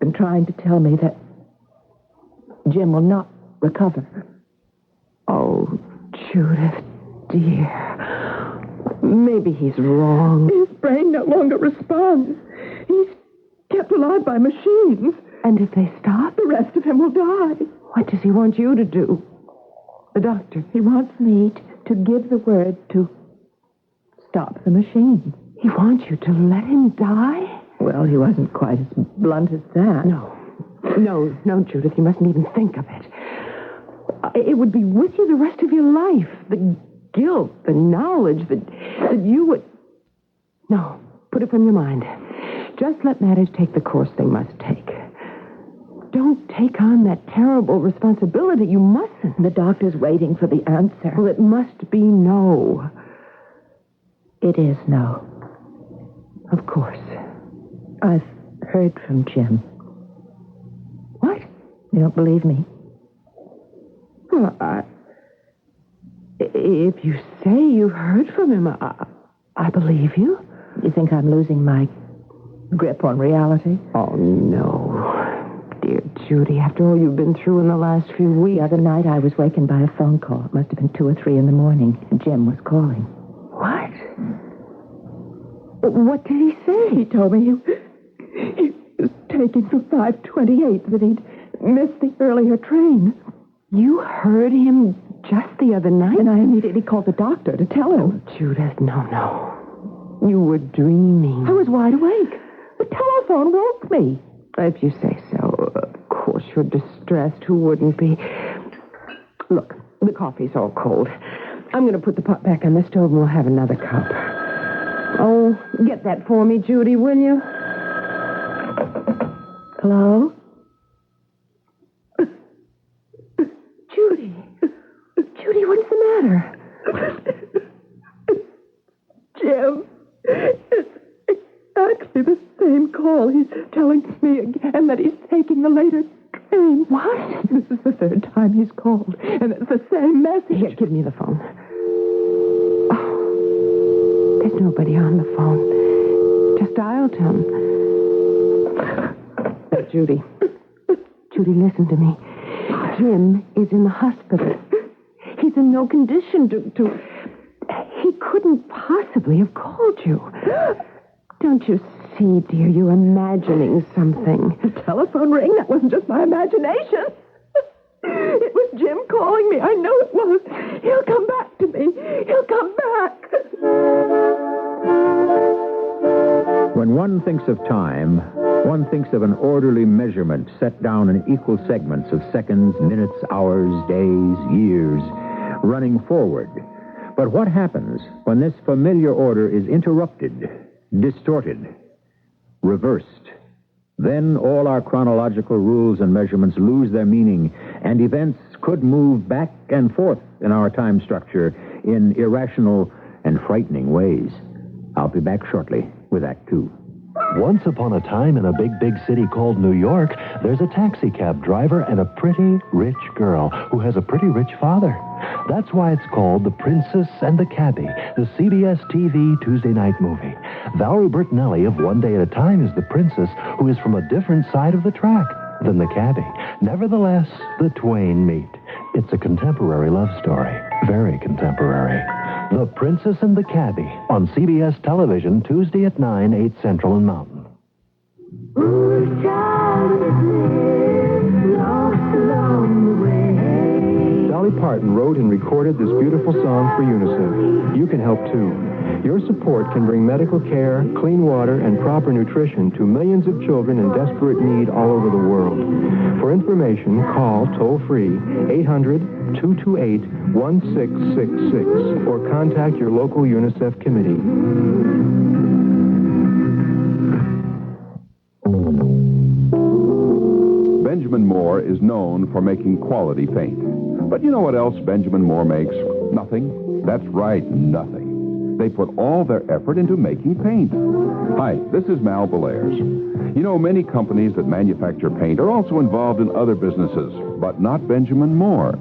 been trying to tell me, that Jim will not recover. Oh, Judith, dear. Maybe he's wrong. His brain no longer responds. He's kept alive by machines. And if they stop? The rest of him will die. What does he want you to do? The doctor. He wants me to give the word to stop the machine. He wants you to let him die? Well, he wasn't quite as blunt as that. No, Judith, you mustn't even think of it. It would be with you the rest of your life. The guilt, the knowledge that you would... No, put it from your mind. Just let matters take the course they must take. Don't take on that terrible responsibility. You mustn't. The doctor's waiting for the answer. Well, it must be no. It is no. Of course. I've heard from Jim. What? You don't believe me? Well, if you say you've heard from him, I believe you. You think I'm losing my grip on reality? Oh, no. Dear Judy, after all you've been through in the last few weeks... The other night I was wakened by a phone call. It must have been 2 or 3 in the morning. Jim was calling. What? What did he say? He told me he was taking for 5:28, that he'd missed the earlier train. You heard him just the other night? And I immediately called the doctor to tell him. Oh, Judith, no. You were dreaming. I was wide awake. The telephone woke me. If you say so. Of course, you're distressed. Who wouldn't be? Look, the coffee's all cold. I'm going to put the pot back on the stove and we'll have another cup. Oh, get that for me, Judy, will you? Hello? Judy, what's the matter? Jim, it's exactly the same call. He's telling me again that he's taking the later train. What? This is the 3rd time he's called, and it's the same message. Here, give me the phone. Oh, there's nobody on the phone. Just dialed him. Judy. Judy, listen to me. Jim is in the hospital. He's in no condition to... He couldn't possibly have called you. Don't you see, dear, you're imagining something. The telephone rang. That wasn't just my imagination. It was Jim calling me. I know it was. He'll come back to me. He'll come back. When one thinks of time, one thinks of an orderly measurement set down in equal segments of seconds, minutes, hours, days, years, running forward. But what happens when this familiar order is interrupted, distorted, reversed? Then all our chronological rules and measurements lose their meaning, and events could move back and forth in our time structure in irrational and frightening ways. I'll be back shortly with Act 2. Once upon a time in a big city called New York, there's a taxi cab driver and a pretty rich girl who has a pretty rich father. That's why it's called The Princess and the Cabbie, the CBS TV Tuesday night movie. Valerie Bertinelli of One Day at a Time is the princess who is from a different side of the track than the cabbie. Nevertheless, the twain meet. It's a contemporary love story. Very contemporary. The Princess and the Cabbie on CBS television Tuesday at 9, 8 Central and Mountain. Dolly Parton wrote and recorded this beautiful song for UNICEF. You can help too. Your support can bring medical care, clean water, and proper nutrition to millions of children in desperate need all over the world. For information, call toll-free 800-228-1666 or contact your local UNICEF committee. Benjamin Moore is known for making quality paint. But you know what else Benjamin Moore makes? Nothing. That's right, nothing. They put all their effort into making paint. Hi, this is Mal Belaires. You know, many companies that manufacture paint are also involved in other businesses, but not Benjamin Moore.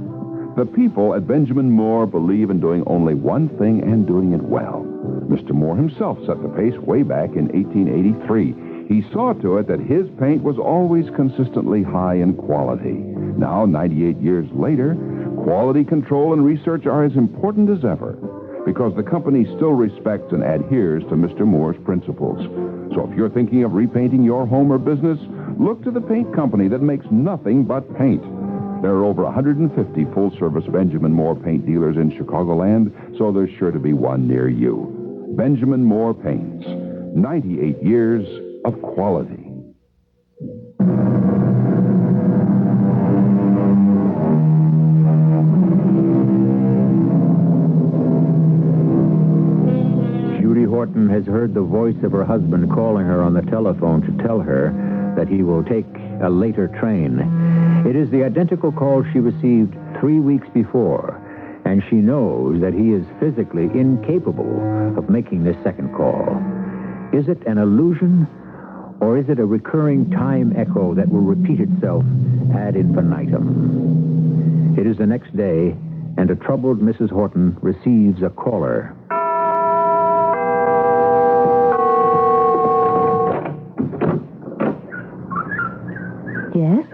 The people at Benjamin Moore believe in doing only one thing and doing it well. Mr. Moore himself set the pace way back in 1883. He saw to it that his paint was always consistently high in quality. Now, 98 years later, quality control and research are as important as ever because the company still respects and adheres to Mr. Moore's principles. So if you're thinking of repainting your home or business, look to the paint company that makes nothing but paint. There are over 150 full-service Benjamin Moore paint dealers in Chicagoland, so there's sure to be one near you. Benjamin Moore Paints. 98 years of quality. Judy Horton has heard the voice of her husband calling her on the telephone to tell her that he will take a later train. It is the identical call she received 3 weeks before, and she knows that he is physically incapable of making this second call. Is it an illusion, or is it a recurring time echo that will repeat itself ad infinitum? It is the next day, and a troubled Mrs. Horton receives a caller. Yes?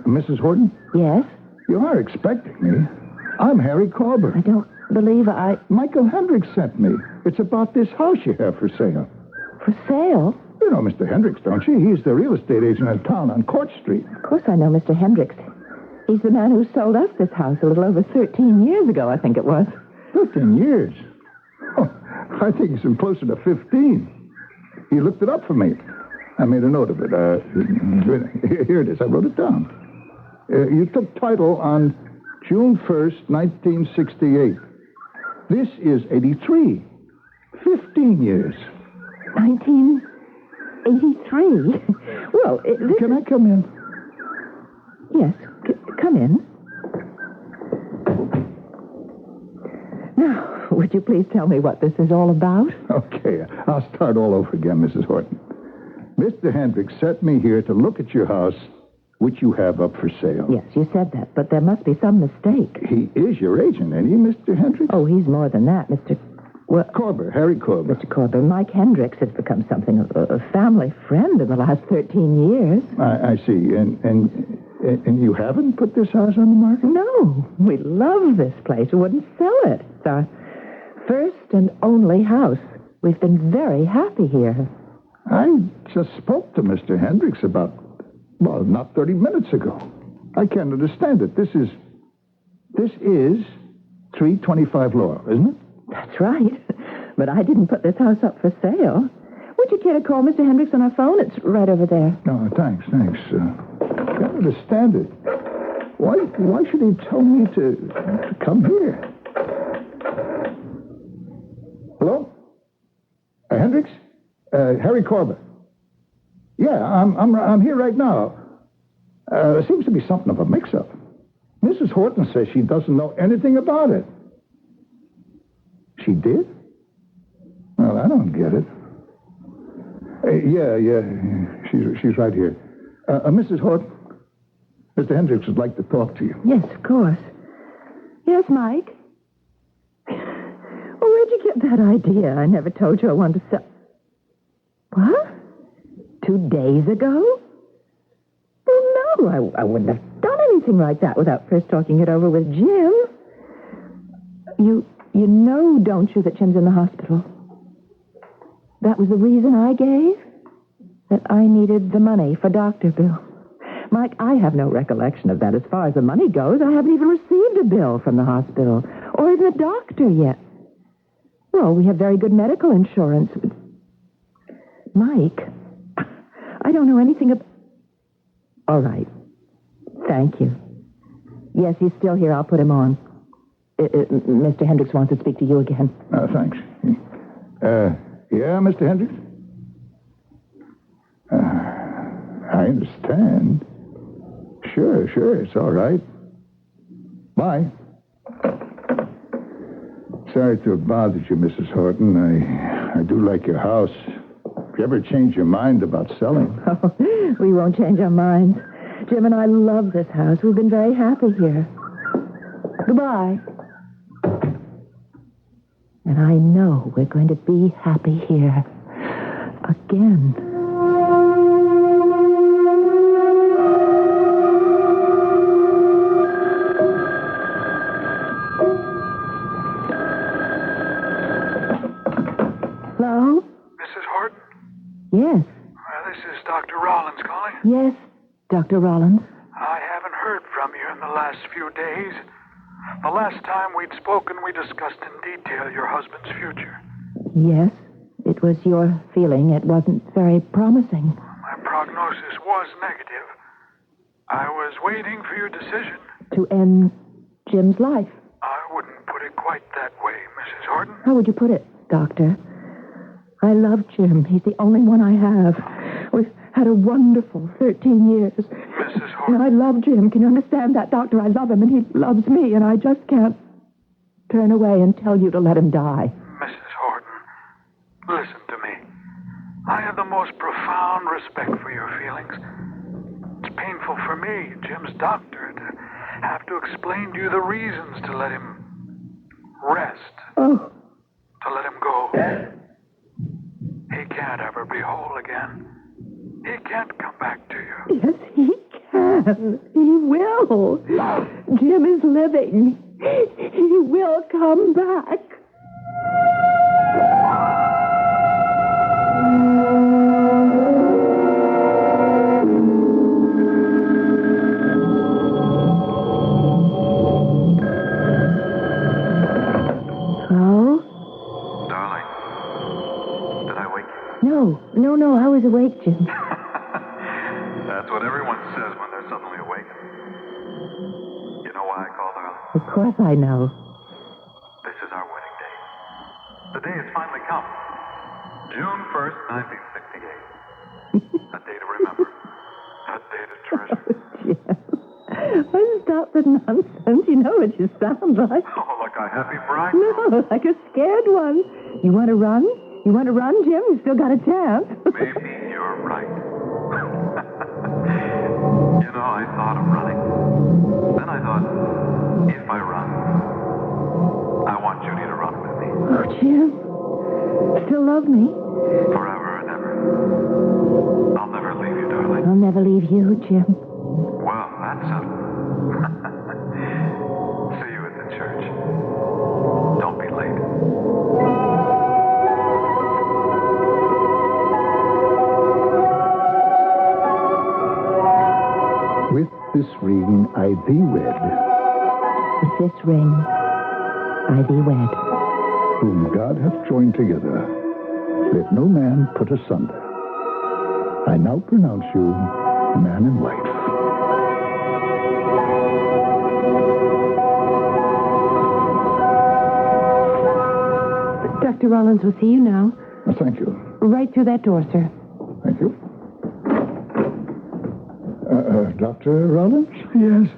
Mrs. Horton? Yes? You are expecting me. I'm Harry Corber. I don't believe Michael Hendricks sent me. It's about this house you have for sale. For sale? You know Mr. Hendricks, don't you? He's the real estate agent in town on Court Street. Of course I know Mr. Hendricks. He's the man who sold us this house a little over 13 years ago, I think it was. 13 years? Oh, I think it's been closer to 15. He looked it up for me. I made a note of it. Here it is. I wrote it down. You took title on June 1st, 1968. This is 83. 15 years. 1983? Well, Can I come in? Yes, come in. Now, would you please tell me what this is all about? Okay, I'll start all over again, Mrs. Horton. Mr. Hendricks sent me here to look at your house, which you have up for sale. Yes, you said that, but there must be some mistake. He is your agent, ain't he, Mr. Hendricks? Oh, he's more than that, Mr. Corber, Harry Corber. Mr. Corber, Mike Hendricks has become something of a family friend in the last 13 years. I see. And you haven't put this house on the market? No. We love this place. We wouldn't sell it. It's our first and only house. We've been very happy here. I just spoke to Mr. Hendricks about, not 30 minutes ago. I can't understand it. This is 325 Laurel, isn't it? That's right. But I didn't put this house up for sale. Would you care to call Mr. Hendricks on our phone? It's right over there. No, thanks. Can't understand it. Why should he tell me to come here? Hello? Hendricks? Harry Corber. Yeah, I'm here right now. There seems to be something of a mix-up. Mrs. Horton says she doesn't know anything about it. She did? Well, I don't get it. Yeah, she's right here. Mrs. Horton, Mr. Hendricks would like to talk to you. Yes, of course. Yes, Mike? Well, where'd you get that idea? I never told you I wanted to sell... What? 2 days ago? Well, no, I wouldn't have done anything like that without first talking it over with Jim. You know, don't you, that Jim's in the hospital? That was the reason I gave? That I needed the money for doctor bill. Mike, I have no recollection of that. As far as the money goes, I haven't even received a bill from the hospital, or even a doctor yet. Well, we have very good medical insurance. Mike, I don't know anything about... All right. Thank you. Yes, he's still here. I'll put him on. Mr. Hendricks wants to speak to you again. Thanks. Yeah, Mr. Hendricks? I understand. Sure, it's all right. Bye. Sorry to have bothered you, Mrs. Horton. I do like your house. If you ever change your mind about selling... Oh, we won't change our minds. Jim and I love this house. We've been very happy here. Goodbye. And I know we're going to be happy here. Again. Hello? Mrs. Horton? Yes. This is Dr. Rollins calling. Yes, Dr. Rollins. I haven't heard from you in the last few days. The last time we'd spoken, we discussed in detail your husband's future. Yes, it it was your feeling, it wasn't very promising. My prognosis was negative. I was waiting for your decision. To end Jim's life. I wouldn't put it quite that way, Mrs. Horton. How would you put it, Doctor? I love Jim. He's the only one I have. We've had a wonderful 13 years. Mrs. Horton. And I love Jim. Can you understand that, Doctor? I love him, and he loves me, and I just can't turn away and tell you to let him die. Mrs. Horton, listen to me. I have the most profound respect for your feelings. It's painful for me, Jim's doctor, to have to explain to you the reasons to let him rest. Oh. To let him go. He can't ever be whole again. He can't come back to you. Yes, he can. He will. Jim is living. He will come back. Hello? Darling, did I wake you? No, I was awake, Jim. That's what everyone says when they're suddenly awakened. You know why I called, darling? Of course I know. This is our wedding day. The day has finally come. June 1st, 1968. A day to remember. A day to treasure. Oh, stop the nonsense. You know what you sound like. Oh, like a happy bride? No, like a scared one. You want to run? You want to run, Jim? You still got a chance. Maybe you're right. You know, I thought of running. Then I thought, if I run, I want Judy to run with me. Oh, Jim. Still love me? Forever and ever. I'll never leave you, darling. I'll never leave you, Jim. Well, that's settled. See you at the church. Don't be late. With this ring I thee wed, With this ring, I thee wed. whom God hath joined together, let no man put asunder. I now pronounce you man and wife. Dr. Rollins will see you now. Thank you. Right through that door, sir. Thank you. Dr. Rollins? Yes?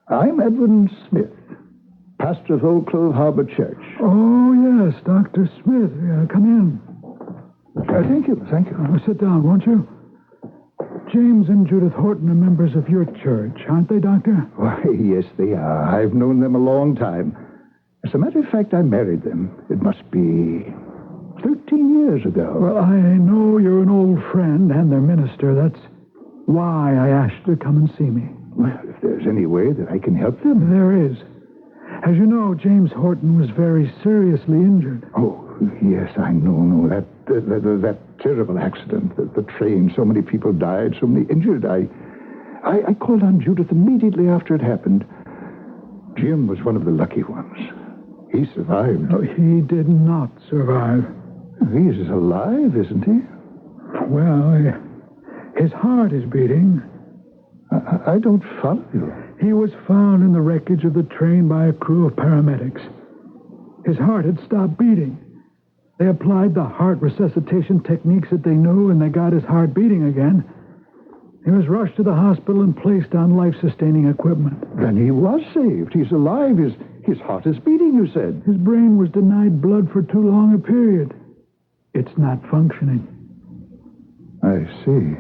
I'm Edwin Smith, pastor of Old Clove Harbor Church. Oh, yes, Dr. Smith. Come in. Thank you. Sit down, won't you? James and Judith Horton are members of your church, aren't they, Doctor? Why, yes, they are. I've known them a long time. As a matter of fact, I married them. It must be 13 years ago. Well, I know you're an old friend and their minister. That's why I asked you to come and see me. Well, if there's any way that I can help them. There is. As you know, James Horton was very seriously injured. Oh, yes, I know. That terrible accident, the train, so many people died, so many injured. I called on Judith immediately after it happened. Jim was one of the lucky ones. He survived. No, he did not survive. He's alive, isn't he? Well, his heart is beating. I don't follow you. He was found in the wreckage of the train by a crew of paramedics. His heart had stopped beating. They applied the heart resuscitation techniques that they knew, and they got his heart beating again. He was rushed to the hospital and placed on life-sustaining equipment. Then he was saved. He's alive. His heart is beating, you said. His brain was denied blood for too long a period. It's not functioning. I see.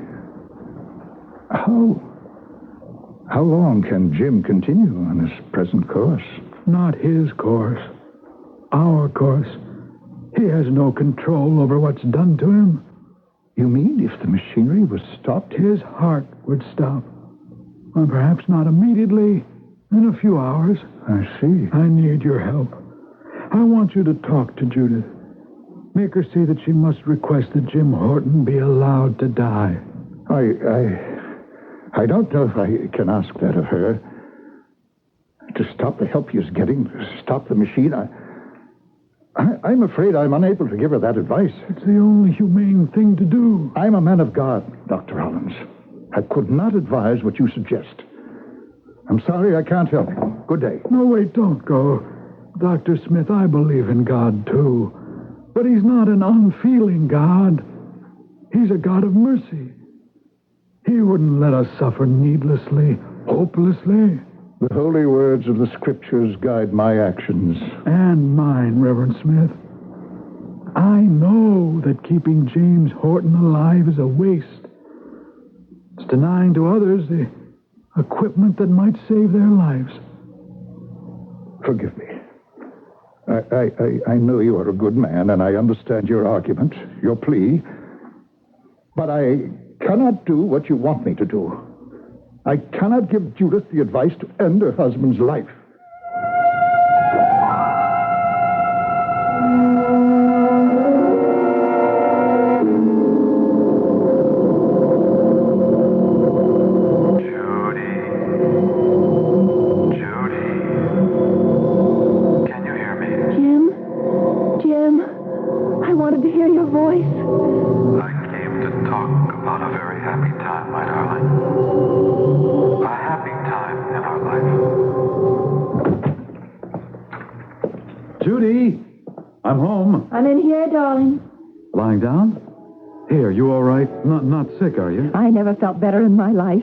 How long can Jim continue on his present course? Not his course. Our course. He has no control over what's done to him. You mean if the machinery was stopped? His heart would stop. Well, perhaps not immediately. In a few hours. I see. I need your help. I want you to talk to Judith. Make her see that she must request that Jim Horton be allowed to die. I don't know if I can ask that of her. To stop the help he is getting, to stop the machine, I'm afraid I'm unable to give her that advice. It's the only humane thing to do. I'm a man of God, Dr. Hollins. I could not advise what you suggest. I'm sorry I can't help you. Good day. No, wait, don't go. Dr. Smith, I believe in God, too. But he's not an unfeeling God. He's a God of mercy. He wouldn't let us suffer needlessly, hopelessly. The holy words of the Scriptures guide my actions. And mine, Reverend Smith. I know that keeping James Horton alive is a waste. It's denying to others the equipment that might save their lives. Forgive me. I know you are a good man, and I understand your argument, your plea. But I cannot do what you want me to do. I cannot give Judith the advice to end her husband's life. Judy, I'm home. I'm in here, darling. Lying down? Here, you all right? Not sick, are you? I never felt better in my life.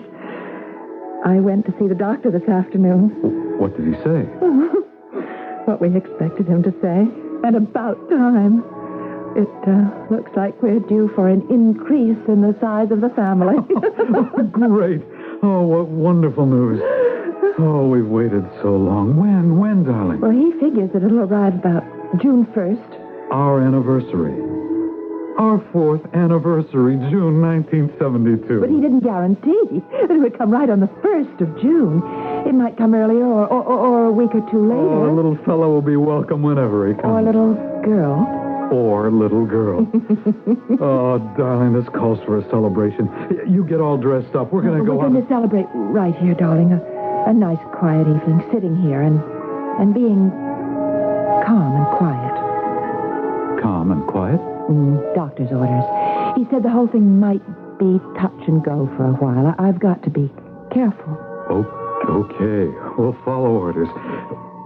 I went to see the doctor this afternoon. What did he say? What we expected him to say. And about time. It looks like we're due for an increase in the size of the family. Great. Oh, what wonderful news. Oh, we've waited so long. When, darling? Well, he figures that it'll arrive about June 1st. Our anniversary. Our 4th anniversary, June 1972. But he didn't guarantee that it would come right on the 1st of June. It might come earlier or a week or two later. Oh, a little fellow will be welcome whenever he comes. Or a little girl. Or little girl. Oh, darling, this calls for a celebration. You get all dressed up. We're going to go on. We're going to celebrate right here, darling. A nice, quiet evening, sitting here and being calm and quiet. Calm and quiet? Doctor's orders. He said the whole thing might be touch and go for a while. I've got to be careful. Okay. We'll follow orders.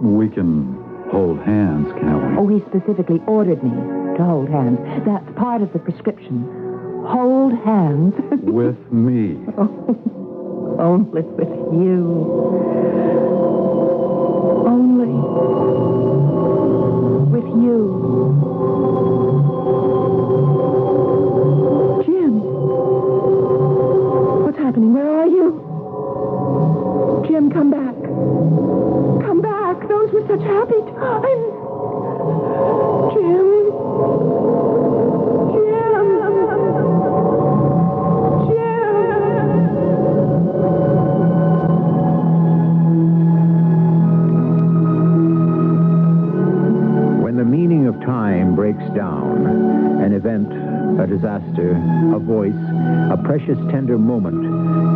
We can hold hands, can't we? Oh, he specifically ordered me to hold hands. That's part of the prescription. Hold hands. With me. Only with you. Only with you. Jim. What's happening? Where are you? Jim, come back. Come back. Those were such happy times. Jim. Time breaks down. An event, a disaster, a voice, a precious tender moment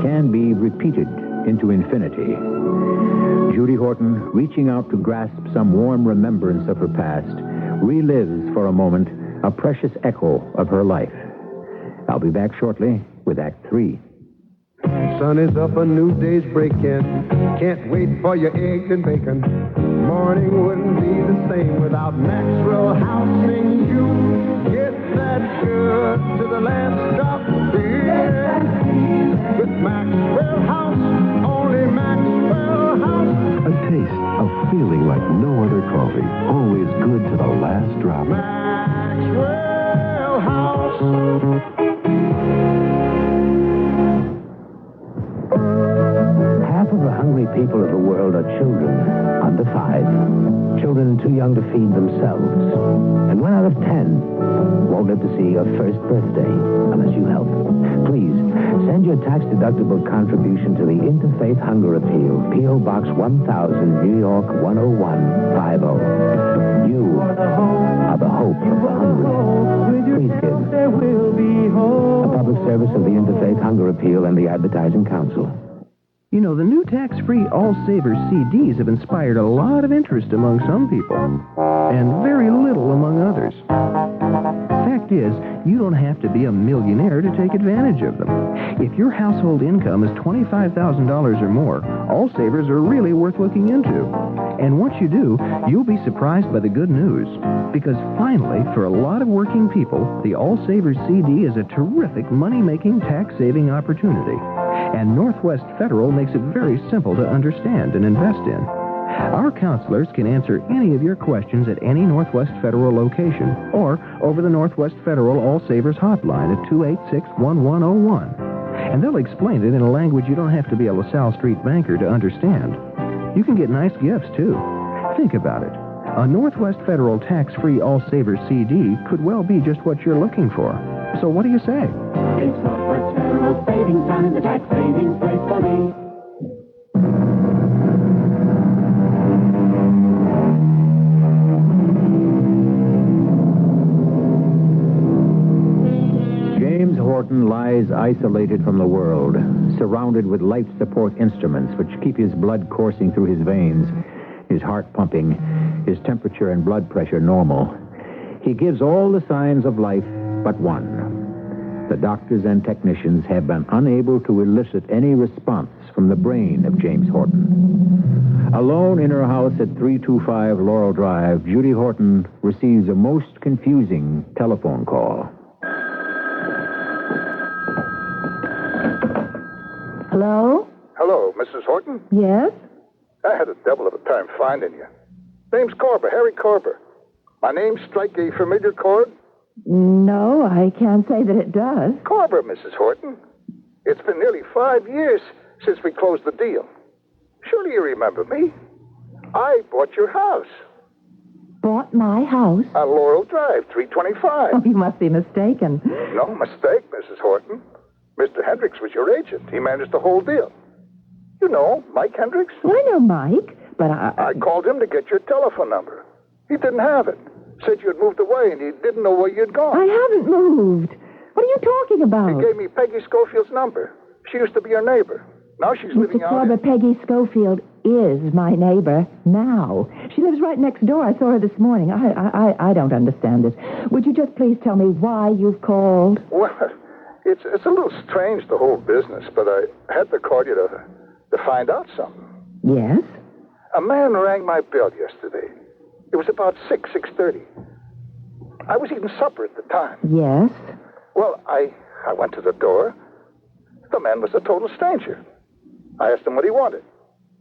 can be repeated into infinity. Judy Horton, reaching out to grasp some warm remembrance of her past, relives for a moment a precious echo of her life. I'll be back shortly with Act 3. Sun is up, a new day's breaking. Can't wait for your eggs and bacon. Morning wouldn't be the same without Maxwell housing you. Get that good to the last drop in. With Maxwell House, only Maxwell House. A taste of feeling like no other coffee. Always good to the last drop. Maxwell House. Half of the hungry people of the world are children under 5. Children too young to feed themselves. And 1 out of 10 won't live to see your first birthday unless you help. Please, send your tax-deductible contribution to the Interfaith Hunger Appeal, P.O. Box 1000, New York 10150. You are the hope of the hungry. Please give. A public service of the Interfaith Hunger Appeal and the Advertising Council. You know, the new tax-free All Savers CDs have inspired a lot of interest among some people, and very little among is, you don't have to be a millionaire to take advantage of them. If your household income is $25,000 or more, All Savers are really worth looking into. And once you do, you'll be surprised by the good news. Because finally, for a lot of working people, the All Savers CD is a terrific money-making, tax-saving opportunity. And Northwest Federal makes it very simple to understand and invest in. Our counselors can answer any of your questions at any Northwest Federal location or over the Northwest Federal All Savers hotline at 286-1101. And they'll explain it in a language you don't have to be a LaSalle Street banker to understand. You can get nice gifts, too. Think about it. A Northwest Federal tax-free All Savers CD could well be just what you're looking for. So what do you say? It's Northwest Federal Savings Time, the tax savings place for me. James Horton lies isolated from the world, surrounded with life support instruments which keep his blood coursing through his veins, his heart pumping, his temperature and blood pressure normal. He gives all the signs of life but one. The doctors and technicians have been unable to elicit any response from the brain of James Horton. Alone in her house at 325 Laurel Drive, Judy Horton receives a most confusing telephone call. Hello? Hello, Mrs. Horton? Yes? I had a devil of a time finding you. Name's Corber, Harry Corber. My name strike a familiar chord? No, I can't say that it does. Corber, Mrs. Horton. It's been nearly 5 years since we closed the deal. Surely you remember me. I bought your house. Bought my house? On Laurel Drive, 325. Oh, you must be mistaken. No mistake, Mrs. Horton. Mr. Hendricks was your agent. He managed the whole deal. You know, Mike Hendricks? I know Mike, but I called him to get your telephone number. He didn't have it. Said you had moved away and he didn't know where you'd gone. I haven't moved. What are you talking about? He gave me Peggy Schofield's number. She used to be your neighbor. Now she's living Mr. out Corber, Peggy Schofield is my neighbor now. She lives right next door. I saw her this morning. I don't understand it. Would you just please tell me why you've called? Well, it's a little strange, the whole business, but I had to call you to find out something. Yes? A man rang my bell yesterday. It was about 6:30. I was eating supper at the time. Yes? Well, I went to the door. The man was a total stranger. I asked him what he wanted.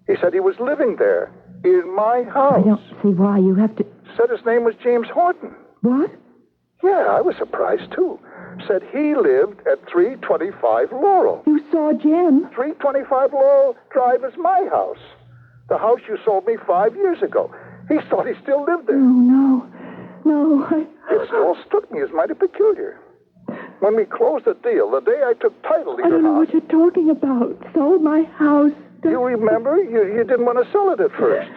He said he was living there, in my house. I don't see why you have to... Said his name was James Horton. What? Yeah, I was surprised, too. Said he lived at 325 Laurel. You saw Jim? 325 Laurel Drive is my house. The house you sold me 5 years ago. He thought he still lived there. No. It all struck me as mighty peculiar. When we closed the deal, the day I took title to your house... I don't know what you're talking about. Sold my house. You remember? You didn't want to sell it at first.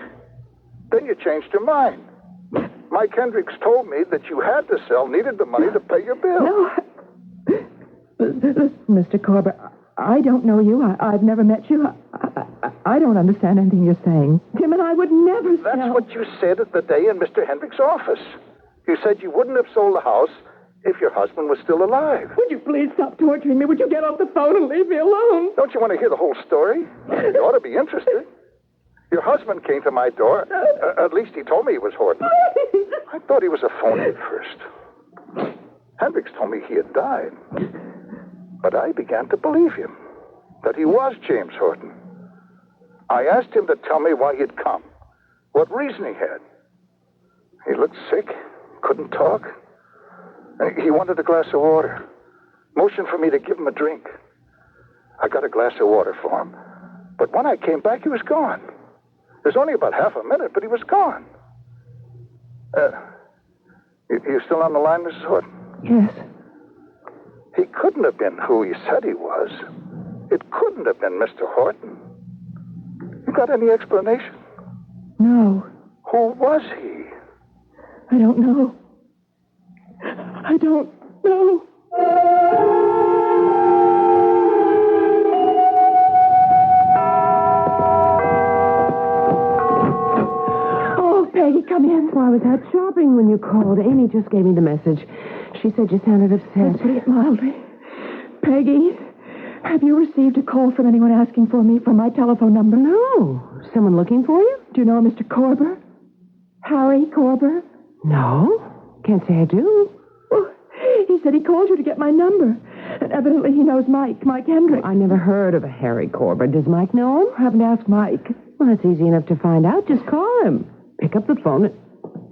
Then you changed your mind. Mike Hendricks told me that you had to sell, needed the money to pay your bill. No. Mr. Corber, I don't know you. I've never met you. I don't understand anything you're saying. Jim and I would never sell. That's what you said at the day in Mr. Hendricks' office. You said you wouldn't have sold the house if your husband was still alive. Would you please stop torturing me? Would you get off the phone and leave me alone? Don't you want to hear the whole story? You ought to be interested. Your husband came to my door. At least he told me he was Horton. I thought he was a phony at first. Hendricks told me he had died. But I began to believe him, that he was James Horton. I asked him to tell me why he'd come, what reason he had. He looked sick, couldn't talk. He wanted a glass of water, motioned for me to give him a drink. I got a glass of water for him, but when I came back, he was gone. It was only about half a minute, but he was gone. You still on the line, Mrs. Horton? Yes. He couldn't have been who he said he was. It couldn't have been Mr. Horton. You got any explanation? No. Who was he? I don't know. I don't know. Oh, Peggy, come in. Well, I was out shopping when you called. Amy just gave me the message. She said you sounded upset. Let's put it mildly. Peggy, have you received a call from anyone asking for me from my telephone number? No. Someone looking for you? Do you know Mr. Corber? Harry Corber? No. Can't say I do. Well, he said he called you to get my number. And evidently he knows Mike Hendricks. I never heard of a Harry Corber. Does Mike know him? I haven't asked Mike. Well, that's easy enough to find out. Just call him. Pick up the phone.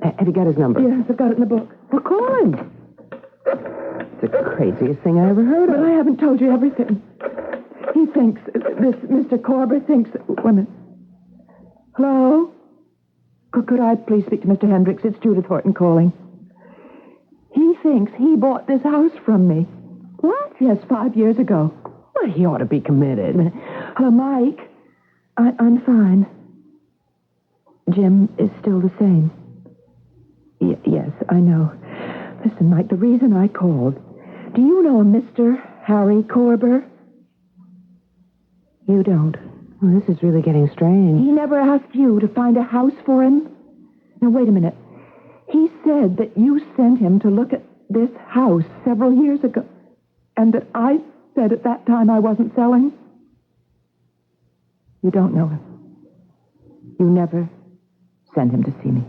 Have you got his number? Yes, I've got it in the book. Well, call him. It's the craziest thing I ever heard of. But I haven't told you everything. He thinks, this Mr. Corber thinks... Wait a minute. Hello? Could I please speak to Mr. Hendricks? It's Judith Horton calling. He thinks he bought this house from me. What? Yes, 5 years ago. Well, he ought to be committed. Hello, Mike. I'm fine. Jim is still the same. Yes, I know. Listen, Mike, the reason I called... Do you know a Mr. Harry Corber? You don't. Well, this is really getting strange. He never asked you to find a house for him? Now, wait a minute. He said that you sent him to look at this house several years ago, and that I said at that time I wasn't selling. You don't know him. You never sent him to see me.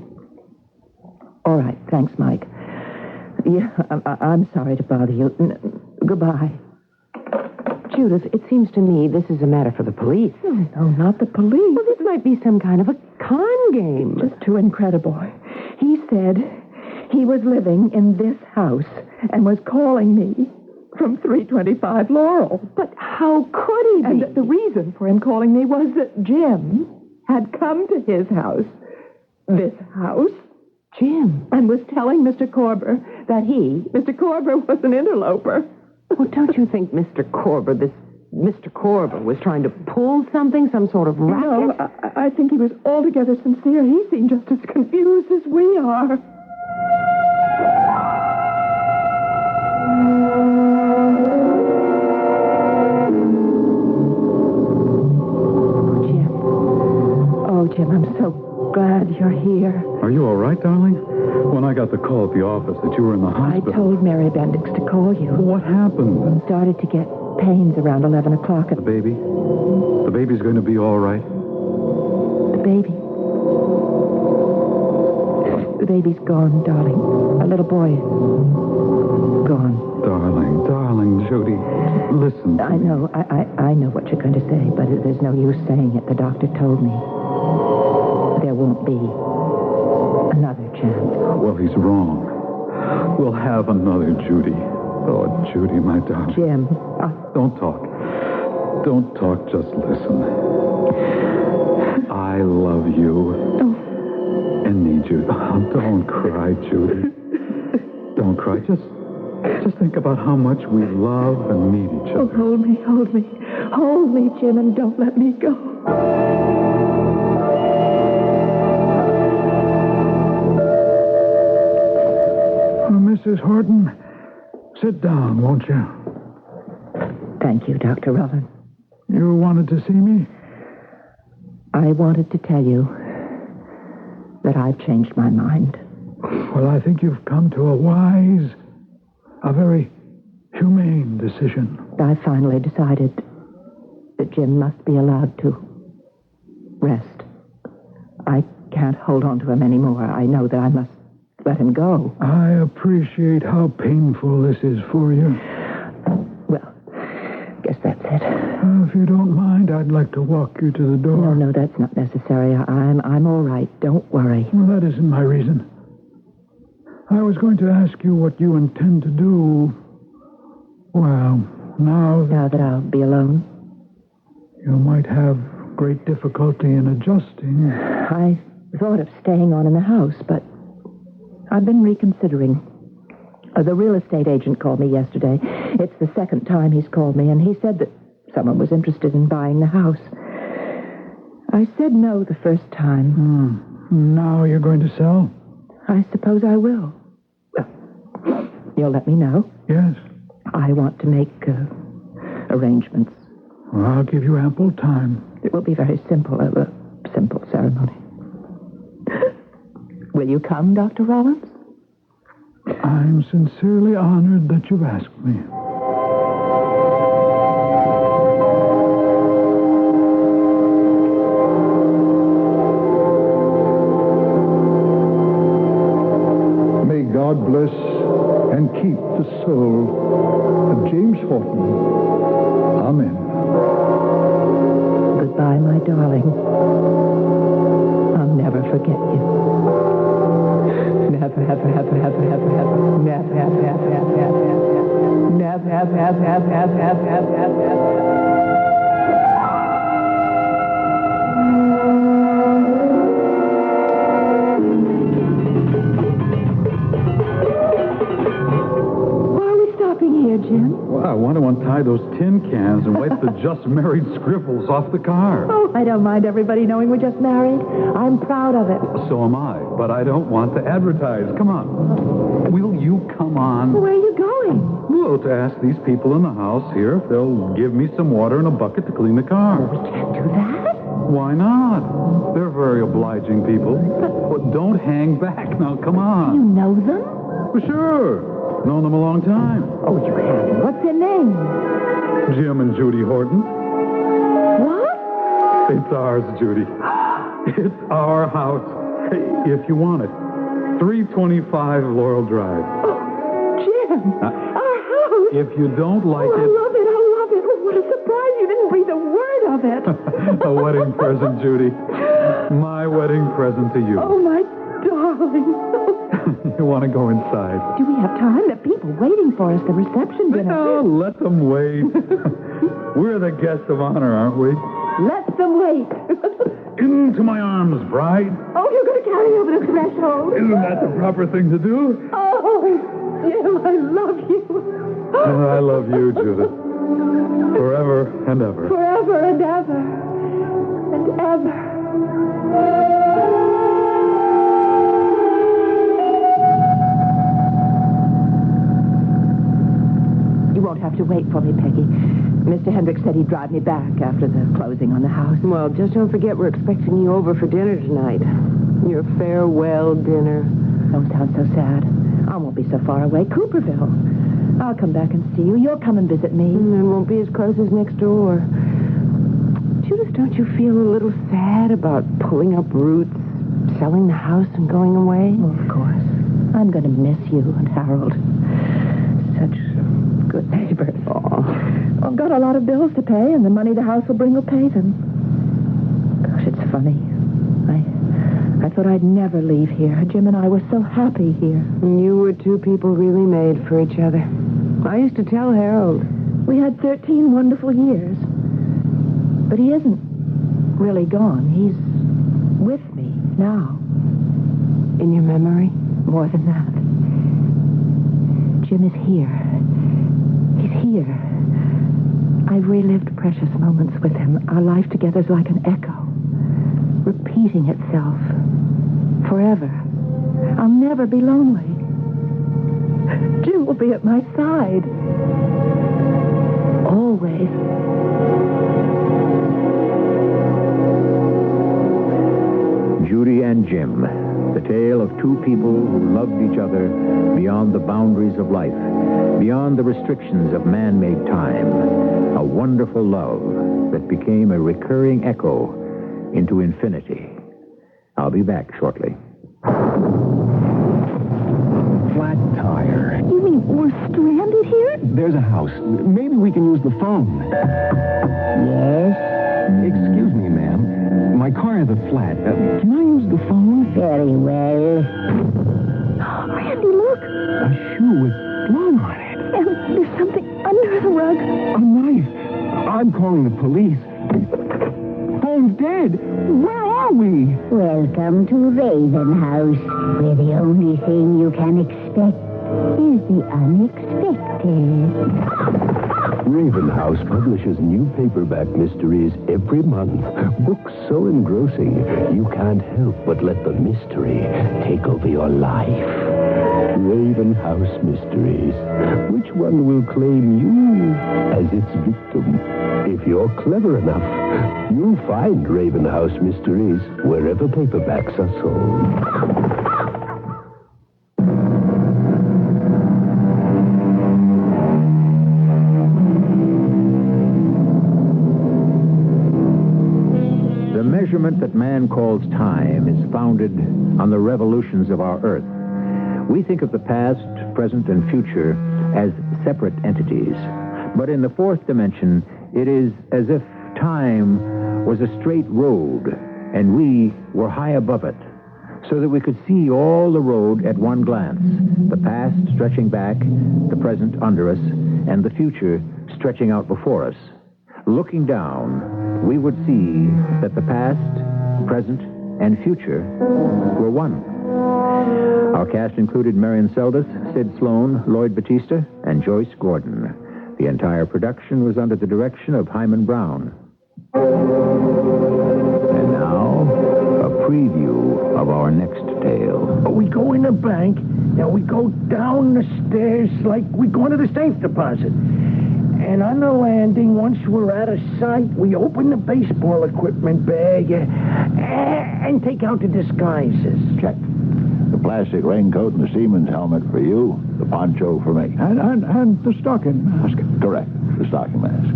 All right, thanks, Mike. Yeah, I'm sorry to bother you. Goodbye. Judith, it seems to me this is a matter for the police. No, not the police. Well, this might be some kind of a con game. Just too incredible. He said he was living in this house and was calling me from 325 Laurel. But how could he be? And the reason for him calling me was that Jim had come to his house, this house, Jim, and was telling Mr. Corber that Mr. Corber, was an interloper. Well, don't you think Mr. Corber was trying to pull something, some sort of racket? No, I think he was altogether sincere. He seemed just as confused as we are. Oh, Jim, I'm so glad you're here. Are you all right, darling? When I got the call at the office that you were in the hospital... I told Mary Bendix to call you. What happened? Started to get pains around 11 o'clock. The baby? The baby's going to be all right? The baby? The baby's gone, darling. A little boy. Gone. Darling, Judy, listen. I know. I know what you're going to say, but there's no use saying it. The doctor told me. There won't be another chance. Well, he's wrong. We'll have another Judy. Oh, Judy, my darling. Jim. Don't talk. Don't talk, just listen. I love you. And need you. Oh, don't cry, Judy. Don't cry. Just think about how much we love and need each other. Oh, hold me. Hold me, Jim, and don't let me go. Mrs. Horton, sit down, won't you? Thank you, Dr. Rutherford. You wanted to see me? I wanted to tell you that I've changed my mind. Well, I think you've come to a wise, a very humane decision. I finally decided that Jim must be allowed to rest. I can't hold on to him anymore. I know that I must let him go. I appreciate how painful this is for you. Well, guess that's it. If you don't mind, I'd like to walk you to the door. No, that's not necessary. I'm all right. Don't worry. Well, that isn't my reason. I was going to ask you what you intend to do. Well, now that I'll be alone, you might have great difficulty in adjusting. I thought of staying on in the house, but I've been reconsidering. The real estate agent called me yesterday. It's the second time he's called me, and he said that someone was interested in buying the house. I said no the first time. Now you're going to sell? I suppose I will. Well, you'll let me know? Yes. I want to make arrangements. Well, I'll give you ample time. It will be very simple, a simple ceremony. Will you come, Dr. Rollins? I'm sincerely honored that you've asked me. May God bless and keep the soul of James Horton. Amen. Goodbye, my darling. I'll never forget you. Never, ever, ever, ever, ever, ever. Never, ever, ever, ever, ever, ever. Never, ever, ever, ever, ever, ever, ever, ever. Here, Jim. Well, I want to untie those tin cans and wipe the just married scribbles off the car. Oh, I don't mind everybody knowing we're just married. I'm proud of it. So am I, but I don't want to advertise. Come on. Will you come on? Where are you going? Well, to ask these people in the house here if they'll give me some water and a bucket to clean the car. We can't do that. Why not? They're very obliging people. But don't hang back. Now, come on. You know them? For sure. Known them a long time. Oh, you haven't. What's their name? Jim and Judy Horton. What? It's ours, Judy. It's our house. If you want it. 325 Laurel Drive. Oh, Jim. Our house. If you don't like I love it. I love it. Oh, what a surprise. You didn't breathe a word of it. A wedding present, Judy. My wedding present to you. Oh, my darling. You want to go inside? Do we have time? There are people waiting for us. The reception dinner. Oh, let them wait. We're the guests of honor, aren't we? Let them wait. Into my arms, bride. Oh, you're going to carry me over the threshold. Isn't that the proper thing to do? Oh, Jim, I love you. And I love you, Judith. Forever and ever. Forever and ever. And ever. You won't have to wait for me, Peggy. Mr. Hendricks said he'd drive me back after the closing on the house. Well, just don't forget we're expecting you over for dinner tonight. Your farewell dinner. Don't sound so sad. I won't be so far away. Cooperville. I'll come back and see you. You'll come and visit me. It won't be as close as next door. Judith, don't you feel a little sad about pulling up roots, selling the house and going away? Well, of course. I'm going to miss you and Harold. Such good neighbors. Oh. I've got a lot of bills to pay, and the money the house will bring will pay them. Gosh, it's funny. I thought I'd never leave here. Jim and I were so happy here. You were two people really made for each other. I used to tell Harold. We had 13 wonderful years. But he isn't really gone. He's with me now. In your memory? More than that. Jim is here. He's here. I've relived precious moments with him. Our life together is like an echo, repeating itself forever. I'll never be lonely. Jim will be at my side. Always. Judy and Jim, the tale of two people who loved each other beyond the boundaries of life, beyond the restrictions of man-made time. A wonderful love that became a recurring echo into infinity. I'll be back shortly. Flat tire. You mean we're stranded here? There's a house. Maybe we can use the phone. Yes? Excuse me, ma'am. My car has a flat. Can I use the phone? Very well. Randy, look. A shoe with blood on it. And there's something under the rug. A knife. I'm calling the police. Phone's dead. Where are we? Welcome to Raven House, where the only thing you can expect is the unexpected. Raven House publishes new paperback mysteries every month. Books so engrossing, you can't help but let the mystery take over your life. Raven House Mysteries. Which one will claim you as its victim? If you're clever enough, you'll find Raven House Mysteries wherever paperbacks are sold. measurement that man calls time is founded on the revolutions of our Earth. We think of the past, present, and future as separate entities. But in the fourth dimension, it is as if time was a straight road, and we were high above it, so that we could see all the road at one glance, the past stretching back, the present under us, and the future stretching out before us. Looking down, we would see that the past, present, and future were one. Our cast included Marion Seldes, Sid Sloan, Lloyd Batista, and Joyce Gordon. The entire production was under the direction of Hyman Brown. And now, a preview of our next tale. We go in the bank, and we go down the stairs like we go into the safe deposit. And on the landing, once we're out of sight, we open the baseball equipment bag and take out the disguises. Check. The plastic raincoat and the seaman's helmet for you, the poncho for me. And the stocking mask. Correct, the stocking mask.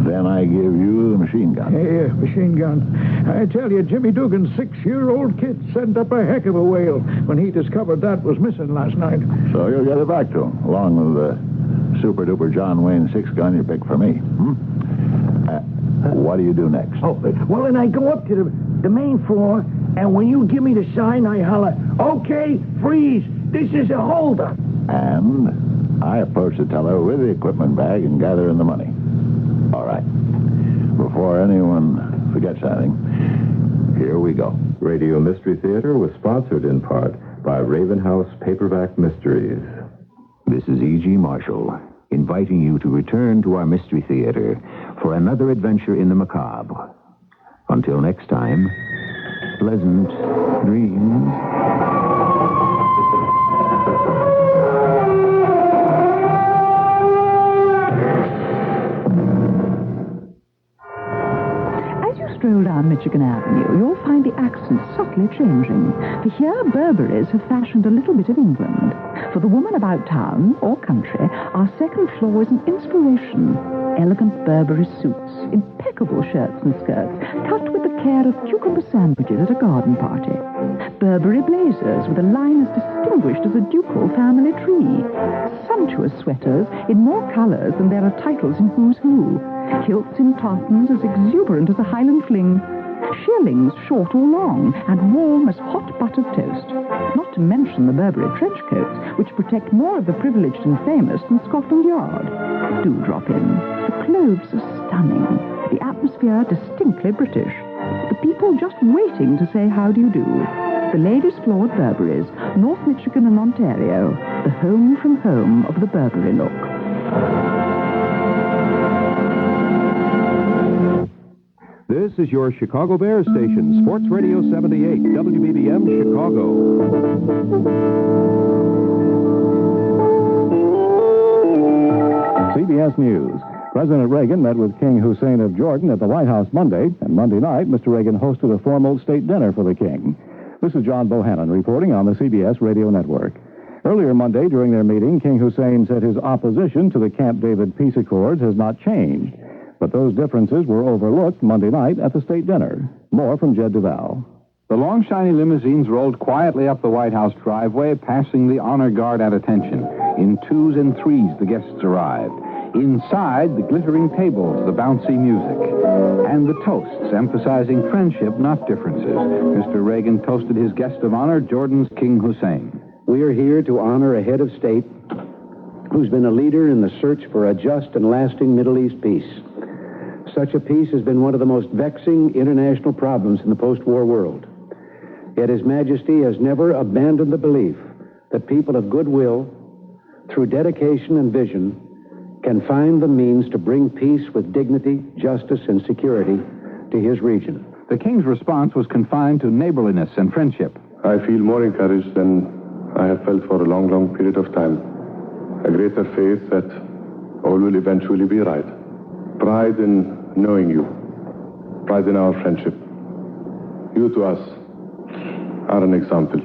Then I give you the machine gun. Yeah, machine gun. I tell you, Jimmy Dugan's 6-year-old kid sent up a heck of a wail when he discovered that was missing last night. So you'll get it back to him, along with the super-duper John Wayne 6-gun you picked for me. What do you do next? Oh, well, then I go up to the main floor, and when you give me the sign, I holler, "Okay, freeze, this is a holdup." And I approach the teller with the equipment bag and gather in the money. All right. Before anyone forgets anything, here we go. Radio Mystery Theater was sponsored in part by Raven House Paperback Mysteries. This is E.G. Marshall, inviting you to return to our Mystery Theater for another adventure in the macabre. Until next time, pleasant dreams. Stroll down Michigan Avenue, you'll find the accent subtly changing. For here, Burberrys have fashioned a little bit of England. For the woman about town or country, our second floor is an inspiration. Elegant Burberry suits, impeccable shirts and skirts, cut with the care of cucumber sandwiches at a garden party. Burberry blazers with a line as distinguished as a ducal family tree. Sumptuous sweaters in more colors than there are titles in Who's Who. Kilts in tartans as exuberant as a Highland fling. Shearlings short or long and warm as hot buttered toast. Not to mention the Burberry trench coats, which protect more of the privileged and famous than Scotland Yard. Do drop in. The clothes are stunning. The atmosphere distinctly British. The people just waiting to say how do you do. The ladies' floor at Burberry's, North Michigan and Ontario. The home from home of the Burberry look. This is your Chicago Bears station, Sports Radio 78, WBBM Chicago. CBS News. President Reagan met with King Hussein of Jordan at the White House Monday, and Monday night, Mr. Reagan hosted a formal state dinner for the king. This is John Bohannon reporting on the CBS Radio Network. Earlier Monday, during their meeting, King Hussein said his opposition to the Camp David peace accords has not changed. But those differences were overlooked Monday night at the state dinner. More from Jed Duval. The long, shiny limousines rolled quietly up the White House driveway, passing the honor guard at attention. In 2s and 3s, the guests arrived. Inside, the glittering tables, the bouncy music, and the toasts emphasizing friendship, not differences. Mr. Reagan toasted his guest of honor, Jordan's King Hussein. We are here to honor a head of state who's been a leader in the search for a just and lasting Middle East peace. Such a peace has been one of the most vexing international problems in the post-war world. Yet His Majesty has never abandoned the belief that people of goodwill, through dedication and vision, can find the means to bring peace with dignity, justice, and security to his region. The king's response was confined to neighborliness and friendship. I feel more encouraged than I have felt for a long, long period of time. A greater faith that all will eventually be right. Pride in knowing you. Pride in our friendship. You to us are an example.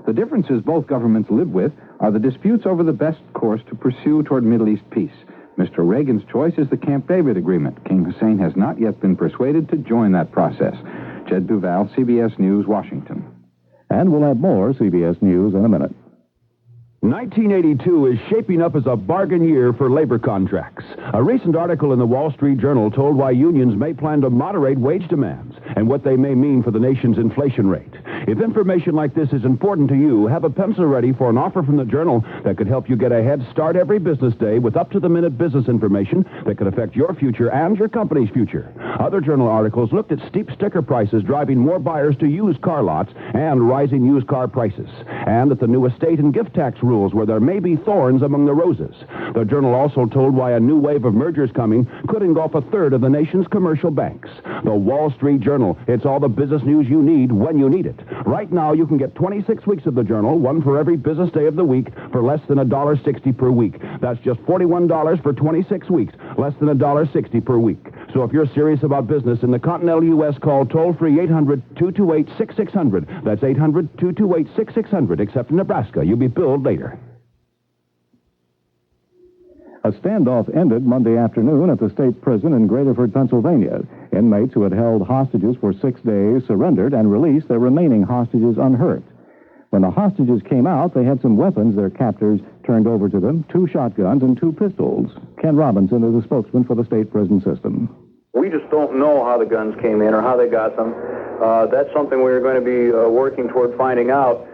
The differences both governments live with are the disputes over the best course to pursue toward Middle East peace. Mr. Reagan's choice is the Camp David agreement. King Hussein has not yet been persuaded to join that process. Jed Duval, CBS News, Washington. And we'll have more CBS News in a minute. 1982 is shaping up as a bargain year for labor contracts. A recent article in the Wall Street Journal told why unions may plan to moderate wage demands and what they may mean for the nation's inflation rate. If information like this is important to you, have a pencil ready for an offer from the Journal that could help you get a head start every business day with up-to-the-minute business information that could affect your future and your company's future. Other Journal articles looked at steep sticker prices driving more buyers to used car lots and rising used car prices, and at the new estate and gift tax rules where there may be thorns among the roses. The Journal also told why a new wave of mergers coming could engulf a third of the nation's commercial banks. The Wall Street Journal. It's all the business news you need when you need it. Right now, you can get 26 weeks of the Journal, one for every business day of the week, for less than $1.60 per week. That's just $41 for 26 weeks, less than $1.60 per week. So if you're serious about business in the continental U.S., call toll-free 800-228-6600. That's 800-228-6600, except in Nebraska. You'll be billed later. A standoff ended Monday afternoon at the state prison in Graterford, Pennsylvania. Inmates who had held hostages for 6 days surrendered and released their remaining hostages unhurt. When the hostages came out, they had some weapons their captors turned over to them, 2 shotguns and 2 pistols. Ken Robinson is a spokesman for the state prison system. We just don't know how the guns came in or how they got them. That's something we're going to be working toward finding out.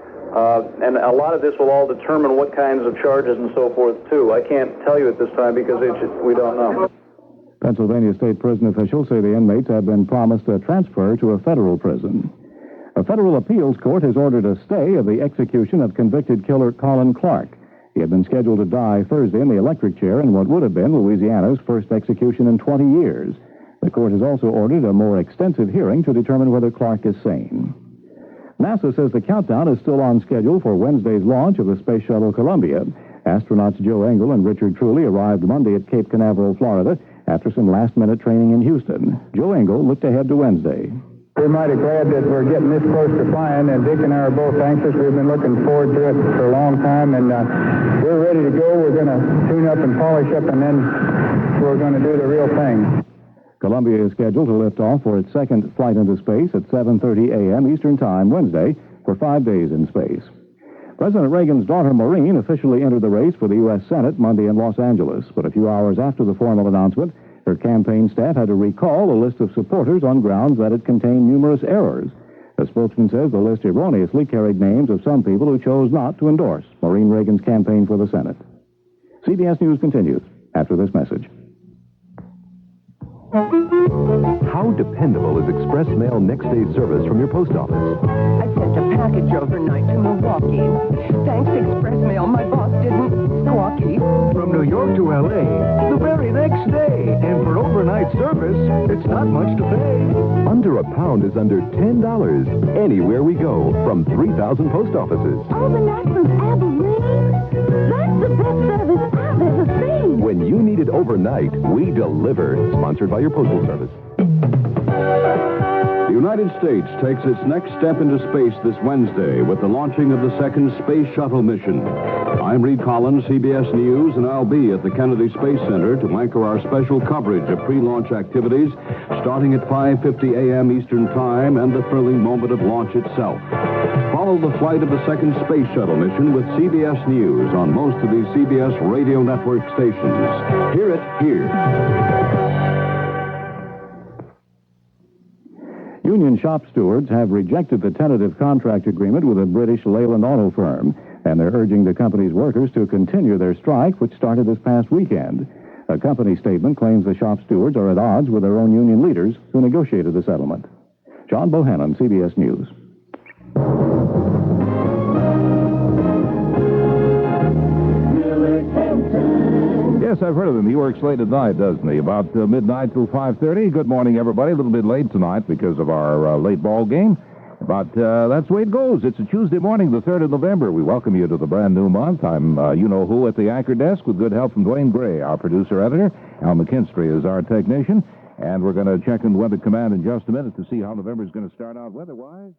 And a lot of this will all determine what kinds of charges and so forth, too. I can't tell you at this time because we don't know. Pennsylvania state prison officials say the inmates have been promised a transfer to a federal prison. A federal appeals court has ordered a stay of the execution of convicted killer Colin Clark. He had been scheduled to die Thursday in the electric chair in what would have been Louisiana's first execution in 20 years. The court has also ordered a more extensive hearing to determine whether Clark is sane. NASA says the countdown is still on schedule for Wednesday's launch of the Space Shuttle Columbia. Astronauts Joe Engle and Richard Truly arrived Monday at Cape Canaveral, Florida, after some last-minute training in Houston. Joe Engle looked ahead to Wednesday. We're mighty glad that we're getting this close to flying, and Dick and I are both anxious. We've been looking forward to it for a long time, and we're ready to go. We're going to tune up and polish up, and then we're going to do the real thing. Columbia is scheduled to lift off for its second flight into space at 7:30 a.m. Eastern Time Wednesday for 5 days in space. President Reagan's daughter Maureen officially entered the race for the U.S. Senate Monday in Los Angeles, but a few hours after the formal announcement, her campaign staff had to recall a list of supporters on grounds that it contained numerous errors. A spokesman says the list erroneously carried names of some people who chose not to endorse Maureen Reagan's campaign for the Senate. CBS News continues after this message. How dependable is express mail next-day service from your post office? I sent a package overnight to Milwaukee. Thanks to express mail, my boss didn't squawky. From New York to L.A., the very next day. And for overnight service, it's not much to pay. Under a pound is under $10 anywhere we go from 3,000 post offices. Overnight from Abilene? That's the best service I've ever seen. When you need it overnight, we deliver. Sponsored by your Postal Service. The United States takes its next step into space this Wednesday with the launching of the second Space Shuttle mission. I'm Reed Collins, CBS News, and I'll be at the Kennedy Space Center to anchor our special coverage of pre-launch activities starting at 5:50 a.m. Eastern Time and the thrilling moment of launch itself. Follow the flight of the second Space Shuttle mission with CBS News on most of the CBS radio network stations. Hear it here. Union shop stewards have rejected the tentative contract agreement with a British Leyland auto firm, and they're urging the company's workers to continue their strike, which started this past weekend. A company statement claims the shop stewards are at odds with their own union leaders who negotiated the settlement. John Bohannon, CBS News. Yes, I've heard of him. He works late at night, doesn't he? About midnight till 5:30. Good morning, everybody. A little bit late tonight because of our late ball game. But that's the way it goes. It's a Tuesday morning, the 3rd of November. We welcome you to the brand new month. I'm you-know-who at the anchor desk with good help from Dwayne Gray, our producer-editor. Al McKinstry is our technician. And we're going to check in Weather Command in just a minute to see how November is going to start out weather-wise.